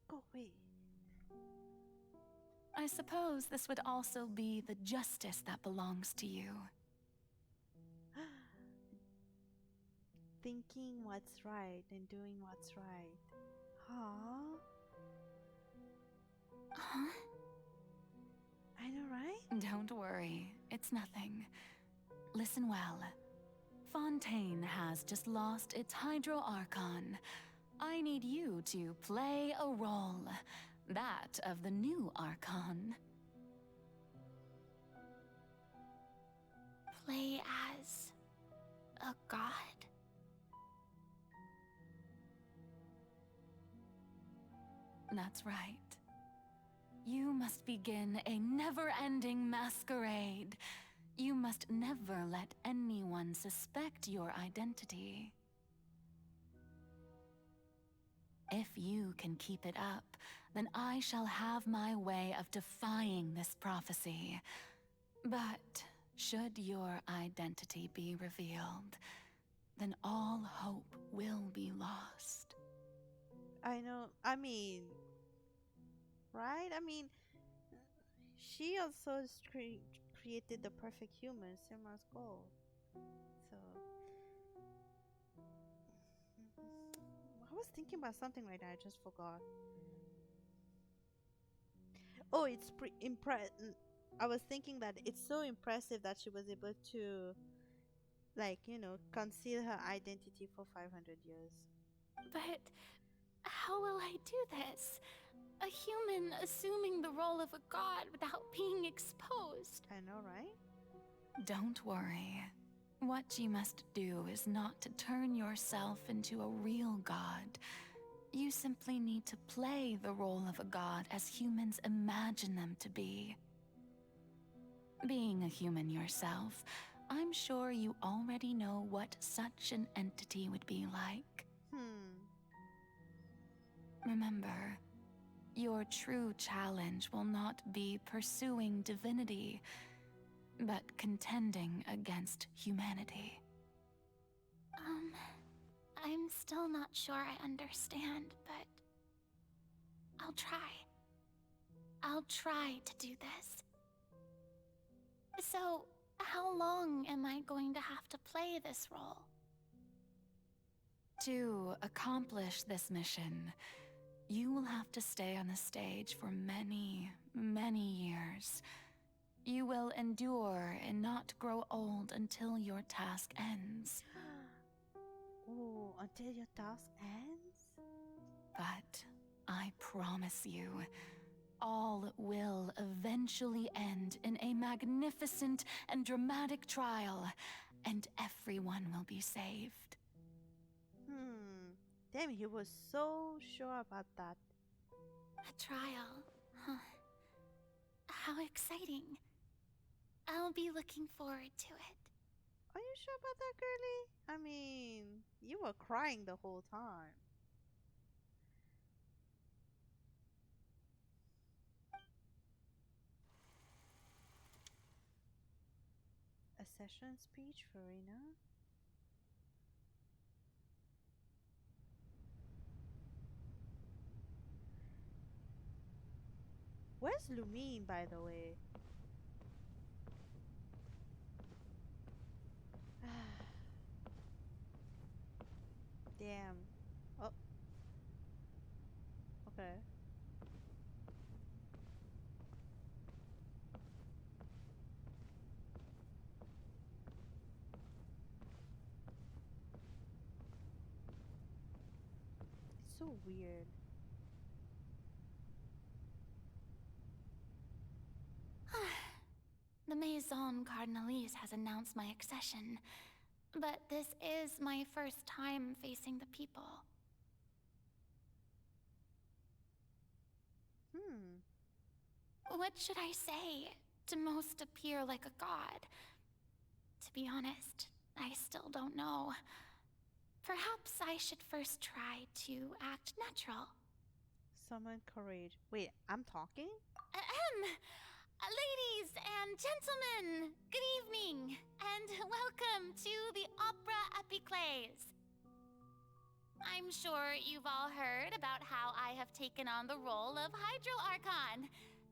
[SPEAKER 1] Go away.
[SPEAKER 13] I suppose this would also be the justice that belongs to you.
[SPEAKER 1] Thinking what's right and doing what's right. Huh?
[SPEAKER 21] Huh?
[SPEAKER 1] I know, right?
[SPEAKER 13] Don't worry, it's nothing. Listen well. Fontaine has just lost its Hydro Archon. I need you to play a role. That of the new Archon.
[SPEAKER 21] Play as a god?
[SPEAKER 13] That's right. You must begin a never-ending masquerade. You must never let anyone suspect your identity. If you can keep it up, then I shall have my way of defying this prophecy. But should your identity be revealed, then all hope will be lost.
[SPEAKER 1] I know. I mean, right? I mean, she also created the perfect human, same as Gold. So, I was thinking about something like that. I just forgot. Oh, it's I was thinking that it's so impressive that she was able to, conceal her identity for 500 years.
[SPEAKER 21] But how will I do this? A human assuming the role of a god without being exposed.
[SPEAKER 1] I know, right?
[SPEAKER 13] Don't worry. What you must do is not to turn yourself into a real god. You simply need to play the role of a god as humans imagine them to be. Being a human yourself, I'm sure you already know what such an entity would be like. Remember, your true challenge will not be pursuing divinity. but contending against humanity.
[SPEAKER 21] I'm still not sure I understand, but I'll try. I'll try to do this. So, how long am I going to have to play this role?
[SPEAKER 13] To accomplish this mission, you will have to stay on the stage for many, many years. You will endure and not grow old until your task ends.
[SPEAKER 1] Oh, until your task ends?
[SPEAKER 13] But I promise you, all will eventually end in a magnificent and dramatic trial, and everyone will be saved.
[SPEAKER 1] Damn, he was so sure about that.
[SPEAKER 21] A trial, huh? How exciting. I'll be looking forward to it.
[SPEAKER 1] Are you sure about that, girlie? I mean, you were crying the whole time. A session speech, Farina? Where's Lumine, by the way? Damn. Oh. Okay. It's so weird.
[SPEAKER 21] The Maison Cardinalise has announced my accession, but this is my first time facing the people. What should I say to most appear like a god? To be honest, I still don't know. Perhaps I should first try to act natural.
[SPEAKER 1] Summon courage. Wait, I'm talking?
[SPEAKER 21] Ladies and gentlemen, good evening, and welcome to the Opera Epiclese. I'm sure you've all heard about how I have taken on the role of Hydro Archon.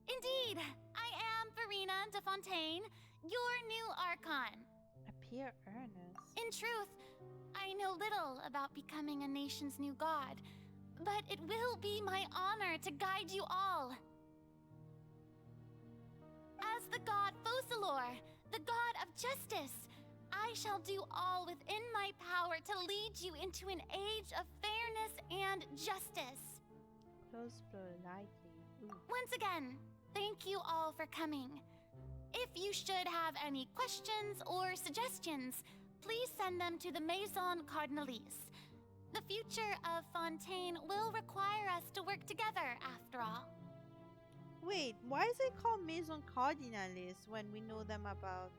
[SPEAKER 21] Indeed, I am Farina de Fontaine, your new Archon.
[SPEAKER 1] Appear earnest.
[SPEAKER 21] In truth, I know little about becoming a nation's new god, but it will be my honor to guide you all. As the god Focalor, the god of justice, I shall do all within my power to lead you into an age of fairness and justice.
[SPEAKER 1] Close blow lightly. Ooh.
[SPEAKER 21] Once again, thank you all for coming. If you should have any questions or suggestions, please send them to the Maison Cardinalise. The future of Fontaine will require us to work together, after all.
[SPEAKER 1] Wait, why is it called Maison Cardinalise when we know them about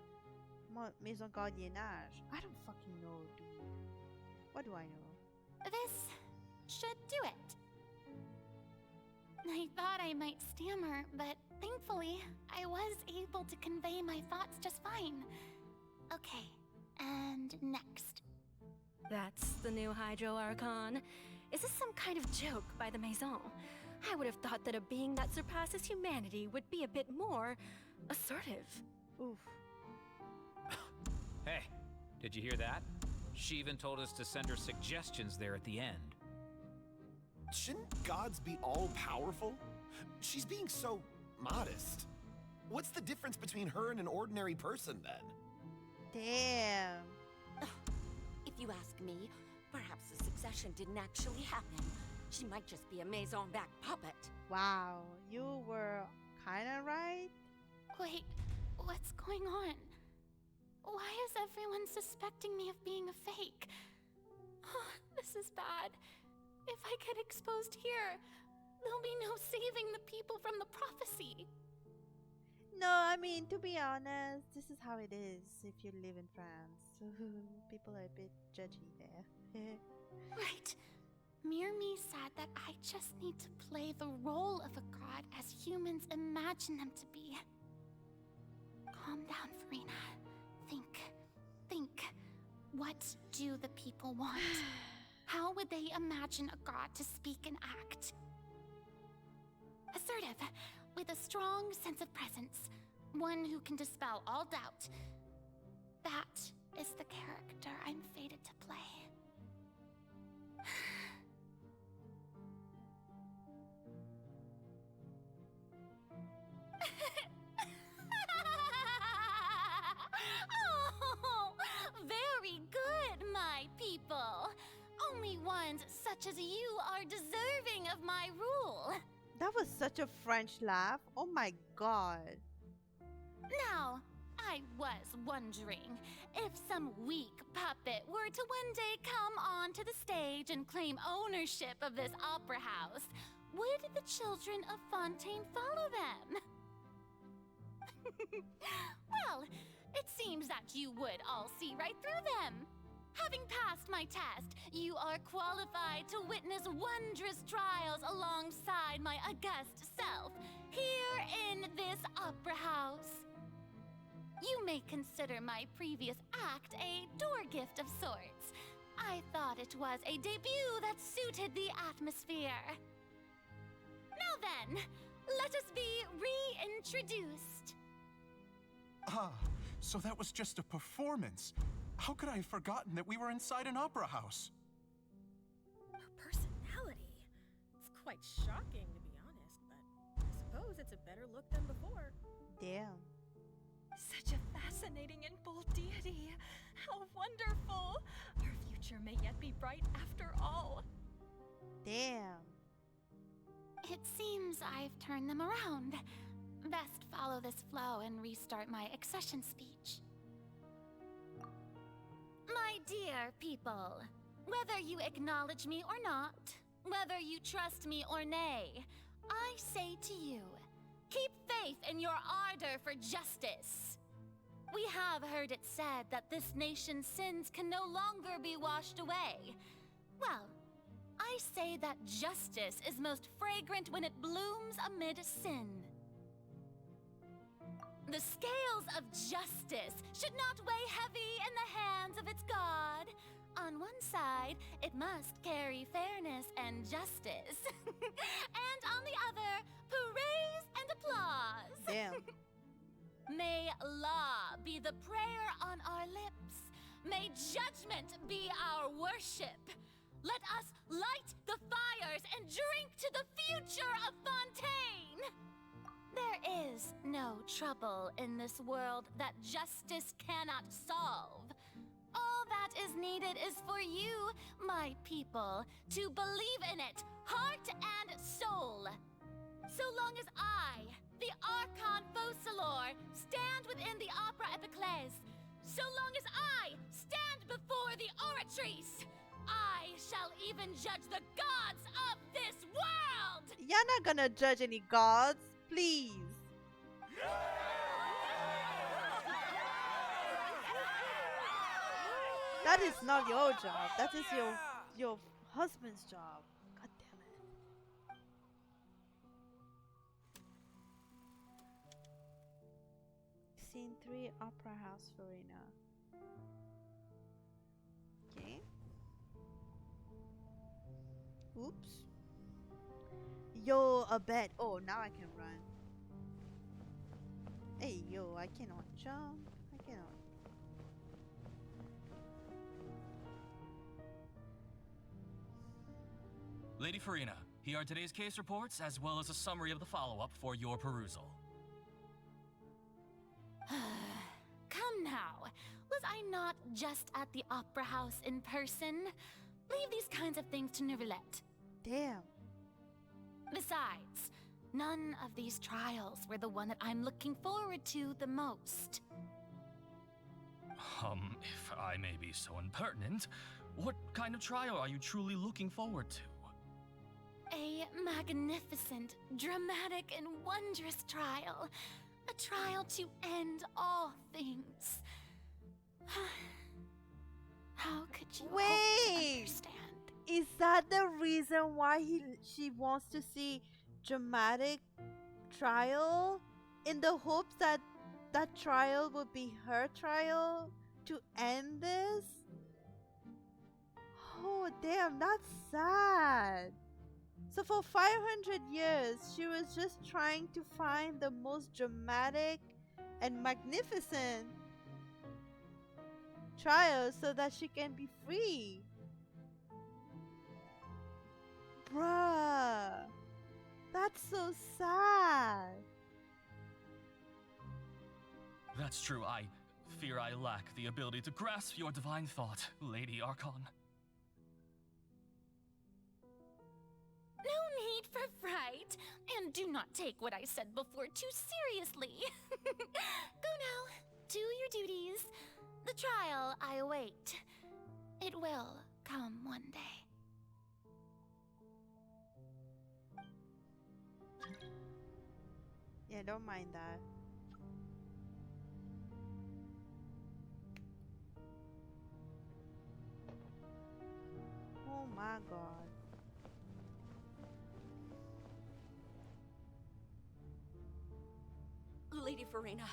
[SPEAKER 1] Maison Gardiennage? I don't fucking know, dude. What do I know?
[SPEAKER 21] This should do it. I thought I might stammer, but thankfully, I was able to convey my thoughts just fine. Okay, and next.
[SPEAKER 12] That's the new Hydro Archon. Is this some kind of joke by the Maison? I would have thought that a being that surpasses humanity would be a bit more assertive.
[SPEAKER 1] Oof.
[SPEAKER 14] Hey, did you hear that? She even told us to send her suggestions there at the end.
[SPEAKER 5] Shouldn't gods be all-powerful? She's being so modest. What's the difference between her and an ordinary person, then?
[SPEAKER 1] Damn.
[SPEAKER 15] If you ask me, perhaps the succession didn't actually happen. She might just be a Maison-back puppet.
[SPEAKER 1] Wow, you were kinda right.
[SPEAKER 21] Wait, what's going on? Why is everyone suspecting me of being a fake? Oh, this is bad. If I get exposed here, there'll be no saving the people from the prophecy.
[SPEAKER 1] No, I mean, to be honest, this is how it is if you live in France. People are a bit judgy there.
[SPEAKER 21] Right. Mirmi said that I just need to play the role of a god as humans imagine them to be. Calm down, Farina. What do the people want? How would they imagine a god to speak and act? Assertive, with a strong sense of presence. One who can dispel all doubt. That is the character I'm fated to play.
[SPEAKER 9] Oh, very good, my people. Only ones such as you are deserving of my rule.
[SPEAKER 1] That was such a French laugh. Oh my god.
[SPEAKER 9] Now, I was wondering if some weak puppet were to one day come onto the stage and claim ownership of this opera house, would the children of Fontaine follow them? Well, it seems that you would all see right through them. Having passed my test, you are qualified to witness wondrous trials alongside my august self, here in this opera house. You may consider my previous act a door gift of sorts. I thought it was a debut that suited the atmosphere. Now then, let us be reintroduced.
[SPEAKER 10] Ah, so that was just a performance. How could I have forgotten that we were inside an opera house?
[SPEAKER 16] Her personality. It's quite shocking, to be honest, but I suppose it's a better look than before.
[SPEAKER 1] Damn.
[SPEAKER 12] Such a fascinating and bold deity. How wonderful. Our future may yet be bright after all.
[SPEAKER 1] Damn.
[SPEAKER 21] It seems I've turned them around. Best follow this flow and restart my accession speech.
[SPEAKER 9] My dear people, whether you acknowledge me or not, whether you trust me or nay, I say to you, keep faith in your ardor for justice. We have heard it said that this nation's sins can no longer be washed away. Well, I say that justice is most fragrant when it blooms amid sin. The scales of justice should not weigh heavy in the hands of its God. On one side, it must carry fairness and justice. And on the other, praise and applause.
[SPEAKER 1] Damn.
[SPEAKER 9] May law be the prayer on our lips. May judgment be our worship. Let us light the fires and drink to the future of Fontaine. There is no trouble in this world that justice cannot solve. All that is needed is for you, my people, to believe in it, heart and soul. So long as I, the Archon Focalor, stand within the Opera Epiclese, so long as I stand before the oratrice, I shall even judge the gods of this world!
[SPEAKER 1] You're not gonna judge any gods, please. That is not your job. That is your husband's job. God damn it. Scene 3, Opera House, Verena. Okay. Oops. Yo, a bed. Oh, now I can run. Hey, yo, I cannot jump. I cannot.
[SPEAKER 22] Lady Farina, here are today's case reports, as well as a summary of the follow-up for your perusal.
[SPEAKER 9] Come now. Was I not just at the Opera House in person? Leave these kinds of things to Neuvillette.
[SPEAKER 1] Damn.
[SPEAKER 9] Besides, none of these trials were the one that I'm looking forward to the most.
[SPEAKER 22] If I may be so impertinent, what kind of trial are you truly looking forward to?
[SPEAKER 9] A magnificent, dramatic, and wondrous trial. A trial to end all things. How could you hope to understand?
[SPEAKER 1] Is that the reason why she wants to see dramatic trial? In the hopes that that trial would be her trial to end this? Oh, damn, that's sad. So for 500 years, she was just trying to find the most dramatic and magnificent trial so that she can be free. Bruh. That's so sad.
[SPEAKER 22] That's true. I fear I lack the ability to grasp your divine thought, Lady Archon.
[SPEAKER 9] No need for fright, and do not take what I said before too seriously. Go now, do your duties. The trial I await. It will come one day.
[SPEAKER 1] Yeah, don't mind that. Oh my god.
[SPEAKER 15] Lady Farina,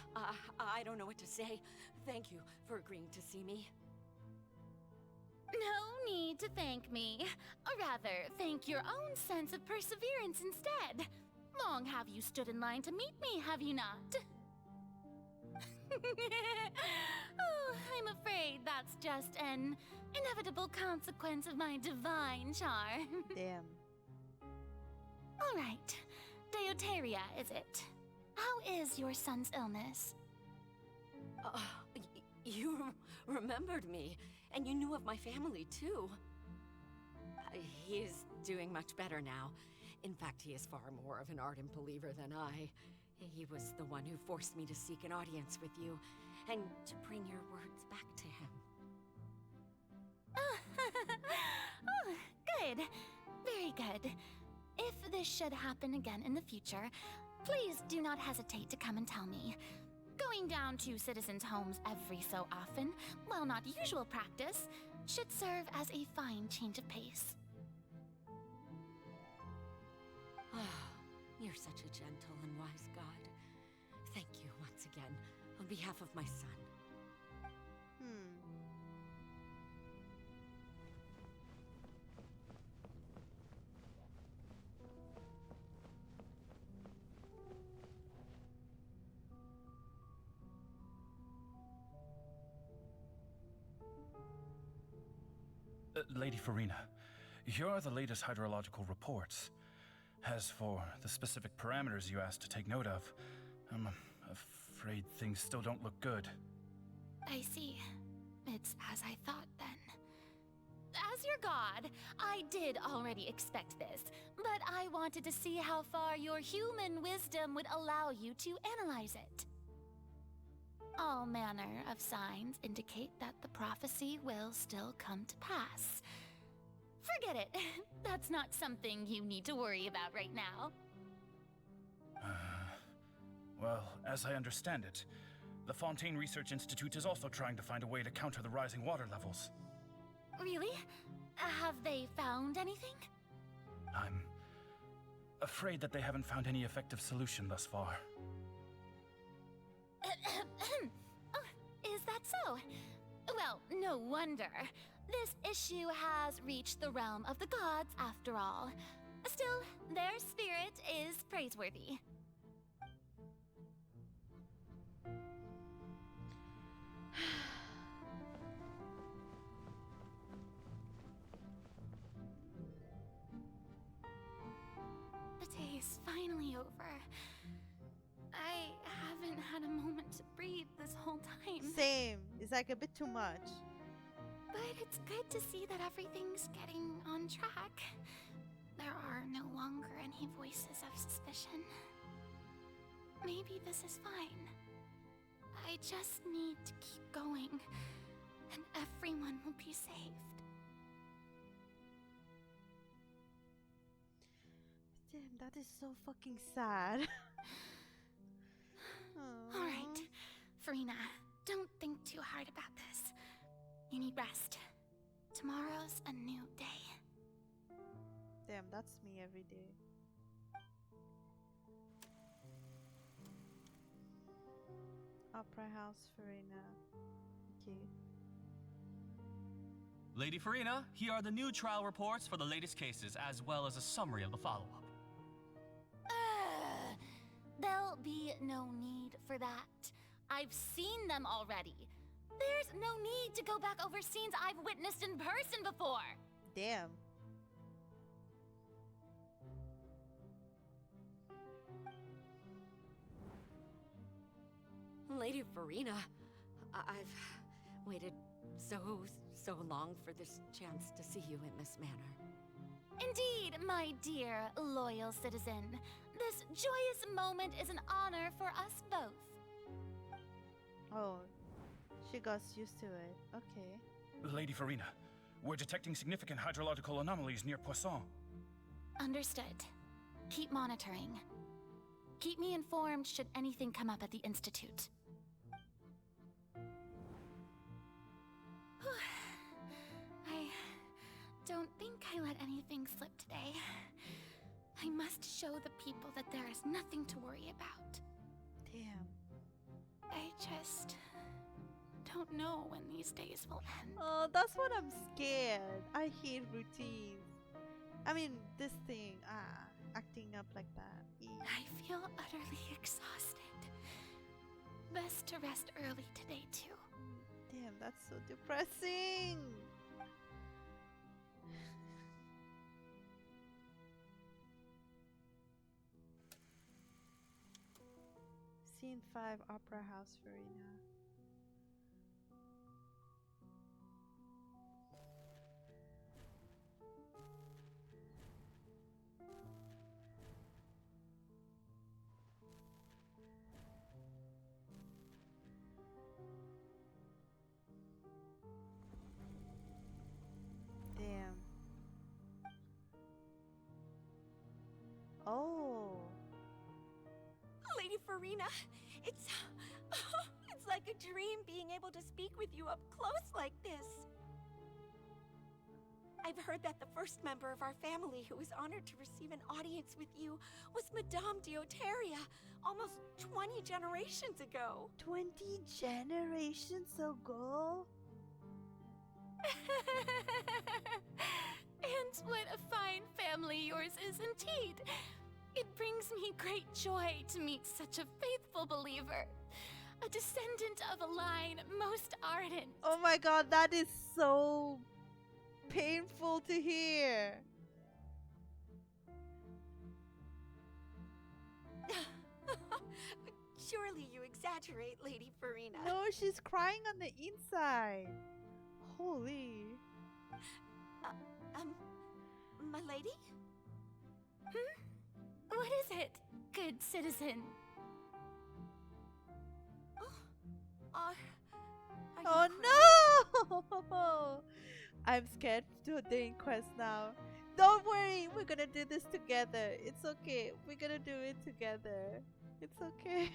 [SPEAKER 15] I don't know what to say. Thank you for agreeing to see me.
[SPEAKER 9] No need to thank me. Or rather, thank your own sense of perseverance instead. Long have you stood in line to meet me, have you not? Oh, I'm afraid that's just an inevitable consequence of my divine charm.
[SPEAKER 1] Damn.
[SPEAKER 9] All right. Deoteria, is it? How is your son's illness?
[SPEAKER 15] You remembered me, and you knew of my family, too. He is doing much better now. In fact, he is far more of an ardent believer than I. He was the one who forced me to seek an audience with you, and to bring your words back to him.
[SPEAKER 9] Oh, good. Very good. If this should happen again in the future, please do not hesitate to come and tell me. Going down to citizens' homes every so often, while not usual practice, should serve as a fine change of pace.
[SPEAKER 15] You're such a gentle and wise god. Thank you once again, on behalf of my son.
[SPEAKER 22] Lady Farina, here are the latest hydrological reports. As for the specific parameters you asked to take note of, I'm afraid things still don't look good.
[SPEAKER 9] I see. It's as I thought then. As your god, I did already expect this, but I wanted to see how far your human wisdom would allow you to analyze it. All manner of signs indicate that the prophecy will still come to pass. Forget it. That's not something you need to worry about right now.
[SPEAKER 22] Well, as I understand it, the Fontaine Research Institute is also trying to find a way to counter the rising water levels.
[SPEAKER 9] Really? Have they found anything?
[SPEAKER 22] I'm afraid that they haven't found any effective solution thus far.
[SPEAKER 9] Oh, is that so? Well, no wonder. This issue has reached the realm of the gods, after all. Still, their spirit is praiseworthy. The day is finally over. I haven't had a moment to breathe this whole time.
[SPEAKER 1] Same. It's like a bit too much.
[SPEAKER 9] But it's good to see that everything's getting on track. There are no longer any voices of suspicion. Maybe this is fine. I just need to keep going, and everyone will be saved.
[SPEAKER 1] Damn, that is so fucking sad.
[SPEAKER 9] Alright, Farina, don't think too hard about this. You need rest. Tomorrow's a new day.
[SPEAKER 1] Damn, that's me every day. Opera House, Farina. Okay.
[SPEAKER 18] Lady Farina, here are the new trial reports for the latest cases, as well as a summary of the follow-up.
[SPEAKER 9] There'll be no need for that. I've seen them already. There's no need to go back over scenes I've witnessed in person before.
[SPEAKER 1] Damn.
[SPEAKER 15] Lady Farina, I've waited so long for this chance to see you in this manner.
[SPEAKER 9] Indeed, my dear, loyal citizen. This joyous moment is an honor for us both.
[SPEAKER 1] Oh, she got used to it. Okay.
[SPEAKER 22] Lady Farina, we're detecting significant hydrological anomalies near Poisson.
[SPEAKER 3] Understood. Keep monitoring. Keep me informed should anything come up at the Institute.
[SPEAKER 21] I don't think I let anything slip today. I must show the people that there is nothing to worry about.
[SPEAKER 1] Damn.
[SPEAKER 21] I just don't know when these days will end.
[SPEAKER 1] Oh, that's what I'm scared. I hate routines. I mean, this thing, acting up like that.
[SPEAKER 21] I feel utterly exhausted. Best to rest early today, too.
[SPEAKER 1] Damn, that's so depressing. Scene 5, Opera House, Farina. Damn. Oh.
[SPEAKER 12] Lady Farina, it's like a dream being able to speak with you up close like this. I've heard that the first member of our family who was honored to receive an audience with you was Madame Deoteria, almost 20 generations ago.
[SPEAKER 1] 20 generations ago?
[SPEAKER 21] And what a fine family yours is indeed. It brings me great joy to meet such a faithful believer, a descendant of a line most ardent.
[SPEAKER 1] Oh my god, that is so painful to hear.
[SPEAKER 12] Surely you exaggerate, Lady Farina.
[SPEAKER 1] No, she's crying on the inside. Holy.
[SPEAKER 12] My lady?
[SPEAKER 21] What is it, good citizen?
[SPEAKER 1] Oh no! I'm scared to the inquest now. Don't worry, we're gonna do this together. It's okay. We're gonna do it together. It's okay.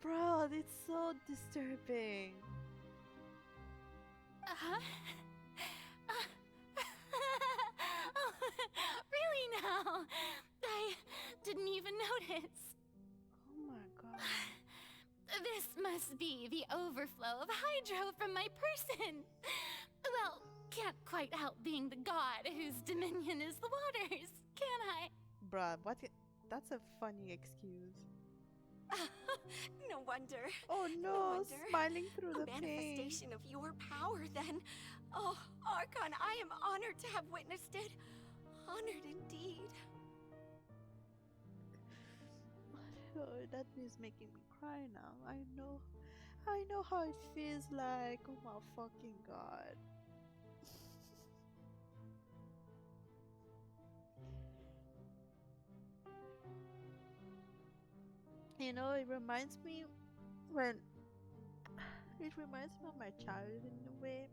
[SPEAKER 1] Bro, it's so disturbing.
[SPEAKER 21] Really now? I didn't even notice.
[SPEAKER 1] Oh my god.
[SPEAKER 21] This must be the overflow of hydro from my person. Well, can't quite help being the god whose dominion is the waters, can I?
[SPEAKER 1] Bruh, that's a funny excuse.
[SPEAKER 12] No wonder.
[SPEAKER 1] Oh no, smiling through the pain.
[SPEAKER 12] A manifestation of your power, then. Oh, Archon, I am honored to have witnessed it. Honored indeed.
[SPEAKER 1] Oh, that is making me cry now. I know how it feels like. Oh my fucking god. You know, it reminds me of my childhood in a way.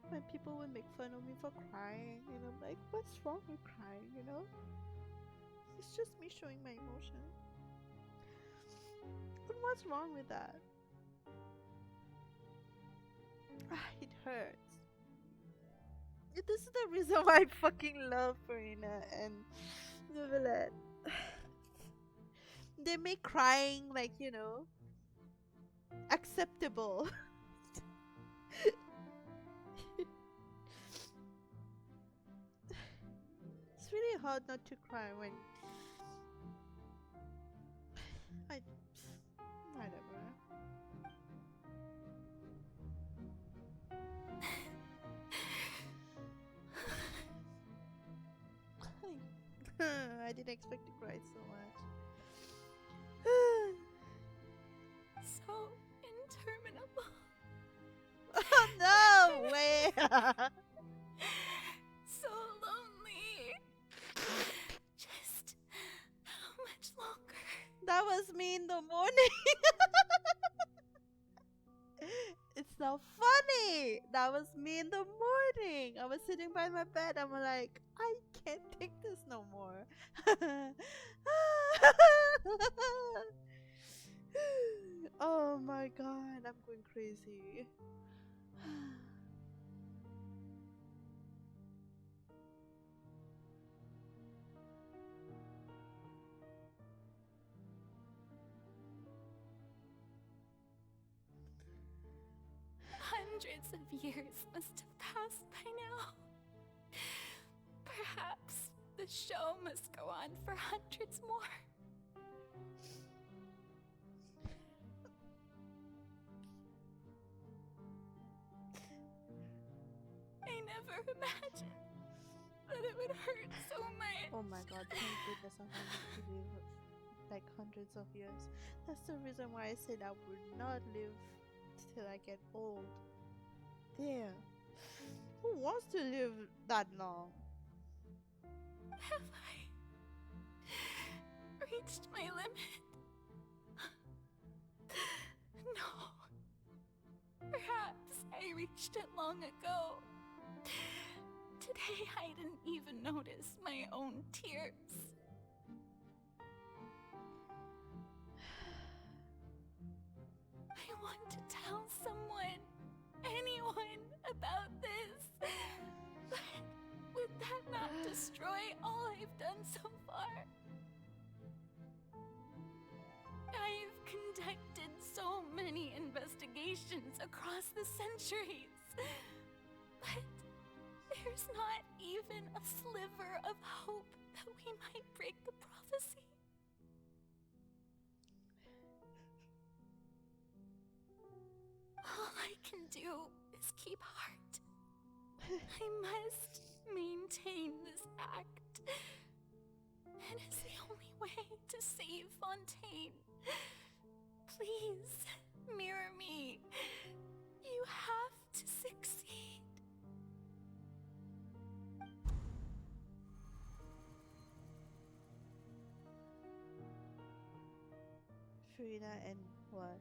[SPEAKER 1] When people would make fun of me for crying, and I'm like, what's wrong with crying, you know? It's just me showing my emotion. But what's wrong with that? It hurts. This is the reason why I fucking love Farina and Novelette. They make crying like, you know, acceptable. It's really hard not to cry when I whatever. I didn't expect to cry so much.
[SPEAKER 8] So interminable.
[SPEAKER 1] Oh no way.
[SPEAKER 8] So lonely. Just how much longer?
[SPEAKER 1] That was me in the morning. It's so funny. That was me in the morning. I was sitting by my bed. I'm like, I can't take this no more. Oh my god, I'm going crazy.
[SPEAKER 8] Hundreds of years must have passed by now. Perhaps the show must go on for hundreds more. I never imagined that it would hurt so much.
[SPEAKER 1] Oh my god, thank goodness I'm going to live like hundreds of years. That's the reason why I said I would not live till I get old. Damn. Who wants to live that long?
[SPEAKER 8] Have I reached my limit? No. Perhaps I reached it long ago. Today I didn't even notice my own tears. I want to tell someone, anyone, about this. But would that not destroy all I've done so far? I've conducted so many investigations across the centuries. But there's not even a sliver of hope that we might break the prophecy. All I can do is keep heart. I must maintain this act. It is the only way to save Fontaine. Please, mirror me. You have to succeed.
[SPEAKER 1] Frida and what?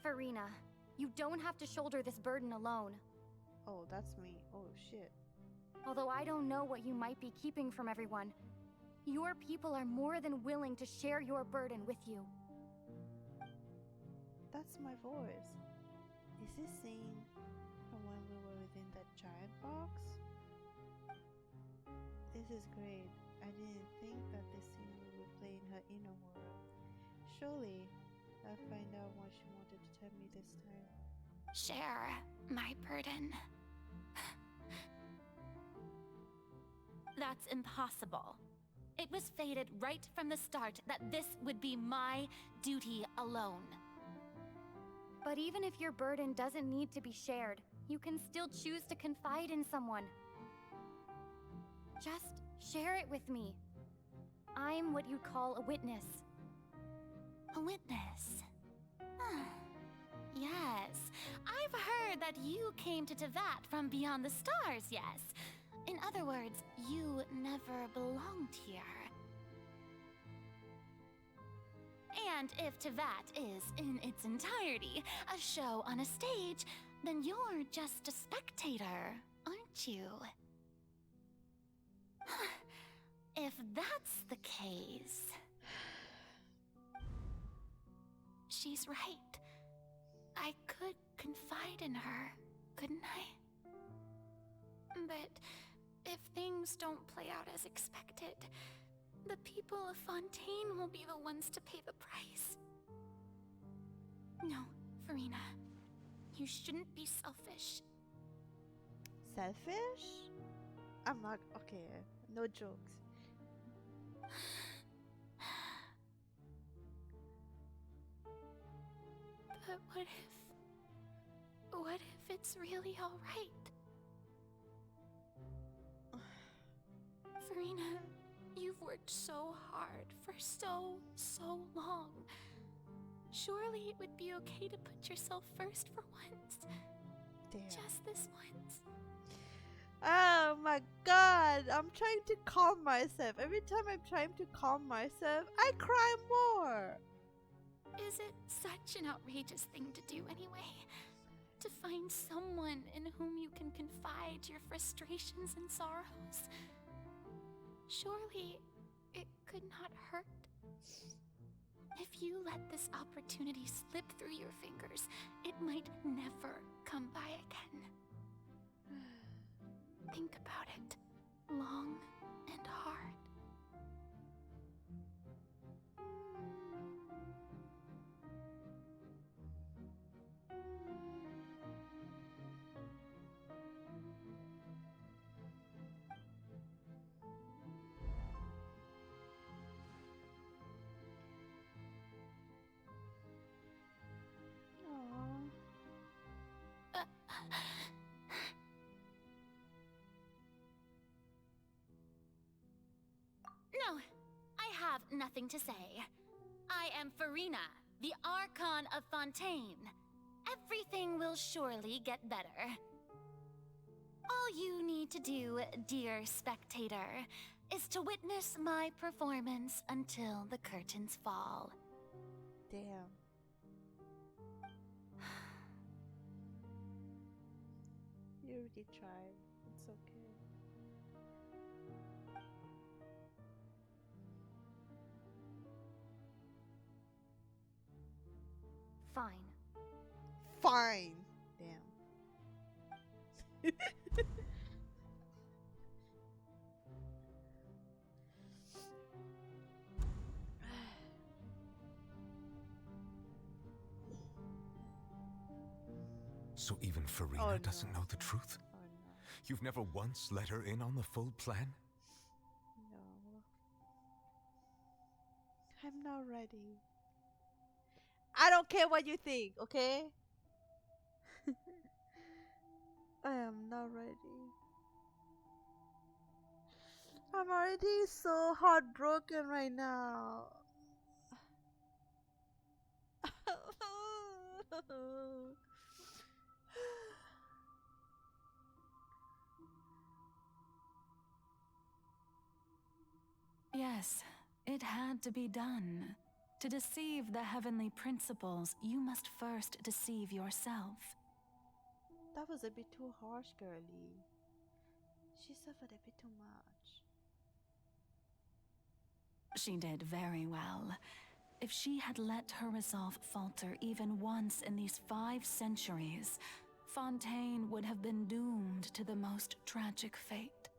[SPEAKER 6] Farina, you don't have to shoulder this burden alone.
[SPEAKER 1] Oh, that's me. Oh shit.
[SPEAKER 6] Although I don't know what you might be keeping from everyone, your people are more than willing to share your burden with you.
[SPEAKER 1] That's my voice. Is this scene from when we were within that giant box? This is great. I didn't think that this scene would play in her inner world. Surely, I'll find out what she wanted to tell me this time.
[SPEAKER 3] Share my burden. That's impossible. It was fated right from the start that this would be my duty alone.
[SPEAKER 6] But even if your burden doesn't need to be shared, you can still choose to confide in someone. Just share it with me. I'm what you'd call a witness.
[SPEAKER 3] A witness? Yes, I've heard that you came to Tevat from beyond the stars, yes. In other words, you never belonged here. And if Tevat is, in its entirety, a show on a stage, then you're just a spectator, aren't you? If that's the case... She's right. I could confide in her, couldn't I? But
[SPEAKER 21] if things don't play out as expected, the people of Fontaine will be the ones to pay the price. No, Farina. You shouldn't be selfish.
[SPEAKER 1] Selfish? I'm not. Okay, no jokes.
[SPEAKER 21] But what if it's really alright? Farina, you've worked so hard for so long. Surely it would be okay to put yourself first for once.
[SPEAKER 1] Damn.
[SPEAKER 21] Just this once.
[SPEAKER 1] Oh my god, I'm trying to calm myself. Every time I'm trying to calm myself, I cry more.
[SPEAKER 21] Is it such an outrageous thing to do anyway? To find someone in whom you can confide your frustrations and sorrows? Surely it could not hurt. If you let this opportunity slip through your fingers, it might never come by again. Think about it long and hard.
[SPEAKER 9] No, I have nothing to say. I am Farina, the Archon of Fontaine. Everything will surely get better. All you need to do, dear spectator, is to witness my performance until the curtains fall.
[SPEAKER 1] Damn. You already tried. It's okay.
[SPEAKER 6] Fine.
[SPEAKER 1] Fine. Damn.
[SPEAKER 2] So even Farina doesn't know the truth?
[SPEAKER 1] Oh no.
[SPEAKER 2] You've never once let her in on the full plan?
[SPEAKER 1] No. I'm not ready. I don't care what you think, okay? I am not ready. I'm already so heartbroken right now.
[SPEAKER 13] Yes, it had to be done. To deceive the heavenly principles, you must first deceive yourself.
[SPEAKER 1] That was a bit too harsh, girlie. She suffered a bit too much.
[SPEAKER 13] She did very well. If she had let her resolve falter even once in these 5 centuries, Fontaine would have been doomed to the most tragic fate.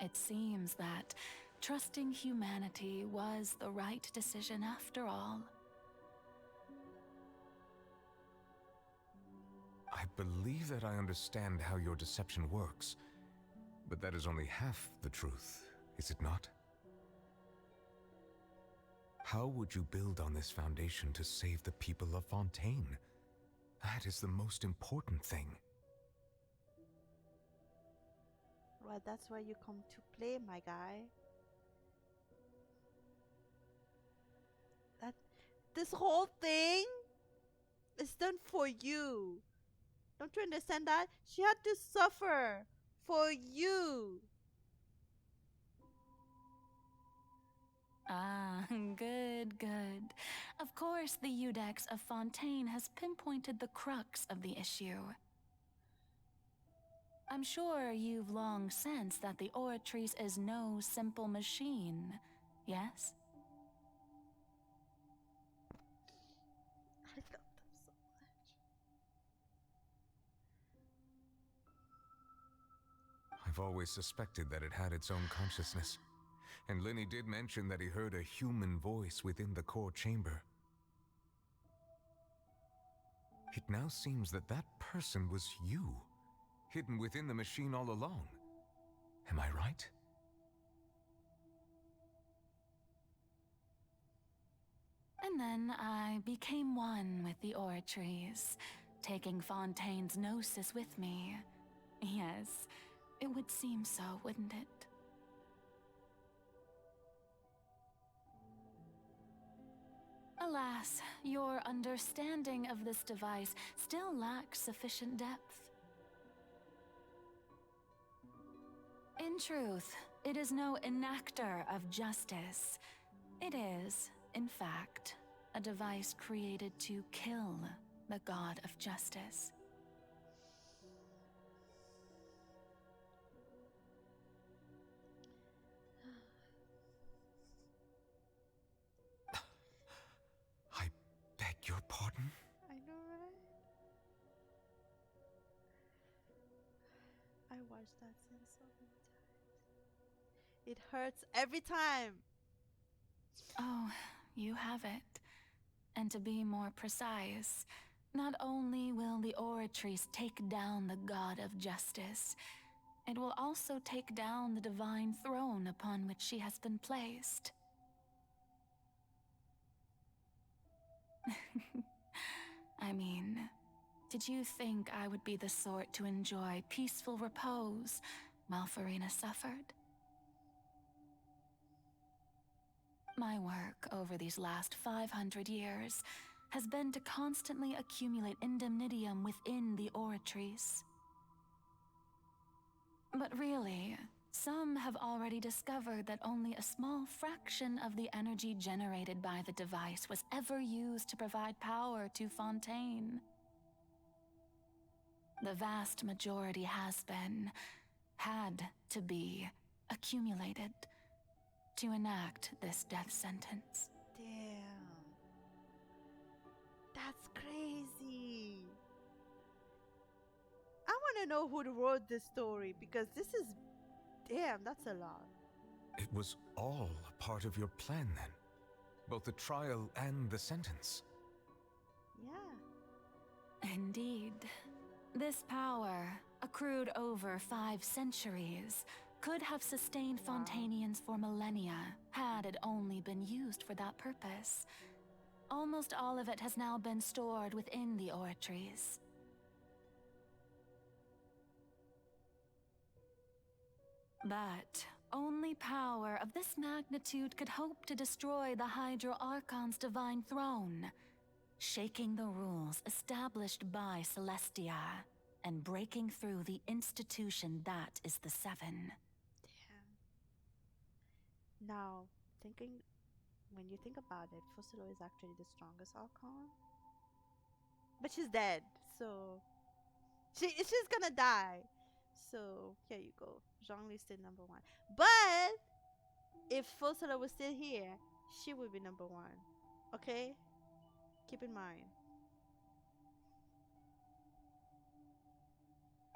[SPEAKER 13] It seems that trusting humanity was the right decision after all.
[SPEAKER 2] I believe that I understand how your deception works, but that is only half the truth, is it not? How would you build on this foundation to save the people of Fontaine? That is the most important thing.
[SPEAKER 1] Well, that's where you come to play, my guy. This whole thing is done for you. Don't you understand that? She had to suffer for you.
[SPEAKER 13] Ah, good, good. Of course, the Iudex of Fontaine has pinpointed the crux of the issue. I'm sure you've long sensed that the Oratrice is no simple machine, yes?
[SPEAKER 1] I love them so much.
[SPEAKER 2] always suspected that it had its own consciousness. And Lenny did mention that he heard a human voice within the core chamber. It now seems that that person was you, hidden within the machine all along. Am I right?
[SPEAKER 13] And then I became one with the oratories, taking Fontaine's gnosis with me. Yes, it would seem so, wouldn't it? Alas, your understanding of this device still lacks sufficient depth. In truth, it is no enactor of justice. It is, in fact, a device created to kill the god of justice.
[SPEAKER 2] I beg your pardon?
[SPEAKER 1] I know, right? I watched that scene so many times. It hurts every time.
[SPEAKER 13] Oh, you have it. And to be more precise, not only will the oratories take down the god of justice, it will also take down the divine throne upon which she has been placed. I mean, did you think I would be the sort to enjoy peaceful repose while Farina suffered? My work over these last 500 years has been to constantly accumulate indemnitium within the oratories. But really, some have already discovered that only a small fraction of the energy generated by the device was ever used to provide power to Fontaine. The vast majority had to be, accumulated to enact this death sentence.
[SPEAKER 1] Damn. That's crazy. I want to know who wrote this story because this is. Damn, that's a lot.
[SPEAKER 2] It was all a part of your plan then? Both the trial and the sentence?
[SPEAKER 1] Yeah.
[SPEAKER 13] Indeed. This power, accrued over 5 centuries, could have sustained Fontainians for millennia had it only been used for that purpose. Almost all of it has now been stored within the oratories. But only power of this magnitude could hope to destroy the Hydro Archon's divine throne, shaking the rules established by Celestia and breaking through the institution that is the Seven.
[SPEAKER 1] Now, when you think about it, Fusilo is actually the strongest Archon. But she's dead, so she's gonna die. So here you go. Zhongli still number 1. But if Fusilo was still here, she would be number 1. Okay? Keep in mind.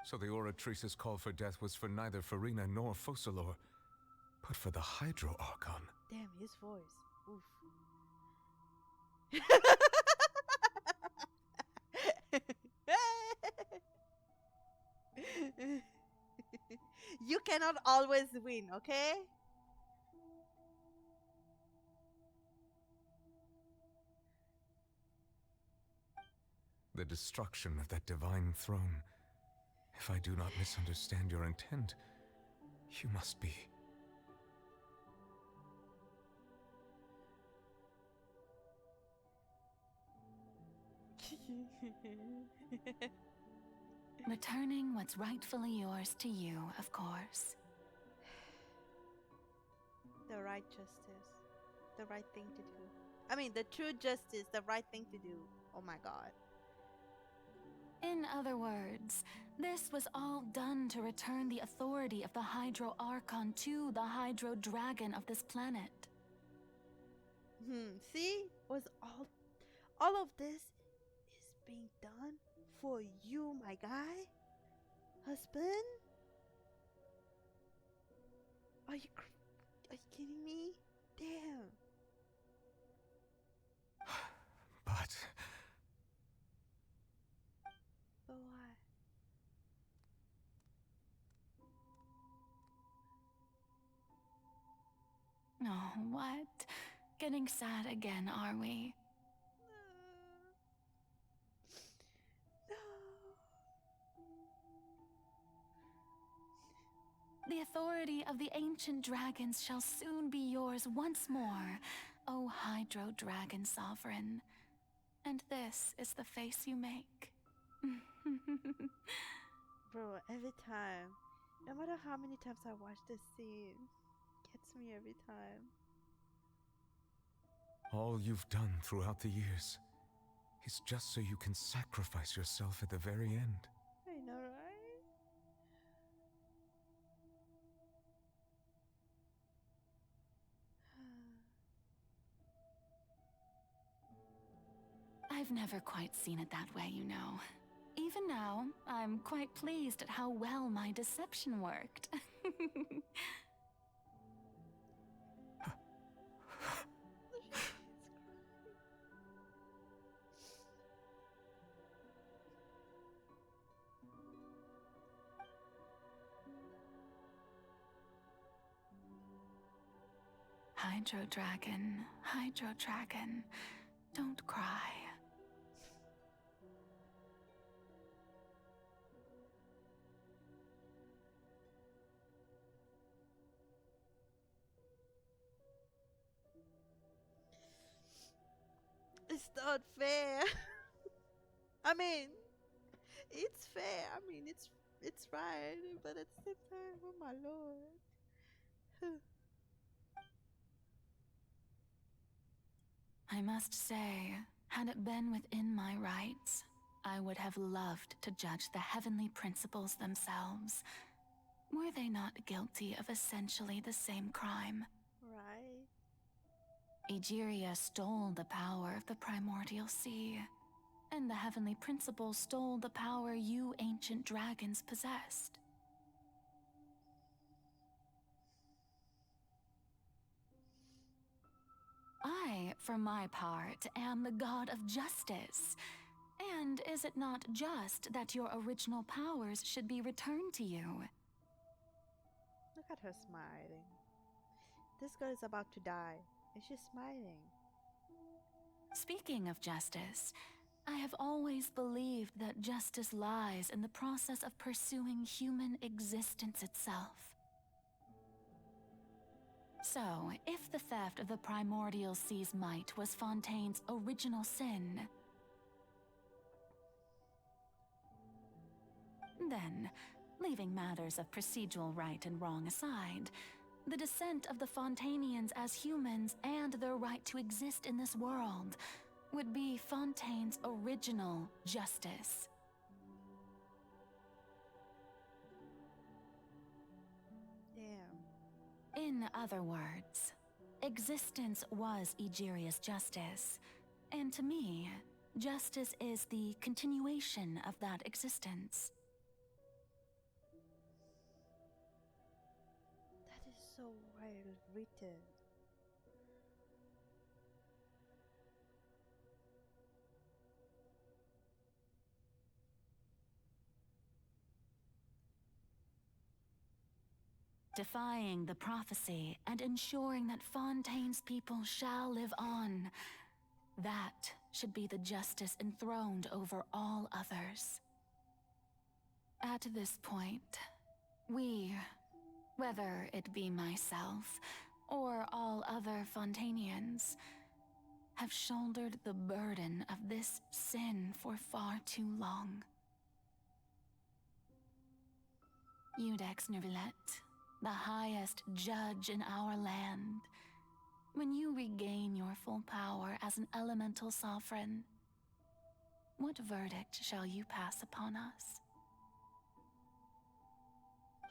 [SPEAKER 2] So the Oratrice's call for death was for neither Farina nor Focalor, but for the Hydro Archon.
[SPEAKER 1] Damn, his voice. Oof. You cannot always win, okay?
[SPEAKER 2] The destruction of that divine throne. If I do not misunderstand your intent, you must be...
[SPEAKER 13] Returning what's rightfully yours to you, of course.
[SPEAKER 1] The right justice. The right thing to do. I mean, the true justice, the right thing to do. Oh my god.
[SPEAKER 13] In other words, this was all done to return the authority of the Hydro Archon to the Hydro Dragon of this planet.
[SPEAKER 1] See? Was all of this is being done for you, my guy? Husband? Are you kidding me? Damn.
[SPEAKER 2] But
[SPEAKER 1] But why?
[SPEAKER 13] Oh, what? Getting sad again, are we? The authority of the ancient dragons shall soon be yours once more, O Hydro Dragon Sovereign. And this is the face you make.
[SPEAKER 1] Bro, every time, no matter how many times I watch this scene, gets me every time.
[SPEAKER 2] all you've done throughout the years is just so you can sacrifice yourself at the very end.
[SPEAKER 1] I know, right?
[SPEAKER 13] I've never quite seen it that way, you know. Even now, I'm quite pleased at how well my deception worked. Hydro Dragon, don't cry.
[SPEAKER 1] It's not fair. I mean, it's fair. I mean, it's right, but at the same time, oh my lord.
[SPEAKER 13] I must say, had it been within my rights, I would have loved to judge the heavenly principles themselves. Were they not guilty of essentially the same crime?
[SPEAKER 1] Right.
[SPEAKER 13] Egeria stole the power of the primordial sea, and the heavenly principles stole the power you ancient dragons possessed. I, for my part, am the god of justice. And is it not just that your original powers should be returned to you?
[SPEAKER 1] Look at her smiling. This girl is about to die, and she's smiling.
[SPEAKER 13] Speaking of justice, I have always believed that justice lies in the process of pursuing human existence itself. So, if the theft of the primordial sea's might was Fontaine's original sin, then, leaving matters of procedural right and wrong aside, the descent of the Fontainians as humans and their right to exist in this world would be Fontaine's original justice.
[SPEAKER 1] Damn.
[SPEAKER 13] In other words, existence was Egeria's justice, and to me, justice is the continuation of that existence.
[SPEAKER 1] That is so well written.
[SPEAKER 13] Defying the prophecy and ensuring that Fontaine's people shall live on. That should be the justice enthroned over all others. At this point, we, whether it be myself or all other Fontainians, have shouldered the burden of this sin for far too long. Iudex Nervilette, the highest judge in our land, when you regain your full power as an elemental sovereign, what verdict shall you pass upon us?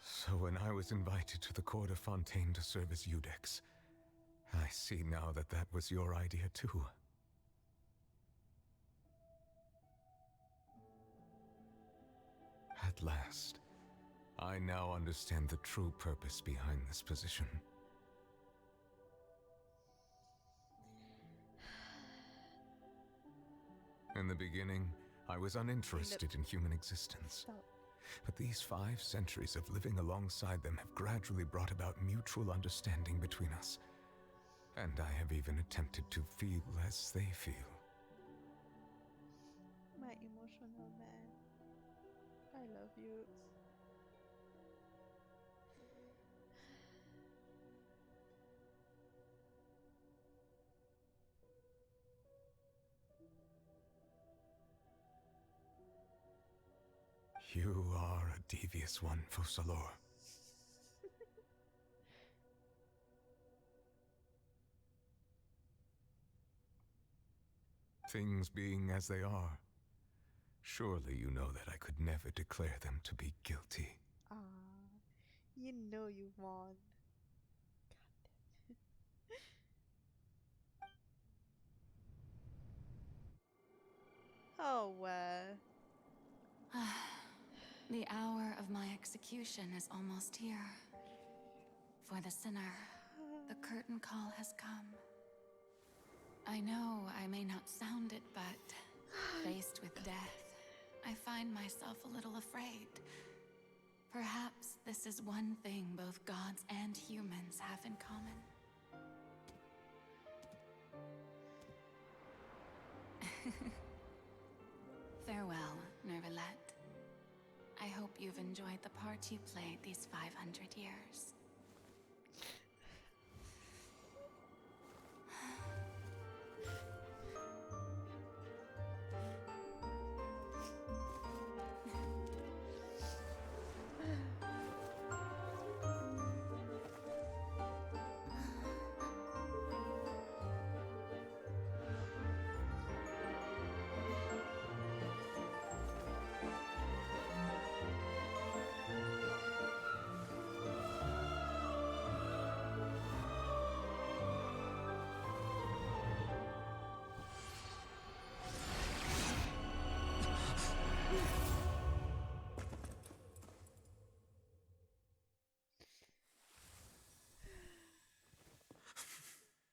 [SPEAKER 2] So when I was invited to the court of Fontaine to serve as Iudex, I see now that that was your idea too. At last, I now understand the true purpose behind this position. In the beginning, I was uninterested in human existence. But these 5 centuries of living alongside them have gradually brought about mutual understanding between us. And I have even attempted to feel as they feel.
[SPEAKER 1] My emotional man. I love you.
[SPEAKER 2] You are a devious one, Focalor. Things being as they are, surely you know that I could never declare them to be guilty.
[SPEAKER 1] Ah, you know you won. Oh, well.
[SPEAKER 13] The hour of my execution is almost here. For the sinner, the curtain call has come. I know I may not sound it, but faced with death, I find myself a little afraid. Perhaps this is one thing both gods and humans have in common. Farewell, Nervalette. I hope you've enjoyed the part you played these 500 years.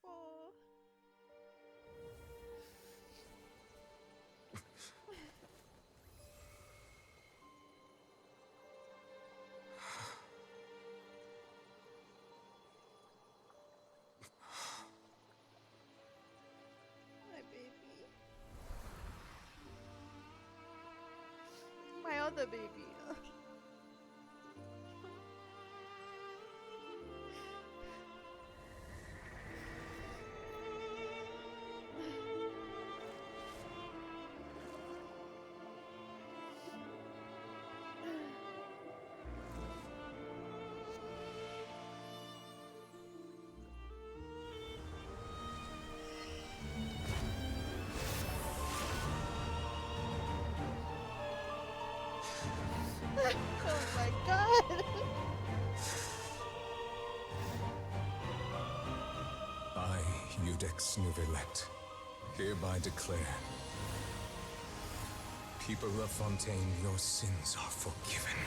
[SPEAKER 1] Oh. My baby. My other baby. Oh my god.
[SPEAKER 2] I, Iudex Nouvelette, hereby declare, people of Fontaine, your sins are forgiven.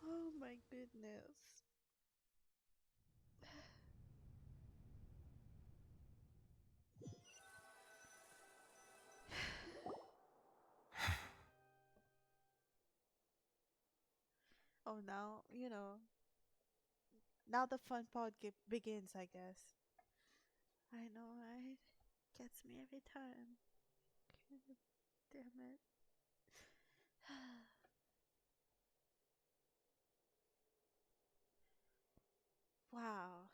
[SPEAKER 1] Oh my goodness. Oh, now, now the fun part begins, I guess. I know, right? Gets me every time. God damn it. Wow.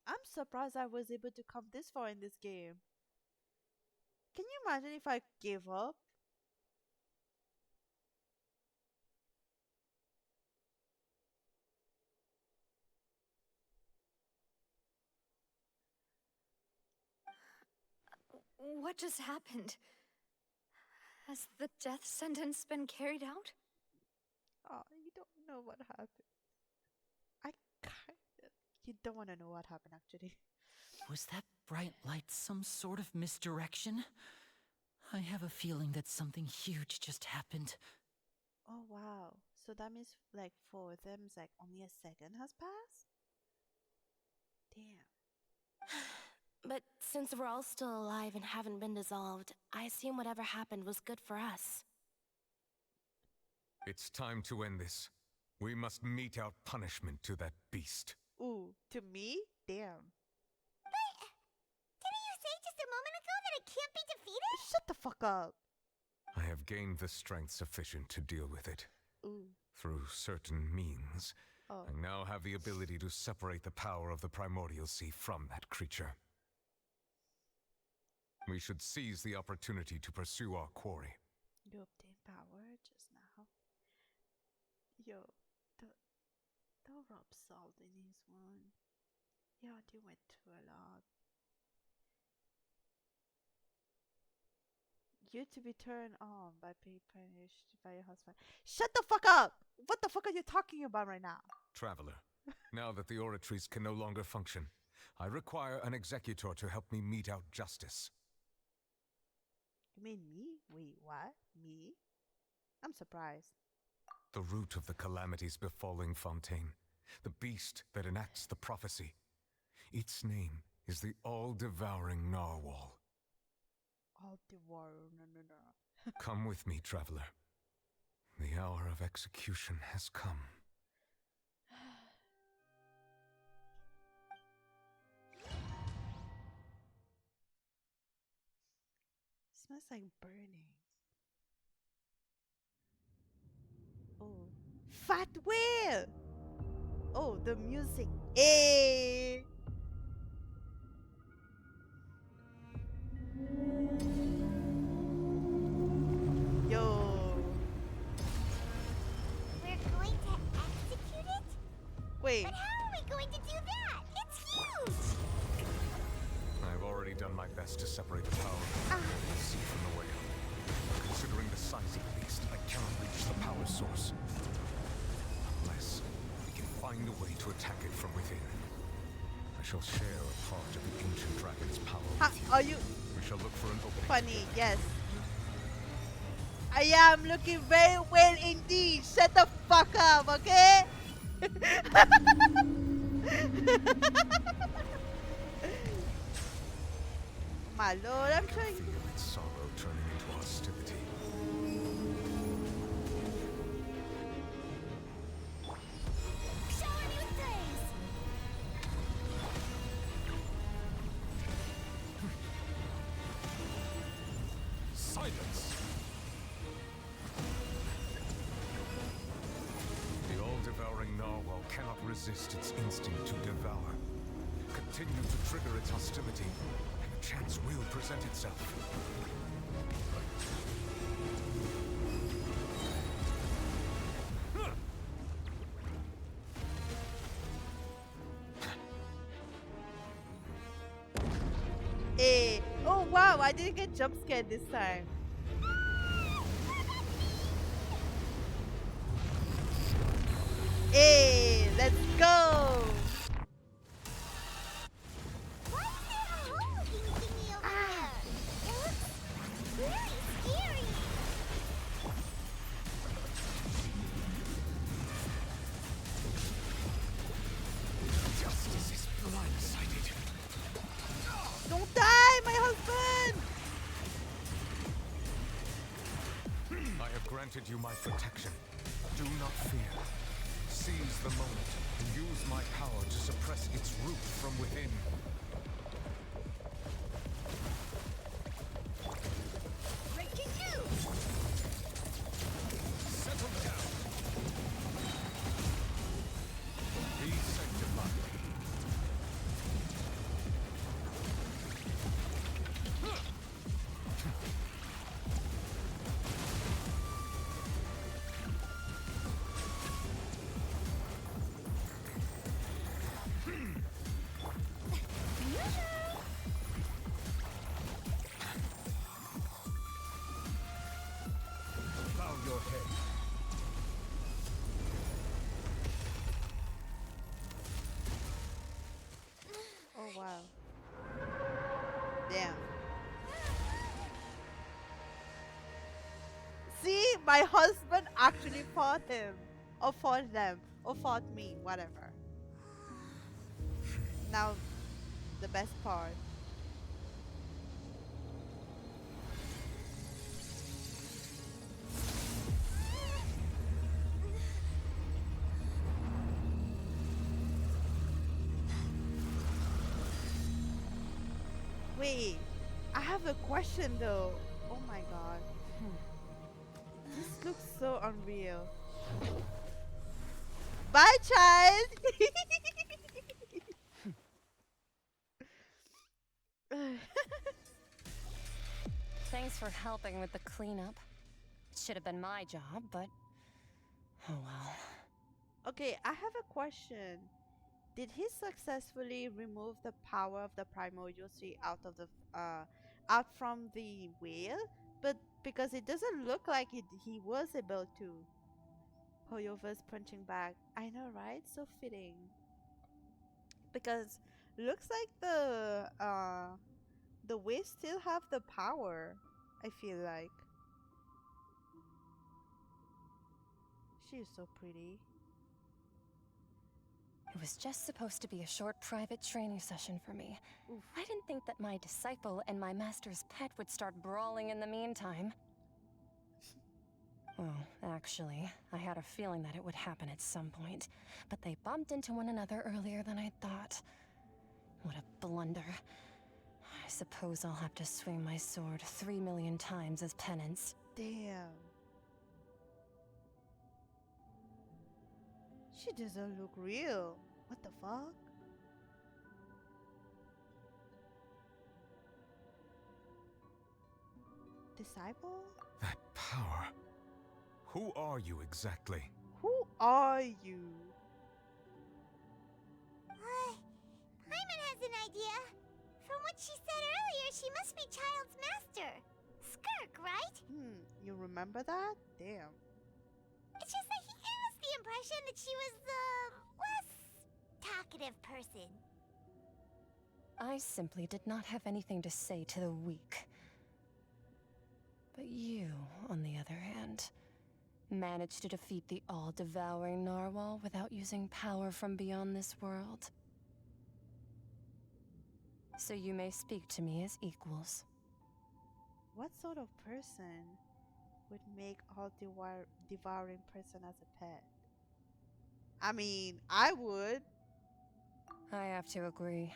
[SPEAKER 1] I'm surprised I was able to come this far in this game. Can you imagine if I gave up?
[SPEAKER 8] What just happened? Has the death sentence been carried out?
[SPEAKER 1] Oh, you don't know what happened. I kind of. You don't want to know what happened, actually.
[SPEAKER 17] Was that bright light some sort of misdirection? I have a feeling that something huge just happened.
[SPEAKER 1] Oh, wow. So that means, like, for them, it's like only a second has passed? Damn.
[SPEAKER 4] But since we're all still alive and haven't been dissolved, I assume whatever happened was good for us.
[SPEAKER 2] It's time to end this. We must mete out punishment to that beast.
[SPEAKER 1] Ooh, to me? Damn.
[SPEAKER 7] Didn't you say just a moment ago that it can't be defeated?
[SPEAKER 1] Shut the fuck up.
[SPEAKER 2] I have gained the strength sufficient to deal with it.
[SPEAKER 1] Ooh.
[SPEAKER 2] Through certain means.
[SPEAKER 1] Oh.
[SPEAKER 2] I now have the ability to separate the power of the primordial sea from that creature. We should seize the opportunity to pursue our quarry.
[SPEAKER 1] You obtained power just now. Yo, don't rub salt in his wound. Yeah, they went through a lot. You to be turned on by being punished by your husband. Shut the fuck up! What the fuck are you talking about right now?
[SPEAKER 2] Traveler, now that the oratories can no longer function, I require an executor to help me mete out justice.
[SPEAKER 1] You mean me? Wait, what? Me? I'm surprised.
[SPEAKER 2] The root of the calamities befalling Fontaine, the beast that enacts the prophecy. Its name is the all-devouring narwhal.
[SPEAKER 1] All-devouring, no.
[SPEAKER 2] Come with me, traveler. The hour of execution has come.
[SPEAKER 1] Smells like burning. Oh, fat whale! Oh, the music. Hey! Yo.
[SPEAKER 7] We're going to execute it?
[SPEAKER 1] Wait.
[SPEAKER 7] But how are we going to do that? It's huge!
[SPEAKER 2] I've already done my best to separate the power of the sea from the whale. Considering the size of the beast, I cannot reach the power source. Unless we can find a way to attack it from within. I shall share a part of the ancient dragon's power with you.
[SPEAKER 1] Are you...
[SPEAKER 2] We shall look for an opening.
[SPEAKER 1] Funny, yes. I am looking very well indeed. Shut the fuck up, okay? My lord, I'm trying.
[SPEAKER 2] Feel its sorrow turning into hostility.
[SPEAKER 7] Show him your face!
[SPEAKER 2] Silence! The all-devouring narwhal cannot resist its instinct to devour. Continue to trigger its hostility, and a chance will present itself.
[SPEAKER 1] Hey. Oh wow, I didn't get jump scared this time. Hey, let's go!
[SPEAKER 7] Why is there a hole-looking thingy over there? It looks very scary.
[SPEAKER 2] Justice is blindsided.
[SPEAKER 1] Don't die, my husband!
[SPEAKER 2] I have granted you my protection. Do not fear. Seize the moment and use my power to suppress its root from within.
[SPEAKER 7] Breaking news!
[SPEAKER 2] Settle down. Be sanctified.
[SPEAKER 1] My husband actually fought him, or fought them, or fought me, whatever. Now, the best part. Wait, I have a question though. Oh my god. This looks so unreal. Bye, child!
[SPEAKER 6] Thanks for helping with the cleanup. It should have been my job, but oh well.
[SPEAKER 1] Okay, I have a question. Did he successfully remove the power of the primordial sea out from the whale? But because it doesn't look like he was able to. Hoyover's punching back. I know, right? So fitting. Because looks like the waves still have the power. I feel like she is so pretty.
[SPEAKER 6] It was just supposed to be a short private training session for me.
[SPEAKER 1] Oof.
[SPEAKER 6] I didn't think that my disciple and my master's pet would start brawling in the meantime. Well, actually, I had a feeling that it would happen at some point, but they bumped into one another earlier than I thought. What a blunder. I suppose I'll have to swing my sword 3 million times as penance.
[SPEAKER 1] Damn. She doesn't look real. What the fuck? Disciple?
[SPEAKER 2] That power. Who are you exactly?
[SPEAKER 1] Who are you?
[SPEAKER 7] Paimon has an idea. From what she said earlier, she must be Child's master. Skirk, right?
[SPEAKER 1] You remember that? Damn.
[SPEAKER 7] It's just that he gave us the impression that she was the less talkative person.
[SPEAKER 6] I simply did not have anything to say to the weak. But you, on the other hand, managed to defeat the all-devouring narwhal without using power from beyond this world. So you may speak to me as equals.
[SPEAKER 1] What sort of person would make all devouring person as a pet? I mean, I would.
[SPEAKER 6] I have to agree.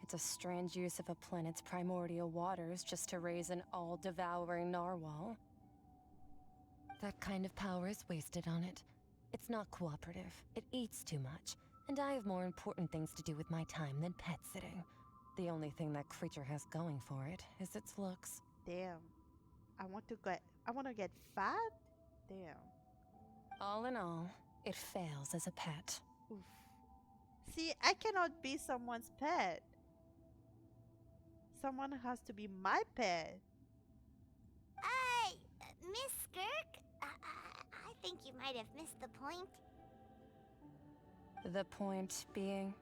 [SPEAKER 6] It's a strange use of a planet's primordial waters just to raise an all-devouring narwhal. That kind of power is wasted on it. It's not cooperative. It eats too much. And I have more important things to do with my time than pet sitting. The only thing that creature has going for it is its looks.
[SPEAKER 1] Damn. I want to get fat? Damn.
[SPEAKER 6] All in all, it fails as a pet.
[SPEAKER 1] Oof. See, I cannot be someone's pet. Someone has to be my pet.
[SPEAKER 7] Miss Skirk? I think you might have missed the point.
[SPEAKER 6] The point being?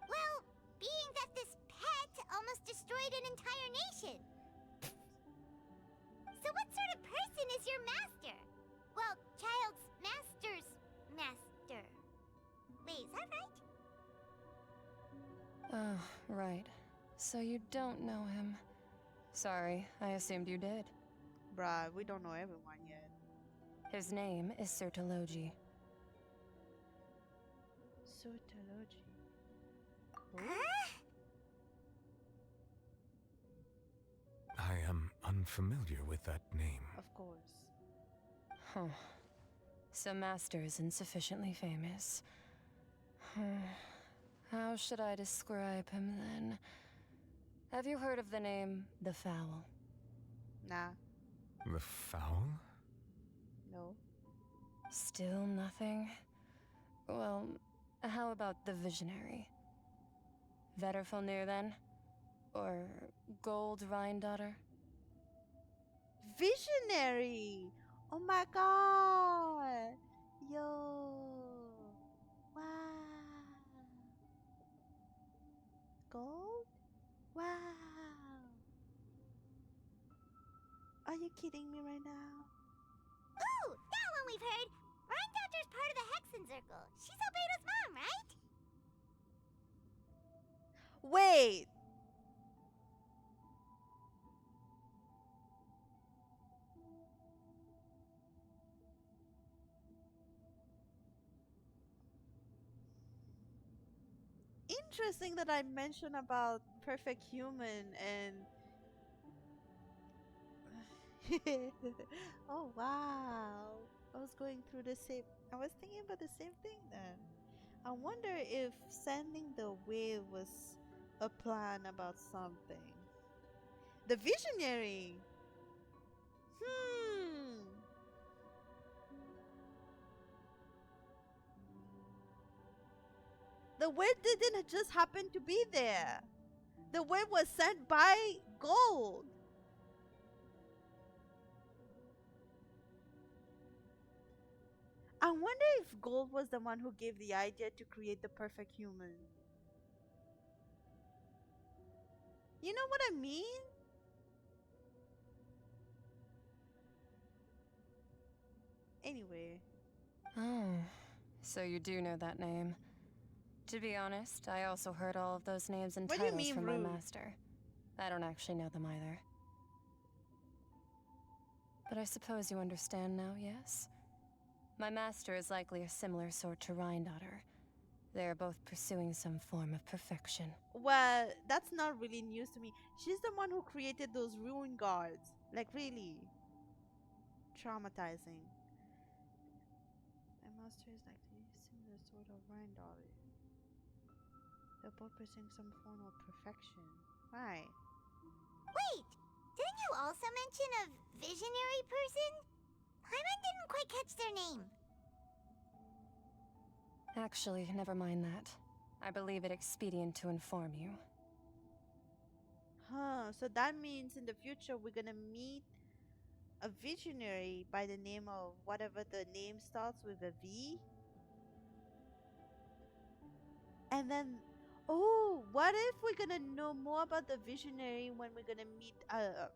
[SPEAKER 7] Well, being that this pet almost destroyed an entire nation. So what sort of person is your master? Well, Child's master's master. Wait, is that right?
[SPEAKER 6] Oh, right. So you don't know him. Sorry, I assumed you did.
[SPEAKER 1] Bruh, we don't know everyone yet.
[SPEAKER 6] His name is Sertologi.
[SPEAKER 1] Sertologi.
[SPEAKER 2] I am unfamiliar with that name.
[SPEAKER 1] Of course.
[SPEAKER 6] Huh. So Master isn't sufficiently famous. How should I describe him then? Have you heard of the name The Fowl?
[SPEAKER 1] Nah.
[SPEAKER 2] The Fowl?
[SPEAKER 1] No.
[SPEAKER 6] Still nothing? Well, how about the Visionary? Vetterfulnir then? Or Gold Rhine-daughter?
[SPEAKER 1] Visionary! Oh my god! Yo! Wow! Gold? Wow! Are you kidding me right now?
[SPEAKER 7] Ooh, that one we've heard. Rhine part of the Hexen Circle. She's Albedo's mom, right?
[SPEAKER 1] Wait. Interesting that I mentioned about perfect human and oh wow. I was going through the same I was thinking about the same thing then. I wonder if sending the wave was a plan about something. The visionary. Hmm. The wave didn't just happen to be there. The wave was sent by Gold. I wonder if Gold was the one who gave the idea to create the perfect human. You know what I mean? Anyway.
[SPEAKER 6] Oh, so you do know that name. To be honest, I also heard all of those names and
[SPEAKER 1] What do you
[SPEAKER 6] titles
[SPEAKER 1] mean,
[SPEAKER 6] from
[SPEAKER 1] rude?
[SPEAKER 6] my master. I don't actually know them either. But I suppose you understand now, yes? My master is likely a similar sort to Rhine-daughter. They are both pursuing some form of perfection.
[SPEAKER 1] Well, that's not really news to me. She's the one who created those ruin guards. Like, really. Traumatizing. My master is like the similar sort of Rhine-daughter. They're both pursuing some form of perfection. Right.
[SPEAKER 7] Wait, didn't you also mention a visionary person? Paimon didn't quite catch their name.
[SPEAKER 6] Actually, never mind that. I believe it expedient to inform you.
[SPEAKER 1] Huh, so that means in the future we're gonna meet a visionary by the name of whatever the name starts with a V. And then, oh, what if we're gonna know more about the visionary when we're gonna meet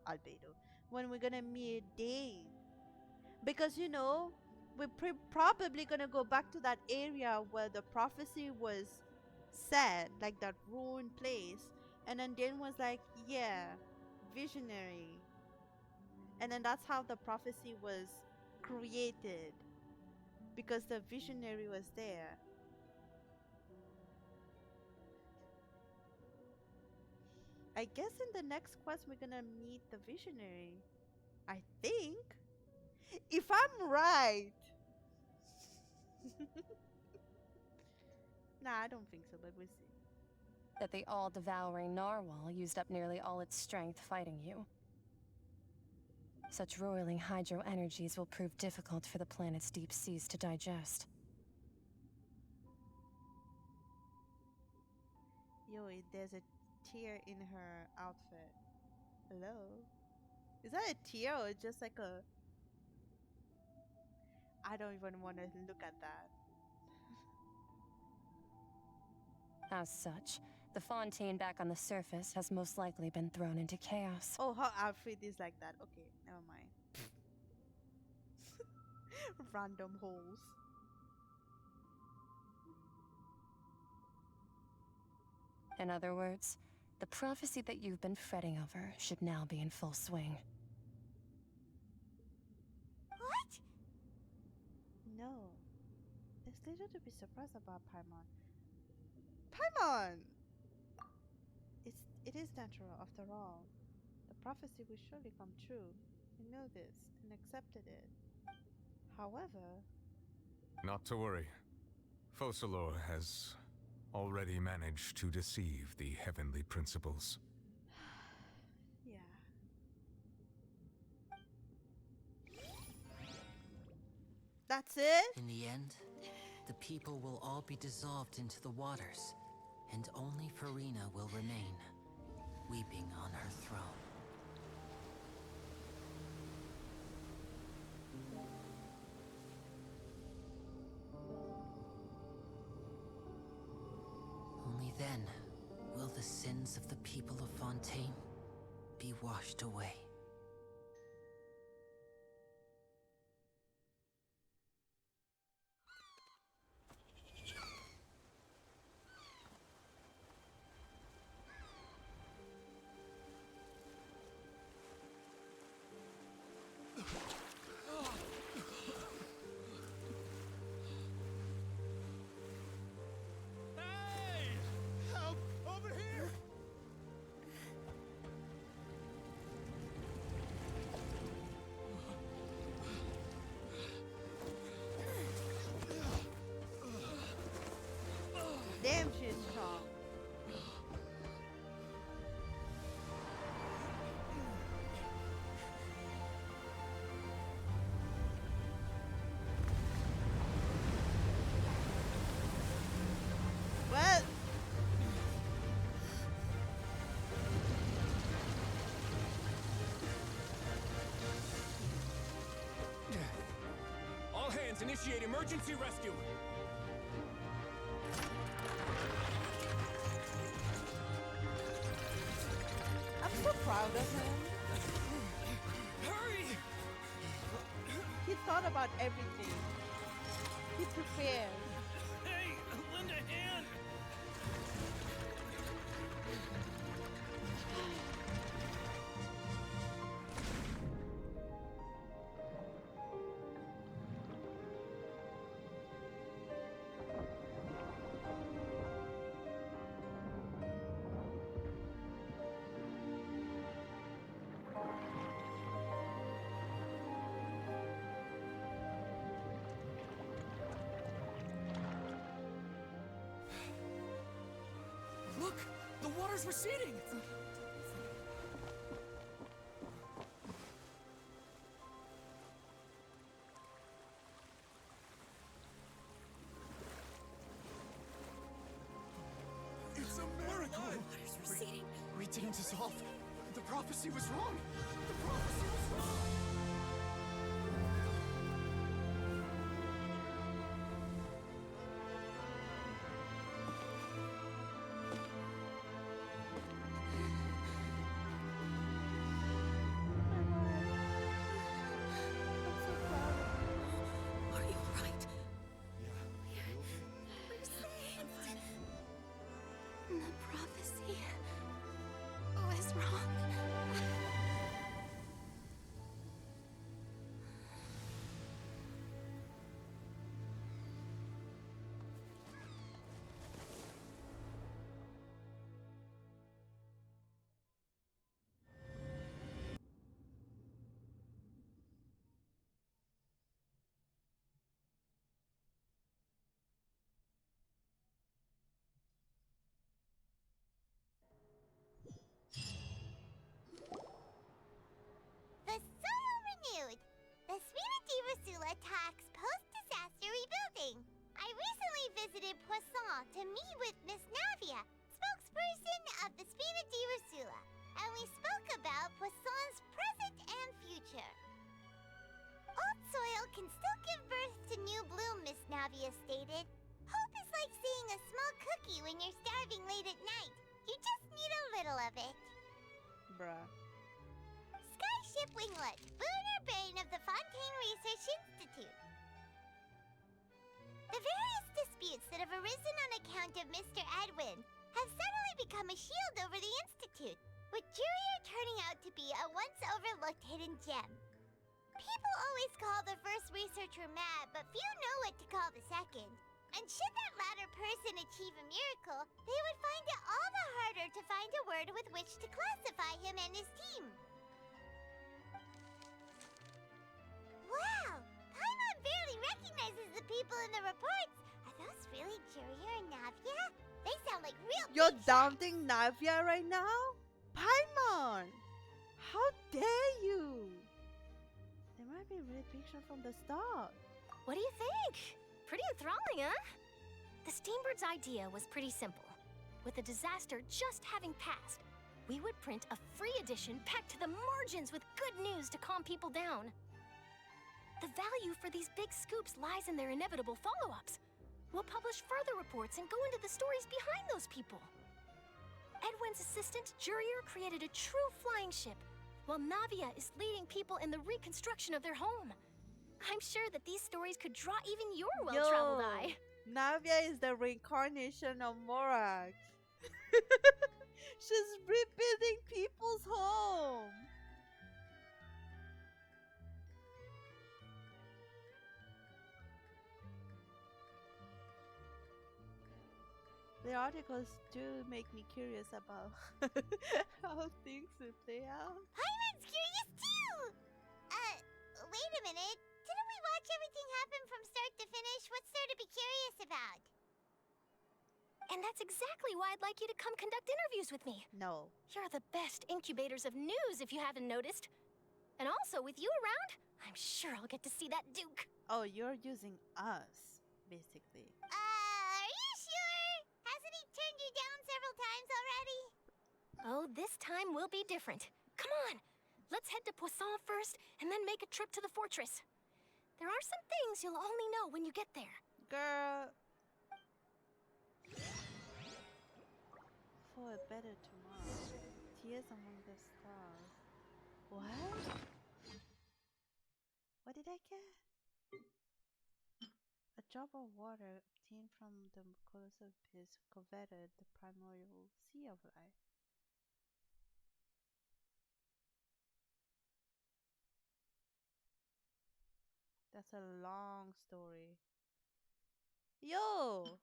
[SPEAKER 1] Albedo? When we're gonna meet Dane? Because you know, we're probably gonna go back to that area where the prophecy was said, like that ruined place. And then Dane was like, yeah, visionary. And then that's how the prophecy was created. Because the visionary was there. I guess in the next quest we're gonna meet the visionary. I think. If I'm right. Nah, I don't think so, but we'll see.
[SPEAKER 6] That the all-devouring narwhal used up nearly all its strength fighting you. Such roiling hydro energies will prove difficult for the planet's deep seas to digest.
[SPEAKER 1] Yo, there's a tear in her outfit. Hello? Is that a tear or just like a... I don't even want to look at that.
[SPEAKER 6] As such, the Fontaine back on the surface has most likely been thrown into chaos.
[SPEAKER 1] Oh, her outfit is like that. Okay, never mind. Random holes.
[SPEAKER 6] In other words, the prophecy that you've been fretting over should now be in full swing.
[SPEAKER 7] What?
[SPEAKER 1] No. There's little to be surprised about Paimon. Paimon! It is natural after all. The prophecy will surely come true. We know this and accepted it. However...
[SPEAKER 2] Not to worry. Focalor has already managed to deceive the heavenly principles.
[SPEAKER 1] yeah. That's it?
[SPEAKER 19] In the end, the people will all be dissolved into the waters, and only Farina will remain, weeping on her throne. Only then will the sins of the people of Fontaine be washed away.
[SPEAKER 11] Please initiate emergency rescue.
[SPEAKER 1] I'm so proud of him.
[SPEAKER 11] Hurry!
[SPEAKER 1] He thought about everything. He prepared.
[SPEAKER 11] Hey, lend a hand. Look, the water's receding. It's a miracle.
[SPEAKER 16] Water's receding.
[SPEAKER 5] We didn't dissolve. The prophecy was wrong. The prophecy was wrong.
[SPEAKER 16] Are you alright?
[SPEAKER 7] We're saved. The prophecy was wrong. The soil renewed. The Spina di Rosula talks post-disaster rebuilding. I recently visited Poisson to meet with Miss Navia, spokesperson of the Spina di Rosula, and we spoke about Poisson's present and future. Old soil can still give birth to new bloom, Miss Navia stated. Hope is like seeing a small cookie when you're starving late at night. You just need a little of it.
[SPEAKER 1] Bruh.
[SPEAKER 7] Skyship Winglet, Booner Bane of the Fontaine Research Institute. The various disputes that have arisen on account of Mr. Edwin have suddenly become a shield over the Institute, with Jurier turning out to be a once overlooked hidden gem. People always call the first researcher mad, but few know what to call the second. And should that latter person achieve a miracle, they would find it all the harder to find a word with which to classify him and his team. Wow! Paimon barely recognizes the people in the reports. Are those really Jurier and Navia? They sound like real
[SPEAKER 1] You're
[SPEAKER 7] big shots.
[SPEAKER 1] doubting Navia right now? Paimon! How dare you? They might be really big shot from the start.
[SPEAKER 20] What do you think? Pretty enthralling, huh? The Steambird's idea was pretty simple. With the disaster just having passed, we would print a free edition packed to the margins with good news to calm people down. The value for these big scoops lies in their inevitable follow-ups. We'll publish further reports and go into the stories behind those people. Edwin's assistant, Jurier, created a true flying ship, while Navia is leading people in the reconstruction of their home. I'm sure that these stories could draw even your well-traveled eye.
[SPEAKER 1] Navia is the reincarnation of Morak. She's rebuilding people's home. The articles do make me curious about how things will play out.
[SPEAKER 7] Paimon's curious too! Wait a minute. Didn't we watch everything happen from start to finish? What's there to be curious about?
[SPEAKER 20] And that's exactly why I'd like you to come conduct interviews with me.
[SPEAKER 1] No.
[SPEAKER 20] You're the best incubators of news, if you haven't noticed. And also, with you around, I'm sure I'll get to see that Duke.
[SPEAKER 1] Oh, you're using us, basically.
[SPEAKER 7] Are you sure? Hasn't he turned you down several times already?
[SPEAKER 20] Oh, this time will be different. Come on! Let's head to Poisson first, and then make a trip to the fortress. There are some things you'll only know when you get there.
[SPEAKER 1] Girl. For a better tomorrow. Tears among the stars. What? What did I get? A drop of water obtained from the colossal abyss coveted the primordial sea of life. That's a long story. Yo!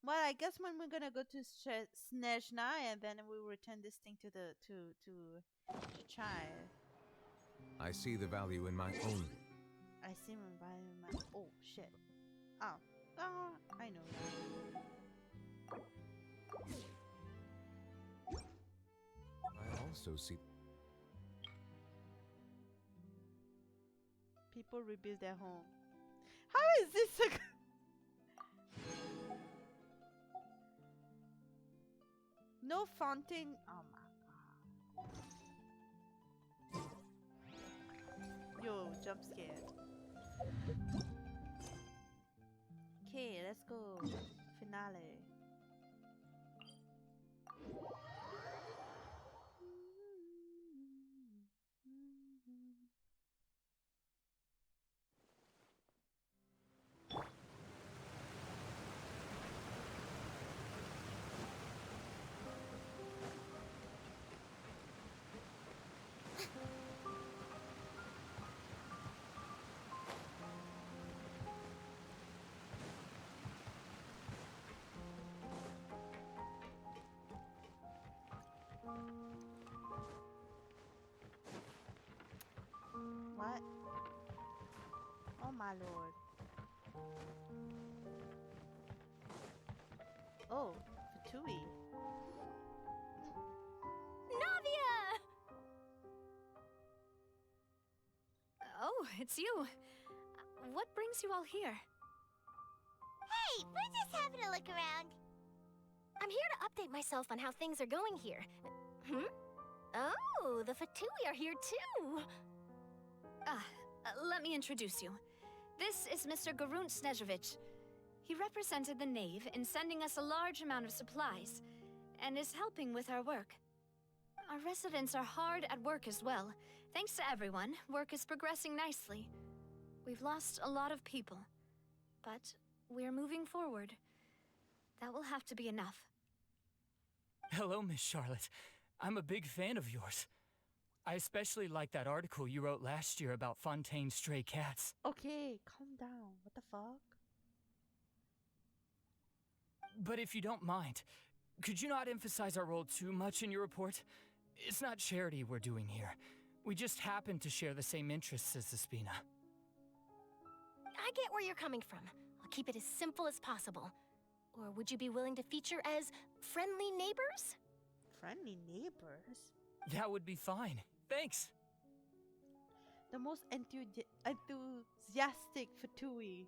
[SPEAKER 1] Well, I guess when we're gonna go to Snezhna and then we'll return this thing to the to child.
[SPEAKER 2] I see the value in my own.
[SPEAKER 1] I see my value in my. Oh shit! Oh, I know that.
[SPEAKER 2] I also see.
[SPEAKER 1] People rebuild their home. How is this a? No Fontaine. Oh my god. Yo, jump scared. Okay, let's go. Finale. What? Oh my lord. Oh, Fatui.
[SPEAKER 8] Navia! Oh, it's you. What brings you all here?
[SPEAKER 7] Hey, we're just having a look around.
[SPEAKER 20] I'm here to update myself on how things are going here. Oh, the Fatui are here too.
[SPEAKER 8] Let me introduce you. This is Mr. Garunt Snezhevich. He represented the Knave in sending us a large amount of supplies, and is helping with our work. Our residents are hard at work as well. Thanks to everyone, work is progressing nicely. We've lost a lot of people, but we're moving forward. That will have to be enough.
[SPEAKER 10] Hello, Miss Charlotte. I'm a big fan of yours. I especially like that article you wrote last year about Fontaine's stray cats.
[SPEAKER 1] Okay, calm down. What the fuck?
[SPEAKER 10] But if you don't mind, could you not emphasize our role too much in your report? It's not charity we're doing here. We just happen to share the same interests as the Spina.
[SPEAKER 20] I get where you're coming from. I'll keep it as simple as possible. Or would you be willing to feature as friendly neighbors?
[SPEAKER 1] Friendly neighbors?
[SPEAKER 10] That would be fine. Thanks.
[SPEAKER 1] The most enthusiastic Fatui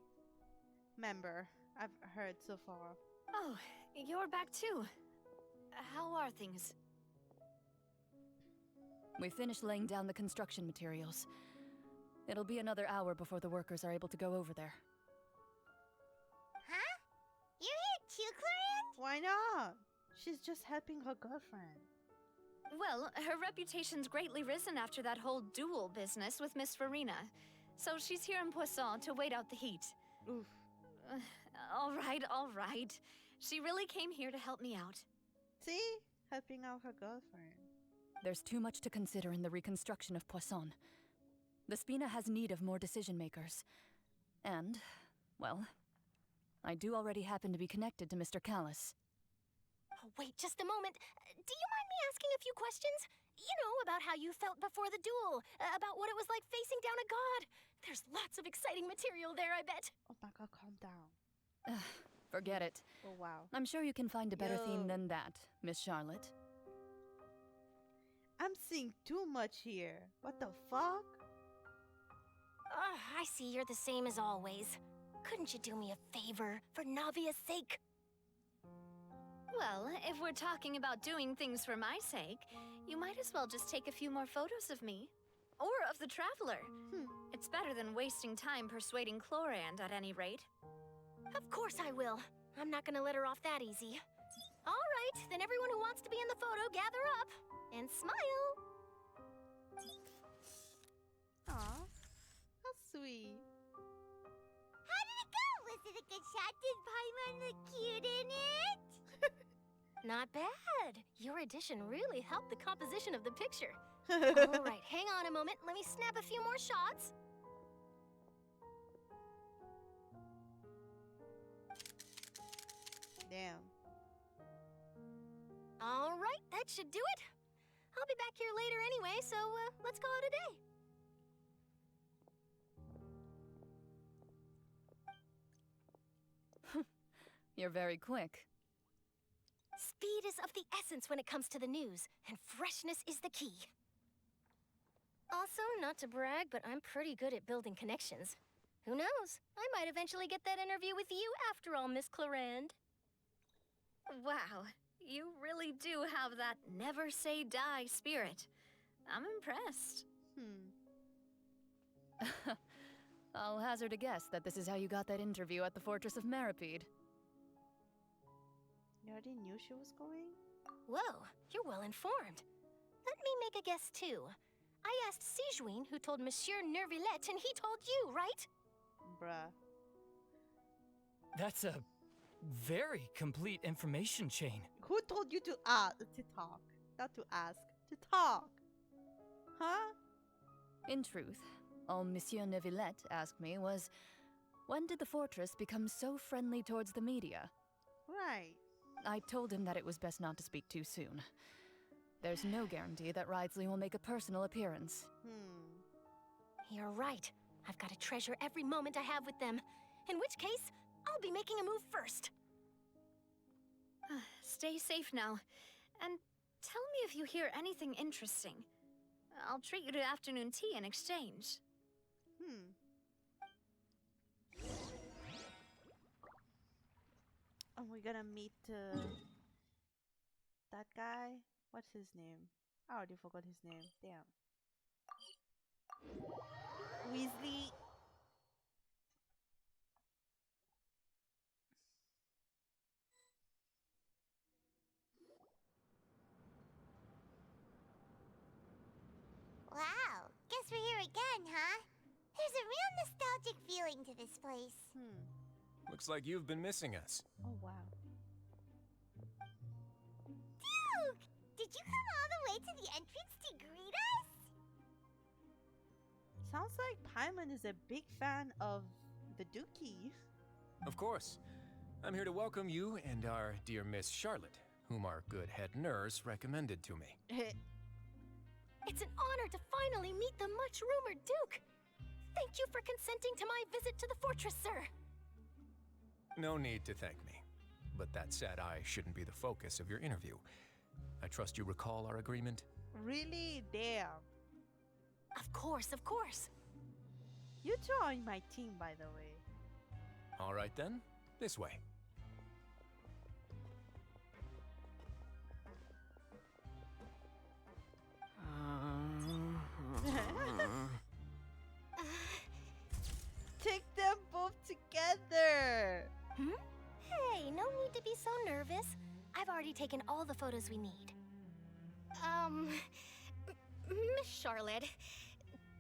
[SPEAKER 1] member I've heard so far.
[SPEAKER 8] Oh, you're back too. How are things?
[SPEAKER 14] We finished laying down the construction materials. It'll be another hour before the workers are able to go over there.
[SPEAKER 7] Huh? You're here too, Clorian?
[SPEAKER 1] Why not? She's just helping her girlfriend.
[SPEAKER 8] Well, her reputation's greatly risen after that whole duel business with Miss Farina. So she's here in Poisson to wait out the heat.
[SPEAKER 1] Oof.
[SPEAKER 8] All right. She really came here to help me out.
[SPEAKER 1] See? Helping out her girlfriend.
[SPEAKER 14] There's too much to consider in the reconstruction of Poisson. The Spina has need of more decision makers. And, well, I do already happen to be connected to Mr. Callis.
[SPEAKER 20] Oh, wait just a moment. Do you mind me asking a few questions? You know, about how you felt before the duel, about what it was like facing down a god. There's lots of exciting material there, I bet.
[SPEAKER 1] Oh my god, calm down.
[SPEAKER 14] Forget it.
[SPEAKER 1] Oh wow.
[SPEAKER 14] I'm sure you can find a better theme than that, Miss Charlotte.
[SPEAKER 1] I'm seeing too much here. What the fuck?
[SPEAKER 20] I see you're the same as always. Couldn't you do me a favor, for Navia's sake?
[SPEAKER 8] Well, if we're talking about doing things for my sake, you might as well just take a few more photos of me. or of the traveler. It's better than wasting time persuading Chlorand at any rate.
[SPEAKER 20] Of course I will. I'm not gonna let her off that easy. All right, then everyone who wants to be in the photo, gather up and smile.
[SPEAKER 1] Aw, how sweet.
[SPEAKER 7] How did it go? Was it a good shot? Did Paimon look cute in it?
[SPEAKER 20] Not bad. Your addition really helped the composition of the picture. All right, hang on a moment. Let me snap a few more shots.
[SPEAKER 1] Damn.
[SPEAKER 20] All right, that should do it. I'll be back here later anyway, so let's call it a day.
[SPEAKER 14] You're very quick.
[SPEAKER 20] Speed is of the essence when it comes to the news, and freshness is the key. Also, not to brag, but I'm pretty good at building connections. Who knows? I might eventually get that interview with you after all, Miss Chlorand.
[SPEAKER 8] Wow, you really do have that never say die spirit. I'm impressed.
[SPEAKER 14] I'll hazard a guess that this is how you got that interview at the Fortress of Masquerade.
[SPEAKER 1] You already knew she was going?
[SPEAKER 20] Whoa, you're well informed. Let me make a guess too. I asked Sijuin, who told Monsieur Nervillette, and he told you, right?
[SPEAKER 1] Bruh.
[SPEAKER 10] That's a very complete information chain.
[SPEAKER 1] Who told you to talk? Not to ask, to talk. Huh?
[SPEAKER 14] In truth, all Monsieur Neuvillette asked me was, when did the fortress become so friendly towards the media?
[SPEAKER 1] Right.
[SPEAKER 14] I told him that it was best not to speak too soon. There's no guarantee that Ridesley will make a personal appearance.
[SPEAKER 20] You're right. I've got to treasure every moment I have with them. In which case, I'll be making a move first.
[SPEAKER 8] Stay safe now. And tell me if you hear anything interesting. I'll treat you to afternoon tea in exchange.
[SPEAKER 1] And we're gonna meet that guy. What's his name? I already forgot his name. Damn. Weasley.
[SPEAKER 7] Wow, guess we're here again, huh? There's a real nostalgic feeling to this place.
[SPEAKER 15] Looks like you've been missing us.
[SPEAKER 1] Oh, wow.
[SPEAKER 7] Duke! Did you come all the way to the entrance to greet us?
[SPEAKER 1] Sounds like Paimon is a big fan of the Dookie.
[SPEAKER 15] Of course. I'm here to welcome you and our dear Miss Charlotte, whom our good head nurse recommended to me.
[SPEAKER 20] It's an honor to finally meet the much-rumored Duke. Thank you for consenting to my visit to the fortress, sir.
[SPEAKER 15] No need to thank me. But that said, I shouldn't be the focus of your interview. I trust you recall our agreement?
[SPEAKER 1] Really? Damn.
[SPEAKER 20] Of course, of course.
[SPEAKER 1] You two are on my team, by the way.
[SPEAKER 15] All right then, this way.
[SPEAKER 1] Take them both together.
[SPEAKER 20] Hey, no need to be so nervous. I've already taken all the photos we need. Miss Charlotte,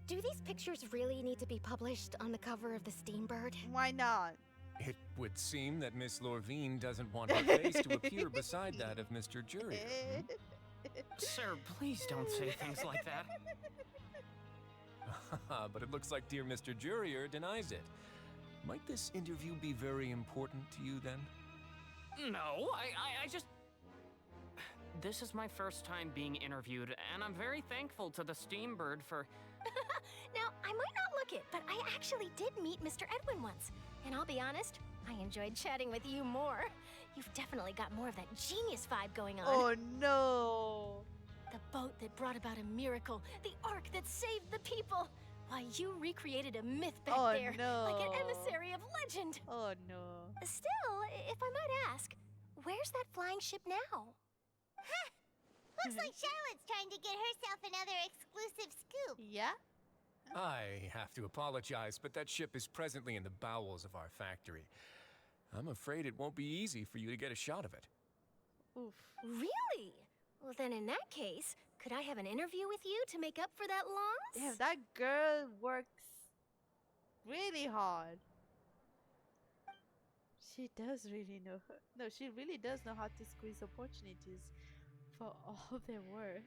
[SPEAKER 20] do these pictures really need to be published on the cover of the Steambird?
[SPEAKER 1] Why not?
[SPEAKER 15] It would seem that Miss Lorvine doesn't want her face to appear beside that of Mr. Jurier.
[SPEAKER 10] Sir, please don't say things like that.
[SPEAKER 15] But it looks like dear Mr. Jurier denies it. Might this interview be very important to you then?
[SPEAKER 18] No, I just... This is my first time being interviewed, and I'm very thankful to the Steambird for...
[SPEAKER 20] Now, I might not look it, but I actually did meet Mr. Edwin once. And I'll be honest, I enjoyed chatting with you more. You've definitely got more of that genius vibe going on.
[SPEAKER 1] Oh, no.
[SPEAKER 20] The boat that brought about a miracle. The ark that saved the people. Why, you recreated a myth back there.
[SPEAKER 1] No.
[SPEAKER 20] Like an emissary of legend.
[SPEAKER 1] Oh, no.
[SPEAKER 20] Still, if I might ask, where's that flying ship now?
[SPEAKER 7] Looks like Charlotte's trying to get herself another exclusive scoop.
[SPEAKER 1] Yeah?
[SPEAKER 15] I have to apologize, but that ship is presently in the bowels of our factory. I'm afraid it won't be easy for you to get a shot of it.
[SPEAKER 1] Oof.
[SPEAKER 20] Really? Well, then in that case, could I have an interview with you to make up for that loss?
[SPEAKER 1] Damn, that girl works really hard. She does really know. No, she really does know how to squeeze opportunities for all their worth.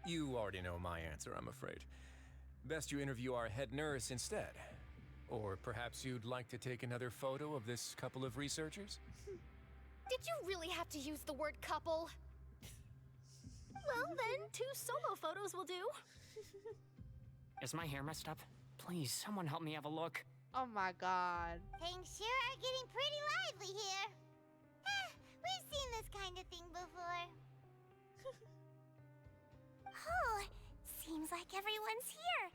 [SPEAKER 15] You already know my answer, I'm afraid. Best you interview our head nurse instead. Or perhaps you'd like to take another photo of this couple of researchers?
[SPEAKER 20] Did you really have to use the word couple? Well, then, 2 solo photos will do.
[SPEAKER 18] Is my hair messed up? Please, someone help me have a look.
[SPEAKER 1] Oh my god.
[SPEAKER 7] Things sure are getting pretty lively here. We've seen this kind of thing before. Oh, seems like everyone's here.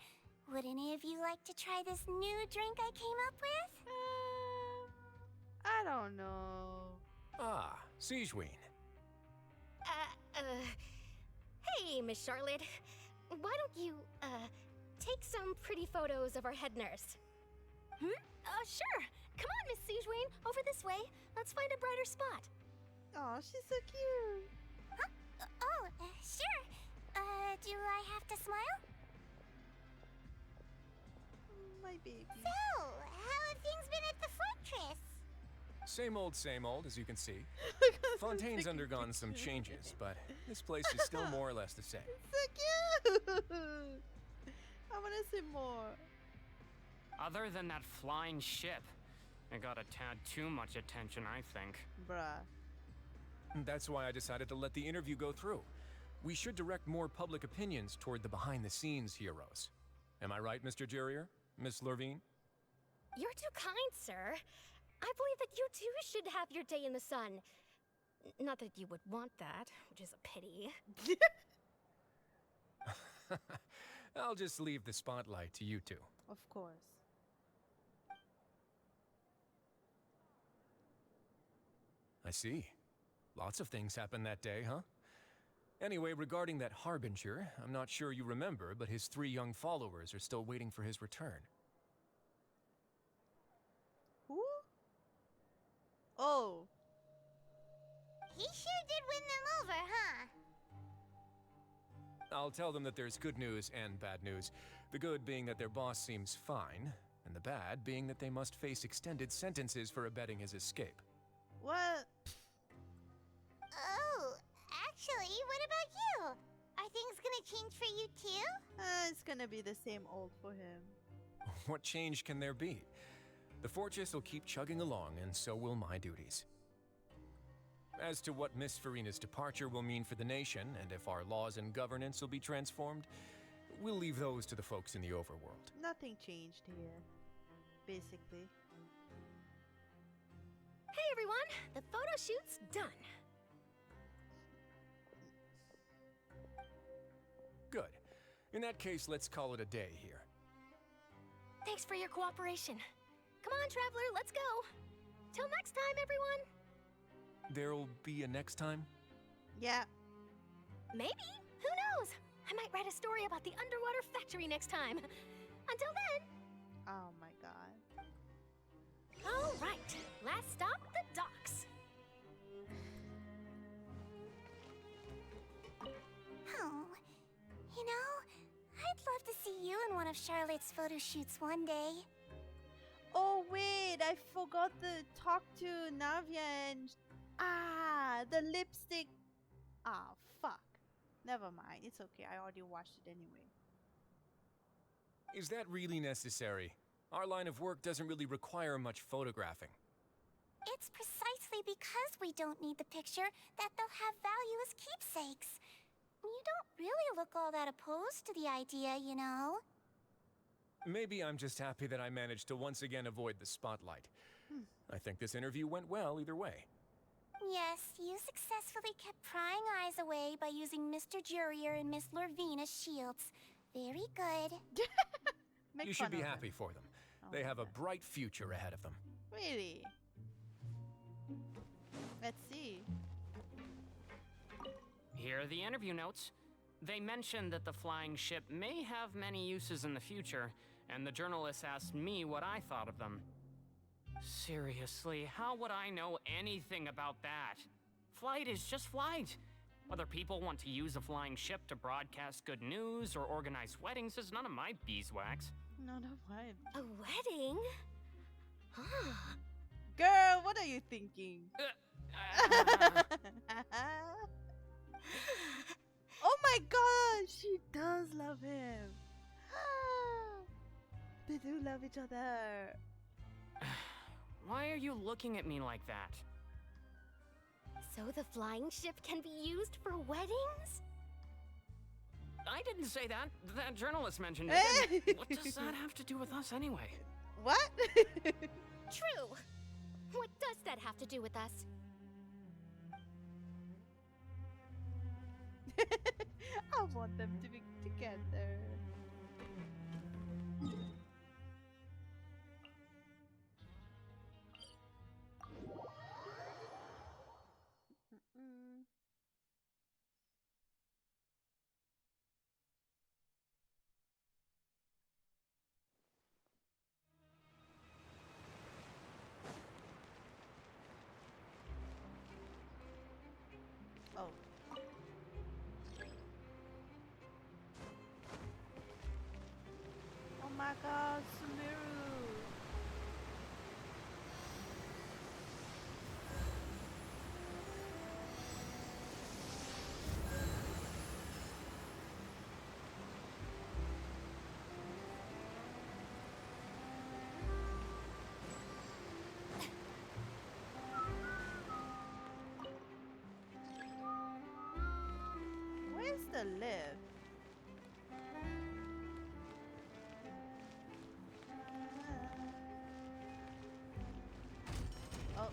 [SPEAKER 7] Would any of you like to try this new drink I came up with?
[SPEAKER 1] I don't know.
[SPEAKER 15] Ah, Siegeween.
[SPEAKER 20] Hey, Miss Charlotte. Why don't you, take some pretty photos of our head nurse? Sure. Come on, Miss Siegeween. Over this way. Let's find a brighter spot.
[SPEAKER 1] Oh, she's so cute.
[SPEAKER 7] Huh? Sure. Do I have to smile?
[SPEAKER 1] My baby.
[SPEAKER 7] So, how have things been at the fortress?
[SPEAKER 15] Same old, as you can see. Fontaine's undergone some changes, but this place is still more or less the same.
[SPEAKER 1] So cute. I want to see more.
[SPEAKER 18] Other than that flying ship, it got a tad too much attention, I think.
[SPEAKER 1] Bruh.
[SPEAKER 15] That's why I decided to let the interview go through. We should direct more public opinions toward the behind-the-scenes heroes. Am I right, Mr. Jurrier? Miss Lurvine?
[SPEAKER 20] You're too kind, sir. I believe that you too should have your day in the sun. Not that you would want that, which is a pity.
[SPEAKER 15] I'll just leave the spotlight to you two.
[SPEAKER 1] Of course.
[SPEAKER 15] I see. Lots of things happened that day, huh? Anyway, regarding that Harbinger, I'm not sure you remember, but his 3 young followers are still waiting for his return.
[SPEAKER 1] Who? Oh.
[SPEAKER 7] He sure did win them over, huh?
[SPEAKER 15] I'll tell them that there's good news and bad news. The good being that their boss seems fine, and the bad being that they must face extended sentences for abetting his escape.
[SPEAKER 1] What?
[SPEAKER 7] Oh, actually, what about you? Are things gonna change for you too?
[SPEAKER 1] It's gonna be the same old for him.
[SPEAKER 15] What change can there be? The fortress will keep chugging along, and so will my duties. As to what Miss Farina's departure will mean for the nation, and if our laws and governance will be transformed, we'll leave those to the folks in the overworld.
[SPEAKER 1] Nothing changed here, basically.
[SPEAKER 20] Hey everyone, the photo shoot's done.
[SPEAKER 15] Good. In that case, let's call it a day here.
[SPEAKER 20] Thanks for your cooperation. Come on, Traveler, let's go. Till next time, everyone.
[SPEAKER 15] There'll be a next time?
[SPEAKER 1] Yeah.
[SPEAKER 20] Maybe. Who knows? I might write a story about the underwater factory next time. Until then.
[SPEAKER 1] Oh my god.
[SPEAKER 20] All right. Last stop, the docks.
[SPEAKER 7] Oh, you know, I'd love to see you in one of Charlotte's photo shoots one day.
[SPEAKER 1] Oh wait, I forgot to talk to Navia and... the lipstick. Fuck. Never mind, it's okay, I already watched it anyway.
[SPEAKER 15] Is that really necessary? Our line of work doesn't really require much photographing.
[SPEAKER 7] It's precisely because we don't need the picture that they'll have value as keepsakes. You don't really look all that opposed to the idea, you know.
[SPEAKER 15] Maybe I'm just happy that I managed to once again avoid the spotlight. I think this interview went well either way.
[SPEAKER 7] Yes, you successfully kept prying eyes away by using Mr. Jurrier and Miss Lurvine as shields. Very good.
[SPEAKER 15] You should be happy for them. They have a bright future ahead of them.
[SPEAKER 1] Really? Let's see.
[SPEAKER 18] Here are the interview notes. They mentioned that the flying ship may have many uses in the future, and the journalist asked me what I thought of them. Seriously, how would I know anything about that? Flight is just flight. Whether people want to use a flying ship to broadcast good news or organize weddings is none of my beeswax.
[SPEAKER 1] Not a vibe.
[SPEAKER 20] A wedding? Huh.
[SPEAKER 1] Girl, what are you thinking? Oh my god, she does love him. They do love each other.
[SPEAKER 18] Why are you looking at me like that?
[SPEAKER 20] So the flying ship can be used for weddings?
[SPEAKER 18] I didn't say that. That journalist mentioned it. And what does that have to do with us anyway?
[SPEAKER 1] What?
[SPEAKER 20] True. What does that have to do with us?
[SPEAKER 1] I want them to be together. Oh. Oh my god, Sumeru. Where's the lift? Oh.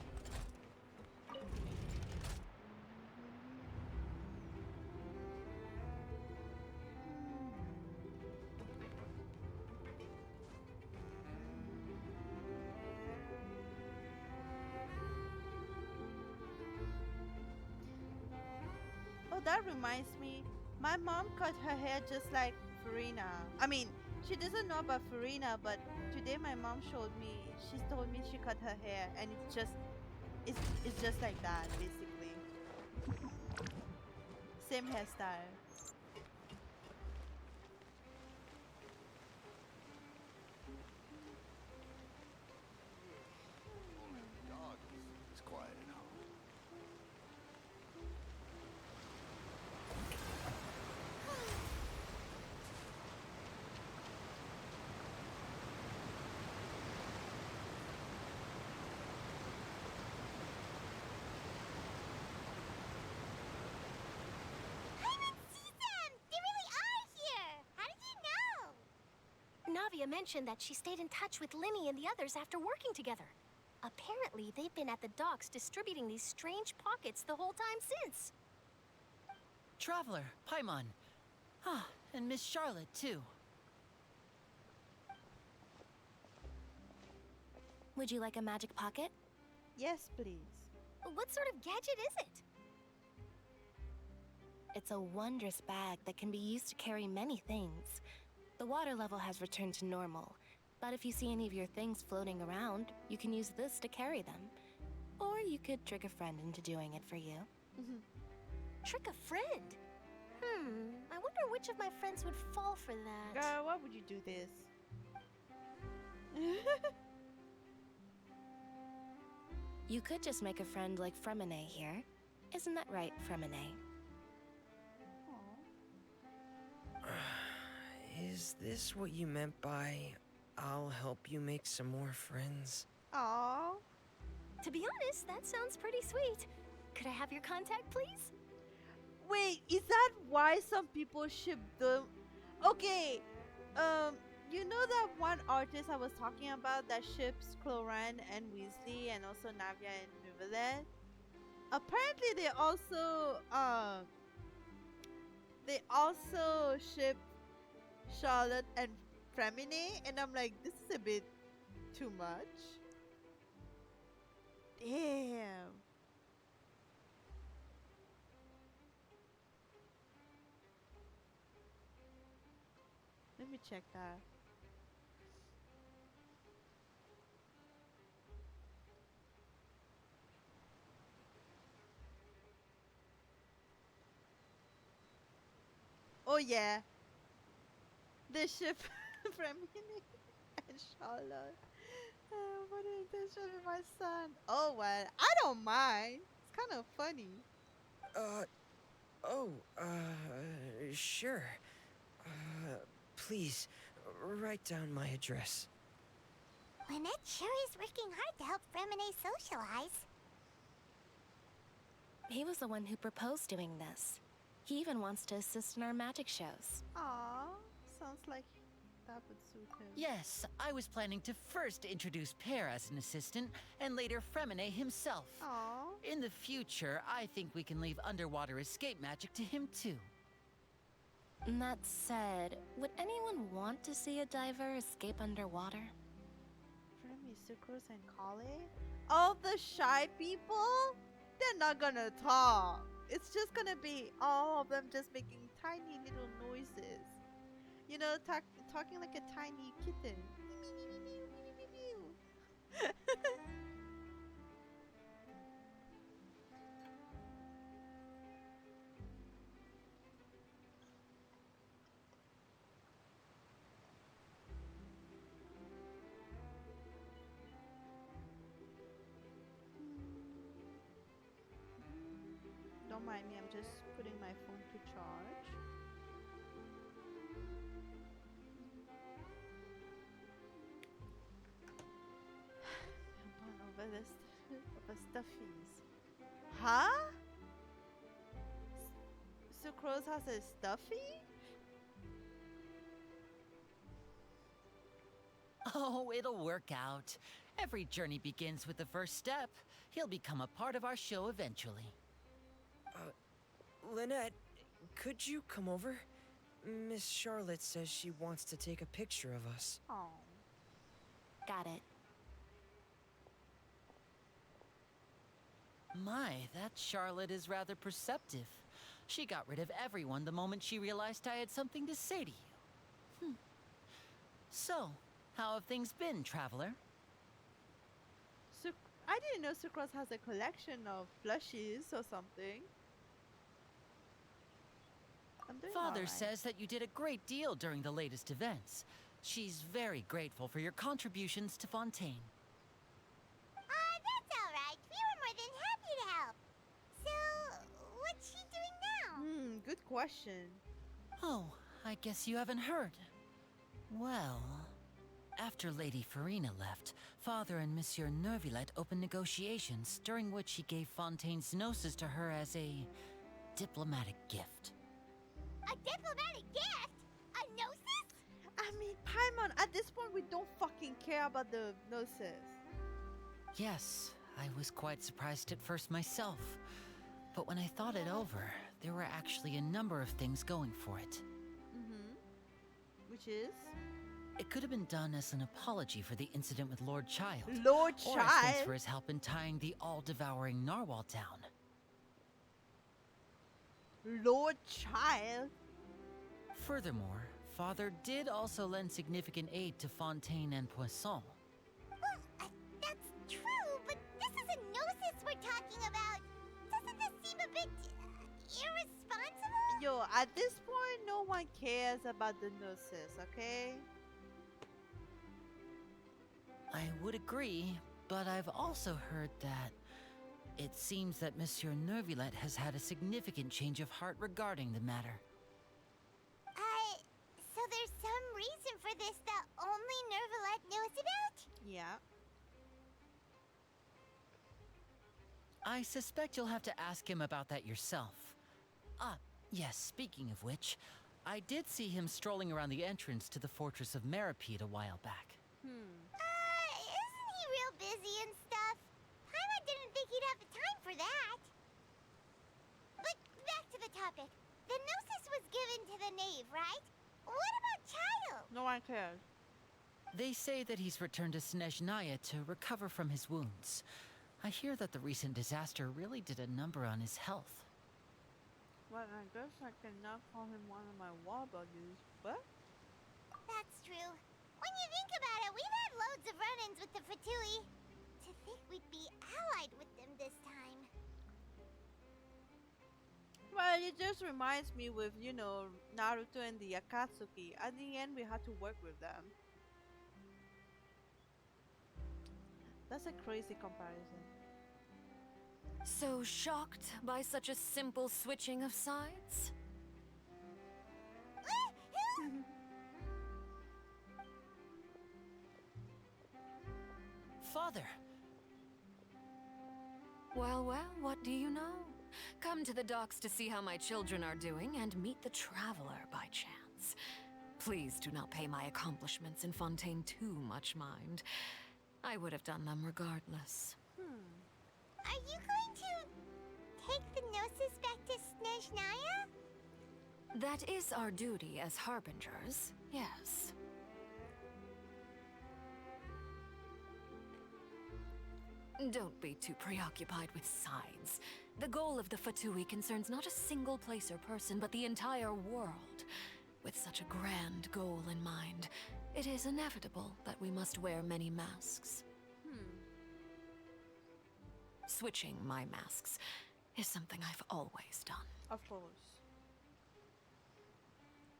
[SPEAKER 1] Oh, that reminds me. My mom cut her hair just like Farina. I mean, she doesn't know about Farina, but today my mom showed me. She told me she cut her hair, and it's just like that, basically. Same hairstyle.
[SPEAKER 5] Dog is quiet at home.
[SPEAKER 20] Navia mentioned that she stayed in touch with Linny and the others after working together. Apparently, they've been at the docks distributing these strange pockets the whole time since.
[SPEAKER 17] Traveler, Paimon. Ah, and Miss Charlotte, too.
[SPEAKER 4] Would you like a magic pocket?
[SPEAKER 1] Yes, please.
[SPEAKER 20] What sort of gadget is it?
[SPEAKER 4] It's a wondrous bag that can be used to carry many things. The water level has returned to normal, but if you see any of your things floating around, you can use this to carry them. Or you could trick a friend into doing it for you.
[SPEAKER 20] Trick a friend? I wonder which of my friends would fall for that.
[SPEAKER 1] Girl, why would you do this?
[SPEAKER 4] You could just make a friend like Fremine here. Isn't that right, Fremine?
[SPEAKER 12] Is this what you meant by, I'll help you make some more friends?
[SPEAKER 1] Aww.
[SPEAKER 20] To be honest, that sounds pretty sweet. Could I have your contact, please?
[SPEAKER 1] Wait, is that why some people ship them? Okay, you know that one artist I was talking about that ships Cloran and Weasley and also Navia and Rivulet? Apparently they also ship Charlotte and Fremine, and I'm like, this is a bit too much. Damn. check that. Oh yeah, the ship from Munich and Charlotte. What is this ship with my son? Oh well, I don't mind. It's kind of funny.
[SPEAKER 12] Oh, sure. Please, write down my address.
[SPEAKER 7] Lynette sure is working hard to help Fremine socialize.
[SPEAKER 4] He was the one who proposed doing this. He even wants to assist in our magic shows.
[SPEAKER 1] Aw, sounds like that would suit him.
[SPEAKER 17] Yes, I was planning to first introduce Pear as an assistant, and later Fremine himself.
[SPEAKER 1] Aw.
[SPEAKER 17] In the future, I think we can leave underwater escape magic to him too.
[SPEAKER 4] That said, would anyone want to see a diver escape underwater?
[SPEAKER 1] Remy, Sucrose, and Kale? All the shy people? They're not gonna talk. It's just gonna be all of them just making tiny little noises. You know, talking like a tiny kitten. Don't mind me, I'm just putting my phone to charge. I'm going over this over stuffies. Huh? Sucrose has a stuffy?
[SPEAKER 17] Oh, it'll work out. Every journey begins with the first step. He'll become a part of our show eventually.
[SPEAKER 12] Lynette, could you come over? Miss Charlotte says she wants to take a picture of us.
[SPEAKER 1] Oh.
[SPEAKER 4] Got it.
[SPEAKER 17] My, that Charlotte is rather perceptive. She got rid of everyone the moment she realized I had something to say to you. So, how have things been, traveler?
[SPEAKER 1] I didn't know Sucrose has a collection of plushies or something.
[SPEAKER 17] Father says that you did a great deal during the latest events. She's very grateful for your contributions to Fontaine.
[SPEAKER 7] That's alright. We were more than happy to help. So, what's she doing now?
[SPEAKER 1] Good question.
[SPEAKER 17] Oh, I guess you haven't heard. Well, after Lady Farina left, Father and Monsieur Nervilette opened negotiations, during which he gave Fontaine's gnosis to her as a diplomatic gift.
[SPEAKER 7] A diplomatic gift? A gnosis?
[SPEAKER 1] I mean, Paimon, at this point we don't fucking care about the gnosis.
[SPEAKER 17] Yes, I was quite surprised at first myself. But when I thought it over, there were actually a number of things going for it.
[SPEAKER 1] Which is?
[SPEAKER 17] It could have been done as an apology for the incident with Lord Child.
[SPEAKER 1] Lord
[SPEAKER 17] or
[SPEAKER 1] Child?
[SPEAKER 17] as thanks for his help in tying the all-devouring narwhal down.
[SPEAKER 1] Lord Child?
[SPEAKER 17] Furthermore, Father did also lend significant aid to Fontaine and Poisson.
[SPEAKER 7] Well, that's true, but this is a gnosis we're talking about. Doesn't this seem a bit irresponsible?
[SPEAKER 1] Yo, at this point, no one cares about the gnosis, okay?
[SPEAKER 17] I would agree, but I've also heard that it seems that Monsieur Nervilette has had a significant change of heart regarding the matter.
[SPEAKER 7] So there's some reason for this that only Nervilette knows about?
[SPEAKER 1] Yeah.
[SPEAKER 17] I suspect you'll have to ask him about that yourself. Ah, yes, speaking of which, I did see him strolling around the entrance to the Fortress of Masquerade a while back.
[SPEAKER 7] Isn't he real busy and stuff? Paimon didn't think he'd have the time for that. But back to the topic. The gnosis was given to the knave, right? What about Child?
[SPEAKER 1] No one cares.
[SPEAKER 17] They say that he's returned to Snezhnaya to recover from his wounds. I hear that the recent disaster really did a number on his health.
[SPEAKER 1] Well, I guess I cannot call him one of my war buddies, but...
[SPEAKER 7] That's true. When you think about it, we've had loads of run-ins with the Fatui. To think we'd be allied with them this time.
[SPEAKER 1] Well, it just reminds me with, you know, Naruto and the Akatsuki. At the end, we had to work with them. That's a crazy comparison.
[SPEAKER 14] So shocked by such a simple switching of sides?
[SPEAKER 17] Father!
[SPEAKER 14] Well, well, what do you know? Come to the docks to see how my children are doing and meet the traveler by chance. Please do not pay my accomplishments in Fontaine too much mind. I would have done them regardless.
[SPEAKER 7] Are you going to take the Gnosis back to Snezhnaya?
[SPEAKER 14] That is our duty as harbingers, yes. Don't be too preoccupied with sides. The goal of the Fatui concerns not a single place or person, but the entire world. With such a grand goal in mind, it is inevitable that we must wear many masks. Switching my masks is something I've always done.
[SPEAKER 1] Of course.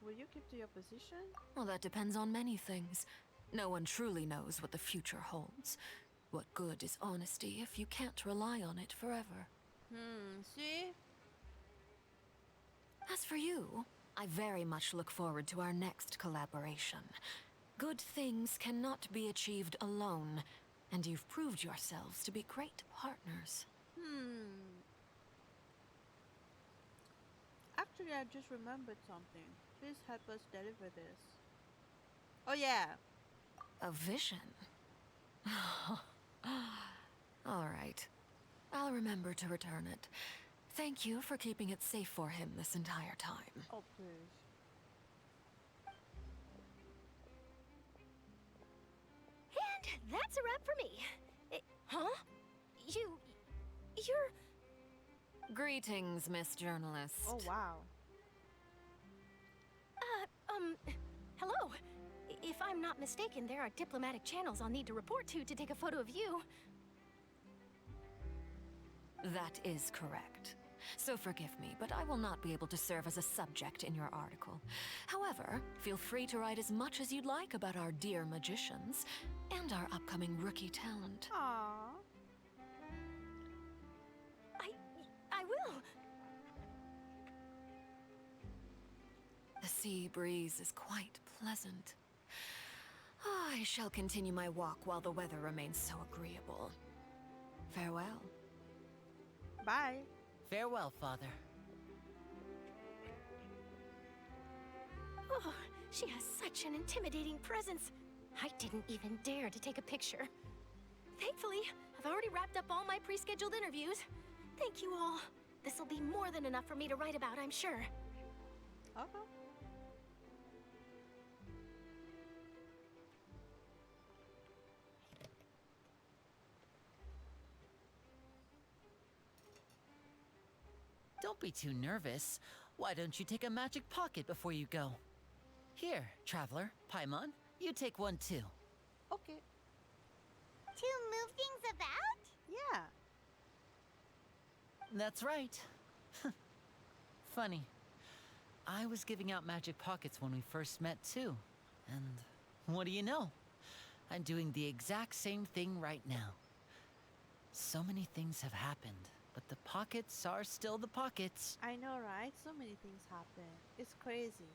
[SPEAKER 1] Will you keep to your position?
[SPEAKER 14] Well, that depends on many things. No one truly knows what the future holds. What good is honesty if you can't rely on it forever?
[SPEAKER 1] See?
[SPEAKER 14] As for you, I very much look forward to our next collaboration. Good things cannot be achieved alone, and you've proved yourselves to be great partners.
[SPEAKER 1] Actually, I just remembered something. Please help us deliver this. Oh yeah.
[SPEAKER 14] A vision? All right. I'll remember to return it. Thank you for keeping it safe for him this entire time.
[SPEAKER 1] Oh, please.
[SPEAKER 20] And that's a wrap for me. Huh? You're...
[SPEAKER 14] Greetings, Miss Journalist.
[SPEAKER 1] Oh, wow.
[SPEAKER 20] Hello. If I'm not mistaken, there are diplomatic channels I'll need to report to take a photo of you.
[SPEAKER 14] That is correct. So forgive me, but I will not be able to serve as a subject in your article. However, feel free to write as much as you'd like about our dear magicians and our upcoming rookie talent.
[SPEAKER 1] Aww.
[SPEAKER 20] I will.
[SPEAKER 14] The sea breeze is quite pleasant. I shall continue my walk while the weather remains so agreeable. Farewell.
[SPEAKER 1] Bye.
[SPEAKER 17] Farewell, Father.
[SPEAKER 20] Oh, she has such an intimidating presence. I didn't even dare to take a picture. Thankfully, I've already wrapped up all my pre-scheduled interviews. Thank you all. This'll be more than enough for me to write about, I'm sure.
[SPEAKER 1] Okay.
[SPEAKER 17] Don't be too nervous. Why don't you take a magic pocket before you go? Here, Traveler, Paimon, you take one too.
[SPEAKER 1] Okay.
[SPEAKER 7] To move things about?
[SPEAKER 1] Yeah.
[SPEAKER 17] That's right. Funny. I was giving out magic pockets when we first met too. And what do you know? I'm doing the exact same thing right now. So many things have happened, but the pockets are still the pockets.
[SPEAKER 1] I know, right? So many things happen. It's crazy.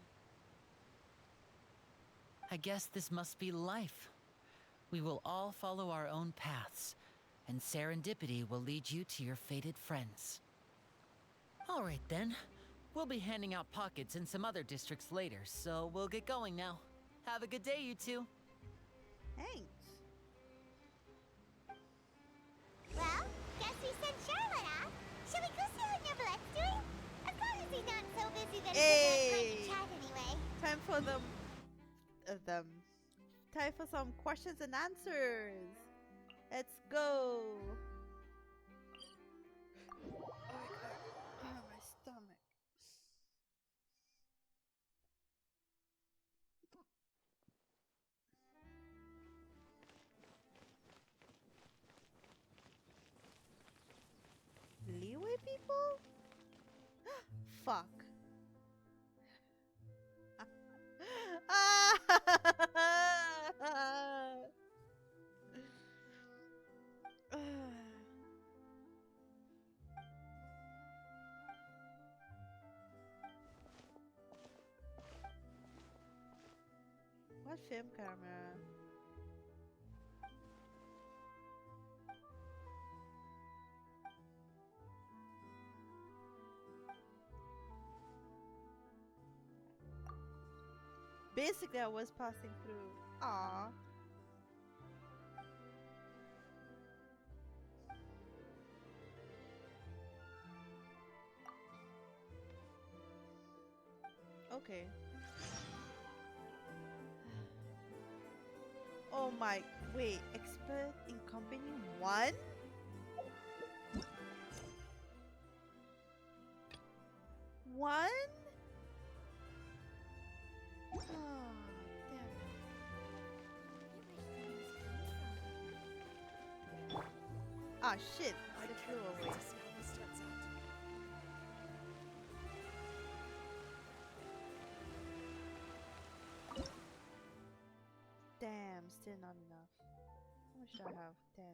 [SPEAKER 17] I guess this must be life. We will all follow our own paths, and serendipity will lead you to your fated friends. All right then. We'll be handing out pockets in some other districts later, so we'll get going now. Have a good day, you two.
[SPEAKER 1] Thanks.
[SPEAKER 7] Well, guess we sent Charlotte off. Shall we go see how Nebelet's doing? As long as he's not so busy that he doesn't have time to chat anyway.
[SPEAKER 1] Time for time for some questions and answers. Let's go. Oh, my stomach. fuck. What film camera? Basically, I was passing through. Aww. Okay. Oh my, wait, expert in company 1? One? Oh, damn it. Ah, shit. It flew away. Damn, still not enough. How much do I have? 10.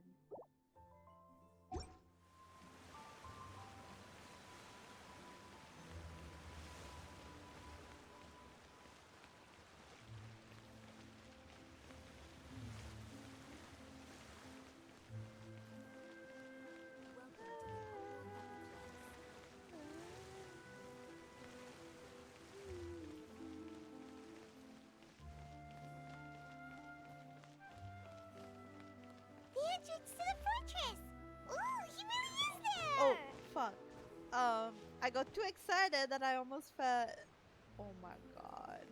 [SPEAKER 7] The entrance to the fortress! Ooh, he really is there!
[SPEAKER 1] Oh, fuck. I got too excited that I almost fell. Oh my god.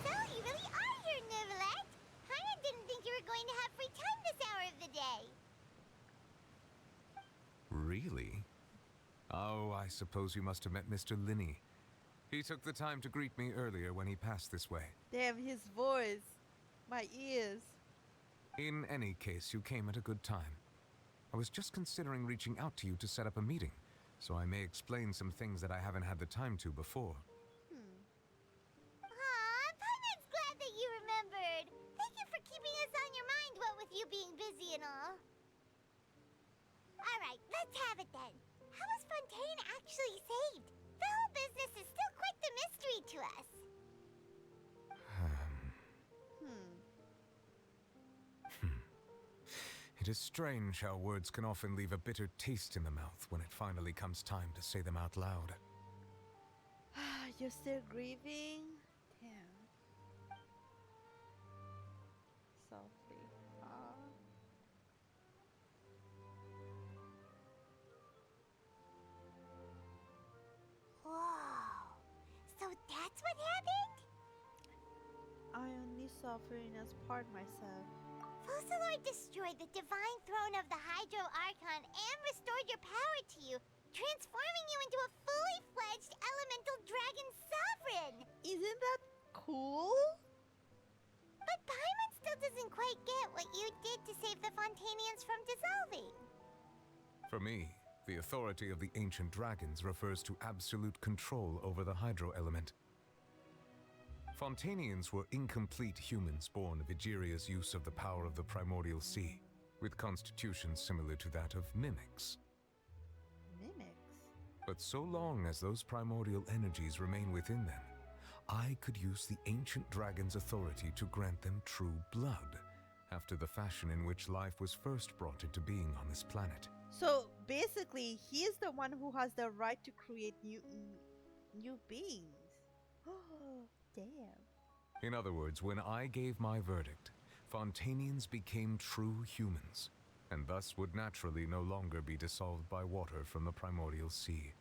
[SPEAKER 7] So, you really are here, Neuvillette! Paimon didn't think you were going to have free time this hour of the day.
[SPEAKER 2] Really? Oh, I suppose you must have met Mr. Linney. He took the time to greet me earlier when he passed this way.
[SPEAKER 1] Damn, his voice. My ears.
[SPEAKER 2] In any case, you came at a good time. I was just considering reaching out to you to set up a meeting, so I may explain some things that I haven't had the time to before.
[SPEAKER 7] Aw, Paimon's glad that you remembered. Thank you for keeping us on your mind, what with you being busy and all. Alright, let's have it then. How was Fontaine actually saved? The whole business is still quite the mystery to us.
[SPEAKER 2] It is strange how words can often leave a bitter taste in the mouth when it finally comes time to say them out loud.
[SPEAKER 1] You're still grieving? Damn. Softly.
[SPEAKER 7] Whoa. So that's what happened?
[SPEAKER 1] I only saw Farina's part myself.
[SPEAKER 7] Focalor destroyed the divine throne of the Hydro Archon and restored your power to you, transforming you into a fully fledged elemental dragon sovereign!
[SPEAKER 1] Isn't that cool?
[SPEAKER 7] But Paimon still doesn't quite get what you did to save the Fontainians from dissolving.
[SPEAKER 2] For me, the authority of the ancient dragons refers to absolute control over the hydro element. Fontainians were incomplete humans born of Egeria's use of the power of the primordial sea, with constitutions similar to that of mimics.
[SPEAKER 1] Mimics?
[SPEAKER 2] But so long as those primordial energies remain within them, I could use the ancient dragon's authority to grant them true blood, after the fashion in which life was first brought into being on this planet.
[SPEAKER 1] So basically, he is the one who has the right to create new beings. Oh, damn.
[SPEAKER 2] In other words, when I gave my verdict, Fontainians became true humans, and thus would naturally no longer be dissolved by water from the primordial sea.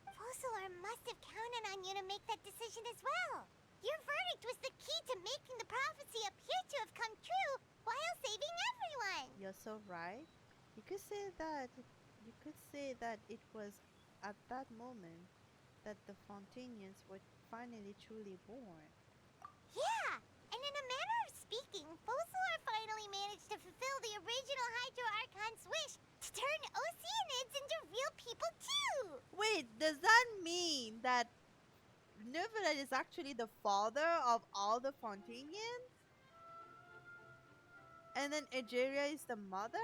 [SPEAKER 7] Focalor must have counted on you to make that decision as well. Your verdict was the key to making the prophecy appear to have come true while saving everyone.
[SPEAKER 1] You're also right. You could say that it was at that moment that the Fontainians were finally truly born.
[SPEAKER 7] Yeah, and in a manner of speaking, Fossilor finally managed to fulfill the original Hydro Archon's wish to turn Oceanids into real people too!
[SPEAKER 1] Wait, does that mean that Neuvillette is actually the father of all the Fontainians? And then Egeria is the mother?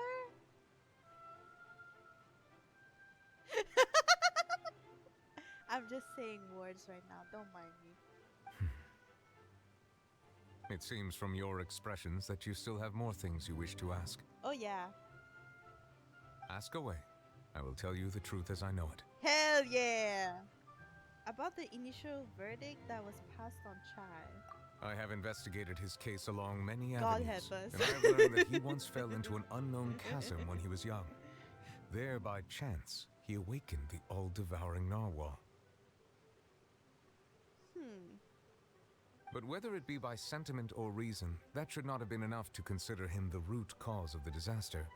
[SPEAKER 1] I'm just saying words right now, don't mind me.
[SPEAKER 2] It seems from your expressions that you still have more things you wish to ask.
[SPEAKER 1] Oh yeah.
[SPEAKER 2] Ask away. I will tell you the truth as I know it.
[SPEAKER 1] Hell yeah! About the initial verdict that was passed on Chai.
[SPEAKER 2] I have investigated his case along many
[SPEAKER 1] God
[SPEAKER 2] avenues,
[SPEAKER 1] help us.
[SPEAKER 2] and I have learned that he once fell into an unknown chasm when he was young. There, by chance, he awakened the all-devouring narwhal. But whether it be by sentiment or reason, that should not have been enough to consider him the root cause of the disaster.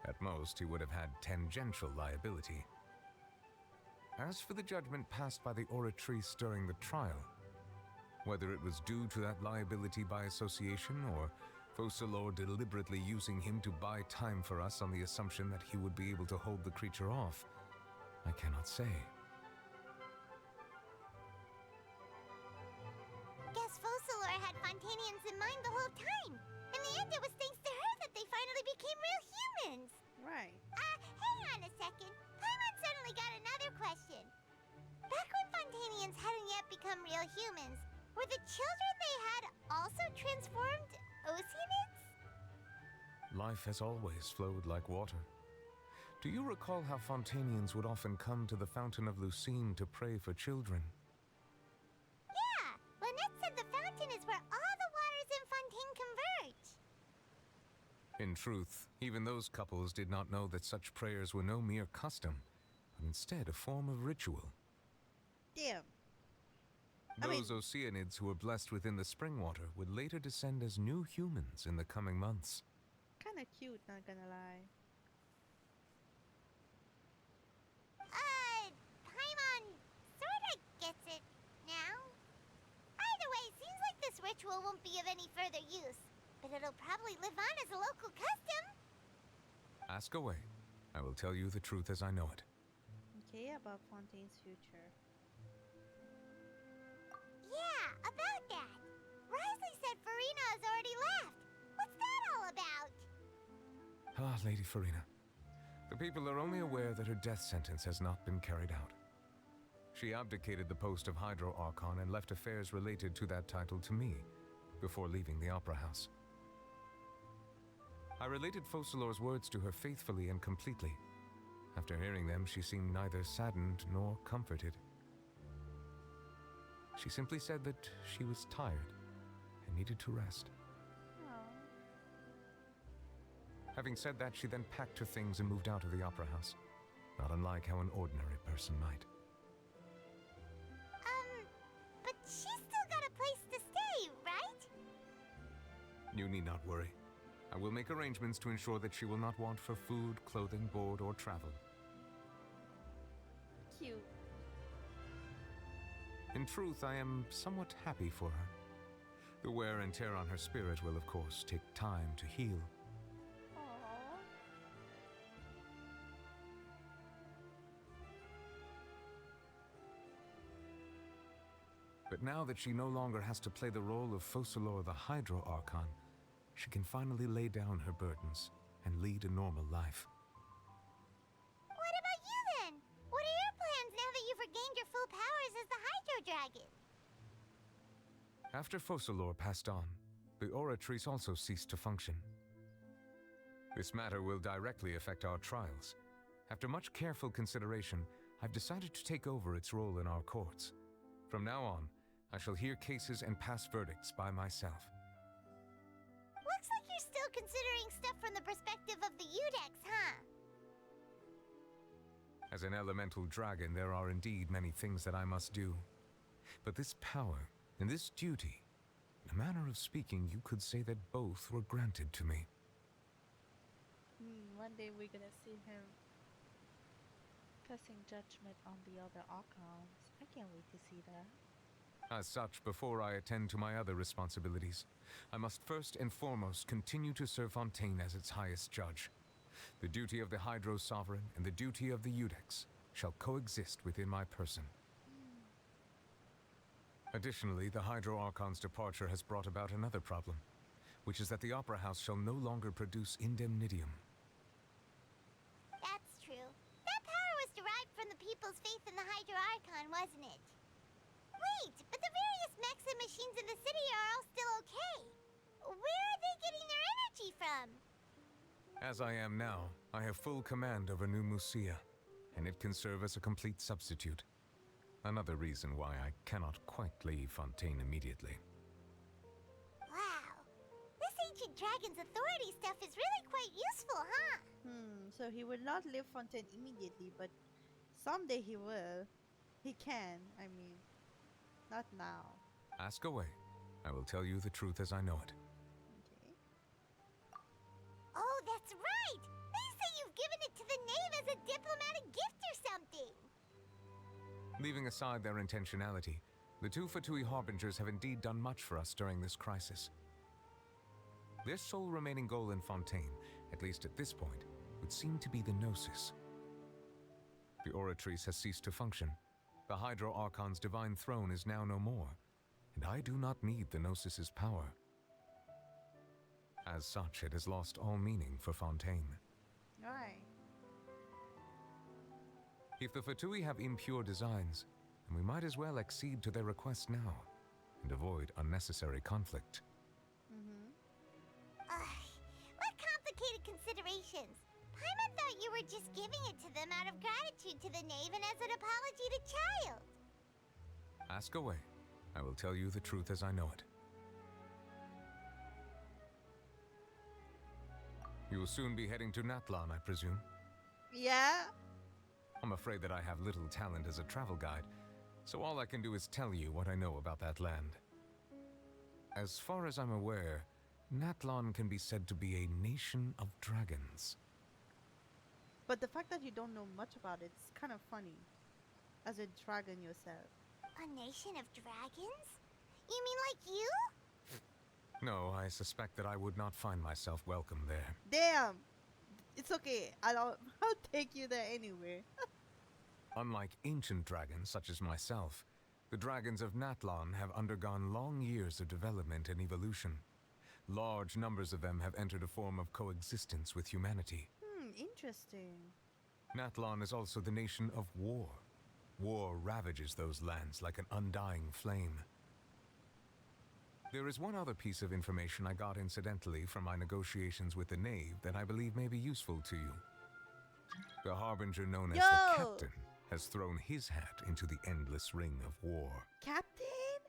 [SPEAKER 2] At most, he would have had tangential liability. As for the judgment passed by the Oratrice during the trial, whether it was due to that liability by association or Focalor deliberately using him to buy time for us on the assumption that he would be able to hold the creature off, I cannot say.
[SPEAKER 7] Guess Focalor had Fontainians in mind the whole time. In the end, it was thanks to her that they finally became real humans.
[SPEAKER 1] Right.
[SPEAKER 7] Hang on a second. Paimon suddenly got another question. Back when Fontainians hadn't yet become real humans, were the children they had also transformed Oceanids?
[SPEAKER 2] Life has always flowed like water. Do you recall how Fontainians would often come to the Fountain of Lucine to pray for children?
[SPEAKER 7] Yeah, Lynette said the fountain is where all the waters in Fontaine converge.
[SPEAKER 2] In truth, even those couples did not know that such prayers were no mere custom, but instead a form of ritual.
[SPEAKER 1] Damn.
[SPEAKER 2] Those Oceanids who were blessed within the spring water would later descend as new humans in the coming months.
[SPEAKER 1] Kinda cute, not gonna lie.
[SPEAKER 7] Paimon sorta gets it now. Either way, seems like this ritual won't be of any further use, but it'll probably live on as a local custom.
[SPEAKER 2] Ask away. I will tell you the truth as I know it.
[SPEAKER 1] Okay, about Fontaine's future.
[SPEAKER 7] Yeah, about that. Risley said Farina has already left. What's that all about?
[SPEAKER 2] Ah, Lady Farina. The people are only aware that her death sentence has not been carried out. She abdicated the post of Hydro Archon and left affairs related to that title to me, before leaving the Opera House. I related Focalor's words to her faithfully and completely. After hearing them, she seemed neither saddened nor comforted. She simply said that she was tired and needed to rest. Having said that, she then packed her things and moved out of the Opera House, not unlike how an ordinary person might.
[SPEAKER 7] But she's still got a place to stay, right?
[SPEAKER 2] You need not worry. I will make arrangements to ensure that she will not want for food, clothing, board, or travel.
[SPEAKER 1] Cute.
[SPEAKER 2] In truth, I am somewhat happy for her. The wear and tear on her spirit will, of course, take time to heal. But now that she no longer has to play the role of Focalor the Hydro Archon, she can finally lay down her burdens and lead a normal life.
[SPEAKER 7] What about you then? What are your plans now that you've regained your full powers as the Hydro Dragon?
[SPEAKER 2] After Focalor passed on, the Oratrice also ceased to function. This matter will directly affect our trials. After much careful consideration, I've decided to take over its role in our courts. From now on, I shall hear cases and pass verdicts by myself.
[SPEAKER 7] Looks like you're still considering stuff from the perspective of the Udex, huh?
[SPEAKER 2] As an elemental dragon, there are indeed many things that I must do. But this power and this duty, in a manner of speaking, you could say that both were granted to me.
[SPEAKER 1] One day we're gonna see him passing judgment on the other Archons. I can't wait to see that.
[SPEAKER 2] As such, before I attend to my other responsibilities, I must first and foremost continue to serve Fontaine as its highest judge. The duty of the Hydro Sovereign and the duty of the Eudex shall coexist within my person. Additionally, the Hydro Archon's departure has brought about another problem, which is that the Opera House shall no longer produce indemnitium.
[SPEAKER 7] That's true. That power was derived from the people's faith in the Hydro Archon, wasn't it? Wait, but the various mechs and machines in the city are all still okay. Where are they getting their energy from?
[SPEAKER 2] As I am now, I have full command over New Musia, and it can serve as a complete substitute. Another reason why I cannot quite leave Fontaine immediately.
[SPEAKER 7] Wow. This ancient dragon's authority stuff is really quite useful, huh?
[SPEAKER 1] So he will not leave Fontaine immediately, but someday he will. He can, I mean. Not now.
[SPEAKER 2] Ask away. I will tell you the truth as I know it.
[SPEAKER 1] Okay.
[SPEAKER 7] Oh, that's right! They say you've given it to the knave as a diplomatic gift or something!
[SPEAKER 2] Leaving aside their intentionality, the two Fatui Harbingers have indeed done much for us during this crisis. Their sole remaining goal in Fontaine, at least at this point, would seem to be the Gnosis. The Oratrice has ceased to function. The Hydro Archon's divine throne is now no more, and I do not need the Gnosis's power. As such, it has lost all meaning for Fontaine.
[SPEAKER 1] Right.
[SPEAKER 2] If the Fatui have impure designs, then we might as well accede to their request now, and avoid unnecessary conflict.
[SPEAKER 7] What complicated considerations! Paimon thought you were just giving it to them out of gratitude to the knave and as an apology to Child.
[SPEAKER 2] Ask away. I will tell you the truth as I know it. You will soon be heading to Natlan, I presume?
[SPEAKER 1] Yeah?
[SPEAKER 2] I'm afraid that I have little talent as a travel guide, so all I can do is tell you what I know about that land. As far as I'm aware, Natlan can be said to be a nation of dragons.
[SPEAKER 1] But the fact that you don't know much about it's kind of funny. As a dragon yourself.
[SPEAKER 7] A nation of dragons? You mean like you?
[SPEAKER 2] No, I suspect that I would not find myself welcome there.
[SPEAKER 1] Damn! It's okay. I'll take you there anyway.
[SPEAKER 2] Unlike ancient dragons such as myself, the dragons of Natlan have undergone long years of development and evolution. Large numbers of them have entered a form of coexistence with humanity.
[SPEAKER 1] Interesting.
[SPEAKER 2] Natlan is also the nation of war. War ravages those lands like an undying flame. There is one other piece of information I got incidentally from my negotiations with the knave that I believe may be useful to you. The harbinger known as the Captain has thrown his hat into the endless ring of war.
[SPEAKER 1] Captain?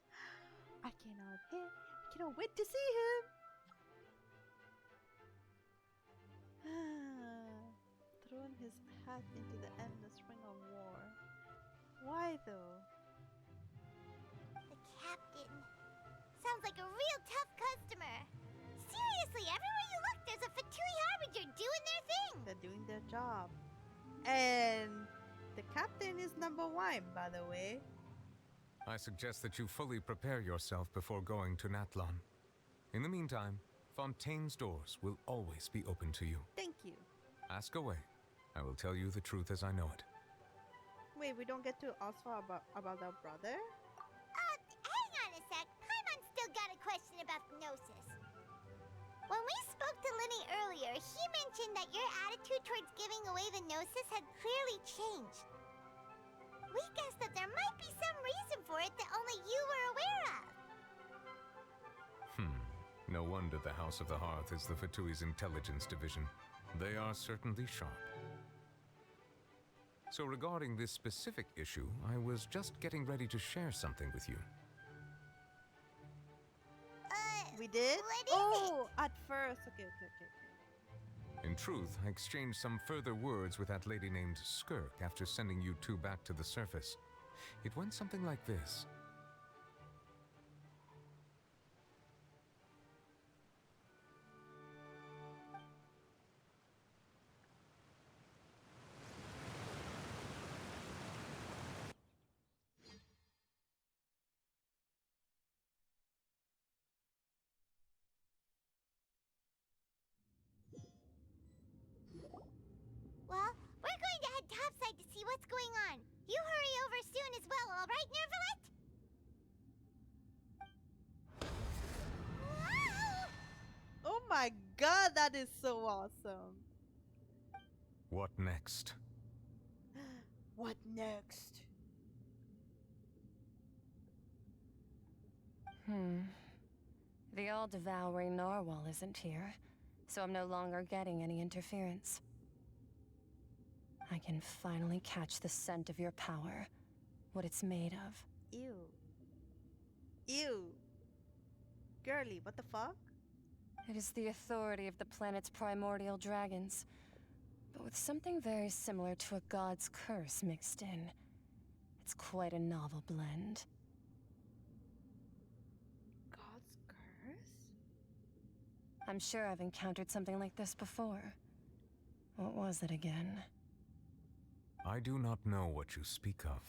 [SPEAKER 1] I cannot wait to see him. Thrown his hat into the endless ring of war. Why though?
[SPEAKER 7] The Captain. Sounds like a real tough customer. Seriously, everywhere you look, there's a Fatui Harbinger doing their thing.
[SPEAKER 1] They're doing their job. And the Captain is #1, by the way.
[SPEAKER 2] I suggest that you fully prepare yourself before going to Natlan. In the meantime, Fontaine's doors will always be open to you.
[SPEAKER 1] Thank you.
[SPEAKER 2] Ask away. I will tell you the truth as I know it.
[SPEAKER 1] Wait, we don't get to ask her about our brother?
[SPEAKER 7] Hang on a sec. Paimon's still got a question about the Gnosis. When we spoke to Linny earlier, he mentioned that your attitude towards giving away the Gnosis had clearly changed. We guessed that there might be some reason for it that only you were aware of.
[SPEAKER 2] No wonder the House of the Hearth is the Fatui's intelligence division. They are certainly sharp. So regarding this specific issue, I was just getting ready to share something with you.
[SPEAKER 1] We did?
[SPEAKER 7] What is
[SPEAKER 1] it? At first. Okay.
[SPEAKER 2] In truth, I exchanged some further words with that lady named Skirk after sending you two back to the surface. It went something like this.
[SPEAKER 7] one as well, all right, Nervalet?
[SPEAKER 1] Oh my god, that is so awesome.
[SPEAKER 2] What next?
[SPEAKER 1] What next?
[SPEAKER 14] The all-devouring narwhal isn't here, so I'm no longer getting any interference. I can finally catch the scent of your power, what it's made of.
[SPEAKER 1] Ew. Ew. Girly, what the fuck?
[SPEAKER 14] It is the authority of the planet's primordial dragons, but with something very similar to a god's curse mixed in. It's quite a novel blend.
[SPEAKER 1] God's curse?
[SPEAKER 14] I'm sure I've encountered something like this before. What was it again?
[SPEAKER 2] I do not know what you speak of.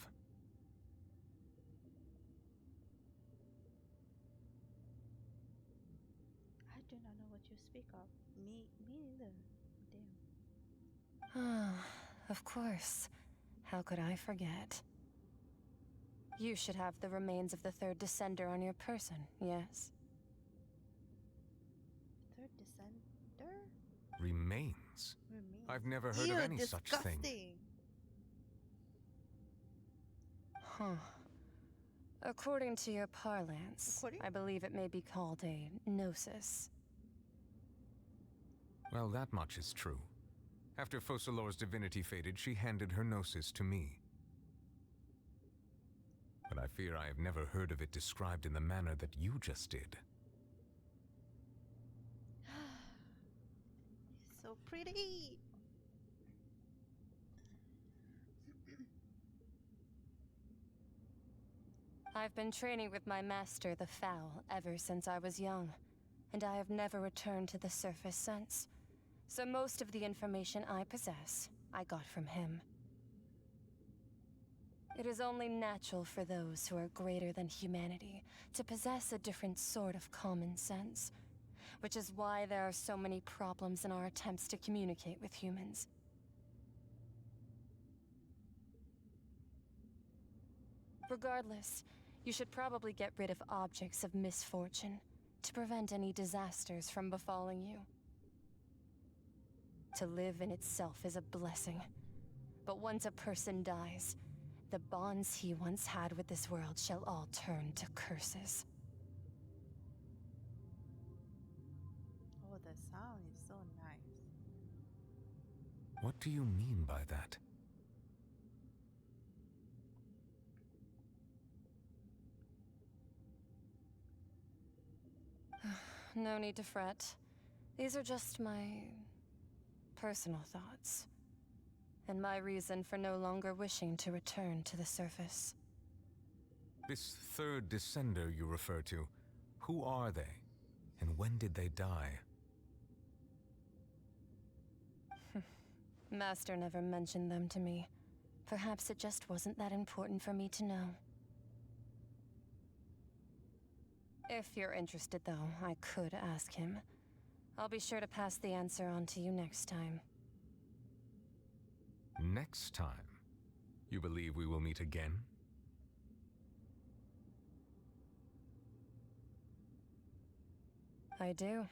[SPEAKER 1] I do not know what you speak of. Me neither. Damn.
[SPEAKER 14] Ah, of course. How could I forget? You should have the remains of the third descender on your person, yes?
[SPEAKER 1] Third descender?
[SPEAKER 2] Remains?
[SPEAKER 1] Remains.
[SPEAKER 2] I've never heard
[SPEAKER 1] Ew,
[SPEAKER 2] of any such thing.
[SPEAKER 1] disgusting.
[SPEAKER 14] Huh. According to your parlance, I believe it may be called a gnosis.
[SPEAKER 2] Well, that much is true. After Focalor's divinity faded, she handed her gnosis to me. But I fear I have never heard of it described in the manner that you just did.
[SPEAKER 1] So pretty.
[SPEAKER 14] I've been training with my master, the Foul, ever since I was young, and I have never returned to the surface since. So most of the information I possess, I got from him. It is only natural for those who are greater than humanity to possess a different sort of common sense, which is why there are so many problems in our attempts to communicate with humans. Regardless, you should probably get rid of objects of misfortune to prevent any disasters from befalling you. To live in itself is a blessing, but once a person dies, the bonds he once had with this world shall all turn to curses.
[SPEAKER 1] Oh, the sound is so nice.
[SPEAKER 2] What do you mean by that?
[SPEAKER 14] No need to fret. These are just my personal thoughts, and my reason for no longer wishing to return to the surface.
[SPEAKER 2] This third descender you refer to, who are they? And when did they die?
[SPEAKER 14] Master never mentioned them to me. Perhaps it just wasn't that important for me to know. If you're interested, though, I could ask him. I'll be sure to pass the answer on to you next time.
[SPEAKER 2] Next time? You believe we will meet again?
[SPEAKER 14] I do.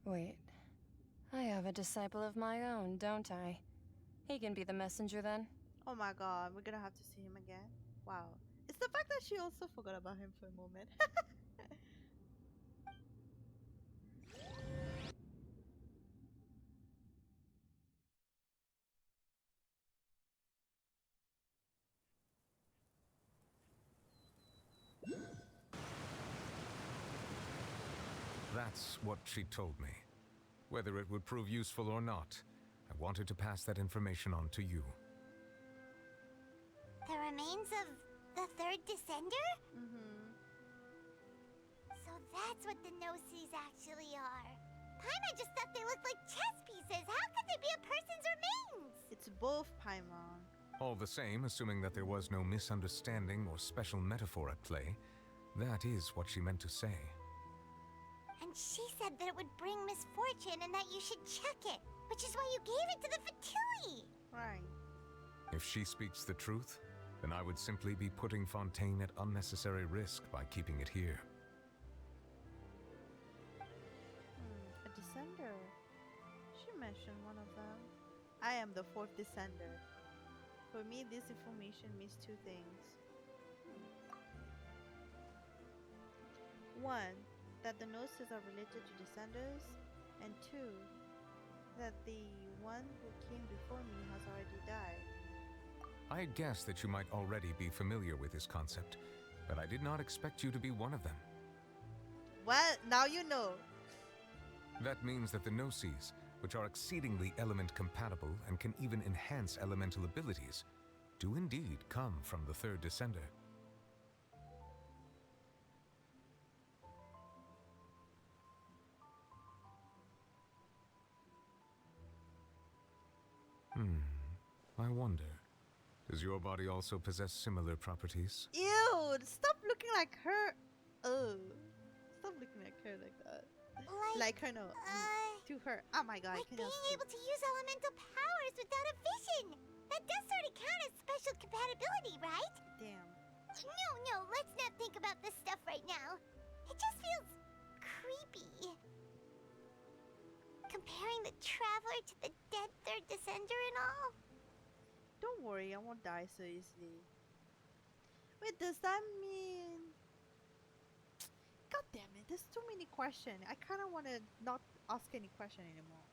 [SPEAKER 14] Wait. I have a disciple of my own, don't I? He can be the messenger then.
[SPEAKER 1] Oh my god, we're gonna have to see him again? Wow. It's the fact that she also forgot about him for a moment.
[SPEAKER 2] That's what she told me. Whether it would prove useful or not, I wanted to pass that information on to you.
[SPEAKER 7] The remains of the third descender? So that's what the Gnosis actually are. Paimon just thought they looked like chess pieces. How could they be a person's remains?
[SPEAKER 1] It's both, Paimon.
[SPEAKER 2] All the same, assuming that there was no misunderstanding or special metaphor at play, that is what she meant to say.
[SPEAKER 7] And she said that it would bring misfortune and that you should check it, which is why you gave it to the Fatui.
[SPEAKER 1] Right.
[SPEAKER 2] If she speaks the truth, then I would simply be putting Fontaine at unnecessary risk by keeping it here.
[SPEAKER 1] A descender. She mentioned one of them. I am the fourth descender. For me, this information means two things. One, that the gnosis are related to descenders, and two, that the one who came before me has already died.
[SPEAKER 2] I had guessed that you might already be familiar with this concept, but I did not expect you to be one of them.
[SPEAKER 1] Well, now you know.
[SPEAKER 2] That means that the gnosis, which are exceedingly element compatible and can even enhance elemental abilities, do indeed come from the third descender. I wonder, does your body also possess similar properties?
[SPEAKER 1] Ew! Stop looking like her. Oh, stop looking like her like that. Like her, no. To her. Oh my god.
[SPEAKER 7] Like being able to use elemental powers without a vision. That does sort of count as special compatibility, right?
[SPEAKER 1] Damn.
[SPEAKER 7] No, let's not think about this stuff right now. It just feels creepy. Comparing the Traveler to the dead third descender and all.
[SPEAKER 1] Don't worry, I won't die so easily. Wait, does that mean... God damn it, there's too many questions. I kind of want to not ask any question anymore.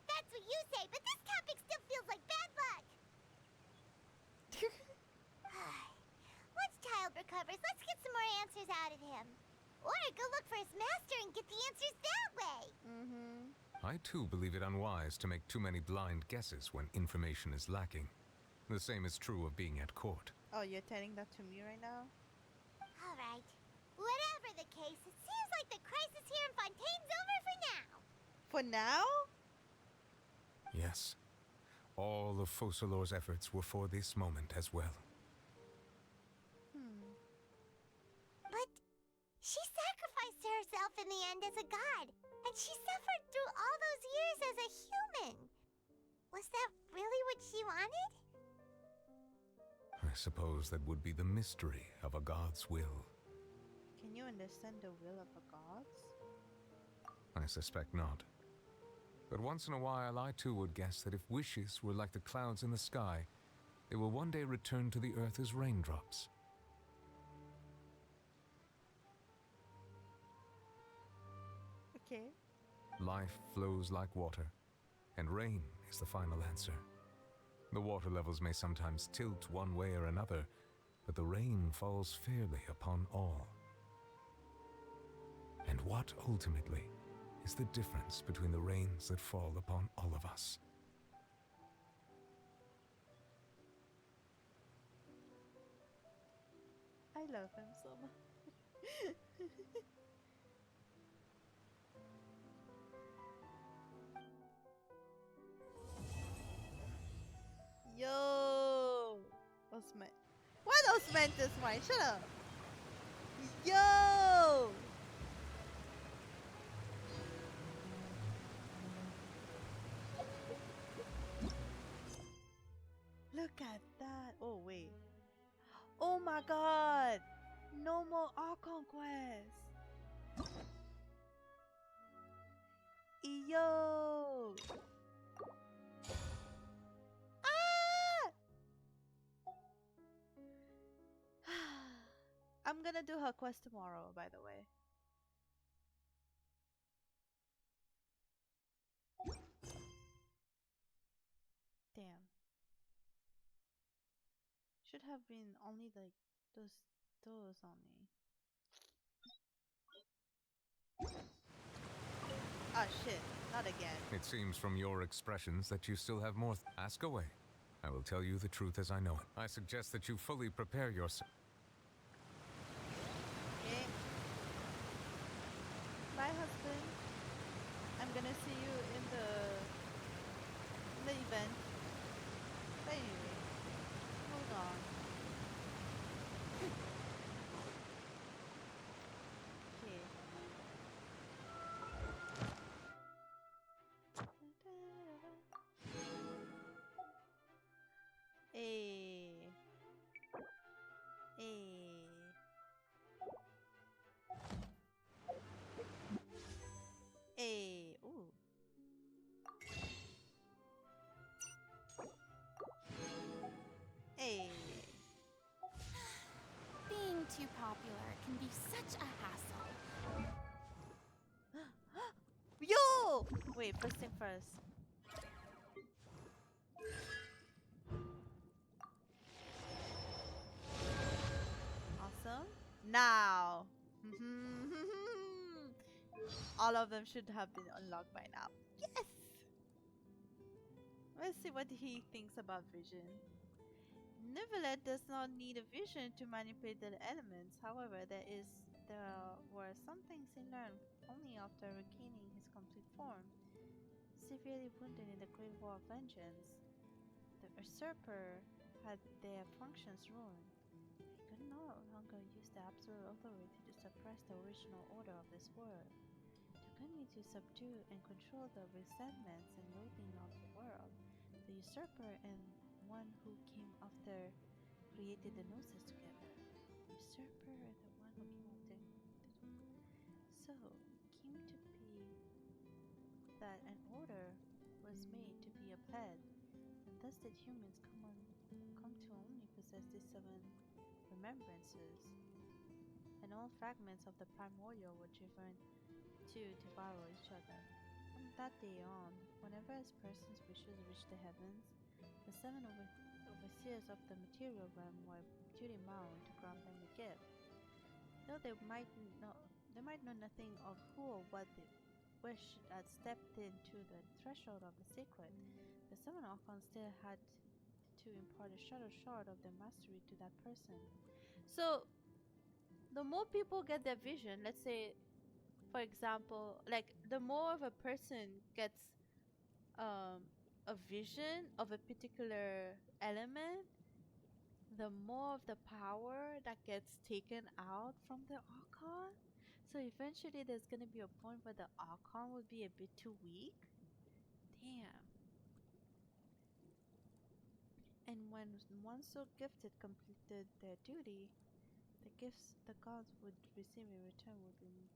[SPEAKER 7] That's what you say, but this topic still feels like bad luck. Once Child recovers, let's get some more answers out of him. Or go look for his master and get the answers that way.
[SPEAKER 2] I too believe it unwise to make too many blind guesses when information is lacking. The same is true of being at court.
[SPEAKER 1] Oh, you're telling that to me right now?
[SPEAKER 7] Alright. Whatever the case, it seems like the crisis here in Fontaine's over for now.
[SPEAKER 1] For now?
[SPEAKER 2] Yes. All of Focalor's efforts were for this moment as well.
[SPEAKER 7] But she sacrificed herself in the end as a god, and she suffered through all those years as a human. Was that really what she wanted?
[SPEAKER 2] I suppose that would be the mystery of a god's will.
[SPEAKER 1] Can you understand the will of the gods?
[SPEAKER 2] I suspect not. But once in a while, I too would guess that if wishes were like the clouds in the sky, they will one day return to the earth as raindrops.
[SPEAKER 1] Okay.
[SPEAKER 2] Life flows like water, and rain is the final answer. The water levels may sometimes tilt one way or another, but the rain falls fairly upon all. And what ultimately is the difference between the rains that fall upon all of us?
[SPEAKER 1] I love him so much. Yo! What Osmanthus mine? Shut up! Yo! Look at that! Oh wait! Oh my god! No more Archon quest! Yo! I'm gonna do her quest tomorrow, by the way. Damn. Should have been only like those only. Ah shit, not again.
[SPEAKER 2] It seems from your expressions that you still have more. Ask away. I will tell you the truth as I know it. I suggest that you fully prepare yourself.
[SPEAKER 1] Okay. Bye, husband. I'm gonna see you in the event. But anyway, hold on. Okay. Hey. Oh! Wait, first thing first. Awesome. Now! All of them should have been unlocked by now. Yes! Let's see what he thinks about vision. Nivelet does not need a vision to manipulate the elements. However, there were some things he learned only after regaining his complete form. Severely wounded in the Great War of Vengeance, the usurper had their functions ruined. He could no longer use the absolute authority to suppress the original order of this world. To continue to subdue and control the resentments and loathing of the world, the usurper and one who came after created the Gnosis together. The usurper and the one who came after. So, it came to be that an order was made to be upheld, and thus did humans come to only possess these 7 remembrances, and all fragments of the primordial were driven to devour each other. From that day on, whenever as persons' wishes reached the heavens, the 7 overseers of the material realm were duty bound to grant them a gift. Though they might know nothing of who or what they wish had stepped into the threshold of the sacred, the 7 Archons still had to impart a shadow shard of their mastery to that person. So, the more people get their vision, let's say, for example, like the more of a person gets a vision of a particular element, the more of the power that gets taken out from the Archon. So eventually there's gonna be a point where the Archon would be a bit too weak. Damn. And when one so gifted completed their duty, the gifts the gods would receive in return would be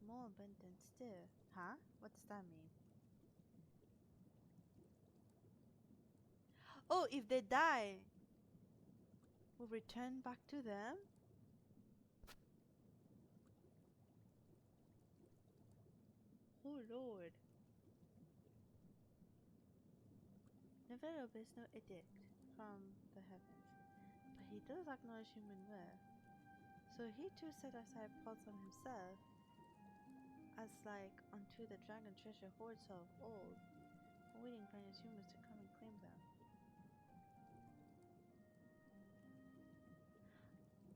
[SPEAKER 1] more abundant still. Huh? What does that mean? Oh, if they die, will return back to them? Oh Lord. Never obeys no edict from the heavens, but he does acknowledge human will. So he too set aside plots on himself, as like unto the dragon treasure hoards of old, waiting for his humans to come and claim them.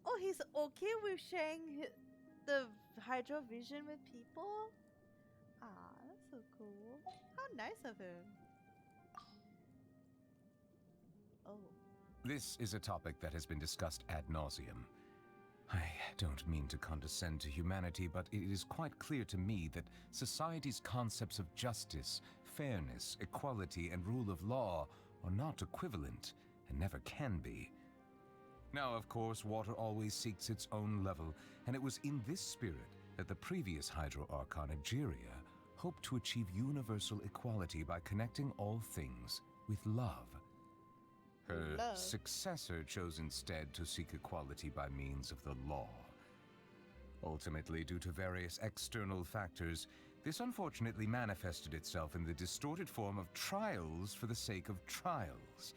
[SPEAKER 1] Oh, he's okay with sharing the Hydro Vision with people? Ah, that's so cool. How nice of him. Oh.
[SPEAKER 2] This is a topic that has been discussed ad nauseum. I don't mean to condescend to humanity, but it is quite clear to me that society's concepts of justice, fairness, equality, and rule of law are not equivalent, and never can be. Now, of course, water always seeks its own level, and it was in this spirit that the previous Hydro Archon Egeria hoped to achieve universal equality by connecting all things with love. Her successor chose instead to seek equality by means of the law. Ultimately, due to various external factors, this unfortunately manifested itself in the distorted form of trials for the sake of trials.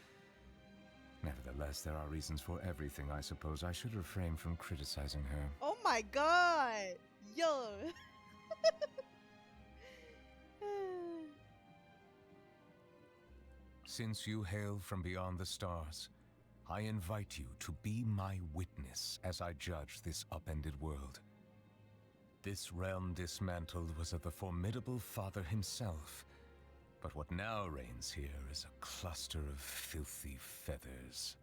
[SPEAKER 2] Nevertheless, there are reasons for everything. I suppose I should refrain from criticizing her.
[SPEAKER 1] Oh my god! Yo!
[SPEAKER 2] Since you hail from beyond the stars, I invite you to be my witness as I judge this upended world. This realm dismantled was of the formidable Father himself, but what now reigns here is a cluster of filthy feathers.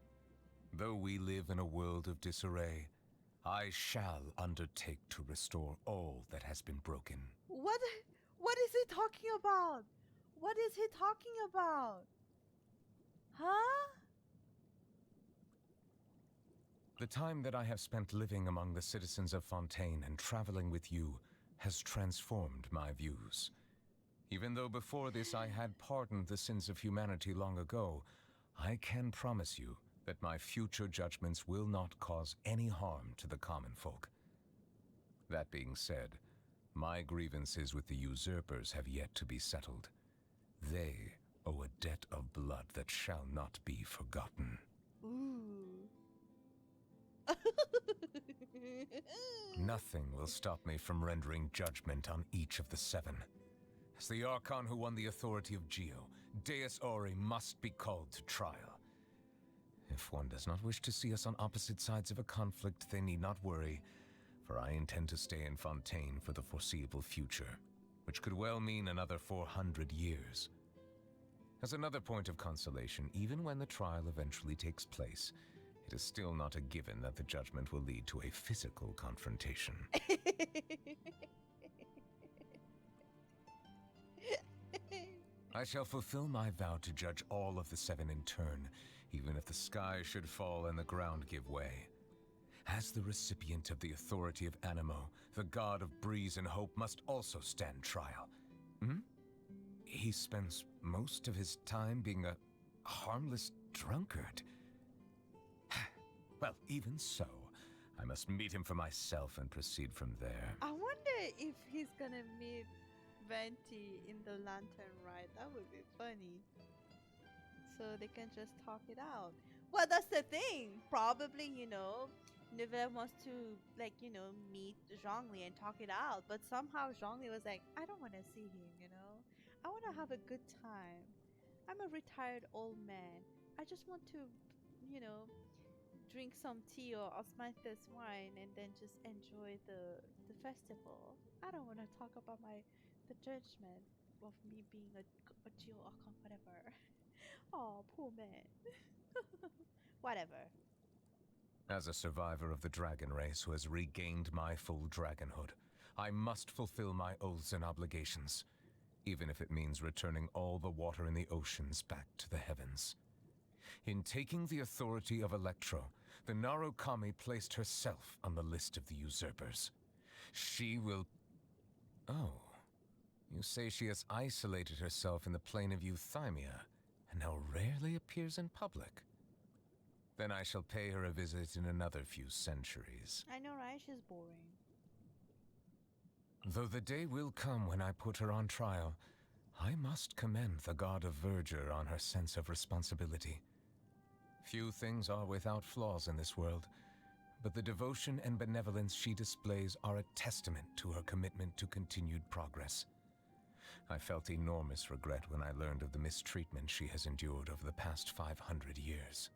[SPEAKER 2] Though we live in a world of disarray, I shall undertake to restore all that has been broken.
[SPEAKER 1] What is he talking about? What is he talking about? Huh?
[SPEAKER 2] The time that I have spent living among the citizens of Fontaine and traveling with you has transformed my views. Even though before this I had pardoned the sins of humanity long ago, I can promise you that my future judgments will not cause any harm to the common folk. That being said, My grievances with the usurpers have yet to be settled. They owe a debt of blood that shall not be forgotten.
[SPEAKER 1] Ooh.
[SPEAKER 2] Nothing will stop me from rendering judgment on each of the seven. As the Archon who won the authority of Geo, Deus Ori must be called to trial. If one does not wish to see us on opposite sides of a conflict, they need not worry, for I intend to stay in Fontaine for the foreseeable future, which could well mean another 400 years. As another point of consolation, even when the trial eventually takes place, it is still not a given that the judgment will lead to a physical confrontation. I shall fulfill my vow to judge all of the seven in turn, even if the sky should fall and the ground give way. As the recipient of the authority of Animo, the god of breeze and hope must also stand trial. He spends most of his time being a harmless drunkard. Well, even so, I must meet him for myself and proceed from there.
[SPEAKER 1] I wonder if he's gonna meet Venti in the lantern ride. That would be funny. So they can just talk it out. Well, that's the thing. Probably, Neville wants to, meet Zhongli and talk it out. But somehow Zhongli was like, I don't want to see him, I want to have a good time. I'm a retired old man. I just want to, drink some tea or osmanthus wine and then just enjoy the festival. I don't want to talk about the judgment of me being a Geo Archon, whatever. Oh, poor man. Whatever.
[SPEAKER 2] As a survivor of the dragon race who has regained my full dragonhood, I must fulfill my oaths and obligations, even if it means returning all the water in the oceans back to the heavens. In taking the authority of Electro, the Narukami placed herself on the list of the usurpers. She will... Oh, you say she has isolated herself in the plane of Euthymia, and now rarely appears in public. Then I shall pay her a visit in another few centuries.
[SPEAKER 1] I know, right? She's boring.
[SPEAKER 2] Though the day will come when I put her on trial, I must commend the god of verdure on her sense of responsibility. Few things are without flaws in this world, but the devotion and benevolence she displays are a testament to her commitment to continued progress. I felt enormous regret when I learned of the mistreatment she has endured over the past 500 years.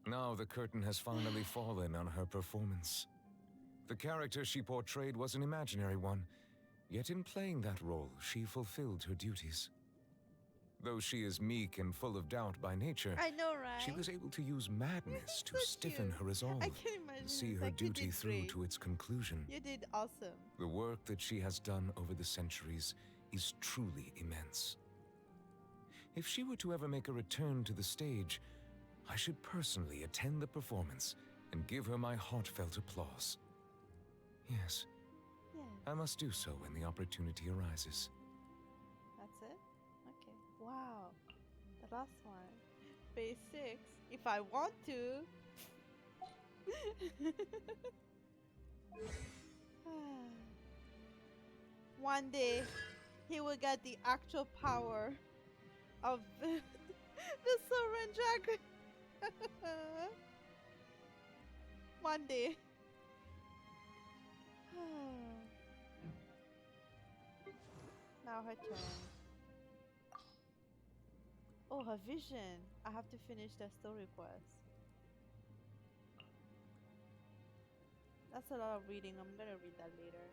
[SPEAKER 2] Now the curtain has finally fallen on her performance. The character she portrayed was an imaginary one, yet in playing that role, she fulfilled her duties. Though she is meek and full of doubt by nature,
[SPEAKER 1] I know, right?
[SPEAKER 2] She was able to use madness to stiffen her resolve
[SPEAKER 1] I can imagine.
[SPEAKER 2] and see her duty through to its conclusion.
[SPEAKER 1] You did awesome.
[SPEAKER 2] The work that she has done over the centuries is truly immense. If she were to ever make a return to the stage, I should personally attend the performance and give her my heartfelt applause. Yes, I must do so when the opportunity arises.
[SPEAKER 1] That's it? Okay. Wow. The last one. Phase 6. If I want to. One day, he will get the actual power of the Sovereign Dragon. One day. Now her turn. Oh, her vision. I have to finish the story quest. That's a lot of reading. I'm gonna read that later.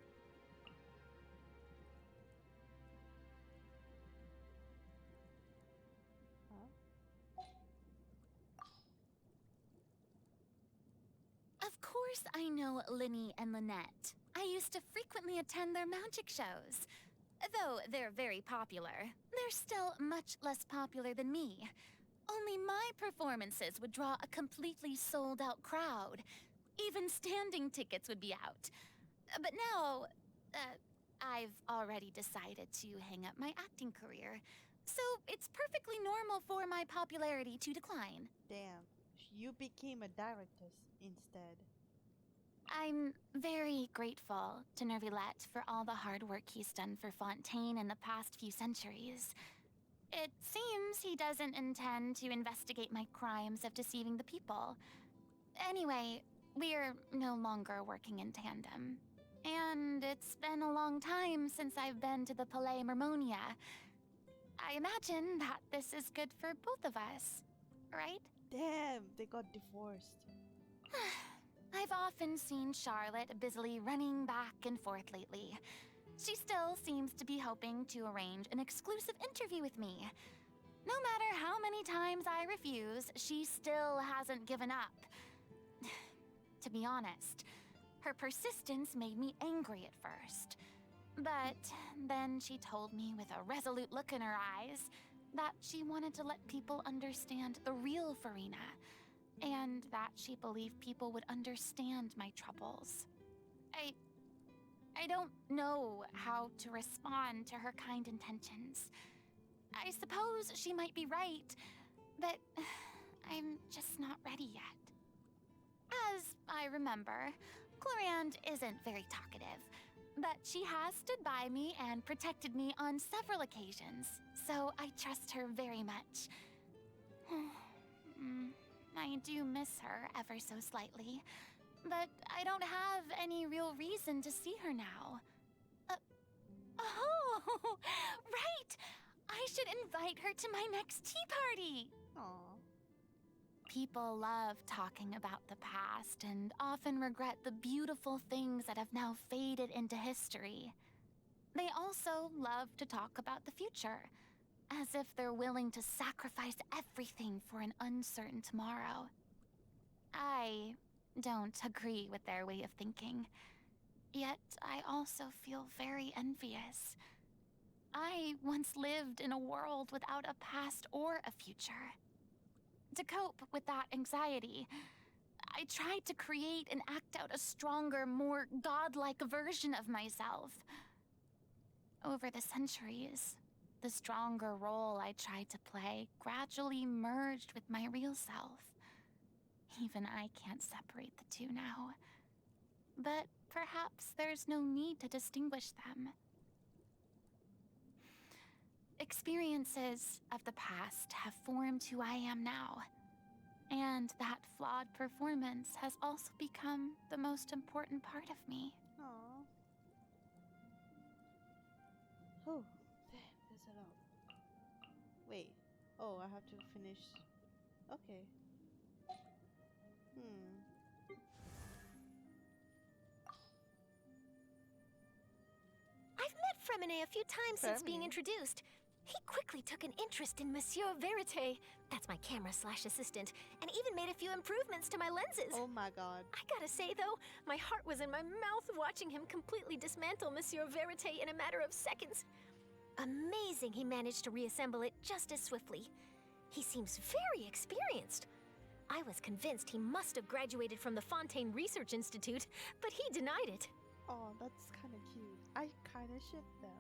[SPEAKER 21] Of course I know Linny and Lynette. I used to frequently attend their magic shows. Though they're very popular, they're still much less popular than me. Only my performances would draw a completely sold-out crowd. Even standing tickets would be out. But now, I've already decided to hang up my acting career. So it's perfectly normal for my popularity to decline.
[SPEAKER 1] Damn, you became a director instead.
[SPEAKER 6] I'm very grateful to Nervilette for all the hard work he's done for Fontaine in the past few centuries. It seems he doesn't intend to investigate my crimes of deceiving the people. Anyway, we're no longer working in tandem. And it's been a long time since I've been to the Palais Mermonia. I imagine that this is good for both of us, right?
[SPEAKER 1] Damn, they got divorced.
[SPEAKER 6] I've often seen Charlotte busily running back and forth lately. She still seems to be hoping to arrange an exclusive interview with me. No matter how many times I refuse, she still hasn't given up. To be honest, her persistence made me angry at first. But then she told me with a resolute look in her eyes that she wanted to let people understand the real Farina, and that she believed people would understand my troubles. I don't know how to respond to her kind intentions. I suppose she might be right, but I'm just not ready yet. As I remember, Clorinde isn't very talkative, but she has stood by me and protected me on several occasions, so I trust her very much. I do miss her ever so slightly, but I don't have any real reason to see her now. Oh, right! I should invite her to my next tea party!
[SPEAKER 1] Aww.
[SPEAKER 6] People love talking about the past and often regret the beautiful things that have now faded into history. They also love to talk about the future, as if they're willing to sacrifice everything for an uncertain tomorrow. I don't agree with their way of thinking, yet I also feel very envious. I once lived in a world without a past or a future. To cope with that anxiety, I tried to create and act out a stronger, more godlike version of myself. Over the centuries, the stronger role I tried to play gradually merged with my real self. Even I can't separate the two now. But perhaps there's no need to distinguish them. Experiences of the past have formed who I am now. And that flawed performance has also become the most important part of me.
[SPEAKER 1] Aww. Oh, damn, there's a lot. Wait. Oh, I have to finish. Okay.
[SPEAKER 20] I've met Fremine a few times since being introduced. He quickly took an interest in Monsieur Verite, that's my camera/assistant, and even made a few improvements to my lenses.
[SPEAKER 1] Oh my god.
[SPEAKER 16] I gotta say, though, my heart was in my mouth watching him completely dismantle Monsieur Verite in a matter of seconds.
[SPEAKER 20] Amazing he managed to reassemble it just as swiftly. He seems very experienced. I was convinced he must have graduated from the Fontaine Research Institute, but he denied it.
[SPEAKER 1] Oh, that's kind of cute. I kind of ship them.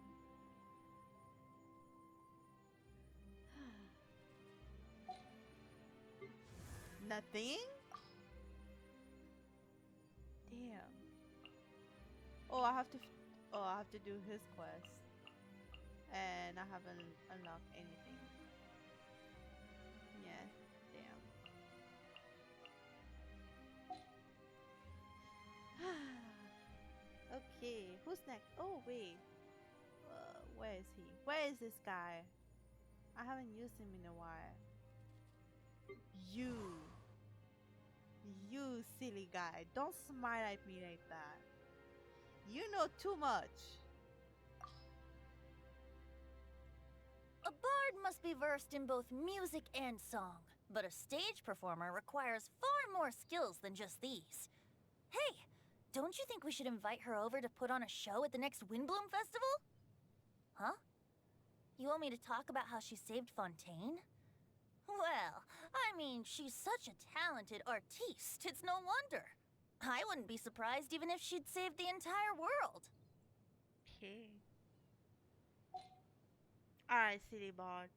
[SPEAKER 1] Nothing? Damn. Oh, I have to. Oh, I have to do his quest, and I haven't unlocked anything. Yeah. Damn. Okay. Who's next? Oh wait. Where is he? Where is this guy? I haven't used him in a while. You silly guy. Don't smile at me like that. You know too much.
[SPEAKER 3] A bard must be versed in both music and song, but a stage performer requires far more skills than just these. Hey, don't you think we should invite her over to put on a show at the next Windbloom Festival? Huh? You want me to talk about how she saved Fontaine? Well, I mean, she's such a talented artiste, it's no wonder. I wouldn't be surprised even if she'd saved the entire world.
[SPEAKER 1] Okay. Alright, silly bard.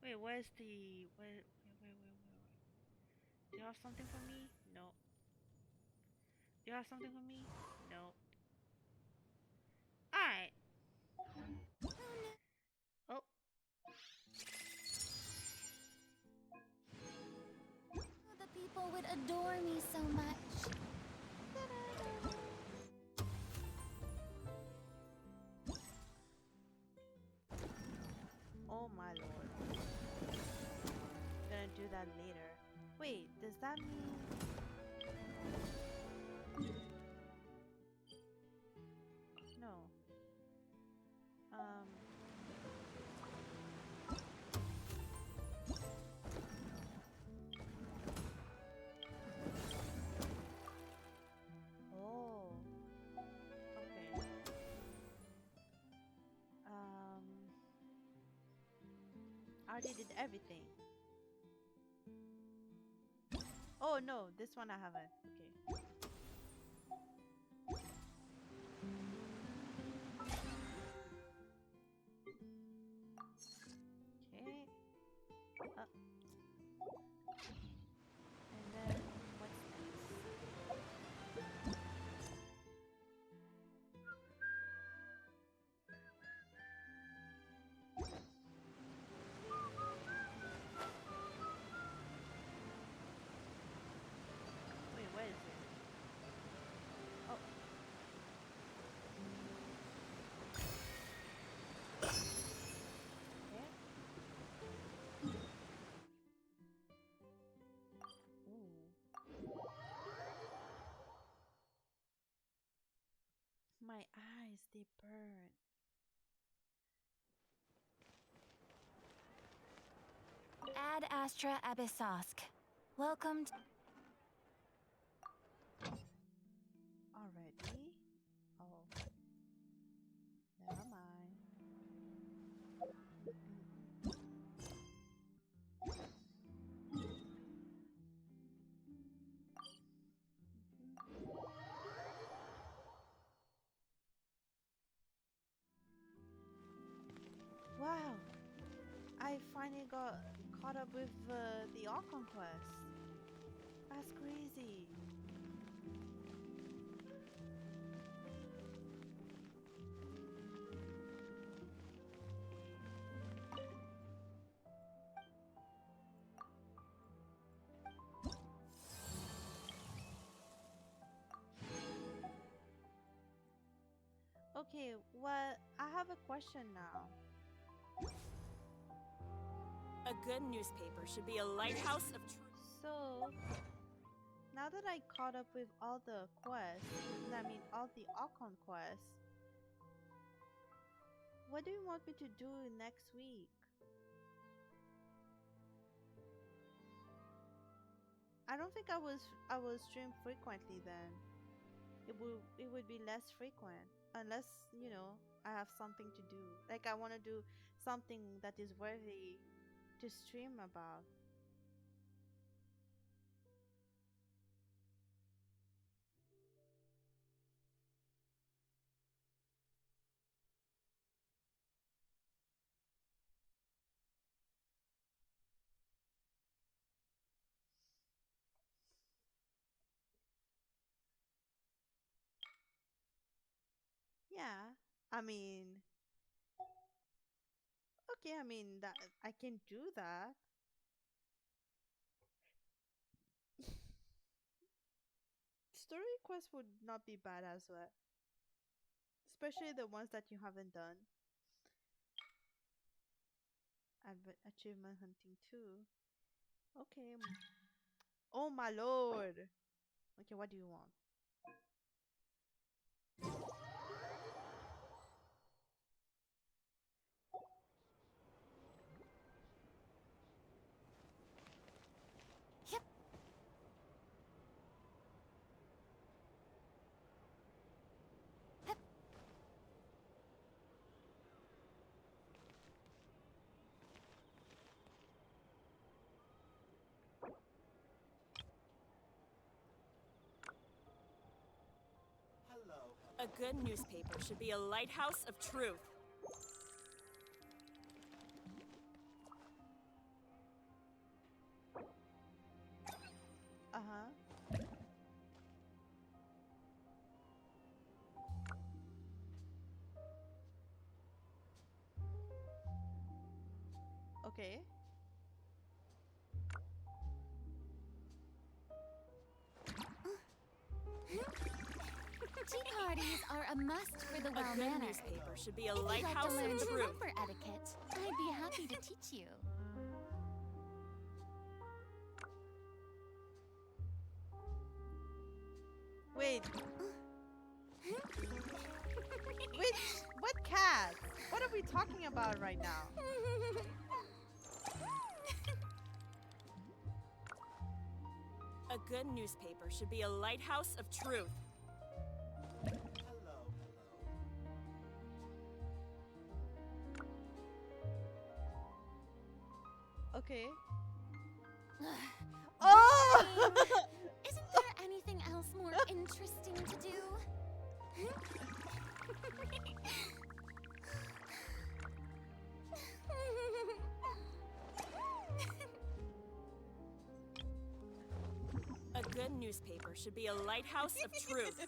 [SPEAKER 1] Wait, where's the... Where? Do you have something for me? No. You have something for me? No. Alright. Oh.
[SPEAKER 21] The people would adore me so much.
[SPEAKER 1] Oh my lord. I'm gonna do that later. Wait, does that mean... No. Oh. Okay. I already did everything. Oh no, this one I haven't. Okay. Okay. And then what's next? Wait, where is it? Oh. Okay. Ooh. My eyes, they burn.
[SPEAKER 6] Ad Astra Abyssosk. Welcome to...
[SPEAKER 1] Already? Oh. Never mind. Wow. I finally got caught up with the Archon quest. That's crazy. Okay, well, I have a question now.
[SPEAKER 16] A good newspaper should be a lighthouse of truth.
[SPEAKER 1] So, now that I caught up with all the quests, I mean all the Archon quests, what do you want me to do next week? I don't think I will stream frequently then. It would be less frequent unless, you know, I have something to do. Like I want to do something that is worthy to stream about. Yeah. I mean, okay, I mean that I can do that. Story quests would not be bad as well. Especially the ones that you haven't done. Achievement hunting too. Okay. Oh my lord. Okay, what do you want?
[SPEAKER 16] A good newspaper should be a lighthouse of truth.
[SPEAKER 1] Uh-huh. Okay.
[SPEAKER 21] Tea parties are a must for the well-mannered.
[SPEAKER 16] Newspaper should be a
[SPEAKER 21] If you'd like to
[SPEAKER 16] lighthouse
[SPEAKER 21] learn
[SPEAKER 16] of
[SPEAKER 21] the
[SPEAKER 16] truth.
[SPEAKER 21] proper etiquette, I'd be happy to teach you.
[SPEAKER 1] Wait. Wait, what cat? What are we talking about right now?
[SPEAKER 16] A good newspaper should be a lighthouse of truth.
[SPEAKER 1] Okay.
[SPEAKER 21] Oh! Isn't there anything else more interesting to do?
[SPEAKER 16] A good newspaper should be a lighthouse of truth.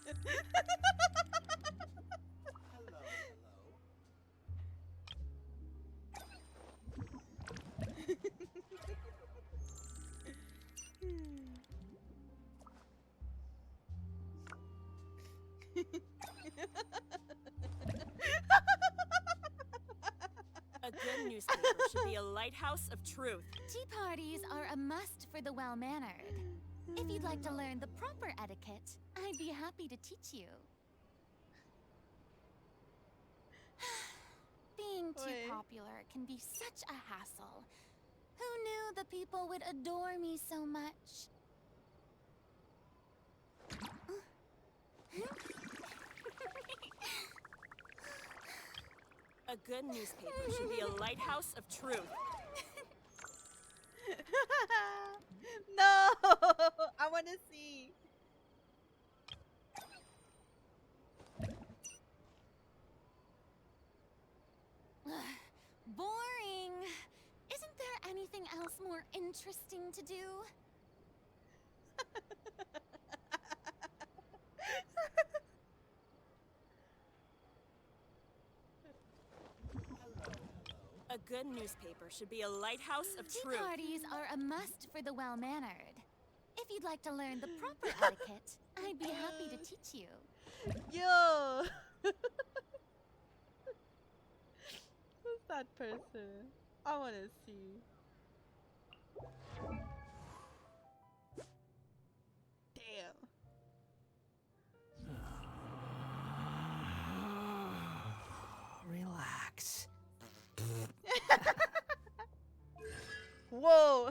[SPEAKER 16] A good newspaper should be a lighthouse of truth.
[SPEAKER 21] Tea parties are a must for the well-mannered. If you'd like to learn the proper etiquette, I'd be happy to teach you. Being too
[SPEAKER 1] Wait.
[SPEAKER 21] popular can be such a hassle. Who knew the people would adore me so much?
[SPEAKER 16] A good newspaper should be a lighthouse of truth.
[SPEAKER 1] No! I want to see.
[SPEAKER 21] Boring. Isn't there anything else more interesting to do?
[SPEAKER 16] A good newspaper should be a lighthouse of
[SPEAKER 21] Tea
[SPEAKER 16] truth.
[SPEAKER 21] parties are a must for the well-mannered. If you'd like to learn the proper etiquette, I'd be happy to teach you.
[SPEAKER 1] Yo! Who's that person? I want to see. Damn.
[SPEAKER 12] Relax.
[SPEAKER 1] Whoa!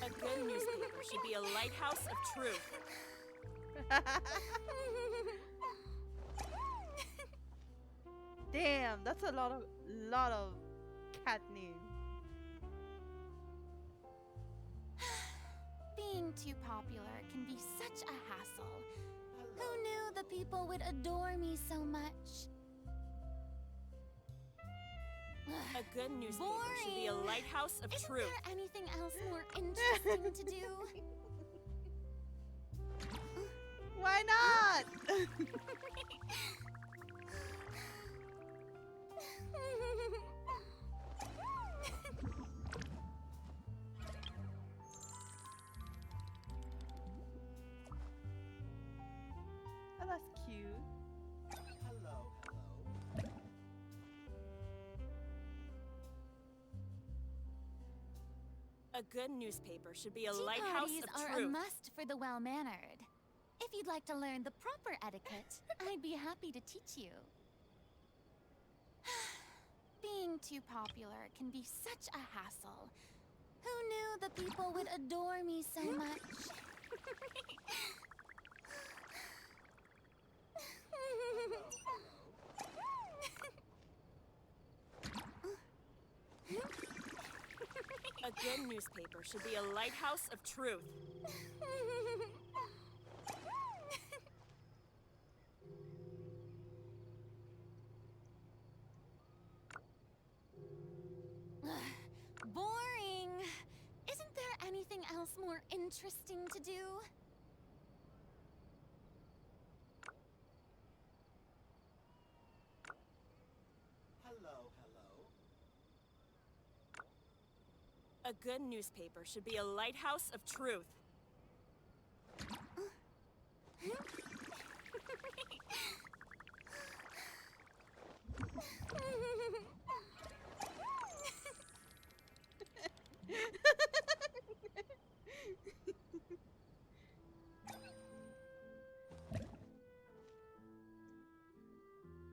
[SPEAKER 16] A good newspaper should be a lighthouse of truth.
[SPEAKER 1] Damn, that's a lot of cat names.
[SPEAKER 21] Being too popular can be such a hassle. Who knew the people would adore me so much?
[SPEAKER 16] A good newspaper should be a
[SPEAKER 21] Boring.
[SPEAKER 16] lighthouse of
[SPEAKER 21] Isn't
[SPEAKER 16] truth.
[SPEAKER 21] there anything else more interesting to do?
[SPEAKER 1] Why not? Oh, that's cute.
[SPEAKER 16] A good newspaper should be a
[SPEAKER 21] Tea
[SPEAKER 16] lighthouse
[SPEAKER 21] parties
[SPEAKER 16] of
[SPEAKER 21] are
[SPEAKER 16] truth.
[SPEAKER 21] a must for the well-mannered. If you'd like to learn the proper etiquette, I'd be happy to teach you. Being too popular can be such a hassle. Who knew the people would adore me so much?
[SPEAKER 16] A good newspaper should be a lighthouse of truth.
[SPEAKER 21] Boring. more interesting to do?
[SPEAKER 5] Hello, hello.
[SPEAKER 16] A good newspaper should be a lighthouse of truth.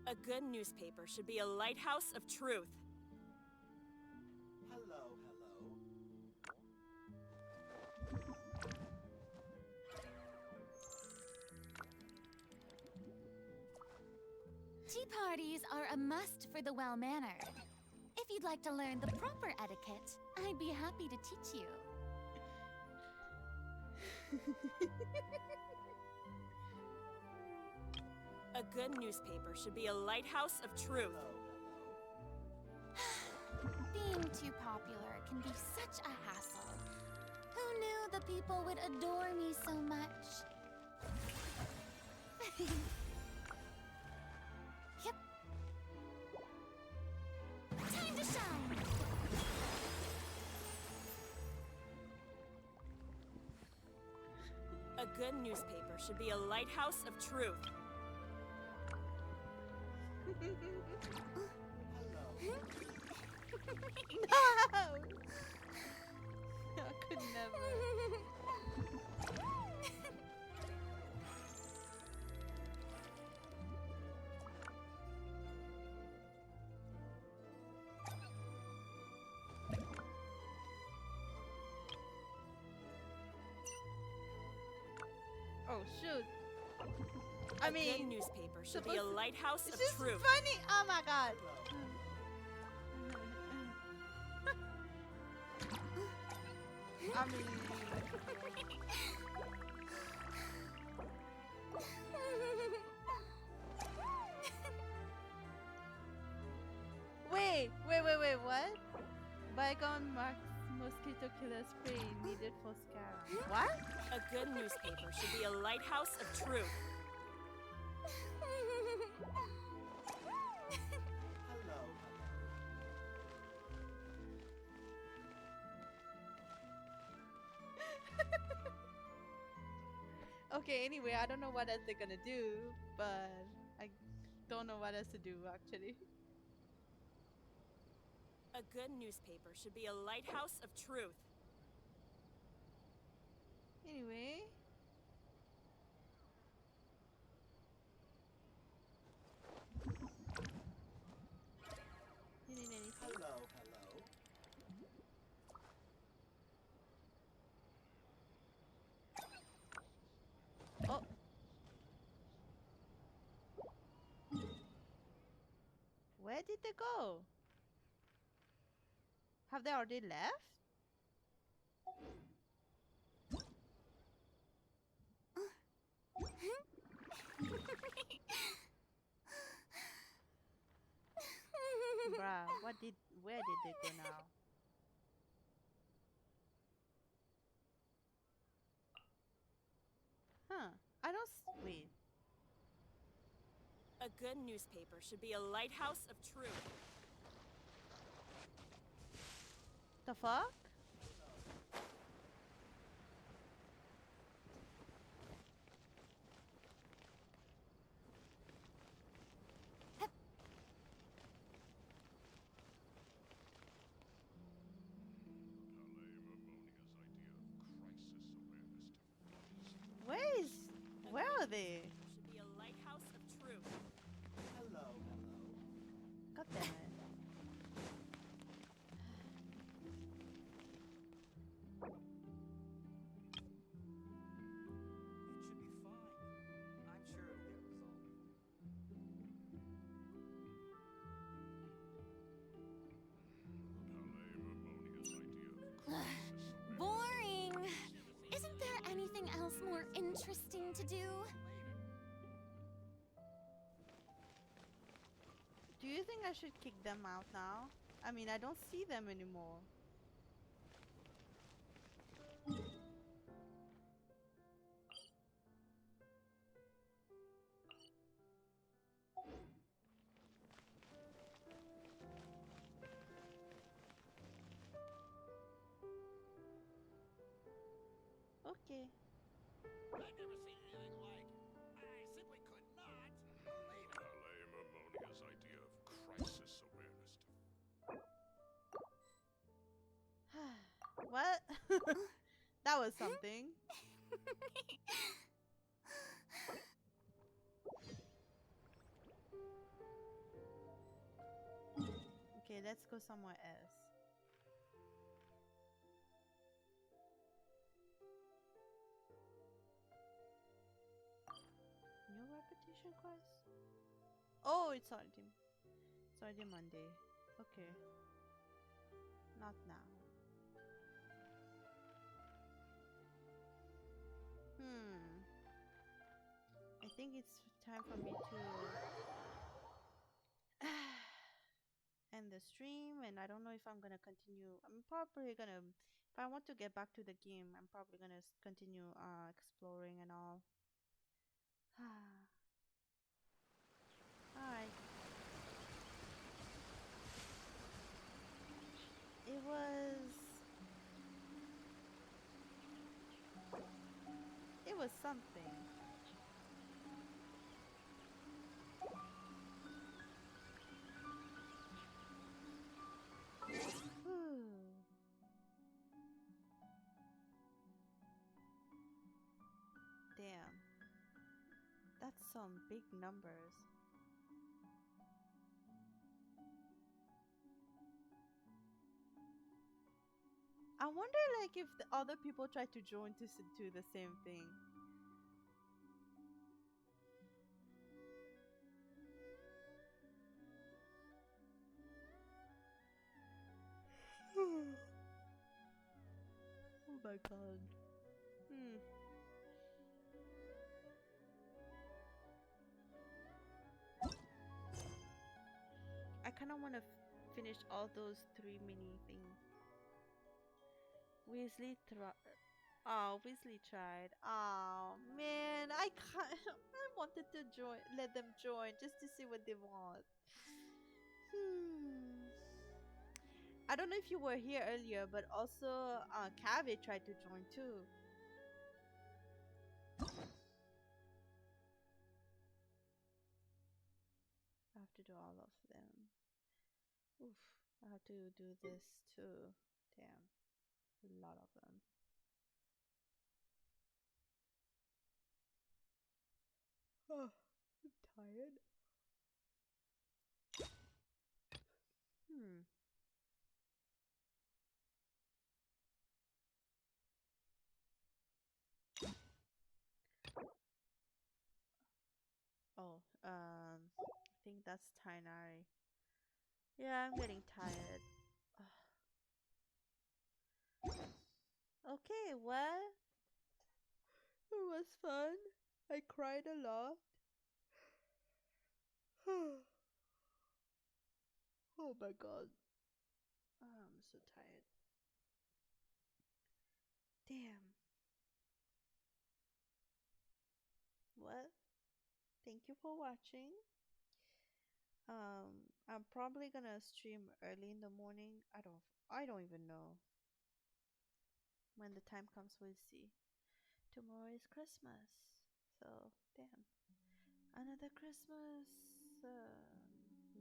[SPEAKER 16] A good newspaper should be a lighthouse of truth.
[SPEAKER 5] Hello, hello.
[SPEAKER 21] Tea parties are a must for the well-mannered. If you'd like to learn the proper etiquette, I'd be happy to teach you.
[SPEAKER 16] A good newspaper should be a lighthouse of truth.
[SPEAKER 21] Being too popular can be such a hassle. Who knew the people would adore me so much? Yep. Time to shine!
[SPEAKER 16] A good newspaper should be a lighthouse of truth.
[SPEAKER 1] No! I could never. Oh shoot. I mean,
[SPEAKER 16] a good newspaper should be a lighthouse
[SPEAKER 1] it's
[SPEAKER 16] of
[SPEAKER 1] just
[SPEAKER 16] truth.
[SPEAKER 1] funny. Oh my god. I mean, wait, what? Bygone marks mosquito killer spray needed for Scarab. What?
[SPEAKER 16] A good newspaper should be a lighthouse of truth.
[SPEAKER 5] Hello.
[SPEAKER 1] Okay, anyway, I don't know what else they're gonna do, but I don't know what else to do actually.
[SPEAKER 16] A good newspaper should be a lighthouse of truth.
[SPEAKER 1] Anyway. You need anything?
[SPEAKER 5] Hello.
[SPEAKER 1] Oh. Where did they go? Have they already left? Bruh, where did they go now? Huh, I don't wait.
[SPEAKER 16] A good newspaper should be a lighthouse of truth.
[SPEAKER 1] The fuck? Where are they?
[SPEAKER 16] Should be a lighthouse of truth.
[SPEAKER 5] Hello.
[SPEAKER 1] God damn it.
[SPEAKER 21] Boring! Isn't there anything else more interesting to do?
[SPEAKER 1] Do you think I should kick them out now? I mean, I don't see them anymore. Okay.
[SPEAKER 5] I've never seen anything like. I simply could not believe it.
[SPEAKER 11] Ammonia's idea of crisis awareness.
[SPEAKER 1] What? That was something. Okay, let's go somewhere else. New repetition quest? Oh, it's already Monday. Okay. Not now. I think it's time for me to end the stream, and I don't know if I'm gonna continue. I'm probably gonna, if I want to get back to the game, I'm probably gonna continue exploring and all. Alright. It was something. Damn. That's some big numbers. I wonder like if the other people try to join to do the same thing. Oh my god. I kind of want to finish all those 3 mini things. Weasley tried. Oh man, I can't. I wanted to join, let them join just to see what they want. I don't know if you were here earlier, but also Cavi tried to join too. I have to do all of them. Oof, I have to do this too. Damn, a lot of them. Oh, I'm tired. Oh, I think that's Tainari. Yeah, I'm getting tired. Okay, well, it was fun. I cried a lot. Oh my god. I'm so tired. Damn. Well, thank you for watching. I'm probably gonna stream early in the morning. I don't even know. When the time comes, we'll see. Tomorrow is Christmas. So, damn. Another Christmas.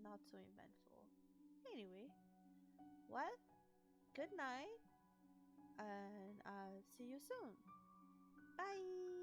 [SPEAKER 1] Not so eventful. Anyway, well, good night. And I'll see you soon. Bye.